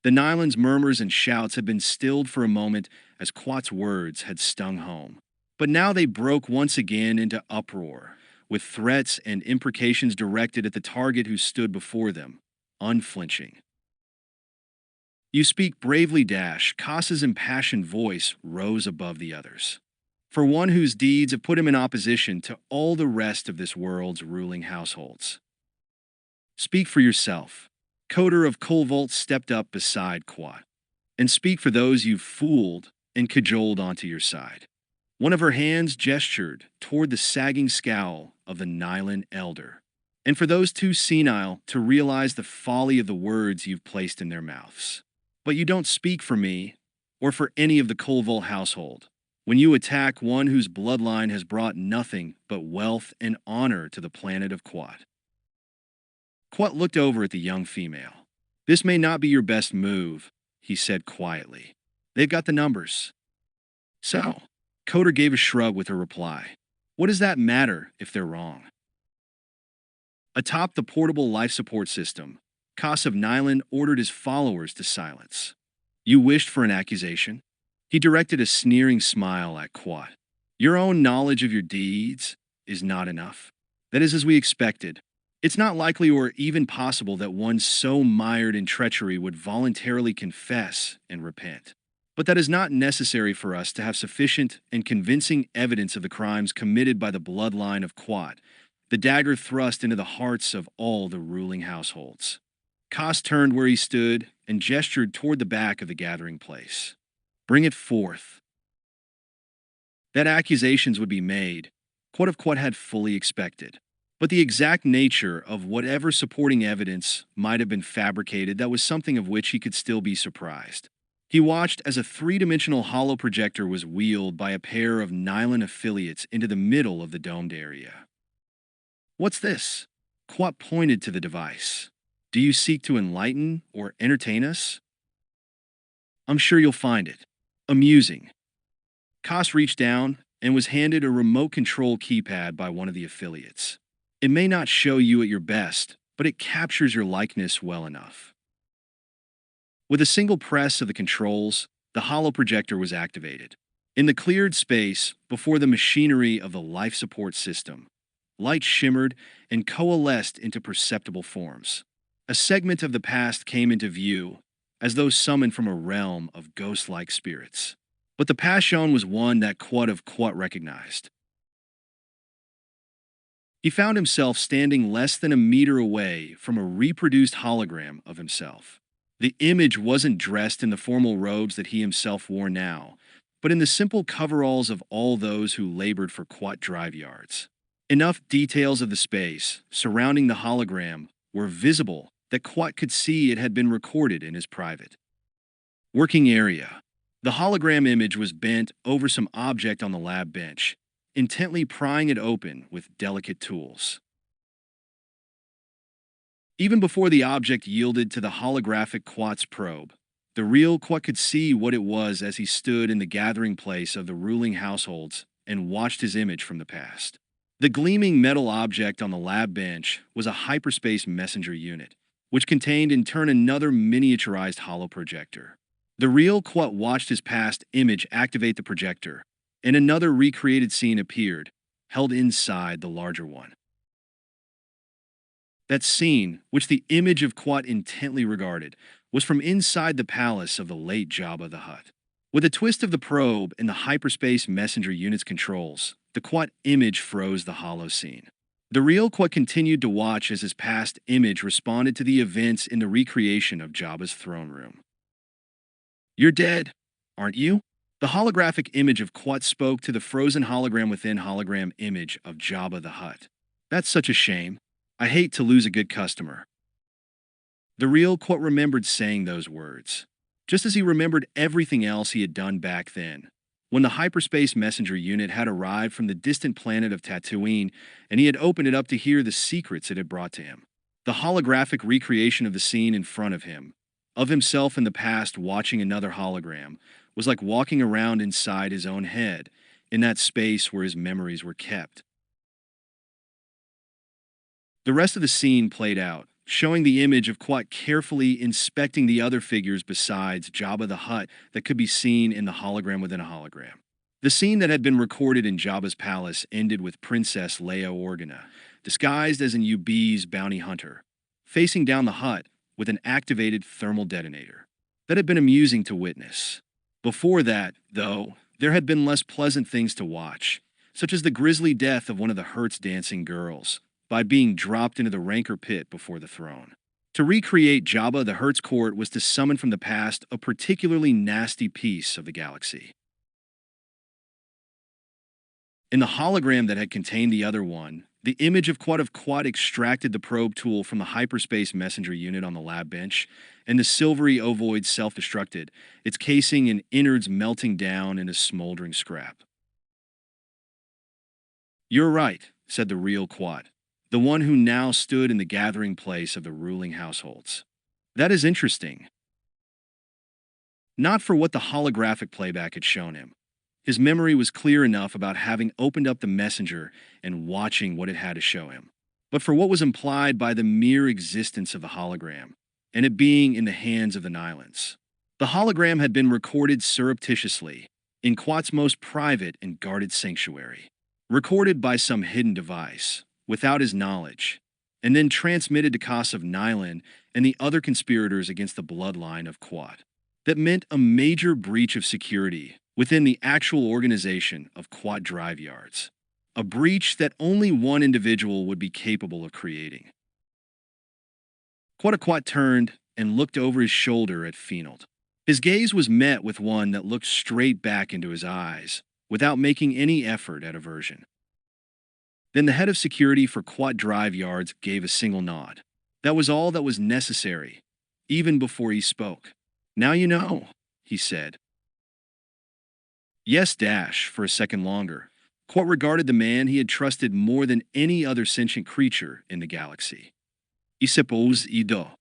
The Nylans' murmurs and shouts had been stilled for a moment as Quat's words had stung home. But now they broke once again into uproar, with threats and imprecations directed at the target who stood before them, unflinching. "You speak bravely, Koss's impassioned voice rose above the others. "For one whose deeds have put him in opposition to all the rest of this world's ruling households. Speak for yourself." Coder of Colvolt stepped up beside Quat. "And speak for those you've fooled and cajoled onto your side." One of her hands gestured toward the sagging scowl of the Nylan Elder. "And for those too senile to realize the folly of the words you've placed in their mouths. But you don't speak for me or for any of the Colvolt household when you attack one whose bloodline has brought nothing but wealth and honor to the planet of Quat." Quat looked over at the young female. "This may not be your best move," he said quietly. "They've got the numbers." "So?" Coder gave a shrug with her reply. "What does that matter if they're wrong?" Atop the portable life support system, Koss of Nylan ordered his followers to silence. "You wished for an accusation?" He directed a sneering smile at Quat. "Your own knowledge of your deeds is not enough. That is as we expected. It's not likely or even possible that one so mired in treachery would voluntarily confess and repent. But that is not necessary for us to have sufficient and convincing evidence of the crimes committed by the bloodline of Quat, the dagger thrust into the hearts of all the ruling households." Koss turned where he stood and gestured toward the back of the gathering place. "Bring it forth." That accusations would be made, Quat of Quat had fully expected. But the exact nature of whatever supporting evidence might have been fabricated, that was something of which he could still be surprised. He watched as a three-dimensional hollow projector was wheeled by a pair of nylon affiliates into the middle of the domed area. "What's this?" Quat pointed to the device. "Do you seek to enlighten or entertain us?" "I'm sure you'll find it amusing." Koss reached down and was handed a remote control keypad by one of the affiliates. "It may not show you at your best, but it captures your likeness well enough." With a single press of the controls, the hollow projector was activated. In the cleared space before the machinery of the life support system, light shimmered and coalesced into perceptible forms. A segment of the past came into view, as though summoned from a realm of ghost-like spirits. But the past shown was one that Quat recognized. He found himself standing less than a meter away from a reproduced hologram of himself. The image wasn't dressed in the formal robes that he himself wore now, but in the simple coveralls of all those who labored for Quat drive yards. Enough details of the space surrounding the hologram were visible that Quat could see it had been recorded in his private working area. The hologram image was bent over some object on the lab bench, intently prying it open with delicate tools. Even before the object yielded to the holographic Quat's probe, the real Quat could see what it was as he stood in the gathering place of the ruling households and watched his image from the past. The gleaming metal object on the lab bench was a hyperspace messenger unit, which contained in turn another miniaturized hollow projector. The real Quat watched his past image activate the projector, and another recreated scene appeared, held inside the larger one. That scene, which the image of Quat intently regarded, was from inside the palace of the late Jabba the Hutt. With a twist of the probe and the hyperspace messenger unit's controls, the Quat image froze the hollow scene. The real Quat continued to watch as his past image responded to the events in the recreation of Jabba's throne room. "You're dead, aren't you?" The holographic image of Quat spoke to the frozen hologram within hologram image of Jabba the Hutt. "That's such a shame. I hate to lose a good customer." The real Quat remembered saying those words, just as he remembered everything else he had done back then, when the hyperspace messenger unit had arrived from the distant planet of Tatooine and he had opened it up to hear the secrets it had brought to him. The holographic recreation of the scene in front of him, of himself in the past watching another hologram, was like walking around inside his own head, in that space where his memories were kept. The rest of the scene played out, showing the image of Quat carefully inspecting the other figures besides Jabba the Hutt that could be seen in the hologram within a hologram. The scene that had been recorded in Jabba's palace ended with Princess Leia Organa, disguised as an UB's bounty hunter, facing down the hut with an activated thermal detonator. That had been amusing to witness. Before that, though, there had been less pleasant things to watch, such as the grisly death of one of the Hertz dancing girls, by being dropped into the rancor pit before the throne. To recreate Jabba the Hutt's court was to summon from the past a particularly nasty piece of the galaxy. In the hologram that had contained the other one, the image of Quat extracted the probe tool from the hyperspace messenger unit on the lab bench, and the silvery ovoid self-destructed, its casing and innards melting down into smoldering scrap. "You're right," said the real Quat, the one who now stood in the gathering place of the ruling households. "That is interesting." Not for what the holographic playback had shown him. His memory was clear enough about having opened up the messenger and watching what it had to show him, but for what was implied by the mere existence of the hologram, and it being in the hands of the Nylons. The hologram had been recorded surreptitiously, in Quat's most private and guarded sanctuary, recorded by some hidden device, without his knowledge, and then transmitted to Koss of Nylon and the other conspirators against the bloodline of Quat. That meant a major breach of security within the actual organization of Quat drive yards, a breach that only one individual would be capable of creating. Quat turned and looked over his shoulder at Fienold. His gaze was met with one that looked straight back into his eyes, without making any effort at aversion. Then the head of security for Quat Drive Yards gave a single nod. That was all that was necessary, even before he spoke. Now you know, he said. Yes, Dash, for a second longer. Quat regarded the man he had trusted more than any other sentient creature in the galaxy. I suppose Ido.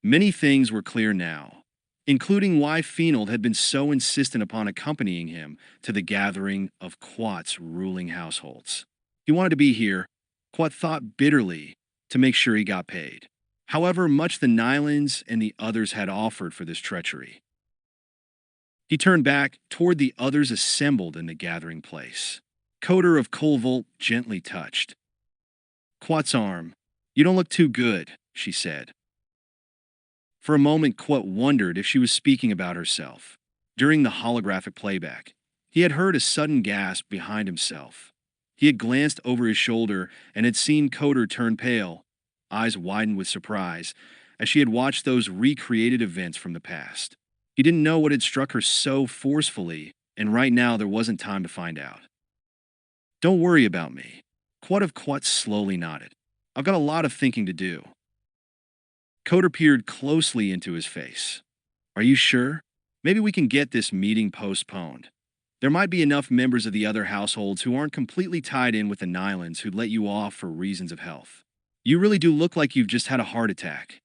Many things were clear now, including why Fenold had been so insistent upon accompanying him to the gathering of Quat's ruling households. He wanted to be here, Quat thought bitterly, to make sure he got paid. However much the Nylans and the others had offered for this treachery. He turned back toward the others assembled in the gathering place. Coder of Colvolt gently touched Quat's arm. You don't look too good, she said. For a moment, Quat wondered if she was speaking about herself. During the holographic playback, he had heard a sudden gasp behind himself. He had glanced over his shoulder and had seen Coder turn pale, eyes widened with surprise, as she had watched those recreated events from the past. He didn't know what had struck her so forcefully, and right now there wasn't time to find out. Don't worry about me. Quat of Quat slowly nodded. I've got a lot of thinking to do. Coder peered closely into his face. Are you sure? Maybe we can get this meeting postponed. There might be enough members of the other households who aren't completely tied in with the Nylans who'd let you off for reasons of health. You really do look like you've just had a heart attack.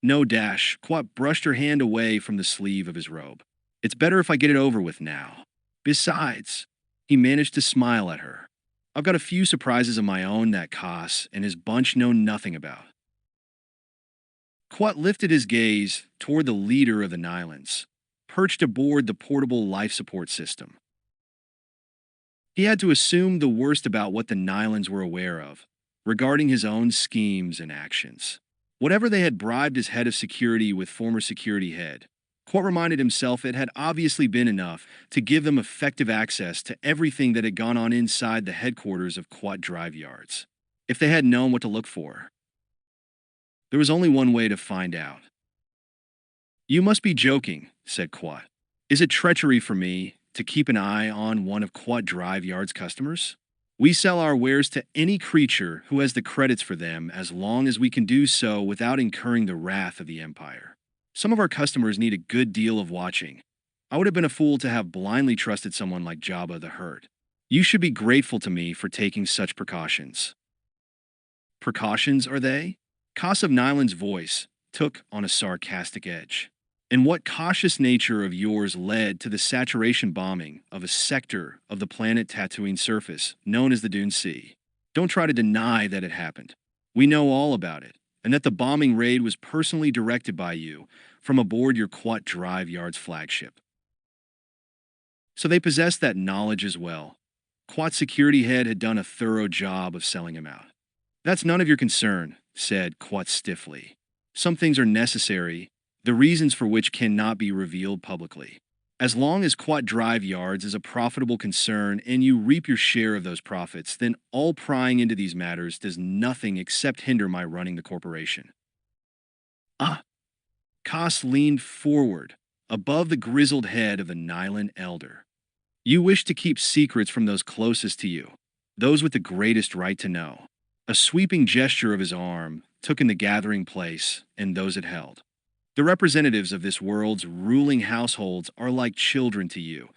No, Dash. Quat brushed her hand away from the sleeve of his robe. It's better if I get it over with now. Besides, he managed to smile at her. I've got a few surprises of my own that Koss and his bunch know nothing about. Quat lifted his gaze toward the leader of the Nylans, perched aboard the portable life support system. He had to assume the worst about what the Nylans were aware of, regarding his own schemes and actions. Whatever they had bribed his head of security with former security head, Quat reminded himself it had obviously been enough to give them effective access to everything that had gone on inside the headquarters of Quat Drive Yards. If they had known what to look for, there was only one way to find out. You must be joking, said Quat. Is it treachery for me to keep an eye on one of Quat Drive Yard's customers? We sell our wares to any creature who has the credits for them as long as we can do so without incurring the wrath of the Empire. Some of our customers need a good deal of watching. I would have been a fool to have blindly trusted someone like Jabba the Hutt. You should be grateful to me for taking such precautions. Precautions, are they? Koss of Nyland's voice took on a sarcastic edge. And what cautious nature of yours led to the saturation bombing of a sector of the planet Tatooine surface known as the Dune Sea? Don't try to deny that it happened. We know all about it, and that the bombing raid was personally directed by you from aboard your Quat Drive Yard's flagship. So they possessed that knowledge as well. Quat's security head had done a thorough job of selling him out. That's none of your concern, said Quat stiffly. Some things are necessary, the reasons for which cannot be revealed publicly. As long as Quat Drive Yards is a profitable concern and you reap your share of those profits, then all prying into these matters does nothing except hinder my running the corporation. Koss leaned forward, above the grizzled head of the Nylan elder. You wish to keep secrets from those closest to you, those with the greatest right to know. A sweeping gesture of his arm took in the gathering place and those it held. The representatives of this world's ruling households are like children to you,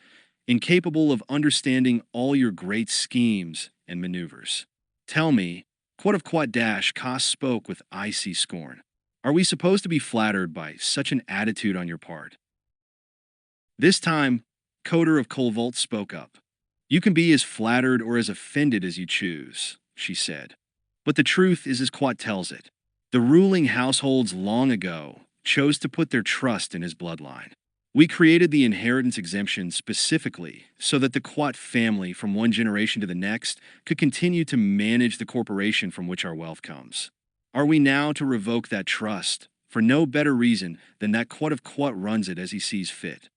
incapable of understanding all your great schemes and maneuvers. Tell me, Quat of Quat Dash, Koss spoke with icy scorn. Are we supposed to be flattered by such an attitude on your part? This time, Coder of Colvolt spoke up. You can be as flattered or as offended as you choose, she said. But the truth is as Quat tells it. The ruling households long ago chose to put their trust in his bloodline. We created the inheritance exemption specifically so that the Quat family from one generation to the next could continue to manage the corporation from which our wealth comes. Are we now to revoke that trust for no better reason than that Quat of Quat runs it as he sees fit?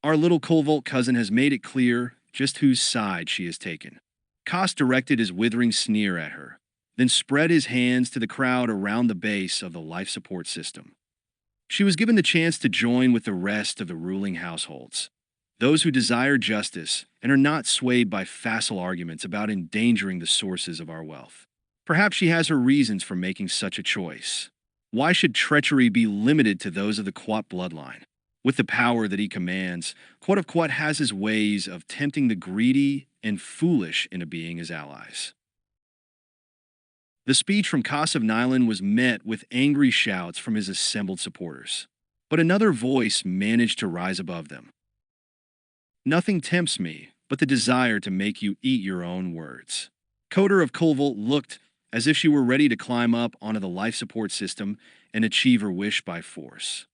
Our little Colvolt cousin has made it clear just whose side she has taken. Koss directed his withering sneer at her, then spread his hands to the crowd around the base of the life support system. She was given the chance to join with the rest of the ruling households. those who desire justice and are not swayed by facile arguments about endangering the sources of our wealth. Perhaps she has her reasons for making such a choice. Why should treachery be limited to those of the Quat bloodline? With the power that he commands, Quat of Quat has his ways of tempting the greedy and foolish into being his allies. The speech from Kas of Nylon was met with angry shouts from his assembled supporters. But another voice managed to rise above them. Nothing tempts me but the desire to make you eat your own words. Coder of Colville looked as if she were ready to climb up onto the life support system and achieve her wish by force.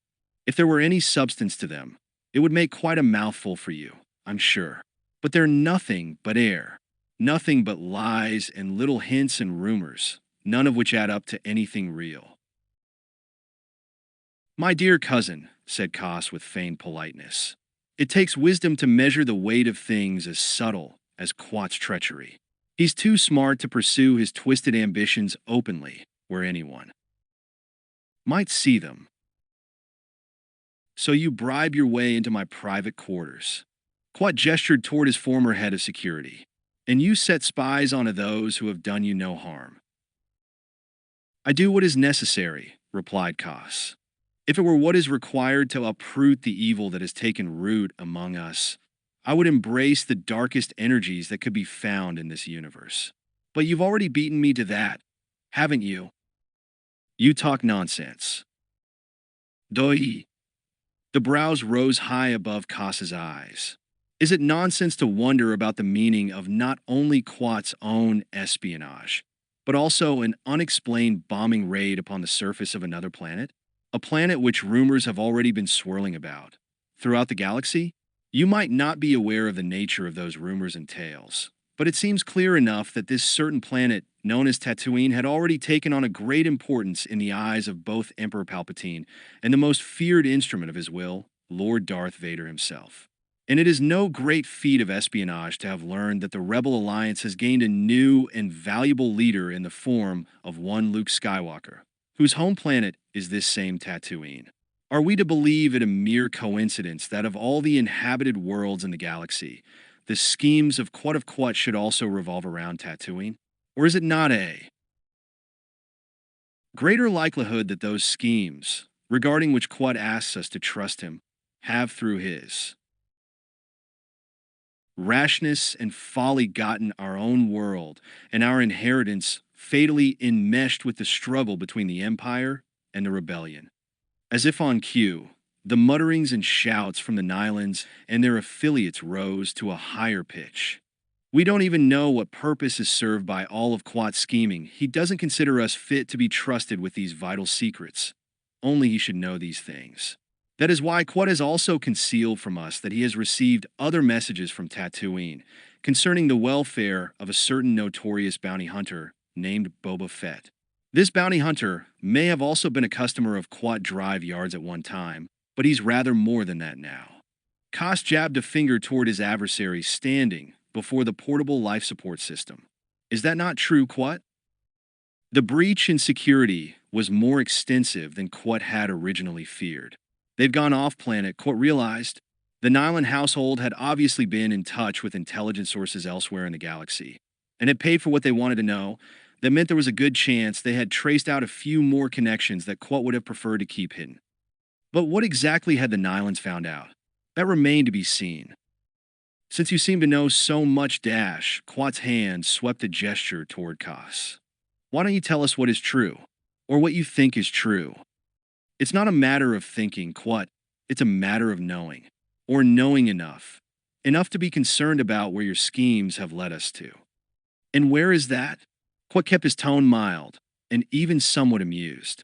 If there were any substance to them, it would make quite a mouthful for you, I'm sure. But they're nothing but air, nothing but lies and little hints and rumors, none of which add up to anything real. My dear cousin, said Kas with feigned politeness, it takes wisdom to measure the weight of things as subtle as Quat's treachery. He's too smart to pursue his twisted ambitions openly, where anyone might see them. So you bribe your way into my private quarters. Quat gestured toward his former head of security. And you set spies onto those who have done you no harm. I do what is necessary, replied Kas. If it were what is required to uproot the evil that has taken root among us, I would embrace the darkest energies that could be found in this universe. But you've already beaten me to that, haven't you? You talk nonsense. Doi. The brows rose high above Kas's eyes. Is it nonsense to wonder about the meaning of not only Quat's own espionage, but also an unexplained bombing raid upon the surface of another planet? A planet which rumors have already been swirling about. Throughout the galaxy, you might not be aware of the nature of those rumors and tales, but it seems clear enough that this certain planet, known as Tatooine, had already taken on a great importance in the eyes of both Emperor Palpatine and the most feared instrument of his will, Lord Darth Vader himself. And it is no great feat of espionage to have learned that the Rebel Alliance has gained a new and valuable leader in the form of one Luke Skywalker, whose home planet is this same Tatooine. Are we to believe it a mere coincidence that of all the inhabited worlds in the galaxy, the schemes of Quat should also revolve around Tatooine? Or is it not a greater likelihood that those schemes, regarding which Quat asks us to trust him, have through his rashness and folly gotten our own world and our inheritance fatally enmeshed with the struggle between the Empire and the Rebellion? As if on cue, the mutterings and shouts from the Nylons and their affiliates rose to a higher pitch. We don't even know what purpose is served by all of Quat's scheming. He doesn't consider us fit to be trusted with these vital secrets. Only he should know these things. That is why Quat has also concealed from us that he has received other messages from Tatooine concerning the welfare of a certain notorious bounty hunter named Boba Fett. This bounty hunter may have also been a customer of Quat Drive Yards at one time, but he's rather more than that now. Kas jabbed a finger toward his adversary standing before the portable life support system. Is that not true, Quat? The breach in security was more extensive than Quat had originally feared. They've gone off-planet, Quat realized. The Nylon household had obviously been in touch with intelligence sources elsewhere in the galaxy, and had paid for what they wanted to know. That meant there was a good chance they had traced out a few more connections that Quat would have preferred to keep hidden. But what exactly had the Nylons found out? That remained to be seen. Since you seem to know so much, Quat's hand swept a gesture toward Kas. Why don't you tell us what is true, or what you think is true? It's not a matter of thinking, Quat. It's a matter of knowing, or knowing enough to be concerned about where your schemes have led us to. And where is that? Quat kept his tone mild, and even somewhat amused.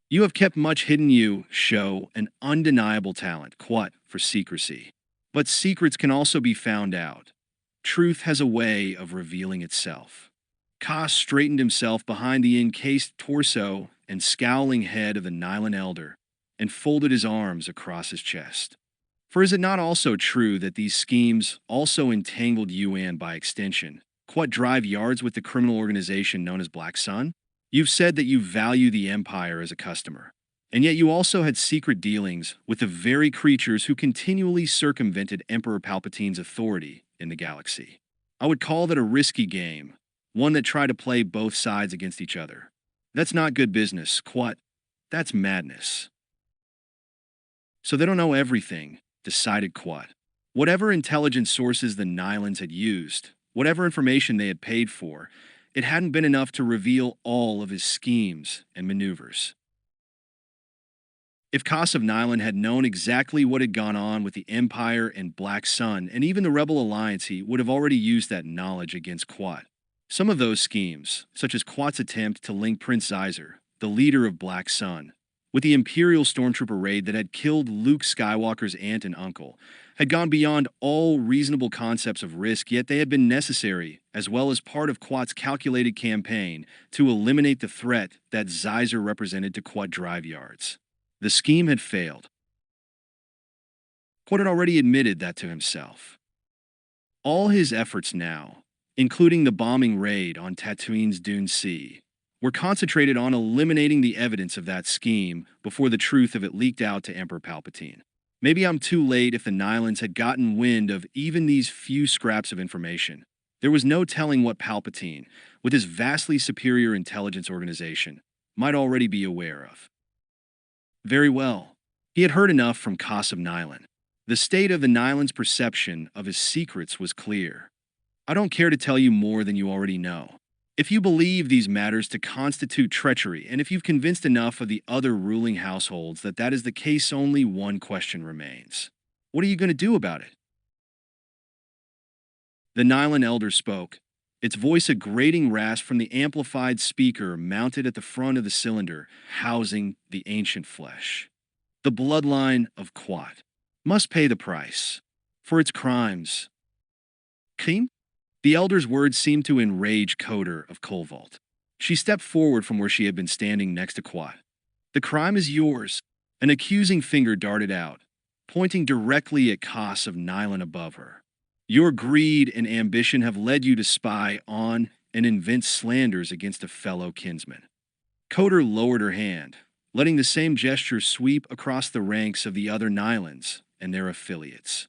You have kept much hidden. You show an undeniable talent, Quat, for secrecy. But secrets can also be found out. Truth has a way of revealing itself. Kas straightened himself behind the encased torso and scowling head of the Nylon elder, and folded his arms across his chest. For is it not also true that these schemes also entangled you and, by extension, Quat Drive Yards with the criminal organization known as Black Sun? You've said that you value the Empire as a customer, And yet you also had secret dealings with the very creatures who continually circumvented Emperor Palpatine's authority in the galaxy. I would call that a risky game, one that tried to play both sides against each other. That's not good business, Quat. That's madness. So they don't know everything, decided Quat. Whatever intelligence sources the Nylons had used, whatever information they had paid for, it hadn't been enough to reveal all of his schemes and maneuvers. If Kos of Nylon had known exactly what had gone on with the Empire and Black Sun and even the Rebel Alliance, he would have already used that knowledge against Quat. Some of those schemes, such as Quat's attempt to link Prince Zyzer, the leader of Black Sun, with the Imperial Stormtrooper raid that had killed Luke Skywalker's aunt and uncle, had gone beyond all reasonable concepts of risk, yet they had been necessary, as well as part of Quat's calculated campaign, to eliminate the threat that Zyzer represented to Quat Drive Yards. The scheme had failed. Quat had already admitted that to himself. All his efforts now, including the bombing raid on Tatooine's Dune Sea, were concentrated on eliminating the evidence of that scheme before the truth of it leaked out to Emperor Palpatine. Maybe I'm too late if the Nylons had gotten wind of even these few scraps of information. There was no telling what Palpatine, with his vastly superior intelligence organization, might already be aware of. Very well. He had heard enough from Kos of Nylon. The state of the Nylon's perception of his secrets was clear. I don't care to tell you more than you already know. If you believe these matters to constitute treachery, and if you've convinced enough of the other ruling households that that is the case, only one question remains. What are you going to do about it? The Nylon elder spoke, its voice a grating rasp from the amplified speaker mounted at the front of the cylinder, housing the ancient flesh. The bloodline of Quat must pay the price for its crimes. Kim? The elder's words seemed to enrage Coder of Kolvolt. She stepped forward from where she had been standing next to Quat. The crime is yours. An accusing finger darted out, pointing directly at Kos of Nylon above her. Your greed and ambition have led you to spy on and invent slanders against a fellow kinsman. Coder lowered her hand, letting the same gesture sweep across the ranks of the other Nylons and their affiliates.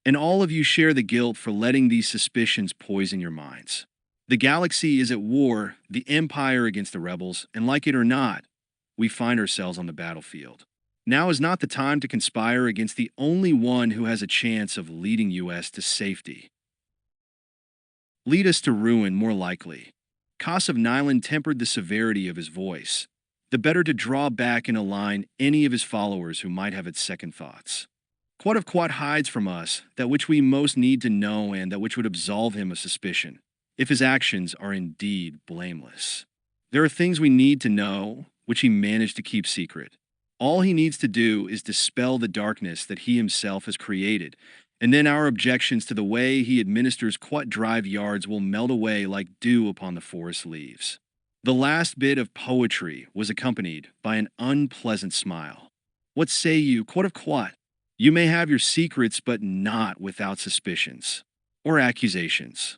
And all of you share the guilt for letting these suspicions poison your minds. The galaxy is at war, the Empire against the rebels, and like it or not, we find ourselves on the battlefield. Now is not the time to conspire against the only one who has a chance of leading us to safety. Lead us to ruin, more likely. Kos of Nylon tempered the severity of his voice, the better to draw back and align any of his followers who might have its second thoughts. Quat of Quat hides from us that which we most need to know and that which would absolve him of suspicion, if his actions are indeed blameless. There are things we need to know, which he managed to keep secret. All he needs to do is dispel the darkness that he himself has created, and then our objections to the way he administers Quat Drive Yards will melt away like dew upon the forest leaves. The last bit of poetry was accompanied by an unpleasant smile. What say you, Quat of Quat? You may have your secrets, but not without suspicions or accusations.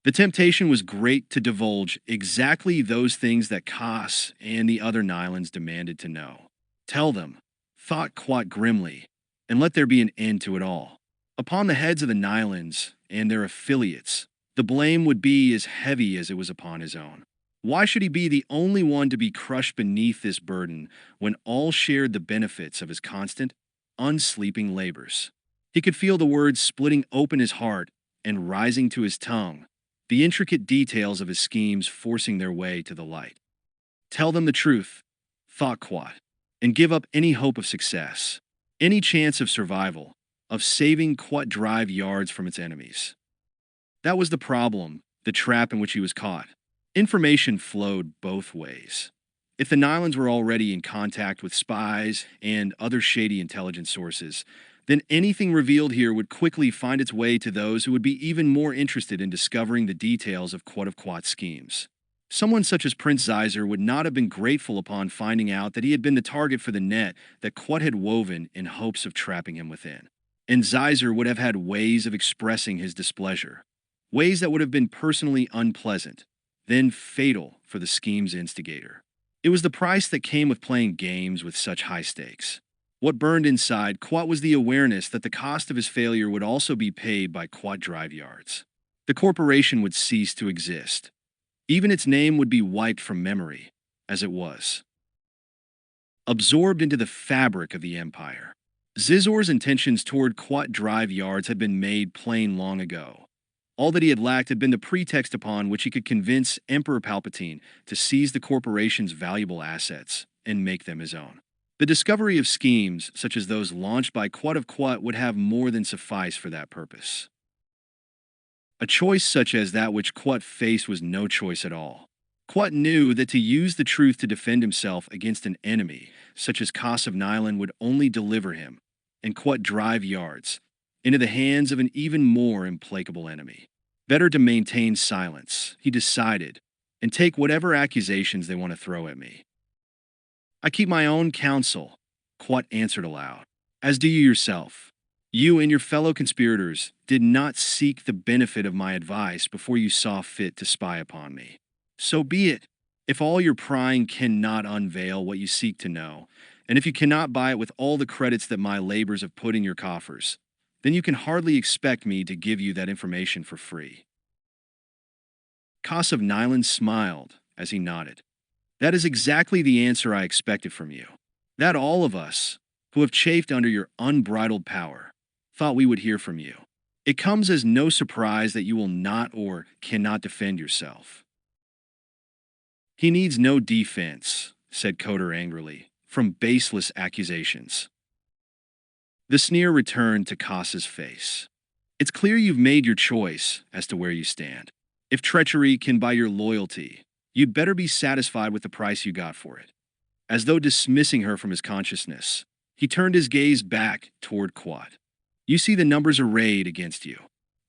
The temptation was great to divulge exactly those things that Kos and the other Nylons demanded to know. Tell them, thought Quat grimly, and let there be an end to it all. Upon the heads of the Nylons and their affiliates, the blame would be as heavy as it was upon his own. Why should he be the only one to be crushed beneath this burden when all shared the benefits of his constant, unsleeping labors? He could feel the words splitting open his heart and rising to his tongue, the intricate details of his schemes forcing their way to the light. Tell them the truth, thought Quat, and give up any hope of success, any chance of survival, of saving Quat Drive Yards from its enemies. That was the problem, the trap in which he was caught. Information flowed both ways. If the Nylons were already in contact with spies and other shady intelligence sources, then anything revealed here would quickly find its way to those who would be even more interested in discovering the details of Quat of Quat's schemes. Someone such as Prince Zyzer would not have been grateful upon finding out that he had been the target for the net that Quat had woven in hopes of trapping him within. And Zyzer would have had ways of expressing his displeasure, ways that would have been personally unpleasant, then fatal for the scheme's instigator. It was the price that came with playing games with such high stakes. What burned inside Quat was the awareness that the cost of his failure would also be paid by Quat Drive Yards. The corporation would cease to exist. Even its name would be wiped from memory, as it was absorbed into the fabric of the empire. Zizor's intentions toward Quat Drive Yards had been made plain long ago. All that he had lacked had been the pretext upon which he could convince Emperor Palpatine to seize the corporation's valuable assets and make them his own. The discovery of schemes such as those launched by Quat of Quat would have more than suffice for that purpose. A choice such as that which Quat faced was no choice at all. Quat knew that to use the truth to defend himself against an enemy, such as Kos of Nylon, would only deliver him, and Quat Drive Yards, into the hands of an even more implacable enemy. Better to maintain silence, he decided, and take whatever accusations they want to throw at me. I keep my own counsel, Quat answered aloud, as do you yourself. You and your fellow conspirators did not seek the benefit of my advice before you saw fit to spy upon me. So be it. If all your prying cannot unveil what you seek to know, and if you cannot buy it with all the credits that my labors have put in your coffers, then you can hardly expect me to give you that information for free. Kos of Nylon smiled as he nodded. That is exactly the answer I expected from you. That all of us, who have chafed under your unbridled power, thought we would hear from you. It comes as no surprise that you will not or cannot defend yourself. He needs no defense, said Coder angrily, from baseless accusations. The sneer returned to Kos's face. It's clear you've made your choice as to where you stand. If treachery can buy your loyalty, you'd better be satisfied with the price you got for it. As though dismissing her from his consciousness, he turned his gaze back toward Quat. You see the numbers arrayed against you.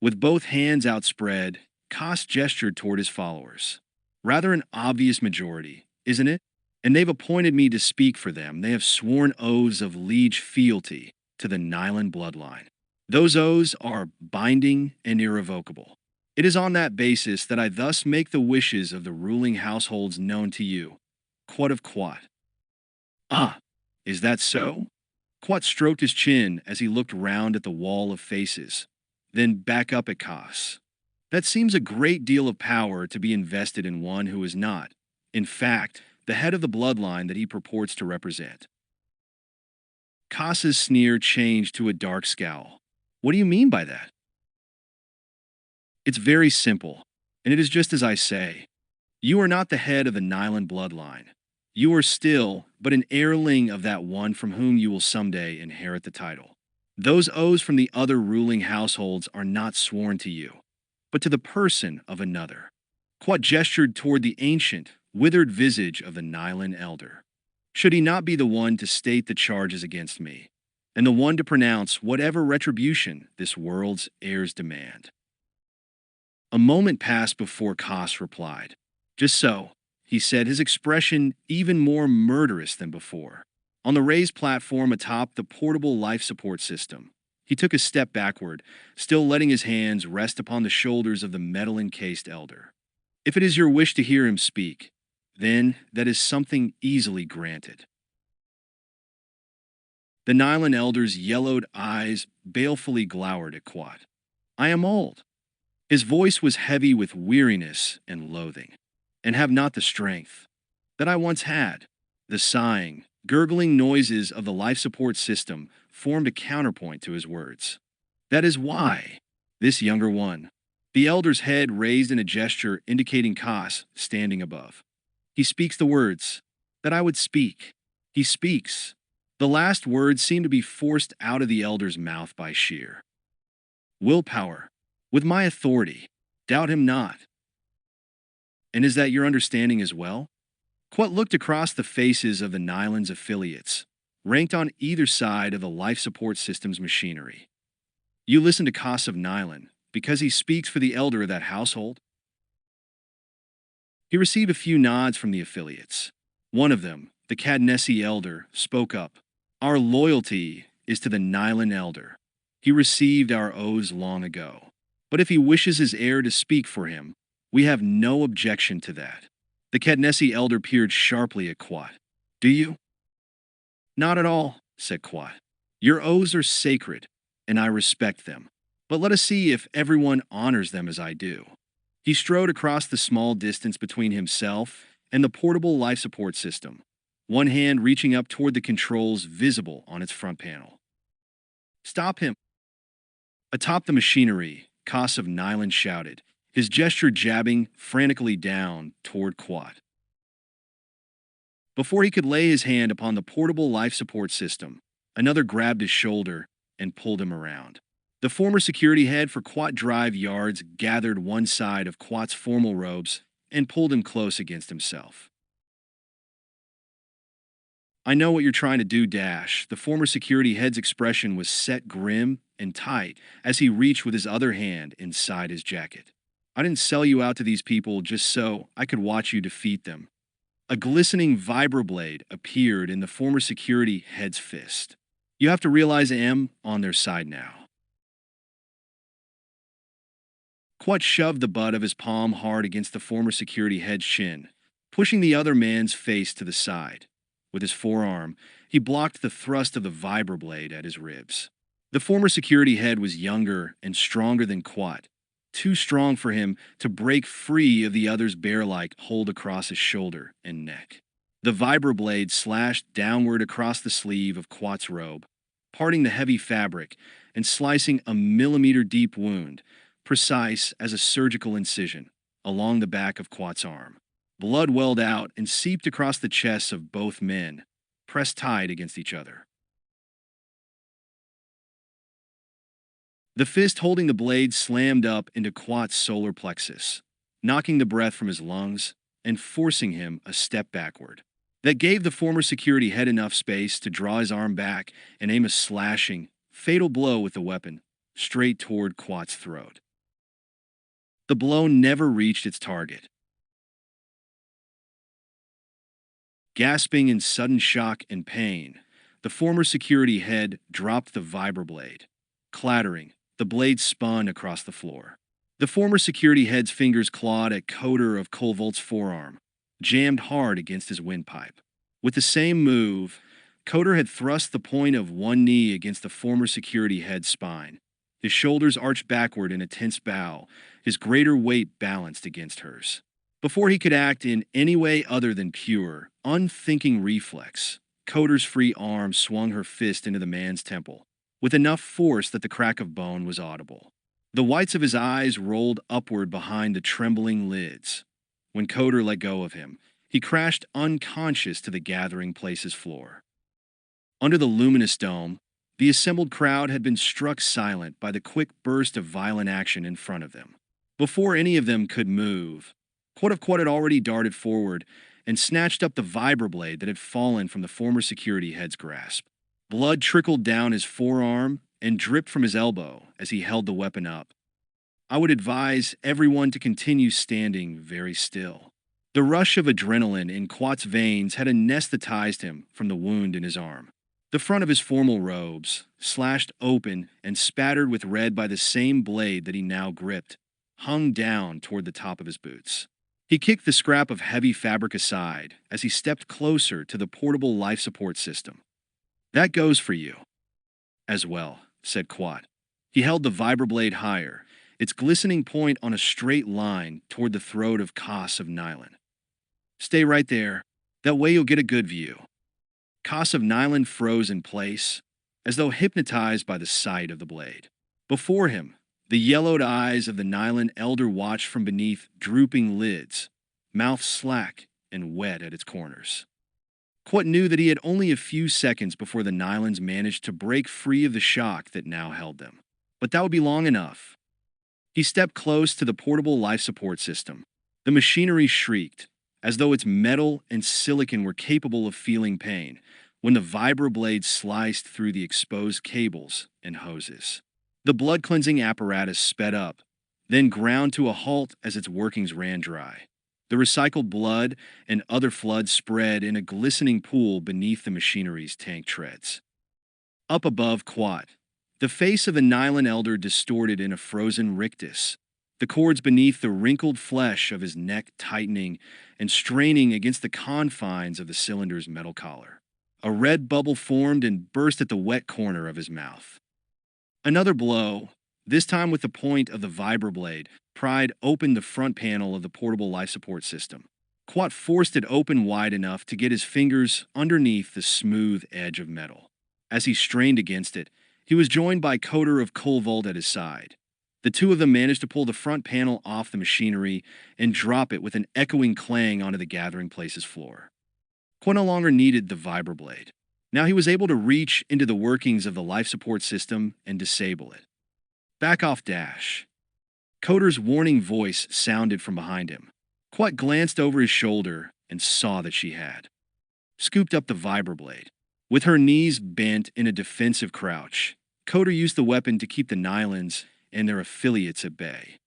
With both hands outspread, Kos gestured toward his followers. Rather an obvious majority, isn't it? And they've appointed me to speak for them. They have sworn oaths of liege fealty to the Nylon bloodline. Those oaths are binding and irrevocable. It is on that basis that I thus make the wishes of the ruling households known to you, Quat of Quat. Ah, is that so? Quat stroked his chin as he looked round at the wall of faces, then back up at Kos. That seems a great deal of power to be invested in one who is not, in fact, the head of the bloodline that he purports to represent. Kos's sneer changed to a dark scowl. What do you mean by that? It's very simple, and it is just as I say. You are not the head of the Nylon bloodline. You are still but an heirling of that one from whom you will someday inherit the title. Those oaths from the other ruling households are not sworn to you, but to the person of another. Quat gestured toward the ancient, withered visage of the Nylon elder. Should he not be the one to state the charges against me, and the one to pronounce whatever retribution this world's heirs demand? A moment passed before Kos replied. Just so, he said, his expression even more murderous than before. On the raised platform atop the portable life support system, he took a step backward, still letting his hands rest upon the shoulders of the metal-encased elder. If it is your wish to hear him speak, then that is something easily granted. The Nylon elder's yellowed eyes balefully glowered at Quat. I am old. His voice was heavy with weariness and loathing, and have not the strength that I once had. The sighing, gurgling noises of the life support system formed a counterpoint to his words. That is why this younger one, the elder's head raised in a gesture indicating Kos standing above. He speaks the words that I would speak. He speaks. The last words seem to be forced out of the elder's mouth by sheer willpower. With my authority, doubt him not. And is that your understanding as well? Quat looked across the faces of the Nylon's affiliates, ranked on either side of the life support system's machinery. You listen to Kos of Nylon because he speaks for the elder of that household? He received a few nods from the affiliates. One of them, the Cadnesi elder, spoke up. Our loyalty is to the Nylon elder. He received our oaths long ago. But if he wishes his heir to speak for him, we have no objection to that. The Katnesi elder peered sharply at Quat. Do you? Not at all, said Quat. Your oaths are sacred, and I respect them. But let us see if everyone honors them as I do. He strode across the small distance between himself and the portable life support system, one hand reaching up toward the controls visible on its front panel. Stop him! Atop the machinery, Koss of Nyland shouted, his gesture jabbing frantically down toward Quat. Before he could lay his hand upon the portable life support system, another grabbed his shoulder and pulled him around. The former security head for Quat Drive Yards gathered one side of Quat's formal robes and pulled him close against himself. I know what you're trying to do, Dash. The former security head's expression was set grim and tight as he reached with his other hand inside his jacket. I didn't sell you out to these people just so I could watch you defeat them. A glistening vibroblade appeared in the former security head's fist. You have to realize I am on their side now. Quat shoved the butt of his palm hard against the former security head's shin, pushing the other man's face to the side. With his forearm, he blocked the thrust of the vibroblade at his ribs. The former security head was younger and stronger than Quat, too strong for him to break free of the other's bear-like hold across his shoulder and neck. The vibroblade slashed downward across the sleeve of Quat's robe, parting the heavy fabric and slicing a millimeter-deep wound, precise as a surgical incision, along the back of Quat's arm. Blood welled out and seeped across the chests of both men, pressed tight against each other. The fist holding the blade slammed up into Quat's solar plexus, knocking the breath from his lungs and forcing him a step backward. That gave the former security head enough space to draw his arm back and aim a slashing, fatal blow with the weapon, straight toward Quat's throat. The blow never reached its target. Gasping in sudden shock and pain, the former security head dropped the vibroblade. Clattering, the blade spun across the floor. The former security head's fingers clawed at Coder of Colvolt's forearm, jammed hard against his windpipe. With the same move, Coder had thrust the point of one knee against the former security head's spine. His shoulders arched backward in a tense bow, his greater weight balanced against hers. Before he could act in any way other than pure, unthinking reflex, Coder's free arm swung her fist into the man's temple, with enough force that the crack of bone was audible. The whites of his eyes rolled upward behind the trembling lids. When Coder let go of him, he crashed unconscious to the gathering place's floor. Under the luminous dome, the assembled crowd had been struck silent by the quick burst of violent action in front of them. Before any of them could move, Quat of Quat had already darted forward and snatched up the vibroblade that had fallen from the former security head's grasp. Blood trickled down his forearm and dripped from his elbow as he held the weapon up. I would advise everyone to continue standing very still. The rush of adrenaline in Quat's veins had anesthetized him from the wound in his arm. The front of his formal robes, slashed open and spattered with red by the same blade that he now gripped, hung down toward the top of his boots. He kicked the scrap of heavy fabric aside as he stepped closer to the portable life support system. That goes for you. As well, said Quat. He held the vibroblade higher, its glistening point on a straight line toward the throat of Koss of Nyland. Stay right there. That way you'll get a good view. Koss of Nyland froze in place, as though hypnotized by the sight of the blade. Before him, the yellowed eyes of the Nyland elder watched from beneath drooping lids, mouth slack and wet at its corners. Quat knew that he had only a few seconds before the Nylands managed to break free of the shock that now held them. But that would be long enough. He stepped close to the portable life support system. The machinery shrieked, as though its metal and silicon were capable of feeling pain, when the vibroblade sliced through the exposed cables and hoses. The blood-cleansing apparatus sped up, then ground to a halt as its workings ran dry. The recycled blood and other floods spread in a glistening pool beneath the machinery's tank treads. Up above Quat, the face of the Nyland elder distorted in a frozen rictus, the cords beneath the wrinkled flesh of his neck tightening and straining against the confines of the cylinder's metal collar. A red bubble formed and burst at the wet corner of his mouth. Another blow, this time with the point of the vibroblade, pried open the front panel of the portable life support system. Quat forced it open wide enough to get his fingers underneath the smooth edge of metal. As he strained against it, he was joined by Coder of Kulvold at his side. The two of them managed to pull the front panel off the machinery and drop it with an echoing clang onto the gathering place's floor. Quat no longer needed the vibroblade. Now he was able to reach into the workings of the life support system and disable it. Back off, Dash. Coder's warning voice sounded from behind him. Quat glanced over his shoulder and saw that she had scooped up the vibroblade. With her knees bent in a defensive crouch, Coder used the weapon to keep the Nylons and their affiliates at bay.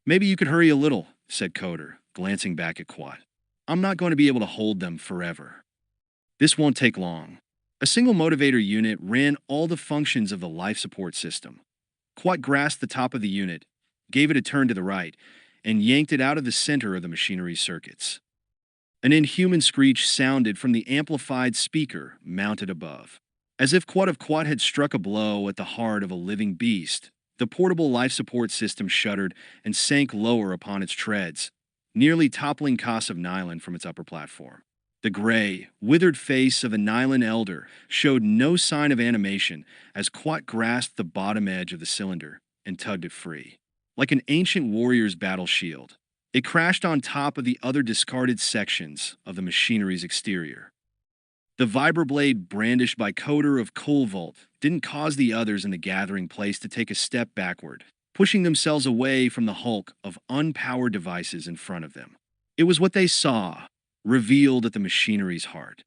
Maybe you could hurry a little, said Coder, glancing back at Quat. I'm not going to be able to hold them forever. This won't take long. A single motivator unit ran all the functions of the life support system. Quat grasped the top of the unit, gave it a turn to the right, and yanked it out of the center of the machinery's circuits. An inhuman screech sounded from the amplified speaker mounted above. As if Quat had struck a blow at the heart of a living beast, the portable life support system shuddered and sank lower upon its treads, nearly toppling Kos of Nylon from its upper platform. The gray, withered face of the Nylon elder showed no sign of animation as Quat grasped the bottom edge of the cylinder and tugged it free. Like an ancient warrior's battle shield, it crashed on top of the other discarded sections of the machinery's exterior. The vibroblade brandished by Coder of Kulvold didn't cause the others in the gathering place to take a step backward, pushing themselves away from the hulk of unpowered devices in front of them. It was what they saw, revealed at the machinery's heart.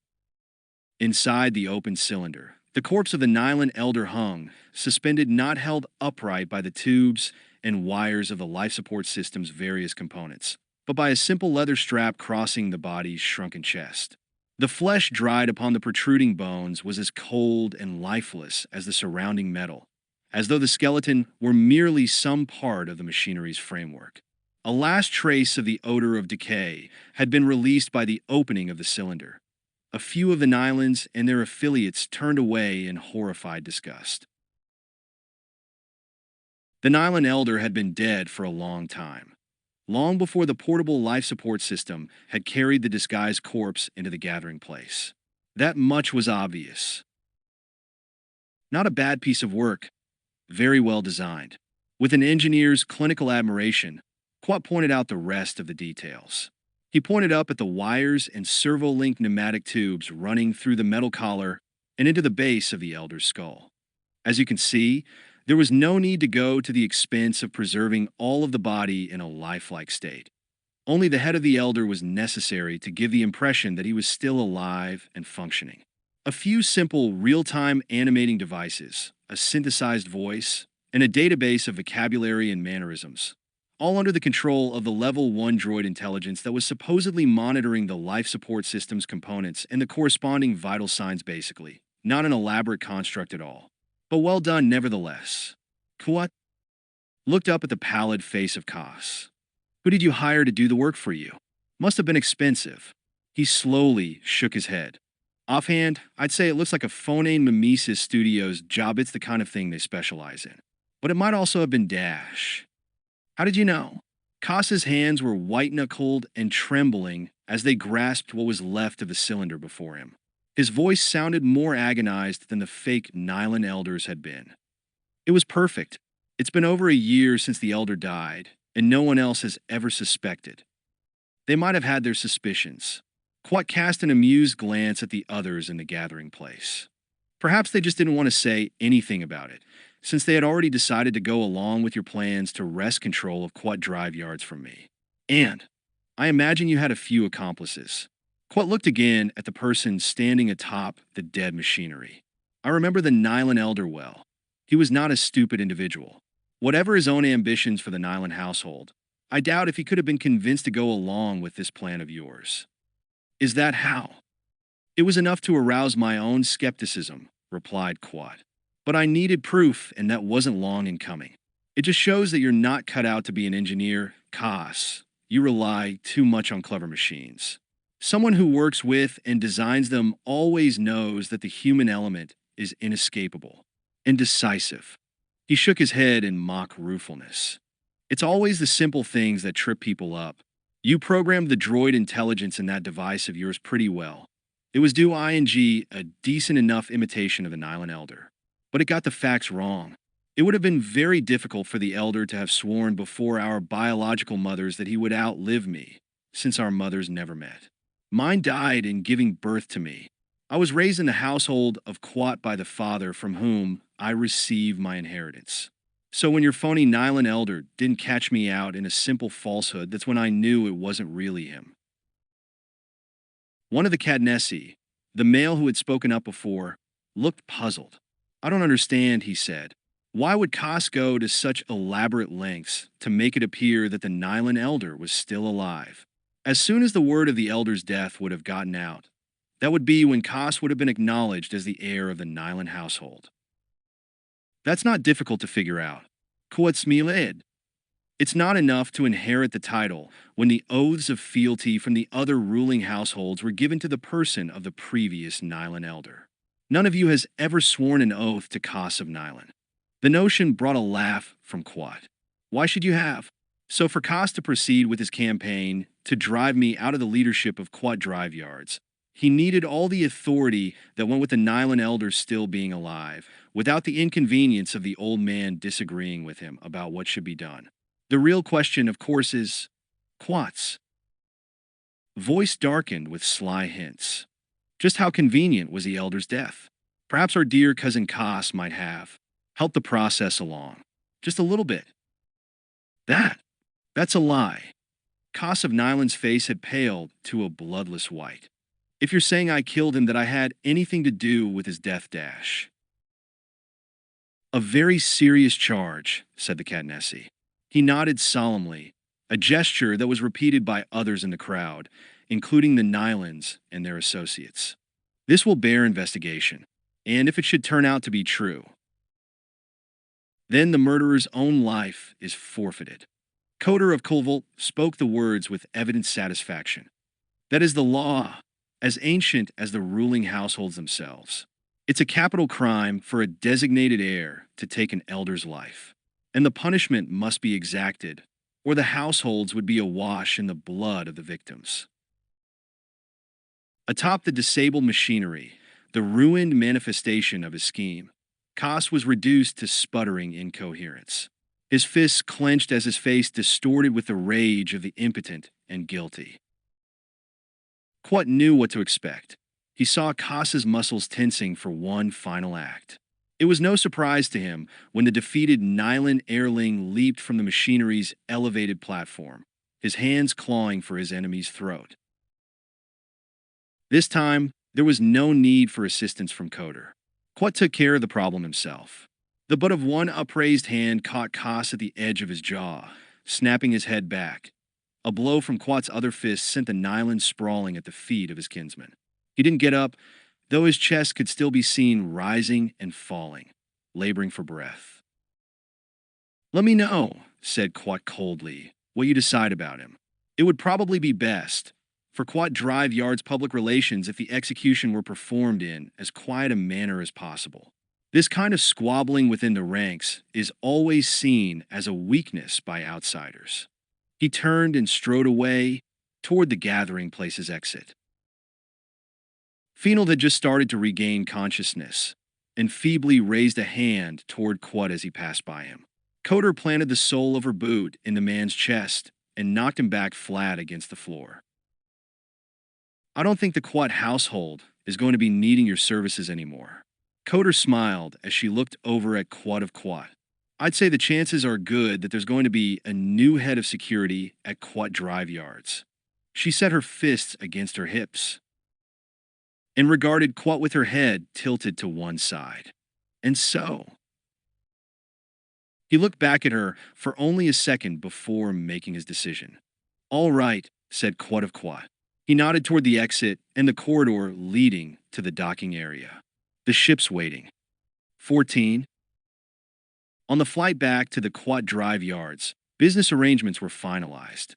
Inside the open cylinder, the corpse of the Nylon elder hung, suspended not held upright by the tubes and wires of the life support system's various components, but by a simple leather strap crossing the body's shrunken chest. The flesh dried upon the protruding bones was as cold and lifeless as the surrounding metal, as though the skeleton were merely some part of the machinery's framework. A last trace of the odor of decay had been released by the opening of the cylinder. A few of the Nylons and their affiliates turned away in horrified disgust. The Nylon elder had been dead for a long time, long before the portable life support system had carried the disguised corpse into the gathering place. That much was obvious. Not a bad piece of work, very well designed. With an engineer's clinical admiration, Quat pointed out the rest of the details. He pointed up at the wires and servo-link pneumatic tubes running through the metal collar and into the base of the elder's skull. As you can see, there was no need to go to the expense of preserving all of the body in a lifelike state. Only the head of the elder was necessary to give the impression that he was still alive and functioning. A few simple real-time animating devices, a synthesized voice, and a database of vocabulary and mannerisms, all under the control of the Level 1 droid intelligence that was supposedly monitoring the life support system's components and the corresponding vital signs basically. Not an elaborate construct at all, but well done nevertheless. Quat looked up at the pallid face of Kos. Who did you hire to do the work for you? Must have been expensive. He slowly shook his head. Offhand, I'd say it looks like a Phonane Mimesis Studios job. It's the kind of thing they specialize in. But it might also have been Dash. How did you know? Kos's hands were white-knuckled and trembling as they grasped what was left of the cylinder before him. His voice sounded more agonized than the fake Nylon elders had been. It was perfect. It's been over a year since the elder died, and no one else has ever suspected. They might have had their suspicions. Quat cast an amused glance at the others in the gathering place. Perhaps they just didn't want to say anything about it, since they had already decided to go along with your plans to wrest control of Quat drive yards from me. And I imagine you had a few accomplices. Quat looked again at the person standing atop the dead machinery. I remember the Nylon elder well. He was not a stupid individual. Whatever his own ambitions for the Nylon household, I doubt if he could have been convinced to go along with this plan of yours. Is that how? It was enough to arouse my own skepticism, replied Quat. But I needed proof, and that wasn't long in coming. It just shows that you're not cut out to be an engineer, Koss. You rely too much on clever machines. Someone who works with and designs them always knows that the human element is inescapable and decisive. He shook his head in mock ruefulness. It's always the simple things that trip people up. You programmed the droid intelligence in that device of yours pretty well. It was due ing a decent enough imitation of the Nylon Elder. But it got the facts wrong. It would have been very difficult for the Elder to have sworn before our biological mothers that he would outlive me, since our mothers never met. Mine died in giving birth to me. I was raised in the household of Quat by the father from whom I received my inheritance. So when your phony Nylon Elder didn't catch me out in a simple falsehood, that's when I knew it wasn't really him. One of the Cadnesi, the male who had spoken up before, looked puzzled. I don't understand, he said. Why would Koss go to such elaborate lengths to make it appear that the Nylon Elder was still alive? As soon as the word of the Elder's death would have gotten out, that would be when Koss would have been acknowledged as the heir of the Nylon household. That's not difficult to figure out. Quetzalcoatl. It's not enough to inherit the title when the oaths of fealty from the other ruling households were given to the person of the previous Nylon Elder. None of you has ever sworn an oath to Koss of Nylon. The notion brought a laugh from Quat. Why should you have? So for Koss to proceed with his campaign to drive me out of the leadership of Quat Drive Yards, he needed all the authority that went with the Nylon Elder still being alive, without the inconvenience of the old man disagreeing with him about what should be done. The real question, of course, is Quat's voice darkened with sly hints. Just how convenient was the Elder's death? Perhaps our dear cousin Koss might have helped the process along. Just a little bit. That's a lie. Koss of Nylon's face had paled to a bloodless white. If you're saying I killed him, that I had anything to do with his death dash. A very serious charge, said the Cadnesi. He nodded solemnly, a gesture that was repeated by others in the crowd, including the Nylons and their associates. This will bear investigation, and if it should turn out to be true, then the murderer's own life is forfeited. Coder of Kulvult spoke the words with evident satisfaction. That is the law, as ancient as the ruling households themselves. It's a capital crime for a designated heir to take an elder's life, and the punishment must be exacted, or the households would be awash in the blood of the victims. Atop the disabled machinery, the ruined manifestation of his scheme, Koss was reduced to sputtering incoherence. His fists clenched as his face distorted with the rage of the impotent and guilty. Quat knew what to expect. He saw Koss's muscles tensing for one final act. It was no surprise to him when the defeated Nylon airling leaped from the machinery's elevated platform, his hands clawing for his enemy's throat. This time, there was no need for assistance from Coder. Quat took care of the problem himself. The butt of one upraised hand caught Koss at the edge of his jaw, snapping his head back. A blow from Quat's other fist sent the Nylon sprawling at the feet of his kinsman. He didn't get up, though his chest could still be seen rising and falling, laboring for breath. Let me know, said Quat coldly, what you decide about him. It would probably be best for Quat Drive Yard's public relations if the execution were performed in as quiet a manner as possible. This kind of squabbling within the ranks is always seen as a weakness by outsiders. He turned and strode away toward the gathering place's exit. Feenald had just started to regain consciousness and feebly raised a hand toward Quat as he passed by him. Coder planted the sole of her boot in the man's chest and knocked him back flat against the floor. I don't think the Quat household is going to be needing your services anymore. Coder smiled as she looked over at Quat of Quat. I'd say the chances are good that there's going to be a new head of security at Quat Drive Yards. She set her fists against her hips and regarded Quat with her head tilted to one side. And so, he looked back at her for only a second before making his decision. All right, said Quat of Quat. He nodded toward the exit and the corridor leading to the docking area. The ship's waiting. 14. On the flight back to the Quat Drive yards, business arrangements were finalized.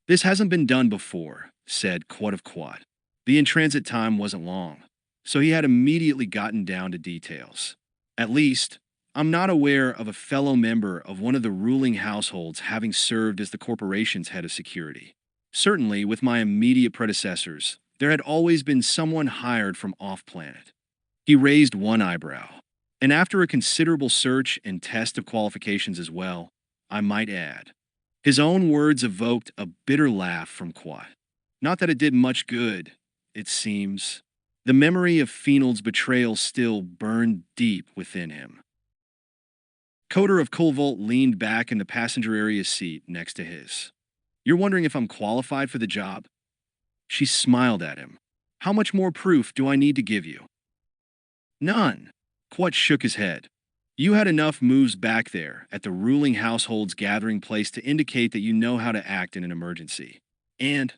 This hasn't been done before, said Quat of Quat. The in-transit time wasn't long, so he had immediately gotten down to details. At least, I'm not aware of a fellow member of one of the ruling households having served as the corporation's head of security. Certainly, with my immediate predecessors, there had always been someone hired from off-planet. He raised one eyebrow. And after a considerable search and test of qualifications as well, I might add. His own words evoked a bitter laugh from Quat. Not that it did much good, it seems. The memory of Fenold's betrayal still burned deep within him. Coder of Colvolt leaned back in the passenger area seat next to his. You're wondering if I'm qualified for the job? She smiled at him. How much more proof do I need to give you? None. Quat shook his head. You had enough moves back there at the ruling household's gathering place to indicate that you know how to act in an emergency. And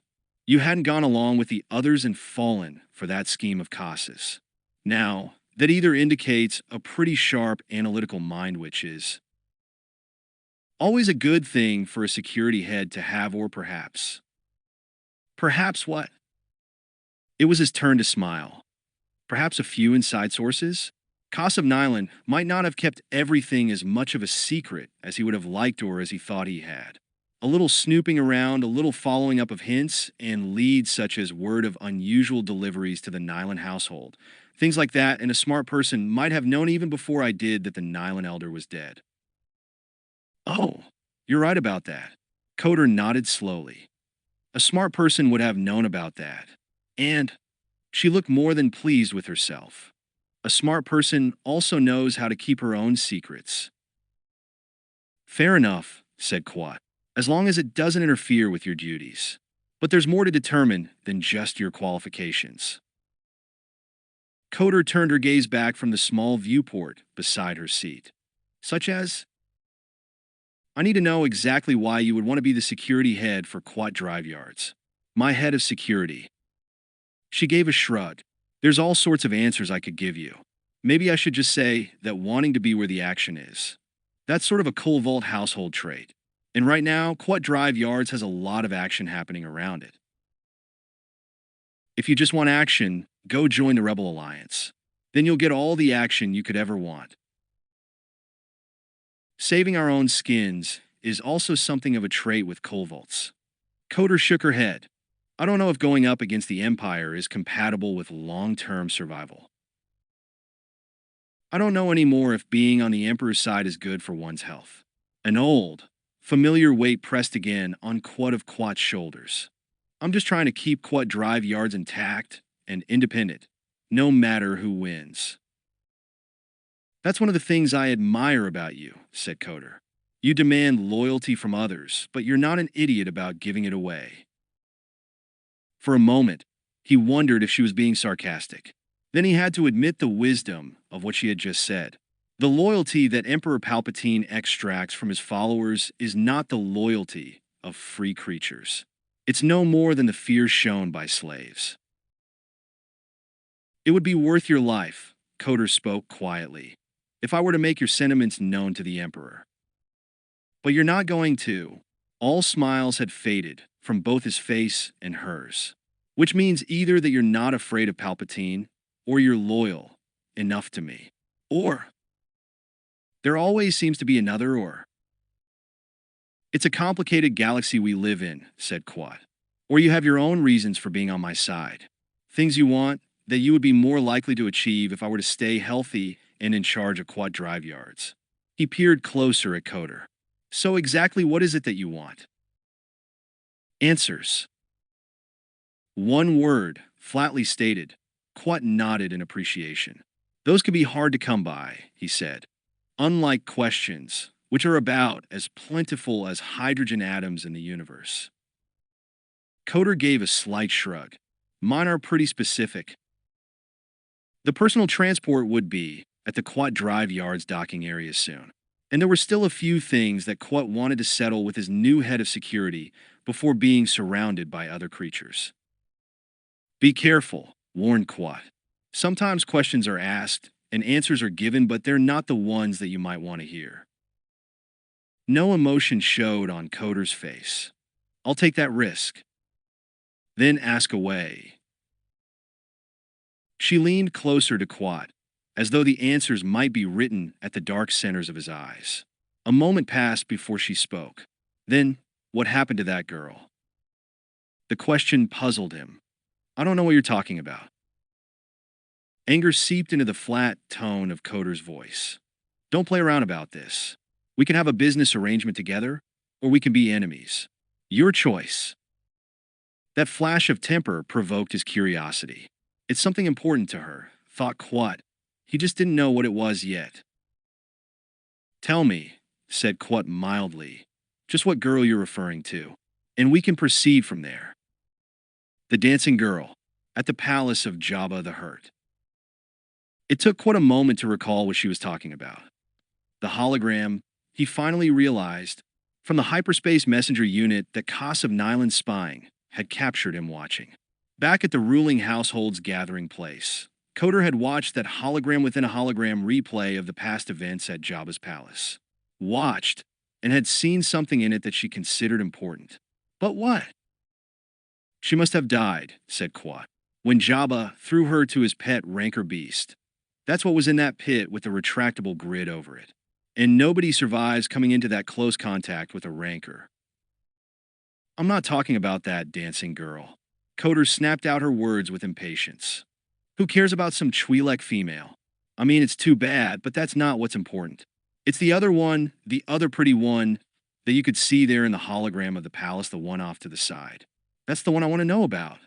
you hadn't gone along with the others and fallen for that scheme of Casas. Now, that either indicates a pretty sharp analytical mind, which is always a good thing for a security head to have, or perhaps. Perhaps what? It was his turn to smile. Perhaps a few inside sources? Kas of Nyland might not have kept everything as much of a secret as he would have liked or as he thought he had. A little snooping around, a little following up of hints, and leads such as word of unusual deliveries to the Nyland household. Things like that, and a smart person might have known even before I did that the Nyland elder was dead. Oh, you're right about that. Coder nodded slowly. A smart person would have known about that. And she looked more than pleased with herself. A smart person also knows how to keep her own secrets. Fair enough, said Quat, as long as it doesn't interfere with your duties. But there's more to determine than just your qualifications. Coder turned her gaze back from the small viewport beside her seat. Such as, I need to know exactly why you would want to be the security head for Quat Drive Yards. My head of security. She gave a shrug. There's all sorts of answers I could give you. Maybe I should just say that wanting to be where the action is. That's sort of a Colvolt household trait. And right now, Quat Drive Yards has a lot of action happening around it. If you just want action, go join the Rebel Alliance. Then you'll get all the action you could ever want. Saving our own skins is also something of a trait with Colvolts. Coder shook her head. I don't know if going up against the Empire is compatible with long-term survival. I don't know anymore if being on the Emperor's side is good for one's health. An old, familiar weight pressed again on Quat of Quat's shoulders. I'm just trying to keep Quat Drive Yards intact and independent, no matter who wins. That's one of the things I admire about you, said Coder. You demand loyalty from others, but you're not an idiot about giving it away. For a moment, he wondered if she was being sarcastic. Then he had to admit the wisdom of what she had just said. The loyalty that Emperor Palpatine extracts from his followers is not the loyalty of free creatures. It's no more than the fear shown by slaves. It would be worth your life, Coder spoke quietly, if I were to make your sentiments known to the Emperor. But you're not going to. All smiles had faded from both his face and hers, which means either that you're not afraid of Palpatine, or you're loyal enough to me. Or there always seems to be another or. It's a complicated galaxy we live in, said Quat. Or you have your own reasons for being on my side. Things you want that you would be more likely to achieve if I were to stay healthy and in charge of Quat Drive Yards. He peered closer at Coder. So exactly what is it that you want? Answers. One word, flatly stated. Quat nodded in appreciation. Those can be hard to come by, he said. Unlike questions, which are about as plentiful as hydrogen atoms in the universe. Coder gave a slight shrug. Mine are pretty specific. The personal transport would be at the Quat Drive Yards docking area soon. And there were still a few things that Quat wanted to settle with his new head of security before being surrounded by other creatures. Be careful, warned Quat. Sometimes questions are asked and answers are given, but they're not the ones that you might want to hear. No emotion showed on Coder's face. I'll take that risk. Then ask away. She leaned closer to Quat, as though the answers might be written at the dark centers of his eyes. A moment passed before she spoke. Then, what happened to that girl? The question puzzled him. I don't know what you're talking about. Anger seeped into the flat tone of Coder's voice. Don't play around about this. We can have a business arrangement together, or we can be enemies. Your choice. That flash of temper provoked his curiosity. It's something important to her, thought Quat. He just didn't know what it was yet. Tell me, said Quat mildly, just what girl you're referring to, and we can proceed from there. The dancing girl, at the palace of Jabba the Hutt. It took Quat a moment to recall what she was talking about. The hologram, he finally realized, from the hyperspace messenger unit that Kas of Nyland's spying had captured him watching. Back at the ruling household's gathering place, Coder had watched that hologram within a hologram replay of the past events at Jabba's palace. Watched, and had seen something in it that she considered important. But what? She must have died, said Quat, when Jabba threw her to his pet rancor beast. That's what was in that pit with the retractable grid over it. And nobody survives coming into that close contact with a rancor. I'm not talking about that dancing girl. Coder snapped out her words with impatience. Who cares about some Twi'lek female? I mean, it's too bad, but that's not what's important. It's the other one, the other pretty one, that you could see there in the hologram of the palace, the one off to the side. That's the one I want to know about.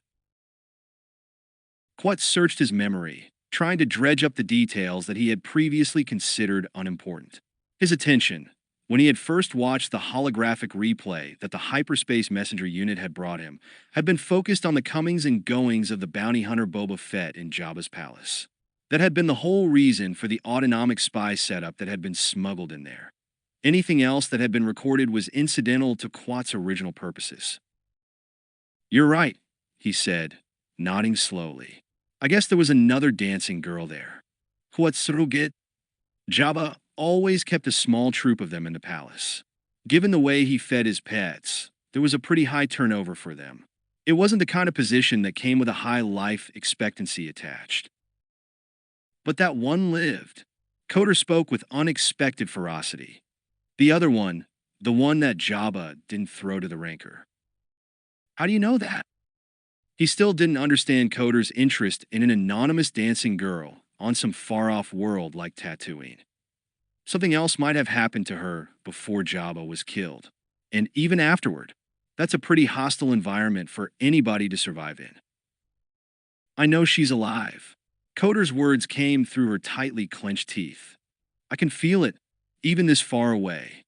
Quat searched his memory, trying to dredge up the details that he had previously considered unimportant. His attention, when he had first watched the holographic replay that the hyperspace messenger unit had brought him, had been focused on the comings and goings of the bounty hunter Boba Fett in Jabba's palace. That had been the whole reason for the autonomic spy setup that had been smuggled in there. Anything else that had been recorded was incidental to Quat's original purposes. You're right, he said, nodding slowly. I guess there was another dancing girl there. Quat Surugit. Jabba always kept a small troop of them in the palace. Given the way he fed his pets, there was a pretty high turnover for them. It wasn't the kind of position that came with a high life expectancy attached. But that one lived. Coder spoke with unexpected ferocity. The other one, the one that Jabba didn't throw to the rancor. How do you know that? He still didn't understand Coder's interest in an anonymous dancing girl on some far-off world like Tatooine. Something else might have happened to her before Jabba was killed. And even afterward, that's a pretty hostile environment for anybody to survive in. I know she's alive. Coder's words came through her tightly clenched teeth. I can feel it, even this far away.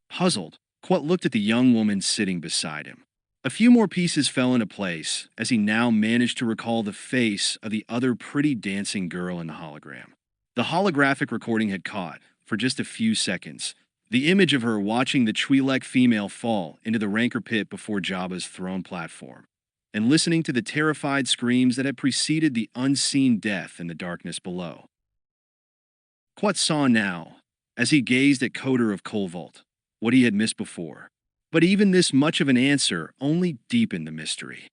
Puzzled, Quat looked at the young woman sitting beside him. A few more pieces fell into place as he now managed to recall the face of the other pretty dancing girl in the hologram. The holographic recording had caught, for just a few seconds, the image of her watching the Twi'lek female fall into the rancor pit before Jabba's throne platform, and listening to the terrified screams that had preceded the unseen death in the darkness below. Quat saw now, as he gazed at Coder of Kolvolt, what he had missed before. But even this much of an answer only deepened the mystery.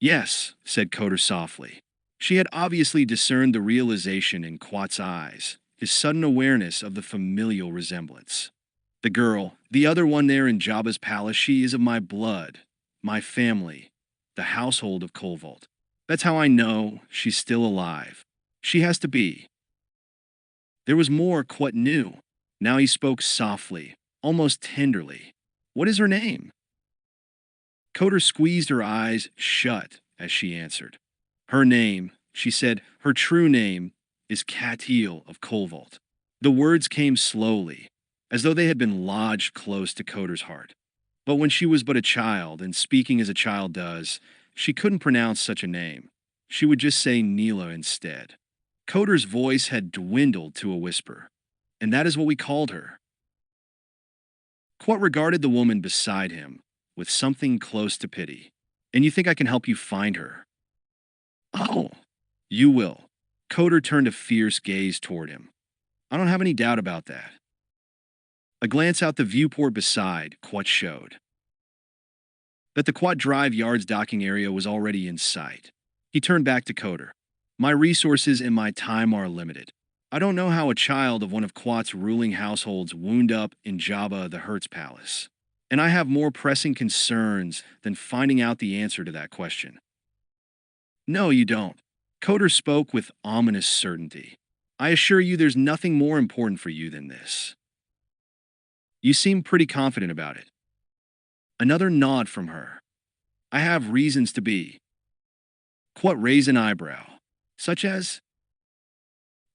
Yes, said Coder softly. She had obviously discerned the realization in Quat's eyes, his sudden awareness of the familial resemblance. The girl, the other one there in Jabba's palace, she is of my blood, my family, the household of Kolvolt. That's how I know she's still alive. She has to be. There was more Quat knew. Now he spoke softly, almost tenderly. What is her name? Coder squeezed her eyes shut as she answered. Her name, she said, her true name is Katil of Kolvolt. The words came slowly, as though they had been lodged close to Coder's heart. But when she was but a child, and speaking as a child does, she couldn't pronounce such a name. She would just say Neela instead. Coder's voice had dwindled to a whisper, and that is what we called her. Quat regarded the woman beside him with something close to pity. And you think I can help you find her? Oh, You will. Coder turned a fierce gaze toward him. I don't have any doubt about that. A glance out the viewport beside Quat showed that the Quat Drive Yards docking area was already in sight. He turned back to Coder. My resources and my time are limited. I don't know how a child of one of Quat's ruling households wound up in Jabba the Hutt's palace. And I have more pressing concerns than finding out the answer to that question. No, you don't. Coder spoke with ominous certainty. I assure you there's nothing more important for you than this. You seem pretty confident about it. Another nod from her. I have reasons to be. Quat raised an eyebrow. Such as?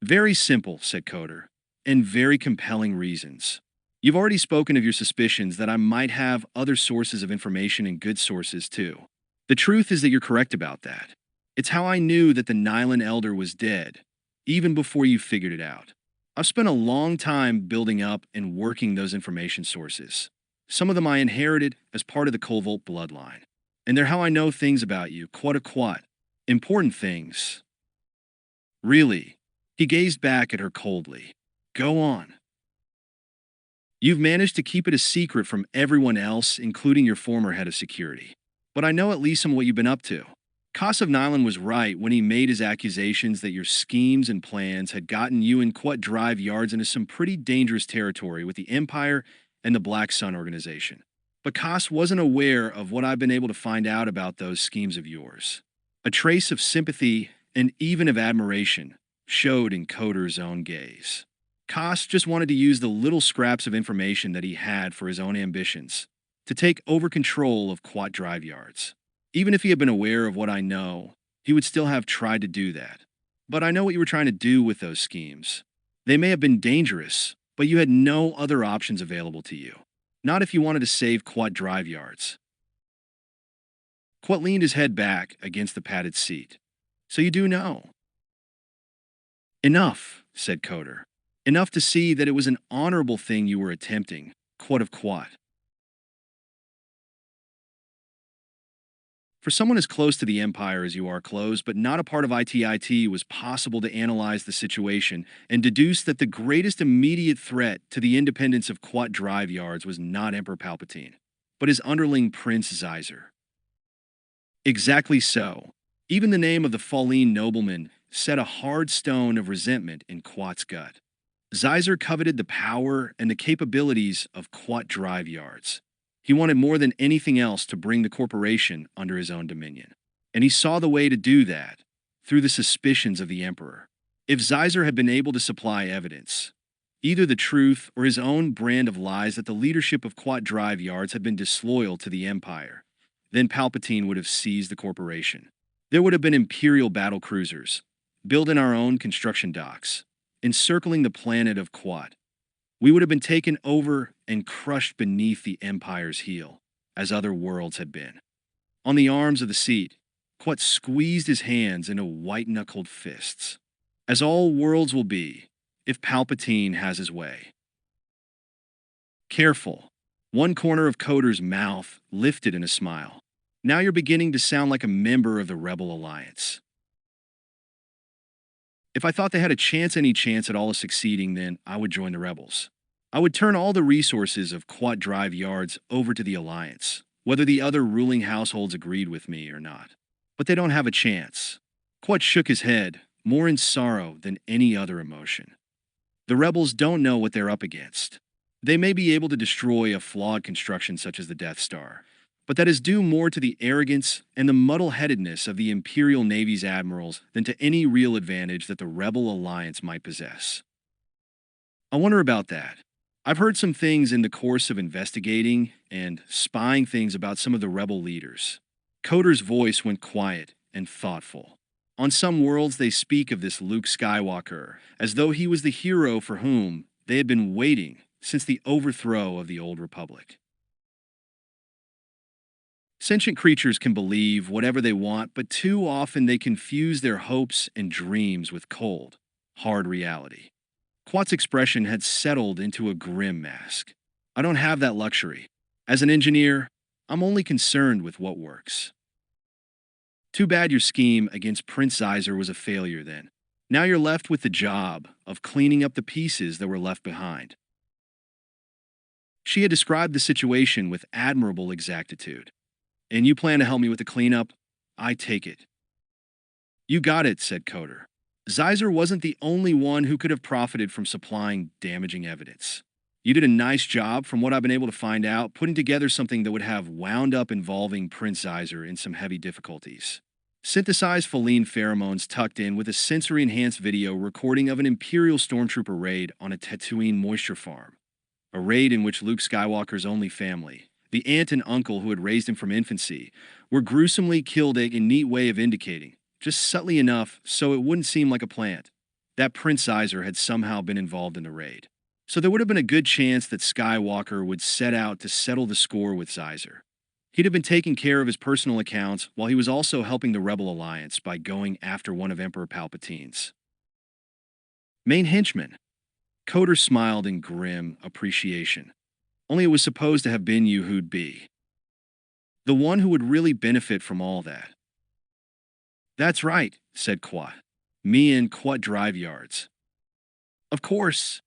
Very simple, said Coder, and very compelling reasons. You've already spoken of your suspicions that I might have other sources of information and good sources too. The truth is that you're correct about that. It's how I knew that the Nylan Elder was dead, even before you figured it out. I've spent a long time building up and working those information sources. Some of them I inherited as part of the Colvolt bloodline. And they're how I know things about you, quat a quat. Important things. Really? He gazed back at her coldly. Go on. You've managed to keep it a secret from everyone else, including your former head of security. But I know at least some of what you've been up to. Koss of Nylan was right when he made his accusations that your schemes and plans had gotten you and Quat Drive Yards into some pretty dangerous territory with the Empire and the Black Sun organization. But Koss wasn't aware of what I've been able to find out about those schemes of yours. A trace of sympathy and even of admiration showed in Coder's own gaze. Koss just wanted to use the little scraps of information that he had for his own ambitions, to take over control of Quat Drive Yards. Even if he had been aware of what I know, he would still have tried to do that. But I know what you were trying to do with those schemes. They may have been dangerous, but you had no other options available to you. Not if you wanted to save Quat Drive Yards. Quat leaned his head back against the padded seat. So you do know. Enough, said Coder. Enough to see that it was an honorable thing you were attempting, Quat of Quat. For someone as close to the Empire as you are close, but not a part of ITIT, it was possible to analyze the situation and deduce that the greatest immediate threat to the independence of Quat Drive Yards was not Emperor Palpatine, but his underling Prince Zyzer. Exactly so. Even the name of the Falleen nobleman set a hard stone of resentment in Quat's gut. Zyzer coveted the power and the capabilities of Quat Drive Yards. He wanted more than anything else to bring the corporation under his own dominion. And he saw the way to do that through the suspicions of the Emperor. If Zyzer had been able to supply evidence, either the truth or his own brand of lies that the leadership of Quat Drive Yards had been disloyal to the Empire, then Palpatine would have seized the corporation. There would have been Imperial battle cruisers, built in our own construction docks, encircling the planet of Quat. We would have been taken over and crushed beneath the Empire's heel, as other worlds had been. On the arms of the seat, Quat squeezed his hands into white-knuckled fists, as all worlds will be if Palpatine has his way. Careful. One corner of Coder's mouth lifted in a smile. Now you're beginning to sound like a member of the Rebel Alliance. If I thought they had any chance at all of succeeding, then I would join the Rebels. I would turn all the resources of Quat Drive Yards over to the Alliance, whether the other ruling households agreed with me or not. But they don't have a chance. Quat shook his head, more in sorrow than any other emotion. The Rebels don't know what they're up against. They may be able to destroy a flawed construction such as the Death Star, but that is due more to the arrogance and the muddle-headedness of the Imperial Navy's admirals than to any real advantage that the Rebel Alliance might possess. I wonder about that. I've heard some things in the course of investigating and spying things about some of the Rebel leaders. Coder's voice went quiet and thoughtful. On some worlds, they speak of this Luke Skywalker as though he was the hero for whom they had been waiting since the overthrow of the Old Republic. Sentient creatures can believe whatever they want, but too often they confuse their hopes and dreams with cold, hard reality. Quat's expression had settled into a grim mask. I don't have that luxury. As an engineer, I'm only concerned with what works. Too bad your scheme against Prince Zeiser was a failure then. Now you're left with the job of cleaning up the pieces that were left behind. She had described the situation with admirable exactitude. And you plan to help me with the cleanup? I take it. You got it, said Coder. Zeiser wasn't the only one who could have profited from supplying damaging evidence. You did a nice job, from what I've been able to find out, putting together something that would have wound up involving Prince Zeiser in some heavy difficulties. Synthesized feline pheromones tucked in with a sensory-enhanced video recording of an Imperial Stormtrooper raid on a Tatooine moisture farm. A raid in which Luke Skywalker's only family, the aunt and uncle who had raised him from infancy, were gruesomely killed, a neat way of indicating, just subtly enough so it wouldn't seem like a plant, that Prince Zeiser had somehow been involved in the raid. So there would have been a good chance that Skywalker would set out to settle the score with Zeiser. He'd have been taking care of his personal accounts while he was also helping the Rebel Alliance by going after one of Emperor Palpatine's main henchmen. Coder smiled in grim appreciation. Only it was supposed to have been you who'd be the one who would really benefit from all that. That's right, said Quat. Me and Quat drive yards. Of course.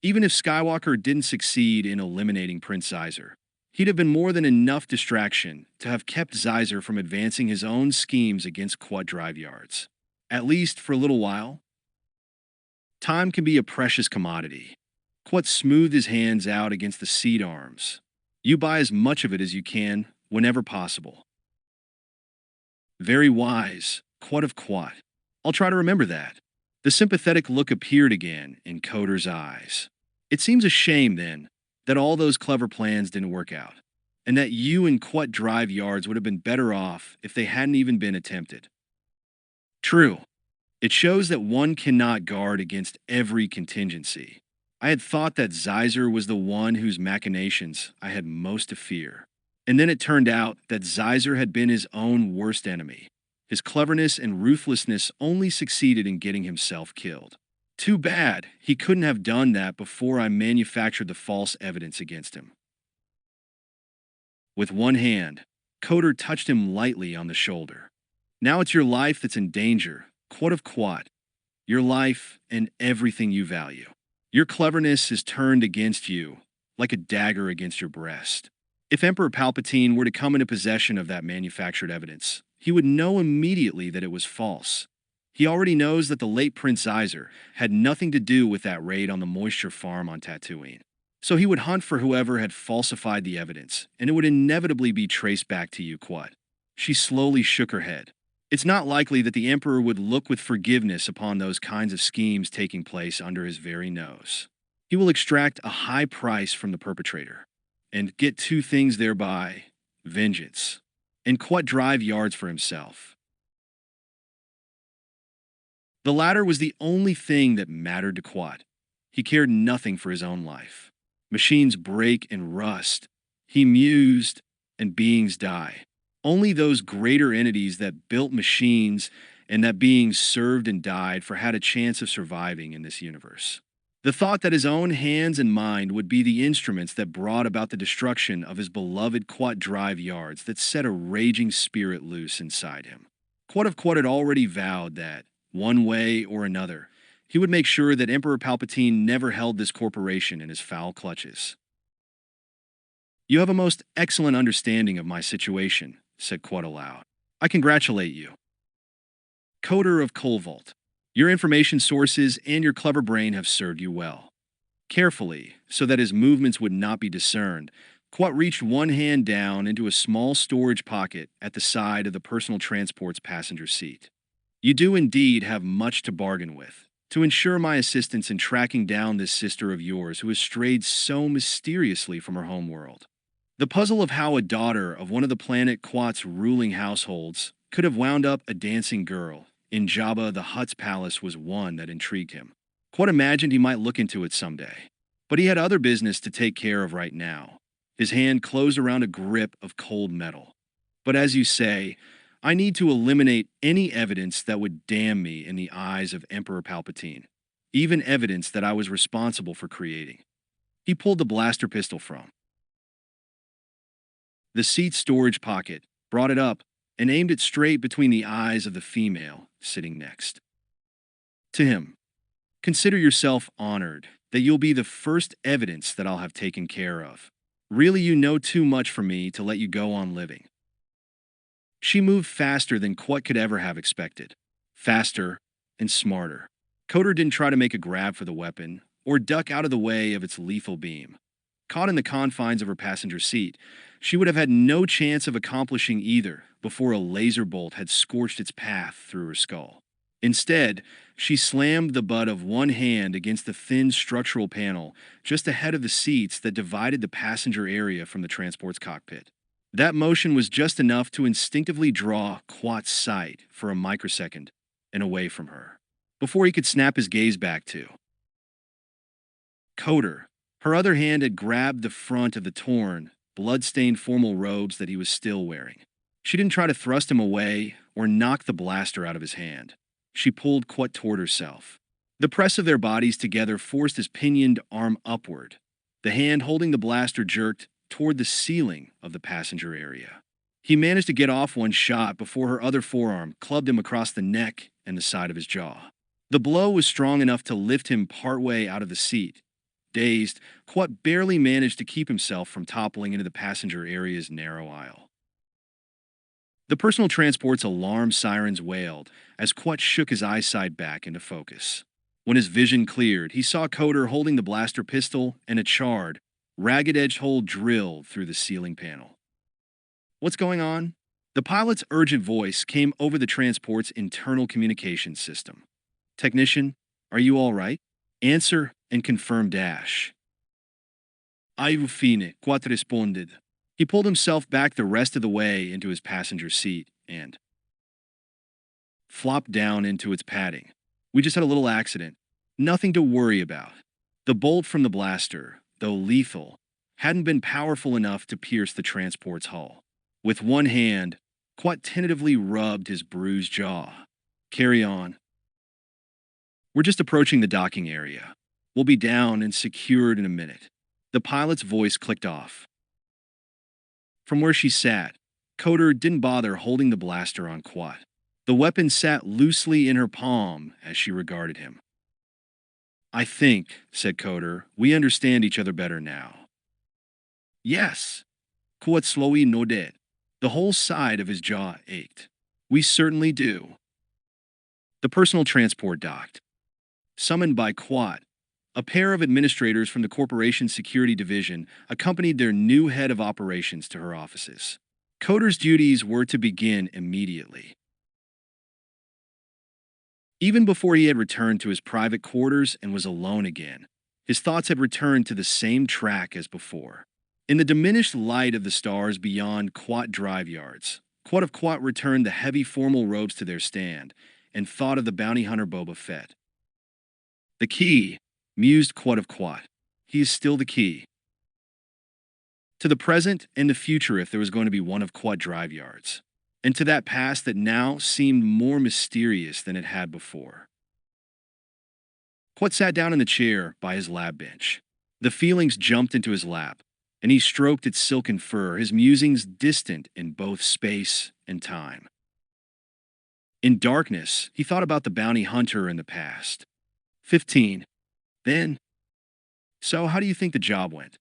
Even if Skywalker didn't succeed in eliminating Prince Zeiser, he'd have been more than enough distraction to have kept Zeiser from advancing his own schemes against Quat drive yards. At least for a little while. Time can be a precious commodity. Quat smoothed his hands out against the seat arms. You buy as much of it as you can, whenever possible. Very wise, Quat of Quat. I'll try to remember that. The sympathetic look appeared again in Coder's eyes. It seems a shame, then, that all those clever plans didn't work out, and that you and Quat drive yards would have been better off if they hadn't even been attempted. True. It shows that one cannot guard against every contingency. I had thought that Zeiser was the one whose machinations I had most to fear. And then it turned out that Zeiser had been his own worst enemy. His cleverness and ruthlessness only succeeded in getting himself killed. Too bad he couldn't have done that before I manufactured the false evidence against him. With one hand, Coder touched him lightly on the shoulder. Now it's your life that's in danger, Quat of Quat. Your life and everything you value. Your cleverness is turned against you, like a dagger against your breast. If Emperor Palpatine were to come into possession of that manufactured evidence, he would know immediately that it was false. He already knows that the late Prince Zeiser had nothing to do with that raid on the moisture farm on Tatooine. So he would hunt for whoever had falsified the evidence, and it would inevitably be traced back to you, Quat. She slowly shook her head. It's not likely that the Emperor would look with forgiveness upon those kinds of schemes taking place under his very nose. He will extract a high price from the perpetrator, and get two things thereby: vengeance, and Quat drive yards for himself. The latter was the only thing that mattered to Quat. He cared nothing for his own life. Machines break and rust. He mused, and beings die. Only those greater entities that built machines and that beings served and died for had a chance of surviving in this universe. The thought that his own hands and mind would be the instruments that brought about the destruction of his beloved Quat drive yards that set a raging spirit loose inside him. Quat of Quat had already vowed that, one way or another, he would make sure that Emperor Palpatine never held this corporation in his foul clutches. You have a most excellent understanding of my situation, said Quat aloud. I congratulate you. Coder of Colvault, your information sources and your clever brain have served you well. Carefully, so that his movements would not be discerned, Quat reached one hand down into a small storage pocket at the side of the personal transport's passenger seat. You do indeed have much to bargain with, to ensure my assistance in tracking down this sister of yours who has strayed so mysteriously from her homeworld. The puzzle of how a daughter of one of the planet Quat's ruling households could have wound up a dancing girl in Jabba the Hutt's palace was one that intrigued him. Quat imagined he might look into it someday, but he had other business to take care of right now. His hand closed around a grip of cold metal. But as you say, I need to eliminate any evidence that would damn me in the eyes of Emperor Palpatine, even evidence that I was responsible for creating. He pulled the blaster pistol from the seat storage pocket, brought it up, and aimed it straight between the eyes of the female sitting next to him. Consider yourself honored that you'll be the first evidence that I'll have taken care of. Really, you know too much for me to let you go on living. She moved faster than Quat could ever have expected. Faster and smarter. Coder didn't try to make a grab for the weapon or duck out of the way of its lethal beam. Caught in the confines of her passenger seat, she would have had no chance of accomplishing either before a laser bolt had scorched its path through her skull. Instead, she slammed the butt of one hand against the thin structural panel just ahead of the seats that divided the passenger area from the transport's cockpit. That motion was just enough to instinctively draw Quat's sight for a microsecond and away from her, before he could snap his gaze back to Coder. Her other hand had grabbed the front of the torn, blood-stained formal robes that he was still wearing. She didn't try to thrust him away or knock the blaster out of his hand. She pulled Quat toward herself. The press of their bodies together forced his pinioned arm upward. The hand holding the blaster jerked toward the ceiling of the passenger area. He managed to get off one shot before her other forearm clubbed him across the neck and the side of his jaw. The blow was strong enough to lift him partway out of the seat. Dazed, Quat barely managed to keep himself from toppling into the passenger area's narrow aisle. The personal transport's alarm sirens wailed as Quat shook his eyesight back into focus. When his vision cleared, he saw Coder holding the blaster pistol and a charred, ragged-edged hole drilled through the ceiling panel. What's going on? The pilot's urgent voice came over the transport's internal communications system. Technician, are you all right? Answer and confirm dash. Aiu fine, Quat responded. He pulled himself back the rest of the way into his passenger seat and flopped down into its padding. We just had a little accident. Nothing to worry about. The bolt from the blaster, though lethal, hadn't been powerful enough to pierce the transport's hull. With one hand, Quat tentatively rubbed his bruised jaw. Carry on. We're just approaching the docking area. We'll be down and secured in a minute. The pilot's voice clicked off. From where she sat, Coder didn't bother holding the blaster on Quat. The weapon sat loosely in her palm as she regarded him. I think, said Coder, we understand each other better now. Yes, Quat slowly nodded. The whole side of his jaw ached. We certainly do. The personal transport docked. Summoned by Quat, a pair of administrators from the corporation's security division accompanied their new head of operations to her offices. Coder's duties were to begin immediately. Even before he had returned to his private quarters and was alone again, his thoughts had returned to the same track as before. In the diminished light of the stars beyond Quat drive yards, Quat of Quat returned the heavy formal robes to their stand and thought of the bounty hunter Boba Fett. The key, mused Quat of Quat. He is still the key. To the present and the future if there was going to be one of Quat drive yards, and to that past that now seemed more mysterious than it had before. Quat sat down in the chair by his lab bench. The feelings jumped into his lap, and he stroked its silken fur, his musings distant in both space and time. In darkness, he thought about the bounty hunter in the past. 15. Then, so how do you think the job went?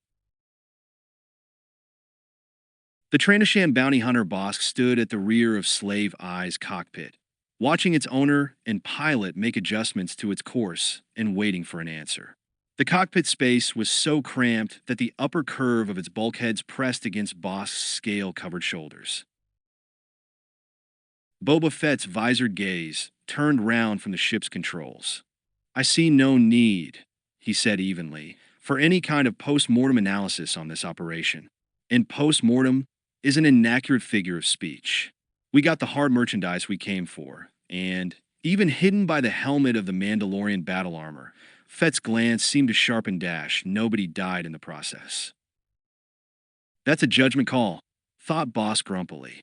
The Tranisham bounty hunter Bosk stood at the rear of Slave Eye's cockpit, watching its owner and pilot make adjustments to its course and waiting for an answer. The cockpit space was so cramped that the upper curve of its bulkheads pressed against Bosk's scale-covered shoulders. Boba Fett's visored gaze turned round from the ship's controls. I see no need, he said evenly, for any kind of post-mortem analysis on this operation. And post-mortem is an inaccurate figure of speech. We got the hard merchandise we came for, and, even hidden by the helmet of the Mandalorian battle armor, Fett's glance seemed to sharpen dash. Nobody died in the process. That's a judgment call, thought Bosk grumpily.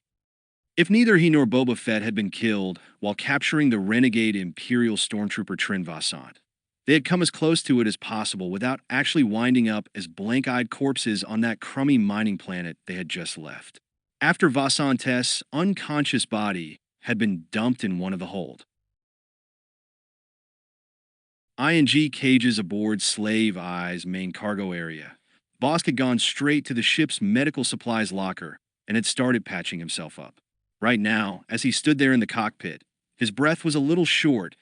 If neither he nor Boba Fett had been killed while capturing the renegade Imperial Stormtrooper Trin Vazant, they had come as close to it as possible without actually winding up as blank-eyed corpses on that crummy mining planet they had just left. after Vasant's unconscious body had been dumped in one of the hold. ING cages aboard Slave Eye's main cargo area. Bosk had gone straight to the ship's medical supplies locker and had started patching himself up. Right now, as he stood there in the cockpit, his breath was a little short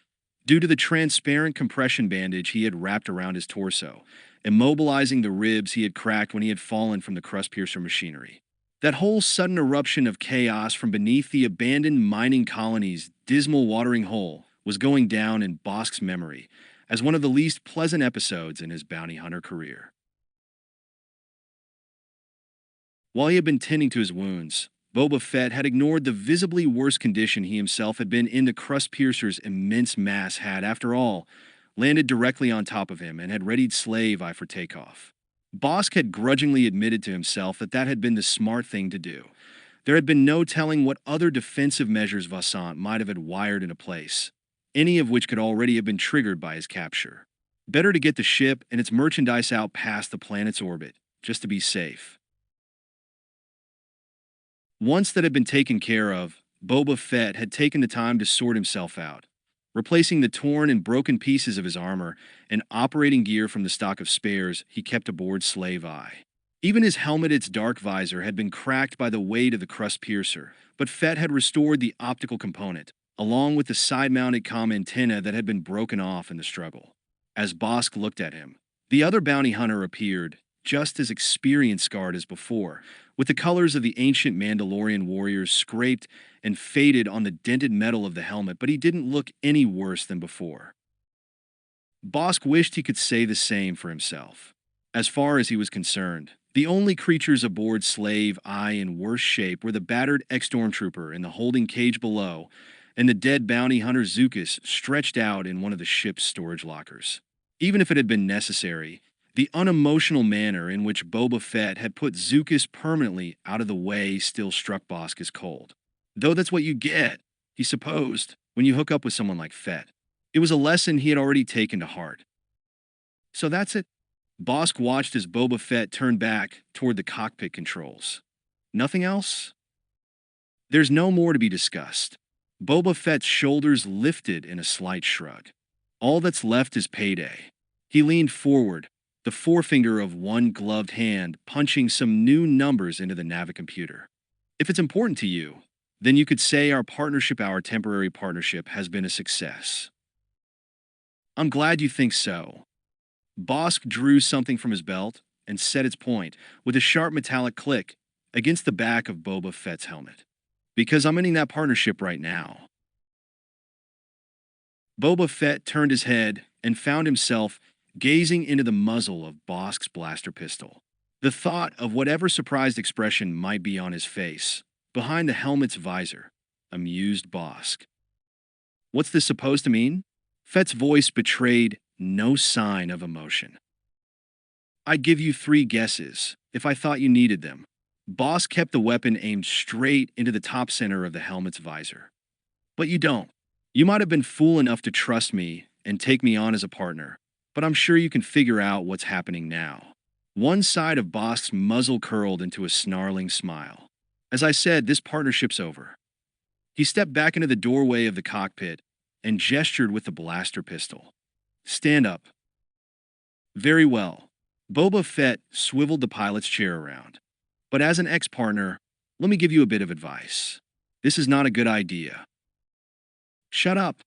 due to the transparent compression bandage he had wrapped around his torso, immobilizing the ribs he had cracked when he had fallen from the crust-piercer machinery. That whole sudden eruption of chaos from beneath the abandoned mining colony's dismal watering hole was going down in Bosk's memory as one of the least pleasant episodes in his bounty hunter career. While he had been tending to his wounds, Boba Fett had ignored the visibly worse condition he himself had been in. The crust piercer's immense mass had, after all, landed directly on top of him and had readied Slave Eye for takeoff. Bosk had grudgingly admitted to himself that that had been the smart thing to do. There had been no telling what other defensive measures Vasant might have had wired into place, any of which could already have been triggered by his capture. Better to get the ship and its merchandise out past the planet's orbit, just to be safe. Once that had been taken care of, Boba Fett had taken the time to sort himself out, replacing the torn and broken pieces of his armor and operating gear from the stock of spares he kept aboard Slave Eye. Even his helmet, its dark visor, had been cracked by the weight of the crust piercer, but Fett had restored the optical component, along with the side-mounted comm antenna that had been broken off in the struggle. As Bosk looked at him, the other bounty hunter appeared, just as experience-scarred as before, with the colors of the ancient Mandalorian warriors scraped and faded on the dented metal of the helmet, but he didn't look any worse than before. Bosk wished he could say the same for himself. As far as he was concerned, the only creatures aboard Slave Eye in worse shape were the battered ex-stormtrooper in the holding cage below and the dead bounty hunter Zukas stretched out in one of the ship's storage lockers. Even if it had been necessary, the unemotional manner in which Boba Fett had put Zukas permanently out of the way still struck Bosk as cold. Though that's what you get, he supposed, when you hook up with someone like Fett. It was a lesson he had already taken to heart. So that's it. Bosk watched as Boba Fett turned back toward the cockpit controls. Nothing else? There's no more to be discussed. Boba Fett's shoulders lifted in a slight shrug. All that's left is payday. He leaned forward, the forefinger of one gloved hand punching some new numbers into the navicomputer. If it's important to you, then you could say our temporary partnership has been a success. I'm glad you think so. Bosk drew something from his belt and set its point with a sharp metallic click against the back of Boba Fett's helmet. Because I'm ending that partnership right now. Boba Fett turned his head and found himself gazing into the muzzle of Bosk's blaster pistol. The thought of whatever surprised expression might be on his face, behind the helmet's visor, amused Bosk. What's this supposed to mean? Fett's voice betrayed no sign of emotion. I'd give you 3 guesses, if I thought you needed them. Bosk kept the weapon aimed straight into the top center of the helmet's visor. But you don't. You might have been fool enough to trust me and take me on as a partner, but I'm sure you can figure out what's happening now. One side of Bosk's muzzle curled into a snarling smile. As I said, this partnership's over. He stepped back into the doorway of the cockpit and gestured with the blaster pistol. Stand up. Very well. Boba Fett swiveled the pilot's chair around. But as an ex-partner, let me give you a bit of advice. This is not a good idea. Shut up.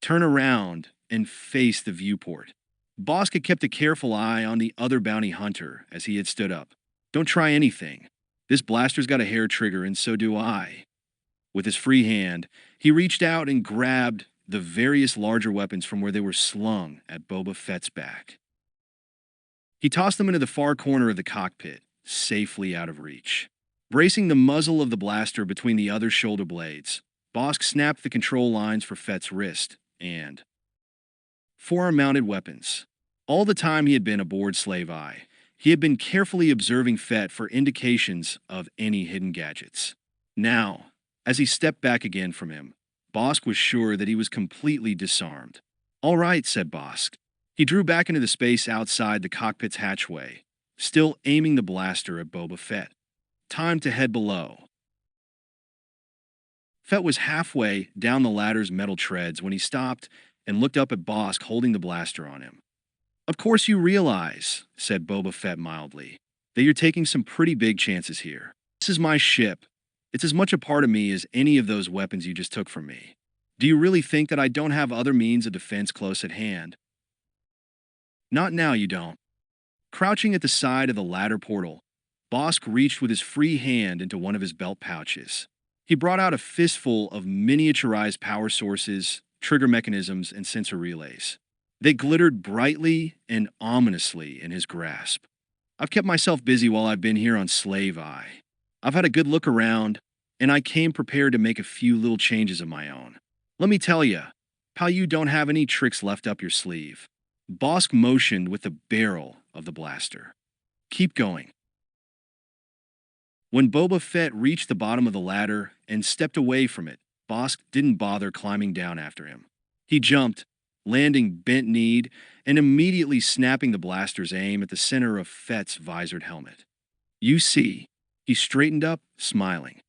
Turn around and face the viewport. Bosk had kept a careful eye on the other bounty hunter as he had stood up. Don't try anything. This blaster's got a hair trigger and so do I. With his free hand, he reached out and grabbed the various larger weapons from where they were slung at Boba Fett's back. He tossed them into the far corner of the cockpit, safely out of reach. Bracing the muzzle of the blaster between the other shoulder blades, Bosk snapped the control lines for Fett's wrist and forearm-mounted weapons. All the time he had been aboard Slave Eye, he had been carefully observing Fett for indications of any hidden gadgets. Now, as he stepped back again from him, Bosk was sure that he was completely disarmed. All right, said Bosk. He drew back into the space outside the cockpit's hatchway, still aiming the blaster at Boba Fett. Time to head below. Fett was halfway down the ladder's metal treads when he stopped and looked up at Bosk holding the blaster on him. Of course you realize, said Boba Fett mildly, that you're taking some pretty big chances here. This is my ship. It's as much a part of me as any of those weapons you just took from me. Do you really think that I don't have other means of defense close at hand? Not now, you don't. Crouching at the side of the ladder portal, Bosk reached with his free hand into one of his belt pouches. He brought out a fistful of miniaturized power sources, trigger mechanisms, and sensor relays. They glittered brightly and ominously in his grasp. I've kept myself busy while I've been here on Slave Eye. I've had a good look around, and I came prepared to make a few little changes of my own. Let me tell you, pal, you don't have any tricks left up your sleeve. Bosk motioned with the barrel of the blaster. Keep going. When Boba Fett reached the bottom of the ladder and stepped away from it, Bosk didn't bother climbing down after him. He jumped, landing bent-kneed and immediately snapping the blaster's aim at the center of Fett's visored helmet. You see, he straightened up, smiling.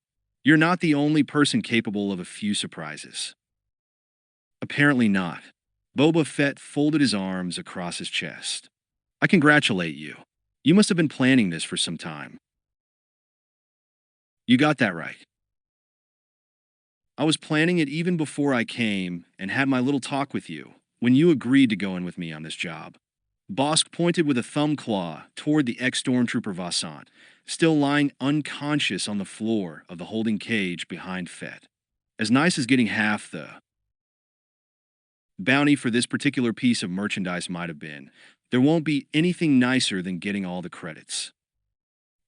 You're not the only person capable of a few surprises. Apparently not. Boba Fett folded his arms across his chest. I congratulate you. You must have been planning this for some time. You got that right. I was planning it even before I came and had my little talk with you, when you agreed to go in with me on this job. Bosk pointed with a thumb claw toward the ex-stormtrooper Vassant, still lying unconscious on the floor of the holding cage behind Fett. As nice as getting half the bounty for this particular piece of merchandise might have been, there won't be anything nicer than getting all the credits.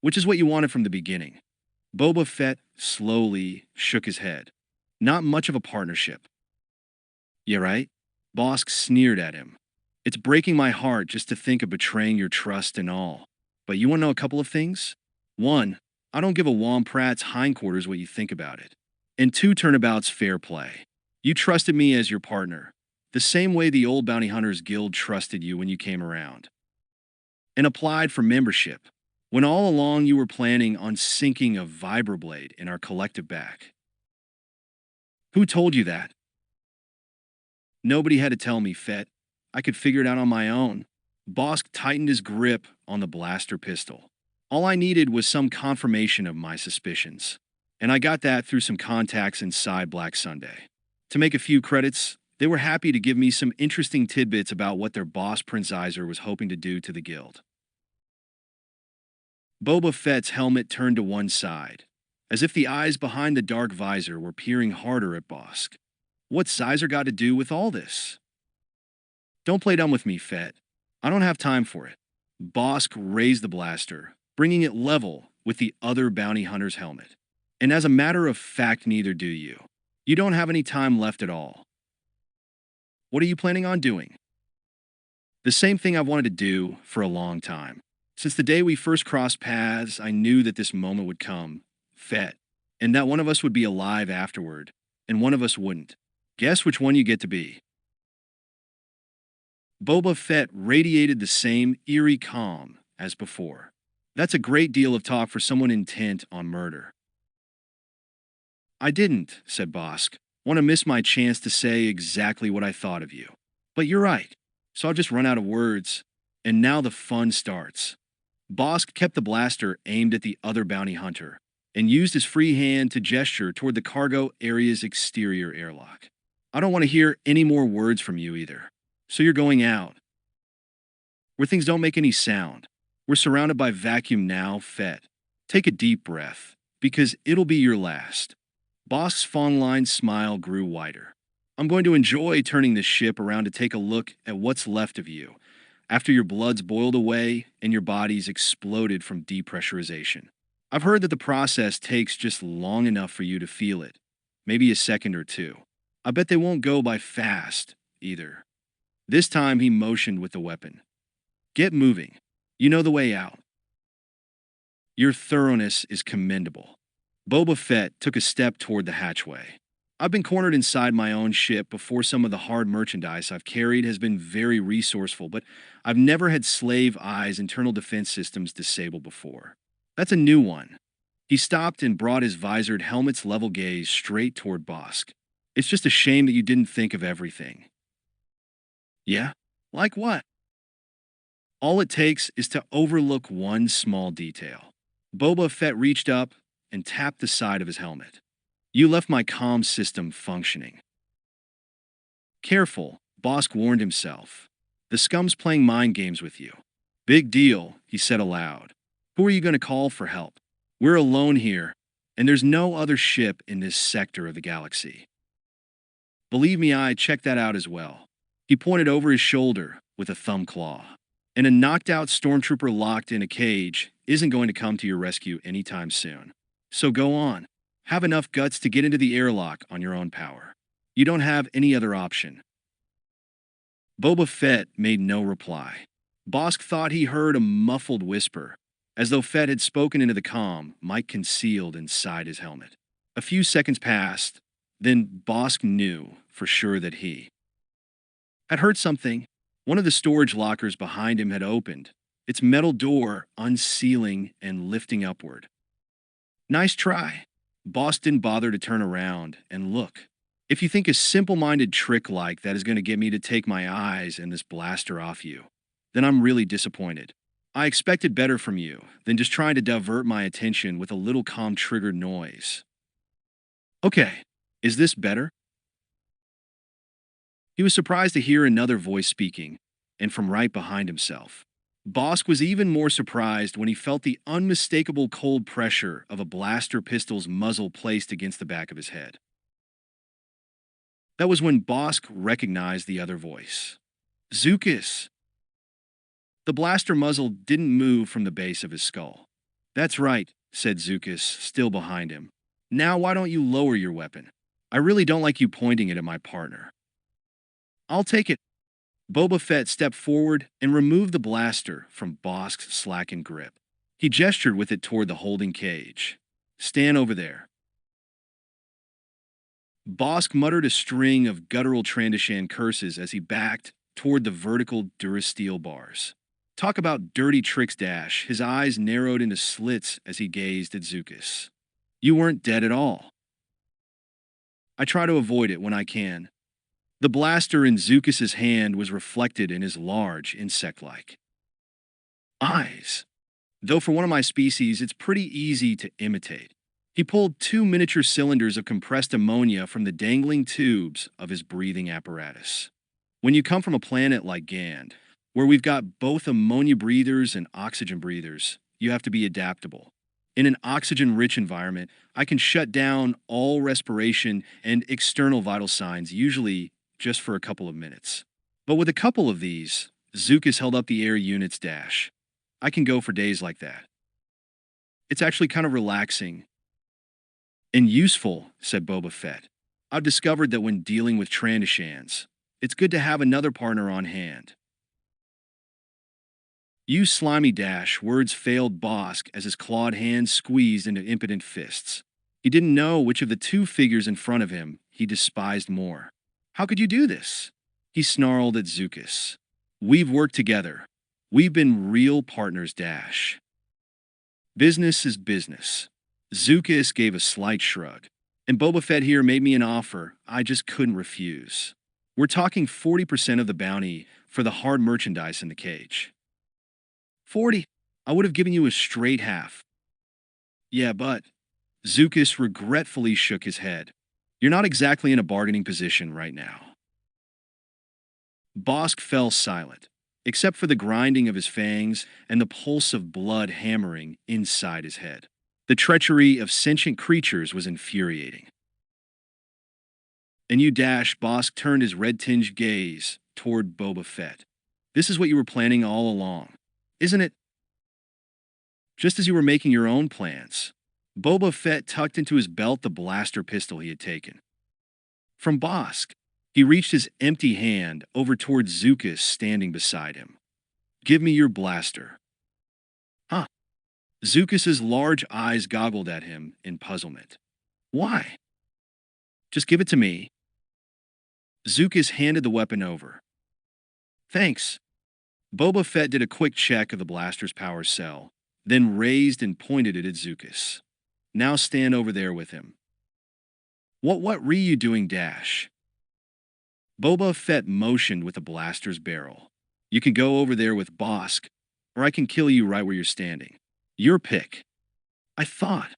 Which is what you wanted from the beginning. Boba Fett slowly shook his head. Not much of a partnership. Yeah, right? Bosk sneered at him. It's breaking my heart just to think of betraying your trust and all. But you want to know a couple of things? One, I don't give a Womprat's hindquarters what you think about it. And two, turnabout's fair play. You trusted me as your partner, the same way the old Bounty Hunters Guild trusted you when you came around. And applied for membership, when all along you were planning on sinking a vibroblade in our collective back. Who told you that? Nobody had to tell me, Fett. I could figure it out on my own. Bosk tightened his grip on the blaster pistol. All I needed was some confirmation of my suspicions. And I got that through some contacts inside Black Sunday. To make a few credits, they were happy to give me some interesting tidbits about what their boss Prince Iser was hoping to do to the guild. Boba Fett's helmet turned to one side, as if the eyes behind the dark visor were peering harder at Bosk. What's Iser got to do with all this? Don't play dumb with me, Fett. I don't have time for it. Bosk raised the blaster, bringing it level with the other bounty hunter's helmet. And as a matter of fact, neither do you. You don't have any time left at all. What are you planning on doing? The same thing I've wanted to do for a long time. Since the day we first crossed paths, I knew that this moment would come, Fett, and that one of us would be alive afterward, and one of us wouldn't. Guess which one you get to be. Boba Fett radiated the same eerie calm as before. That's a great deal of talk for someone intent on murder. I didn't, said Bosk, want to miss my chance to say exactly what I thought of you. But you're right, so I've just run out of words, and now the fun starts. Bosk kept the blaster aimed at the other bounty hunter, and used his free hand to gesture toward the cargo area's exterior airlock. I don't want to hear any more words from you either. So you're going out. Where things don't make any sound. We're surrounded by vacuum now, Fett. Take a deep breath, because it'll be your last. Bosk's fawn-lined smile grew wider. I'm going to enjoy turning this ship around to take a look at what's left of you, after your blood's boiled away and your body's exploded from depressurization. I've heard that the process takes just long enough for you to feel it, maybe a second or two. I bet they won't go by fast, either. This time he motioned with the weapon. Get moving. You know the way out. Your thoroughness is commendable. Boba Fett took a step toward the hatchway. I've been cornered inside my own ship before. Some of the hard merchandise I've carried has been very resourceful, but I've never had Slave Eye's internal defense systems disabled before. That's a new one. He stopped and brought his visored helmet's level gaze straight toward Bosk. It's just a shame that you didn't think of everything. Yeah? Like what? All it takes is to overlook one small detail. Boba Fett reached up and tapped the side of his helmet. You left my comm system functioning. Careful, Bosk warned himself. The scum's playing mind games with you. Big deal, he said aloud. Who are you going to call for help? We're alone here, and there's no other ship in this sector of the galaxy. Believe me, I checked that out as well. He pointed over his shoulder with a thumb claw. And a knocked-out stormtrooper locked in a cage isn't going to come to your rescue anytime soon. So go on. Have enough guts to get into the airlock on your own power. You don't have any other option. Boba Fett made no reply. Bosk thought he heard a muffled whisper, as though Fett had spoken into the comm, mic concealed inside his helmet. A few seconds passed, then Bosk knew for sure that he had heard something. One of the storage lockers behind him had opened, its metal door unsealing and lifting upward. Nice try. Bosk didn't bother to turn around and look. If you think a simple-minded trick like that is going to get me to take my eyes and this blaster off you, then I'm really disappointed. I expected better from you than just trying to divert my attention with a little comm-triggered noise. Okay, is this better? He was surprised to hear another voice speaking, and from right behind himself. Bosk was even more surprised when he felt the unmistakable cold pressure of a blaster pistol's muzzle placed against the back of his head. That was when Bosk recognized the other voice. Zuckuss! The blaster muzzle didn't move from the base of his skull. That's right, said Zuckuss, still behind him. Now why don't you lower your weapon? I really don't like you pointing it at my partner. I'll take it. Boba Fett stepped forward and removed the blaster from Bosk's slackened grip. He gestured with it toward the holding cage. Stand over there. Bosk muttered a string of guttural Trandoshan curses as he backed toward the vertical Durasteel bars. Talk about dirty tricks, Dash. His eyes narrowed into slits as he gazed at Zuckuss. You weren't dead at all. I try to avoid it when I can. The blaster in Zuckuss's hand was reflected in his large, insect-like eyes. Though for one of my species, it's pretty easy to imitate. He pulled 2 miniature cylinders of compressed ammonia from the dangling tubes of his breathing apparatus. When you come from a planet like Gand, where we've got both ammonia breathers and oxygen breathers, you have to be adaptable. In an oxygen-rich environment, I can shut down all respiration and external vital signs, usually just for a couple of minutes. But with a couple of these, Zuckuss held up the air unit's dash. I can go for days like that. It's actually kind of relaxing and useful, said Boba Fett. I've discovered that when dealing with Trandoshans, it's good to have another partner on hand. You slimy Dash, words failed Bosk as his clawed hands squeezed into impotent fists. He didn't know which of the 2 figures in front of him he despised more. How could you do this? He snarled at Zuckuss. We've worked together. We've been real partners, Dash. Business is business. Zuckuss gave a slight shrug. And Boba Fett here made me an offer I just couldn't refuse. We're talking 40% of the bounty for the hard merchandise in the cage. 40? I would have given you a straight half. Yeah, but... Zuckuss regretfully shook his head. You're not exactly in a bargaining position right now. Bosk fell silent, except for the grinding of his fangs and the pulse of blood hammering inside his head. The treachery of sentient creatures was infuriating. And you, Dash, Bosk turned his red-tinged gaze toward Boba Fett. This is what you were planning all along, isn't it? Just as you were making your own plans. Boba Fett tucked into his belt the blaster pistol he had taken. From Bosk, he reached his empty hand over toward Zuckuss standing beside him. Give me your blaster. Huh? Zuckuss's large eyes goggled at him in puzzlement. Why? Just give it to me. Zuckuss handed the weapon over. Thanks. Boba Fett did a quick check of the blaster's power cell, then raised and pointed it at Zuckuss. Now stand over there with him. What were you doing, Dash? Boba Fett motioned with the blaster's barrel. You can go over there with Bosk, or I can kill you right where you're standing. Your pick. I thought.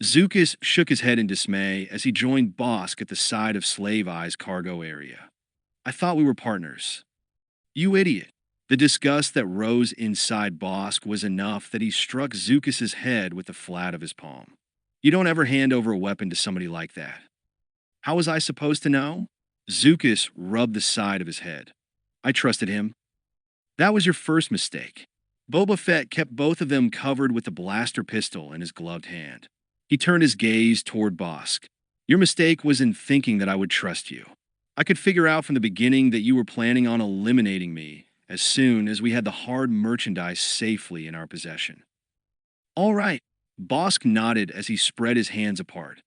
Zukas shook his head in dismay as he joined Bosk at the side of Slave Eye's cargo area. I thought we were partners. You idiot. The disgust that rose inside Bosk was enough that he struck Zukas's head with the flat of his palm. You don't ever hand over a weapon to somebody like that. How was I supposed to know? Zukas rubbed the side of his head. I trusted him. That was your first mistake. Boba Fett kept both of them covered with the blaster pistol in his gloved hand. He turned his gaze toward Bosk. Your mistake was in thinking that I would trust you. I could figure out from the beginning that you were planning on eliminating me as soon as we had the hard merchandise safely in our possession. All right, Bosk nodded as he spread his hands apart.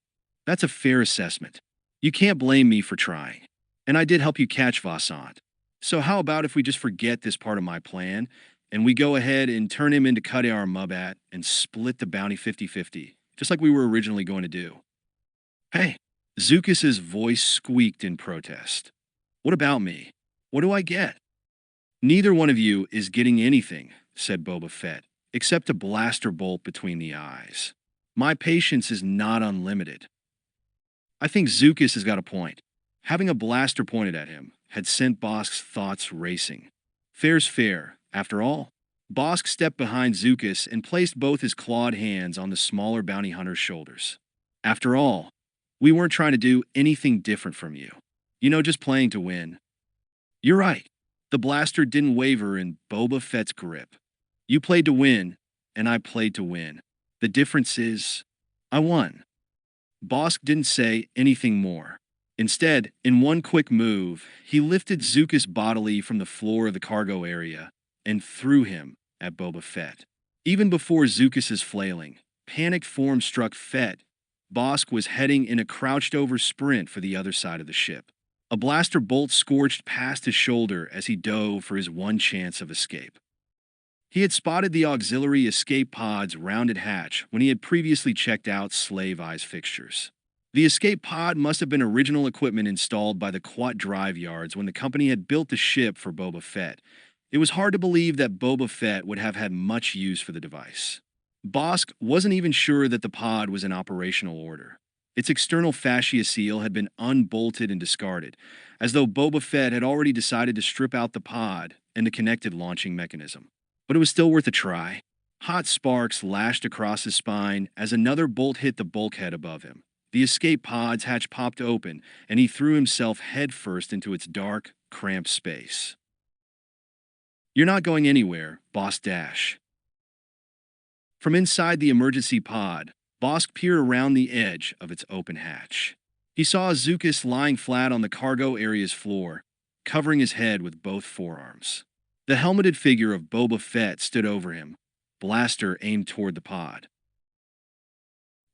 That's a fair assessment. You can't blame me for trying. And I did help you catch Vassant. So how about if we just forget this part of my plan, and we go ahead and turn him into Kadar Mubat and split the bounty 50-50, just like we were originally going to do? Hey, Zukas's voice squeaked in protest. What about me? What do I get? Neither one of you is getting anything, said Boba Fett, except a blaster bolt between the eyes. My patience is not unlimited. I think Zukas has got a point. Having a blaster pointed at him had sent Bosk's thoughts racing. Fair's fair, after all. Bosk stepped behind Zukas and placed both his clawed hands on the smaller bounty hunter's shoulders. After all, we weren't trying to do anything different from you. Just playing to win. You're right. The blaster didn't waver in Boba Fett's grip. You played to win, and I played to win. The difference is, I won. Bosk didn't say anything more. Instead, in one quick move, he lifted Zukas bodily from the floor of the cargo area and threw him at Boba Fett. Even before Zukas's flailing, panicked form struck Fett, Bosk was heading in a crouched-over sprint for the other side of the ship. A blaster bolt scorched past his shoulder as he dove for his one chance of escape. He had spotted the auxiliary escape pod's rounded hatch when he had previously checked out Slave Eye's fixtures. The escape pod must have been original equipment installed by the Quat drive yards when the company had built the ship for Boba Fett. It was hard to believe that Boba Fett would have had much use for the device. Bosk wasn't even sure that the pod was in operational order. Its external fascia seal had been unbolted and discarded, as though Boba Fett had already decided to strip out the pod and the connected launching mechanism. But it was still worth a try. Hot sparks lashed across his spine as another bolt hit the bulkhead above him. The escape pod's hatch popped open, and he threw himself headfirst into its dark, cramped space. You're not going anywhere, Boss Dash. From inside the emergency pod, Bosk peered around the edge of its open hatch. He saw Zukas lying flat on the cargo area's floor, covering his head with both forearms. The helmeted figure of Boba Fett stood over him, blaster aimed toward the pod.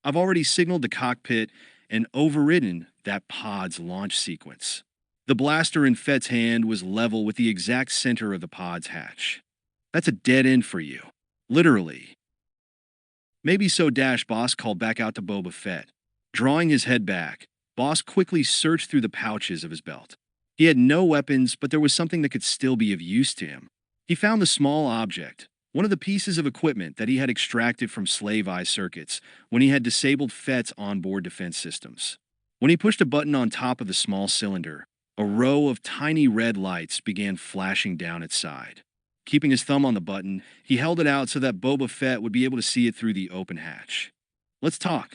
I've already signaled the cockpit and overridden that pod's launch sequence. The blaster in Fett's hand was level with the exact center of the pod's hatch. That's a dead end for you. Literally. Maybe so. Bosk called back out to Boba Fett. Drawing his head back, Bosk quickly searched through the pouches of his belt. He had no weapons, but there was something that could still be of use to him. He found the small object, one of the pieces of equipment that he had extracted from Slave Eye circuits when he had disabled Fett's onboard defense systems. When he pushed a button on top of the small cylinder, a row of tiny red lights began flashing down its side. Keeping his thumb on the button, he held it out so that Boba Fett would be able to see it through the open hatch. Let's talk.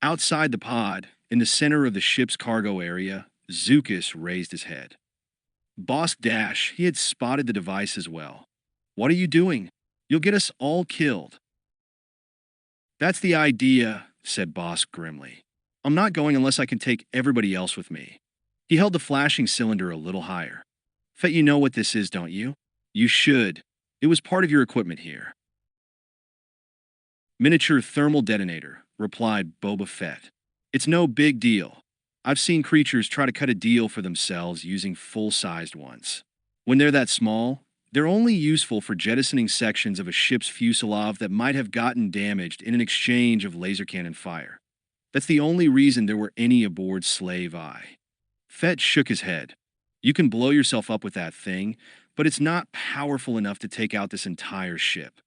Outside the pod, in the center of the ship's cargo area, Zukas raised his head. Boss Dash, he had spotted the device as well. What are you doing? You'll get us all killed. That's the idea, said Bosk grimly. I'm not going unless I can take everybody else with me. He held the flashing cylinder a little higher. Fett, you know what this is, don't you? You should. It was part of your equipment here. Miniature thermal detonator, replied Boba Fett. It's no big deal. I've seen creatures try to cut a deal for themselves using full-sized ones. When they're that small, They're only useful for jettisoning sections of a ship's fuselage that might have gotten damaged in an exchange of laser cannon fire. That's the only reason there were any aboard Slave I. Fett shook his head. You can blow yourself up with that thing, but it's not powerful enough to take out this entire ship.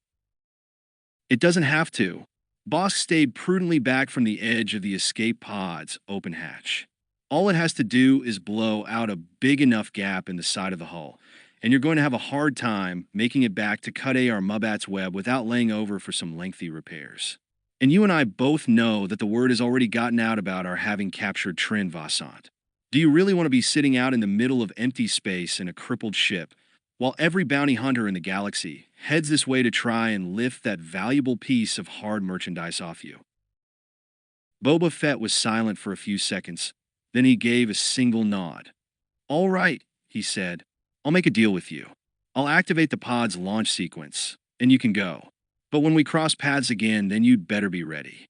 It doesn't have to. Bosk stayed prudently back from the edge of the escape pod's open hatch. All it has to do is blow out a big enough gap in the side of the hull, and you're going to have a hard time making it back to Cut A or Mubat's web without laying over for some lengthy repairs. And you and I both know that the word has already gotten out about our having captured Trin Vassant. Do you really want to be sitting out in the middle of empty space in a crippled ship, while every bounty hunter in the galaxy heads this way to try and lift that valuable piece of hard merchandise off you? Boba Fett was silent for a few seconds. Then he gave a single nod. "All right," he said. "I'll make a deal with you. I'll activate the pod's launch sequence, and you can go. But when we cross paths again, then you'd better be ready."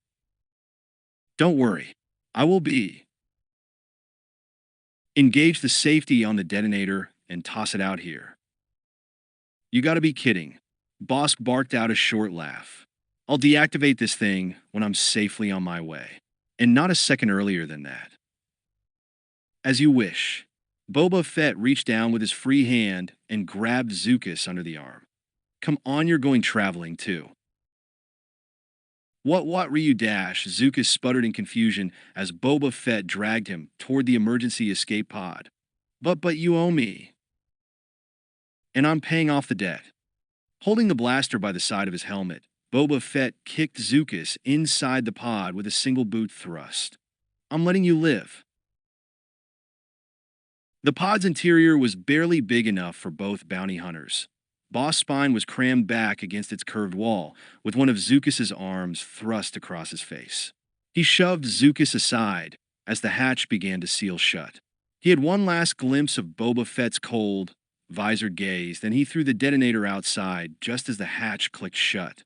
"Don't worry. I will be." "Engage the safety on the detonator and toss it out here." "You gotta be kidding." Bosk barked out a short laugh. "I'll deactivate this thing when I'm safely on my way. And not a second earlier than that." "As you wish." Boba Fett reached down with his free hand and grabbed Zucus under the arm. "Come on, you're going traveling too." What Ryu dash?" Zucus sputtered in confusion as Boba Fett dragged him toward the emergency escape pod. But you owe me." "And I'm paying off the debt." Holding the blaster by the side of his helmet, Boba Fett kicked Zucus inside the pod with a single boot thrust. "I'm letting you live." The pod's interior was barely big enough for both bounty hunters. Bosk's spine was crammed back against its curved wall, with one of Zucus's arms thrust across his face. He shoved Zucus aside as the hatch began to seal shut. He had one last glimpse of Boba Fett's cold, visored gaze, then he threw the detonator outside just as the hatch clicked shut.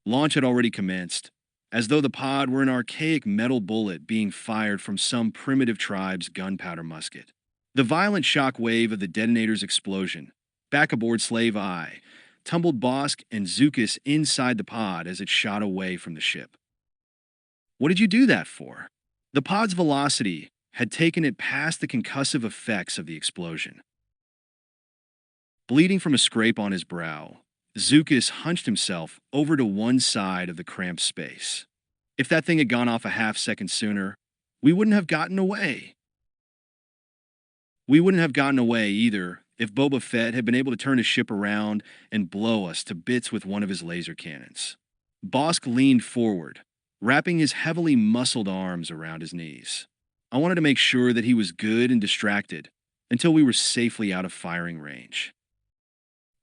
Launch had already commenced, as though the pod were an archaic metal bullet being fired from some primitive tribe's gunpowder musket. The violent shock wave of the detonator's explosion, back aboard Slave I, tumbled Bosk and Zucus inside the pod as it shot away from the ship. "What did you do that for?" The pod's velocity had taken it past the concussive effects of the explosion. Bleeding from a scrape on his brow, Zucus hunched himself over to one side of the cramped space. "If that thing had gone off a half-second sooner, we wouldn't have gotten away." "We wouldn't have gotten away either if Boba Fett had been able to turn his ship around and blow us to bits with one of his laser cannons." Bosk leaned forward, wrapping his heavily muscled arms around his knees. "I wanted to make sure that he was good and distracted until we were safely out of firing range."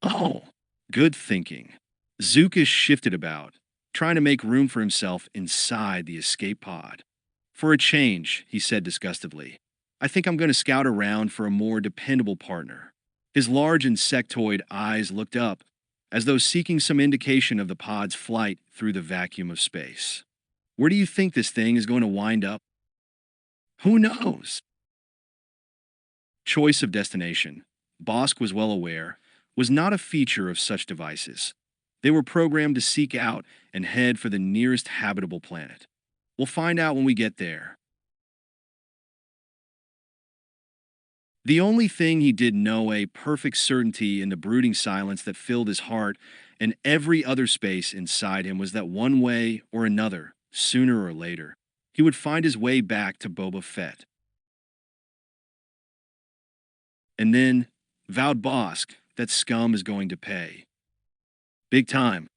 "Oh, good thinking." Zucus shifted about, trying to make room for himself inside the escape pod. "For a change," he said disgustedly, "I think I'm going to scout around for a more dependable partner." His large insectoid eyes looked up, as though seeking some indication of the pod's flight through the vacuum of space. "Where do you think this thing is going to wind up?" "Who knows?" Choice of destination, Bosk was well aware, was not a feature of such devices. They were programmed to seek out and head for the nearest habitable planet. "We'll find out when we get there." The only thing he did know a perfect certainty in the brooding silence that filled his heart and every other space inside him was that one way or another, sooner or later, he would find his way back to Boba Fett. And then, vowed Bosk, that scum is going to pay. Big time.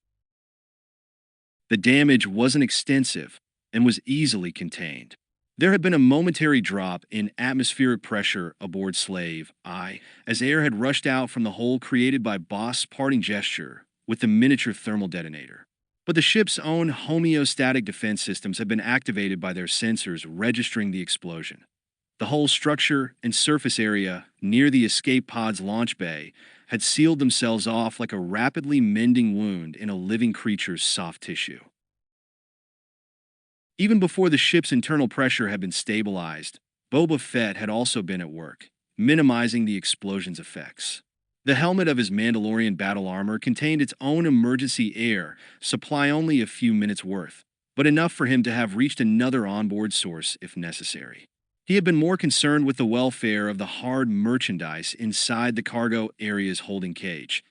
The damage wasn't extensive and was easily contained. There had been a momentary drop in atmospheric pressure aboard Slave I as air had rushed out from the hole created by Bosk's parting gesture with the miniature thermal detonator. But the ship's own homeostatic defense systems had been activated by their sensors registering the explosion. The whole structure and surface area near the escape pod's launch bay had sealed themselves off like a rapidly mending wound in a living creature's soft tissue. Even before the ship's internal pressure had been stabilized, Boba Fett had also been at work, minimizing the explosion's effects. The helmet of his Mandalorian battle armor contained its own emergency air supply, only a few minutes worth, but enough for him to have reached another onboard source if necessary. He had been more concerned with the welfare of the hard merchandise inside the cargo area's holding cage.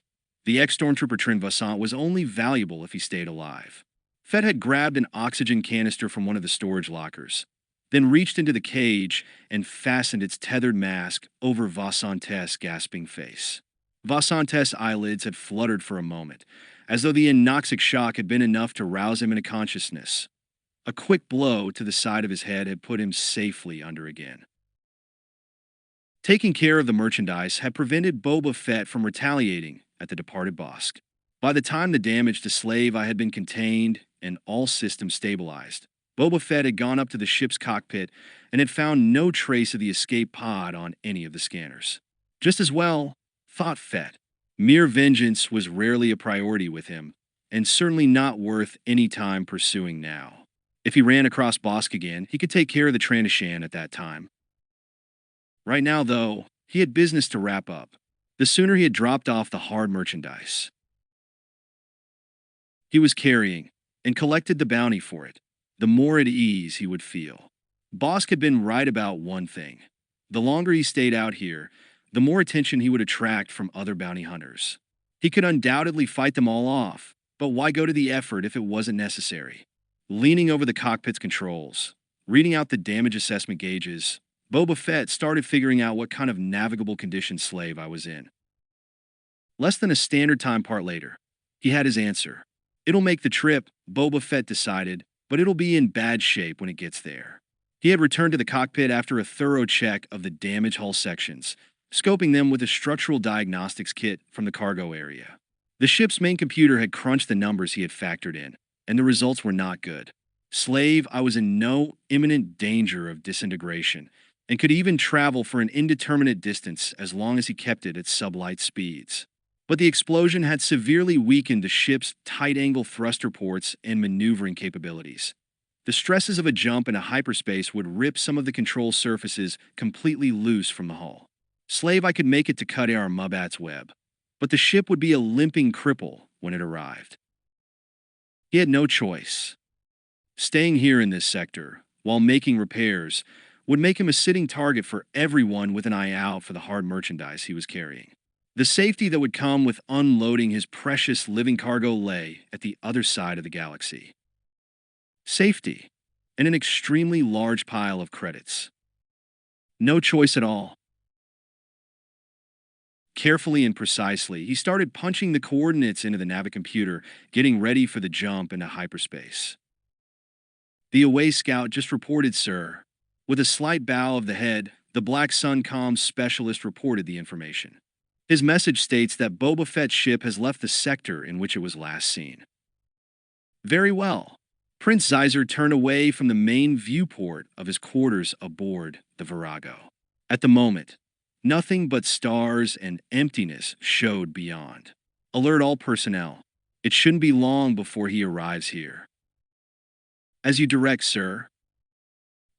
The ex-stormtrooper Trin Vassant was only valuable if he stayed alive. Fett had grabbed an oxygen canister from one of the storage lockers, then reached into the cage and fastened its tethered mask over Vassant's gasping face. Vassant's eyelids had fluttered for a moment, as though the anoxic shock had been enough to rouse him into consciousness. A quick blow to the side of his head had put him safely under again. Taking care of the merchandise had prevented Boba Fett from retaliating at the departed Bossk. By the time the damage to Slave Eye had been contained and all systems stabilized, Boba Fett had gone up to the ship's cockpit and had found no trace of the escape pod on any of the scanners. Just as well, thought Fett. Mere vengeance was rarely a priority with him, and certainly not worth any time pursuing now. If he ran across Bossk again, he could take care of the Trandoshan at that time. Right now, though, he had business to wrap up. The sooner he had dropped off the hard merchandise he was carrying and collected the bounty for it, the more at ease he would feel. Bossk had been right about one thing. The longer he stayed out here, the more attention he would attract from other bounty hunters. He could undoubtedly fight them all off, but why go to the effort if it wasn't necessary? Leaning over the cockpit's controls, reading out the damage assessment gauges, Boba Fett started figuring out what kind of navigable condition Slave Eye was in. Less than a standard time part later, he had his answer. It'll make the trip, Boba Fett decided, but it'll be in bad shape when it gets there. He had returned to the cockpit after a thorough check of the damaged hull sections, scoping them with a structural diagnostics kit from the cargo area. The ship's main computer had crunched the numbers he had factored in, and the results were not good. Slave Eye was in no imminent danger of disintegration, and could even travel for an indeterminate distance as long as he kept it at sublight speeds. But the explosion had severely weakened the ship's tight-angle thruster ports and maneuvering capabilities. The stresses of a jump into hyperspace would rip some of the control surfaces completely loose from the hull. Slave Eye could make it to Qadar Mubat's web, but the ship would be a limping cripple when it arrived. He had no choice. Staying here in this sector, while making repairs, would make him a sitting target for everyone with an eye out for the hard merchandise he was carrying. The safety that would come with unloading his precious living cargo lay at the other side of the galaxy. Safety, and an extremely large pile of credits. No choice at all. Carefully and precisely, he started punching the coordinates into the navicomputer, getting ready for the jump into hyperspace. The away scout just reported, sir. With a slight bow of the head, the Black Sun comms specialist reported the information. His message states that Boba Fett's ship has left the sector in which it was last seen. Very well. Prince Zeiser turned away from the main viewport of his quarters aboard the Virago. At the moment, nothing but stars and emptiness showed beyond. Alert all personnel. It shouldn't be long before he arrives here. As you direct, sir.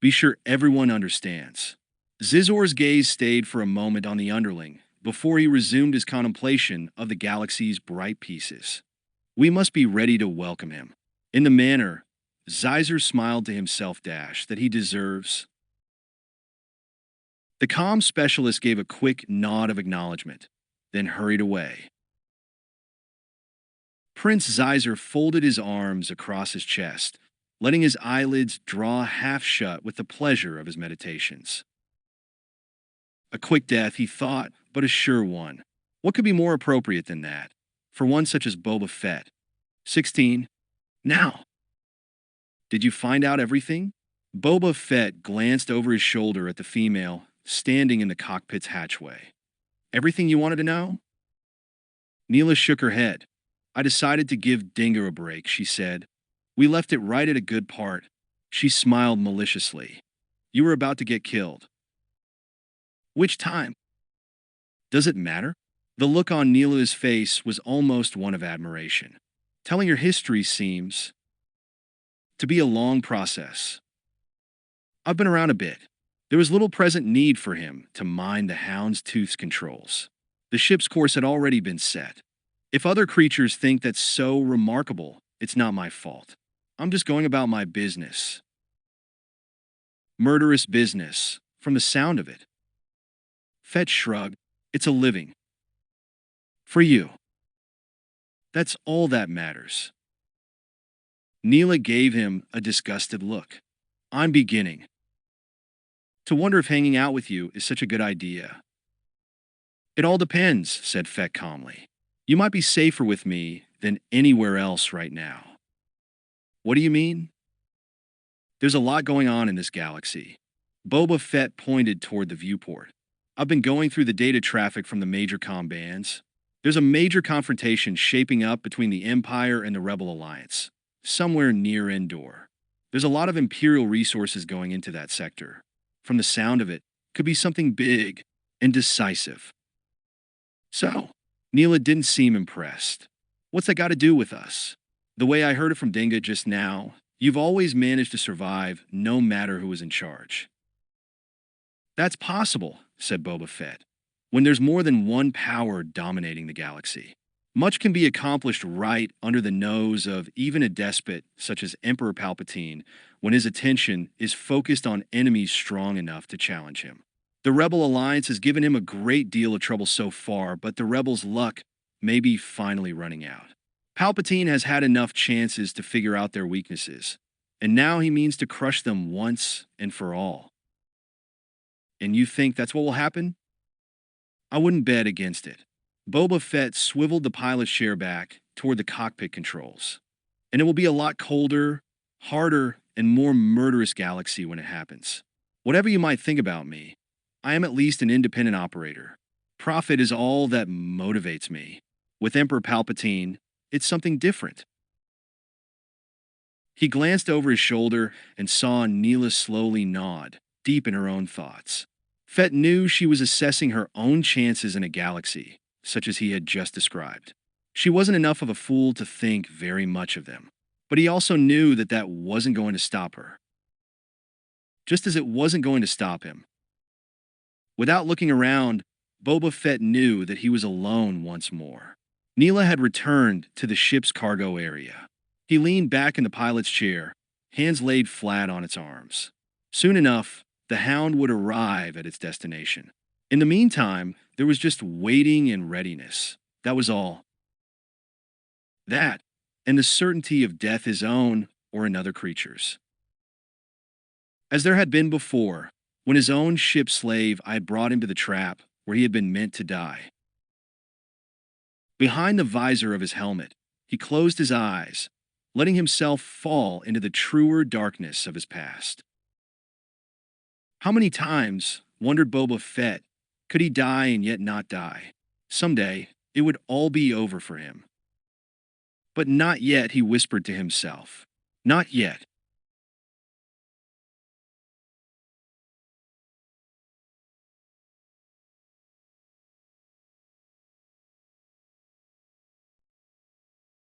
Be sure everyone understands. Zizor's gaze stayed for a moment on the underling before he resumed his contemplation of the galaxy's bright pieces. We must be ready to welcome him. In the manner, Zeiser smiled to himself that he deserves. The comm specialist gave a quick nod of acknowledgement, then hurried away. Prince Zeiser folded his arms across his chest, letting his eyelids draw half shut with the pleasure of his meditations. A quick death, he thought, but a sure one. What could be more appropriate than that, for one such as Boba Fett? 16. Now. Did you find out everything? Boba Fett glanced over his shoulder at the female standing in the cockpit's hatchway. Everything you wanted to know? Neela shook her head. I decided to give Dinger a break, she said. We left it right at a good part. She smiled maliciously. You were about to get killed. Which time? Does it matter? The look on Neela's face was almost one of admiration. Telling your history seems to be a long process. I've been around a bit. There was little present need for him to mind the hound's tooth's controls. The ship's course had already been set. If other creatures think that's so remarkable, it's not my fault. I'm just going about my business. Murderous business, from the sound of it. Fett shrugged. It's a living. For you. That's all that matters. Neela gave him a disgusted look. I'm beginning to wonder if hanging out with you is such a good idea. It all depends, said Fett calmly. You might be safer with me than anywhere else right now. What do you mean? There's a lot going on in this galaxy. Boba Fett pointed toward the viewport. I've been going through the data traffic from the major comm bands. There's a major confrontation shaping up between the Empire and the Rebel Alliance, somewhere near Endor. There's a lot of Imperial resources going into that sector. From the sound of it, could be something big and decisive. So, Neela didn't seem impressed. What's that got to do with us? The way I heard it from Dinga just now, you've always managed to survive no matter who is in charge. That's possible, said Boba Fett, when there's more than one power dominating the galaxy. Much can be accomplished right under the nose of even a despot such as Emperor Palpatine when his attention is focused on enemies strong enough to challenge him. The Rebel Alliance has given him a great deal of trouble so far, but the Rebels' luck may be finally running out. Palpatine has had enough chances to figure out their weaknesses, and now he means to crush them once and for all. And you think that's what will happen? I wouldn't bet against it. Boba Fett swiveled the pilot's chair back toward the cockpit controls. And it will be a lot colder, harder, and more murderous galaxy when it happens. Whatever you might think about me, I am at least an independent operator. Profit is all that motivates me. With Emperor Palpatine, it's something different. He glanced over his shoulder and saw Neela slowly nod, deep in her own thoughts. Fett knew she was assessing her own chances in a galaxy, such as he had just described. She wasn't enough of a fool to think very much of them, but he also knew that that wasn't going to stop her. Just as it wasn't going to stop him. Without looking around, Boba Fett knew that he was alone once more. Neela had returned to the ship's cargo area. He leaned back in the pilot's chair, hands laid flat on its arms. Soon enough, the hound would arrive at its destination. In the meantime, there was just waiting and readiness. That was all. That, and the certainty of death his own or another creature's. As there had been before, when his own ship slave I had brought him to the trap where he had been meant to die. Behind the visor of his helmet, he closed his eyes, letting himself fall into the truer darkness of his past. How many times, wondered Boba Fett, could he die and yet not die? Someday, it would all be over for him. But not yet, he whispered to himself. Not yet.